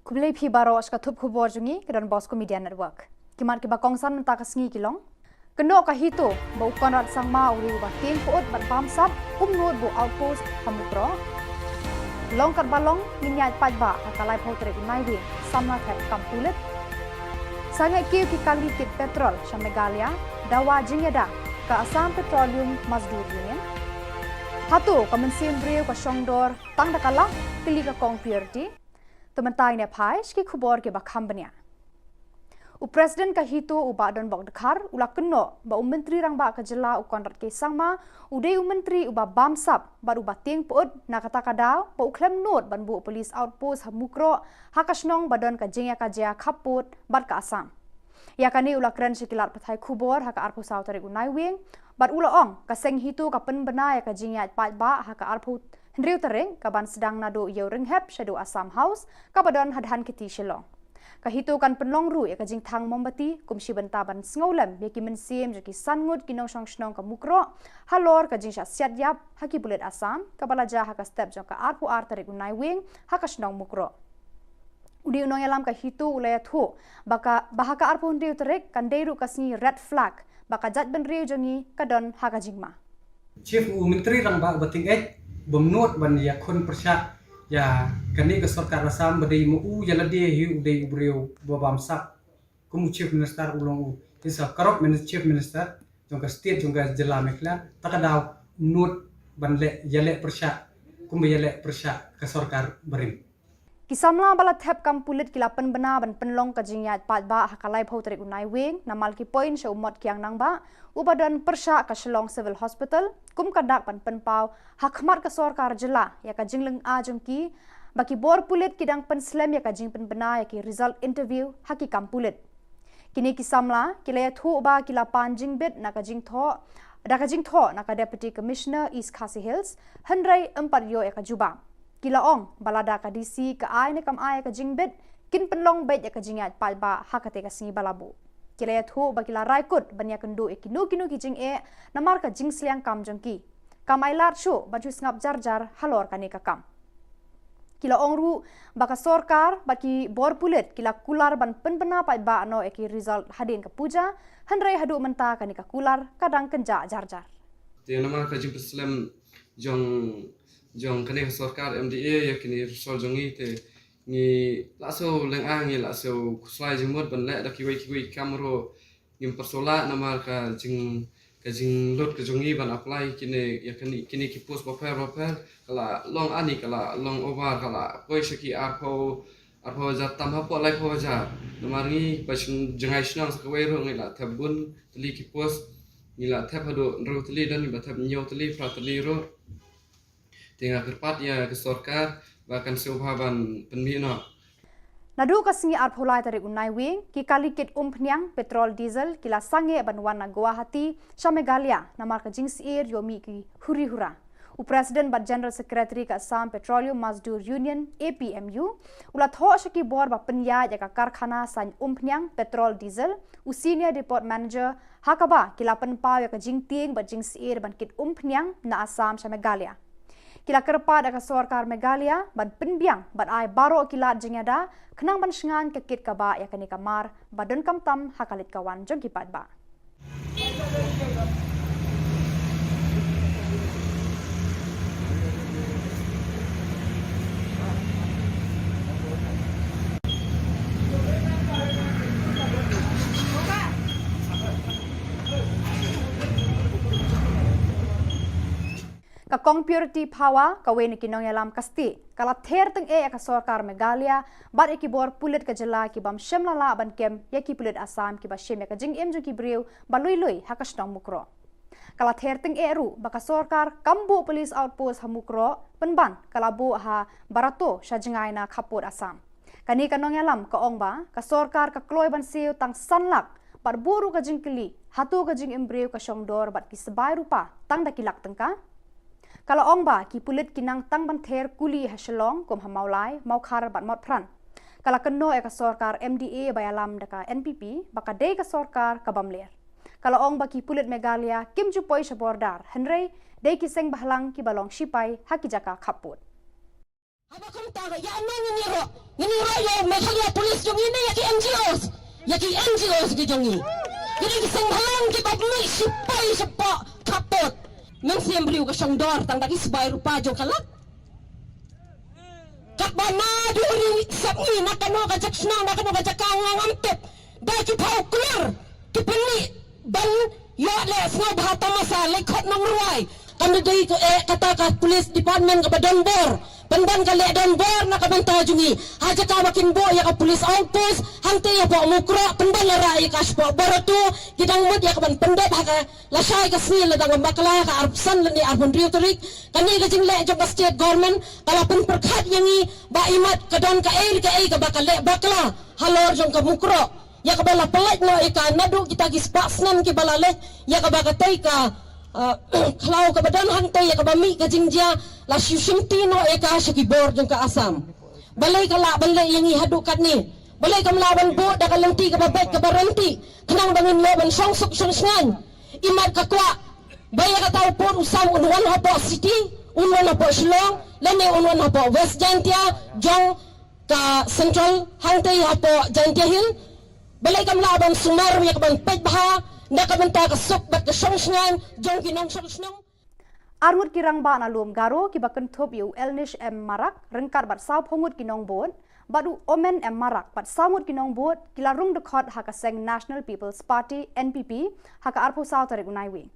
Kublai phi baros ka thup khubor jungi kedon Bosco Media Network. Kimat ki bakongsan menta ka sngi kilong. Keno ka hito ba ukon rat sangma uri ba tin pot bat bamsap umnod bu outpost hamukro. Long kat balong ninyat pajba hakalai potre unai wi samna thep kampulet. Sangai kiu ki kali tit petrol Shamegalia dawa jingeda ka Assam Petroleum Mazdur Union. Hatu ka mensin breu ka Shongdor tang dakala pili ka kong purity. Tementai ne pai ski khubor ke bakham bania. Presiden ka hito u badon bok dekhar ula keno ba menteri rang ba ka jela u konrat ke sangma udai menteri u ba bamsap baru ba ting pot na kata kada ba u klem not ban bu police outpost hamukro hakasnong badon ka jingya ka jia khaput bat ka Assam. Ya kani ula kren sikilat pathai khubor haka arpu sautari unai wing bat ula ong ka seng hito ka pen bena ya ka jingya pat ba haka arpu Hendriu tereng kaban sedang nado yau ringhep shadu Assam House kabadon hadhan kiti Shillong. Kahito kan penlong ru ya kajing thang mombati kumshi bentaban sngolam ya ki mensim jaki sangut kinong shongshnong ka mukro halor kajing sha siat yap haki bulet Assam kabalaja haka step jong ka arpu ar tarik unai wing haka shnong mukro. Udi unong yalam kahito ulaya thu baka bahaka arpu hendriu terek kan deiru kasngi red flag baka jat benriu jongi kadon haka jingma. Chief Menteri rang ba bating Bumnot ban ya kon persya ya kani ke sarkar Assam badai mu ya lade hi udai ubreu babamsak kum chief minister ulong isa corrupt chief minister jongka state jongka jela mekla takadaw not ban le yale persya kum yale persya ke sarkar berim Kisamla balat thep kampulit kilapan bena ban penlong ka jingyat pat ba hakalai photrik unai wing namal ki point sha umot kyang nang ba ubadan persha ka Shillong Civil Hospital kum kadak pan penpau hakmat ka sarkar jela ya ka jingleng a jongki baki bor pulit kidang pen slam ya ka jing pen bena ya ki result interview haki kampulit kini kisamla kilaya thu ba kilapan jingbet na ka jing tho na ka deputy commissioner East Khasi Hills handrai empat yo ya ka juba Kila ong balada ka DC ka ay ne kam ay ka jingbet kin penlong bet ya ka jingat palba hakate ka singi balabu kila ya thu ba kila raikut banya kendo ekinu ki jing namar ka jing sliang kam jongki kam ay lar chu banju ngap jar halor ka ne ka kam kila ong ru baka sarkar baki bor pulet kila kular ban penbena palba no eki result hadin ka puja handrai hadu menta ka ne ka kular kadang kenja jar te namar ka jing Islam jong kene sarkar MDA ya kini sol jongi te ni laso leng ngi laso kuslai jimot ban le da kiwi kamero ngim persola namar ka jing lot ka jongi ban apply kini ya kini ki post paper kala long ani kala long over kala koi shaki arpo jatam hapo lai po ja namar ngi pas jengai snang sakwai ro ngi la tabun tli ki post ngi la thap hado ro tli dan ba thap nyo tli fra tli ro Tengah kerpat ya ke sarkar bahkan seubhaban penmino. Nadu kasingi arpholai tarik unai wing ki kalikit peniang petrol diesel kila sange banwan na Guwahati sya Meghalaya namar ka jingsir yomi ki huri hura. Presiden bat General Secretary ka Assam Petroleum Mazdoor Union APMU ulat ho sya ki bor ba penya ya ka karkhana san peniang petrol diesel senior depot manager hakaba kila penpa ya ka jingting bat jingsir ban kit peniang na Assam sya Meghalaya. Kila kerpa da ka sorkar Meghalaya ban penbiang ban ai baro kila jingada kenang ban shengan ke kit kaba ya kani kamar badon kamtam hakalit kawan jong kipat ba. Ka kong purity power ka wen kinong yalam kasti kala ther teng ka sorkar Meghalaya bar ikibor pulit ka jela ki bam shemla la ban kem ya ki pulit Assam ki ba shem ya ka jing em ju ki briu ba lui lui hakasnong mukro kala ther teng ru ba ka sorkar kambu police outpost ha mukro penban kala bu ha barato sha jingai na khapur Assam kani kanong yalam ka ong ba ka sorkar ka kloi ban siu tang sanlak par buru ka jing kili hatu ka jing embreu ka shongdor bat ki sebai rupa tang da kilak tengka. Kalau ong ba ki pulit kinang tang ban ther kuli ha Shillong kum ha maulai mau khar bat mot pran. Kalau keno ka sorkar MDA bayalam daka NPP baka dei ka sorkar ka bamler. Kalau ong ba ki pulit Meghalaya kim ju poi bordar henrei dei ki seng bahlang ki balong sipai ha ki jaka khaput. Aba kam ta ya nang ni ro yo Meghalaya police jong ini ya ki NGOs ki jong ni. Jadi ki seng bahlang ki babli sipai sepa khaput. Nang siyang beliau ke Shongdor tang dagi sebai rupa jo kalak. Kak bana duri sabi nakano ka jaksna nakano ka jakangang amtep. Dagi pau clear kipeni ban ya le snow bahata masa lekot nang ruai. Kami dai kata ka police department ka Badonbor. Bandan ka le Donbor na ka banta jungi. Haja ka makin bo ya ka police outpost hante ya po mukro pendan la rai ka spo borotu kidang mut ya ka ban pendet ha ka lasai ka snil la dang bakla ka arpsan ni arbon riotorik kani ka jing le jo state government kala pen perkhat yangi ba imat ka don ka ka bakal le bakla halor jong ka mukro ya ka bala pelat no ika nadu kita gi spasnan ki balale ya ka bagatai ka kalau ka badan hante ya ka bami ka jingja la shimtino eka shikibor jong ka Assam balai ka la balai yangi hadukat ni balai ka melawan bo da ka lenti ka babet ka baranti kenang bangin leban songsuk songsngan imat ka kwa baya ka tau pon usam unwan hapo city unwan hapo Shillong lene unwan hapo West Jantia jong ka Central hante hapo Jantia Hill balai ka melawan Sumar ya ka ban pet baha nakabenta ka sok bat ka songsngan jong kinong songsnong Armut kirang ba na lum garo ki bakan top yu elnish em marak rengkar bat saw phongut kinong bot badu omen em marak bat samut kinong bot kila rung de khot haka seng National People's Party NPP haka arpo saw tarik unai wi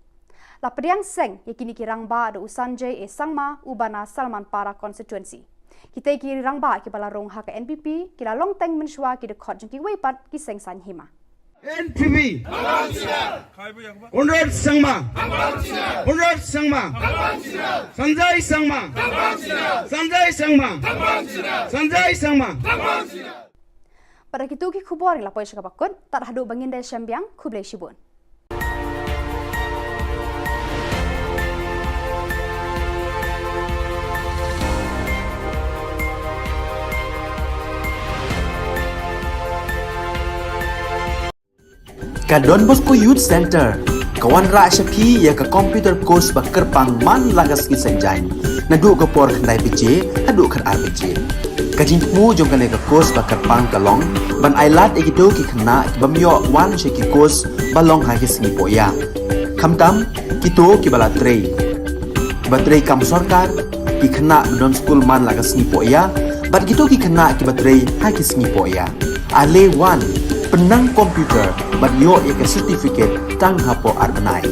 la priang seng yakini kirang ba do Sanjay e sangma ubana Salman Para constituency kita ki rang ba ki bala rong haka NPP kila long teng menshwa ki de khot jengki wi pat ki seng san hima NPP Unrod Sangma Unrod Sangma Sanjay Sangma Sanjay Sangma Sanjay Sangma Pada kitu ki khubor la poi sakabakut tar hadu bangin dai syambiang khublei shibun Ka Don Bosco Youth Center, kawan ra syapi ya ka computer course bakar pang man lagas ki senjai. Nadu ka por khandai BJ, hadu khan RBJ. Kajing mu jong ka course bakar pang kalong, ban ailat egido ki khna bamyo wan she ki course balong ha ki singi poya. Khamtam kito ki bala trei. Batrei kam sarkar ki khna don school man lagas singi poya, bat kito ki khna ki batrei ha ki singi poya. Ale wan penang komputer bagyo ika certificate tang hapo arnai.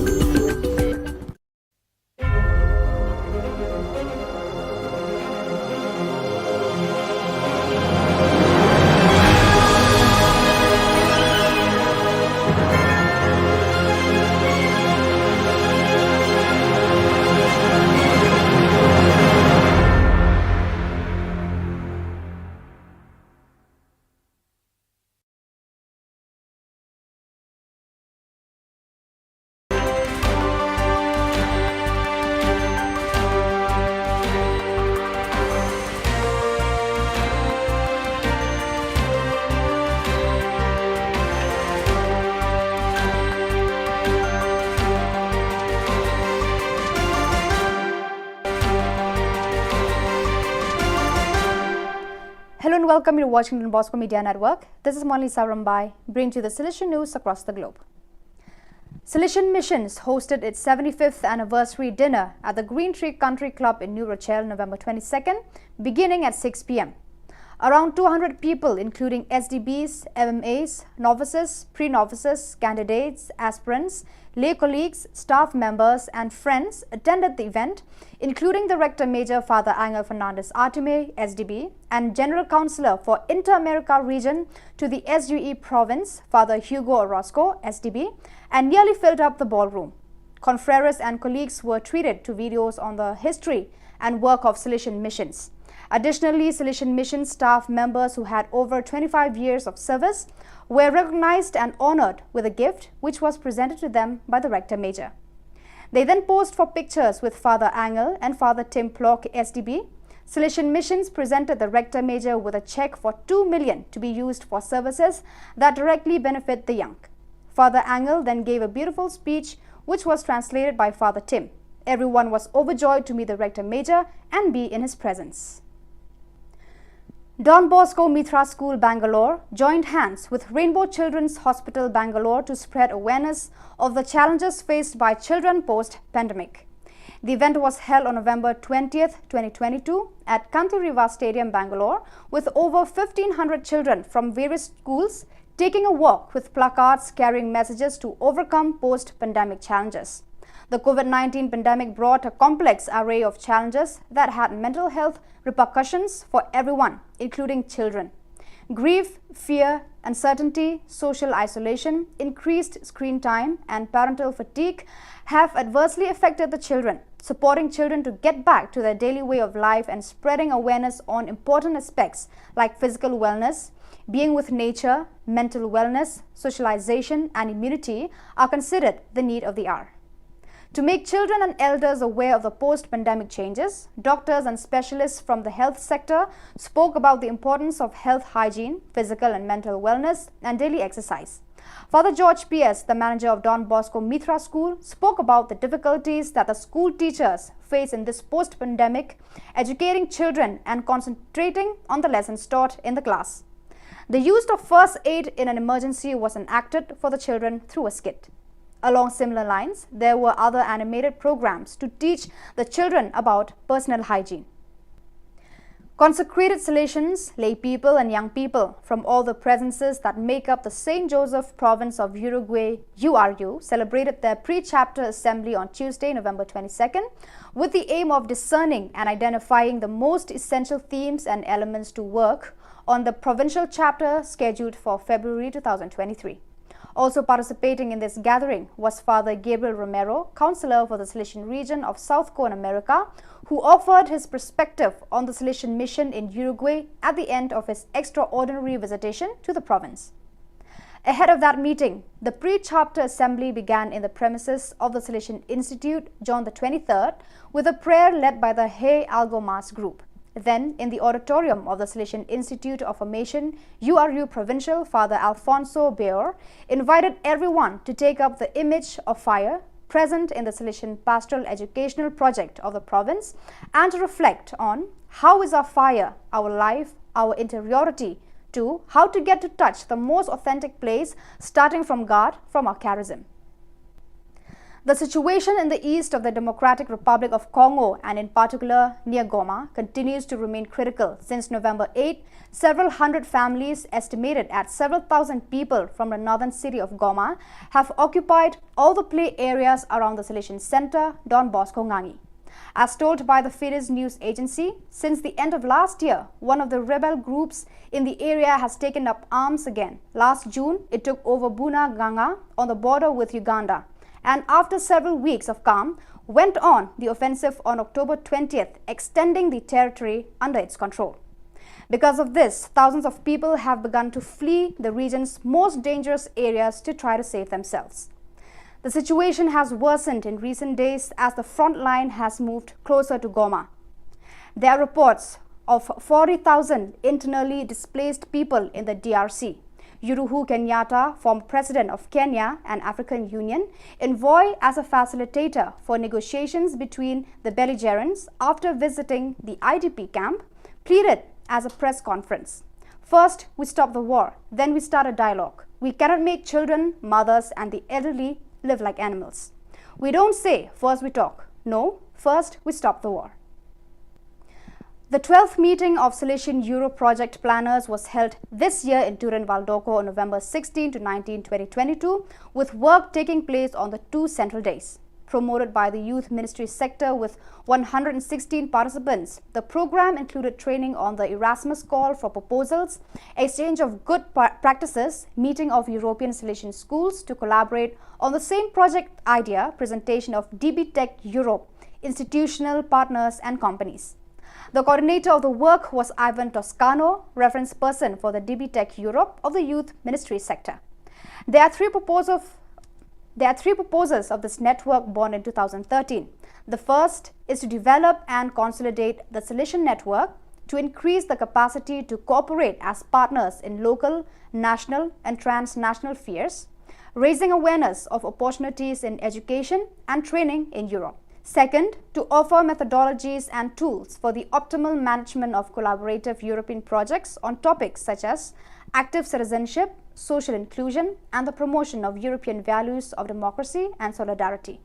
welcome you to watching Don Bosco Media Network. This is Monli Sarambai, bringing you the Silesian news across the globe. Silesian Missions hosted its 75th anniversary dinner at the Green Tree Country Club in New Rochelle, November 22nd, beginning at 6 p.m. Around 200 people, including SDBs, MMAs, novices, pre-novices, candidates, aspirants, lay colleagues, staff members and friends attended the event, including the Rector Major Father Angel Fernandez Artime, SDB, and General Counsellor for Inter-America Region to the SUE Province, Father Hugo Orozco, SDB, and nearly filled up the ballroom. Confreres and colleagues were treated to videos on the history and work of Silesian Missions. Additionally, Silesian Mission staff members who had over 25 years of service were recognized and honored with a gift which was presented to them by the Rector Major. They then posed for pictures with Father Angel and Father Tim Plock, SDB. Silesian Missions presented the Rector Major with a check for 2 million to be used for services that directly benefit the young. Father Angel then gave a beautiful speech which was translated by Father Tim. Everyone was overjoyed to meet the Rector Major and be in his presence. Don Bosco Mitra School, Bangalore joined hands with Rainbow Children's Hospital, Bangalore to spread awareness of the challenges faced by children post-pandemic. The event was held on November 20th, 2022 at Kantariva Stadium, Bangalore, with over 1,500 children from various schools taking a walk with placards carrying messages to overcome post-pandemic challenges. The COVID-19 pandemic brought a complex array of challenges that had mental health repercussions for everyone, including children. Grief, fear, uncertainty, social isolation, increased screen time, and parental fatigue have adversely affected the children. Supporting children to get back to their daily way of life and spreading awareness on important aspects like physical wellness, being with nature, mental wellness, socialization, and immunity are considered the need of the hour. To make children and elders aware of the post-pandemic changes, doctors and specialists from the health sector spoke about the importance of health hygiene, physical and mental wellness, and daily exercise. Father George P.S., the manager of Don Bosco Mitra School, spoke about the difficulties that the school teachers face in this post-pandemic, educating children and concentrating on the lessons taught in the class. The use of first aid in an emergency was enacted for the children through a skit. Along similar lines, there were other animated programs to teach the children about personal hygiene. Consecrated Salesians, lay people and young people from all the provinces that make up the St. Joseph province of Uruguay, URU, celebrated their pre-chapter assembly on Tuesday, November 22nd, with the aim of discerning and identifying the most essential themes and elements to work on the provincial chapter scheduled for February 2023. Also participating in this gathering was Father Gabriel Romero, counselor for the Silesian region of South Cone America, who offered his perspective on the Silesian mission in Uruguay at the end of his extraordinary visitation to the province. Ahead of that meeting, the pre-chapter assembly began in the premises of the Silesian Institute, John the 23rd, with a prayer led by the Hey Algo Mas group. Then, in the auditorium of the Silesian Institute of Formation, URU Provincial, Father Alfonso Beor invited everyone to take up the image of fire present in the Silesian Pastoral Educational Project of the province and to reflect on how is our fire, our life, our interiority, to how to get to touch the most authentic place starting from God, from our charism. The situation in the east of the Democratic Republic of Congo and in particular near Goma continues to remain critical. Since November 8, several hundred families, estimated at several thousand people from the northern city of Goma, have occupied all the play areas around the Silesian center, Don Bosco Ngangi. As told by the Fides news agency, since the end of last year, one of the rebel groups in the area has taken up arms again. Last June, it took over Buna Ganga on the border with Uganda, and after several weeks of calm, went on the offensive on October 20th, extending the territory under its control. Because of this, thousands of people have begun to flee the region's most dangerous areas to try to save themselves. The situation has worsened in recent days as the front line has moved closer to Goma. There are reports of 40,000 internally displaced people in the DRC. Uhuru Kenyatta, former president of Kenya and African Union, envoy as a facilitator for negotiations between the belligerents after visiting the IDP camp, pleaded as a press conference. First, we stop the war. Then we start a dialogue. We cannot make children, mothers, and the elderly live like animals. We don't say, first we talk. No, first we stop the war. The 12th meeting of Silesian Euro project planners was held this year in Turin Valdocco on November 16 to 19, 2022, with work taking place on the 2 central days. Promoted by the Youth Ministry sector with 116 participants, the program included training on the Erasmus call for proposals, exchange of good practices, meeting of European Silesian schools to collaborate on the same project idea, presentation of DB Tech Europe, institutional partners and companies. The coordinator of the work was Ivan Toscano, reference person for the DB Tech Europe of the Youth Ministry sector. There are three proposals of this network born in 2013. The first is to develop and consolidate the Silesian network to increase the capacity to cooperate as partners in local, national and transnational affairs, raising awareness of opportunities in education and training in Europe. Second, to offer methodologies and tools for the optimal management of collaborative European projects on topics such as active citizenship, social inclusion, and the promotion of European values of democracy and solidarity.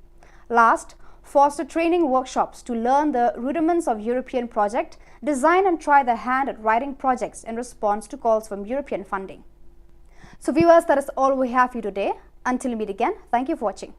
Last, foster training workshops to learn the rudiments of European project, design and try their hand at writing projects in response to calls from European funding. So viewers, that is all we have for you today. Until we meet again, thank you for watching.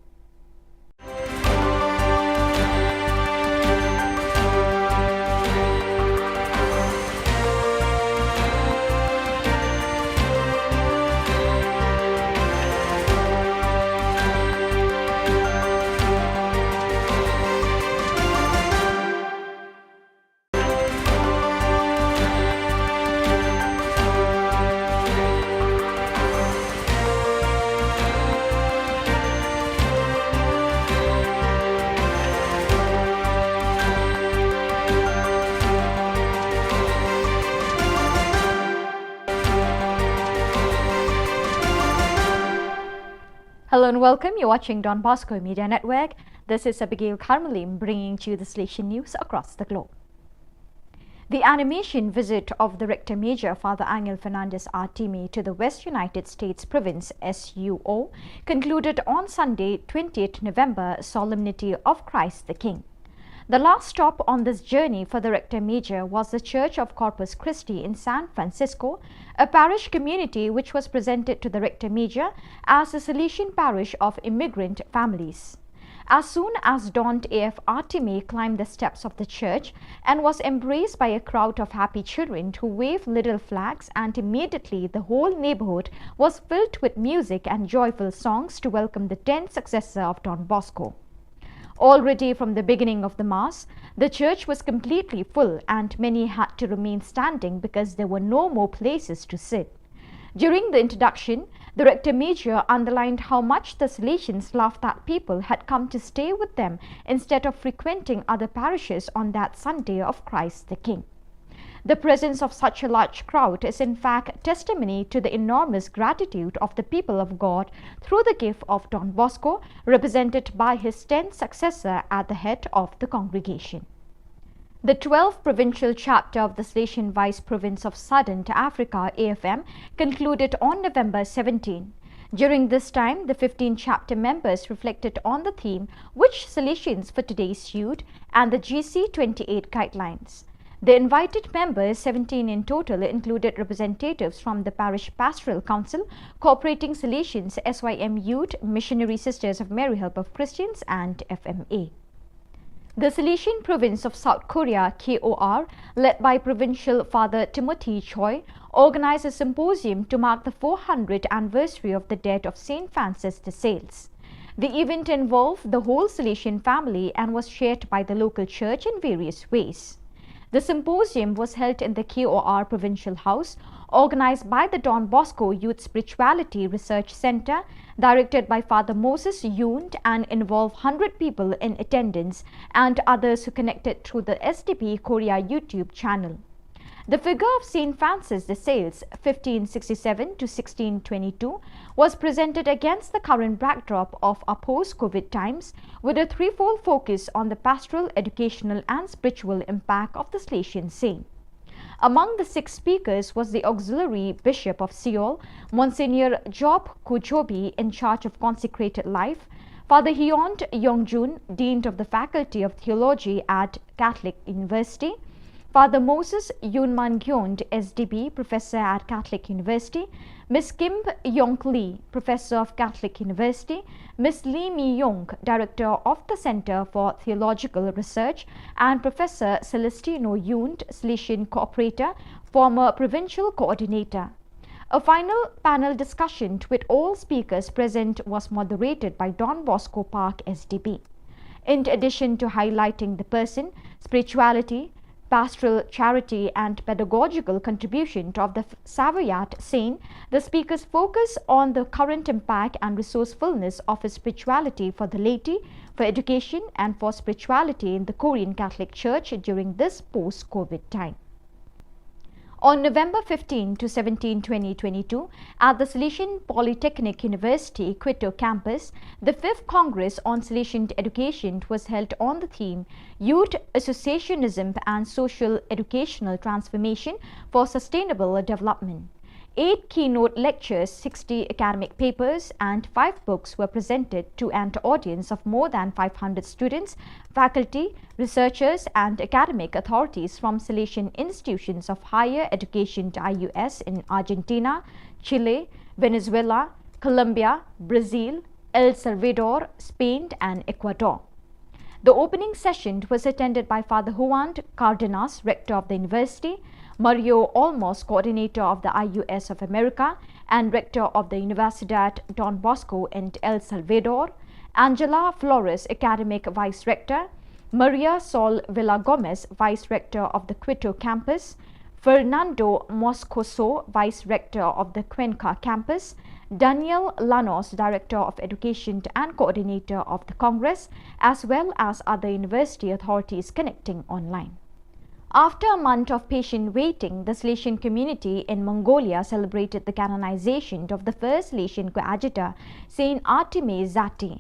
Hello and welcome. You're watching Don Bosco Media Network. This is Abigail Carmelim bringing to you the Silesian news across the globe. The animation visit of the Rector Major Father Angel Fernandez Artime to the West United States Province SUO concluded on Sunday, 20th November, Solemnity of Christ the King. The last stop on this journey for the Rector Major was the Church of Corpus Christi in San Francisco, a parish community which was presented to the Rector Major as a Silesian parish of immigrant families. As soon as Don A.F. Artime climbed the steps of the church and was embraced by a crowd of happy children who waved little flags, and immediately the whole neighborhood was filled with music and joyful songs to welcome the 10th successor of Don Bosco. Already from the beginning of the Mass, the church was completely full and many had to remain standing because there were no more places to sit. During the introduction, the Rector Major underlined how much the Silesians loved that people had come to stay with them instead of frequenting other parishes on that Sunday of Christ the King. The presence of such a large crowd is in fact testimony to the enormous gratitude of the people of God through the gift of Don Bosco, represented by his 10th successor at the head of the congregation. The 12th provincial chapter of the Silesian Vice Province of Southern Africa AFM concluded on November 17. During this time, the 15 chapter members reflected on the theme "Which Silesians for Today's Youth" and the GC28 guidelines. The invited members, 17 in total, included representatives from the Parish Pastoral Council, Cooperating Silesians, SYM Youth, Missionary Sisters of Mary Help of Christians and FMA. The Silesian Province of South Korea, KOR, led by Provincial Father Timothy Choi, organized a symposium to mark the 400th anniversary of the death of St. Francis de Sales. The event involved the whole Silesian family and was shared by the local church in various ways. The symposium was held in the KOR Provincial House, organized by the Don Bosco Youth Spirituality Research Center, directed by Father Moses Yoon, and involved 100 people in attendance and others who connected through the SDP Korea YouTube channel. The figure of St. Francis de Sales, 1567 to 1622, was presented against the current backdrop of our post-COVID times, with a threefold focus on the pastoral, educational and spiritual impact of the Silesian saint. Among the 6 speakers was the Auxiliary Bishop of Seoul, Monsignor Job Kuchobi, in charge of consecrated life, Father Hyont Yongjun, Dean of the Faculty of Theology at Catholic University, Father Moses Yunman Gyond, SDB, Professor at Catholic University, Miss Kim Yong Lee, Professor of Catholic University, Miss Lee Mi Yong, Director of the Center for Theological Research, and Professor Celestino Yund, Salesian Cooperator, former Provincial Coordinator. A final panel discussion with all speakers present was moderated by Don Bosco Park, SDB. In addition to highlighting the person, spirituality, pastoral charity and pedagogical contribution of the Savoyard Saint, the speakers focus on the current impact and resourcefulness of his spirituality for the laity, for education and for spirituality in the Korean Catholic Church during this post-COVID time. On November 15 to 17, 2022, at the Salesian Polytechnic University, Quito campus, the 5th Congress on Salesian Education was held on the theme Youth Associationism and Social Educational Transformation for Sustainable Development. 8 keynote lectures, 60 academic papers and 5 books were presented to an audience of more than 500 students, faculty, researchers and academic authorities from Salesian institutions of higher education to IUS in Argentina, Chile, Venezuela, Colombia, Brazil, El Salvador, Spain and Ecuador. The opening session was attended by Father Juan Cardenas, Rector of the University, Mario Olmos, Coordinator of the IUS of America and Rector of the Universidad Don Bosco in El Salvador, Angela Flores, Academic Vice Rector, Maria Sol Villagomez, Vice Rector of the Quito campus, Fernando Moscoso, Vice Rector of the Cuenca campus, Daniel Lanos, Director of Education and Coordinator of the Congress, as well as other university authorities connecting online. After a month of patient waiting, the Salesian community in Mongolia celebrated the canonization of the first Salesian coadjutor, Saint Artime Zati.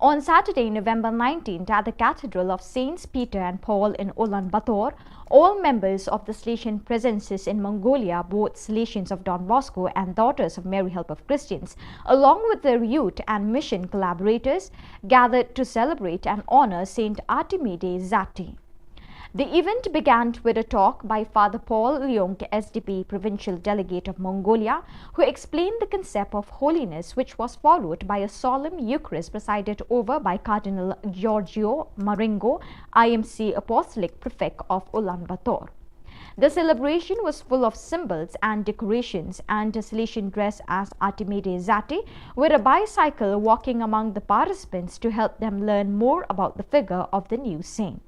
On Saturday, November 19th, at the Cathedral of Saints Peter and Paul in Ulaanbaatar, all members of the Salesian presences in Mongolia, both Salesians of Don Bosco and Daughters of Mary Help of Christians, along with their youth and mission collaborators, gathered to celebrate and honor Saint Artemide Zati. The event began with a talk by Father Paul Leong, SDP Provincial Delegate of Mongolia, who explained the concept of holiness, which was followed by a solemn Eucharist presided over by Cardinal Giorgio Marengo, IMC Apostolic Prefect of Ulaanbaatar. The celebration was full of symbols and decorations, and a Salesian dressed as Artemide Zati with a bicycle walking among the participants to help them learn more about the figure of the new saint.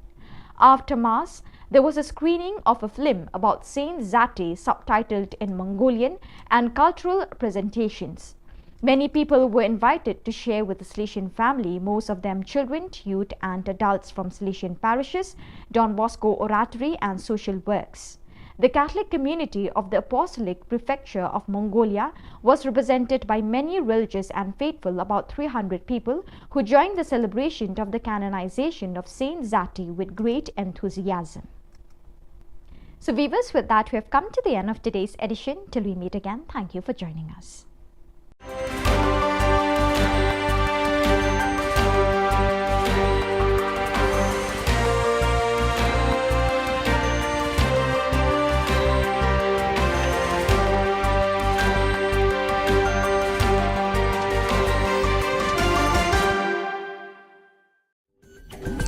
After Mass, there was a screening of a film about Saint Zati subtitled in Mongolian and cultural presentations. Many people were invited to share with the Salesian family, most of them children, youth and adults from Salesian parishes, Don Bosco Oratory and social works. The Catholic community of the Apostolic Prefecture of Mongolia was represented by many religious and faithful, about 300 people, who joined the celebration of the canonization of Saint Zati with great enthusiasm. So viewers, with that we have come to the end of today's edition. Till we meet again, thank you for joining us.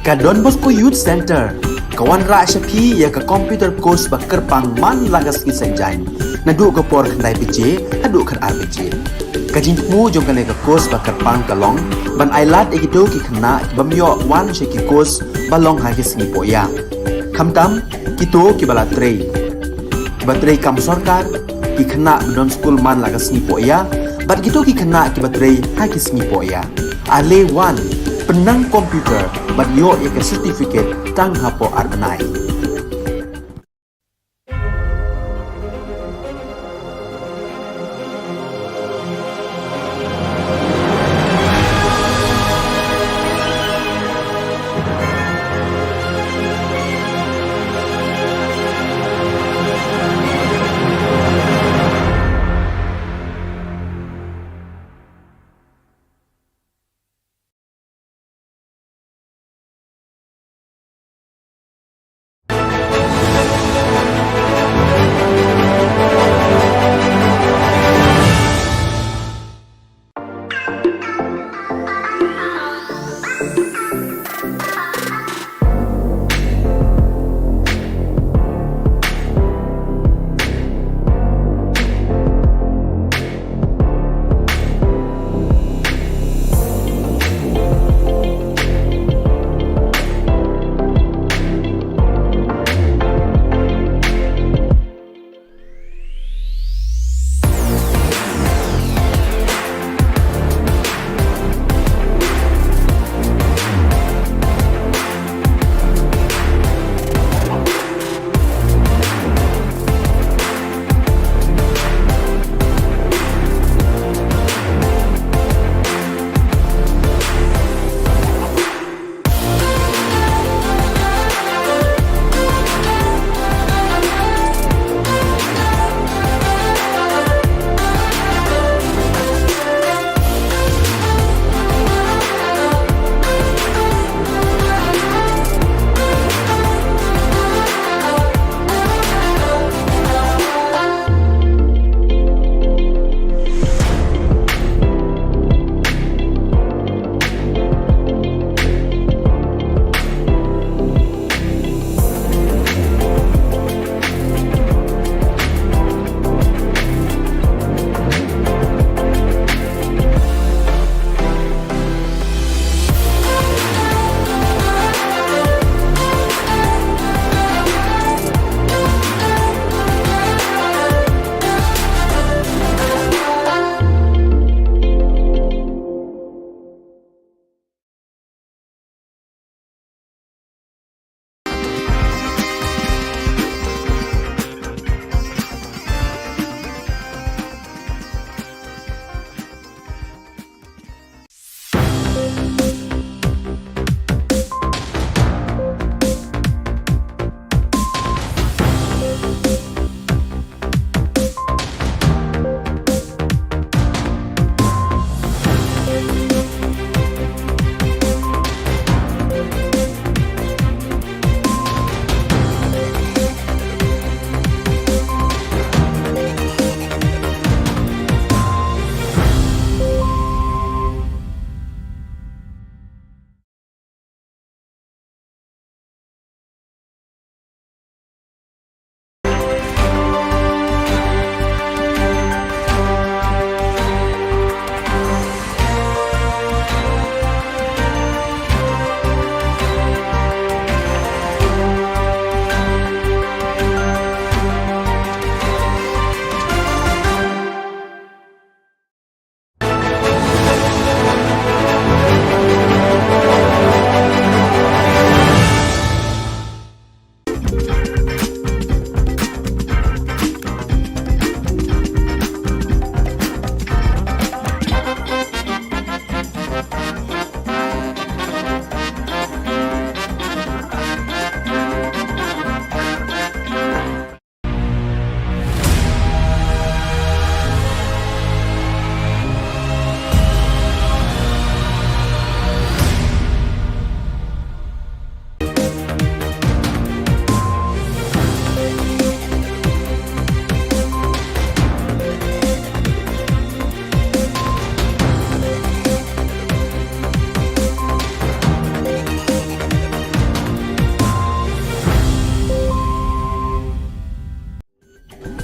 Ka Don Bosco Youth Center, kawan ra Shapi ya ka computer course ba kerpang man lagas ki sanjain, nadu ka por khandai PJ, adu kan RPJ. Ka jingmu jong kan ka course ba kerpang kalong, ban ailat egido ki khna bamyo wan she ki course balong ha ki sngi poya. Khamtam kito ki bala trei. Ba trei kam sarkar ki khna don school man lagas sngi poya, bat kito ki khna ki batrei ha ki sngi poya. Ale wan penang komputer bat yo ya ke certificate tang hapo arbenai.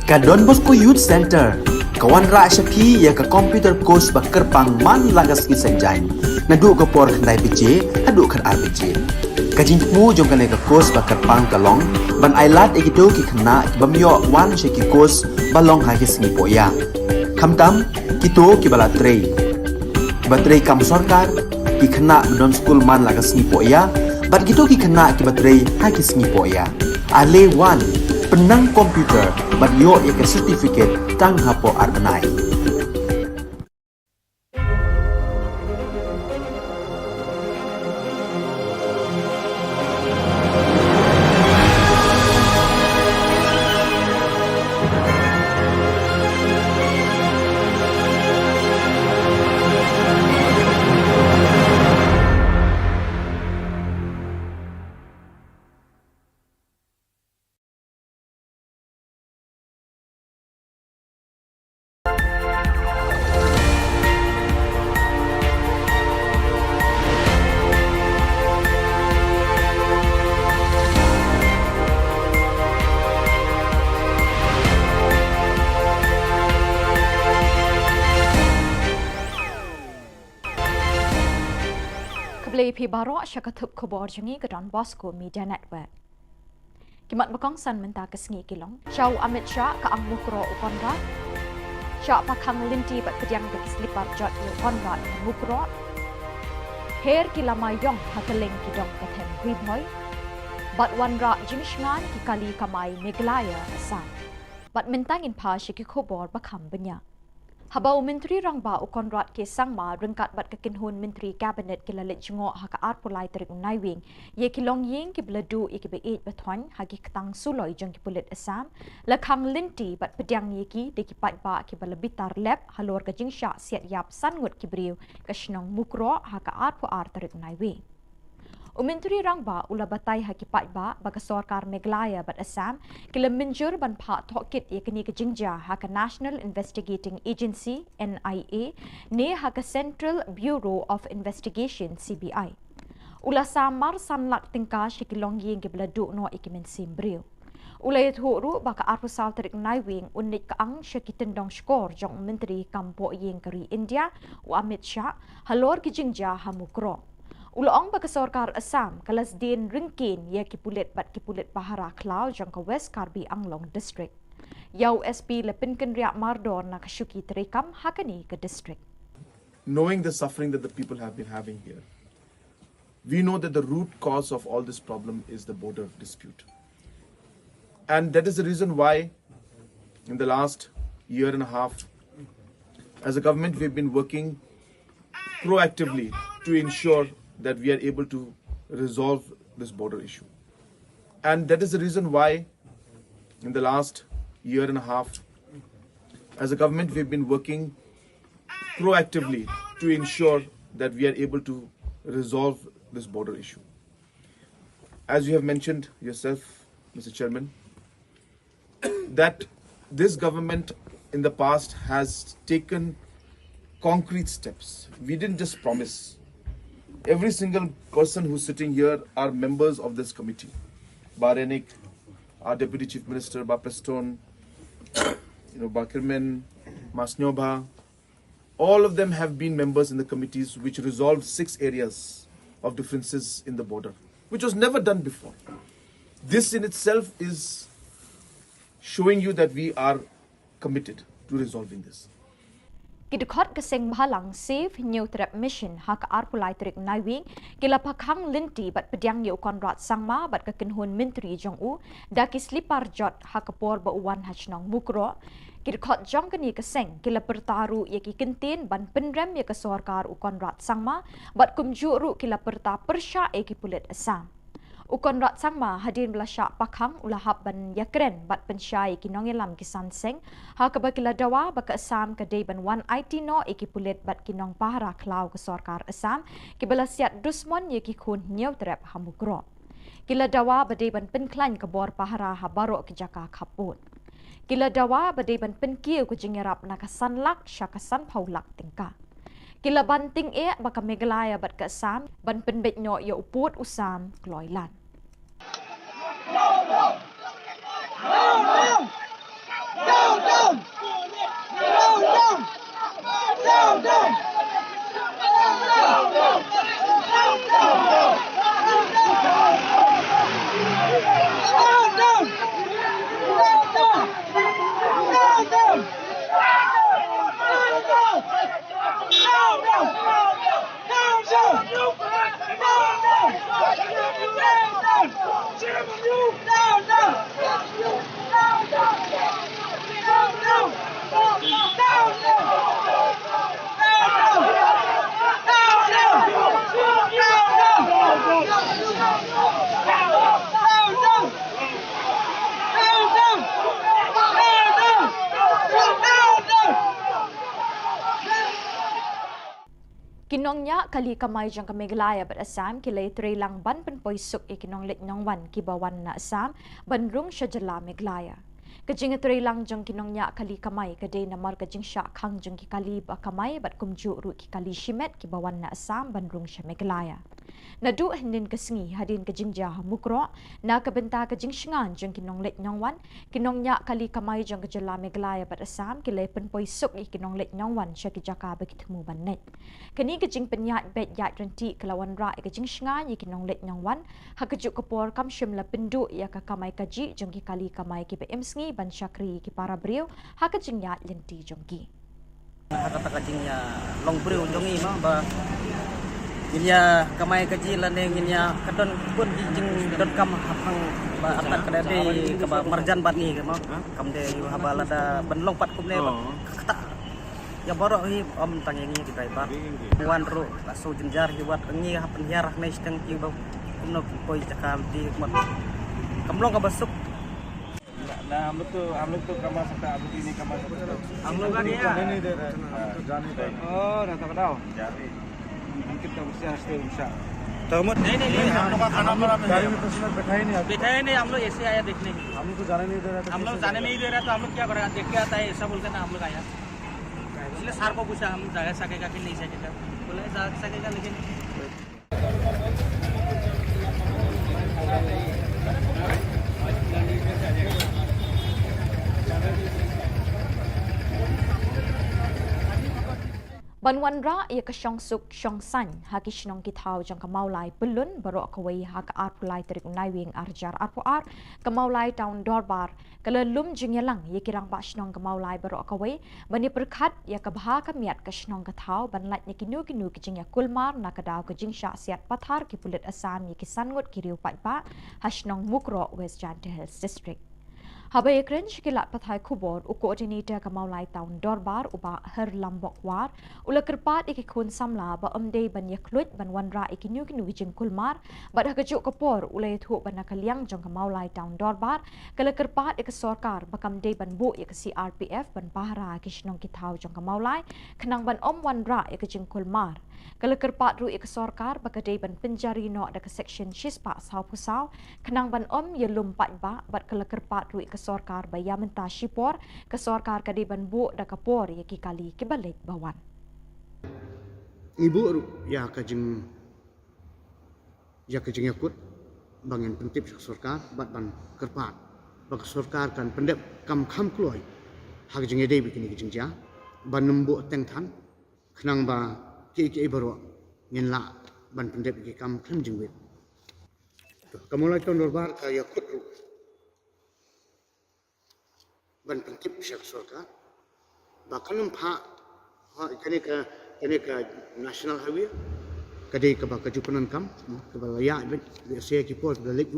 Ka Don Bosco Youth Center kawan ra syapi ya ka computer course ba kerpang man lagas ki senjain nadu ka por khandai pije adu khan arbije kajin mu jong kale ka course ba kerpang kalong ban ailat ekito ki khna bamyo wan sheki course balong ha ki singi poya khamtam kito ki bala trei batrei kam sarkar ki khna don school man lagas ni poya bat kito ki khna ki batrei ha ki singi poya ale wan penang komputer bat yo ek certificate tang hapo arbenai Pi Baro syakatup Khubor Jangi Gedon Bosco Media Network. Kimat bakong san menta kesengi kilong. Syau Amit Shah ka ang mukro ukonra. Syah pakang linti bat kediang ke slipar jot ukonra mukro. Her kilama yong hakaling kidong katem huiboy. Bat wanra jinisngan ki kali kamai Meglaya asan. Bat mentangin pa syaki Khubor bakam benya. Habau Menteri Rangba Ukonrat ke Sangma rengkat bat kekinhun Menteri Kabinet kilalit jengok haka arpulai terik unaiwing ye kilong ying ki beladu iki beid betwan hagi ketang suloi jong ki pulit Assam lakang linti bat pediang ye ki de ki pat ba ki balabitar lab halor ka jingsha siat yap sangut ki briu ka Shillong mukro haka arpu ar terik unaiwing Menteri Rangba ula batai haki pat ba baga sorkar Meglaya bat Assam kila minjur ban pak tokit ye kini ke jingja haka National Investigating Agency NIA ne haka Central Bureau of Investigation CBI. Ula samar sanlak tingka shikilong yeng ke beladu no ikimen simbriu. Ula yethuru baka arpusal terik naiwing unit kaang syakitendong skor jong Menteri Kampo yeng kari India u Amit Shah halor ki jingja hamukro. Ulaong baka sorkar Assam kalas din ringkin ya kipulit bat kipulit Pahara Klau jang ka West Karbi Anglong District. Yau SP lepinkan riak mardor na kasyuki terekam hakani ke district. Knowing the suffering that the people have been having here, we know that the root cause of all this problem is the border dispute. And that is the reason why in the last year and a half, as a government, we've been working proactively to ensure that we are able to resolve this border issue. And that is the reason why in the last year and a half, as a government, we've been working proactively to ensure that we are able to resolve this border issue. As you have mentioned yourself, Mr. Chairman, that this government in the past has taken concrete steps. We didn't just promise. Every single person who's sitting here are members of this committee. Barenik, our Deputy Chief Minister, Bapeston, Bakirmen, Masnyoba, all of them have been members in the committees which resolved 6 areas of differences in the border, which was never done before. This in itself is showing you that we are committed to resolving this. Kidukot keseng bahalang Save New Trap Mission hak arpulai terik naiwing kila pakhang linti bat pediang ye konrat sangma bat kekenhun Menteri Jong-u daki slipar jot hak por ba uwan hachnong mukro kidukot jong keni keseng kila pertaru ye ki kentin ban penrem ye ke sorkar u konrat sangma bat kumjuru kila perta persya e ki pulit Assam. Ukon rat sangma hadin belasyak pakhang ulahap ban yakren bat pensyai kinong yelam kisan seng ha kabakila dawa baka Assam kadai ban wan IT no iki pulit bat kinong Pahara Klau ke sorkar Assam kibala siat dusmon ye ki kun nyau trap hamukro. Kila dawa badai ban penklan ke bor Pahara habaro ke jaka kaput. Kila dawa badai ban penkiu ke jengerap nakasan lak syakasan paulak tingka. Kila banting baka Meglaya bat ke Assam ban penbet no ya uput usam kloilan. No! Kinong nya kali kamay jang kameglaya bat Assam kilay lang ban penpoisuk ikinong litnyong wan kibawan na Assam banrung siya jala Meglaya. Kajing lang jang kinong nya kali kamay kaday namar kajing siya kang jang kikali ba kamay bat kumju ru kikali shimet kibawan na Assam banrung siya Meglaya. Nadu hinin kasngi hadin kajing jah mukro na kabenta kajing shingan jang kinong litnyong wan kinong nya kali kamay jang kajala Meglaya bat Assam kilay penpoisuk ikinong litnyong wan siya kijaka bakitmu banet. Kani kajing penyat bet yat renti kelawan ra kajing shingan ikinong litnyong wan hakajuk kapor kam shimla pendu ya ka kamay kaji jang kikali kamay ki BM sngi ban syakri ki para brio hakajing yat lenti jongki. Kata kajing ya long brio jongi ma ba ginya kamay kaji lane ginya kadon pun jing don kam hapang ba atak kadade ka ba marjan bani ka ma kam de yu habala da ban long pat kumne ba kata ya borok hi om tangengi ki driver wan ro la so jenjar hi wat ngi hapan yarah nei steng ki ba kumno koi jakal di mat kamlong ka basuk. ना हम लोग तो कमा सकता है अभी नहीं कमा सकते हम लोग का नहीं जाने नहीं दे रहे जाने दे oh ना बताओ जाने हम कितना उससे हंसते उनसा नहीं हम लोग का खाना बना गाड़ी में पैसेंजर बैठा ही नहीं हम लोग ऐसे आया देखने हम लोग को जाने नहीं दे रहा हम लोग जाने नहीं दे रहा तो हम लोग क्या करेगा देख के आता है ऐसा बोलकर ना हम लोग आया इसलिए सर को पूछा हम जा सकेगा कि नहीं सकेगा बोले जा सकेगा लेकिन Banwan ra ia ka syong suk syong san haki shnong kitau jang kamaulai belun baro kawai hak arpulai terik unai wing arjar arpuar kamaulai taun dorbar kalelum jingyalang ia kirang ba shnong kamaulai baro kawai bani perkhat ia ka bha ka miat ka shnong katau banlat ni kinu kijing ya kulmar na kadau kijing sya siat pathar ki pulit Assam ki sangut kiriu patpa hashnong mukro West Jante Hills District. Habai ekren shikilat pathai Khubor u koordinator kamaulai taun dorbar uba her lambok war ula kerpat ikikun samla ba omdei ban yaklut ban wanra ikinu jing kulmar ba hakajuk kapor ula yathu ban nakaliang jong kamaulai taun dorbar kala kerpat ik sorkar bakam dei ban bu ik CRPF ban bahra kishnong kitau jong kamaulai kenang ban om wanra ik jing kulmar kala kerpat ru ik sorkar bakadei ban penjari no ada ke section shispa sau pusau kenang ban om yelum pat ba bat kala kerpat ru sorkar baya mentah shipor ke sorkar kadi ban bu da kapor ya ki kali ki balik bawan ibu ya kajing yakut bangin pentip sorkar bat ban kerpat bak sorkar kan pendep kam kham kloi hak jing ede bikini jing ja ban nembu teng than khnang ba ki baro ngin la ban pendep ki kam kham jing wit kamulai ton dorbar ka yakut ban pentip syak sorkar bahkan empat kene ka national highway kadai ka ba kajupanan kam ka ba ya ben se ki port da lek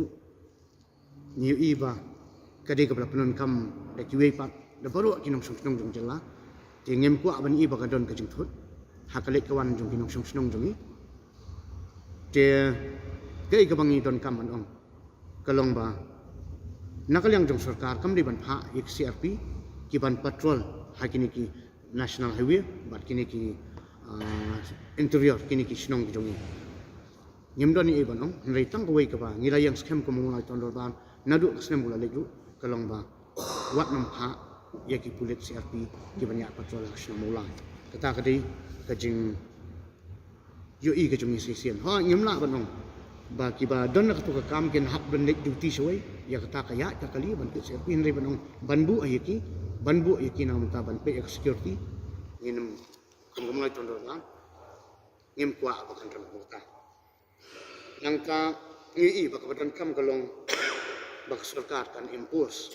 new iba kadai ka ba panan kam da kiwe pat da baru kinong song jong jela ti ngem ku ban iba ka don ka jing thut hakalek kawan jong kinong song jong ni te kai ka bangi don kam an ong kalong ba nakaliang jong sarkar kam di ban pha ek CRP ki ban patrol hakini ki national highway bat kini ki interior kini ki shnong ki jongi nyimdoni e banong ngai tang ko wei ka ba ngilayang scam ko mong ton ban nadu kasnem bula leju kalong ba wat nam pha ya ki pulit CRP ki ban ya patrol action mulai kata kadi kajing yo i ka jongi sesian ha nyimla banong ba ki ba don nak tu ka kam ken hak ben nek duty soi ya kata kaya ka kali ban ke CRP nri banong banbu ayaki na mata ban pe security ngin kam mulai ton ban ngim kwa ba kan ram mata nangka ngi ba ka badan kam kalong ba sarkar kan impose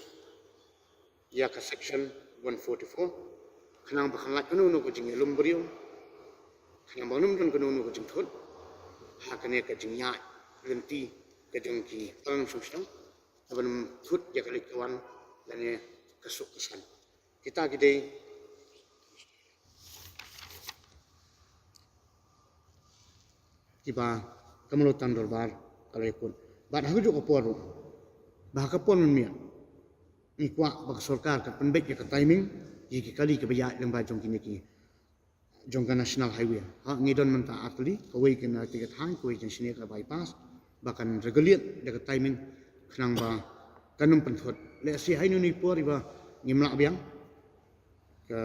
ya ka section 144 khnang ba khangat kanu no ko jing elum brio khnang ba num don kanu no ko jing thot ha kane ka jing ya lenti ka jing ki tang sumstang aban thut ya kali kawan lane kasuk kesan kita gede tiba kemelutan dorbar kalau ikut bat hagu juga poru bah kapon mia ikwa bak sarkar ka penbek ya ka timing iki kali ke baya lembah jong kini ki jongka national highway ha ngidon menta atli kawai kena tiket hang kawai jen sini ka bypass bahkan regulate dekat timing kenang ba kanum penthot le si hainu ni por iba ngimlak biang ke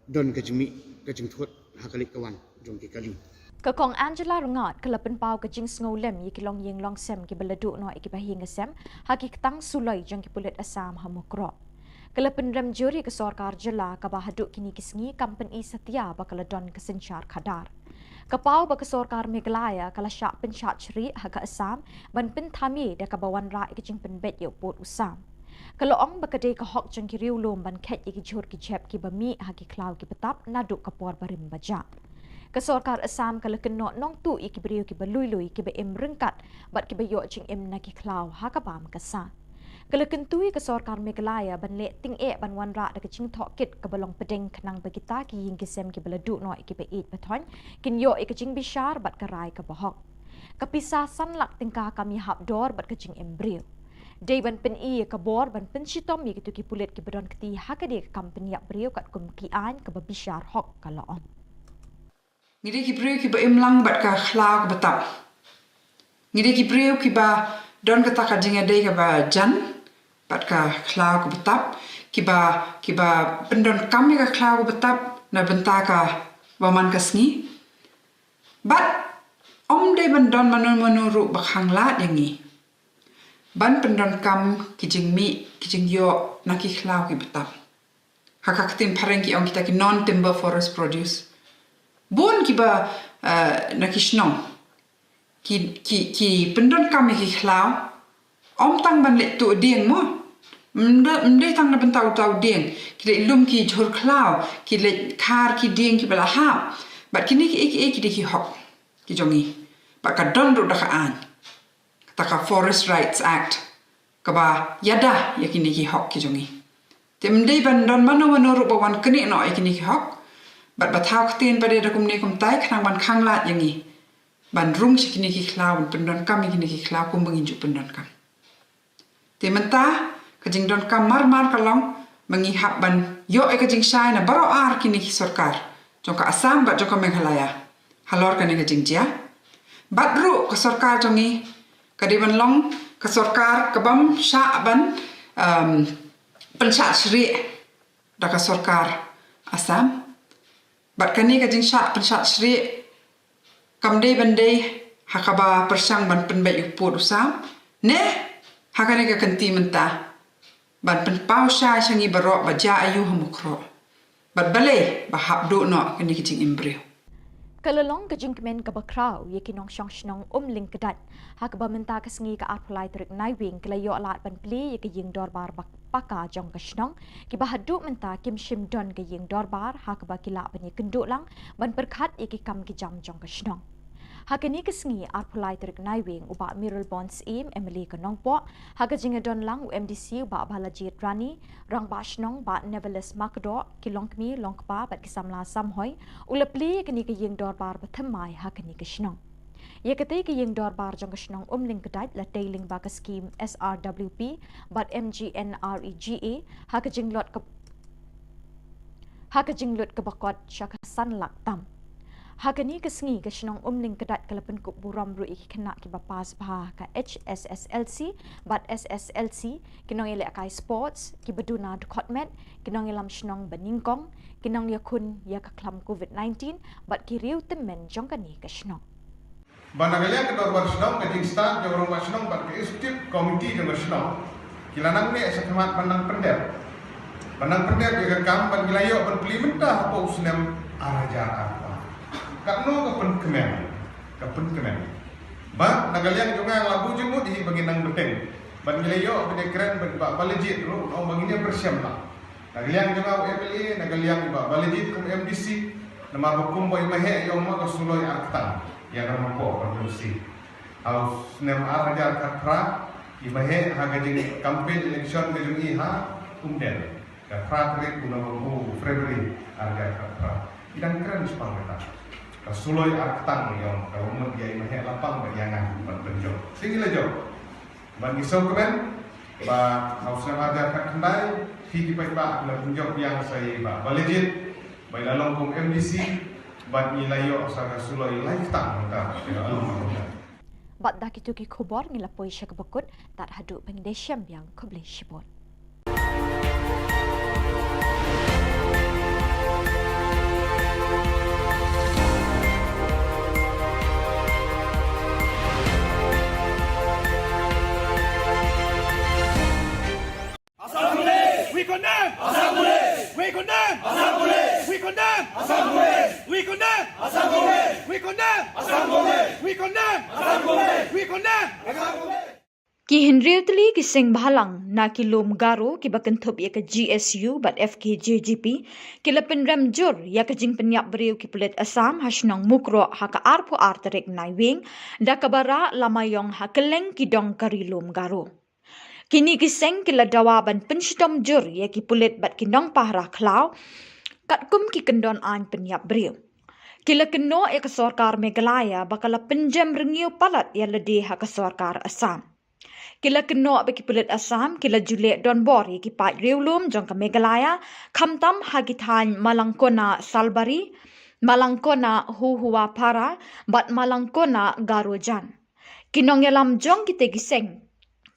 don ke jemi ke jengthot hakalik kawan jongki kali Kakong Angela Rungat kelapen pau ke jing sngolem yikilong yeng long sem ki beleduk no ikibahing sem haki ketang sulai jong ki pulit asam hamukro. Kelapen rem juri ke Sorkar Jylla ka bahaduk kini kisngi company setia bakaladon kesencar kadar. Kapau ba ke Sorkar Meghalaya kala syak pensyak ceri haka asam ban pentami da ka bawan ra ikijing penbet yo pot usam. Kalau ong bakade ka hok jong ki riulum ban ket ikijur ki chep ki bami haki klau ki petap naduk kapor barim baja. Kesorkar Assam kala kena nong tu iki beriu ki belui-lui ki be em rengkat bat ki be yo ching em na ki klau ha ka bam kasa. Kala kentui kesorkar Meghalaya ban le ting e ban wan ra da ki ching thok kit ka balong pedeng khnang bagita ki ying ki sem ki beladu no iki be it bathon kin yo iki ching bishar bat ka rai ka bahok. Kapisa san lak tingka kami hap dor bat ka ching em beriu. Day ban pen i ka bor ban pen shitom ye ki tu ki pulet ki bedon keti ha ka de company yak beriu kat kum ki an ka bishar hok kala on. Ngide ki breu ki ba imlang bat ka khlau ka batap. Ngide ki breu ki ba don ka taka jinga dei ka ba jan bat ka khlau ka batap ki ba pendon kami ka khlau ka batap na benta ka waman ka sngi. Bat om dei ban don manuru ba khanglat yangi. Ban pendon kam ki jing mi ki jing yo na ki khlau ki batap. Hakak tin pareng ki ong kita ki non timber forest produce. Bon ki ba nakishnong ki pendon kami ki khlau om tang ban le tu ding mo mde tang na bentau tau ding ki le lum ki jhur khlau ki le khar ki ding ki bala ha bat kini ki ki hok ki jongi ba ka don ru da ka an ta ka Forest Rights Act ka ba yada yakini ki hok ki jongi temde ban don mano ru ba wan kini no yakini ki hok bat batau ktin pada da kumni kum tai khnang ban khanglat yangi ban rung sikini ki khlau ban pendon kam yakini ki khlau kum bangin ju pendon kam te menta ka jing don kam mar kalong mangi hap ban yo e ka jing shai na baro ar kini ki sarkar jong ka Assam bat jong ka Meghalaya halor ka ni ka jing jia bat ru ka sarkar jongi ka de ban long ka sarkar ka bam sha ban pensat sri da ka sarkar Assam bat kani ka jing syak pensyak sri kamde bande hakaba persang ban penbet yuput usam ne hakane ka kenti menta ban penpau sya syangi barok baja ayu hamukro bat bale bahap do no kani ka jing imbreu Kalalong ka jing kemen ka bakrau ye kinong syong shnong ling kedat hakaba menta ka sngi ka arpulai trik naiwing kelayo alat ban pli ye ka jing dorbar paka jong ka shnong ki bahadu menta kim shim don ka jing dorbar hakaba kila ban ye kenduk lang ban perkhat ye ki kam ki jam jong ka shnong hakani ka sngi arpulai trik naiwing uba miral bonds im emily ka nongpo haga jing don lang UMDC uba balaji rani rang ba shnong ba neveles makdo ki longkmi longkpa bat ki samla samhoi ulapli kani ka jing dorbar bathamai hakani ka shnong ye kate ki yeng dorbar jong ka shnong ling kedai la tailing ba ka scheme SRWP bat MGNREGA haka jinglot ka bakot syaka sanlak tam hakani ka sngi ka shnong ling kedat kalapen kup buram ru ik kena ki bapas bah ka HSSLC bat SSLC kinong ile kai sports ki baduna dukotmet kinong ilam shnong baningkong kinong yakun ya ka klam COVID-19 bat ki riu temen jong kani ka shnong Banagalia ke dorbar Shillong ke jing start jong rumah Shillong ban ke istip komiti jong Shillong kilanang ne sekemat pandang pendek ke kam ban gilayo ban plimenta apa usnem araja apa kakno ke pen kemen ba nagalia jonga labu jengut di baginang beteng ban gilayo ban keren ban balejit ro ong baginya bersiam lah nagalia jonga UMLA nagalia ba balejit kum MDC nama hukum boy mahe yang ma kasuloi aktan yang rampo produksi au nem araja katra imahe haga jing campaign election ke jung iha umden katra tre kuna bu February araja katra idang keren sepang kita kasuloi aktan yang kalau mun dia imahe lapang bayangan penjo singila jo ban iso kemen ba au sem araja katndai hi ki pai ba la penjo yang saya ba balejit bai lalong kum MDC bat ilayo sa sulo ilay tang ta kira alum. Bat dah kitu ki khubor ngilapoi syak bekut tat haduk pengdesiam yang kubli shibot. We condemn! Assembly! We condemn! Assembly! We condemn! Assembly! We condemn! Assembly! We condemn! Assembly! We condemn! Assembly! We condemn! Assembly! Ki Henrietli ki sing bahalang na ki lom garo ki bakentup ya ke GSU bat FKJGP ki lepin ramjur ya ke jing penyap beriu ki pulit Assam hasnong mukro ha ka arpo arterik naiwing da kabara lamayong ha keleng ki dong kari lom garo. Kini kiseng kila dawaban penstom jur ya ki pulit bat kinong pahrah klau kat kum ki kendon an penyap beriu. Kila keno ya ke sorkar Meghalaya bakala penjam rengiu palat ya lede ha ke sorkar Assam. Kila keno baki pulit Assam kila julek don bor ya ki pat riulum jong ke Meghalaya kamtam hagitan malangkona salbari malangkona huhua para bat malangkona garojan. Kinong yalam jong kita kiseng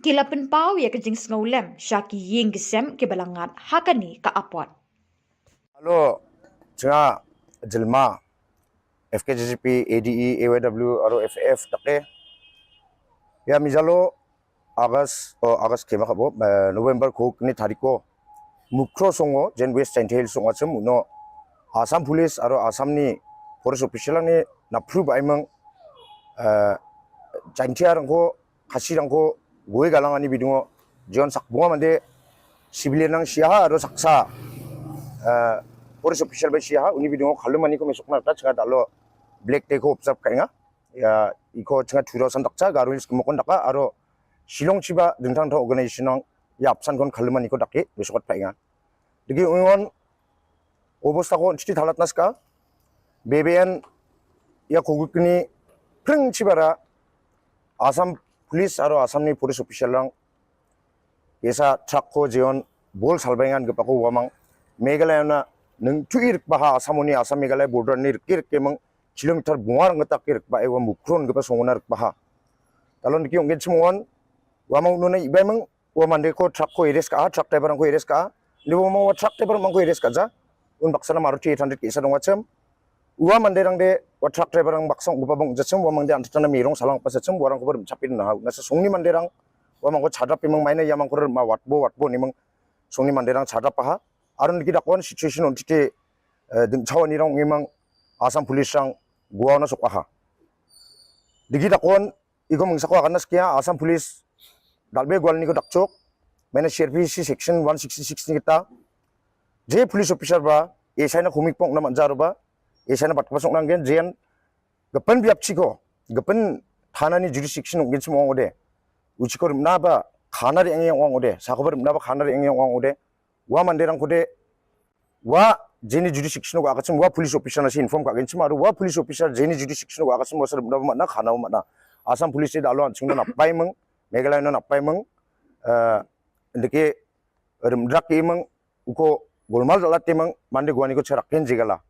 kila penpau ya kejing sengolem syaki ying gesem ke balangat hakani ka apot. Halo, cenga jelma FKJGP, ADE, AYW, aro FF take. Ya mijalo August kema kabo November ko ni tariko mukro songo jen West Central songo chem uno Assam Police aro Assam ni police official ni na prove aimang jantiar ko kasirang ko gue galangan ni bidungo John sakbunga mande civilian nang siaha aro saksa police official ba siaha uni bidungo khalumani ko mesok na ta chenga dalo black take ko observe kainga ya iko chenga thuro san dakcha garulis ko mokon daka aro Shillong chiba dengtang tho organization nang yapsan kon khalumani ko dake mesok painga digi ungon obostha ko chiti thalat naska BBN ya kogukni preng chibara Assam Police aro Assam ni police official lang esa truck ko jeon bol salbaingan gepako wamang Meghalaya na nung tuir baha Assam ni Assam Meghalaya border ni kir kemang kilometer bungar ngata kir ba ewa mukron gepa songonar baha talon ki onggen chimon wamang nuna ibai mang wamande ko truck ko eres ka truck driver ko eres ka ni wamang truck driver mang ko eres ka ja un baksana Maruti 800 ki isa dong wacham Uwa manderang de wa truck driver ang baksong gupabong jachum wa mangde antana mirong salang pasachum warang ko ber chapin na nasa songni manderang wa mangko chadap imang maina yamang ko ma watbo nimang songni manderang chadap ha aron ki dakon situation on tite ding chawani rang imang Assam Police rang guwa na sokha digi dakon igom ngsa ko kanas kya Assam Police dalbe gwal ni ko dakchok maina CRPC section 166 ni kita je police officer ba esaina khumik pong na manjaro ba Esana bat pasok nang gen jen gapan biap chiko gapan thana ni jurisdiction ong gen chimo ode uchiko na ba khana re eng ong ode sakobar na ba khana re eng ong ode wa manderang kode wa jeni jurisdiction ko akachim wa police officer na si inform ka gen chimo wa police officer jeni jurisdiction ko akachim wasar na ba na khana ma na Assam police de dalo chingna na pai meng Meghalaya na pai meng ndeke rimdrak emang uko golmal dalat emang mande gwani ko cherak ken jigala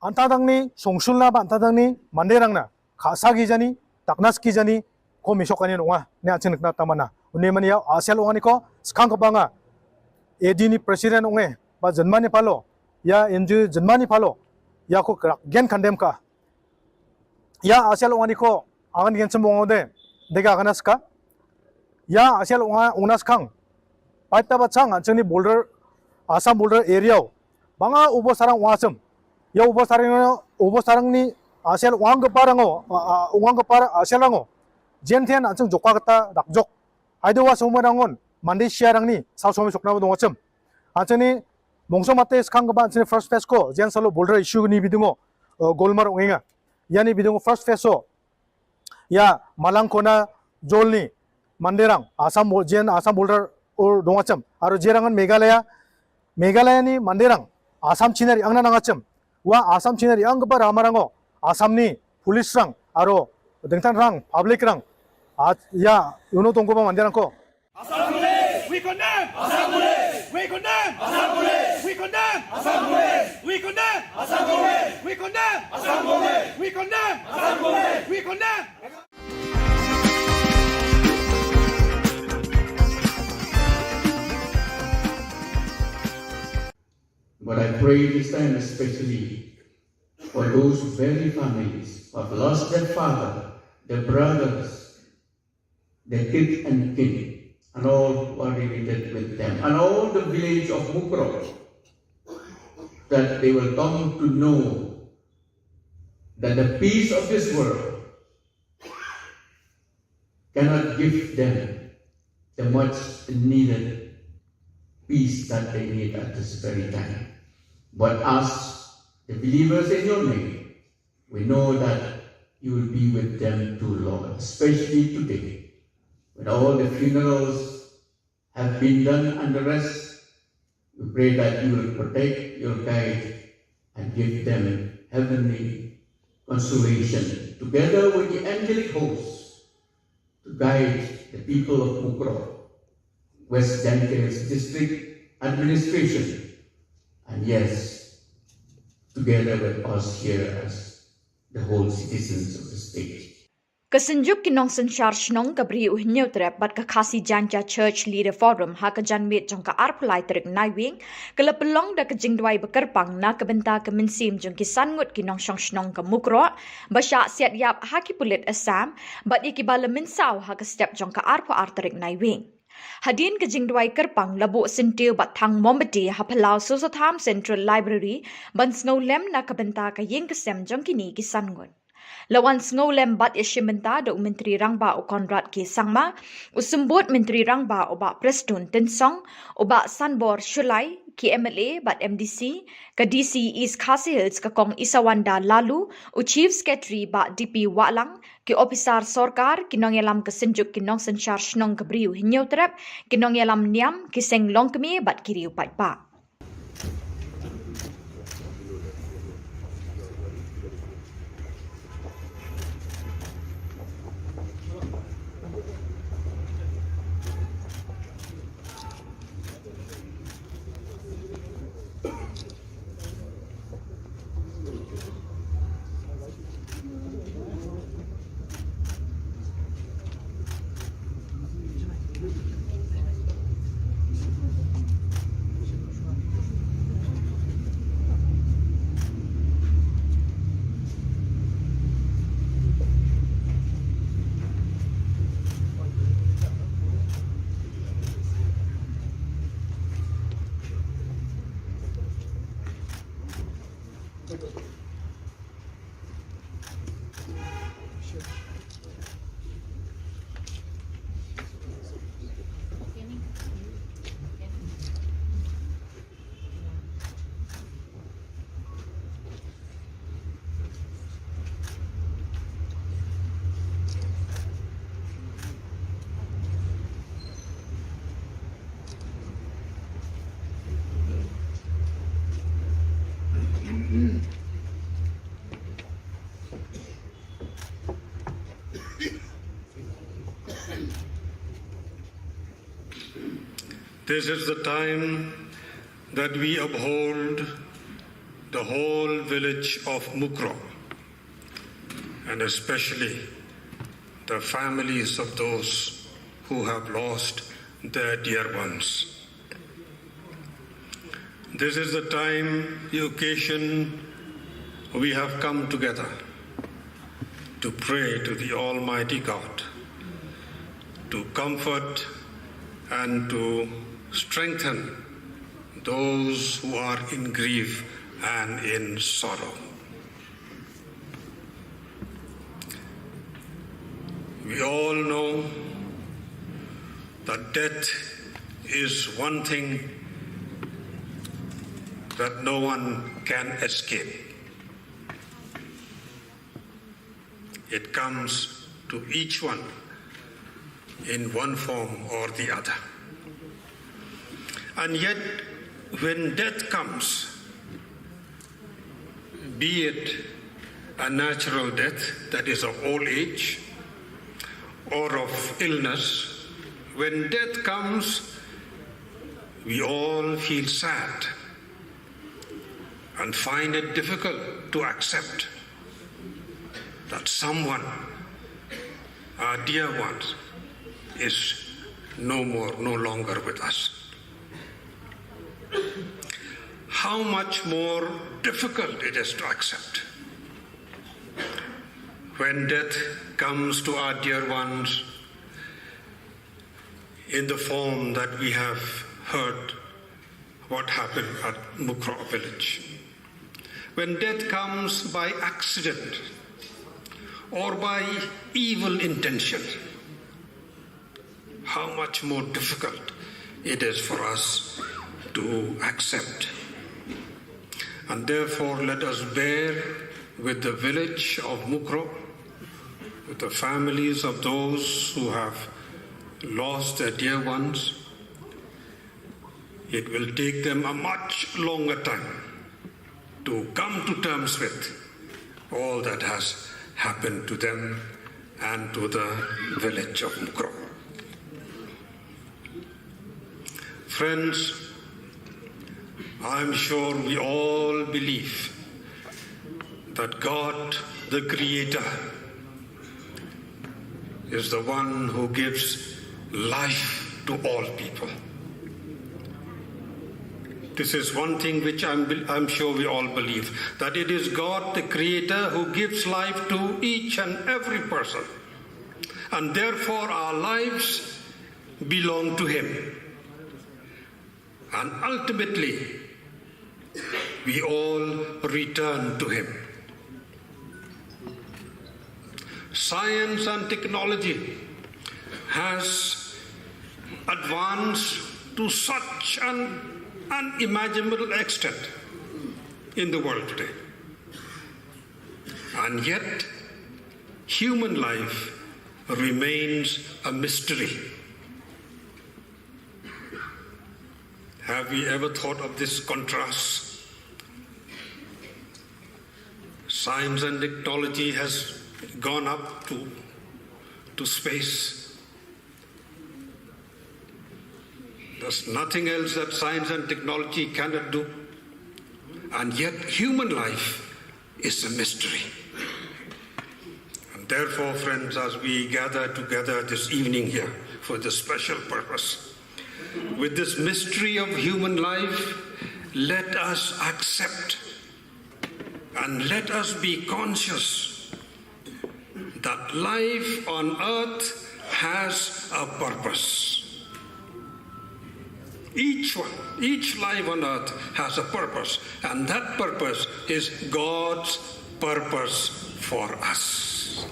안타당니 송술나 안타당니 만데랑나 가사기자니 딱나스기자니 고 미쇼카니 농아 네 아ችን 나타마나 우네마니야 아셀 오가니코 스칸코방아 에디니 프레시덴 옹에 바 전마니 팔로 야 엔주 전마니 팔로 야코 겐 칸뎀카 야 아셀 오가니코 아간 겐 쳔봉오데 내가 아가나스카 야 아셀 오가 오나스캉 바이타바창 안청니 볼더 아삼 볼더 에리아오 방아 우보사랑 와섬 Ya ubah sarang ni asal uang kepara asal rango jentian ancung jokwa kata dakjok aido wa somarangon mandi siarang ni sal somi sokna bodong wacem ancung ni mongso mate skang keban ancung first phase ko jen salo boulder issue ni bidungo golmar ongenga yani bidungo first phase so ya malangkona jol ni manderang asam boulder or dong wacem aro jerangan Meghalaya ni manderang asam chinari angna nangacem wa Assam Chinari ang gapa ramarango Assam ni police rang aro dengtan rang public rang ya uno tongko ba mandirang ko Assam Police we condemn Assam Police we condemn Assam Police we condemn Assam Police we condemn Assam Police we condemn! We condemn! We condemn! But I pray this time especially for those very families who have lost their father, their brothers, their kids and kin, and all who are related with them, and all the village of Mukro, that they will come to know that the peace of this world cannot give them the much needed peace that they need at this very time. But as the believers in your name, we know that you will be with them too, Lord, especially today, when all the funerals have been done and the rest. We pray that you will protect, you will guide, and give them heavenly consolation, together with the angelic hosts, to guide the people of Mukro, West Danker's district administration, and yes, together with us here as the whole citizens of the state. Kesenjuk kinong sensyar Shillong kabri uhnyo trep bat kakasi janja church leader forum ha kejanmit jong ka arpulai terik naiwing kelepelong da kejingdwai bekerpang na kebenta kemensim jong kisangut kinong shong Shillong ke Mukro basyak siat yap ha kipulit Assam bat ikibala mensau ha ke step jong ka arpu terik naiwing. Hadin kejingdwai kerpang labuk sentiu bat thang mombedi ha Palau Sosotham Central Library ban snowlem na kebenta ka ying kesem jong kini kisangut. Lawan snowlem bat isyimenta do Menteri Rangba o Konrad K. Sangma, usembut Menteri Rangba o bak Preston Tensong, o bak Sanbor Shulai, ki MLA bat MDC, ke DC East Khasi Hills ke Kong Isawanda Lalu, o Chief Secretary bak DP Waklang, ki Ofisar Sorkar, kinong yalam kesenjuk kinong sensyar Shillong kebriu hinyau terap, kinong yalam niam, ki Seng Long kemi bat kiri upat pak. This is the time that we uphold the whole village of Mukro, and especially the families of those who have lost their dear ones. This is the time, the occasion, we have come together to pray to the Almighty God, to comfort and to strengthen those who are in grief and in sorrow. We all know that death is one thing that no one can escape. It comes to each one in one form or the other. And yet, when death comes, be it a natural death, that is of old age, or of illness, when death comes, we all feel sad and find it difficult to accept that someone, our dear ones, is no longer with us. How much more difficult it is to accept when death comes to our dear ones in the form that we have heard what happened at Mukro village. When death comes by accident or by evil intention, how much more difficult it is for us to accept. And therefore, let us bear with the village of Mukro, with the families of those who have lost their dear ones. It will take them a much longer time to come to terms with all that has happened to them and to the village of Mukro. Friends, I'm sure we all believe that God, the Creator, is the one who gives life to all people. This is one thing which I'm sure we all believe, that it is God, the Creator, who gives life to each and every person. And therefore our lives belong to Him. And ultimately, we all return to Him. Science and technology has advanced to such an unimaginable extent in the world today. And yet, human life remains a mystery. Have we ever thought of this contrast? Science and technology has gone up to space. There's nothing else that science and technology cannot do. And yet human life is a mystery. And therefore, friends, as we gather together this evening here for this special purpose, with this mystery of human life, let us accept and let us be conscious that life on earth has a purpose. Each life on earth has a purpose, and that purpose is God's purpose for us.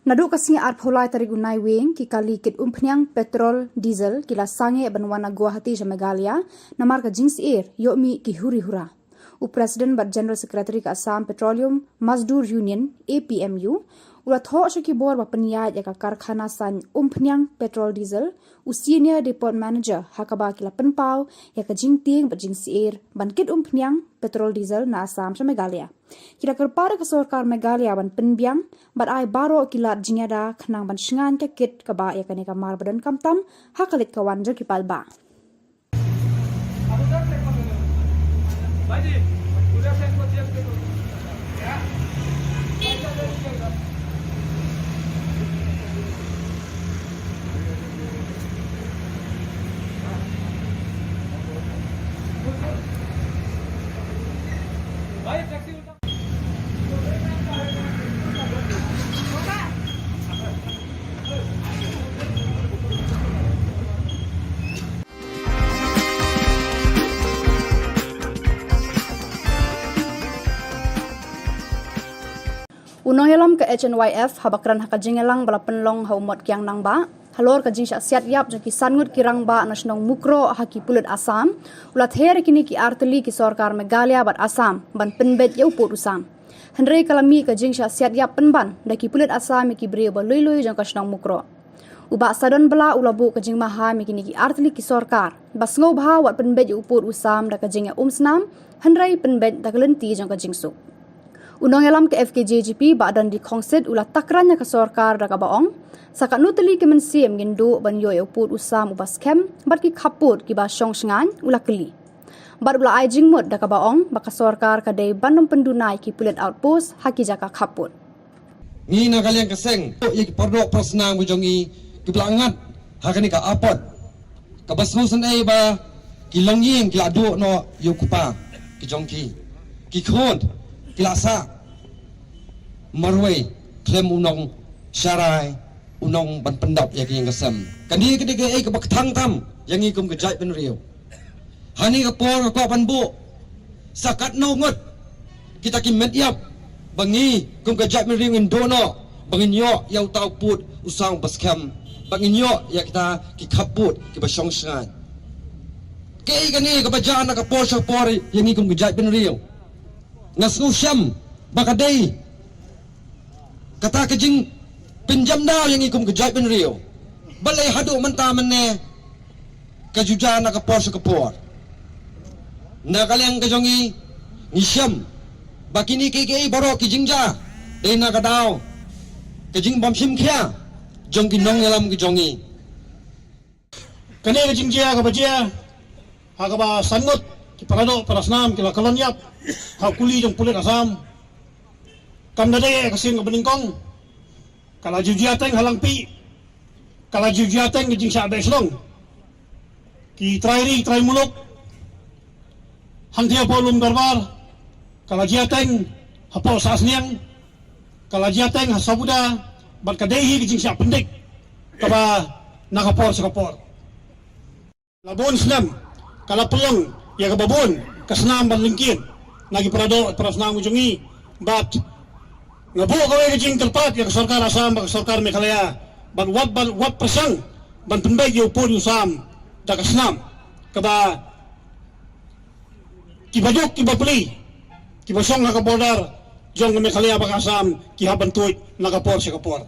Nadu kasing arpholai tarigunai wing ki kali kit umpnyang petrol diesel kila sange banwana Guwahati Meghalaya namar ka jings air yomi ki huri hura. President but General Secretary ka Assam Petroleum Mazdoor Union APMU ula tho ki bor ba paniya ya ka karkhana san umpnyang petrol diesel senior depot manager hakaba kila penpau ya ka jingting ba jings air bankit umpnyang petrol diesel na Assam Meghalaya. Kira kerpara ke Sarkar Meghalaya ban penbiang bat ai baro kilat jinyada khnang ban shingan ka kit ka ba ya ka ne ka mar badan kamtam hakalit ka wanja ki palba. Unong yalam ke HNYF habakran hakajingelang bala penlong haumot kyang nang ba halor ka jing siat yap jaki sangut kirang ba nasionong Mukro haki pulut Assam ulat her kini ki arteli ki Sarkar Meghalaya bat Assam ban penbet yau pot usam Henry kalami ka jing siat yap penban daki pulut Assam ki brio ba loy jang nasionong Mukro uba sadon bala ulabu ka jing maha mi kini ki arteli ki Sarkar bas ngau bha wat penbet yau pot usam da ka jing snam Henry penbet da kalenti jang ka jing su Unang alam ke FKJGP badan di kongsit ulah takrannya ke sorkar daga baong. Sakat nuteli ke mensiem gindu ban yo put usam ubas kem bat ki kaput ki ba syong shengan ulah keli. Bat ulah ai jingmut daga baong baka sorkar kadai bandung pendunai ki pulit outpost haki jaka kaput. Ni na kalian keseng ye pordok prosnang bujongi ki belangat hakani ka apot. Ka basmusan ai ba ki longying ki adu no yokupa ki jongki. Ki khod ki lasa marway klem unong syarai unong ban pendap ya ki ngasam. Kani ke ai ka baktang tam yang i kum kejai pen riu. Hani ka por ka pan bu sakat no ngot kita ki met yap bangi kum kejai pen riu ndono bangin yo yau tau put usang baskam bangin yo ya kita ki kaput ki basong sangan. Kei kani ka bajana ka por sa por yang i kum kejai pen riu. Ngasnu syam bakadai kata kejing pinjam daw yang ikum kejai pen riu balai hadu menta mene kajujana ka por sa kapor na kaliang kajongi ni syam bakini kei baro kijingja dei na kadaw kejing bam sim khia jong ki nong yalam ki jongi kani kejingja ka bajia ha ka ba sangut ki parado parasnam ki la kolonyap ha kuli jong pulit asam kam dade kasing beningkong kala jujiateng halang pi kala jujiateng ki jingsa be Shillong ki trai muluk hantia polum darbar kala jiateng hapo sasniang kala jiateng hasabuda bat kadehi ki jingsa pendik kaba nakapor sakapor labon senam kala pelong ya kababon kasnam ban lingkin nagi parado parasnam ujungi bat ngabu kawai kejing terpat yang sorkar asam bak sorkar Meghalaya ban wat pasang ban pendai yo pun usam dak kasnam kaba kibajok kibapli kibasong nakabordar jong Meghalaya bak asam kihaban tuit nakapor sikapor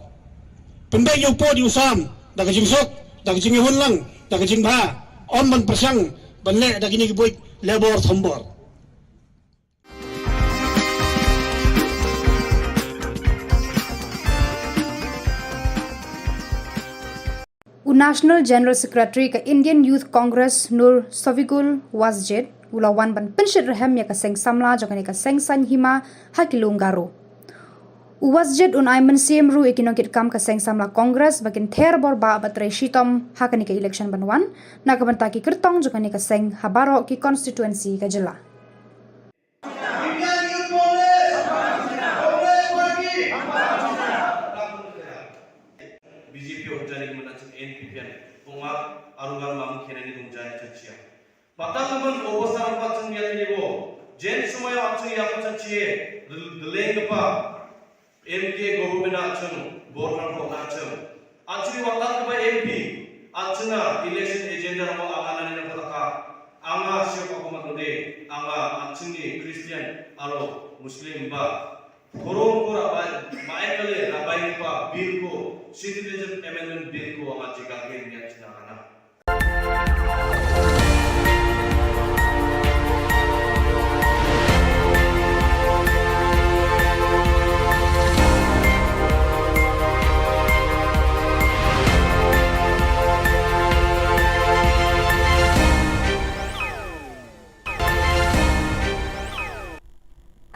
pendai yo pun usam dak kejing sok dak kejing ihun lang dak kejing ba on ban pasang ban le dak ini kibuik lebor thambor. National General Secretary ke Indian Youth Congress Nur Sovigul Wasjed ulawan ban penshit rehem ya kaseng samla jokani kaseng san hima hakilung garo. Wasjed unai mensiem ru ikinokit kam kaseng samla Congress bakin ther bor ba batre shitom hakani ke election banwan nakabantaki kertong jokani kaseng habaro ki constituency ka Jylla. arugan mam khenani dungjai chachia patang man obasar patang ya nibo jen sumaya achung ya chachie deleng pa mk government achung border ko achung achuri watat ba mp achuna election agenda mo agana ni pataka anga syopa ko matode anga achungi christian aro muslim ba Korom ko maekale rabai pa bill ko citizenship amendment bill ko anga jigagin ya chinakana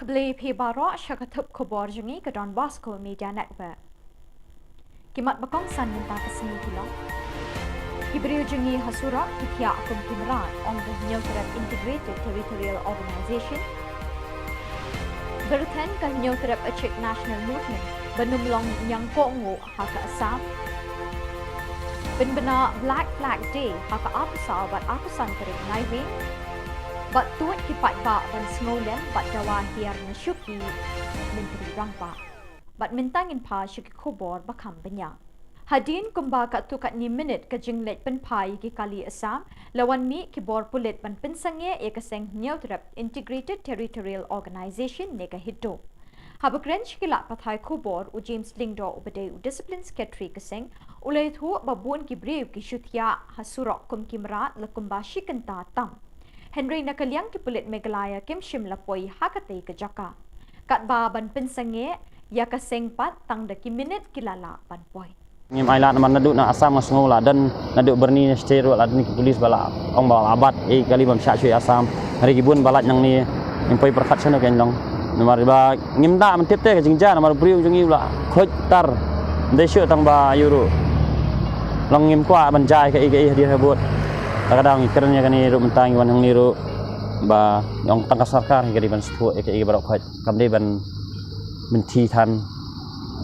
Kebeli pibaro syakatup Khubor Jungi ke Don Bosco Media Network. Kimat bakong san minta kesini kilong. Kiberi Jungi hasura kitia akum kimran on the Neutral Integrated Territorial Organization. Berten ke Neutral Achik National Movement benumlong yang kongo haka asam. Benbena Black Flag Day haka apusal bat apusan kering naiving. Bat tuat kipat ba ban sngolem bat dawa hiar na syuki menteri rangpa. Bat mentangin pa syuki Khubor bakam benya. Hadin kumba kat tukat ni minit ke jinglet penpai ki kali asam lawan mi kibor pulit ban pensangye e kaseng Neutral Integrated Territorial Organization nega hiddo. Habakren shikila pathai Khubor u James Lingdo ubade u Discipline Secretary kaseng ulay thu babun ki brew ki syuthya hasurok kum kimra lakumba shikanta tam. Henry nakaliang ki pulit Meghalaya kim shimla poi hakatay ka jaka. kat ba ban pensange ya ka sengpat tang de ki minute kilala ban poi. Ngim ailat man naduk na asam ngasngau la dan naduk berni sterol adni polis bala ong bala abat kali bam sya chui asam hari kibun balat nang ni impoi perkhat sana kan long nomor ba ngim da man tip te ka jingja nomor briu jungi la khoj tar de syu tang ba euro long ngim kwa ban jai ka ige dia habut kadang ikranya kan ni ru mentang wan hang ni ru ba yong tang ka sarkar kali ban stu ige barok khoj kamde ban menti than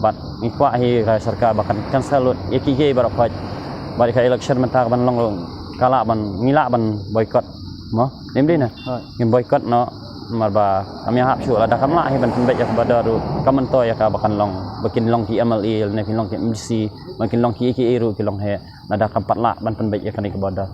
bat mikwa hi ka sarkar bakan cancel ege barok khoj bari ka election mentang ban long kala ban ngila ban boycott mo nem din na ngim boycott no marba kami hap syu ada kamla hi ban pembet ya kepada ru kamen to ya ka bakan long bakin long ki MLE ne kin long ki MC makin long ki ru ki long he ada kampat la ban pembet ya kan kepada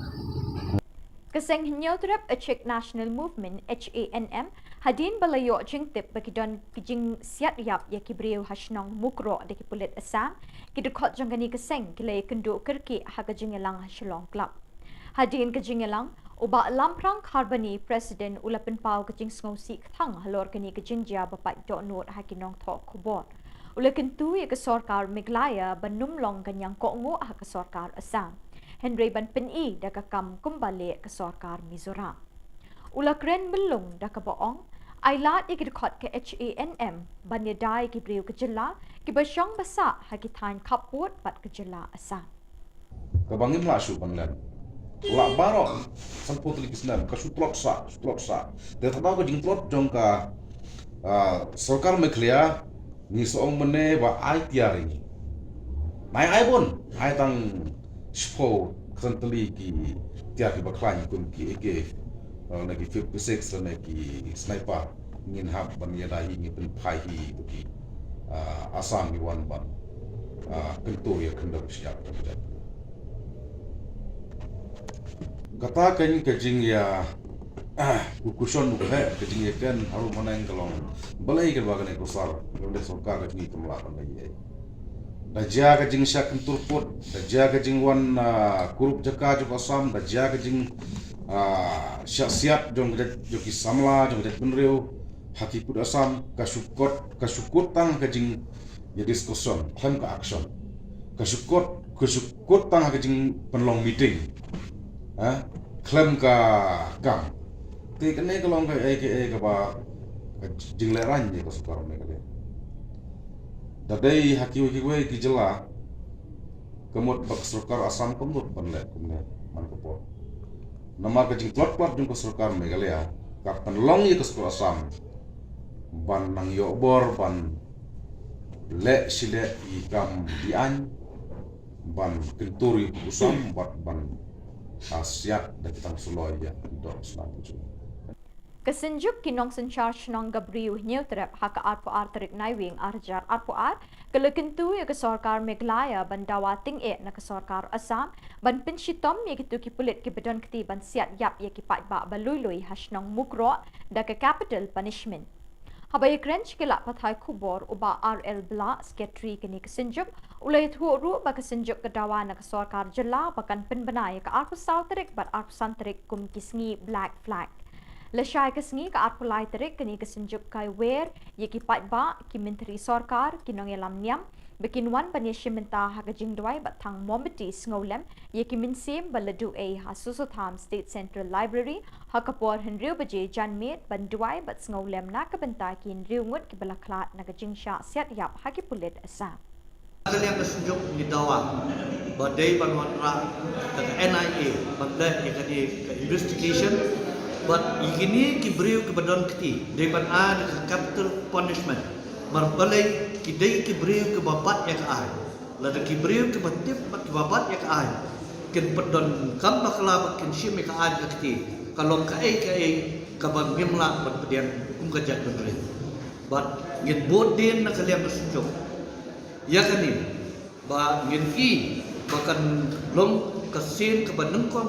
Keseng hinyo trip a Czech National Movement HANM hadin balayo jingtip bakidon kijing siat yap ya kibriu hasnong mukro de kipulit asam kidukot jangani keseng kilay kendo kerki haga jingelang Shillong club hadin kejingelang uba lamprang karbani presiden ulapin pau kejing sngosi thang halor kini kejing ja bapak do not hakinong tho Khubor ulakin tu ya ke sarkar Meghalaya banumlong kanyang kongo ha ke sarkar Assam Henry ban peni da kam kumbali ke sarkar Mizoram ulakren belung da ka boong ailat ikidkhot ke HANM banyadai ki Khubor Na Ka Jylla ki basyong basa hakitan kaput bat Ka Jylla Assam kabangim la shu banglan la barok samput likisnan ka sutlot sa de thada ko jingtlot jong ka sarkar Meghalaya ni soong mene ba ai tiari mai ai bon ai tang spo kantali ki tiari ba klan kun ki ege lagi 56 lagi sniper ngin hab ban yada hi ngi pen phai hi ki asam ni wan ban kento ya kendo siap kata kan kejing ya kukuson bukan kejing ya kan haru mana yang kalau balai ke bagan ekosar oleh sarkar ni kemla kan lagi daja kejing syak kentur pot daja kejing wan kurup jaka jok asam daja kejing siap jong joki samla jong det benreu haki pud asam kasukut tang kejing ya diskuson kan ke action kasukut tang kejing penlong meeting klaim ka kam te kene kalong ka ke ba jingleran ni ko sukar me kale dadai haki we ki jela kemot bak sarkar Assam kemot panle kumne man ko po nama ka jing plot jung ko sarkar Meghalaya ka panlong ye ko sukar Assam ban nang yo bor ban le sile i kam dian ban kenturi kusam ban asiat dan kita suloi ya dok selanjutnya. Kesenjuk kinong senchar nong gabriu neutrap haka arpo arterik naiwing arjar arpo ar kelekentu ya ke sarkar Meghalaya bandawa ting na ke sarkar Assam ban penshitom ya gitu ki pulit ki bedon keti ban siat yap ya ki pat ba balului hasnong mukro da ke capital punishment. Habay krench kila pathai Khubor uba RL Bla Secretary kini kesenjuk ulay thuru ba kesenjuk kedawa na ke sarkar Jylla bakan penbenai ke arpo sauterik bat arpo santerik kum kisngi black flag. Lesai kesngi ke arpo lai terik kini kesenjuk kai wer ye ki pat ba ki menteri sarkar kinong yalam niam bikin wan banyeshe menta ha kajing dwai bat thang mombeti ngolem ye ki minsim baladu a ha Susotham State Central Library ha kapor henriu baje janmet bandwai bat ngolem na ka benta ki henriu ngut ki balaklat na kajing sha siat yap ha ki pulit Assam kalian kesunjuk di dawa badai banwatra ke NIA bagda ke investigation but ini kibriu ke badan keti depan ada ke capital punishment marbalai kidai kibriu ke babat ya ke ai lada kibriu ke batip ke babat ya ke ai ken pedon kam bakla ken shim ke ai ke keti kalau ke ai ke bang mimla berpedian kum kajak berdiri but ngin bodin na kalian kesunjuk ya kan ini ba ngin i bahkan long kasin ke banengkong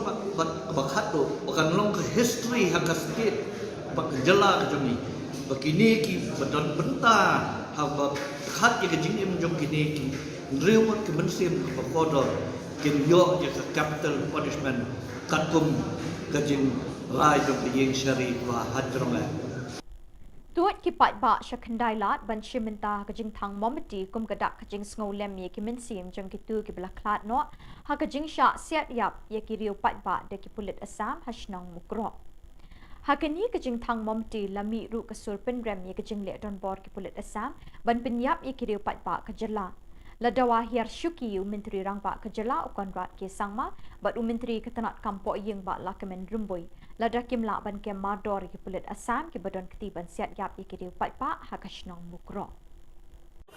bakhat tu bahkan long ke history hak state bak Jylla ke jumi bakini ki badon benta haba khat ke jing im jom kini ki riwat ke mensim ke kodor kin yo ke capital punishment katkum ke jing rai jom ke jing syari wa hadrong Tuat ki pat ba syakandai lat ban shimenta kajing thang momati kum kadak kajing sngo lem ye ki minsim jang ki tu ki bla klat no ha kajing sha siat yap ye ki riu pat ba de ki pulit asam hashnong mukro. Hakani kajing thang momati lami ru kasur penrem ye kajing le don bor ki pulit asam ban penyap ye ki riu pat ba ka Jylla. Ladawa hiar syuki Menteri Rangba ka Jylla ukon rat ke sangma bat Menteri ketanat kampok yeng ba lakamen rumbui. Lada kimla ban ke mardor ki pulit asam ki badon ketiban siat yap ki riu pat ba hakashnong mukro.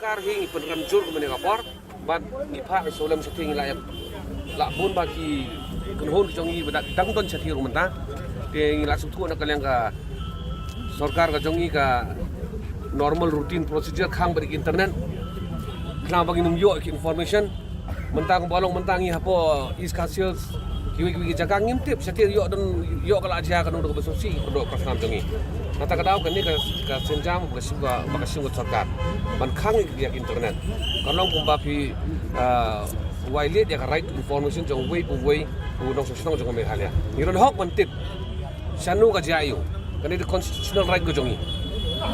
Kar hing penram jur ke menegapor bat nipha solam setting la bun bagi kenhon jongi badak dangdon chathi rumanta te ngila suthu na kalyang ka sarkar ka jongi ka normal routine procedure khang bari internet khang bagi num yo information mentang bolong mentangi hapo is kasios kiwi jaga ngimtip chathi yo don yo kala aja kan udah besosi produk prasam jongi nata kadau kan ni ka senjam bakasing sarkar ban khang ya internet kalong kumbapi wailet ya right information jong way udong sosong jong me halia niron hok mentip sanu ka jayu kan itu constitutional right ko jongi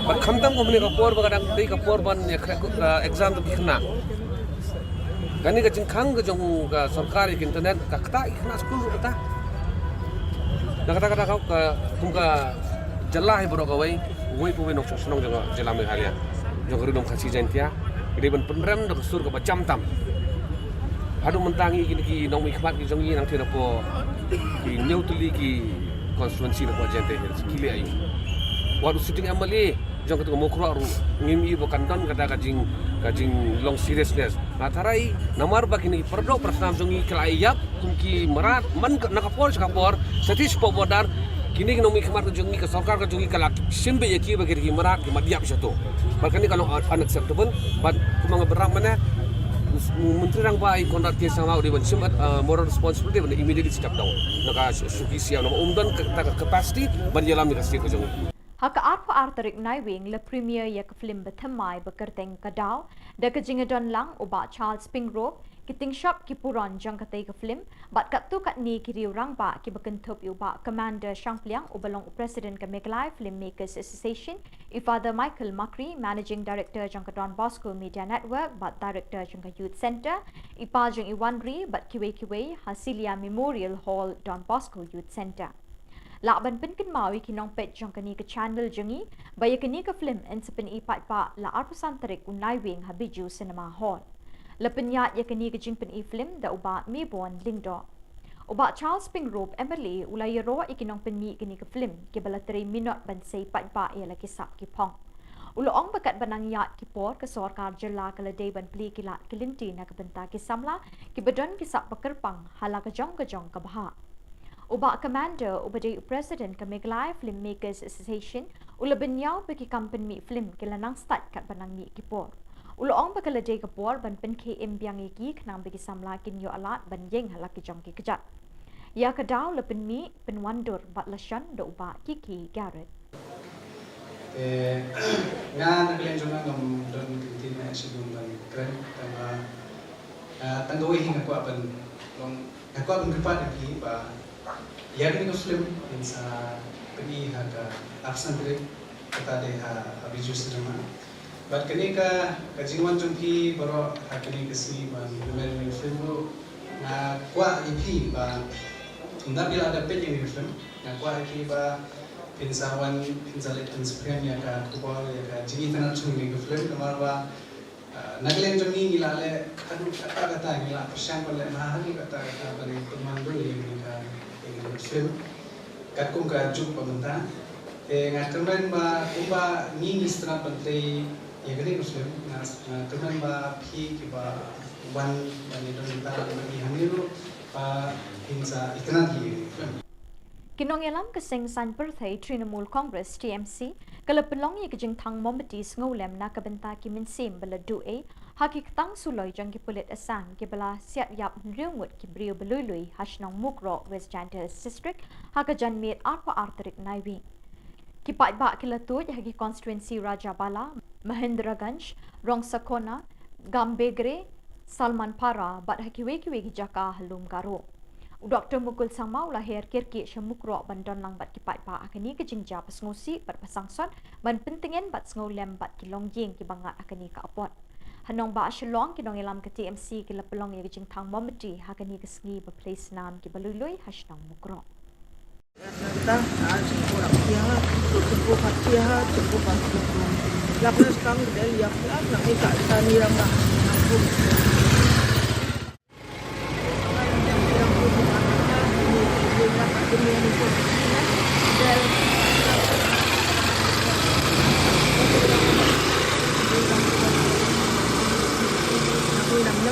ban khamdam ko mene ka por bagadang dei ka por ban ya exam to bikna kan ni ka jingkhang ka jong ka sarkari internet ka kata ikna school kata kata ka kum ka Jylla hi boro ka way pu nok sosong jong Jylla me halia jong ridom khasi jantia ide ban penrem do sur ka bacam tam Aduh mentangi ki nong ikhmat ki jongi nang thina po ki neutuli ki konstituensi na po jente kile ayu wadu sitting amali jong ketu mokro ru ngimi bo kandan kata kajing long seriousness matarai namar bakini perdo prasnam jongi kelayap kumki merat man nakapor sakapor satis po bodar kini nong ikhmat jongi ke sarkar ka jongi kalak simbe yaki bagir ki merat ki madiap sato bakani kalau unacceptable but kumang beram mana Menteri Rangba kontrak ke sama di bansim moral responsibility ban immediately step down naka suki sia nama umdan capacity ban jalam ni kasi ko jong Haka arpa artarik naiwing le premier ya ka film bethamai bekerteng kadau da ka jingadon lang uba Charles Pingrove kiting shop ki puron jang katay ka film bat katu kat ni ki riu rangba ki bekentup uba commander Shangpliang ubalong president ka Meklai Filmmakers Association Father Michael Makri managing director jang ka Don Bosco Media Network bat director jang ka Youth Center ipa jang Iwanri bat kiwe Hasilia Memorial Hall Don Bosco Youth Center Laban penken mawi kinong pet jong kani ke channel jengi baya kani ke film en sepen ipat pa la arpusan terik unai wing habiju cinema hall. Lepenya ya kani ke jing pen i film da uba mi bon lingdo. Uba Charles Pingrove Emily ulai ro ikinong pen mi kani ke film ke bala 3 minut ban sei pat pa ya la kisap ki pong. Uloong bakat banang yat ki por ke sarkar Jylla kala day ban pli kilat kelinti na kebenta ki samla ki bedon kisap pekerpang hala ke jong ka baha. Uba commander ubadai president ka Meklai Filmmakers Association ula benyau bagi kampen mi film kelanang start kat banang mi kipor. Uloong bakala day kapor ban pen KM biang iki kenang bagi samla kin yo alat ban yeng halaki jong ki kejat. Ya kadau le pen mi pen wandur bat lashan do uba Kiki Garrett. Nga naglen jong ngam don kintin na sidung ban kren tama tanggawi hinga ko apan long ako apan gripat iki ba Yang ni film insa pergi haga absen break kata deh habis cinema. But kini ka kajiwan jumpi baru hakini kesi ban lumayan film tu na kuat iki ba tidak bila ada pet yang film na kuat iki ba pinsawan pinsalit inspiran ya ka Khubor ya ka jini tanah cumi ke film kemar ba naglen jumpi ngilale aduh kata ngila persiang boleh mahali kata bani teman dulu yang ka film kat kum ka juk pamenta ngatermen ba kumba ni istana pantei ya gani film ngatermen ba phi ki ba ban bani don ta bani hamiru ba hinsa itna ki Kinong yalam keseng san birthday Trinamool Congress TMC kala pelong ye kejing thang momati ngolem na kabenta ki minsim bala due hakik tang suloi jang ki pulit asang ki bala siat yap riungut ki brio belului hashnong mukro West Jantas District hakajan met arpa arterik naiwi ki pat ba ki latuj hagi constituency Rajabala Mahendraganj Rongsakona Gambegre Salman Para bat hakiwe ki jaka halum garo Dr. Mukul Sangma lahir kirki syamukro bandon lang bat kipat pa akani kejingja pasngusi berpasangson ban pentingin bat sngau lem bat kilong ying kibangat akani ka apot. Hanong ba Shillong kinong ilam ke TMC kila pelong ya kejing tang mometi hakani kesengi berplace nam ki balului hashnong mukro. Kita cukup rakyat, cukup rakyat, cukup rakyat. Lakukan sekarang dari yang nak mereka tani ramah.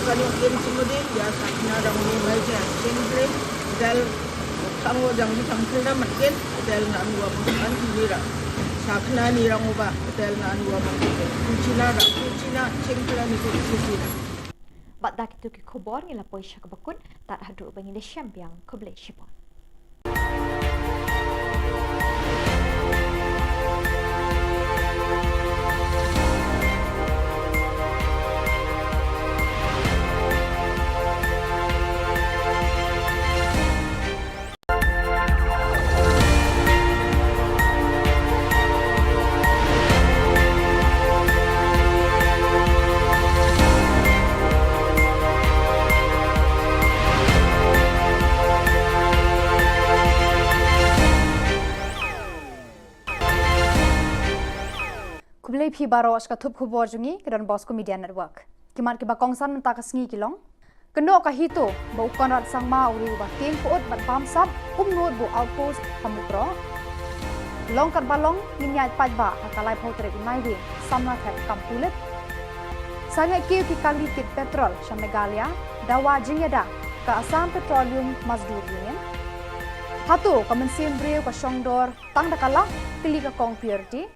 Kalau game semua dia, ya sakna dah mulai baca. Game dal kamu jangan sampai dah makin dal nak dua makan ni dah. Sakna ni orang ubah dal nak dua makan. Kucina dah, kucina cengkela ni kucina. Bat dak itu ki khubor ngila poisha ka bakun tat hadu bangi le champion koble shipon. Kublai phi baro aska thup khubor jungi kedon Bosco Media Network. Kimat ki bakongsan menta kasngi kilong. Keno ka hito ba ukonrat sangma uri ba ting puot bat bamsap umnod bu outpost hamukro. Long kat balong minyat pajba akalai potre unaiwi samna thep kampulit. Sangai kiu ki kali kit petrol Shamegalia dawa jingyada ka Assam Petroleum Mazdur Union. Hatu kamensim breu ka shongdor tang dakala pili ka kong purity.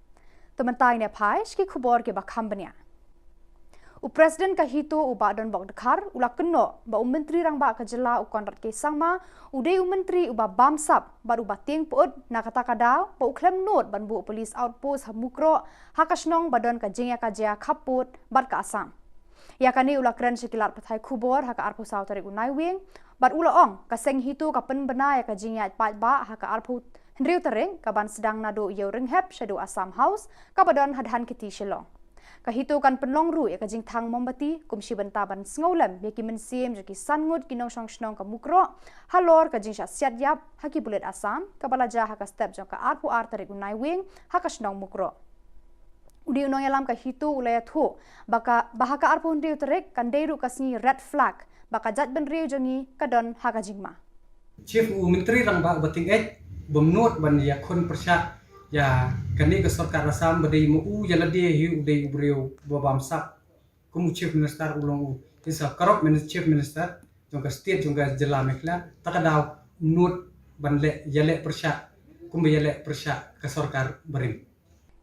Tementai ne pai ski khubor ke bakhambania. U president ka hito u badon bok dekhar ula keno ba menteri rang ba ka jela u konrat ke sangma u de menteri u ba bamsap baru ba ting pot na kata kada ba u klem not ban bu police outpost hamukro hakasnong badon ka jingya ka jia khaput bat ka Assam. Ya kani ula kren sekilat pathai khubor haka arpu sautari u naiwing bat ula ong ka seng hito ka penbena ya ka jingya pat ba haka arpu Hendriu tereng kaban sedang nado yau ringhep shadu Assam House kabadon hadhan kiti Shillong. Kahito kan penlong ru ya kajing thang mombati kumshi bentaban sngolam ya ki mensim jaki sangut kinong shongshnong ka mukro halor kajing sha siat yap haki bulet Assam kabalaja haka step jong ka arpu ar tarik unai wing haka shnong mukro. Udi unong yalam kahito ulaya thu baka bahaka arpu hendriu terek kan deiru kasni red flag baka jat ben riu jongi kadon haka jingma. Chief Menteri rang ba bating Bemnut ban ya kon persya ya kani ke sarkar Assam badai mu jala dia hiu dei breu babamsak kumu chief minister ulong isa karok chief minister jongka state jongka jela mekla takadaw nut ban le yale persya kumbe yale persya ke sarkar barim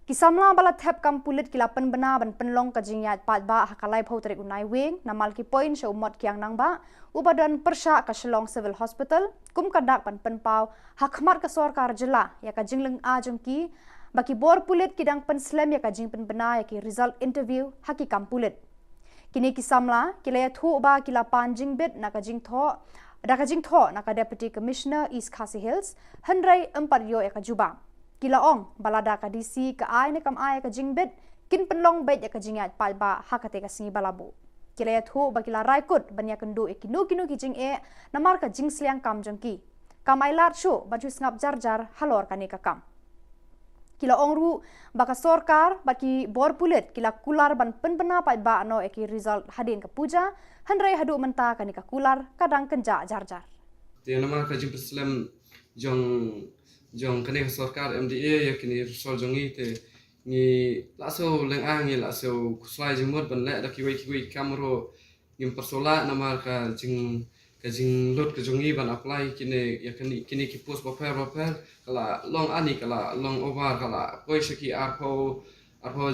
Kisamla balat thep kampulit kilapan bena ban penlong kajingyat patba hakalai photrik unai wing namal ki point sha umot kyang nangba ubadan persya ka Shillong Civil Hospital kum kadak ban penpau hakmat ka sarkar jela ya ka jingleng a jongki baki bor pulit kidang penslam ya ka jing penbena ya ki result interview haki kampulit kini kisamla kilaya thu ba kilapan jingbit na ka jing tho na ka deputy commissioner East Khasi Hills handrai 4 yo ya ka juba Kila ong balada ka DC ka ay ne kam ay ka jingbet kin penlong bet ya ka jingat palba hakate ka singi balabu kila yathu bakila raikut banya kendu e kinu ki jing e namar ka jing sliang kam jongki kam ay lar shu banchu ngap jar halor ka ne ka kam kila ong ru baka sorkar baki bor pulet kila kular ban penbena palba no e ki result hadin ka puja handrai hadu menta ka ne ka kular kadang kenja jar te namar ka jing Islam jong kene sarkar MDA ya kini sol jongi te ni laso leng ngi laso kuslai jemut ban le da kiwi kamero ngim persola namar ka jing lot ka jongi ban apply kini ya kini ki post paper kala long ani kala long over kala koi shaki arpo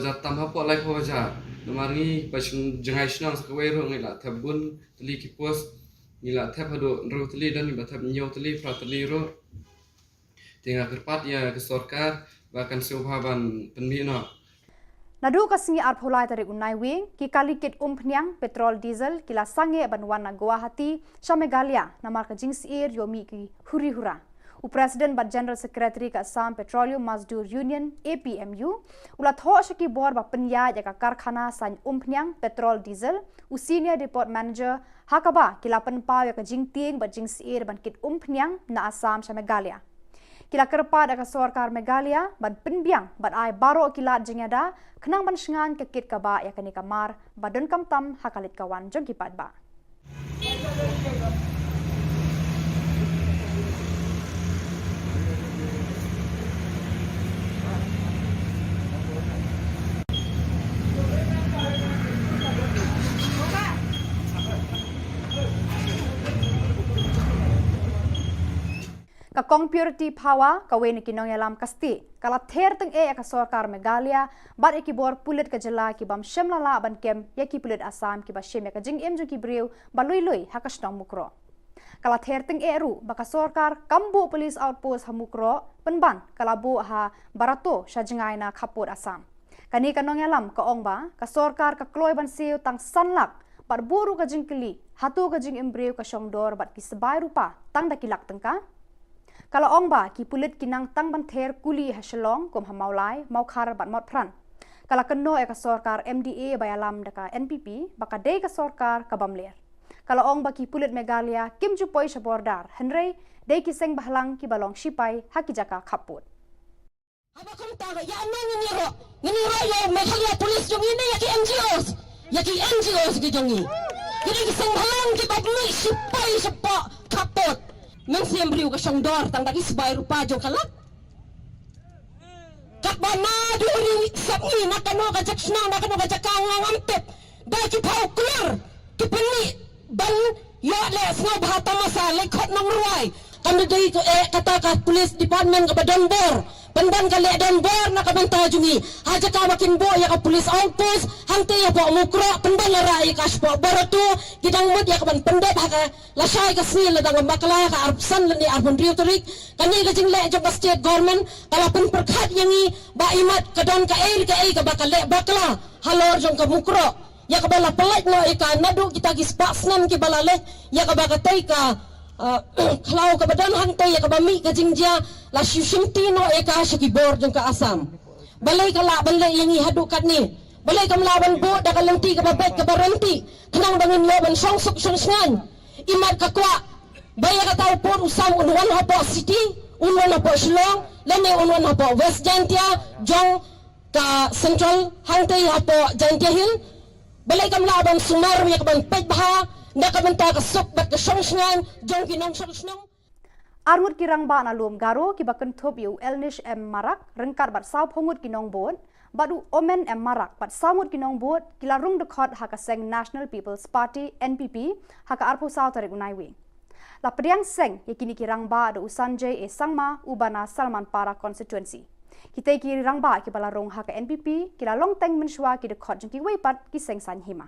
jatam hapo lai po ja namar ngi pas jengai snang skwe ro ngi la tabun tli ki post ngi la thap hado ro tli dan ba thap nyo tli fra tli ro tinggal kerpat ya ke sarkar bahkan subhaban penmina Nadu kasingi arpholai tarik unai wing ki kalikit pnyang petrol diesel kila sange banwan na Guwahati sha Meghalaya namar ka jingsir yomi ki huri hura. Presiden bat General Secretary ka Assam Petroleum Mazdur Union APMU ulat ho shaki bor ba penya ya ka karkhana san pnyang petrol diesel senior depot manager hakaba kila penpa ya ka jingting bat jingsir ban kit pnyang na Assam sha Meghalaya. Kila kerpa da ka sorkar Meghalaya ban penbiang ban ai baro kila jingada kenang ban shengan ke kit kaba ya kani kamar badan kamtam hakalit kawan jong kipat ba. Ka kong purity power ka wen kinong yalam kasti kala ther teng ka sorkar Meghalaya bat ikibor pulit ka jela ki bam shemlala ban kem yaki pulit Assam ki ba shem ka jing em ki brew balui hakasnong mukro kala ther teng ru baka sorkar kambu police outpost hamukro penban kala bu ha barato shajingai na khapur Assam kani kanong yalam ka ongba ka sorkar ka kloi ban siu tang sanlak par buru ka jingkili hatu ka jing em brew ka shongdor bat ki sebai rupa tang dakilak tengka. Kalau ongba ki pulit kinang tang banther kuli ha Shillong kom ha maulai maukhar bat mot pran. Kalau keno ka sorkar MDA bayalam daka NPP baka dei ka sorkar ka bamler. Kalau ongba ki pulit Meghalaya kim ju poi bordar henrei dei ki seng bahlang ki balong sipai haki jaka khaput. Aba kom taga ya nginiro yo Meghalaya police jong ini ya ki NGOs ki jongi. Jadi ki seng bahlang ki babni sipai sepa khaput. Nang siyempre yung kasyangdor, tang dagi sabay rupa dyan kalak. Kakbana, duri sabi, nakano ka jaksna, nakano ka jakang ampet. Dahil kipaw clear, kipani, ban, yale, snaw bahata masa, lekot ng ruway. Kami dahil kata ka police department ka ba Donbor. Pandan ka le Donbor na kabanta jungi. Haja ka makin bo ya ka police outpost, hante ya po mukro, pandan la rai ka spo boroto, gidang mud ya ka ban pandep haka lasay ka snil dang bakala ka arpsan ni arbon riotorik, kani ka jing le jab state government, kala pen perkhat yangi ba imat ka don ka ka bakale bakala, halor jong ka mukro. Ya ka bala pelat no ika nadu kita ki spaksnan ki balale, ya ka bakatay ka kalau kebadan hantai ya kabami kajingja la syushimti no eka syakibor jeng ka Assam balai kala balai yang hadukat ni balai kam lawan bo da kalenti ka babet ka baranti tenang bangun lawan songsuk songsngan imat ka kwa baya ka tau pon usam unwan hapo city unwan hapo Shillong lene unwan hapo West Jantia jong ka Central hantai hapo Jantia Hill balai kam lawan Sumar ya kaban pet baha nakabenta ka sok bat ka songsngan jong kinong songsnong Armut kirang ba na lum garo ki bakan thop yu elnish marak rengkar bat saw phongut kinong bot badu omen marak bat samut kinong bot kila rung dekhot haka seng National People's Party NPP haka arpu saw tarik unai wi la priang seng yakini kirang ba do Sanjay sangma ubana Salman Para constituency kita kirang ba ki bala rong haka NPP kila long teng menshwa ki dekhot jeng ki wei pat ki seng san hima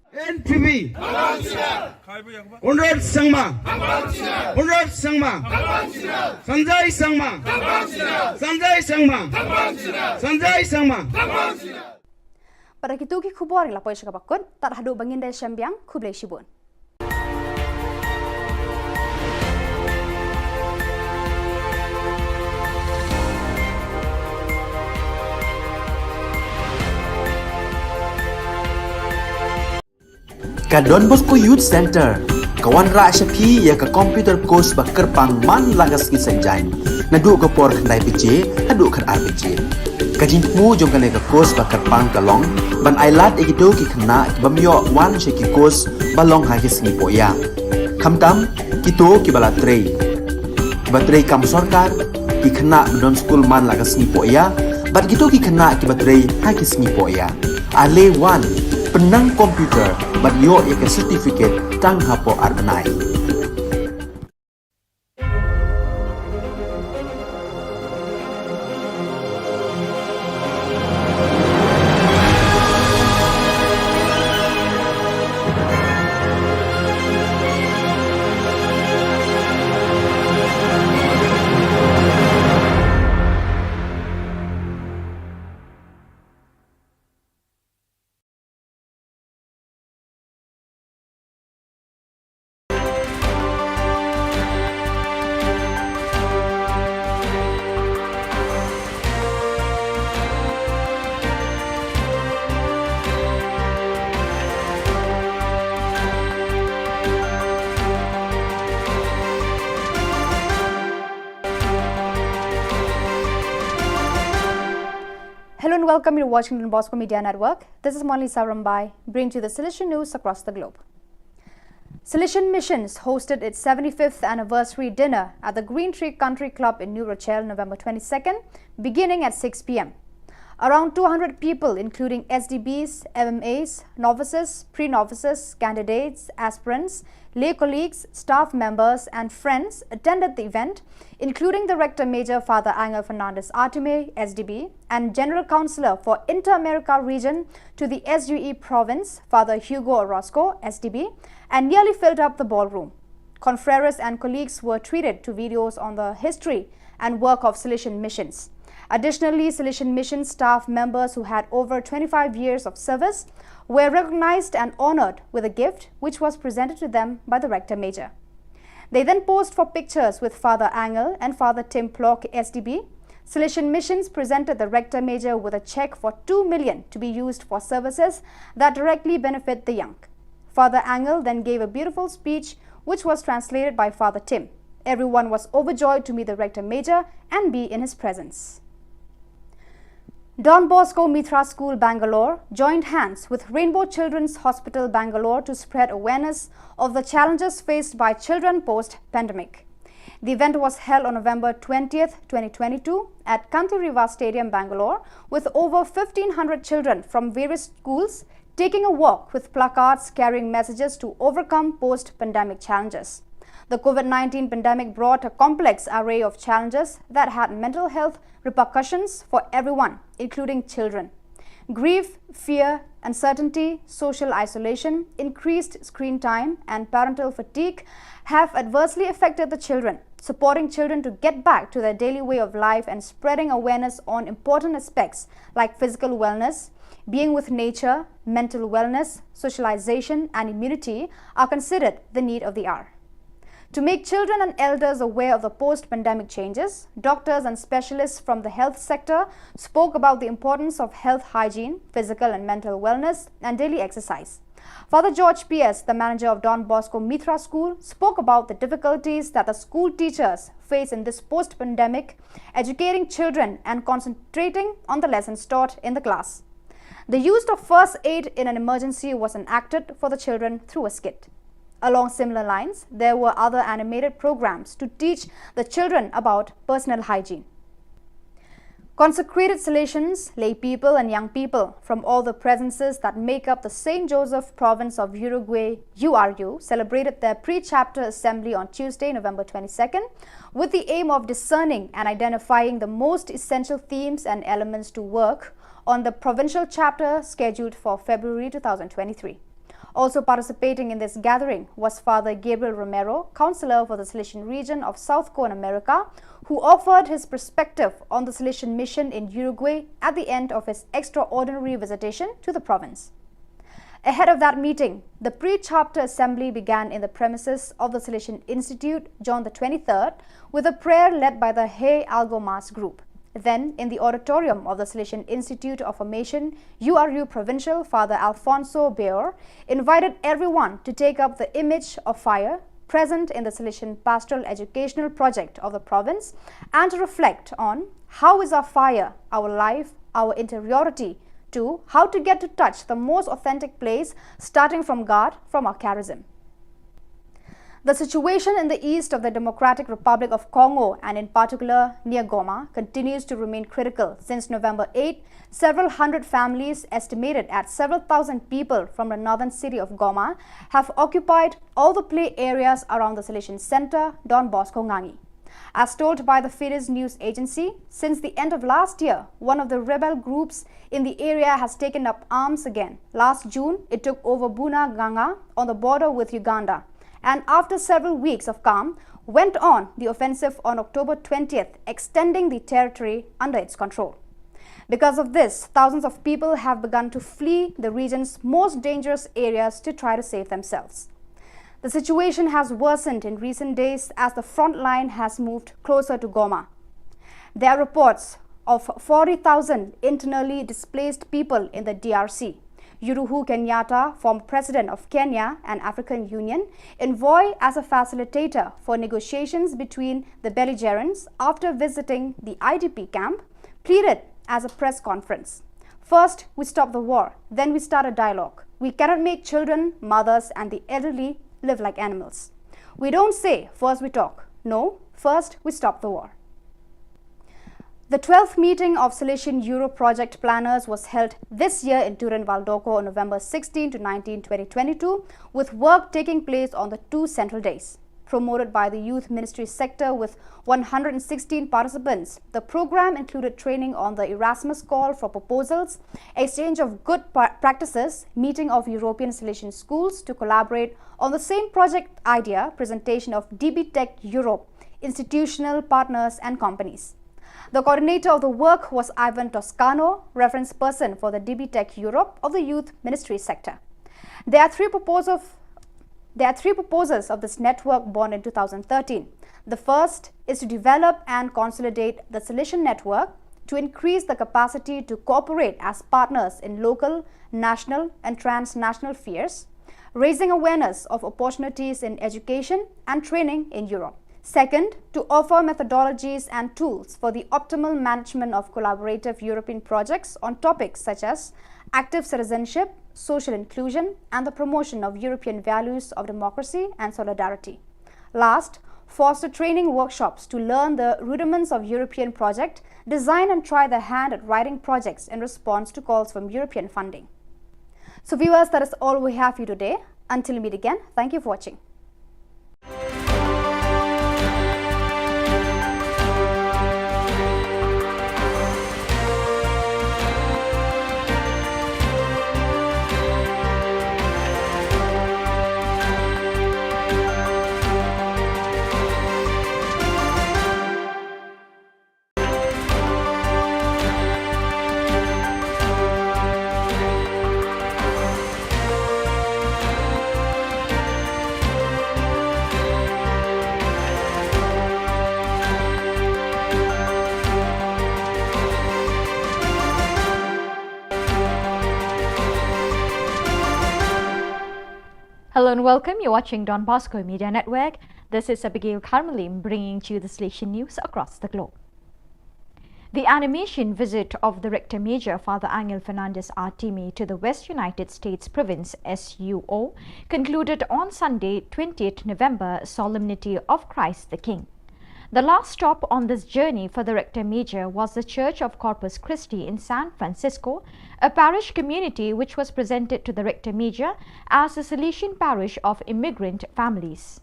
NPP Unrod Sangma Unrod Sangma Sanjay Sangma Sanjay Sangma Sanjay Sangma Pada kitu ki khubor la pois ka bakut tar hadu bangin dai syambiang khublai shibun Ka Don Bosco Youth Center kawan ra syapi ya ka computer course ba kerpang man lagas ki sanjain nadu ka por khandai pc hadu khan rpc kajin mu jong kan ka course ba kerpang kalong ban ailat egido ki khna bamyo wan sheki course balong ha ki sngi poya khamtam kito ki bala trei batrei kam sarkar ki khna don school man lagas sngi poya bat kito ki khna ki batrei ha ki sngi poya ale wan penang komputer bat yo ek certificate tang hapo arbenai Welcome you to watching Don Bosco Media Network. This is Monli Sarambai, bringing you the Silesian news across the globe. Silesian Missions hosted its 75th anniversary dinner at the Green Tree Country Club in New Rochelle, November 22nd, beginning at 6 p.m. Around 200 people, including SDBs, MMAs, novices, pre-novices, candidates, aspirants, lay colleagues, staff members and friends attended the event, including the Rector Major Father Angel Fernandez Artime, SDB, and General Counsellor for Inter-America Region to the SUE Province, Father Hugo Orozco, SDB, and nearly filled up the ballroom. Confreres and colleagues were treated to videos on the history and work of Silesian Missions. Additionally, Silesian Mission staff members who had over 25 years of service were recognized and honored with a gift which was presented to them by the Rector Major. They then posed for pictures with Father Angel and Father Tim Plock, SDB. Silesian Missions presented the Rector Major with a check for $2 million to be used for services that directly benefit the young. Father Angel then gave a beautiful speech which was translated by Father Tim. Everyone was overjoyed to meet the Rector Major and be in his presence. Don Bosco Mitra School, Bangalore joined hands with Rainbow Children's Hospital, Bangalore to spread awareness of the challenges faced by children post-pandemic. The event was held on November 20th, 2022 at Kanti Riva Stadium, Bangalore, with over 1,500 children from various schools taking a walk with placards carrying messages to overcome post-pandemic challenges. The COVID-19 pandemic brought a complex array of challenges that had mental health repercussions for everyone, including children. Grief, fear, uncertainty, social isolation, increased screen time, and parental fatigue have adversely affected the children. Supporting children to get back to their daily way of life and spreading awareness on important aspects like physical wellness, being with nature, mental wellness, socialization, and immunity are considered the need of the hour. To make children and elders aware of the post-pandemic changes, doctors and specialists from the health sector spoke about the importance of health hygiene, physical and mental wellness, and daily exercise. Father George P.S., the manager of Don Bosco Mitra School, spoke about the difficulties that the school teachers face in this post-pandemic, educating children and concentrating on the lessons taught in the class. The use of first aid in an emergency was enacted for the children through a skit. Along similar lines, there were other animated programs to teach the children about personal hygiene. Consecrated Salesians, lay people and young people from all the provinces that make up the St. Joseph province of Uruguay, URU, celebrated their pre-chapter assembly on Tuesday, November 22nd, with the aim of discerning and identifying the most essential themes and elements to work on the provincial chapter scheduled for February 2023. Also participating in this gathering was Father Gabriel Romero, counselor for the Silesian region of South Cone America, who offered his perspective on the Silesian mission in Uruguay at the end of his extraordinary visitation to the province. Ahead of that meeting, the pre-chapter assembly began in the premises of the Silesian Institute, John the 23rd, with a prayer led by the Hey Algo Mas group. Then, in the auditorium of the Silesian Institute of Formation, URU Provincial, Father Alfonso Beor invited everyone to take up the image of fire present in the Silesian Pastoral Educational Project of the province and to reflect on how is our fire, our life, our interiority, to how to get to touch the most authentic place starting from God, from our charism. The situation in the east of the Democratic Republic of Congo and in particular near Goma continues to remain critical. Since November 8, several hundred families, estimated at several thousand people from the northern city of Goma, have occupied all the play areas around the Silesian Center, Don Bosco Ngangi. As told by the Fides news agency, since the end of last year, one of the rebel groups in the area has taken up arms again. Last June, it took over Buna Ganga on the border with Uganda, and after several weeks of calm, went on the offensive on October 20th, extending the territory under its control. Because of this, thousands of people have begun to flee the region's most dangerous areas to try to save themselves. The situation has worsened in recent days as the front line has moved closer to Goma. There are reports of 40,000 internally displaced people in the DRC. Uhuru Kenyatta, former president of Kenya and African Union, envoy as a facilitator for negotiations between the belligerents after visiting the IDP camp, pleaded as a press conference. First, we stop the war. Then we start a dialogue. We cannot make children, mothers, and the elderly live like animals. We don't say, first we talk. No, first we stop the war. The 12th meeting of Silesian Euro project planners was held this year in Turin Valdocco on November 16 to 19, 2022, with work taking place on the 2 central days. Promoted by the Youth Ministry sector with 116 participants, the program included training on the Erasmus call for proposals, exchange of good practices, meeting of European Silesian schools to collaborate on the same project idea, presentation of DB Tech Europe, institutional partners and companies. The coordinator of the work was Ivan Toscano, reference person for the DB Tech Europe of the Youth Ministry sector. There are three proposals of this network born in 2013. The first is to develop and consolidate the Silesian network to increase the capacity to cooperate as partners in local, national and transnational spheres, raising awareness of opportunities in education and training in Europe. Second, to offer methodologies and tools for the optimal management of collaborative European projects on topics such as active citizenship, social inclusion, and the promotion of European values of democracy and solidarity. Last, foster training workshops to learn the rudiments of European project, design and try their hand at writing projects in response to calls from European funding. So viewers, that is all we have for you today. Until we meet again, thank you for watching. Hello and welcome. You're watching Don Bosco Media Network. This is Abigail Carmelim bringing to you the Silesian news across the globe. The animation visit of the Rector Major Father Angel Fernandez Artimi to the West United States Province SUO concluded on Sunday, 20th November, Solemnity of Christ the King. The last stop on this journey for the Rector Major was the Church of Corpus Christi in San Francisco, a parish community which was presented to the Rector Major as a Silesian parish of immigrant families.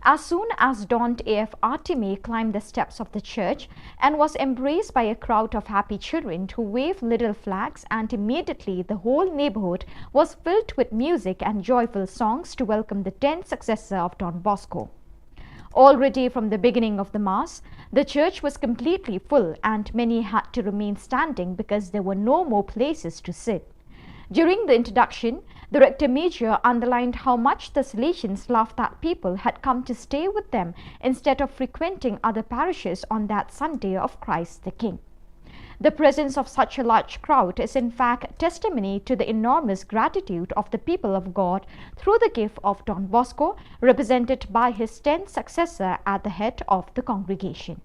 As soon as Don A.F. Artimi climbed the steps of the church and was embraced by a crowd of happy children who waved little flags, and immediately the whole neighborhood was filled with music and joyful songs to welcome the 10th successor of Don Bosco. Already from the beginning of the Mass, the church was completely full and many had to remain standing because there were no more places to sit. During the introduction, the Rector Major underlined how much the Silesians loved that people had come to stay with them instead of frequenting other parishes on that Sunday of Christ the King. The presence of such a large crowd is in fact testimony to the enormous gratitude of the people of God through the gift of Don Bosco, represented by his 10th successor at the head of the congregation.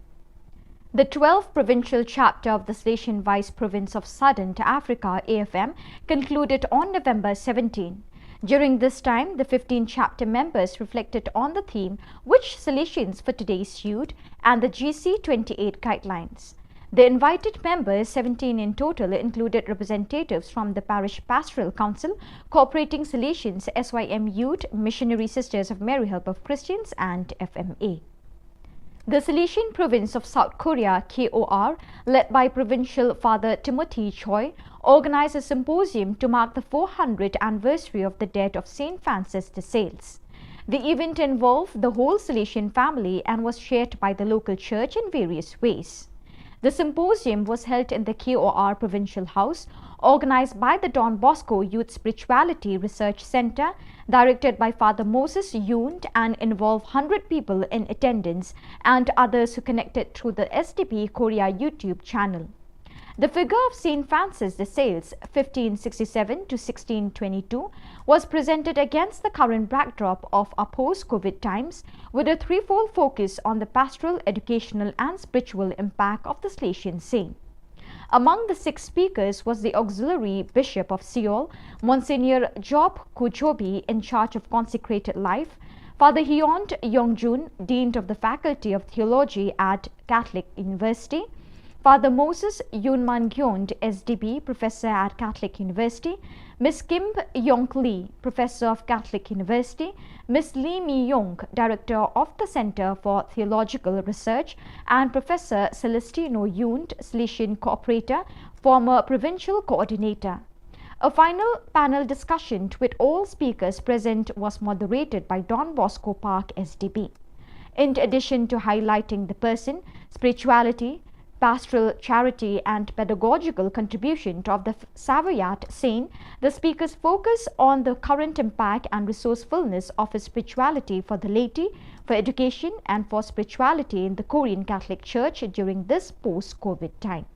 The 12th provincial chapter of the Silesian Vice Province of Southern Africa AFM concluded on November 17. During this time, the 15 chapter members reflected on the theme "Which Silesians for Today's Youth" and the GC28 guidelines. The invited members, 17 in total, included representatives from the Parish Pastoral Council, Cooperating Silesians, SYM Youth, Missionary Sisters of Mary Help of Christians and FMA. The Silesian Province of South Korea, KOR, led by Provincial Father Timothy Choi, organized a symposium to mark the 400th anniversary of the death of St. Francis de Sales. The event involved the whole Silesian family and was shared by the local church in various ways. The symposium was held in the KOR Provincial House, organized by the Don Bosco Youth Spirituality Research Center, directed by Father Moses Yoon, and involved 100 people in attendance and others who connected through the SDP Korea YouTube channel. The figure of St. Francis de Sales, 1567 to 1622, was presented against the current backdrop of our post-COVID times, with a threefold focus on the pastoral, educational and spiritual impact of the Silesian saint. Among the 6 speakers was the Auxiliary Bishop of Seoul, Monsignor Job Kuchobi, in charge of consecrated life, Father Hyont Yongjun, Dean of the Faculty of Theology at Catholic University, Father Moses Yunman Gyond, SDB, Professor at Catholic University, Miss Kim Yong Lee, Professor of Catholic University, Miss Lee Mi Yong, Director of the Center for Theological Research, and Professor Celestino Yund, Salesian Cooperator, former Provincial Coordinator. A final panel discussion with all speakers present was moderated by Don Bosco Park, SDB. In addition to highlighting the person, spirituality, pastoral charity and pedagogical contribution of the Savoyard saint, the speakers focus on the current impact and resourcefulness of his spirituality for the laity, for education and for spirituality in the Korean Catholic Church during this post-COVID time.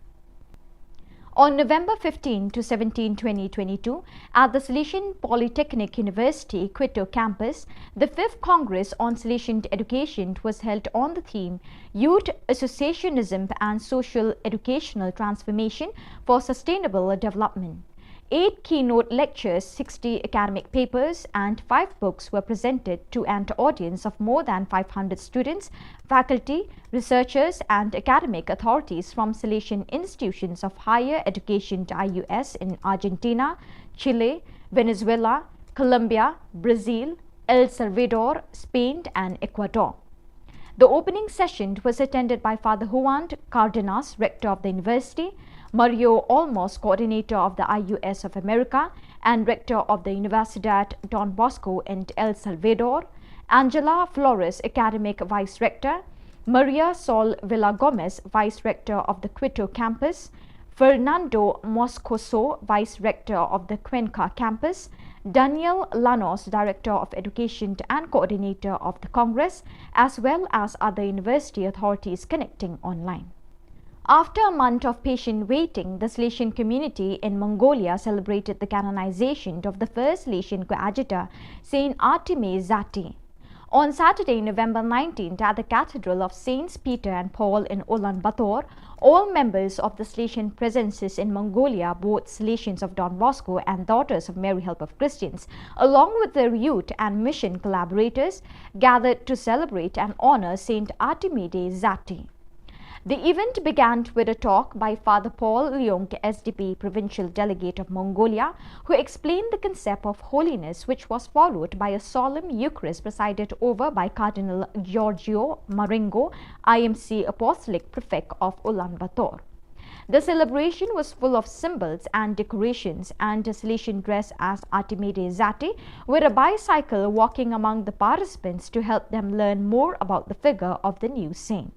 On November 15 to 17, 2022, at the Salesian Polytechnic University, Quito campus, the 5th Congress on Salesian Education was held on the theme Youth Associationism and Social Educational Transformation for Sustainable Development. 8 keynote lectures, 60 academic papers and 5 books were presented to an audience of more than 500 students, faculty, researchers and academic authorities from Salesian institutions of higher education IUS in Argentina, Chile, Venezuela, Colombia, Brazil, El Salvador, Spain and Ecuador. The opening session was attended by Father Juan Cardenas, Rector of the University, Mario Olmos, Coordinator of the IUS of America and Rector of the Universidad Don Bosco in El Salvador, Angela Flores, Academic Vice Rector, Maria Sol Villagomez, Vice Rector of the Quito campus, Fernando Moscoso, Vice Rector of the Cuenca campus, Daniel Lanos, Director of Education and Coordinator of the Congress, as well as other university authorities connecting online. After a month of patient waiting, the Salesian community in Mongolia celebrated the canonization of the first Salesian coadjutor, Saint Artime Zati. On Saturday, November 19th, at the Cathedral of Saints Peter and Paul in Ulaanbaatar, all members of the Salesian presences in Mongolia, both Salesians of Don Bosco and Daughters of Mary Help of Christians, along with their youth and mission collaborators, gathered to celebrate and honor Saint Artemide Zati. The event began with a talk by Father Paul Leong, SDP Provincial Delegate of Mongolia, who explained the concept of holiness, which was followed by a solemn Eucharist presided over by Cardinal Giorgio Marengo, IMC Apostolic Prefect of Ulaanbaatar. The celebration was full of symbols and decorations, and a Salesian dressed as Artemide Zati with a bicycle walking among the participants to help them learn more about the figure of the new saint.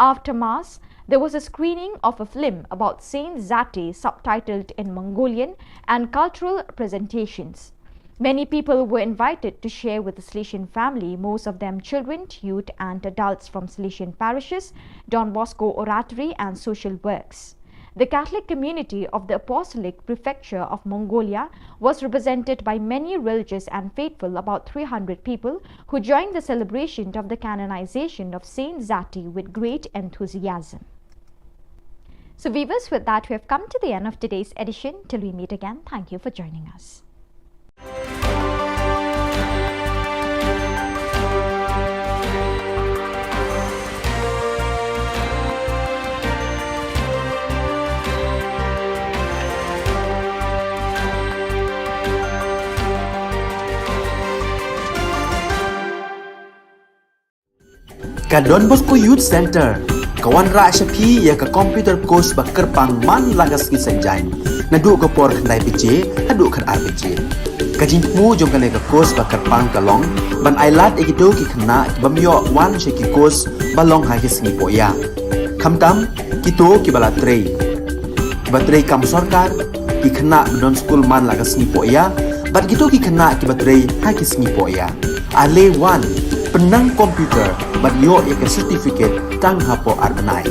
After Mass, there was a screening of a film about Saint Zati subtitled in Mongolian and cultural presentations. Many people were invited to share with the Salesian family, most of them children, youth and adults from Salesian parishes, Don Bosco Oratory and social works. The Catholic community of the Apostolic Prefecture of Mongolia was represented by many religious and faithful, about 300 people, who joined the celebration of the canonization of Saint Zati with great enthusiasm. So viewers, with that we have come to the end of today's edition. Till we meet again, thank you for joining us. Ka Don Bosco Youth Center, kawan ra Shapi ya ka computer course ba kerpang man lagas ki sanjain. Nadu ka por khandai piche, adu kan RPG. Ka jingmu jong kan ka course ba kerpang kalong, ban ailat egido ki khna ki bamyo wan she ki course balong ha ki sngi poya. Khamtam kito ki bala trei. Ki ba trei kam sarkar ki khna don school man lagas sngi poya, bat kito ki khna ki ba trei ha ki sngi poya. Ale wan penang komputer bat yo ek certificate tang hapo arbanai.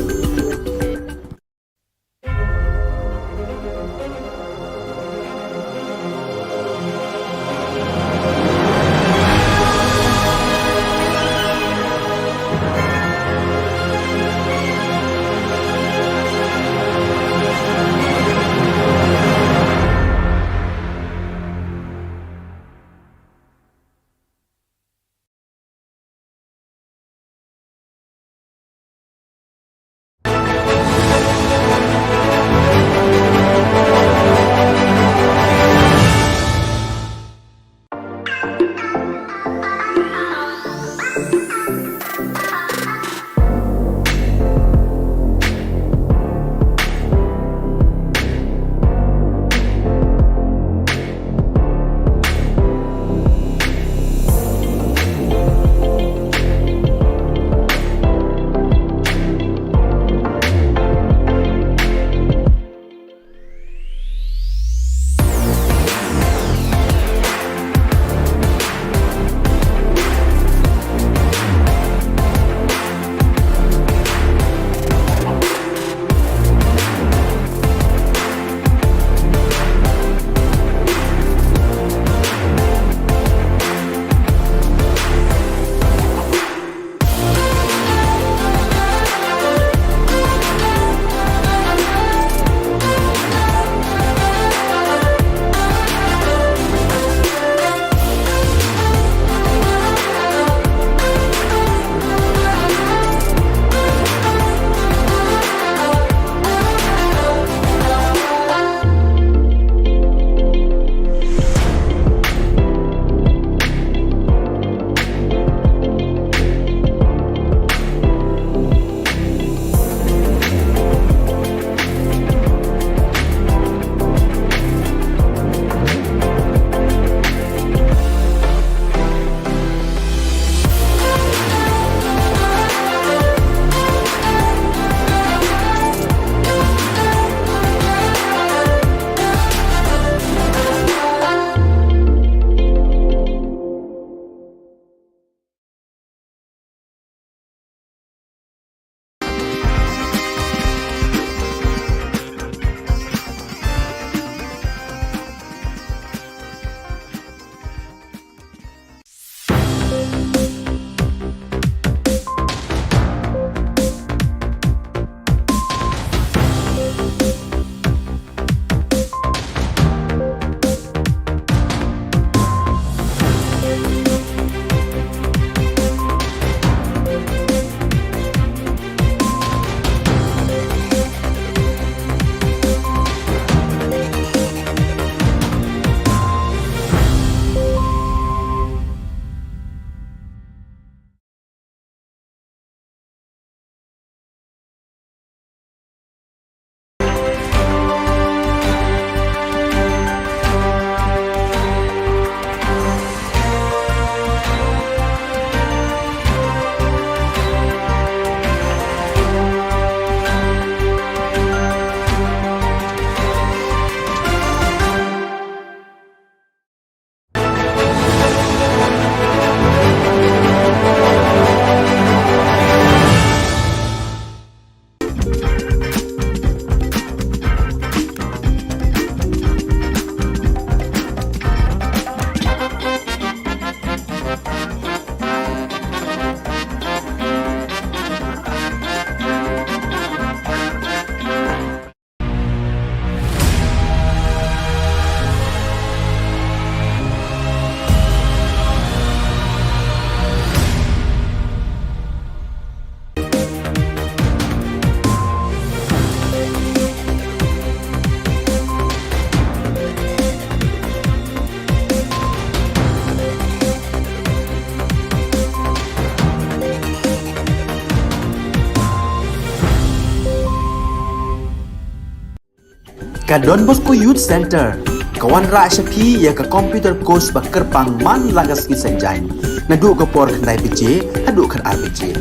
Ka Don Bosco Youth Center, kawan ra syapi ya ka computer course ba kerpang man lagas ki senjain. Nadu ka por kandai PJ, hadu kan RPG.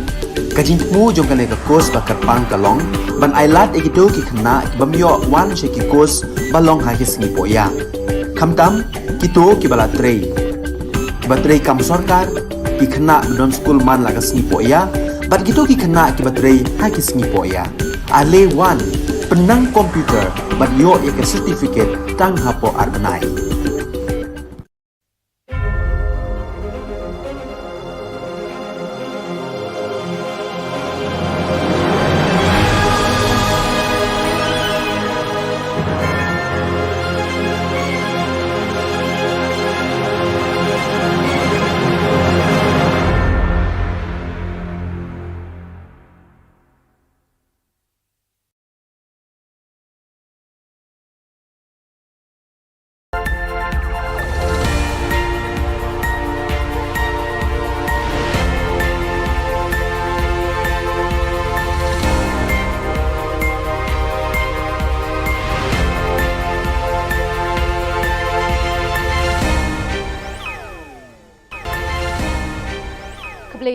Kajin mu jong kan ka course ba kerpang kalong, ban ailat ikido ki kena bamyo wan syaki course balong ha ki sengi poya. Kamtam kito ki bala trei. Baterai kam sorkar ki kena don school man lagas sengi poya, bat kito ki kena ki baterai ha ki sengi poya. Ale wan penang komputer bat yo ya ke certificate tang hapo arbenai.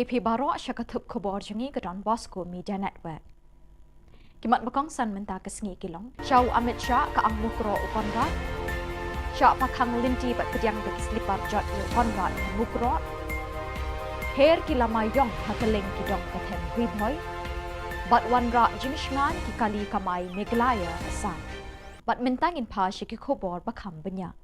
Pi Baro syakatup Khubor Jangi Gedon Bosco Media Network. Kimat bakong san menta kesengi kilong. Syau Amit Shah ka ang mukro ukonra. Syah pakang linti bat kediang dekis lipar jot ukonra mukro. Her kilamayong hakaling kidong katem huiboy. Bat wanra jinishngan kikali kamay Meglaya asan. Bat mentangin pa syaki Khubor bakam benya.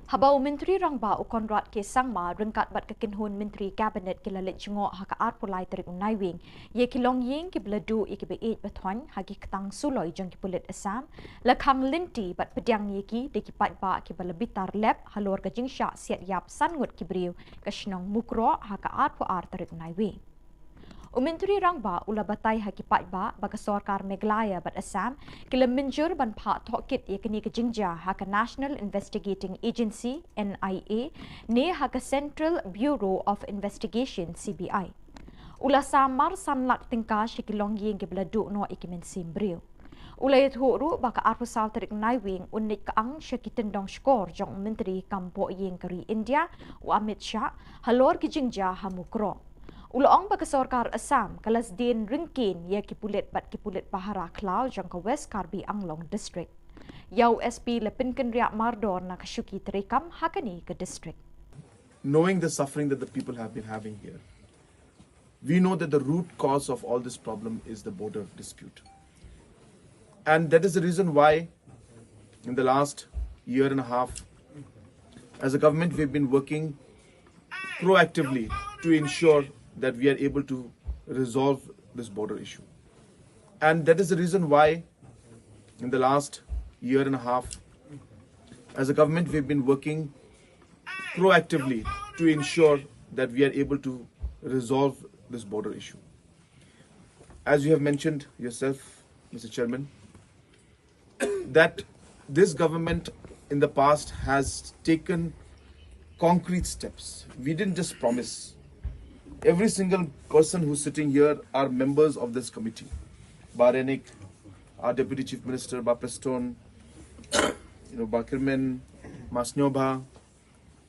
Habau Menteri Rangba ukonrat ke sangma rengkat bat kekinhun Menteri Kabinet kilalit jengok haka arpulai terik unaiwing ye kilong ying ki beladu iki beeit batwan hagi ketang suloi jong ki pulit asam lakang linti bat pediang yeki de ki pat ba ki balabitar lab halor ka jingsha siat yap sangut ki briu ka shnong mukro haka arpu ar terik unaiwing. Menteri Rangba ula batai haki pat ba baga sorkar Meglaya bat Assam kila minjur ban pa tokit ye kini ke jingja haka National Investigating Agency NIA ne haka Central Bureau of Investigation CBI. Ula samar sanlak tingka shikilong yeng ke beladu no ikimen simbriu. Ula yethuru baka arpu saw terik naiwing unik kaang syakitendong skor jong Menteri Kampo yeng kari India u Amit Shah halor ki jingja hamukro. Ulaong baka sorkar Assam kalas din ringkin ya kipulit bat kipulit pahara klau jang ka West Karbi Anglong District. Yau SP lepinkan riak mardor na kasyuki terikam hakani ke district. Knowing the suffering that the people have been having here, we know that the root cause of all this problem is the border dispute. And that is the reason why in the last year and a half, as a government, we've been working proactively to ensure that we are able to resolve this border issue. And that is the reason why in the last year and a half, as a government, we've been working proactively to ensure that we are able to resolve this border issue. As you have mentioned yourself, Mr. Chairman, that this government in the past has taken concrete steps. We didn't just promise. Every single person who's sitting here are members of this committee. Barenik, our Deputy Chief Minister, Preston, Bakirman, Masnyoba,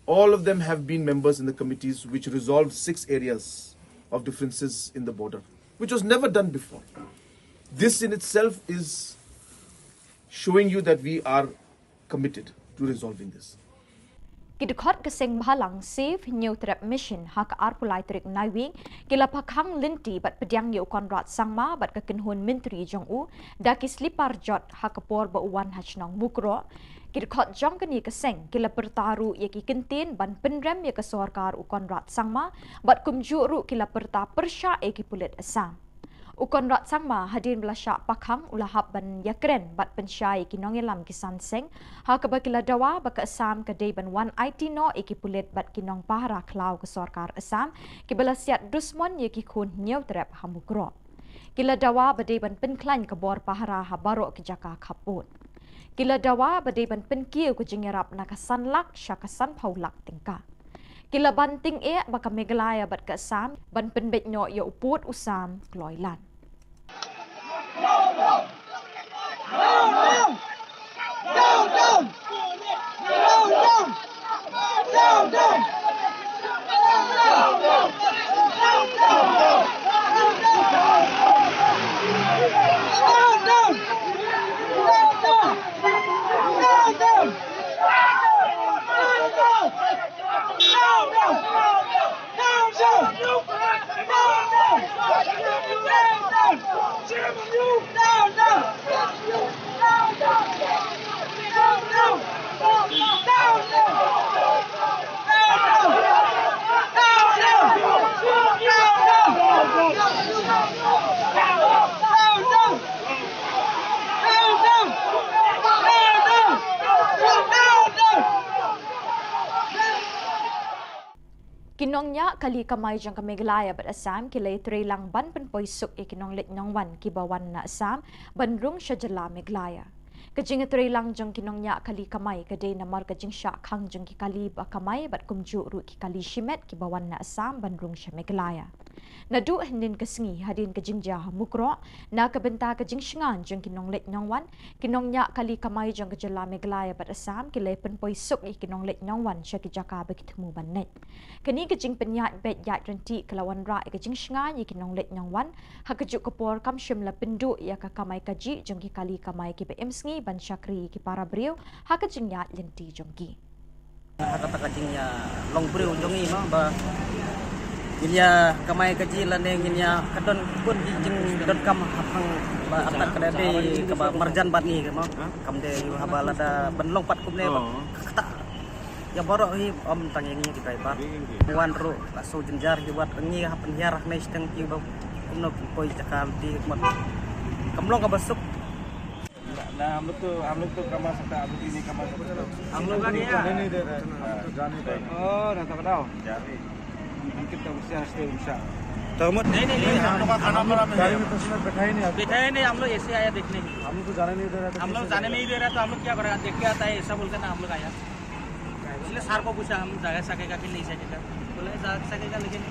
all of them have been members in the committees which resolved 6 areas of differences in the border, which was never done before. This in itself is showing you that we are committed to resolving this. Kidukot keseng bahalang Save New Trap Mission hak arpulai terik naiwing kila pakhang linti bat pediang ye konrat sangma bat kekenhun Menteri Jong-u daki slipar jot hak por ba uwan hachnong mukro kidukot jong keni keseng kila pertaru ye ki kentin ban penrem ye ke sorkar u konrat sangma bat kumjuru kila perta persya e ki pulit Assam. Ukon rat sangma hadin belasyak pakhang ulahap ban yakren bat pensyai kinong yelam kisan seng ha ke bakila dawa baka Assam ke day ban wan IT no iki pulit bat kinong pahara klau ke sorkar Assam ki belasiat dusmon ye ki kun nyau trap hamukro. Kila dawa badai ban penklan ke bor pahara habaro ke jaka kaput. Kila dawa badai ban penkiu ke jengerap nakasan lak syakasan paulak tingka. Kila banting baka Meglaya bat ke Assam ban penbet no ya uput usam kloilan. No! kinong nya kali kamay jang kameglaya bat Assam kilay lang ban penpoy suk ikinong lit nyong wan kibawan na Assam banrung siya jala meglaya. Kajing lang jang kinong nya kali kamay kaday namar kajing siya kang jang kikali ba kamay bat kumju ru kikali shimet kibawan na Assam banrung siya meglaya. Nadu hinin kasngi hadin kajing jah mukro na kabenta kajing shingan jang kinong lit nyong wan kinong nya kali kamay jang kajala meglaya bat Assam kilay penpoy suk ikinong lit nyong wan siya kijaka bakitmu banet. Kani kajing penyat bet yat renti kelawan ra kajing shingan ikinong lit nyong wan hakajuk kapor kam shimla pendu ya ka kamay kaji jang kikali kamay ki BM sngi ban syakri ki para brio hakajing yat lenti jong ki. Hakata kajingnya long brio jongi ma ba ginya kamay kaji lane ginya kadon pun jing don kam hapang ba atak kadade ka ba marjan bat ni ma kam de yu habala da ban long pat kumne ba kata ya borok hi om tangengi ki driver wan ro la so jenjar hi wat ngi hapan yarah nei steng ki ba kumno poi jakal ti mat kamlong ka basuk. Nah, हम लोग तो कमा सकता है, अभी नहीं कमा सकता। हम लोग का नहीं जाने नहीं दे रहे हैं, जाने दे। Oh, ना तो बताओ। जाने। कितना उसे हंसते उनसा। तो नहीं हम लोग का खाना बड़ा में गाड़ी में पैसेंजर बैठाए नहीं। बैठाए नहीं, हम लोग ऐसे आया देखने। हम लोग को जाने नहीं दे रहा था। हम लोग जाने नहीं दे रहा तो हम लोग क्या करेगा, देख के आता है ऐसा बोलकर ना हम लोग आया। इसलिए सर को पूछा हम जा सकेगा कि नहीं सकेगा, बोले जा सकेगा लेकिन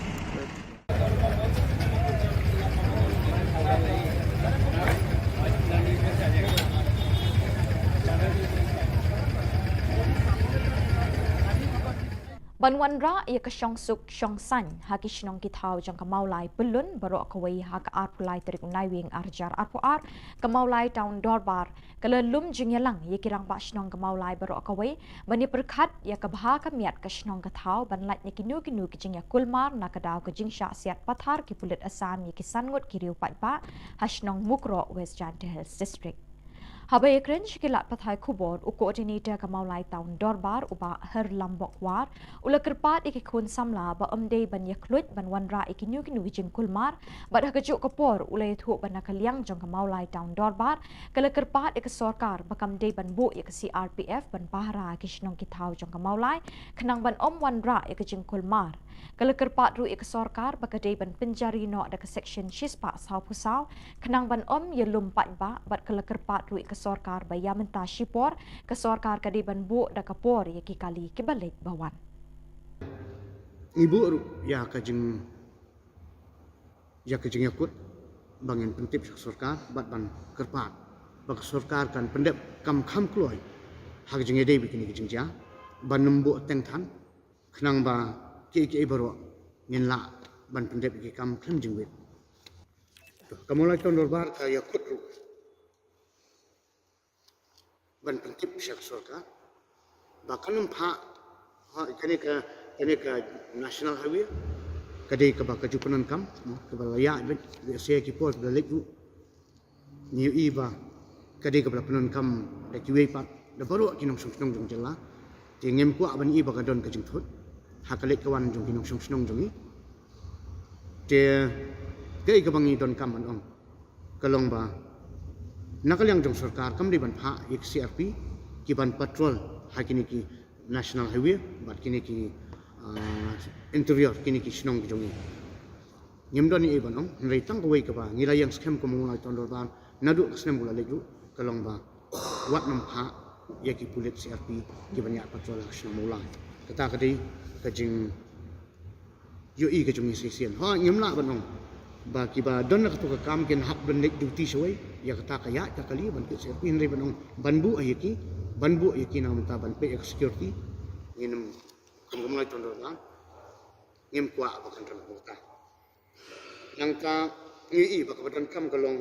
Banwan ra ia ka syong suk syong san haki shnong kitau jang kamaulai belun baro kawai hak arpulai terik unaiwing arjar arpuar kamaulai taun dorbar kalelum jingyalang ia kirang ba shnong kamaulai baro kawai bani perkhat ia kabha kamiat ka shnong katau banlat ni kinu kijing ya kulmar nakadau kijing sya siat pathar ki pulit Assam ia kisangut kiriu patba hashnong mukro West Jandal Hills District. Habai ekren shikilat pathai Khubor u koordinator kamaulai taun dorbar uba her lambok war ula kerpat ikikun samla ba omdei ban yaklut ban wanra ikinu jing kulmar ba hakajuk kapor ula yathu ban nakaliang jong kamaulai taun dorbar kala kerpat ik sorkar bakam dei ban bu ik CRPF ban pahra kishnong kitau jong kamaulai kenang ban om wanra ik jing kulmar kala kerpat ru ik sorkar bakadei ban penjari no ada ke section shispa sau pusau kenang ban om yelum patba bat kala kerpat ru ik sorkar bayam mentah shipor ke sorkar kadi ban bu da kapor ya kali ke balik bawan ibu ya kajing yakut bangin pentip sorkar bat ban kerpat bak sorkar kan pendep kam kham kloi hak jing ede bikini kajing ja ban nembu teng than khnang ba ki baro ngin la ban pendep ki kam kham jing wit kamulai ton dorbar ka yakut ban pentip syak sorkar bahkan pha kene ka national highway kadai ka ba kajupanan kam ka balaya bet se ki port da lekru new iba kadai ka panan kam da kiwe pat da baru kinong song jong jela tingem ku aban iba ka don ka jing thut hakalek kawan jong kinong song jong ni te kai ka bangi don kam an ong kalong ba nakaliang jong sarkar kam di ban pha ek CRP ki ban patrol hakini ki national highway bat kini ki interior kini ki shnong ki jongi ngimdon ni iban ong rei tang ko wei ka ba ngilayang scam ko mulai tondor ban nadu kasnem bula leju kalong ba wat nam pha ya ki pulit CRP ki ban ya patrol shnong mulai kata kadi kajing yo i ka jongi sesian ha ngimla ban ong ba ki ba don na ka kam ken hak ban nek duty shoi ya kata kaya ka kali ban ki CRP nrei ban ong banbu ayaki na mata ban pe security nginem kam mulai tondor ban ngem kwa ba kan ram kota nangka ngi ba kabadan kam kalong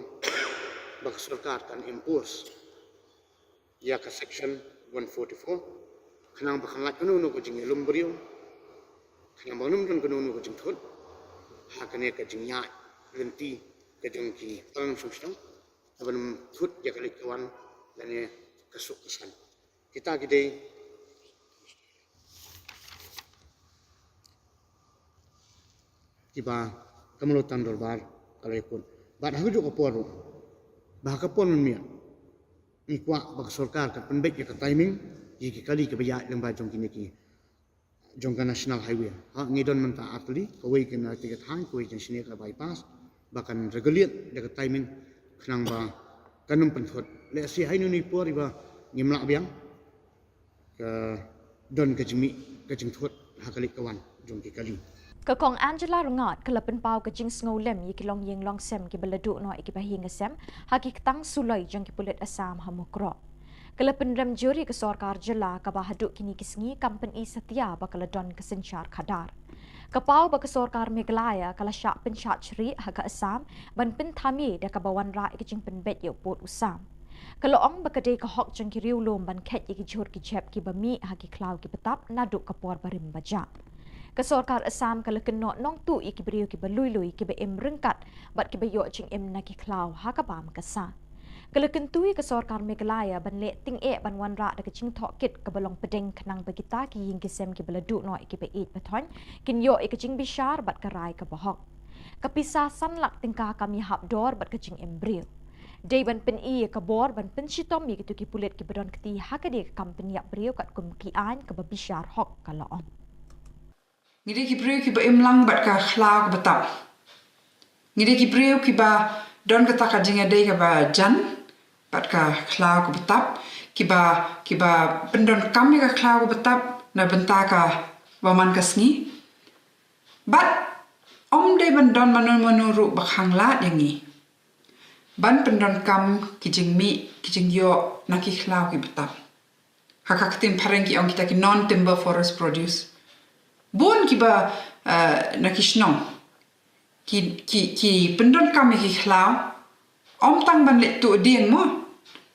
ba sarkar kan impose ya ka section 144 kanang ba kangat kuno ko jing elum brio kanang ba num kuno ko jing thot ha kane ka jing ya lenti ka jing ki tang sumstang aban thut ya kali kawan lane kasuk kesan kita gede tiba kemelutan dorbar kalau ikut bat hagu juga poru bah kapon mia ikwa bak sarkar ka pendek ya ka timing jiki kali ke baya lembah jong kini ki jongka national highway ha ngidon menta atli kawai kena tiket hang kawai jen sini ka bypass bahkan regulate dekat timing kenang ba kanum penthot le si hainu ni por iba ngimlak biang ke don ke jemi ke jengthot hakalik kawan jongki kali Kakong Angela Rungat kelapen pau ke jing sngolem yikilong yeng long sem ki beleduk no ikibahi ngesem haki ketang sulai jong ki pulit asam hamukro. Kelapen rem juri ke Sorkar Jylla ka bahaduk kini kisngi company setia bakaladon kesencar kadar. Kapau baka Sorkar Meghalaya kala syak pensyak ceri haka asam ban pentami da kabawan ra ikijing penbet yo pot usam. Kalau ong bakade ka hok jong ki riulom ban ket iki jur ki chep ki bami haki klau ki petap naduk kapor barim baja. Ke Sorkar Assam kala keno nong tu iki beriu ki balui-lui ki be em rengkat bat ki bayo jing em na ki klau haka bam kasa. Kala kentui ke Sorkar Meghalaya ban le ting e ban wan ra da ke ching thok kit ke balong pedeng kenang bagita ki ying ki sem ki beladuk no iki be it pathon kin yo iki jing bishar bat ka rai ka bahok. Kapisa sanlak tingkah kami hap dor bat ke jing em beriu. Day ban pen i ke bor ban pen shitom ye ki pulet ki bedon keti haka de company yak beriu kat kum ki an ke bishar hok kala on. Ngide ki beriu ki ba imlang bat ka khlau ka betap. Ngide ki beriu ki ba don kata ka jinga day ka ba jan bat ka khlau ka betap ki ba pendon kami ka khlau ka betap na benta ka waman ka sngi. Bat om day ban don manu ru bakhang lat yangi. Ban pendon kam ki jing mi ki jing yo na ki khlau ki betap. Hakak tin pareng ki ong kita ki non timber forest produce. Bun ki ba na ki Shillong ki pendon kami ki khlau om tang ban le tu ding mo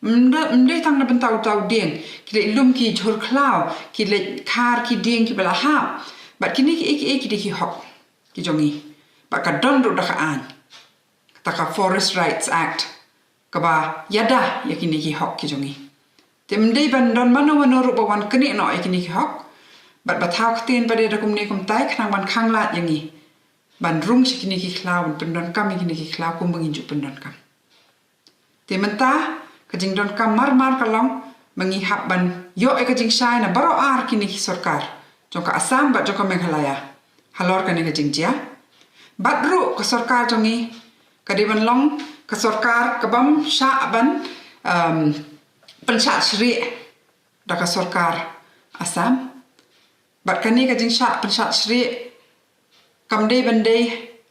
mde tang na bentau tau ding ki le lum ki jhur khlau ki le khar ki ding ki bala ha bat kini ki ki hok ki jongi ba ka don ru da ka an ta ka Forest Rights Act ka ba yada ya kini ki hok ki jongi temde ban don manu ru ba wan kini no kini ki hok bat thau ktin pada da kum ni kum tai khang ban khang lat yangi ban rung sikini ki khlau ban pendon kam kini ki khlau kum menginjuk pendon kam te menta ka jing don kam mar kalong mengi hap ban yo ka jing shai na baro ar kini ki sarkar jong ka Assam bat jong ka Meghalaya halor ka ni ka jing jia bat ru ka sarkar jongi ka di ban long ka sarkar ka bam sha ban pensat sri da ka sarkar Assam bat kani ka jing sha pensat sri kamde bande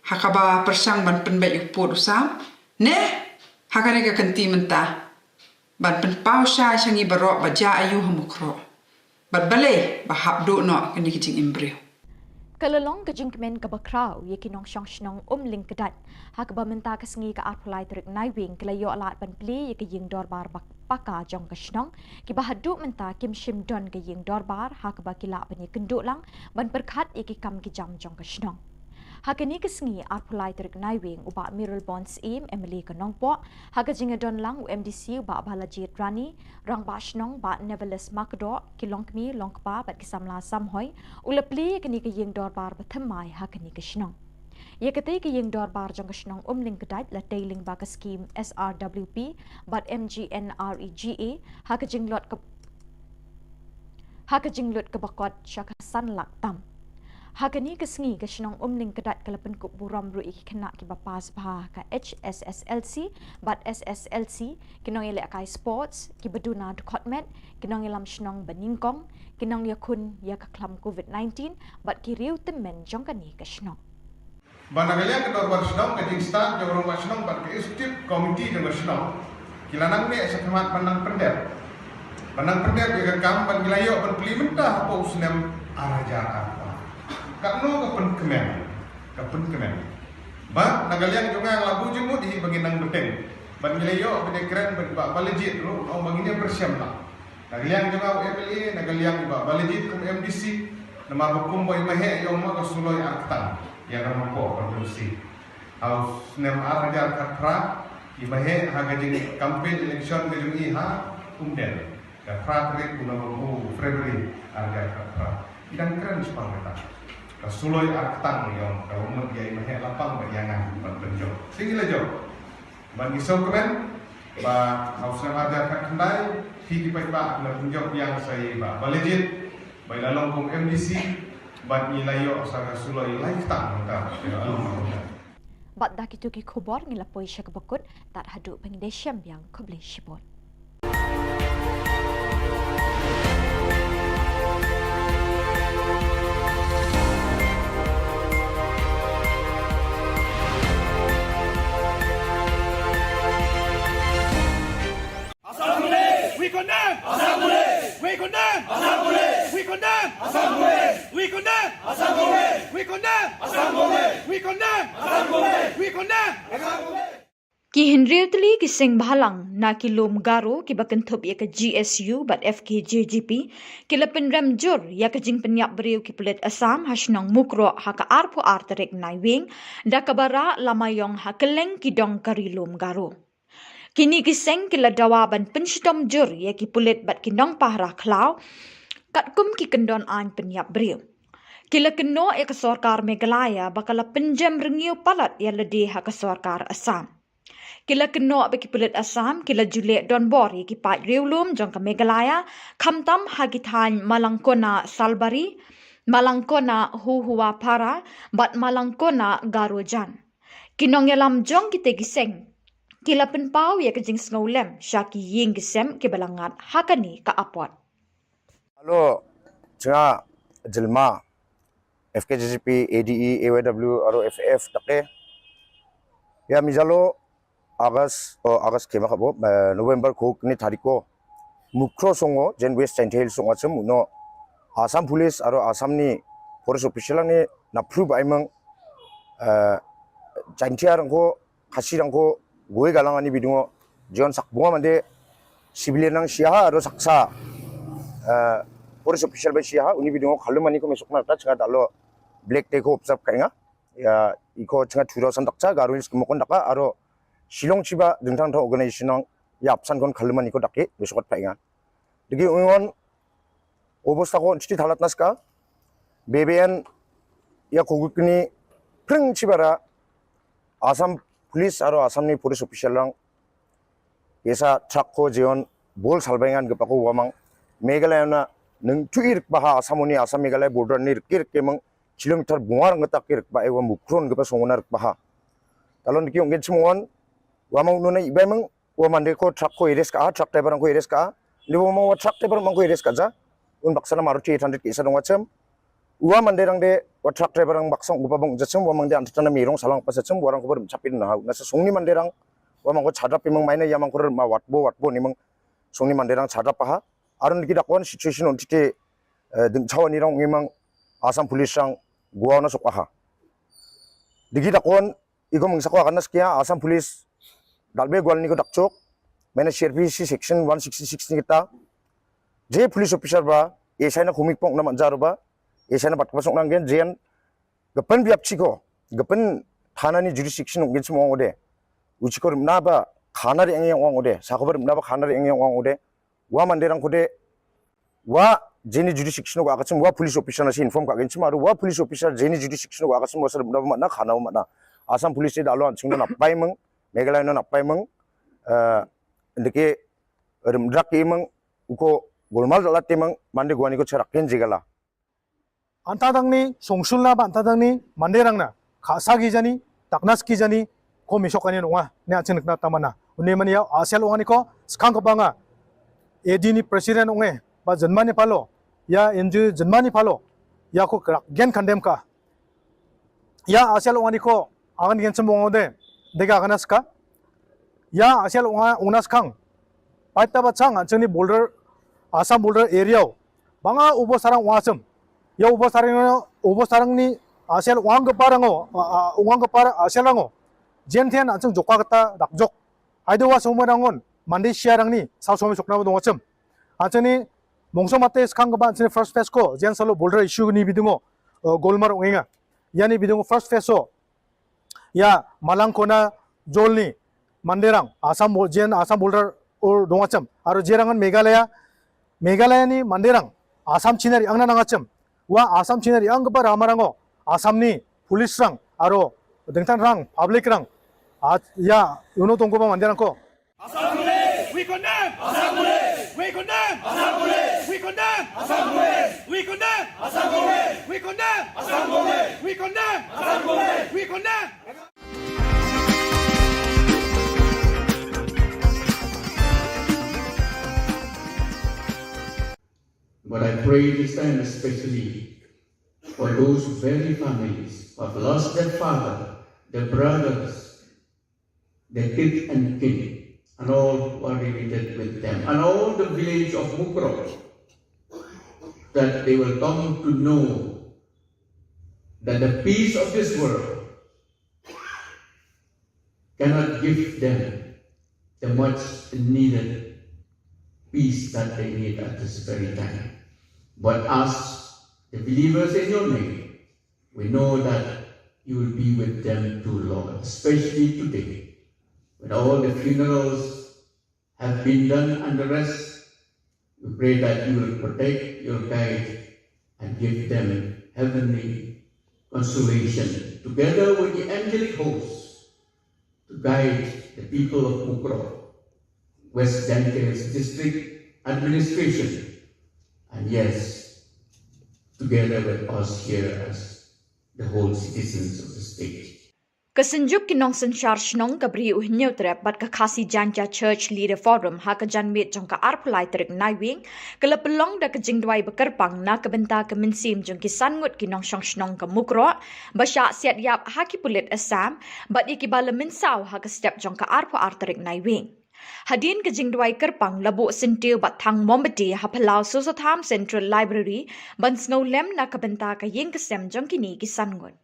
hakaba persang ban penbet yuput usam ne hakane ka kenti menta ban pen pau sha shangi barok baja ayu hamukro bat bale ba habdu no kani ki jing imbreu Kalalong ke jing kemen ka bakrau ye kinong shong shnong ling kedat hakaba menta ka sngi ka arpulai trik naiwing kelayo alat ban pli ye ke jing dorbar bak paka jong ka shnong ki bahadu menta kim shim don ke jing dorbar hakaba kila ban ye kenduk lang ban perkhat ye ki kam ki jam jong ka shnong hakani ke sngi arpulai trik naiwing uba miral bonds im emily ka nongpo haga jing don lang UMDC uba balajit rani rang ba shnong ba neverless makdo kilong kmi longpa bat kisamla samhoi ulapli kani ke yeng dorbar bathamai hakani ke shnong ye kate ke yeng dorbar jong ka shnong ling kedai la tailing ba ka scheme SRWP bat MGNREGA haga jing lot ka bakot shaka sanlak tam Hakani kesngi ke shnong ling kedat kalapen kup buram ru iki kena ki bapas bah ka HSSLC bat SSLC kinong ile akai sports ki beduna dekotmet kinong ilam shnong beningkong kinong yakun ya ka klam COVID-19 bat ki riu temen jong kani ke shnong Banagalia ke dorbar shnong ke jing start jong rumah shnong bat ke executive committee jong shnong kilanang ne sekemat pandang pendek ke kam ban gilayo ban plimenta apa usnem araja Kakno kapen kemen. Ba nagalian juga labu jemut di bagi nang beteng. Ban gilayo bede keren ba balejit ro au baginya bersiam lah. Nagalian juga UMLA nagalian ba balejit kum MDC nama hukum boy mahe yo ma kasuloi aktan yang rampo produksi. Au nem arajar katra i mahe haga jing campaign election ke jung ha umden. Katra trik kuna Februari arajar katra. Idang keren sepangeta. Kasuloi aktang yang kalau umat dia mahe lapang bayangan ban penjok. Singila jok. Ban isau kemen ba hausna ajar kat kendai hi di pai ba na penjok yang saya ba balejit bai lalong kum MDC But ilayo sa sulo ilay tak ka. Bat dah kitu ki khubor ngilapoi sya kebekut tak haduk pengdesiam yang kebeli shibot. We condemn! We condemn! We condemn! We condemn! We condemn! We condemn! We condemn! Ki Henrietli ki sing bhalang na ki lom garo ki bakan thop ya ka GSU bat FKJGP ki lapen ramjur ya ka jing penyap beriu ki pelet Assam hasnong mukro ha ka arpo arterek naiwing da kabara lamayong ha keleng ki dong kari lom garo. Kini kiseng kila dawaban pensitom jur ya ki pulit bat kinong pahra klau kat kum ki kendon an penyap beriu. Kila keno ya ka sorkar Meghalaya bakala penjam rengiu palat ya lede ha ka sorkar Assam. Kila keno baki pulit Assam kila julek don bor ya ki pat riulum jong ka Meghalaya kamtam ha ki than malangkona salbari malangkona huhua para bat malangkona garojan. Kinong yalam jong kita kiseng kila penpau ya kejing sengolem syaki ying gisem ke balangat hakani ka apot. Halo, cenga jelma FKJGP, ADE, AYW, aro FF take. Ya mijalo August kema kabo November ko ni tariko mukro songo jen West Central songo chem no Assam Police aro Assam ni police official ni na prove aimang jantiar ko khasirang ko goe galangani bidungo jon sakbunga mande civilian nang siha aro saksa police official ba siha uni bidungo khalumani ko mesokna ta chenga dalo black day ko observe kainga ya iko chenga 2000 dakcha garuil skmokon daka aro Shillong chiba dengtang tho organization nang ya apsan kon khalumani ko dake besokot painga digi ungon obostha ko chiti thalat naska BBN ya kogukni preng chibara Assam Police aro Assam ni police official lang esa truck ko jeon bol salbaingan gepako wamang Meghalaya na nang tuir baha Assamoni Assam Meghalaya border ni kir kemang kilometer bungar ngata kir ba ewa mukron gepa songonar baha talon ki onggen chmon wamang nuna ibemang wamande ko truck ko ires ka truck driver ko ires ka libo mo truck driver mang ko ires ka ja un baksana Maruti 800 kisa dong wacem Uwa manderang de wa truck driver ang baksong upabong jacem wa mangde antana mirong salang pasacem warang ko capin na nasa songni manderang wa mangko chadap imang maina yamang ko ma watbo nimang songni manderang chadap ha aron ki dakwan situation on tite ding chawani rang imang Assam Police rang guwa na sokwa ha digi dakwan igomngsakwa kanas kya Assam Police dalbe gwal ni ko dakchok mena CRPC section 166 ni kita je police officer ba esaina khumik pong na manjaro ba Esana bat pasok nang gen jen gapan biapchiko gapan thanani jurisdiction onggen chmo ode uchikor naba khanari engyang ode sakobor naba khanari engyang ode wa manderang kode wa jeni jurisdiction ko agachim wa police officer na inform ka gen chmaru wa police officer jeni jurisdiction ko agachim wasar naba na khana na Assam police de dalo chingna na paimang Meghalaya na paimang ndike rimdrak imang uko golmal dalat imang mande gwani ko charakken jigala Antadangni songsulna ba antadangni manderangna khasagi jani taknaski jani ko misokani nonga ne achenikna tamana unne mani ya asel ongani ko skang ko banga edini president onge ba janmani palo ya enju janmani palo ya ko gen kandem ka ya asel ongani ko agan gen chmongode dega ganaska ya asel onga unas kang paita ba chang anchani border Assam border area banga ubo sarang wasam ya ubo sarang ni asel uang keparango aselango jentian anceng jokwa kata dakjok aidewa somarangon mandi siarang ni sasomi sokna bodong wacem aceni mongso mate skang ba aceni first phase ko jen salo border issue ni bidungo golmar ongenga yani bidungo first phase so ya malangkona jolni manderang asam border or dongacem aro jerangan Meghalaya ni manderang asam chinari angna nangacem wa Assam chinari ang ba ramarango Assam ni police rang aro dengtan rang public rang ya uno tongko ba manderang ko Assam Police we condemn Assam Police we condemn Assam Police we condemn We condemn! We condemn! We condemn! We condemn! But I pray this time especially for those very families who have lost their father, their brothers, their kith and kin, and all who are related with them, and all the village of Mukro, that they will come to know that the peace of this world cannot give them the much needed peace that they need at this very time. But us, the believers in your name, we know that you will be with them too, Lord, especially today, when all the funerals have been done and the rest. We pray that you will protect, you'll guide, and give them heavenly consolation, together with the angelic hosts, to guide the people of Mukro, West Danker's district administration, and yes, together with us here as the whole citizens of the state. Kesenjuk kinong sensyar shnong kabri uhnyo trep bat kakasi janja church leader forum ha kejanmit jong ka arpulai terik naiwing kelepelong da kejingdwai bekerpang na kebenta kemensim jong kisan ngut kinong shong shnong ke mukro basya siat yap ha kipulit asam bat ikibala minsau ha ke step jong ka arpu arterik naiwing. Hadin ke jingdwai kerpang labu sentiu bat thang mombati hapalau Sosotham Central Library ban snolem na kebenta ka yeng kesem jong kini kisan ngut.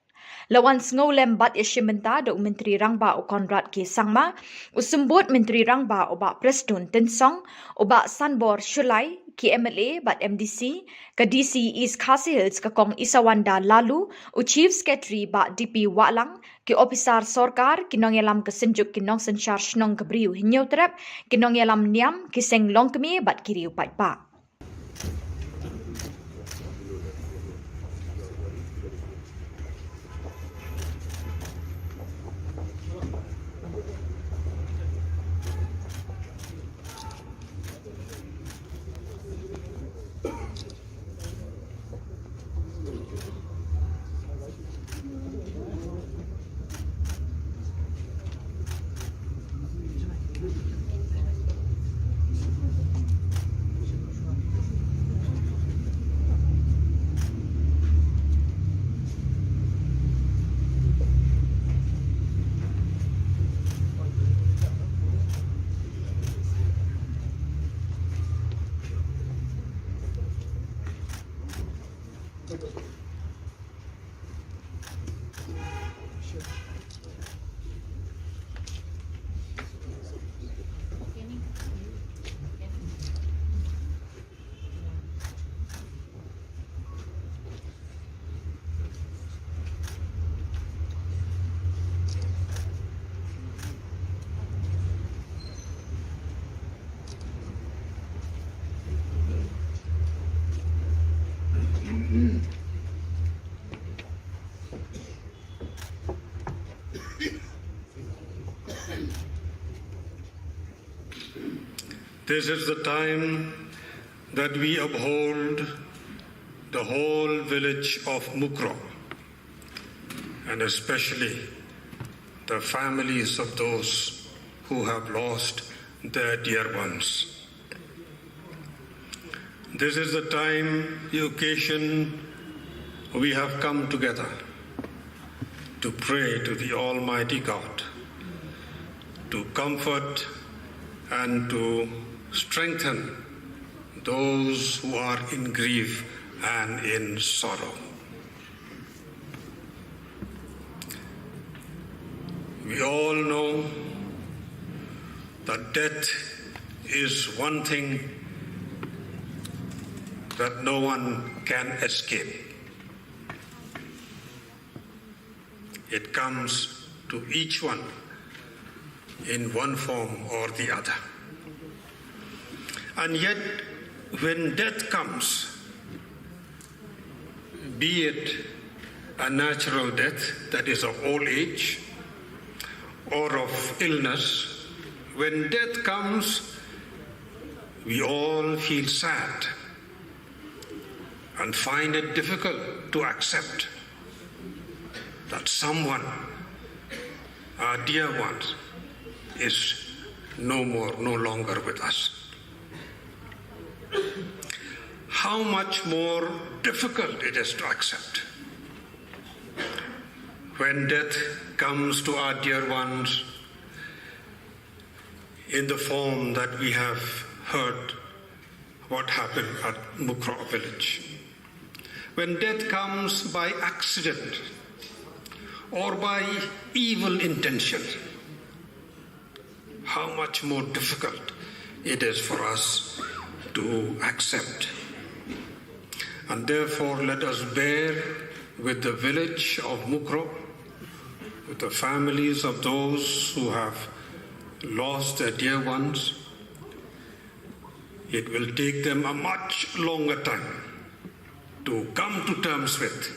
Lawan snolem bat ishimenta do Menteri Rangba o Konrad K. Sangma usumbut Menteri Rangba o bak Preston Tensong o bak Sanbor Shulai ki MLA bat MDC ke DC East Khasi Hills ke Kong Isawanda lalu u Chief Secretary bak DP Waklang ki Ofisar Sorkar kinong yalam kesenjuk kinong sensyar shnong kebriu hinyo trep kinong yalam niam kiseng long kemi bat kiri upat pak. This is the time that we uphold the whole village of Mukro, and especially the families of those who have lost their dear ones. This is the time, the occasion, we have come together to pray to the Almighty God, to comfort and to strengthen those who are in grief and in sorrow. We all know that death is one thing that no one can escape. It comes to each one in one form or the other. And yet, when death comes, be it a natural death, that is of old age, or of illness, when death comes, we all feel sad. and find it difficult to accept that someone, our dear ones, is no longer with us. How much more difficult it is to accept when death comes to our dear ones in the form that we have heard what happened at Mukro village. When death comes by accident or by evil intention, how much more difficult it is for us to accept. And therefore, let us bear with the village of Mukro, with the families of those who have lost their dear ones. It will take them a much longer time to come to terms with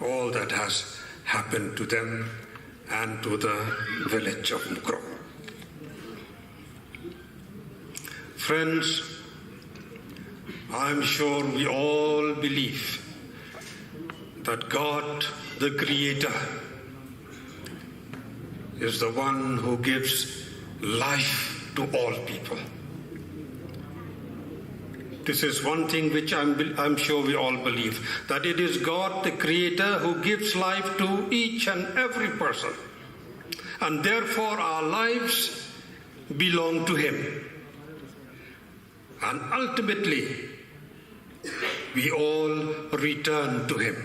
all that has happened to them and to the village of Mukro. Friends, I'm sure we all believe that God, the Creator, is the one who gives life to all people. This is one thing which I'm sure we all believe, that it is God, the Creator, who gives life to each and every person. And therefore our lives belong to Him. And ultimately, we all return to Him.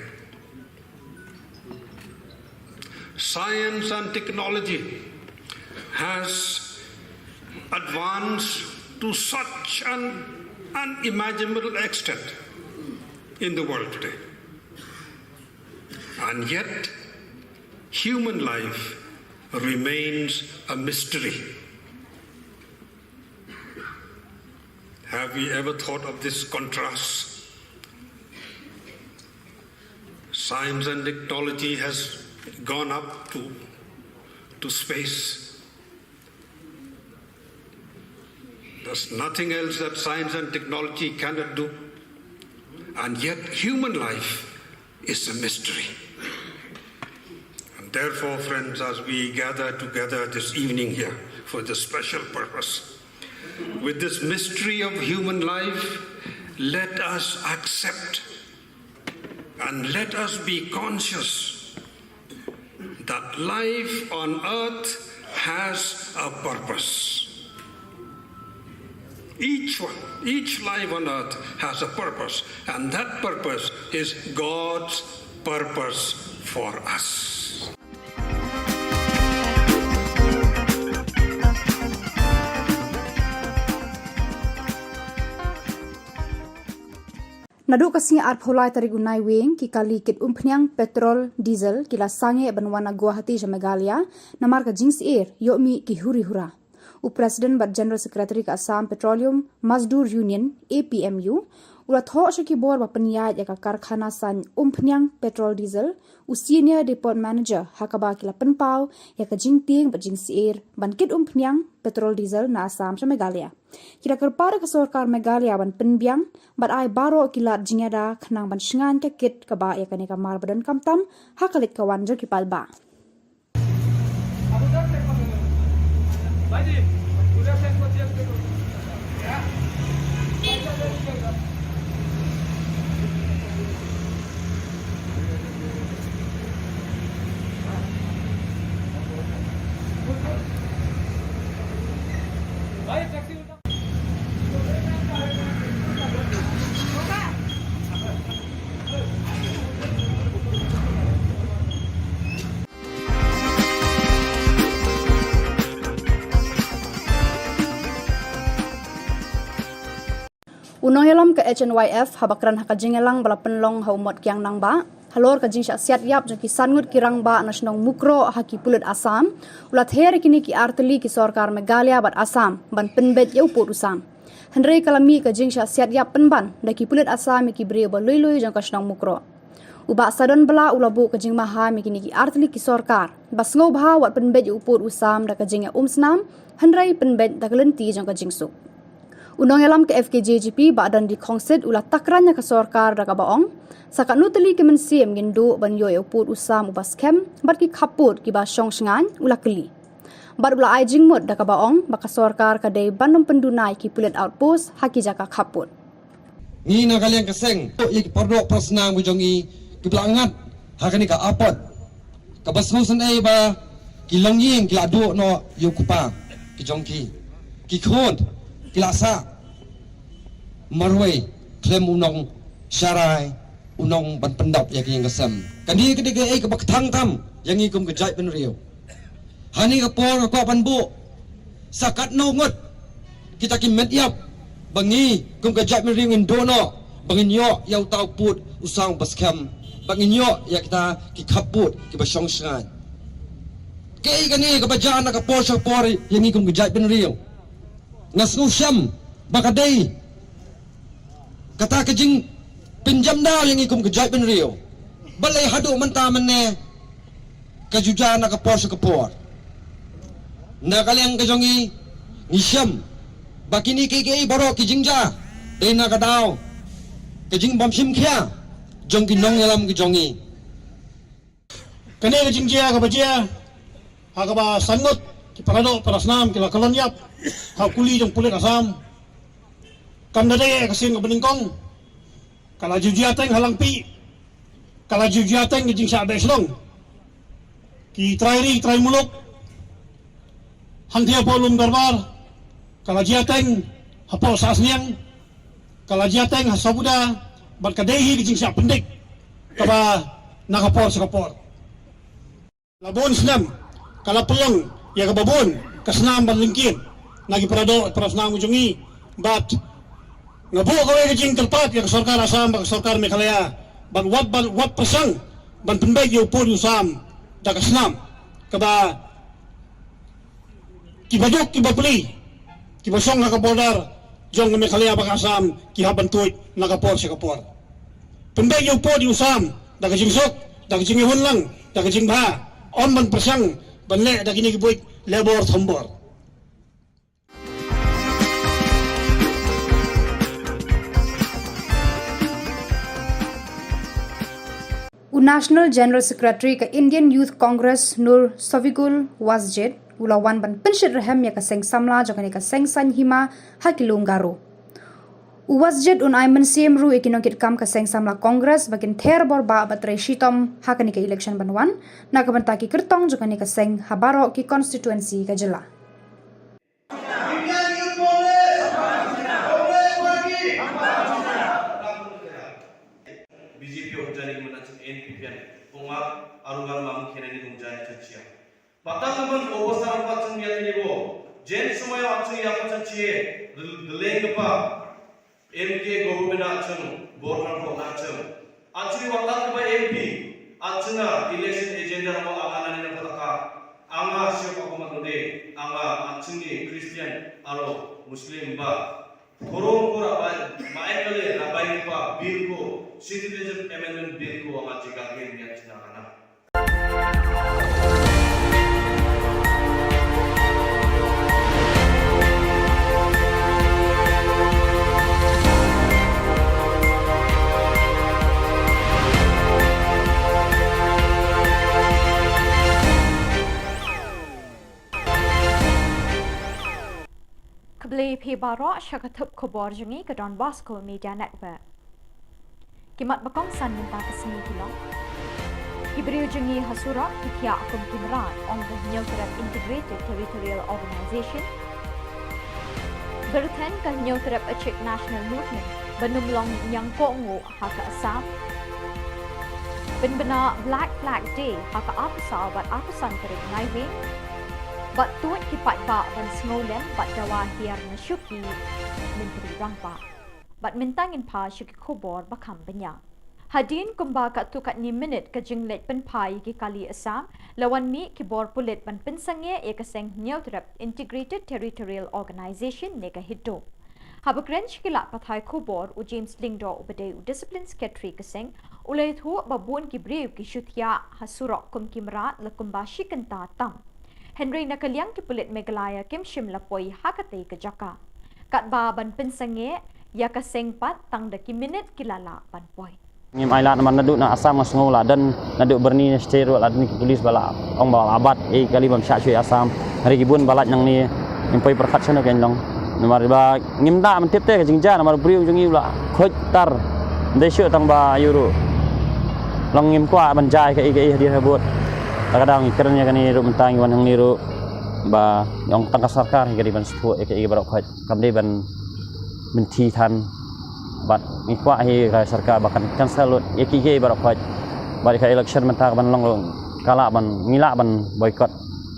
Science and technology has advanced to such an unimaginable extent in the world today. And yet, human life remains a mystery. Have we ever thought of this contrast? Science and technology has gone up to space. There's nothing else that science and technology cannot do. And yet human life is a mystery. And therefore, friends, as we gather together this evening here for this special purpose, with this mystery of human life, let us accept and let us be conscious that life on earth has a purpose. Each life on earth has a purpose, and that purpose is God's purpose for us. Nadu kasing arpholai tarik unai wing ki kali kit umpnyang petrol diesel kila sange banwana Guwahati Megalia namar ka jings air yomi ki huri hura. President but General Secretary ka Assam Petroleum Mazdoor Union APMU ula tho ki bor ba paniya ya ka karkhana san umpnyang petrol diesel senior depot manager hakaba kila penpau ya ka jingting ba jings air ban kit umpnyang petrol diesel na Assam Megalia. Kira kerpara ke sorkar Megalia ban penbiang bat ai baro kilat jingada khnang ban shingan ke kit ka ba ya ka ne ka mar badan kamtam hakalit ka wanjer ki palba. Unong yalam ke HNYF habakran hakajingelang bala penlong haumot kyang nang ba halor ka jing siat yap jaki sangut kirang ba nasional Mukro haki pulut Assam ulat her kini ki arteli ki sorkar Megalia bat Assam ban penbet yau put usam Henry kalami ka jing siat yap penban daki pulut Assam ki brio ba lui jang nasional Mukro uba sadon bala ulabu ka jing maha kini ki arteli ki sorkar bas ngau bha wat penbet yau put usam da ka jing snam Henry penbet da kalenti jang ka jing su Unang alam ke FKJGP badan di kongsit ulah takrannya ke sorkar daga baong. Sakat nuteli ke mensiem gindu ban yo uput usam ubas kem barki kaput ki ba syong sengan ulah keli. Bar ulah ai jingmut daga baong baka sorkar kadai bandung pendunai ki pulit outpost haki jaka kaput. Ni na kalian keseng ik pordok persnang bujongi kiblangat hakani ka apot. Kabasusan ai ba kilang ying kila du no yukupa ki jongki. Ki khod kilasa marway klem unong syarai unong ban pendap yang yang kesem kani ketiga ai kabak thang tam yang ikum kejai pen riu hani ka por ka ban bu sakat no ngot kita ki met yap bangi kum kejai pen riu indono bangin yo yau tau put usang baskem bangin yo ya kita ki kaput ki basong sangan kei kani ka bajan ka por sa por yang ikum kejai pen riu ngasnu syam bakadai kata kejing pinjam daw yang ikum kejai ben rio balai hadu menta menne kajuja na kapor sa kapor na kaliang kajongi ngisyam bakini kiki baro kijingja dai na kadaw kejing bamsim khia jong kinong yalam kijongi kane kejingja ka bajia hakaba sangot ki parado parasnam kila kolonyap hakuli jong pulit asam kamdade kasin ka beningkong kala jujiateng halang pi kala jujiateng kijing sa Shillong ki trai muluk hantia polum darbar kala jiateng hapo sasniang kala jiateng hasabuda bat kadehi kijing sa pendik kaba nakapor sa kapor labon senam kala pelong ya kababon kasnam balingkin nagi parado at parasnam ujungi bat ngabu kawai kejing terpat yang sorkar asam bak sorkar Meghalaya ban wat persang ban penbaik yu pun usam da kasnam kaba kibajok kibapli kibasong nakabodar jong Meghalaya bak asam kihabantuit nakapor sa kapor penbaik yu pun usam da kejing sok da kejing ihon lang da kejing ba on ban persang ban le da kini kibuik lebor thombor National General Secretary ke Indian Youth Congress Nur Sovigul Wasjed ulawan ban penshit rehem ya kaseng samla jokani kaseng san hima hakilung garo. Wasjed un aiman CMRU ikinokit kam kaseng samla Congress bakin ther bor ba batre shitom hakani ke election banwan nakabantaki kertong jokani kaseng habaro ki constituency ka Jylla. arungal mamu kene ni jaya chachia patang naman obasar pachang ya nibo jen sumaya achang ya pachachie deleng pa MK government achang border ko achang achri watak ba MP achana election agenda mo agana ni pataka anga siapa komanode anga achni Christian aro Muslim ba korong ko baik kali rabai pa bill ko citizenship amendment bill ko anga jigagin niya sinakana Kebeli pibaro syakatup khubor jengi ke Don Bosco Media Network. Kimat bakong san minta kesini kilong. Kiberiu jengi hasura kikia akum kimran ong the Neutral Integrated Territorial Organization. Berten ke Neutral Achik National Movement benumlong yang kongo haka Assam. Benbena Black Flag Day haka apasa bat apasan kerik ngaiwing. Bat tuat kipat ba ban sngolen bat dawa hiar na syuki menteri rangpa. Bat mentangin pa syuki khubor bakam benya. Hadin kumba kat tu kat ni minit ke jinglet pen pai ki kali Assam lawan mi kibor pulit ban pensangye e kaseng Neutral Integrated Territorial Organization nega hiddo. Habakren shikila pathai khubor u James Lingdo ubade u Discipline Secretary kaseng ulai thu babun ki brev ki syutia hasurok kum kimrat la kumba shikanta tam. Henry nakaliang ki pulit Meghalaya kim shimla poi hakatay ka jaka. kat ba ban pensange ya ka sengpat tang daki minit kilala ban poi. Ngim ailat man naduk na asam ngasngola dan naduk berni steru ladni polis bala ong bala abat kali bam sya chui asam hari gibun balat yang ni impoi perkhat sana kan long nomor ba ngim da man tepte ka jingja nomor briu jungi ula khoj tar desyo tang ba yuru long ngim kwa ban jai ka dia habut kadang kernya kan ni ru mentang wan hang ni ru ba yang tang sarkar kali ban sepu barok khoj kamde ban menti than bat ni kwa hi ka sarkar bakan cancel barok khoj ba ka election mentang ban long kala ban ngila ban boycott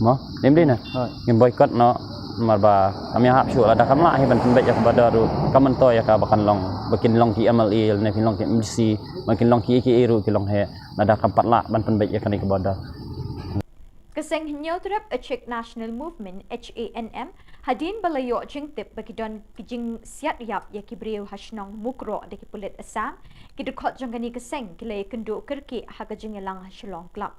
mo nemdi na ngim boycott no marba kami hap syu ada kamla hi ban pembet ya kepada ru kamanto ya ka bakan long bakin long ki MLA ne fin long ki MC makin long ki ru ki long he ada kampat la ban pembet ya kan kepada Keseng Nyautrap Achek National Movement HANM hadin balayo jingtip bakidon kijing siat yap ya kibriu hasnong mukro de kipulit asam kidukot jangani keseng kilay kendu kerki hakajingelang Shillong Club.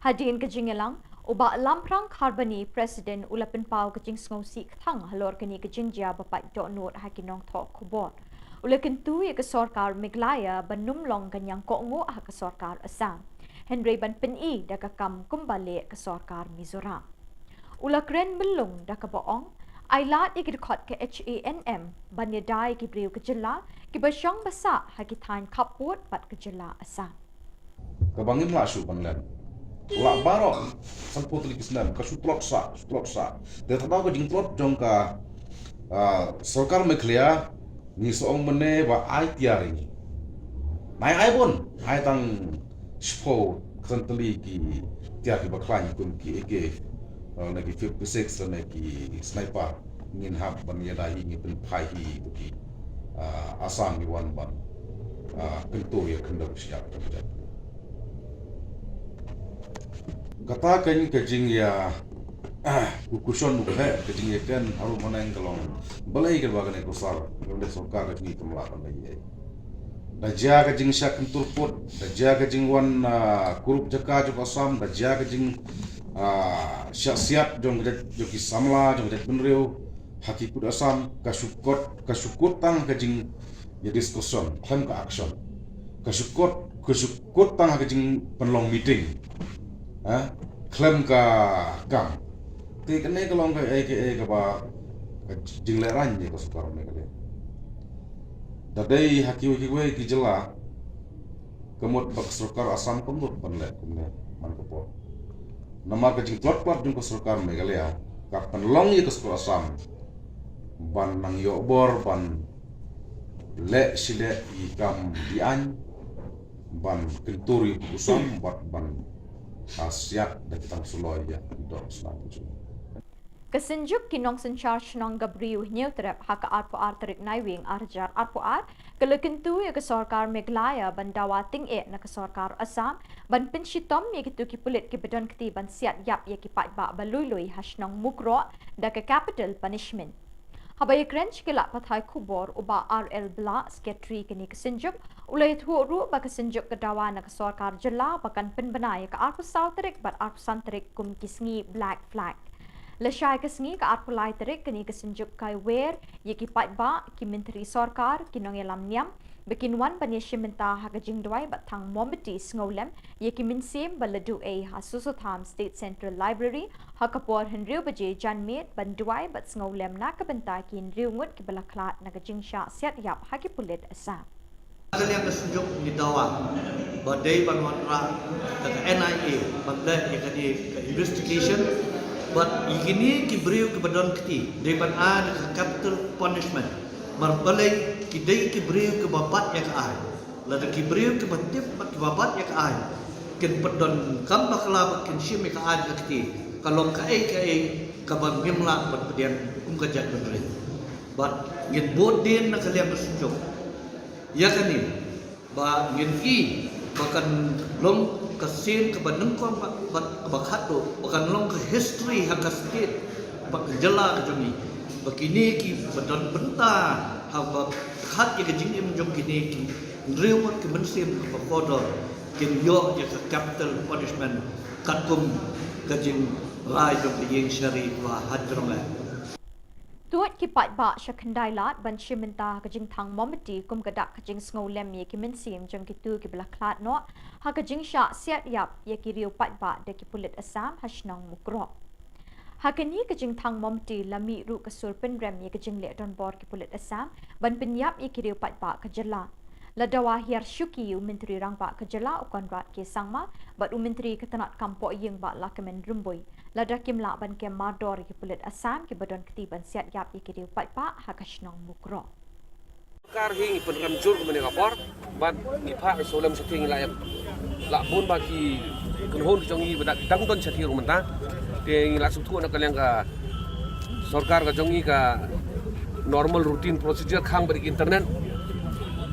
Hadin kajingelang uba lamprang karbani Presiden ulapin pau kajing sngosi thang halor kani kajingja bapak do nur hakinong tho Khubor. Ulakin tu ya kesorkar Meglaya banumlong kanyang kongo hakasorkar asam. Henry ban peni dakakam kumbali ke sorkar Mizoram. Ula kren belung dakaboong ailat ikidkot ke HANM banyadai kibriu ke Jylla kibasyong basa hakitan kaput pat ke Jylla asam. Kabangin lasu panlan. Ula barok sampo tuli kisnan kasu plot sa. Dia tahu ke jing plot jong ka sorkar Meghalaya ni soong mene ba ai tiar ini. Mai ai pun ai tang Spo kenteli ki tiap ki baklan kun ki eke lagi 56 lagi sniper ngin hab ban ya dahi ngi pen pai hi tu ki asam ni wan ban kento ya kendam siap kerja kata kan kajing ya kukuson nu he kajing ya kan haru manang kalong balai ke bagan ko sar ngende sokar ni tumlakan lagi Daja kajing syak kentur put, daja kajing wan kurup jaka jok asam, daja kajing syak siap jong joki samla jong jat benriu, hakikut asam kasukut tang kajing ya diskuson, klaim ke action, kasukut tang kajing penlong meeting, klaim ke kam, ti kene kalong ke eke ba kajing leran je kasukar mereka. Dadai haki-haki ki Jylla kemut bak serkar asam kemut panlek kumne man kepo. Nama kajing plot jung serkar Meghalaya kapan long ye serkar asam ban nang yo bor ban le sile ikam dian ban kenturi usam ban asiat dan kita suloi ya dok selanjutnya. Kesenjuk kinong senchar shnong gabriu nyeutrap haka arpo arterik naiwing arjar arpo ar kelekentu ya kesorkar Meghalaya bandawa ting na kesorkar Assam ban penshitom ya kitu ki pulit ki bedon kti ban siat yap ya ki pat ba balului hasnong mukro da ke capital punishment. Habay krench kila pathai Khubor uba RL Bla secretary kini kesenjuk ulay thuru ba kesenjuk kedawa na kesorkar Jylla bakan penbenai ka arpo sauterik bat arpo santerik kum kisngi black flag. Lesai kesngi ka arpulai terik kini kesenjuk kai wer yeki patba ki menteri sorkar kinong elam niam bikin wan panyeshim menta hakajing dwai batang mombeti ngolem yeki minsim baladu hasusotham State Central Library hakapor henriu baje janmet bandwai bat ngolem na kabenta kin riungut ki balaklat nakajing sha siat yap haki pulit asam. Kalian kesenjuk di dawa badai banwatra ke NIA badai ke investigation but ini kibriu kebadan keti depan ada capital punishment marbalai kidai kibriu ke babat yang ai lada kibriu ke batip ke babat yang ai ken pedon kam bakla ken shim ke ai keti kalau kai kabang himla berpedian kajat bener but ngin bodin na kalian bersunjuk ya kan ni ba ngin i bahkan long kasin ke banengkong bakhat do bahkan long ke history hak state bak Jylla ke joni bakini ki badon benta hak khat ye ke jing im jom kini ki riu ke mensim ke kodor kin yo ye ke capital punishment katkum ke jing rai jom ye syari wa hadrong. tuat ki pai ba shakhandai lat ban shimenta ka jing thang momati kum ka dak ka jing sngau lem ye ki min sim jang ki tu ki bla klat no ha ka jing sha siat yap ye ki riu pai ba de ki pulit asam hashnong mukro hakani ka jing thang momati lami ru ka sur pen rem ye ka jing le don bor ki pulit asam ban pin yap ye ki riu pai ba ka jalla ladawa hiar syuki menteri rang ba ka jalla ukon rat ke sangma bat menteri ketanat kampo yeng ba la kemen rumboi lada kim la ban kem mador ki pulit asam ki badon ketiban siat yap ki diu pai pa hakashnong mukro kar hing penram jur kemene kapor ban ni pha solam sating la bun ba ki kunhon ki jongi badak dang don sathi rumanta te la suthu na kaleng ka sarkar ka jongi ka normal routine procedure khang bari internet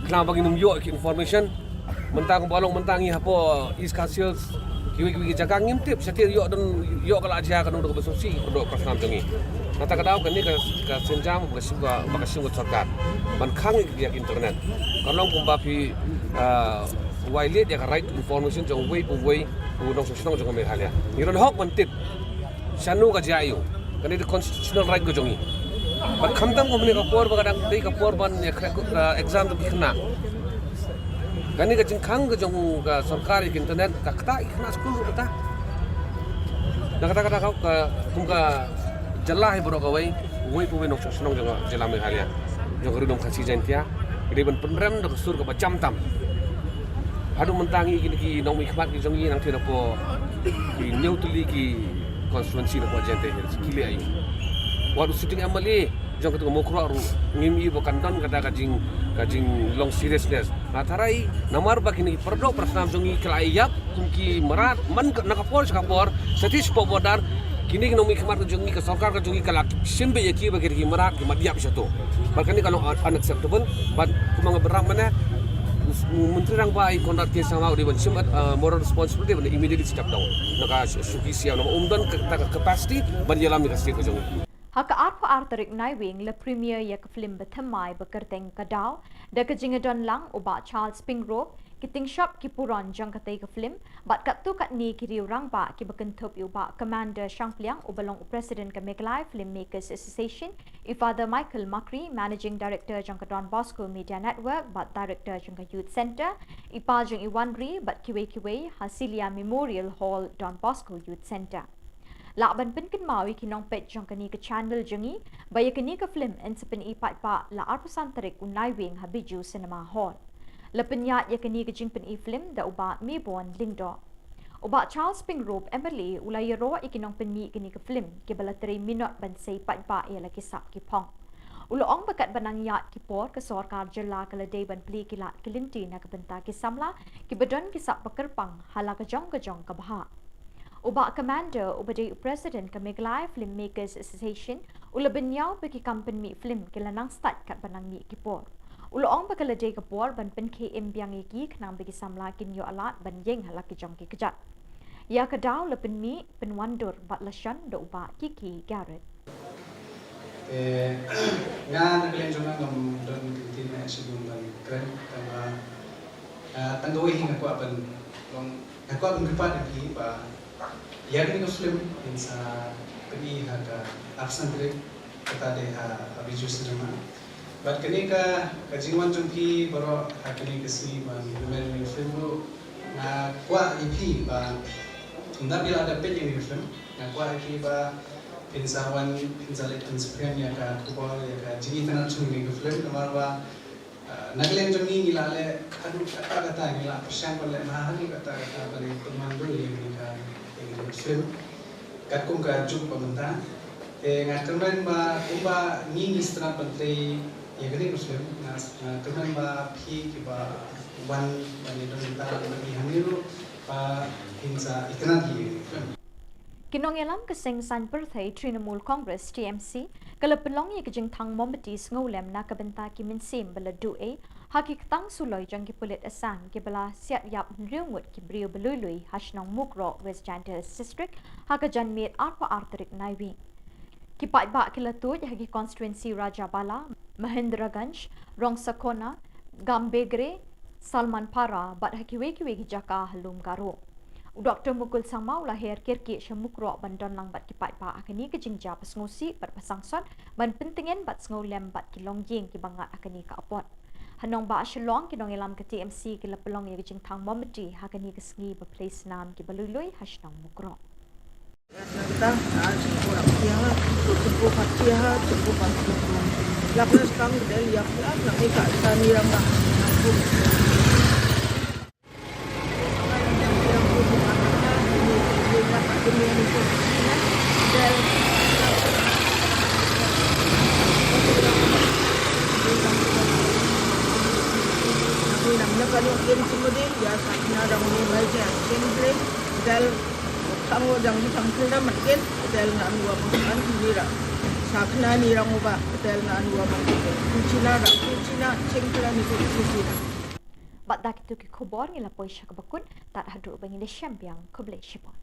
khang bagi num yo ki information mentang bolong mentang hi hapo is kasios kiwi jaga ngimtip satir yo don yo kala aja kan udah besosi do prasnam jongi nata kadau kan ni ka senjam bakasung sarkar ban khang ki internet kalong pumba pi wailet ya right information jong way pu dong sosnong jong me halia niron hok mentip sanu ka jayu kan ni constitutional right ko jongi ban khamtam ko mene ka por bagadang dei ka por ban exam to kina kani ka jingkhang ka jong ka sarkari internet ka kata ikna school kata kata ka tum ka jalla he bro ka wai pu we nok sonong jong jela me halia jong ridom khasi jantia ide ban penrem do sur ka bacam tam adu mentangi kini ki nong ikhmat ki jong nang thina po ki new tuli ki constituency ko jente kile ai wadu sitting amali jong ketu mokro ru ngimi bo kandon kata kajing long seriousness atarai namar bakini perdo prasnam jongi kelayap kumki merat man nakapor skapor satis popodar kini nomi kemar jongi ke sarkar ka jongi kalak simbe yaki bagi merat ki madiap satu bakani kalau unacceptable but kumang beram mana menteri rang bai kondat ke sama di ban sim moral responsibility ban immediately step down naka suki sia no umdan ka capacity ban yalam ni kasi ko jongi haka arpa artarik naiwing le premier ya ka film bethamai bekerteng kadau da ka jingadon lang uba Charles Pingrove kiting shop ki puron jang katay ka film bat katu kat ni ki riu rang ba ki bekentup uba commander Shangpliang ubalong president ka Meglai Filmmakers Association i father Michael Makri managing director jang ka Don Bosco Media Network bat director jang ka Youth Center i pa jang i Wanri bat kiwe Hasilia Memorial Hall Don Bosco Youth Center Lakban pin kin mawi kinong pet jong kani ka channel jongi baya kani ka film en sepen ipat pa la arpusan tarik unai wing habiju cinema hall. Lepenya ya kani ka jing pen i film da uba mi bon lingdo. Uba Charles Pingrove Emily ulai ro ikinong pen mi kani ka film ke bala 3 minute ban sei pat pa ya la kisap ki pong. Uloong bakat banang yat ki por ke sarkar jela kala day ban pli kilat kelinti na kabenta ki samla ki bedon kisap pekerpang hala ka jong ka baha. Uba commander ubade president ka Meglai Filmmakers Association ula benyau bagi company mi film ke lanang start kat banang mi kipor uloong bakala day kapor ban pen KM biang iki knang bagi samla kin yo alat ban yeng hala ki jong ki kejat ya ka daw la pen mi pen wandur bat lashan do uba Kiki Garrett nga naglen jona ngam don tin na sigum ban kren tama tandoy hinga ko apan long ako ang gripat ki ba yang ni Muslim in sa pagi haga absen trip kata deh abiju sedema. But kini ka kajiwan jumpi baru kini kesi bang Muslim Muslim lu na kuat ipi bang tidak bila ada pet yang Muslim na kuat ipi bang pinsawan pinsalit pinsapian ya ka kubal ya ka jini tanam cumi Muslim kamar bang naglen jumpi ngilale aduh kata ngila persiang boleh mahal kata balik pemandu yang ni ka Muslim kat kung ka juk pamenta ngakemen ba kumba ngingi setengah pentri ya gani Muslim ngakemen ba pi ki ba wan bani don ta bani hamiru ba hinsa ikna di Kinong yalam kasing san birthday Trinamool Congress TMC kala pelong ye kajing thang mombati ngolem na kabenta ki minsim bala due haki tang suloi jang ki pulit asang ki bala siat yap riungut ki brio belului hashnong mukro West Jandas District haka janmit arpa arterik naiwi ki pai ba kila tu hagi constituency Rajabala Mahendraganj Rongsakona Gambegre Salman Para bat haki weki jaka halum garo Dr. Mukul Sangma lahir kirki semukro bandon lang bat kipat ba akani ke jingja pasngusi bat pasangsot ban pentingin bat ngolem bat kilong jing ki bangat akani ka apot. Hanong ba Shillong ki dong ilam ke TMC ki lapelong ye jing thang mometi hakani ke sngi ba place nam ki balului hashnang mukro. Kita kurang siapa, cukup siapa, cukup pasti. Lakukan sekarang dari yang nak ikat tani ramah. Kalau game semua dia, ya saya nak orang ni baca gameplay, dan kamu yang di samping dah makin, dan nak dua makan sendiri. Sakna ni orang ubah, dan nak dua makan. Kucina, cengkela ni kucina. Bat dak itu ki khubor ngila poisha ka bakun tat hadu bangi le champion koble shipon.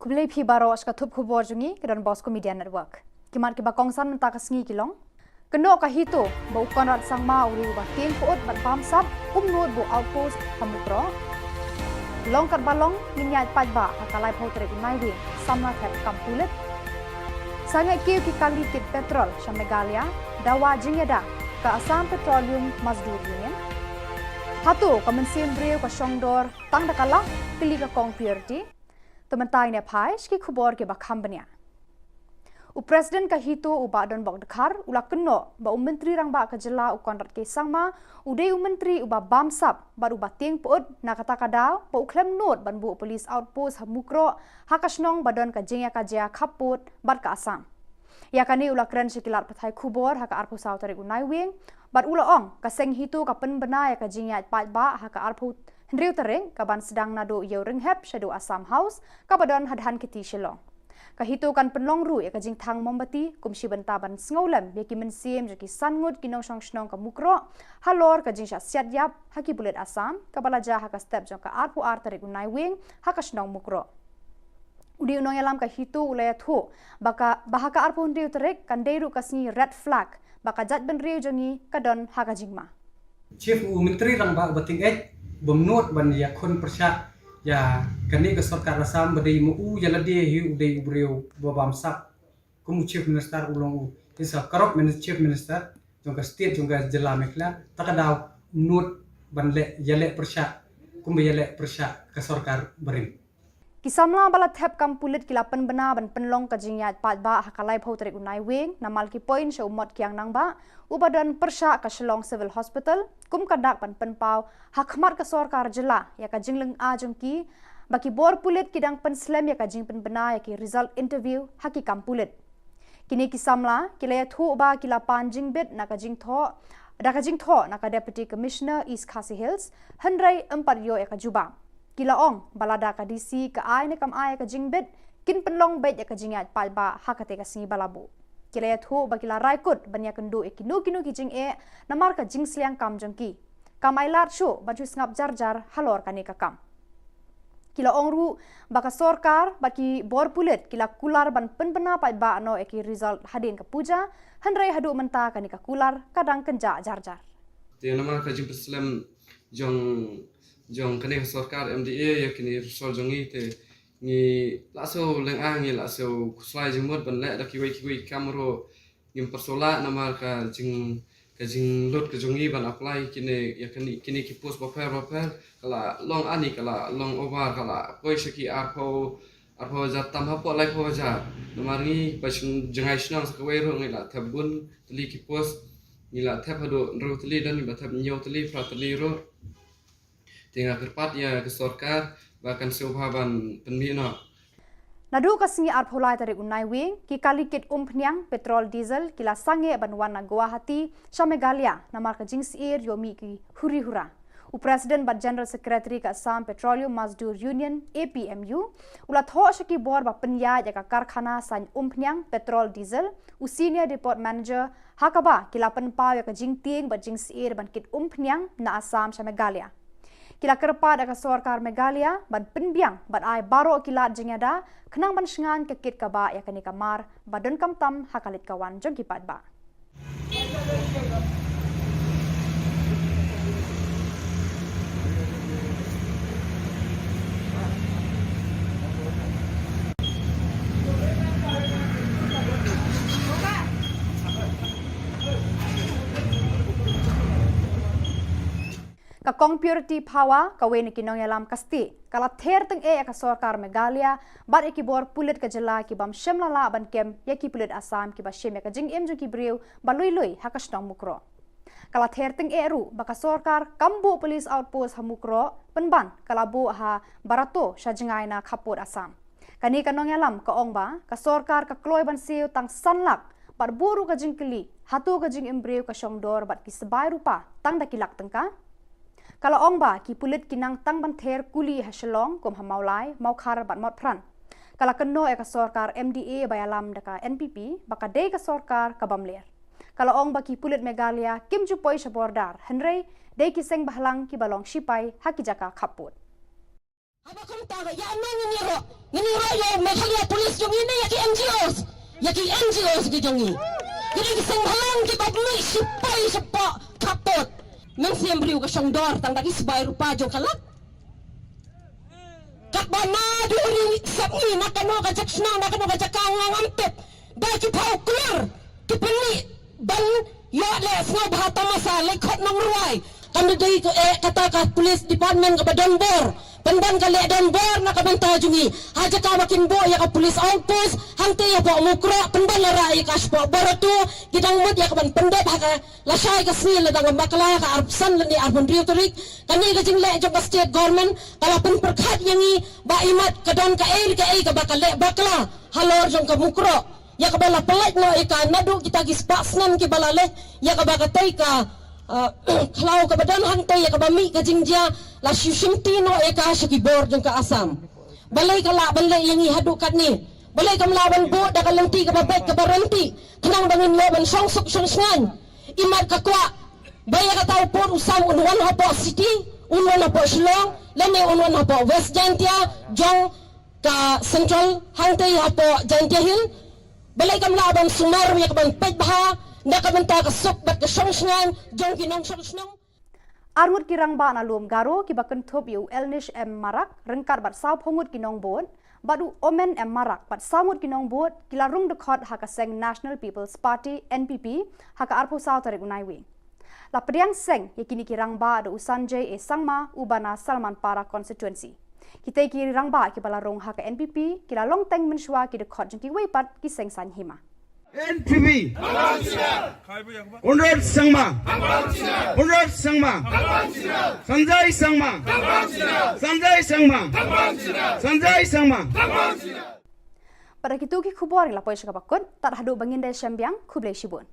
Kublai phi baro aska thup khubor jungi kedan Bosco Media Network. Kimat ki bakongsan menta ka sngi kilong. Keno ka hito ba ukon rat sangma uri ba tin pot bat bam sap nod bo outpost hamukro. Long kat balong minyat pat ba akalai photre ku nai wi samna thep kampulet. Sangai ki kali kit petrol shamegalia dawa jingeda ka Assam Petroleum Mazdur Union. Hatu ka mensim breu ka shongdor tang dakala kili ka kong purity. Tementai ne pai ski khubor ke bakham bania. Presiden ka hito uba don bok dekhar ula keno ba menteri rang ba ka jela u kontrat ke sangma udai menteri uba bamsap ba uba ting pot na kata kada ba uklem not ban bu police outpost hamukro hakasnong badon ka jingya ka jia khaput bat ka asam. Ya kani ula kren sikilat pathai khubor haka arpu saw tarik unai wing bat ula ong ka seng hito ka pen bena ya ka jingya pat ba haka arpu Hendriu tereng kaban sedang nado yau ringhep shadu Assam House kabadon hadhan kiti Shillong. Kahito kan penlong ru ya kajing thang mombati kumsi bentaban sngolam ya ki mensim jaki sangut kinong song ka mukro halor kajing sya siat yap haki bulet Assam kabalaja haka step jong ka arpu ar tarik unai wing haka snong mukro. Udi unong yalam kahito ulaya thu baka bahaka arpu hendriu terek kan deiru kasni red flag baka jat ben riu jongi kadon haka jingma. Chief Menteri rang ba bating Bumnot ban ya kon persya ya kani ke sarkar Assam badai mu ya lade hi udai breu babam sap kumu chief minister ulong isa karop chief minister jongka state jongka jela mekla takadaw not ban le yale persya kum yale persya ke sarkar berim Kisamla bala thep kampulit kilapan bena ban penlong ka jingyat pat ba hakalai photrik unai wing namal ki point sha umot kyang nang ba ubadan persha ka Shillong Civil Hospital kum kadak pan penpau hakmat ka sarkar jela ya ka jingleng ajong ki baki bor pulit kidang penslam ya ka jing pen bena ya ki result interview haki kampulit kini kisamla kilaya thu ba kilapan jingbet na ka jing tho na ka deputy commissioner East Khasi Hills handrai empat yo ya ka juba Kilaong balada ka DC ka ay ne kam ay ka jingbet kin penlong bet ya ka jingat palba hakate ka singi balabu kilaya thu ba kila raikut banya kendu ekinu ki jing namar ka jingsliang kam jongki kamai lar shu baju ngap jar halor kani ka kam kilaong ru baka sarkar baki bor pulet kila kular ban penpena palba no eki result hadin ka puja handrai hadu menta kani ka kular kadang kenja jar te namar ka jing Islam jong kene sarkar MDA ya kini sol jongi te ni laso leng ngi laso kuslai jemot ban le da kiwi kamero ngim persola namar ka jing lot ka jongi ban apply kini ya kini ki post bapel kala long ani kala long over kala koi shaki arpo jatam hapo lai po ja namar ngi pasung jengai snang sakwai ro ngi la thabun tli ki post ni la thapado ro tli dan ni ba thab nyo tli fra tli ro Tengah kerpat ya ke sarkar bahkan seubhaban penbina. Nadu kasingi arpholai tarik unai wing ki kalikit pniang petrol diesel kila sange banwan na Guwahati sha Meghalaya namar ka jingsir yomi ki huri hura. Presiden bat General Secretary ka Assam Petroleum Mazdoor Union APMU ulat ho shaki bor ba penya ya ka karkhana san pniang petrol diesel u senior depot manager hakaba kila penpa ya ka jingting ba jingsir ban kit pniang na Assam sha Meghalaya. Kila kerpa da ka sorkar Meghalaya ban penbiang ban ai baro kila jingada kenang ban shngan ke kit ka ba ya kani kamar badon kamtam hakalit kawan jong kipat ba. Ka kong purity power ka wen kinong yalam kasti kala ther teng ka sorkar Meghalaya bar ikibor pulit ka jela ki bam shemlala ban kem yaki pulit Assam ki ba shem ka jing em ju ki breu baloi loi hakasnong mukro kala ther teng ru baka sorkar kambu police outpost hamukro penban kala bu ha barato shajingai na khapur Assam kani kanong yalam ka ong ba ka sorkar ka kloi ban siu tang sanlak bar buru ka jingkeli hatu ka jing embreu ka shongdor bat ki sebai rupa tang dakilak tengka. Kalau ong ba ki pulit kinang tang ban ther kuli ha Shillong kom ha maulai mau khar bat mot pran. Kalau keno ka sorkar MDA bayalam daka NPP baka de ka sorkar ka bamler. Kalau ong ba ki pulit Meghalaya kim ju poi sabordar henrei de ki seng bahlang ki balong shipai ha ki jaka khaput. Abakum taga ya nang ngiro yo Meghalaya police jong ini ya ki NGOs ki jong ini. Jadi ki seng bahlang ki bagmi shipai sepa khaput. Nang siyang beriw ka siyang door, tang daki sabay rupa jong kalat. Kakbana duri sabni, nakano ka jaksnang, nakano ka jakangang ampit. Dahil ki pao kular, ki pili, ban yole, snaw bahata masa, lekot ng ruway. Kando dahi ko kata ka police department ka ba donbor. Pandan ka le donbor na kabanta jungi. Haja ka makin bo ya ka police outpost, hante ya po mukro, pandan lara ya ka spo borotu, kidang mud ya ka ban pandep haka lasay ka snil na bakala ka arpsan ni arbon riotorik, kani ka jing le jong ka state government, kala pen perkhat yangi ba imat ka don ka ka bakale bakala halor jong ka mukro. Ya ka bala pelat no ika nadu kita gispasnan ki balale, ya ka bakatay ka kalau ka badan hantay ya ka bami ka jingja la shushimtino eka shikibor jong ka Assam balay ka la balay yang ihadu kat ni balay ka melawan bo da ka lenti ka babet ka baranti tenang bangin lo ban songsuk songsngan imat ka kwa baya ka tau por usam unwan hapo city unwan hapo Shillong lene unwan hapo West Jantia jong ka Central hantay hapo Jantia Hill balay ka melawan sumar ya ka ban pet baha nakabenta ka sok bat ka songsngan jong kinong songsnong Armut kirang ba na lum garo ki bakan top yu elnish em marak rengkar bat saw phongut kinong bod badu omen em marak bat samut kinong bod kila rung dekot haka seng National People's Party NPP haka arpo saw tarik unai wi la priang seng yakini kirang ba do usanjay sangma ubana Salman Para constituency kita kirang ba ki balarong haka NPP kila long teng menshwa ki dekot jengki wi pat ki seng san hima NPP Unrod Sangma Unrod Sangma Sanjay Sangma Sanjay Sangma Sanjay Sangma Pada kitu ki khubor la poy bakut tar hadu bangin dai syambiang khublai shibun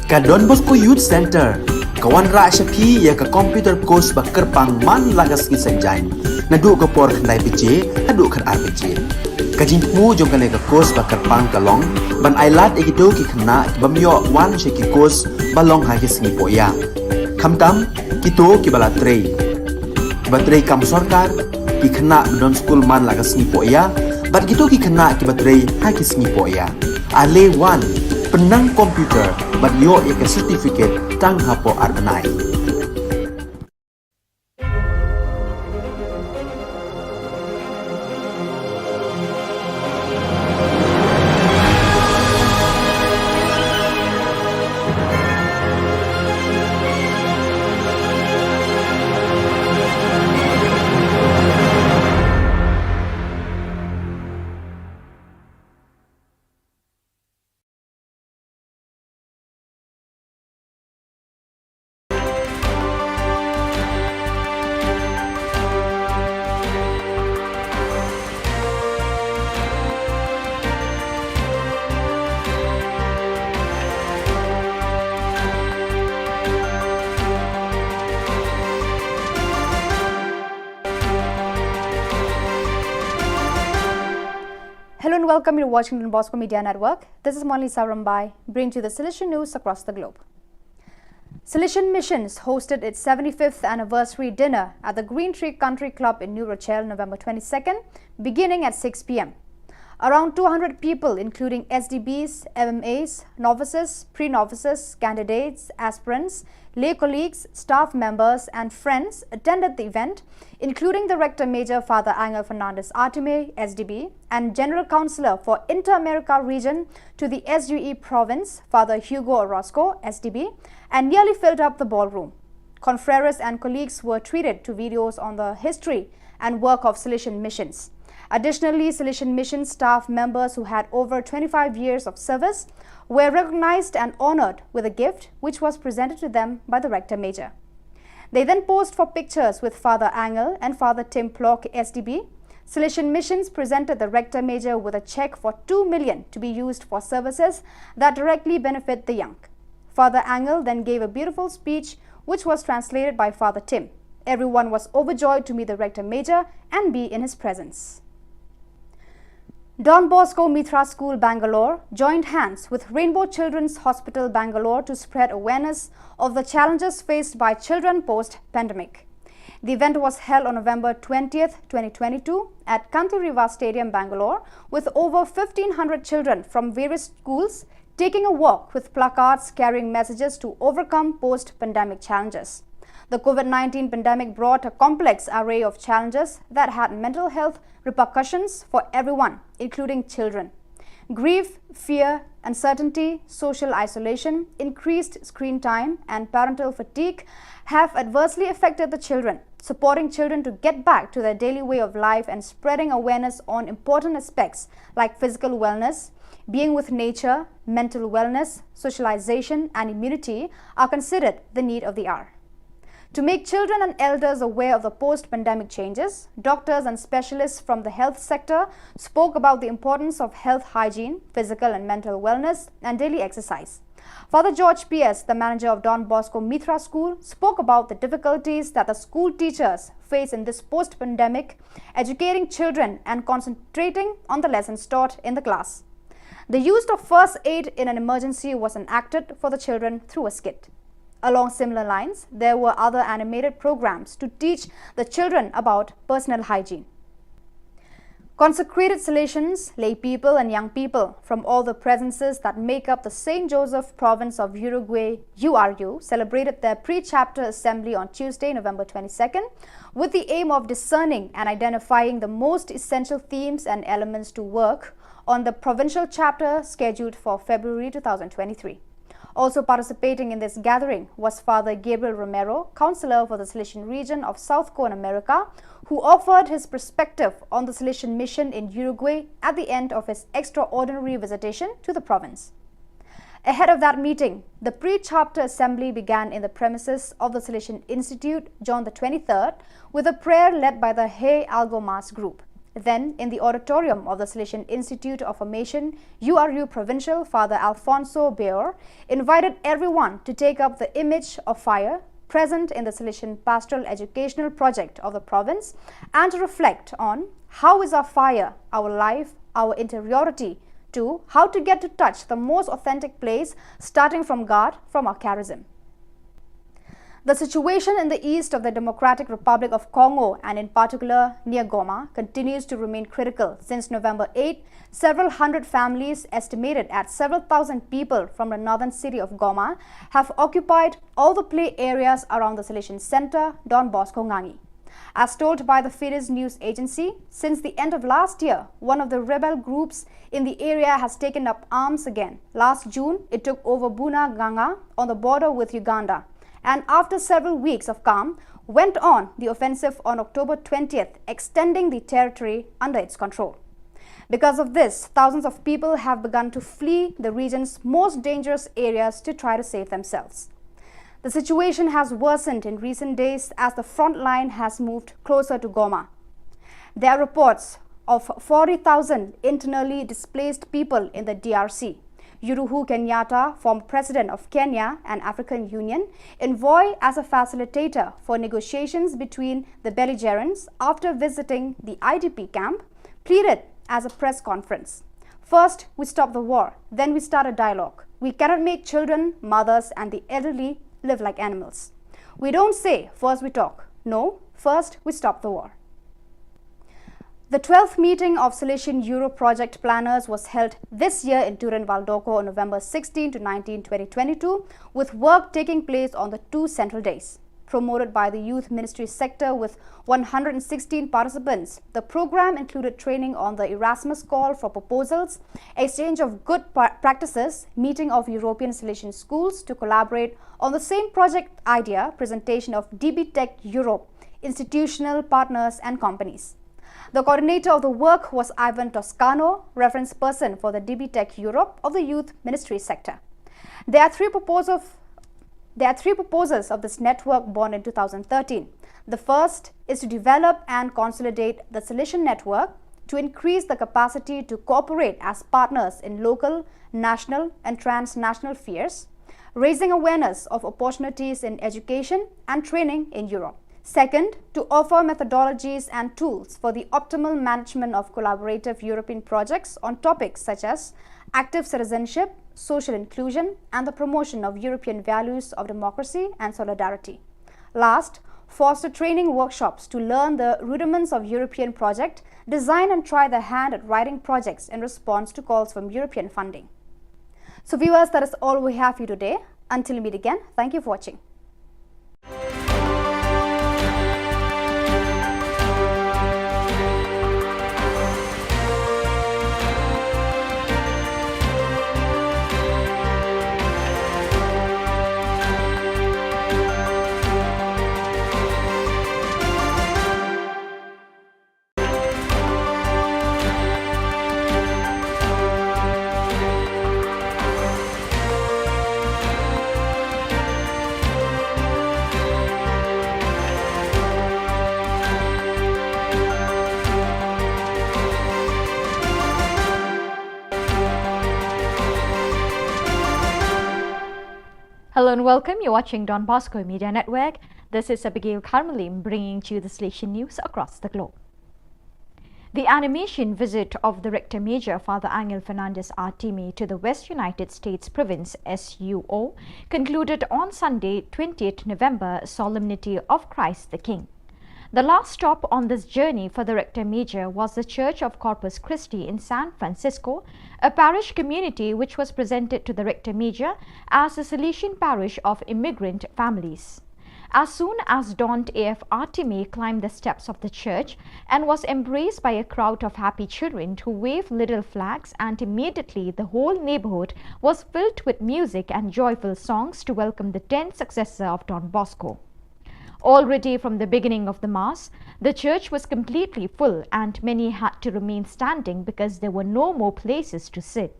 Ka Don Bosco Youth Center, kawan ra syapi ya ka computer course bakar pang man lagas ki sanjai. Nadu ka por khandai pije, hadu khar ar pije. Ka jingmu jong ka le ka course bakar pang kalong, ban ailat egito ki khna bamyo wan she ki course balong ha ki singi poya. Khamtam kito ki bala trei. Batrei kam sarkar ki khna don school man lagas singi poya, bat kito ki khna ki batrei ha ki singi poya. Ale wan penang komputer bat yo ya certificate tang hapo arnai. welcome you to watching Don Bosco Media Network. This is Monli Sarambai, bringing you the Salesian news across the globe. Salesian Missions hosted its 75th anniversary dinner at the Green Tree Country Club in New Rochelle, November 22nd, beginning at 6 p.m. Around 200 people, including SDBs, MMAs, novices, pre-novices, candidates, aspirants, lay colleagues, staff members and friends attended the event, including the Rector Major Father Angel Fernandez Artime, SDB, and General Counsellor for Inter-America Region to the SUE Province, Father Hugo Orozco, SDB, and nearly filled up the ballroom. Confreres and colleagues were treated to videos on the history and work of Salesian Missions. Additionally, Salesian Mission staff members who had over 25 years of service were recognized and honored with a gift which was presented to them by the Rector Major. They then posed for pictures with Father Angel and Father Tim Plock, SDB. Salesian Missions presented the Rector Major with a check for 2 million to be used for services that directly benefit the young. Father Angel then gave a beautiful speech which was translated by Father Tim. Everyone was overjoyed to meet the Rector Major and be in his presence. Don Bosco Mitra School, Bangalore joined hands with Rainbow Children's Hospital, Bangalore to spread awareness of the challenges faced by children post-pandemic. The event was held on November 20th, 2022 at Kanturiva Stadium, Bangalore, with over 1,500 children from various schools taking a walk with placards carrying messages to overcome post-pandemic challenges. The COVID-19 pandemic brought a complex array of challenges that had mental health repercussions for everyone, including children. Grief, fear, uncertainty, social isolation, increased screen time, and parental fatigue have adversely affected the children. Supporting children to get back to their daily way of life and spreading awareness on important aspects like physical wellness, being with nature, mental wellness, socialization, and immunity are considered the need of the hour. To make children and elders aware of the post-pandemic changes, doctors and specialists from the health sector spoke about the importance of health hygiene, physical and mental wellness, and daily exercise. Father George P.S., the manager of Don Bosco Mitra School, spoke about the difficulties that the school teachers face in this post-pandemic, educating children and concentrating on the lessons taught in the class. The use of first aid in an emergency was enacted for the children through a skit. Along similar lines, there were other animated programs to teach the children about personal hygiene. Consecrated Salesians, lay people and young people from all the provinces that make up the St. Joseph province of Uruguay, URU, celebrated their pre-chapter assembly on Tuesday, November 22nd, with the aim of discerning and identifying the most essential themes and elements to work on the provincial chapter scheduled for February 2023. Also participating in this gathering was Father Gabriel Romero, Counselor for the Salesian region of South Cone America, who offered his perspective on the Salesian mission in Uruguay at the end of his extraordinary visitation to the province. Ahead of that meeting, the pre-chapter assembly began in the premises of the Salesian Institute, John the 23rd, with a prayer led by the Hey Algo Mass group. Then, in the auditorium of the Salesian Institute of Formation, URU Provincial, Father Alfonso Beor invited everyone to take up the image of fire present in the Salesian Pastoral Educational Project of the province and to reflect on how is our fire, our life, our interiority, to how to get to touch the most authentic place starting from God, from our charism. The situation in the east of the Democratic Republic of Congo and in particular near Goma continues to remain critical. Since November 8, several hundred families, estimated at several thousand people from the northern city of Goma, have occupied all the play areas around the Salesian Center, Don Bosco Ngangi. As told by the Fides News Agency, since the end of last year, one of the rebel groups in the area has taken up arms again. Last June, it took over Bunagana on the border with Uganda, and after several weeks of calm, went on the offensive on October 20th, extending the territory under its control. Because of this, thousands of people have begun to flee the region's most dangerous areas to try to save themselves. The situation has worsened in recent days as the front line has moved closer to Goma. There are reports of 40,000 internally displaced people in the DRC. Uhuru Kenyatta, former president of Kenya and African Union, envoy as a facilitator for negotiations between the belligerents after visiting the IDP camp, pleaded as a press conference. First, we stop the war. Then we start a dialogue. We cannot make children, mothers, and the elderly live like animals. We don't say, first we talk. No, first we stop the war. The 12th meeting of Silesian Euro project planners was held this year in Turin Valdocco on November 16 to 19, 2022, with work taking place on the 2 central days. Promoted by the Youth Ministry sector with 116 participants, the program included training on the Erasmus call for proposals, exchange of good practices, meeting of European Silesian schools to collaborate on the same project idea, presentation of DB Tech Europe, institutional partners and companies. The coordinator of the work was Ivan Toscano, reference person for the DB Tech Europe of the Youth Ministry sector. There are three proposals of this network born in 2013. The first is to develop and consolidate the Silesian network to increase the capacity to cooperate as partners in local, national and transnational affairs, raising awareness of opportunities in education and training in Europe. Second, to offer methodologies and tools for the optimal management of collaborative European projects on topics such as active citizenship, social inclusion, and the promotion of European values of democracy and solidarity. Last, foster training workshops to learn the rudiments of European project, design and try their hand at writing projects in response to calls from European funding. So viewers, that is all we have for you today. Until we meet again, thank you for watching. Hello and welcome. You're watching Don Bosco Media Network. This is Abigail Carmelim bringing to you the Silesian news across the globe. The animation visit of the Rector Major Father Angel Fernandez Artime to the West United States Province SUO concluded on Sunday, 20th November, Solemnity of Christ the King. The last stop on this journey for the Rector Major was the Church of Corpus Christi in San Francisco, a parish community which was presented to the Rector Major as a Silesian parish of immigrant families. As soon as dawned, AF Artime climbed the steps of the church and was embraced by a crowd of happy children who waved little flags, and immediately the whole neighborhood was filled with music and joyful songs to welcome the 10th successor of Don Bosco. Already from the beginning of the Mass, the church was completely full and many had to remain standing because there were no more places to sit.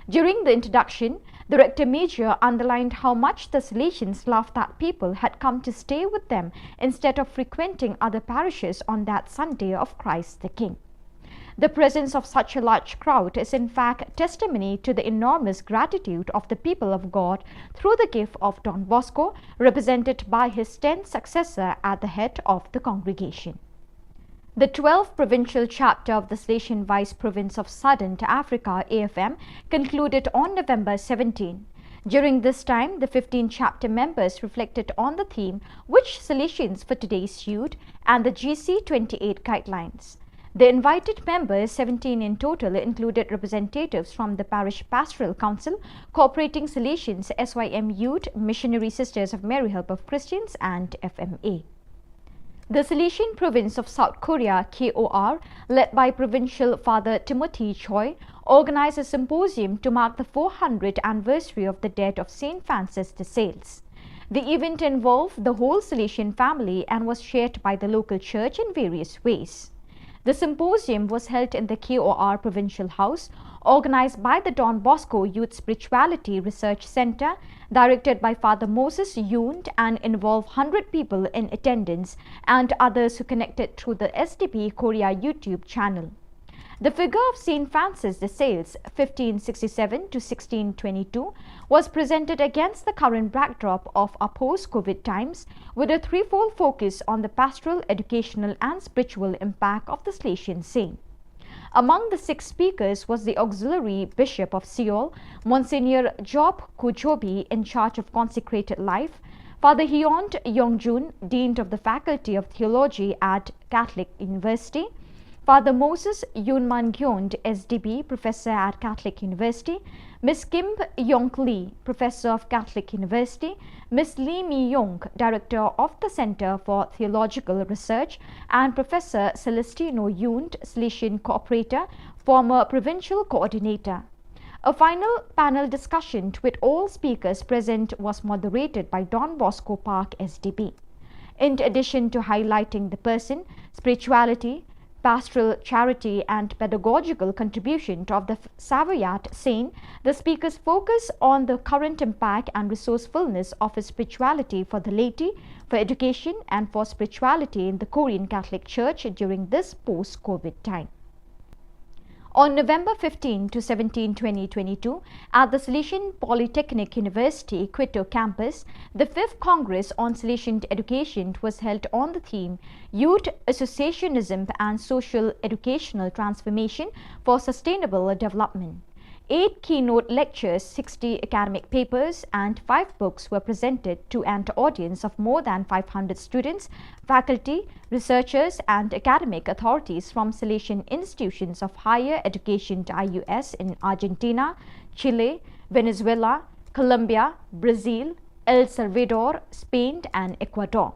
During the introduction, the Rector Major underlined how much the Silesians loved that people had come to stay with them instead of frequenting other parishes on that Sunday of Christ the King. The presence of such a large crowd is in fact testimony to the enormous gratitude of the people of God through the gift of Don Bosco, represented by his 10th successor at the head of the congregation. The 12th provincial chapter of the Silesian Vice Province of Southern Africa AFM concluded on November 17. During this time, the 15 chapter members reflected on the theme "Which Silesians for Today Suit" and the GC28 guidelines. The invited members, 17 in total, included representatives from the Parish Pastoral Council, Cooperating Silesians, SYM Youth, Missionary Sisters of Mary Help of Christians and FMA. The Silesian Province of South Korea, KOR, led by Provincial Father Timothy Choi, organized a symposium to mark the 400th anniversary of the death of St. Francis de Sales. The event involved the whole Silesian family and was shared by the local church in various ways. The symposium was held in the KOR Provincial House, organized by the Don Bosco Youth Spirituality Research Center, directed by Father Moses Yoon, and involved 100 people in attendance and others who connected through the SDP Korea YouTube channel. The figure of St. Francis de Sales, 1567 to 1622, was presented against the current backdrop of our post-COVID times, with a threefold focus on the pastoral, educational and spiritual impact of the Silesian saint. Among the 6 speakers was the Auxiliary Bishop of Seoul, Monsignor Job Kujobi, in charge of consecrated life, Father Hyont Yongjun, Dean of the Faculty of Theology at Catholic University, Father Moses Yunman Gyond, SDB, Professor at Catholic University, Miss Kim Yong Lee, Professor of Catholic University, Miss Lee Mi Yong, Director of the Center for Theological Research, and Professor Celestino Yund, Salesian Cooperator, former Provincial Coordinator. A final panel discussion with all speakers present was moderated by Don Bosco Park, SDB. In addition to highlighting the person, spirituality, pastoral charity and pedagogical contribution of the Savoyard saint, the speakers focus on the current impact and resourcefulness of his spirituality for the laity, for education and for spirituality in the Korean Catholic Church during this post-COVID time. On November 15 to 17, 2022, at the Salesian Polytechnic University, Quito campus, the 5th Congress on Salesian Education was held on the theme Youth Associationism and Social Educational Transformation for Sustainable Development. 8 keynote lectures, 60 academic papers and 5 books were presented to an audience of more than 500 students, faculty, researchers and academic authorities from Salesian institutions of higher education IUS in Argentina, Chile, Venezuela, Colombia, Brazil, El Salvador, Spain and Ecuador.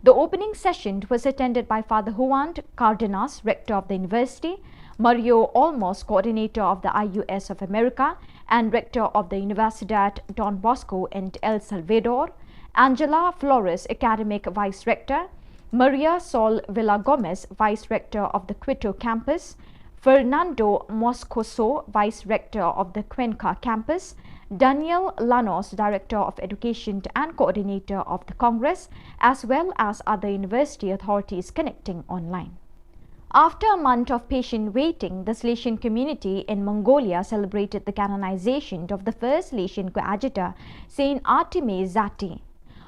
The opening session was attended by Father Juan Cardenas, Rector of the University, Mario Olmos, Coordinator of the IUS of America and Rector of the Universidad Don Bosco in El Salvador, Angela Flores, Academic Vice Rector, Maria Sol Villagomez, Vice Rector of the Quito campus, Fernando Moscoso, Vice Rector of the Cuenca campus, Daniel Lanos, Director of Education and Coordinator of the Congress, as well as other university authorities connecting online. After a month of patient waiting, the Salesian community in Mongolia celebrated the canonization of the first Salesian coadjutor, Saint Arteme Zati.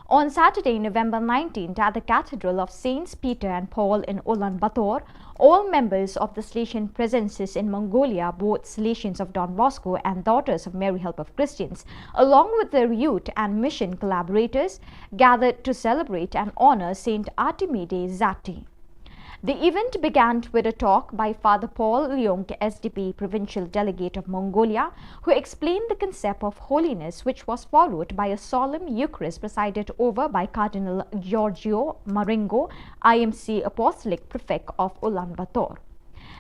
On Saturday, November 19th, at the Cathedral of Saints Peter and Paul in Ulaanbaatar, all members of the Salesian presences in Mongolia, both Salesians of Don Bosco and Daughters of Mary Help of Christians, along with their youth and mission collaborators, gathered to celebrate and honor Saint Artemide Zati. The event began with a talk by Father Paul Leong, SDP Provincial Delegate of Mongolia, who explained the concept of holiness, which was followed by a solemn Eucharist presided over by Cardinal Giorgio Marengo, IMC Apostolic Prefect of Ulaanbaatar.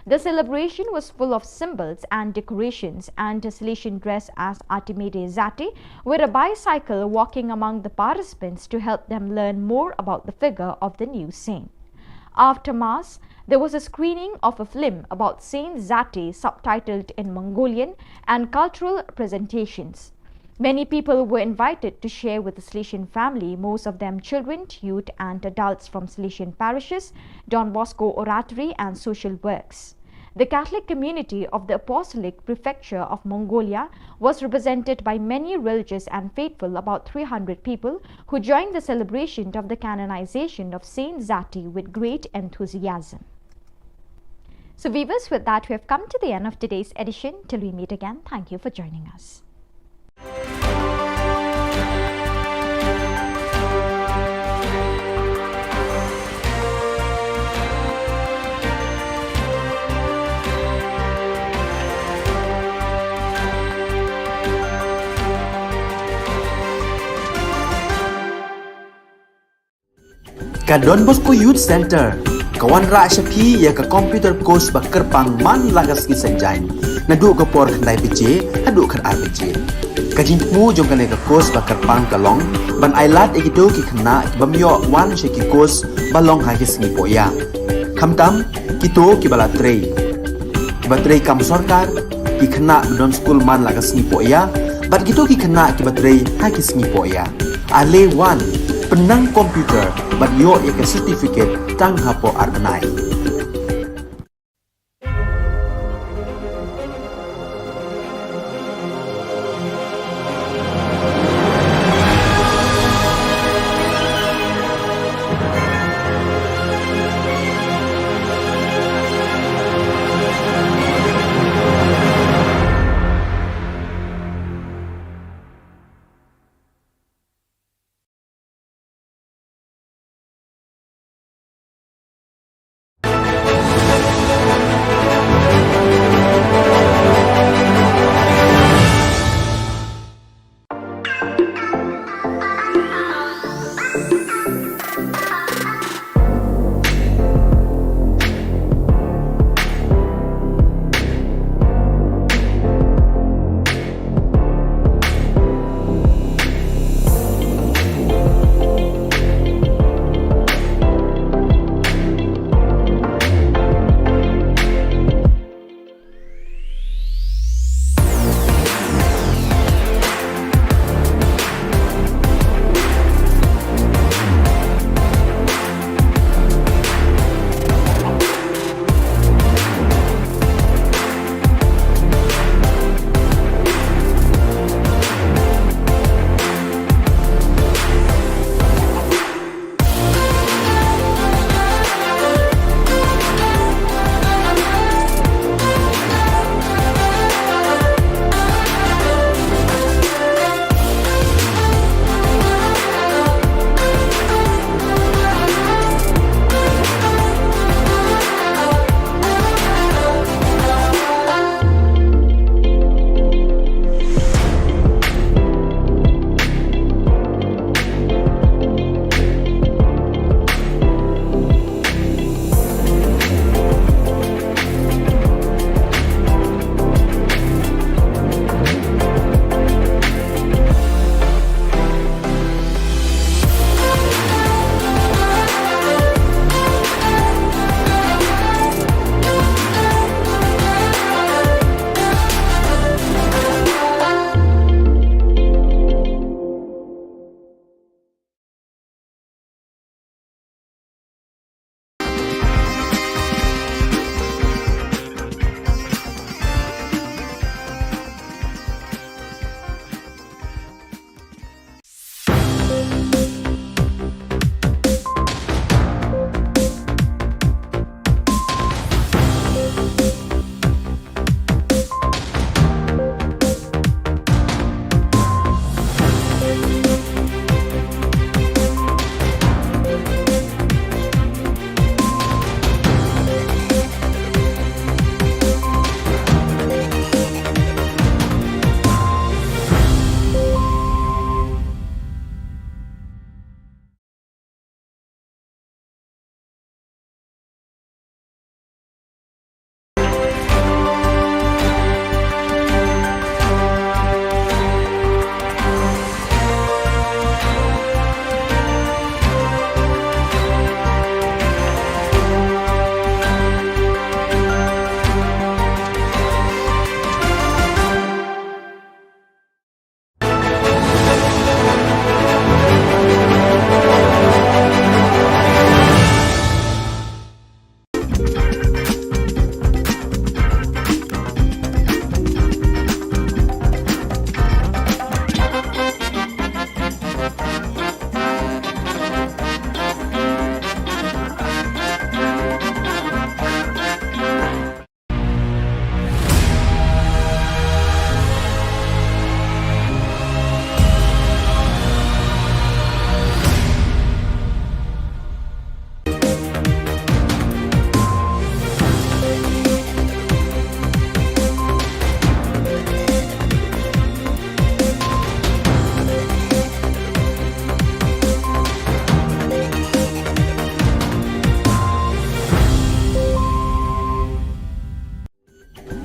The celebration was full of symbols and decorations, and a Salesian dressed as Artemide Zati with a bicycle walking among the participants to help them learn more about the figure of the new saint. After Mass, there was a screening of a film about Saint Zati subtitled in Mongolian and cultural presentations. Many people were invited to share with the Salesian family, most of them children, youth and adults from Salesian parishes, Don Bosco Oratory and social works. The Catholic community of the Apostolic Prefecture of Mongolia was represented by many religious and faithful, about 300 people, who joined the celebration of the canonization of Saint Zati with great enthusiasm. So viewers, with that we have come to the end of today's edition. Till we meet again, thank you for joining us. Ka Don Bosco Youth Center, kawan ra syapi ya ka computer course bakar pangman lagas ki sanjai. Nadu ka por kandai PJ, hadu kan RPG. Kajin mu jong kan ka course bakar pang kalong, ban ailat egito ki khna bamyo wan sheki course balong ha ki singi poya. Khamtam kito ki bala trei. Batrei kam sarkar ki khna don school man lagas singi poya, bat kito ki khna ki batrei ha ki singi poya. Ale wan penang komputer bat yo ya ke certificate tang hapo arnai.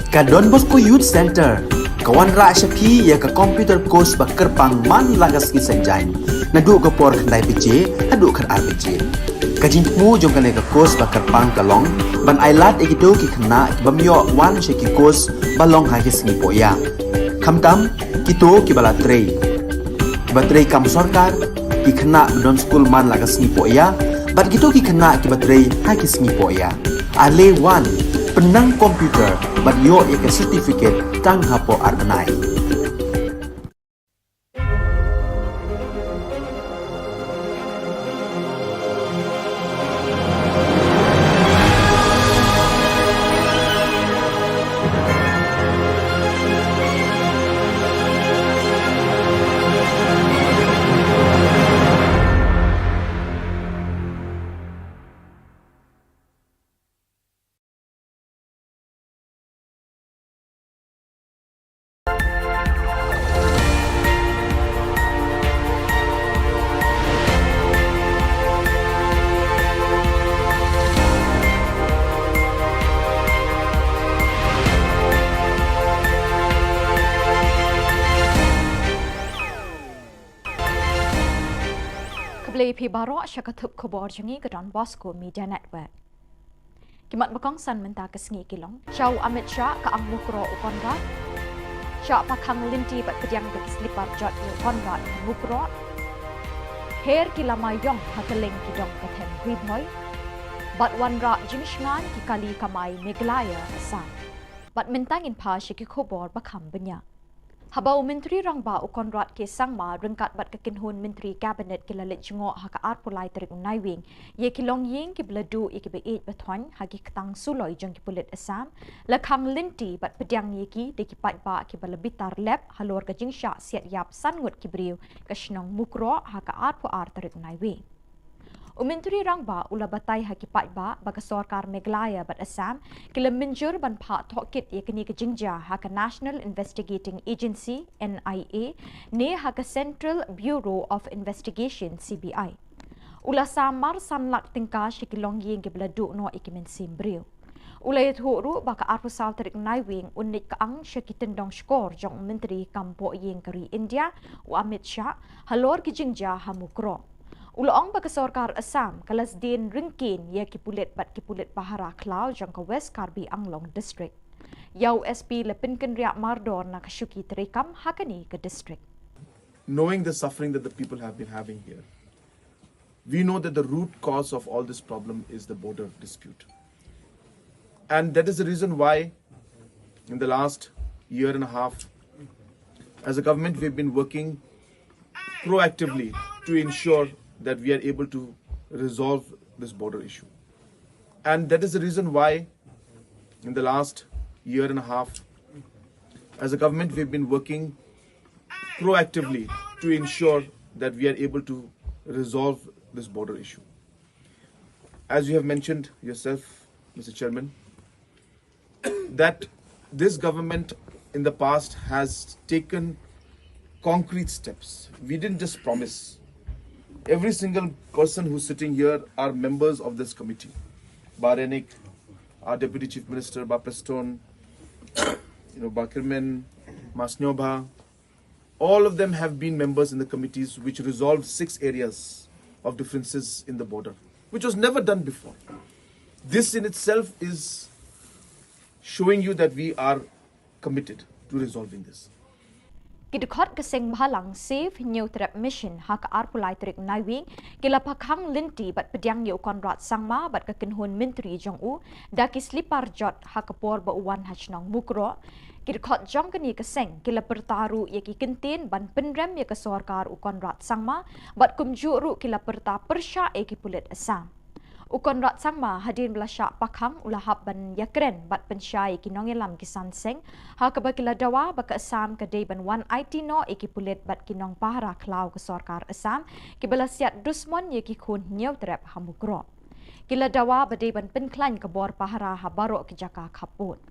Ka Don Bosco Youth Center, kawan ra syapi ya ka computer course ba kerpang man lagas ki sanjan. Nadu ka por kandai PJ, adu kan RPG. Kajin mu jong kan ka course ba kerpang kalong, ban ailat egido ki kena bamyo wan syaki course balong ha ki singi poya. Kamtam kito ki bala trei. Batrei kam sarkar ki kena don school man lagas singi poya, bat kito ki kena ki batrei ha ki singi poya. Ale wan penang komputer bat yo ya certificate tang hapo arnai. Keblai pi barok syakatup khubor jangi ke Don Bosco Media Network. Kimat bakong san menta ke sengi kilong. Syau Amit Shah ke ang mukro ukonra. Syah pakang linti bat kediang bagi selipar jot ukonra mukro. Her kilama yong hakeling kidong katem gribhoy. Bat wanra jimishngan ki kali kamai Meglaya asam. Bat mentangin pa syaki khubor bakam benya. Habau Menteri Rangba Ukonrat ke Sangma rengkat bat kekinhun Menteri Kabinet kilalit jengok haka arpulai terik unaiwing ye kilong ying ki beladu iki beit bethon hagi ketang suloi jong ki pulit Assam lakang linti bat pediang ye ki de ki pat ba ki balabitar lab halor ka jingsha siat yap sangut ki briu ka shnong mukro haka arpu ar terik unaiwing. Menteri Rangba ula batai haki patba bagi sorkar Meghalaya bat Assam kila menjur ban pak tokit ye kini ke jingja haka National Investigating Agency NIA ne haka Central Bureau of Investigation CBI. Ula samar sanlak tingka shikilong yeng ke beladu no ikimen simbriu. Ula yethuru baka arpusal terik naiwing unit kaang syakitendong skor jong Menteri Kampo yeng keri India u Amit Shah halor ki jingja hamukro. Uloong bagi sorkar Assam kalas din ringkin ya kipulit bat kipulit Bahara Klau jangka West Karbi Anglong District. Yau SP lepinkan riak mardor na kasyuki terikam hakani ke district. Knowing the suffering that the people have been having here, we know that the root cause of all this problem is the border dispute. And that is the reason why in the last year and a half, as a government, we've been working proactively to ensure that we are able to resolve this border issue. And that is the reason why in the last year and a half, as a government, we've been working proactively to ensure that we are able to resolve this border issue. As you have mentioned yourself, Mr. Chairman, that this government in the past has taken concrete steps. We didn't just promise. Every single person who's sitting here are members of this committee. Barenik, our Deputy Chief Minister, Bapeston, Bakirman, Masnyoba, all of them have been members in the committees which resolved 6 areas of differences in the border, which was never done before. This in itself is showing you that we are committed to resolving this. Kidukot keseng bahalang Save New Trap Mission hak arpulai terik naiwing kila pakhang linti bat pediang ye ukonrat sangma bat kekenhun Menteri Jong-u daki slipar jot hak por ba uwan hachnong mukro kidukot jong keni keseng kila pertaru ye ki kentin ban penrem ye ke sorkar ukonrat sangma bat kumjuru kila perta persya e ki pulit Assam. Ukonrat sangma hadin belasyak pakhang ulahap ban yakren bat pensyai kinongelam kisan seng ha kabakila dawa baka Assam kadai ban wan IT no ikipulit bat kinong Bahara Klau ke sorkar Assam kibalasiat dusmon ye kikun nyau trap hamukro. Kila dawa badai ban penklan ke bor Bahara habarok ke jaka kaput.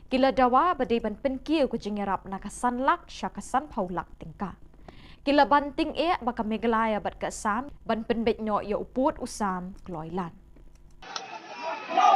Kila dawa badai ban penkiu ke jengerap nakasan lak syakasan paulak tingka. Kila banting baka Meghalaya bat ke Assam ban penbet nyo ya uput usam kloilan. No!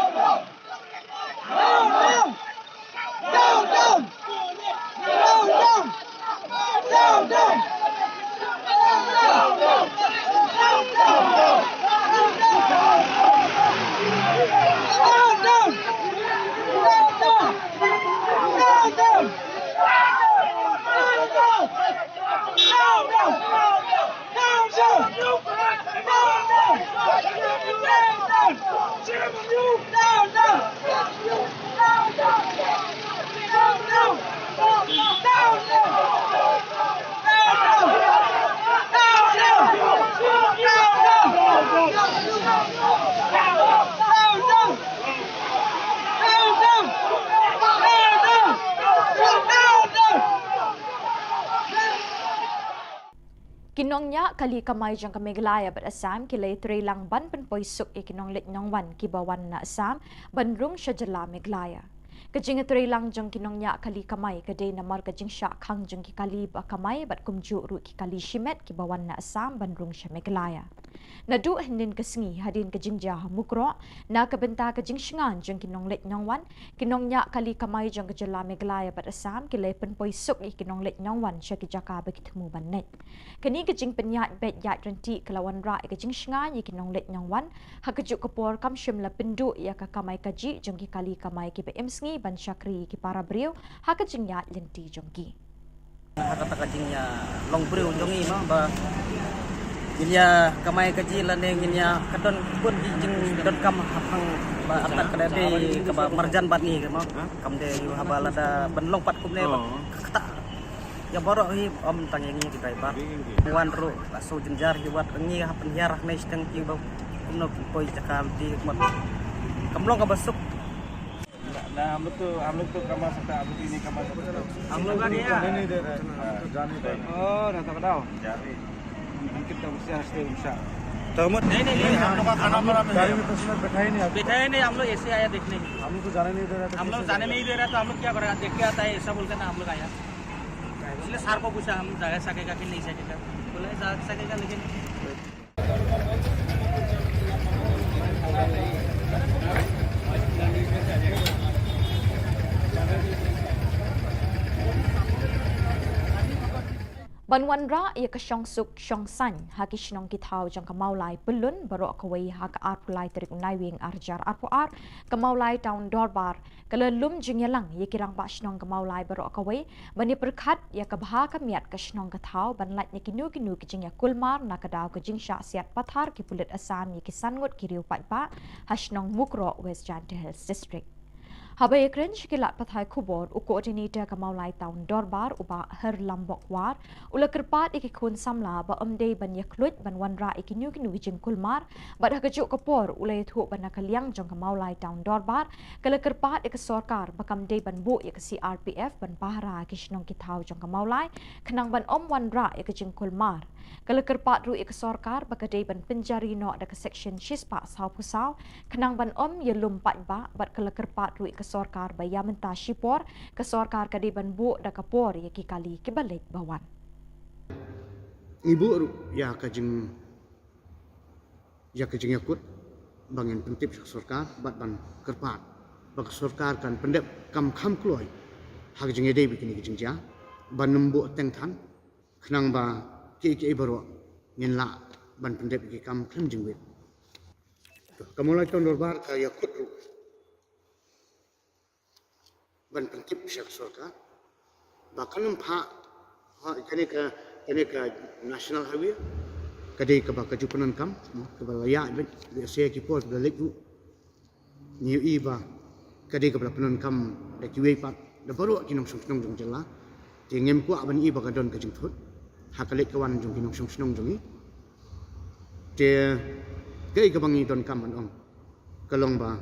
Kinongnya kali kamay jang kameglaya bat Assam kilay lang ban penpoisuk ikinong litnyong wan kibawan na Assam banrung siya jala Meglaya. Kajing lang jang kinongnya kali kamay kaday namar kajing siya kang jang kikali ba kamay bat kumju ru kikali shimet kibawan na Assam banrung siya Meglaya. Nadu hinin kasngi hadin kajing jah mukro na kabenta kajing shingan jang kinong litnyong wan kinongnya kali kamay jang kajala Meglaya bat Assam kilay penpoisuk ikinong litnyong wan siya kijaka bakitmu banet. Kani kajing penyat bet yat renti kelawan ra kajing shingan ikinong litnyong wan hakajuk kapor kam shimla pendu ya ka kamay kaji jang kikali kamay ki BMSngi ban syakri ki para brio hakajing yat lenti jongki. Hakata kajingnya long brio jongi ma ba ginya kamay kaji lane ginya kadon pun jing kadon kam hapang ba atak kadade ka ba marjan batni ma kam de yu habala da ban long pat kumne ba kata ya borok hi om tangengi kita ba wan ro so jenjar hi wat ngi hapen yarah nei steng ki ba kumno poi cakam di mat kamlong ka basuk ना हम लोग तो कमा सकते हैं आप लोग नहीं कमा सकते हम लोग का नहीं नहीं दे रहे जाने दे oh ना तो बताओ mungkin tak mesti harus diusah तो नहीं हम लोग का खाना बना गाड़ी में तस्वीर बैठाए नहीं हम लोग ऐसे आया देखने हम लोग को जाने नहीं दे रहा हम लोग जाने नहीं दे रहा तो हम लोग क्या करेगा देख के आता है ऐसा बोलकर ना हम लोग आया इसलिए सर को पूछा हम जा सकेगा कि नहीं सकेगा बोले जा सकेगा लेकिन Banwan ra ia ka syong suk syong san haki shinong kitau jang kamaulai pelun baro kawai hak arpulai terik unaiwing arjar arpuar kamaulai taun dorbar kalelum jingyalang ia kirang ba shinong kamaulai baro kawai bani perkhat ia kabha kamiat ka shinong katau banlat ni kinu kijing ya kulmar nakadau kijing sya siat pathar ki pulit asam ia kisangut kiriu patba hashnong mukro West Janta Hills District. Habai ekren shikilat pathai Khubor u koordinator kamaulai taun dorbar uba her lambok war ula kerpat ikikun samla ba omdei ban yaklut ban wanra ikinu jing kulmar bad hakajuk kapor ulai thu ban nakaliang jong kamaulai taun dorbar kala kerpat ik sorkar bakam dei ban bu ik CRPF ban pahra kishnong kitau jong kamaulai khnang ban om wanra ik jing kulmar kala kerpat ru ik sorkar bakadei ban penjari no da section shispa sau pusau khnang ban om yelum pat ba bad kala kerpat ru ik sorkar baya menta shipor ke sorkar kadi ban bu da kapor ya ki kali ki balik bawan ibu ya kajing yakut bangin pentip sorkar bat ban kerpat bak sorkar kan pendep kam kham kloi hak jing ede bikini jing ja ban nembu teng than khnang ba ki baro nyen la ban pendep ki kam khem jing wet kamulai ton dorbar ka yakut ban pentip sorkar bahkan empat kini ke national highway kadai ke baka jupanan kam ke balaya be saya kipor ke lek new iba kadai ke penan kam da kiwe pat da baru kinong sung jong jela tingem ku aban iba ka don ka jing thut hakalek kawan jong kinong sung jong te kai ke bangi don kam an ong kalong ba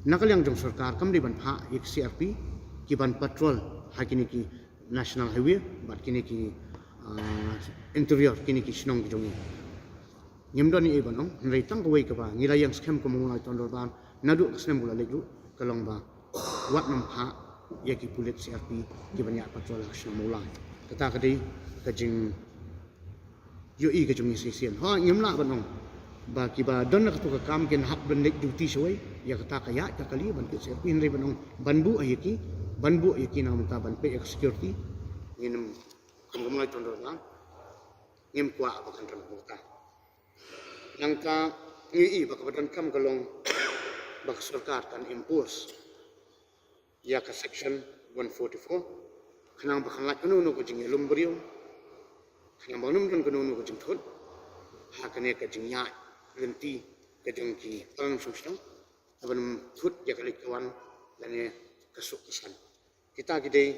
nakaliang jong sarkar kam di ban pha ik CRP ki ban patrol hakini ki national highway bat kini ki interior kini ki shnong jongi nyemdoni e banong ngai tang ko wei ka ba ngira yang scam ko mongulai tondor ban nadu snem bula leglu kalong ba wat nam pha ye ki pulit CRP ki ban ya patrol shnong mulai kata kadi kajing yo i ka jongi sesian ha nyemla banong ba ki ba don ka to ka kam ken hak ban lek duty shoi ya kata kaya ka kali ban ki CRP ngai banong banbu ayeki banbu ayeki nam ta ban pe security nginem mulai tondor lang ngem kwa bakan ram buta nang ka ngi bak badan kam galong bak sarkar kan impose ya ka section 144 khnang bakhan la kanu no ko jing elum brio khnang banum don kanu no ko jing thot ha kane ka jing ya lenti ka jing ki pang sumstang abanum thut ya kalik kawan lane kasuk kesan kita gidei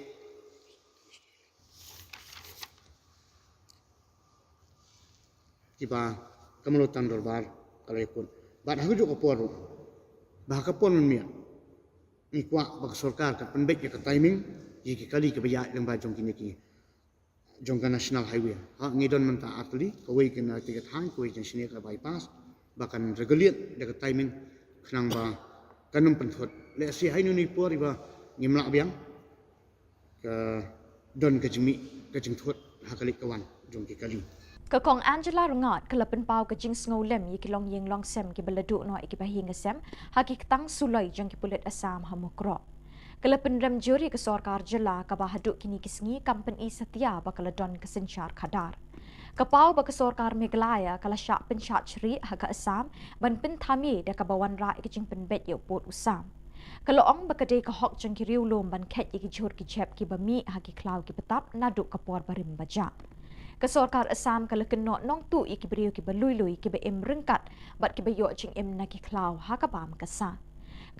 tiba kemelutan dorbar kalau ikut bat aku juga kapor bah kapor memia ni kuat bak sorkar kat penbek ke timing iki kali ke baya yang bajong kini ki jongka national highway ha ngidon menta atli kawai kena tiga thang kawai jen sini ka bypass bahkan regulate dekat timing kenang ba kanum penthot le si hainu ni por iba ngimla biang ke don ke jimi ke jingthot hakalik kawan jongki kali Kakong Angela Rungat kalapan pau ke jing sngolem yi kilong yeng long sem ki beladuk no iki bahing sem haki ketang sulai jong ki pulit asam hamukro. Kalapan rem juri ke Sorkar Jylla ka bahaduk kini kisngi company setia bakaladon kesencar kadar. Kapau ba ke Sorkar Meghalaya kala syak penchat ceri haka asam ban pentami da ka bawan ra iki jing penbet yo pot usam. Kalau ong bakadai ka hok jong ki riulum ban ket iki jur ki jep ki bami haki klau ki petap naduk kapor barim baja. Kesorkar Assam kalau kena nong tu iki beriu ki belui-lui ki be em rengkat bat ki be yo jing em naki klau ha ka bam kesa.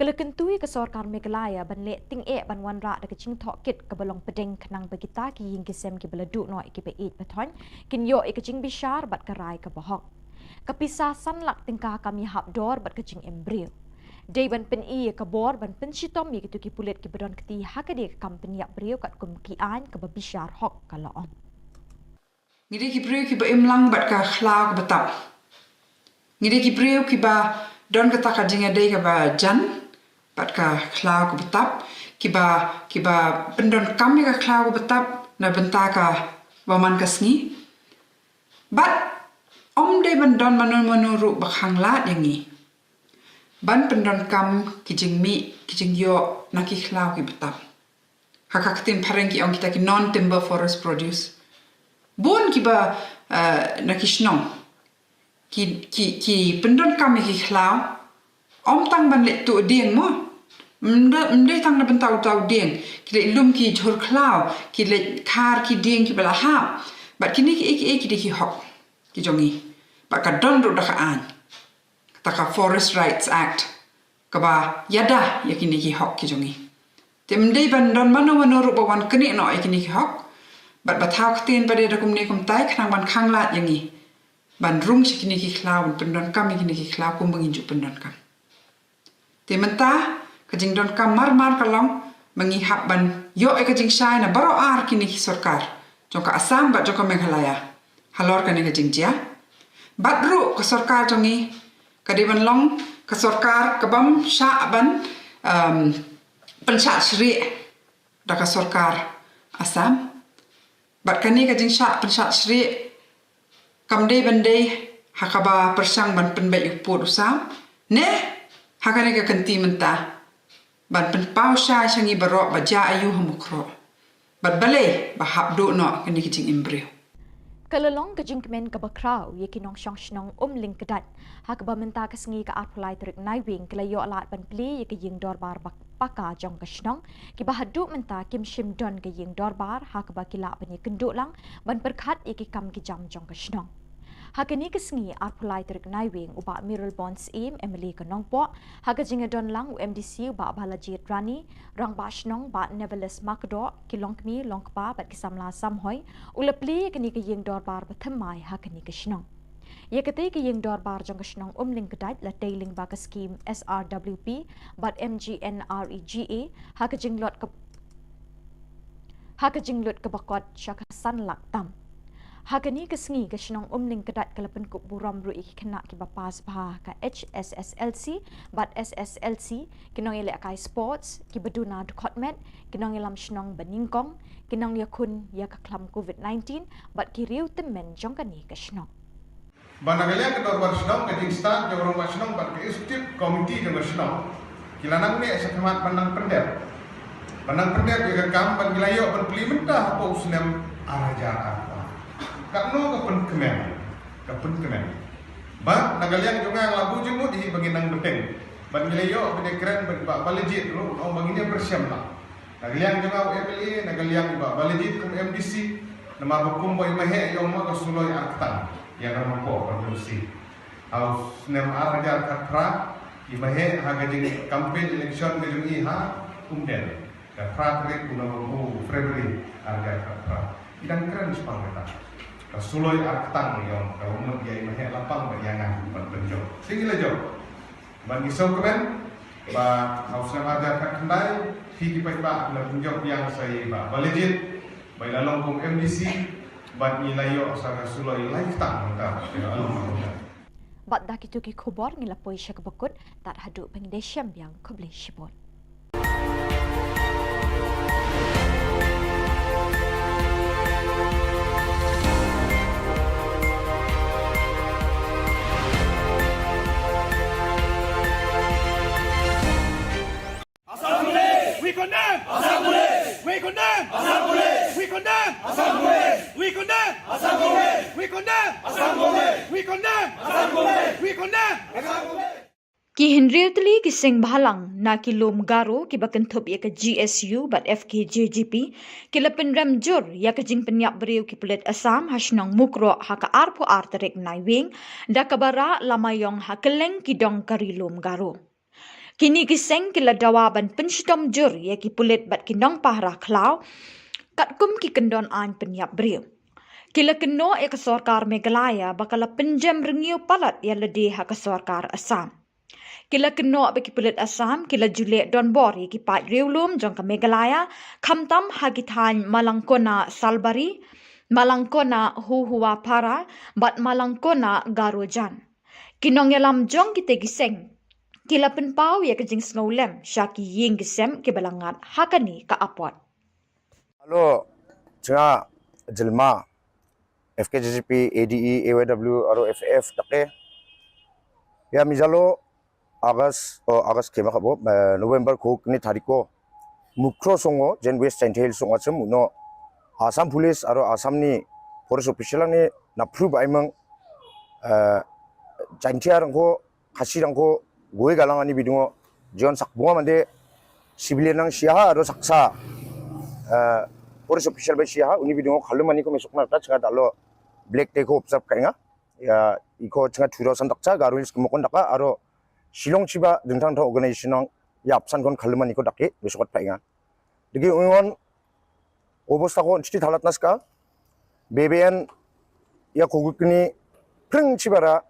Kalau kentui kesorkar Meghalaya ban le ting e ban wan ra de jing thok kit ke belong pedeng kenang bagita ki ying kisem ki beladuk no iki be it pathon kin yo iki jing bishar bat karai ka bahok. Kapisa sanlak tingkah kami hap dor bat ke jing em beriu. Day ban pen i ke bor ban pen shitom ki tu ki pulet ki bedon keti ha ka de company yak beriu kat kum ki an ke bishar hok kalau on. Ngide ki priu ki ba imlang bat ka khlau ka batap. Ngide ki priu ki ba don ka taka jinga dei ka ba jan bat ka khlau ka batap ki ba pendon kami ka khlau ka batap na benta ka waman ka sngi. Bat om dei bandon manu ru ba khanglat yangi. Ban pendon kam ki jing mi ki jing yo na ki khlau ki batap. Hakaktin pareng ki ong kita ki non timber forest produce. Bun kiba nakishnong ki pendon kami ki khlau om tang ban le tu dieng mo mde tang na bentau tau dieng ki le lum ki jhur khlau ki le khar ki dieng ki bala ha bat kini ki ki hok ki jongi ba ka don ru da ka an ta ka Forest Rights Act ka ba yada ya kini ki hok ki jongi temde ban don mano ru ba wan kini no kini ki hok bat batau ktin pada da kumne kum tai khnang ban khanglat yangi ban rung sikini ki khlau pendon kam kini ki khlau kum menginjuk pendon kam tementa kajing don kam mar kalong mengi hap ban yo e kajing shai na baro ar kini ki sarkar jongka Assam bat jongka Meghalaya halor kani kajing jia bat ru ke sarkar jongi kadiban long ke sarkar kabam sha ban penchat sri da ke sarkar Assam bat kani ka jing syak pensyak sri kamdei bandei hakaba persang ban penbet uput usam ne hakane ka kenti menta ban penpau sya syangi barok baja ayu hamukro bat bale bahap do no kani ka jing imbreu Kalalong ke jing kemen ka bakrau ye kinong syong shnong ling kedat hakaba menta ka sngi ka apulai terik naiwing kelayo alat ban pli ye ke jing dorbar paka jong ka shnong ki bahaduk menta kim shim don ke jing dorbar hakaba kila ban ye kenduk lang ban perkhat ye ki kam ki jam jong ka shnong hakani ke sngi apulai terik naiwing uba miral bonds im Emily ka nongpo haga jing don lang UMDC uba balaji rani rang ba shnong ba neveles makdo ki longkmi longkpa bat ki samla samhoi ulapli kani ke jing dorbar bathamai hakani ke shnong ye kate ke jing dorbar jong ka shnong ling kedai la tailing ba ka scheme SRWP bat MGNREGA haga jing lot ka bakot syaka sanlak tam Hakani kesngi ke shnong ling kedat kalapan kup buram ru iki kena ki bapas bah ka HSSLC bat SSLC kinong ile akai sports ki beduna dukotmet kinong ilam shnong beningkong kinong yakun ya ka klam COVID-19 bat ki riu temen jongkani ke shnong Banagalia ke dorbar shnong ke jing start jorong ba shnong bat ke executive committee jong shnong kilanang ne sakhamat pandang pendep juga kam ban gilayo ban plimenta apa usnem araja Kakno kapun kemen. Ba nagaliang junga labu jumut di baginang beteng. Ban gilayo bide keren ba balejit lu au baginya bersiam lah. Nagaliang junga UMLA nagaliang ba balejit kum MDC nama hukum boy mahe yang ma kasuloi aktan yang rampo produksi. Au nem arajar katra di mahe haga jing campaign election ke jungi ha umden. Katra trik guna Februari arajar katra. Idang keren sepangeta. Kasuloi aktang yang kalau mau dia mahek lapang bayangan ban penjok. Singila jok. Ban gisau kemen ba hausna ada kat kendai fi ki pai ba la penjok yang saya ba balejit bai lalong kum MDC But ilayo sa sulo ilay tak ta kira alum. Bat dah kitu ki khubor ngilapoi syak bekut tat hadu pengdesiam yang kubli shibon. We condemn! We condemn! We condemn! We condemn! We condemn! We condemn! We condemn! Ki Henrietli ki sing bhalang na ki lom garo ki bakan thop ya ka GSU but FKJGP ki lapen ramjur ya ka jing penyap beriu ki pelet Assam hasnang mukro ha ka arpo arterek naiwing da kabara lamayong ha keleng ki dong kari lom garo. Kini kiseng kila dawaban pensitom jur ya ki pulit bat kinong pahra klau kat kum ki kendon an penyap beriu. Kila keno ya ka sorkar Meghalaya bakala penjam rengiu palat ya lede ha ka sorkar Assam. Kila keno baki pulit Assam kila julek don bor ya ki pat riulum jong ka Meghalaya kamtam ha ki than malangkona salbari malangkona huhua para bat malangkona garojan. Kinong yalam jong kita giseng kila penpau ya kejing snowlem syaki ying gesem ke balangat hakani ka apot. Halo, cenga jelma FKJGP, ADE, AYW, aro FF take. Ya mijalo August kema kabo November ko ni tariko mukro songo jen West Central songo chem no Assam Police aro Assam ni police official ni na prove aimang jantiarang ko kasirang ko gue galangan ni bidungo John sakbunga mande civilian nang siaha aro saksa police official ba siaha uni bidungo khalumani ko mesok na ta chinga dalo black day ko observe kainga ya iko chinga turosan dakcha garunis kumokon daka aro Shillong chiba dengtang tang organisation nang ya absan kon khalumani ko dake mesok painga digi ungon obosta ko chiti thalat naska BBN ya kogukni preng chibara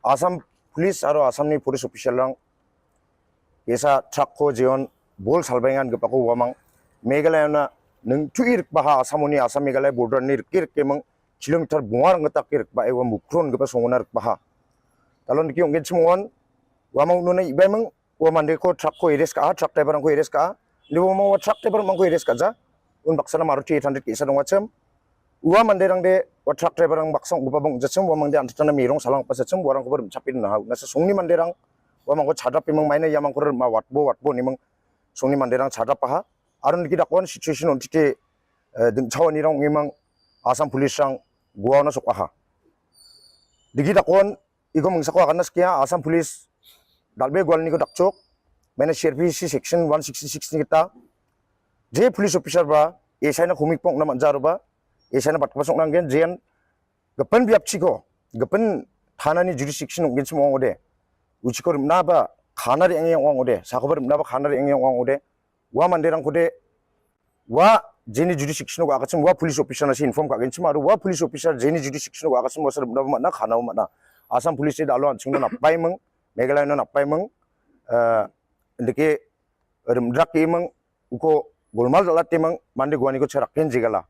Assam Police aro Assam ni police official lang esa truck ko jeon bol salbaingan ge pako wamang Meghalaya na nung tuir baha Assamoni Assam Meghalaya border ni kir kemang kilometer bungar ngata kir ba ewa mukron ge pa songonar baha talon ki ongen chimon wamang nuna ibemang wamande ko truck ko ires ka truck driver ko ires ka ni wamang truck driver mang ko ires ka ja un baksana Maruti 800 ki isa dongachem uwa manderang de wa truck driver ang baksang upabang jachem wa mangde antana mirong salang pasachem warang ko ber chapin na na sa songni manderang wa mangko chadap pimang maina yamang ko ma watbo ni mang songni manderang chadap pa aron ki dakon situation on tite ding chawani rang ngimang Assam Police rang goa na sokwa ha digi dakon igo mangsakwa kanas kya Assam Police dalbe gwal ni ko dakchok maina CRPC section 166 ni kita je police officer ba esai na khumik pong na manjaro ba Esana bat pasok nang gen jen gapan biap chiko gapan thana ni jurisdiction gen chmo ngode uchikor na ba khana ri engeng ngode sakobar na ba khana ri engeng ngode wa manderang kode wa jeni jurisdiction ko akachim wa police officer na si inform ka gen chma wa police officer jeni jurisdiction ko akachim wasar na ba na khana ma na Assam Police da alo anching na paimang Meghalaya na paimang ndike rimdrak imang uko golmal dalat timang mande gwani ko cherak ken jigala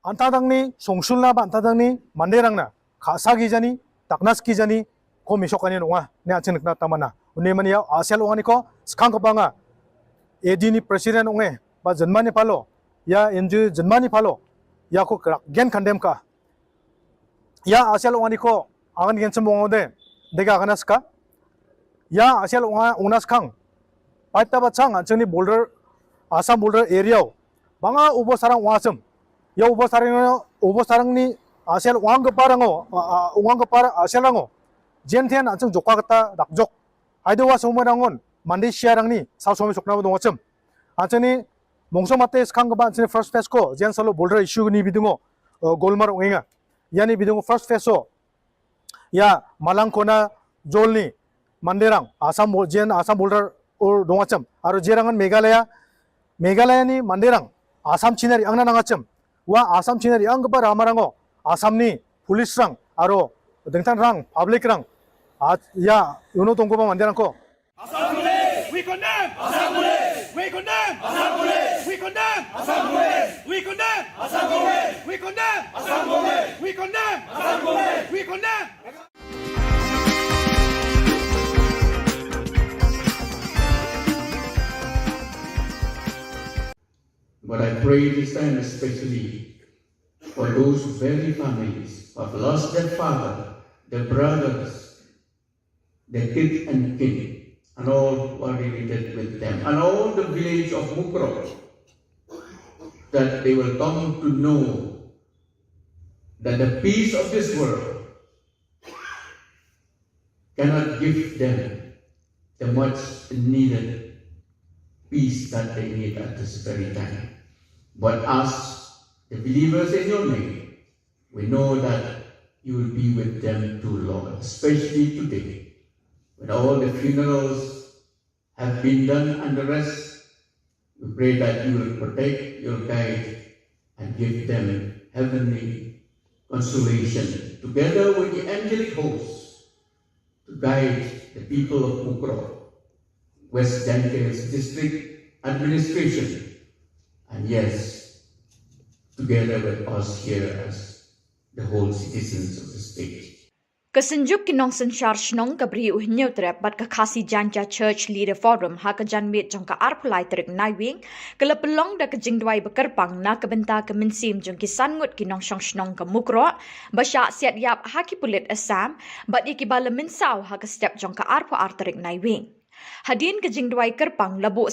안타당니 송술나 안타당니 만데랑나 가사기자니 딱나스기자니 고 미쇼카니 농아 네 아친 늑나 따마나 운네마니야 아셀 오하니코 스칸코방아 에디니 프레시덴 옹에 바 전마니 팔로 야 엔주 전마니 팔로 야코 겐 칸뎀카 야 아셀 오하니코 아간 겐츠 몽오데 내가 아가나스카 야 아셀 오하 오나스캉 빠이타바창 안청니 볼더 아삼 볼더 에리아오 방아 우보사랑 와섬 ya ubosarang ni asel uang keparango aselango jentian ancung jokka kata dakjok aido wa somarangon mandi siarang ni sa somi sokna bo dongachem anceni mongso mate skang ba anceni first phase ko jen salo boulder issue ni bidungo golmar ongenga yani bidungo first phase so ya malangkona jolni manderang asam boulder or dongachem aro jerangan Meghalaya ni manderang asam chinari angna nangachem wa Assam Chinari ang ba ramarango Assam ni police rang aro dengtan rang public rang ya uno tongko ba manderang ko We condemn! We condemn! We condemn! Assembly! We condemn! Assembly! We condemn! Assembly! We condemn! Assembly! We condemn! But I pray this time especially for those very families who have lost their father, their brothers, their kids and kin, and all who are related with them, and all the village of Mukro, that they will come to know that the peace of this world cannot give them the much needed peace that they need at this very time. But us, the believers in your name, we know that you will be with them too, Lord, especially today, when all the funerals have been done and the rest. We pray that you will protect, you'll guide, and give them heavenly consolation, together with the angelic hosts, to guide the people of Mukro, West Gentiles District Administration, and yes, together with us here as the whole citizens of the state. Kesenjuk kinong sensyar shnong kabri uhnyo trep bat kakasi janja church leader forum ha kajanmit jong ka arpulai terik naiwing kelepelong da kejingdwai bekerpang na kebenta kemensim jong kisangut kinong shong shnong ke mukro basyak siat yap ha ki pulit asam bat ikibala mensau ha ke step jong ka arpu arterik naiwing hadin kejingdwai kerpang labu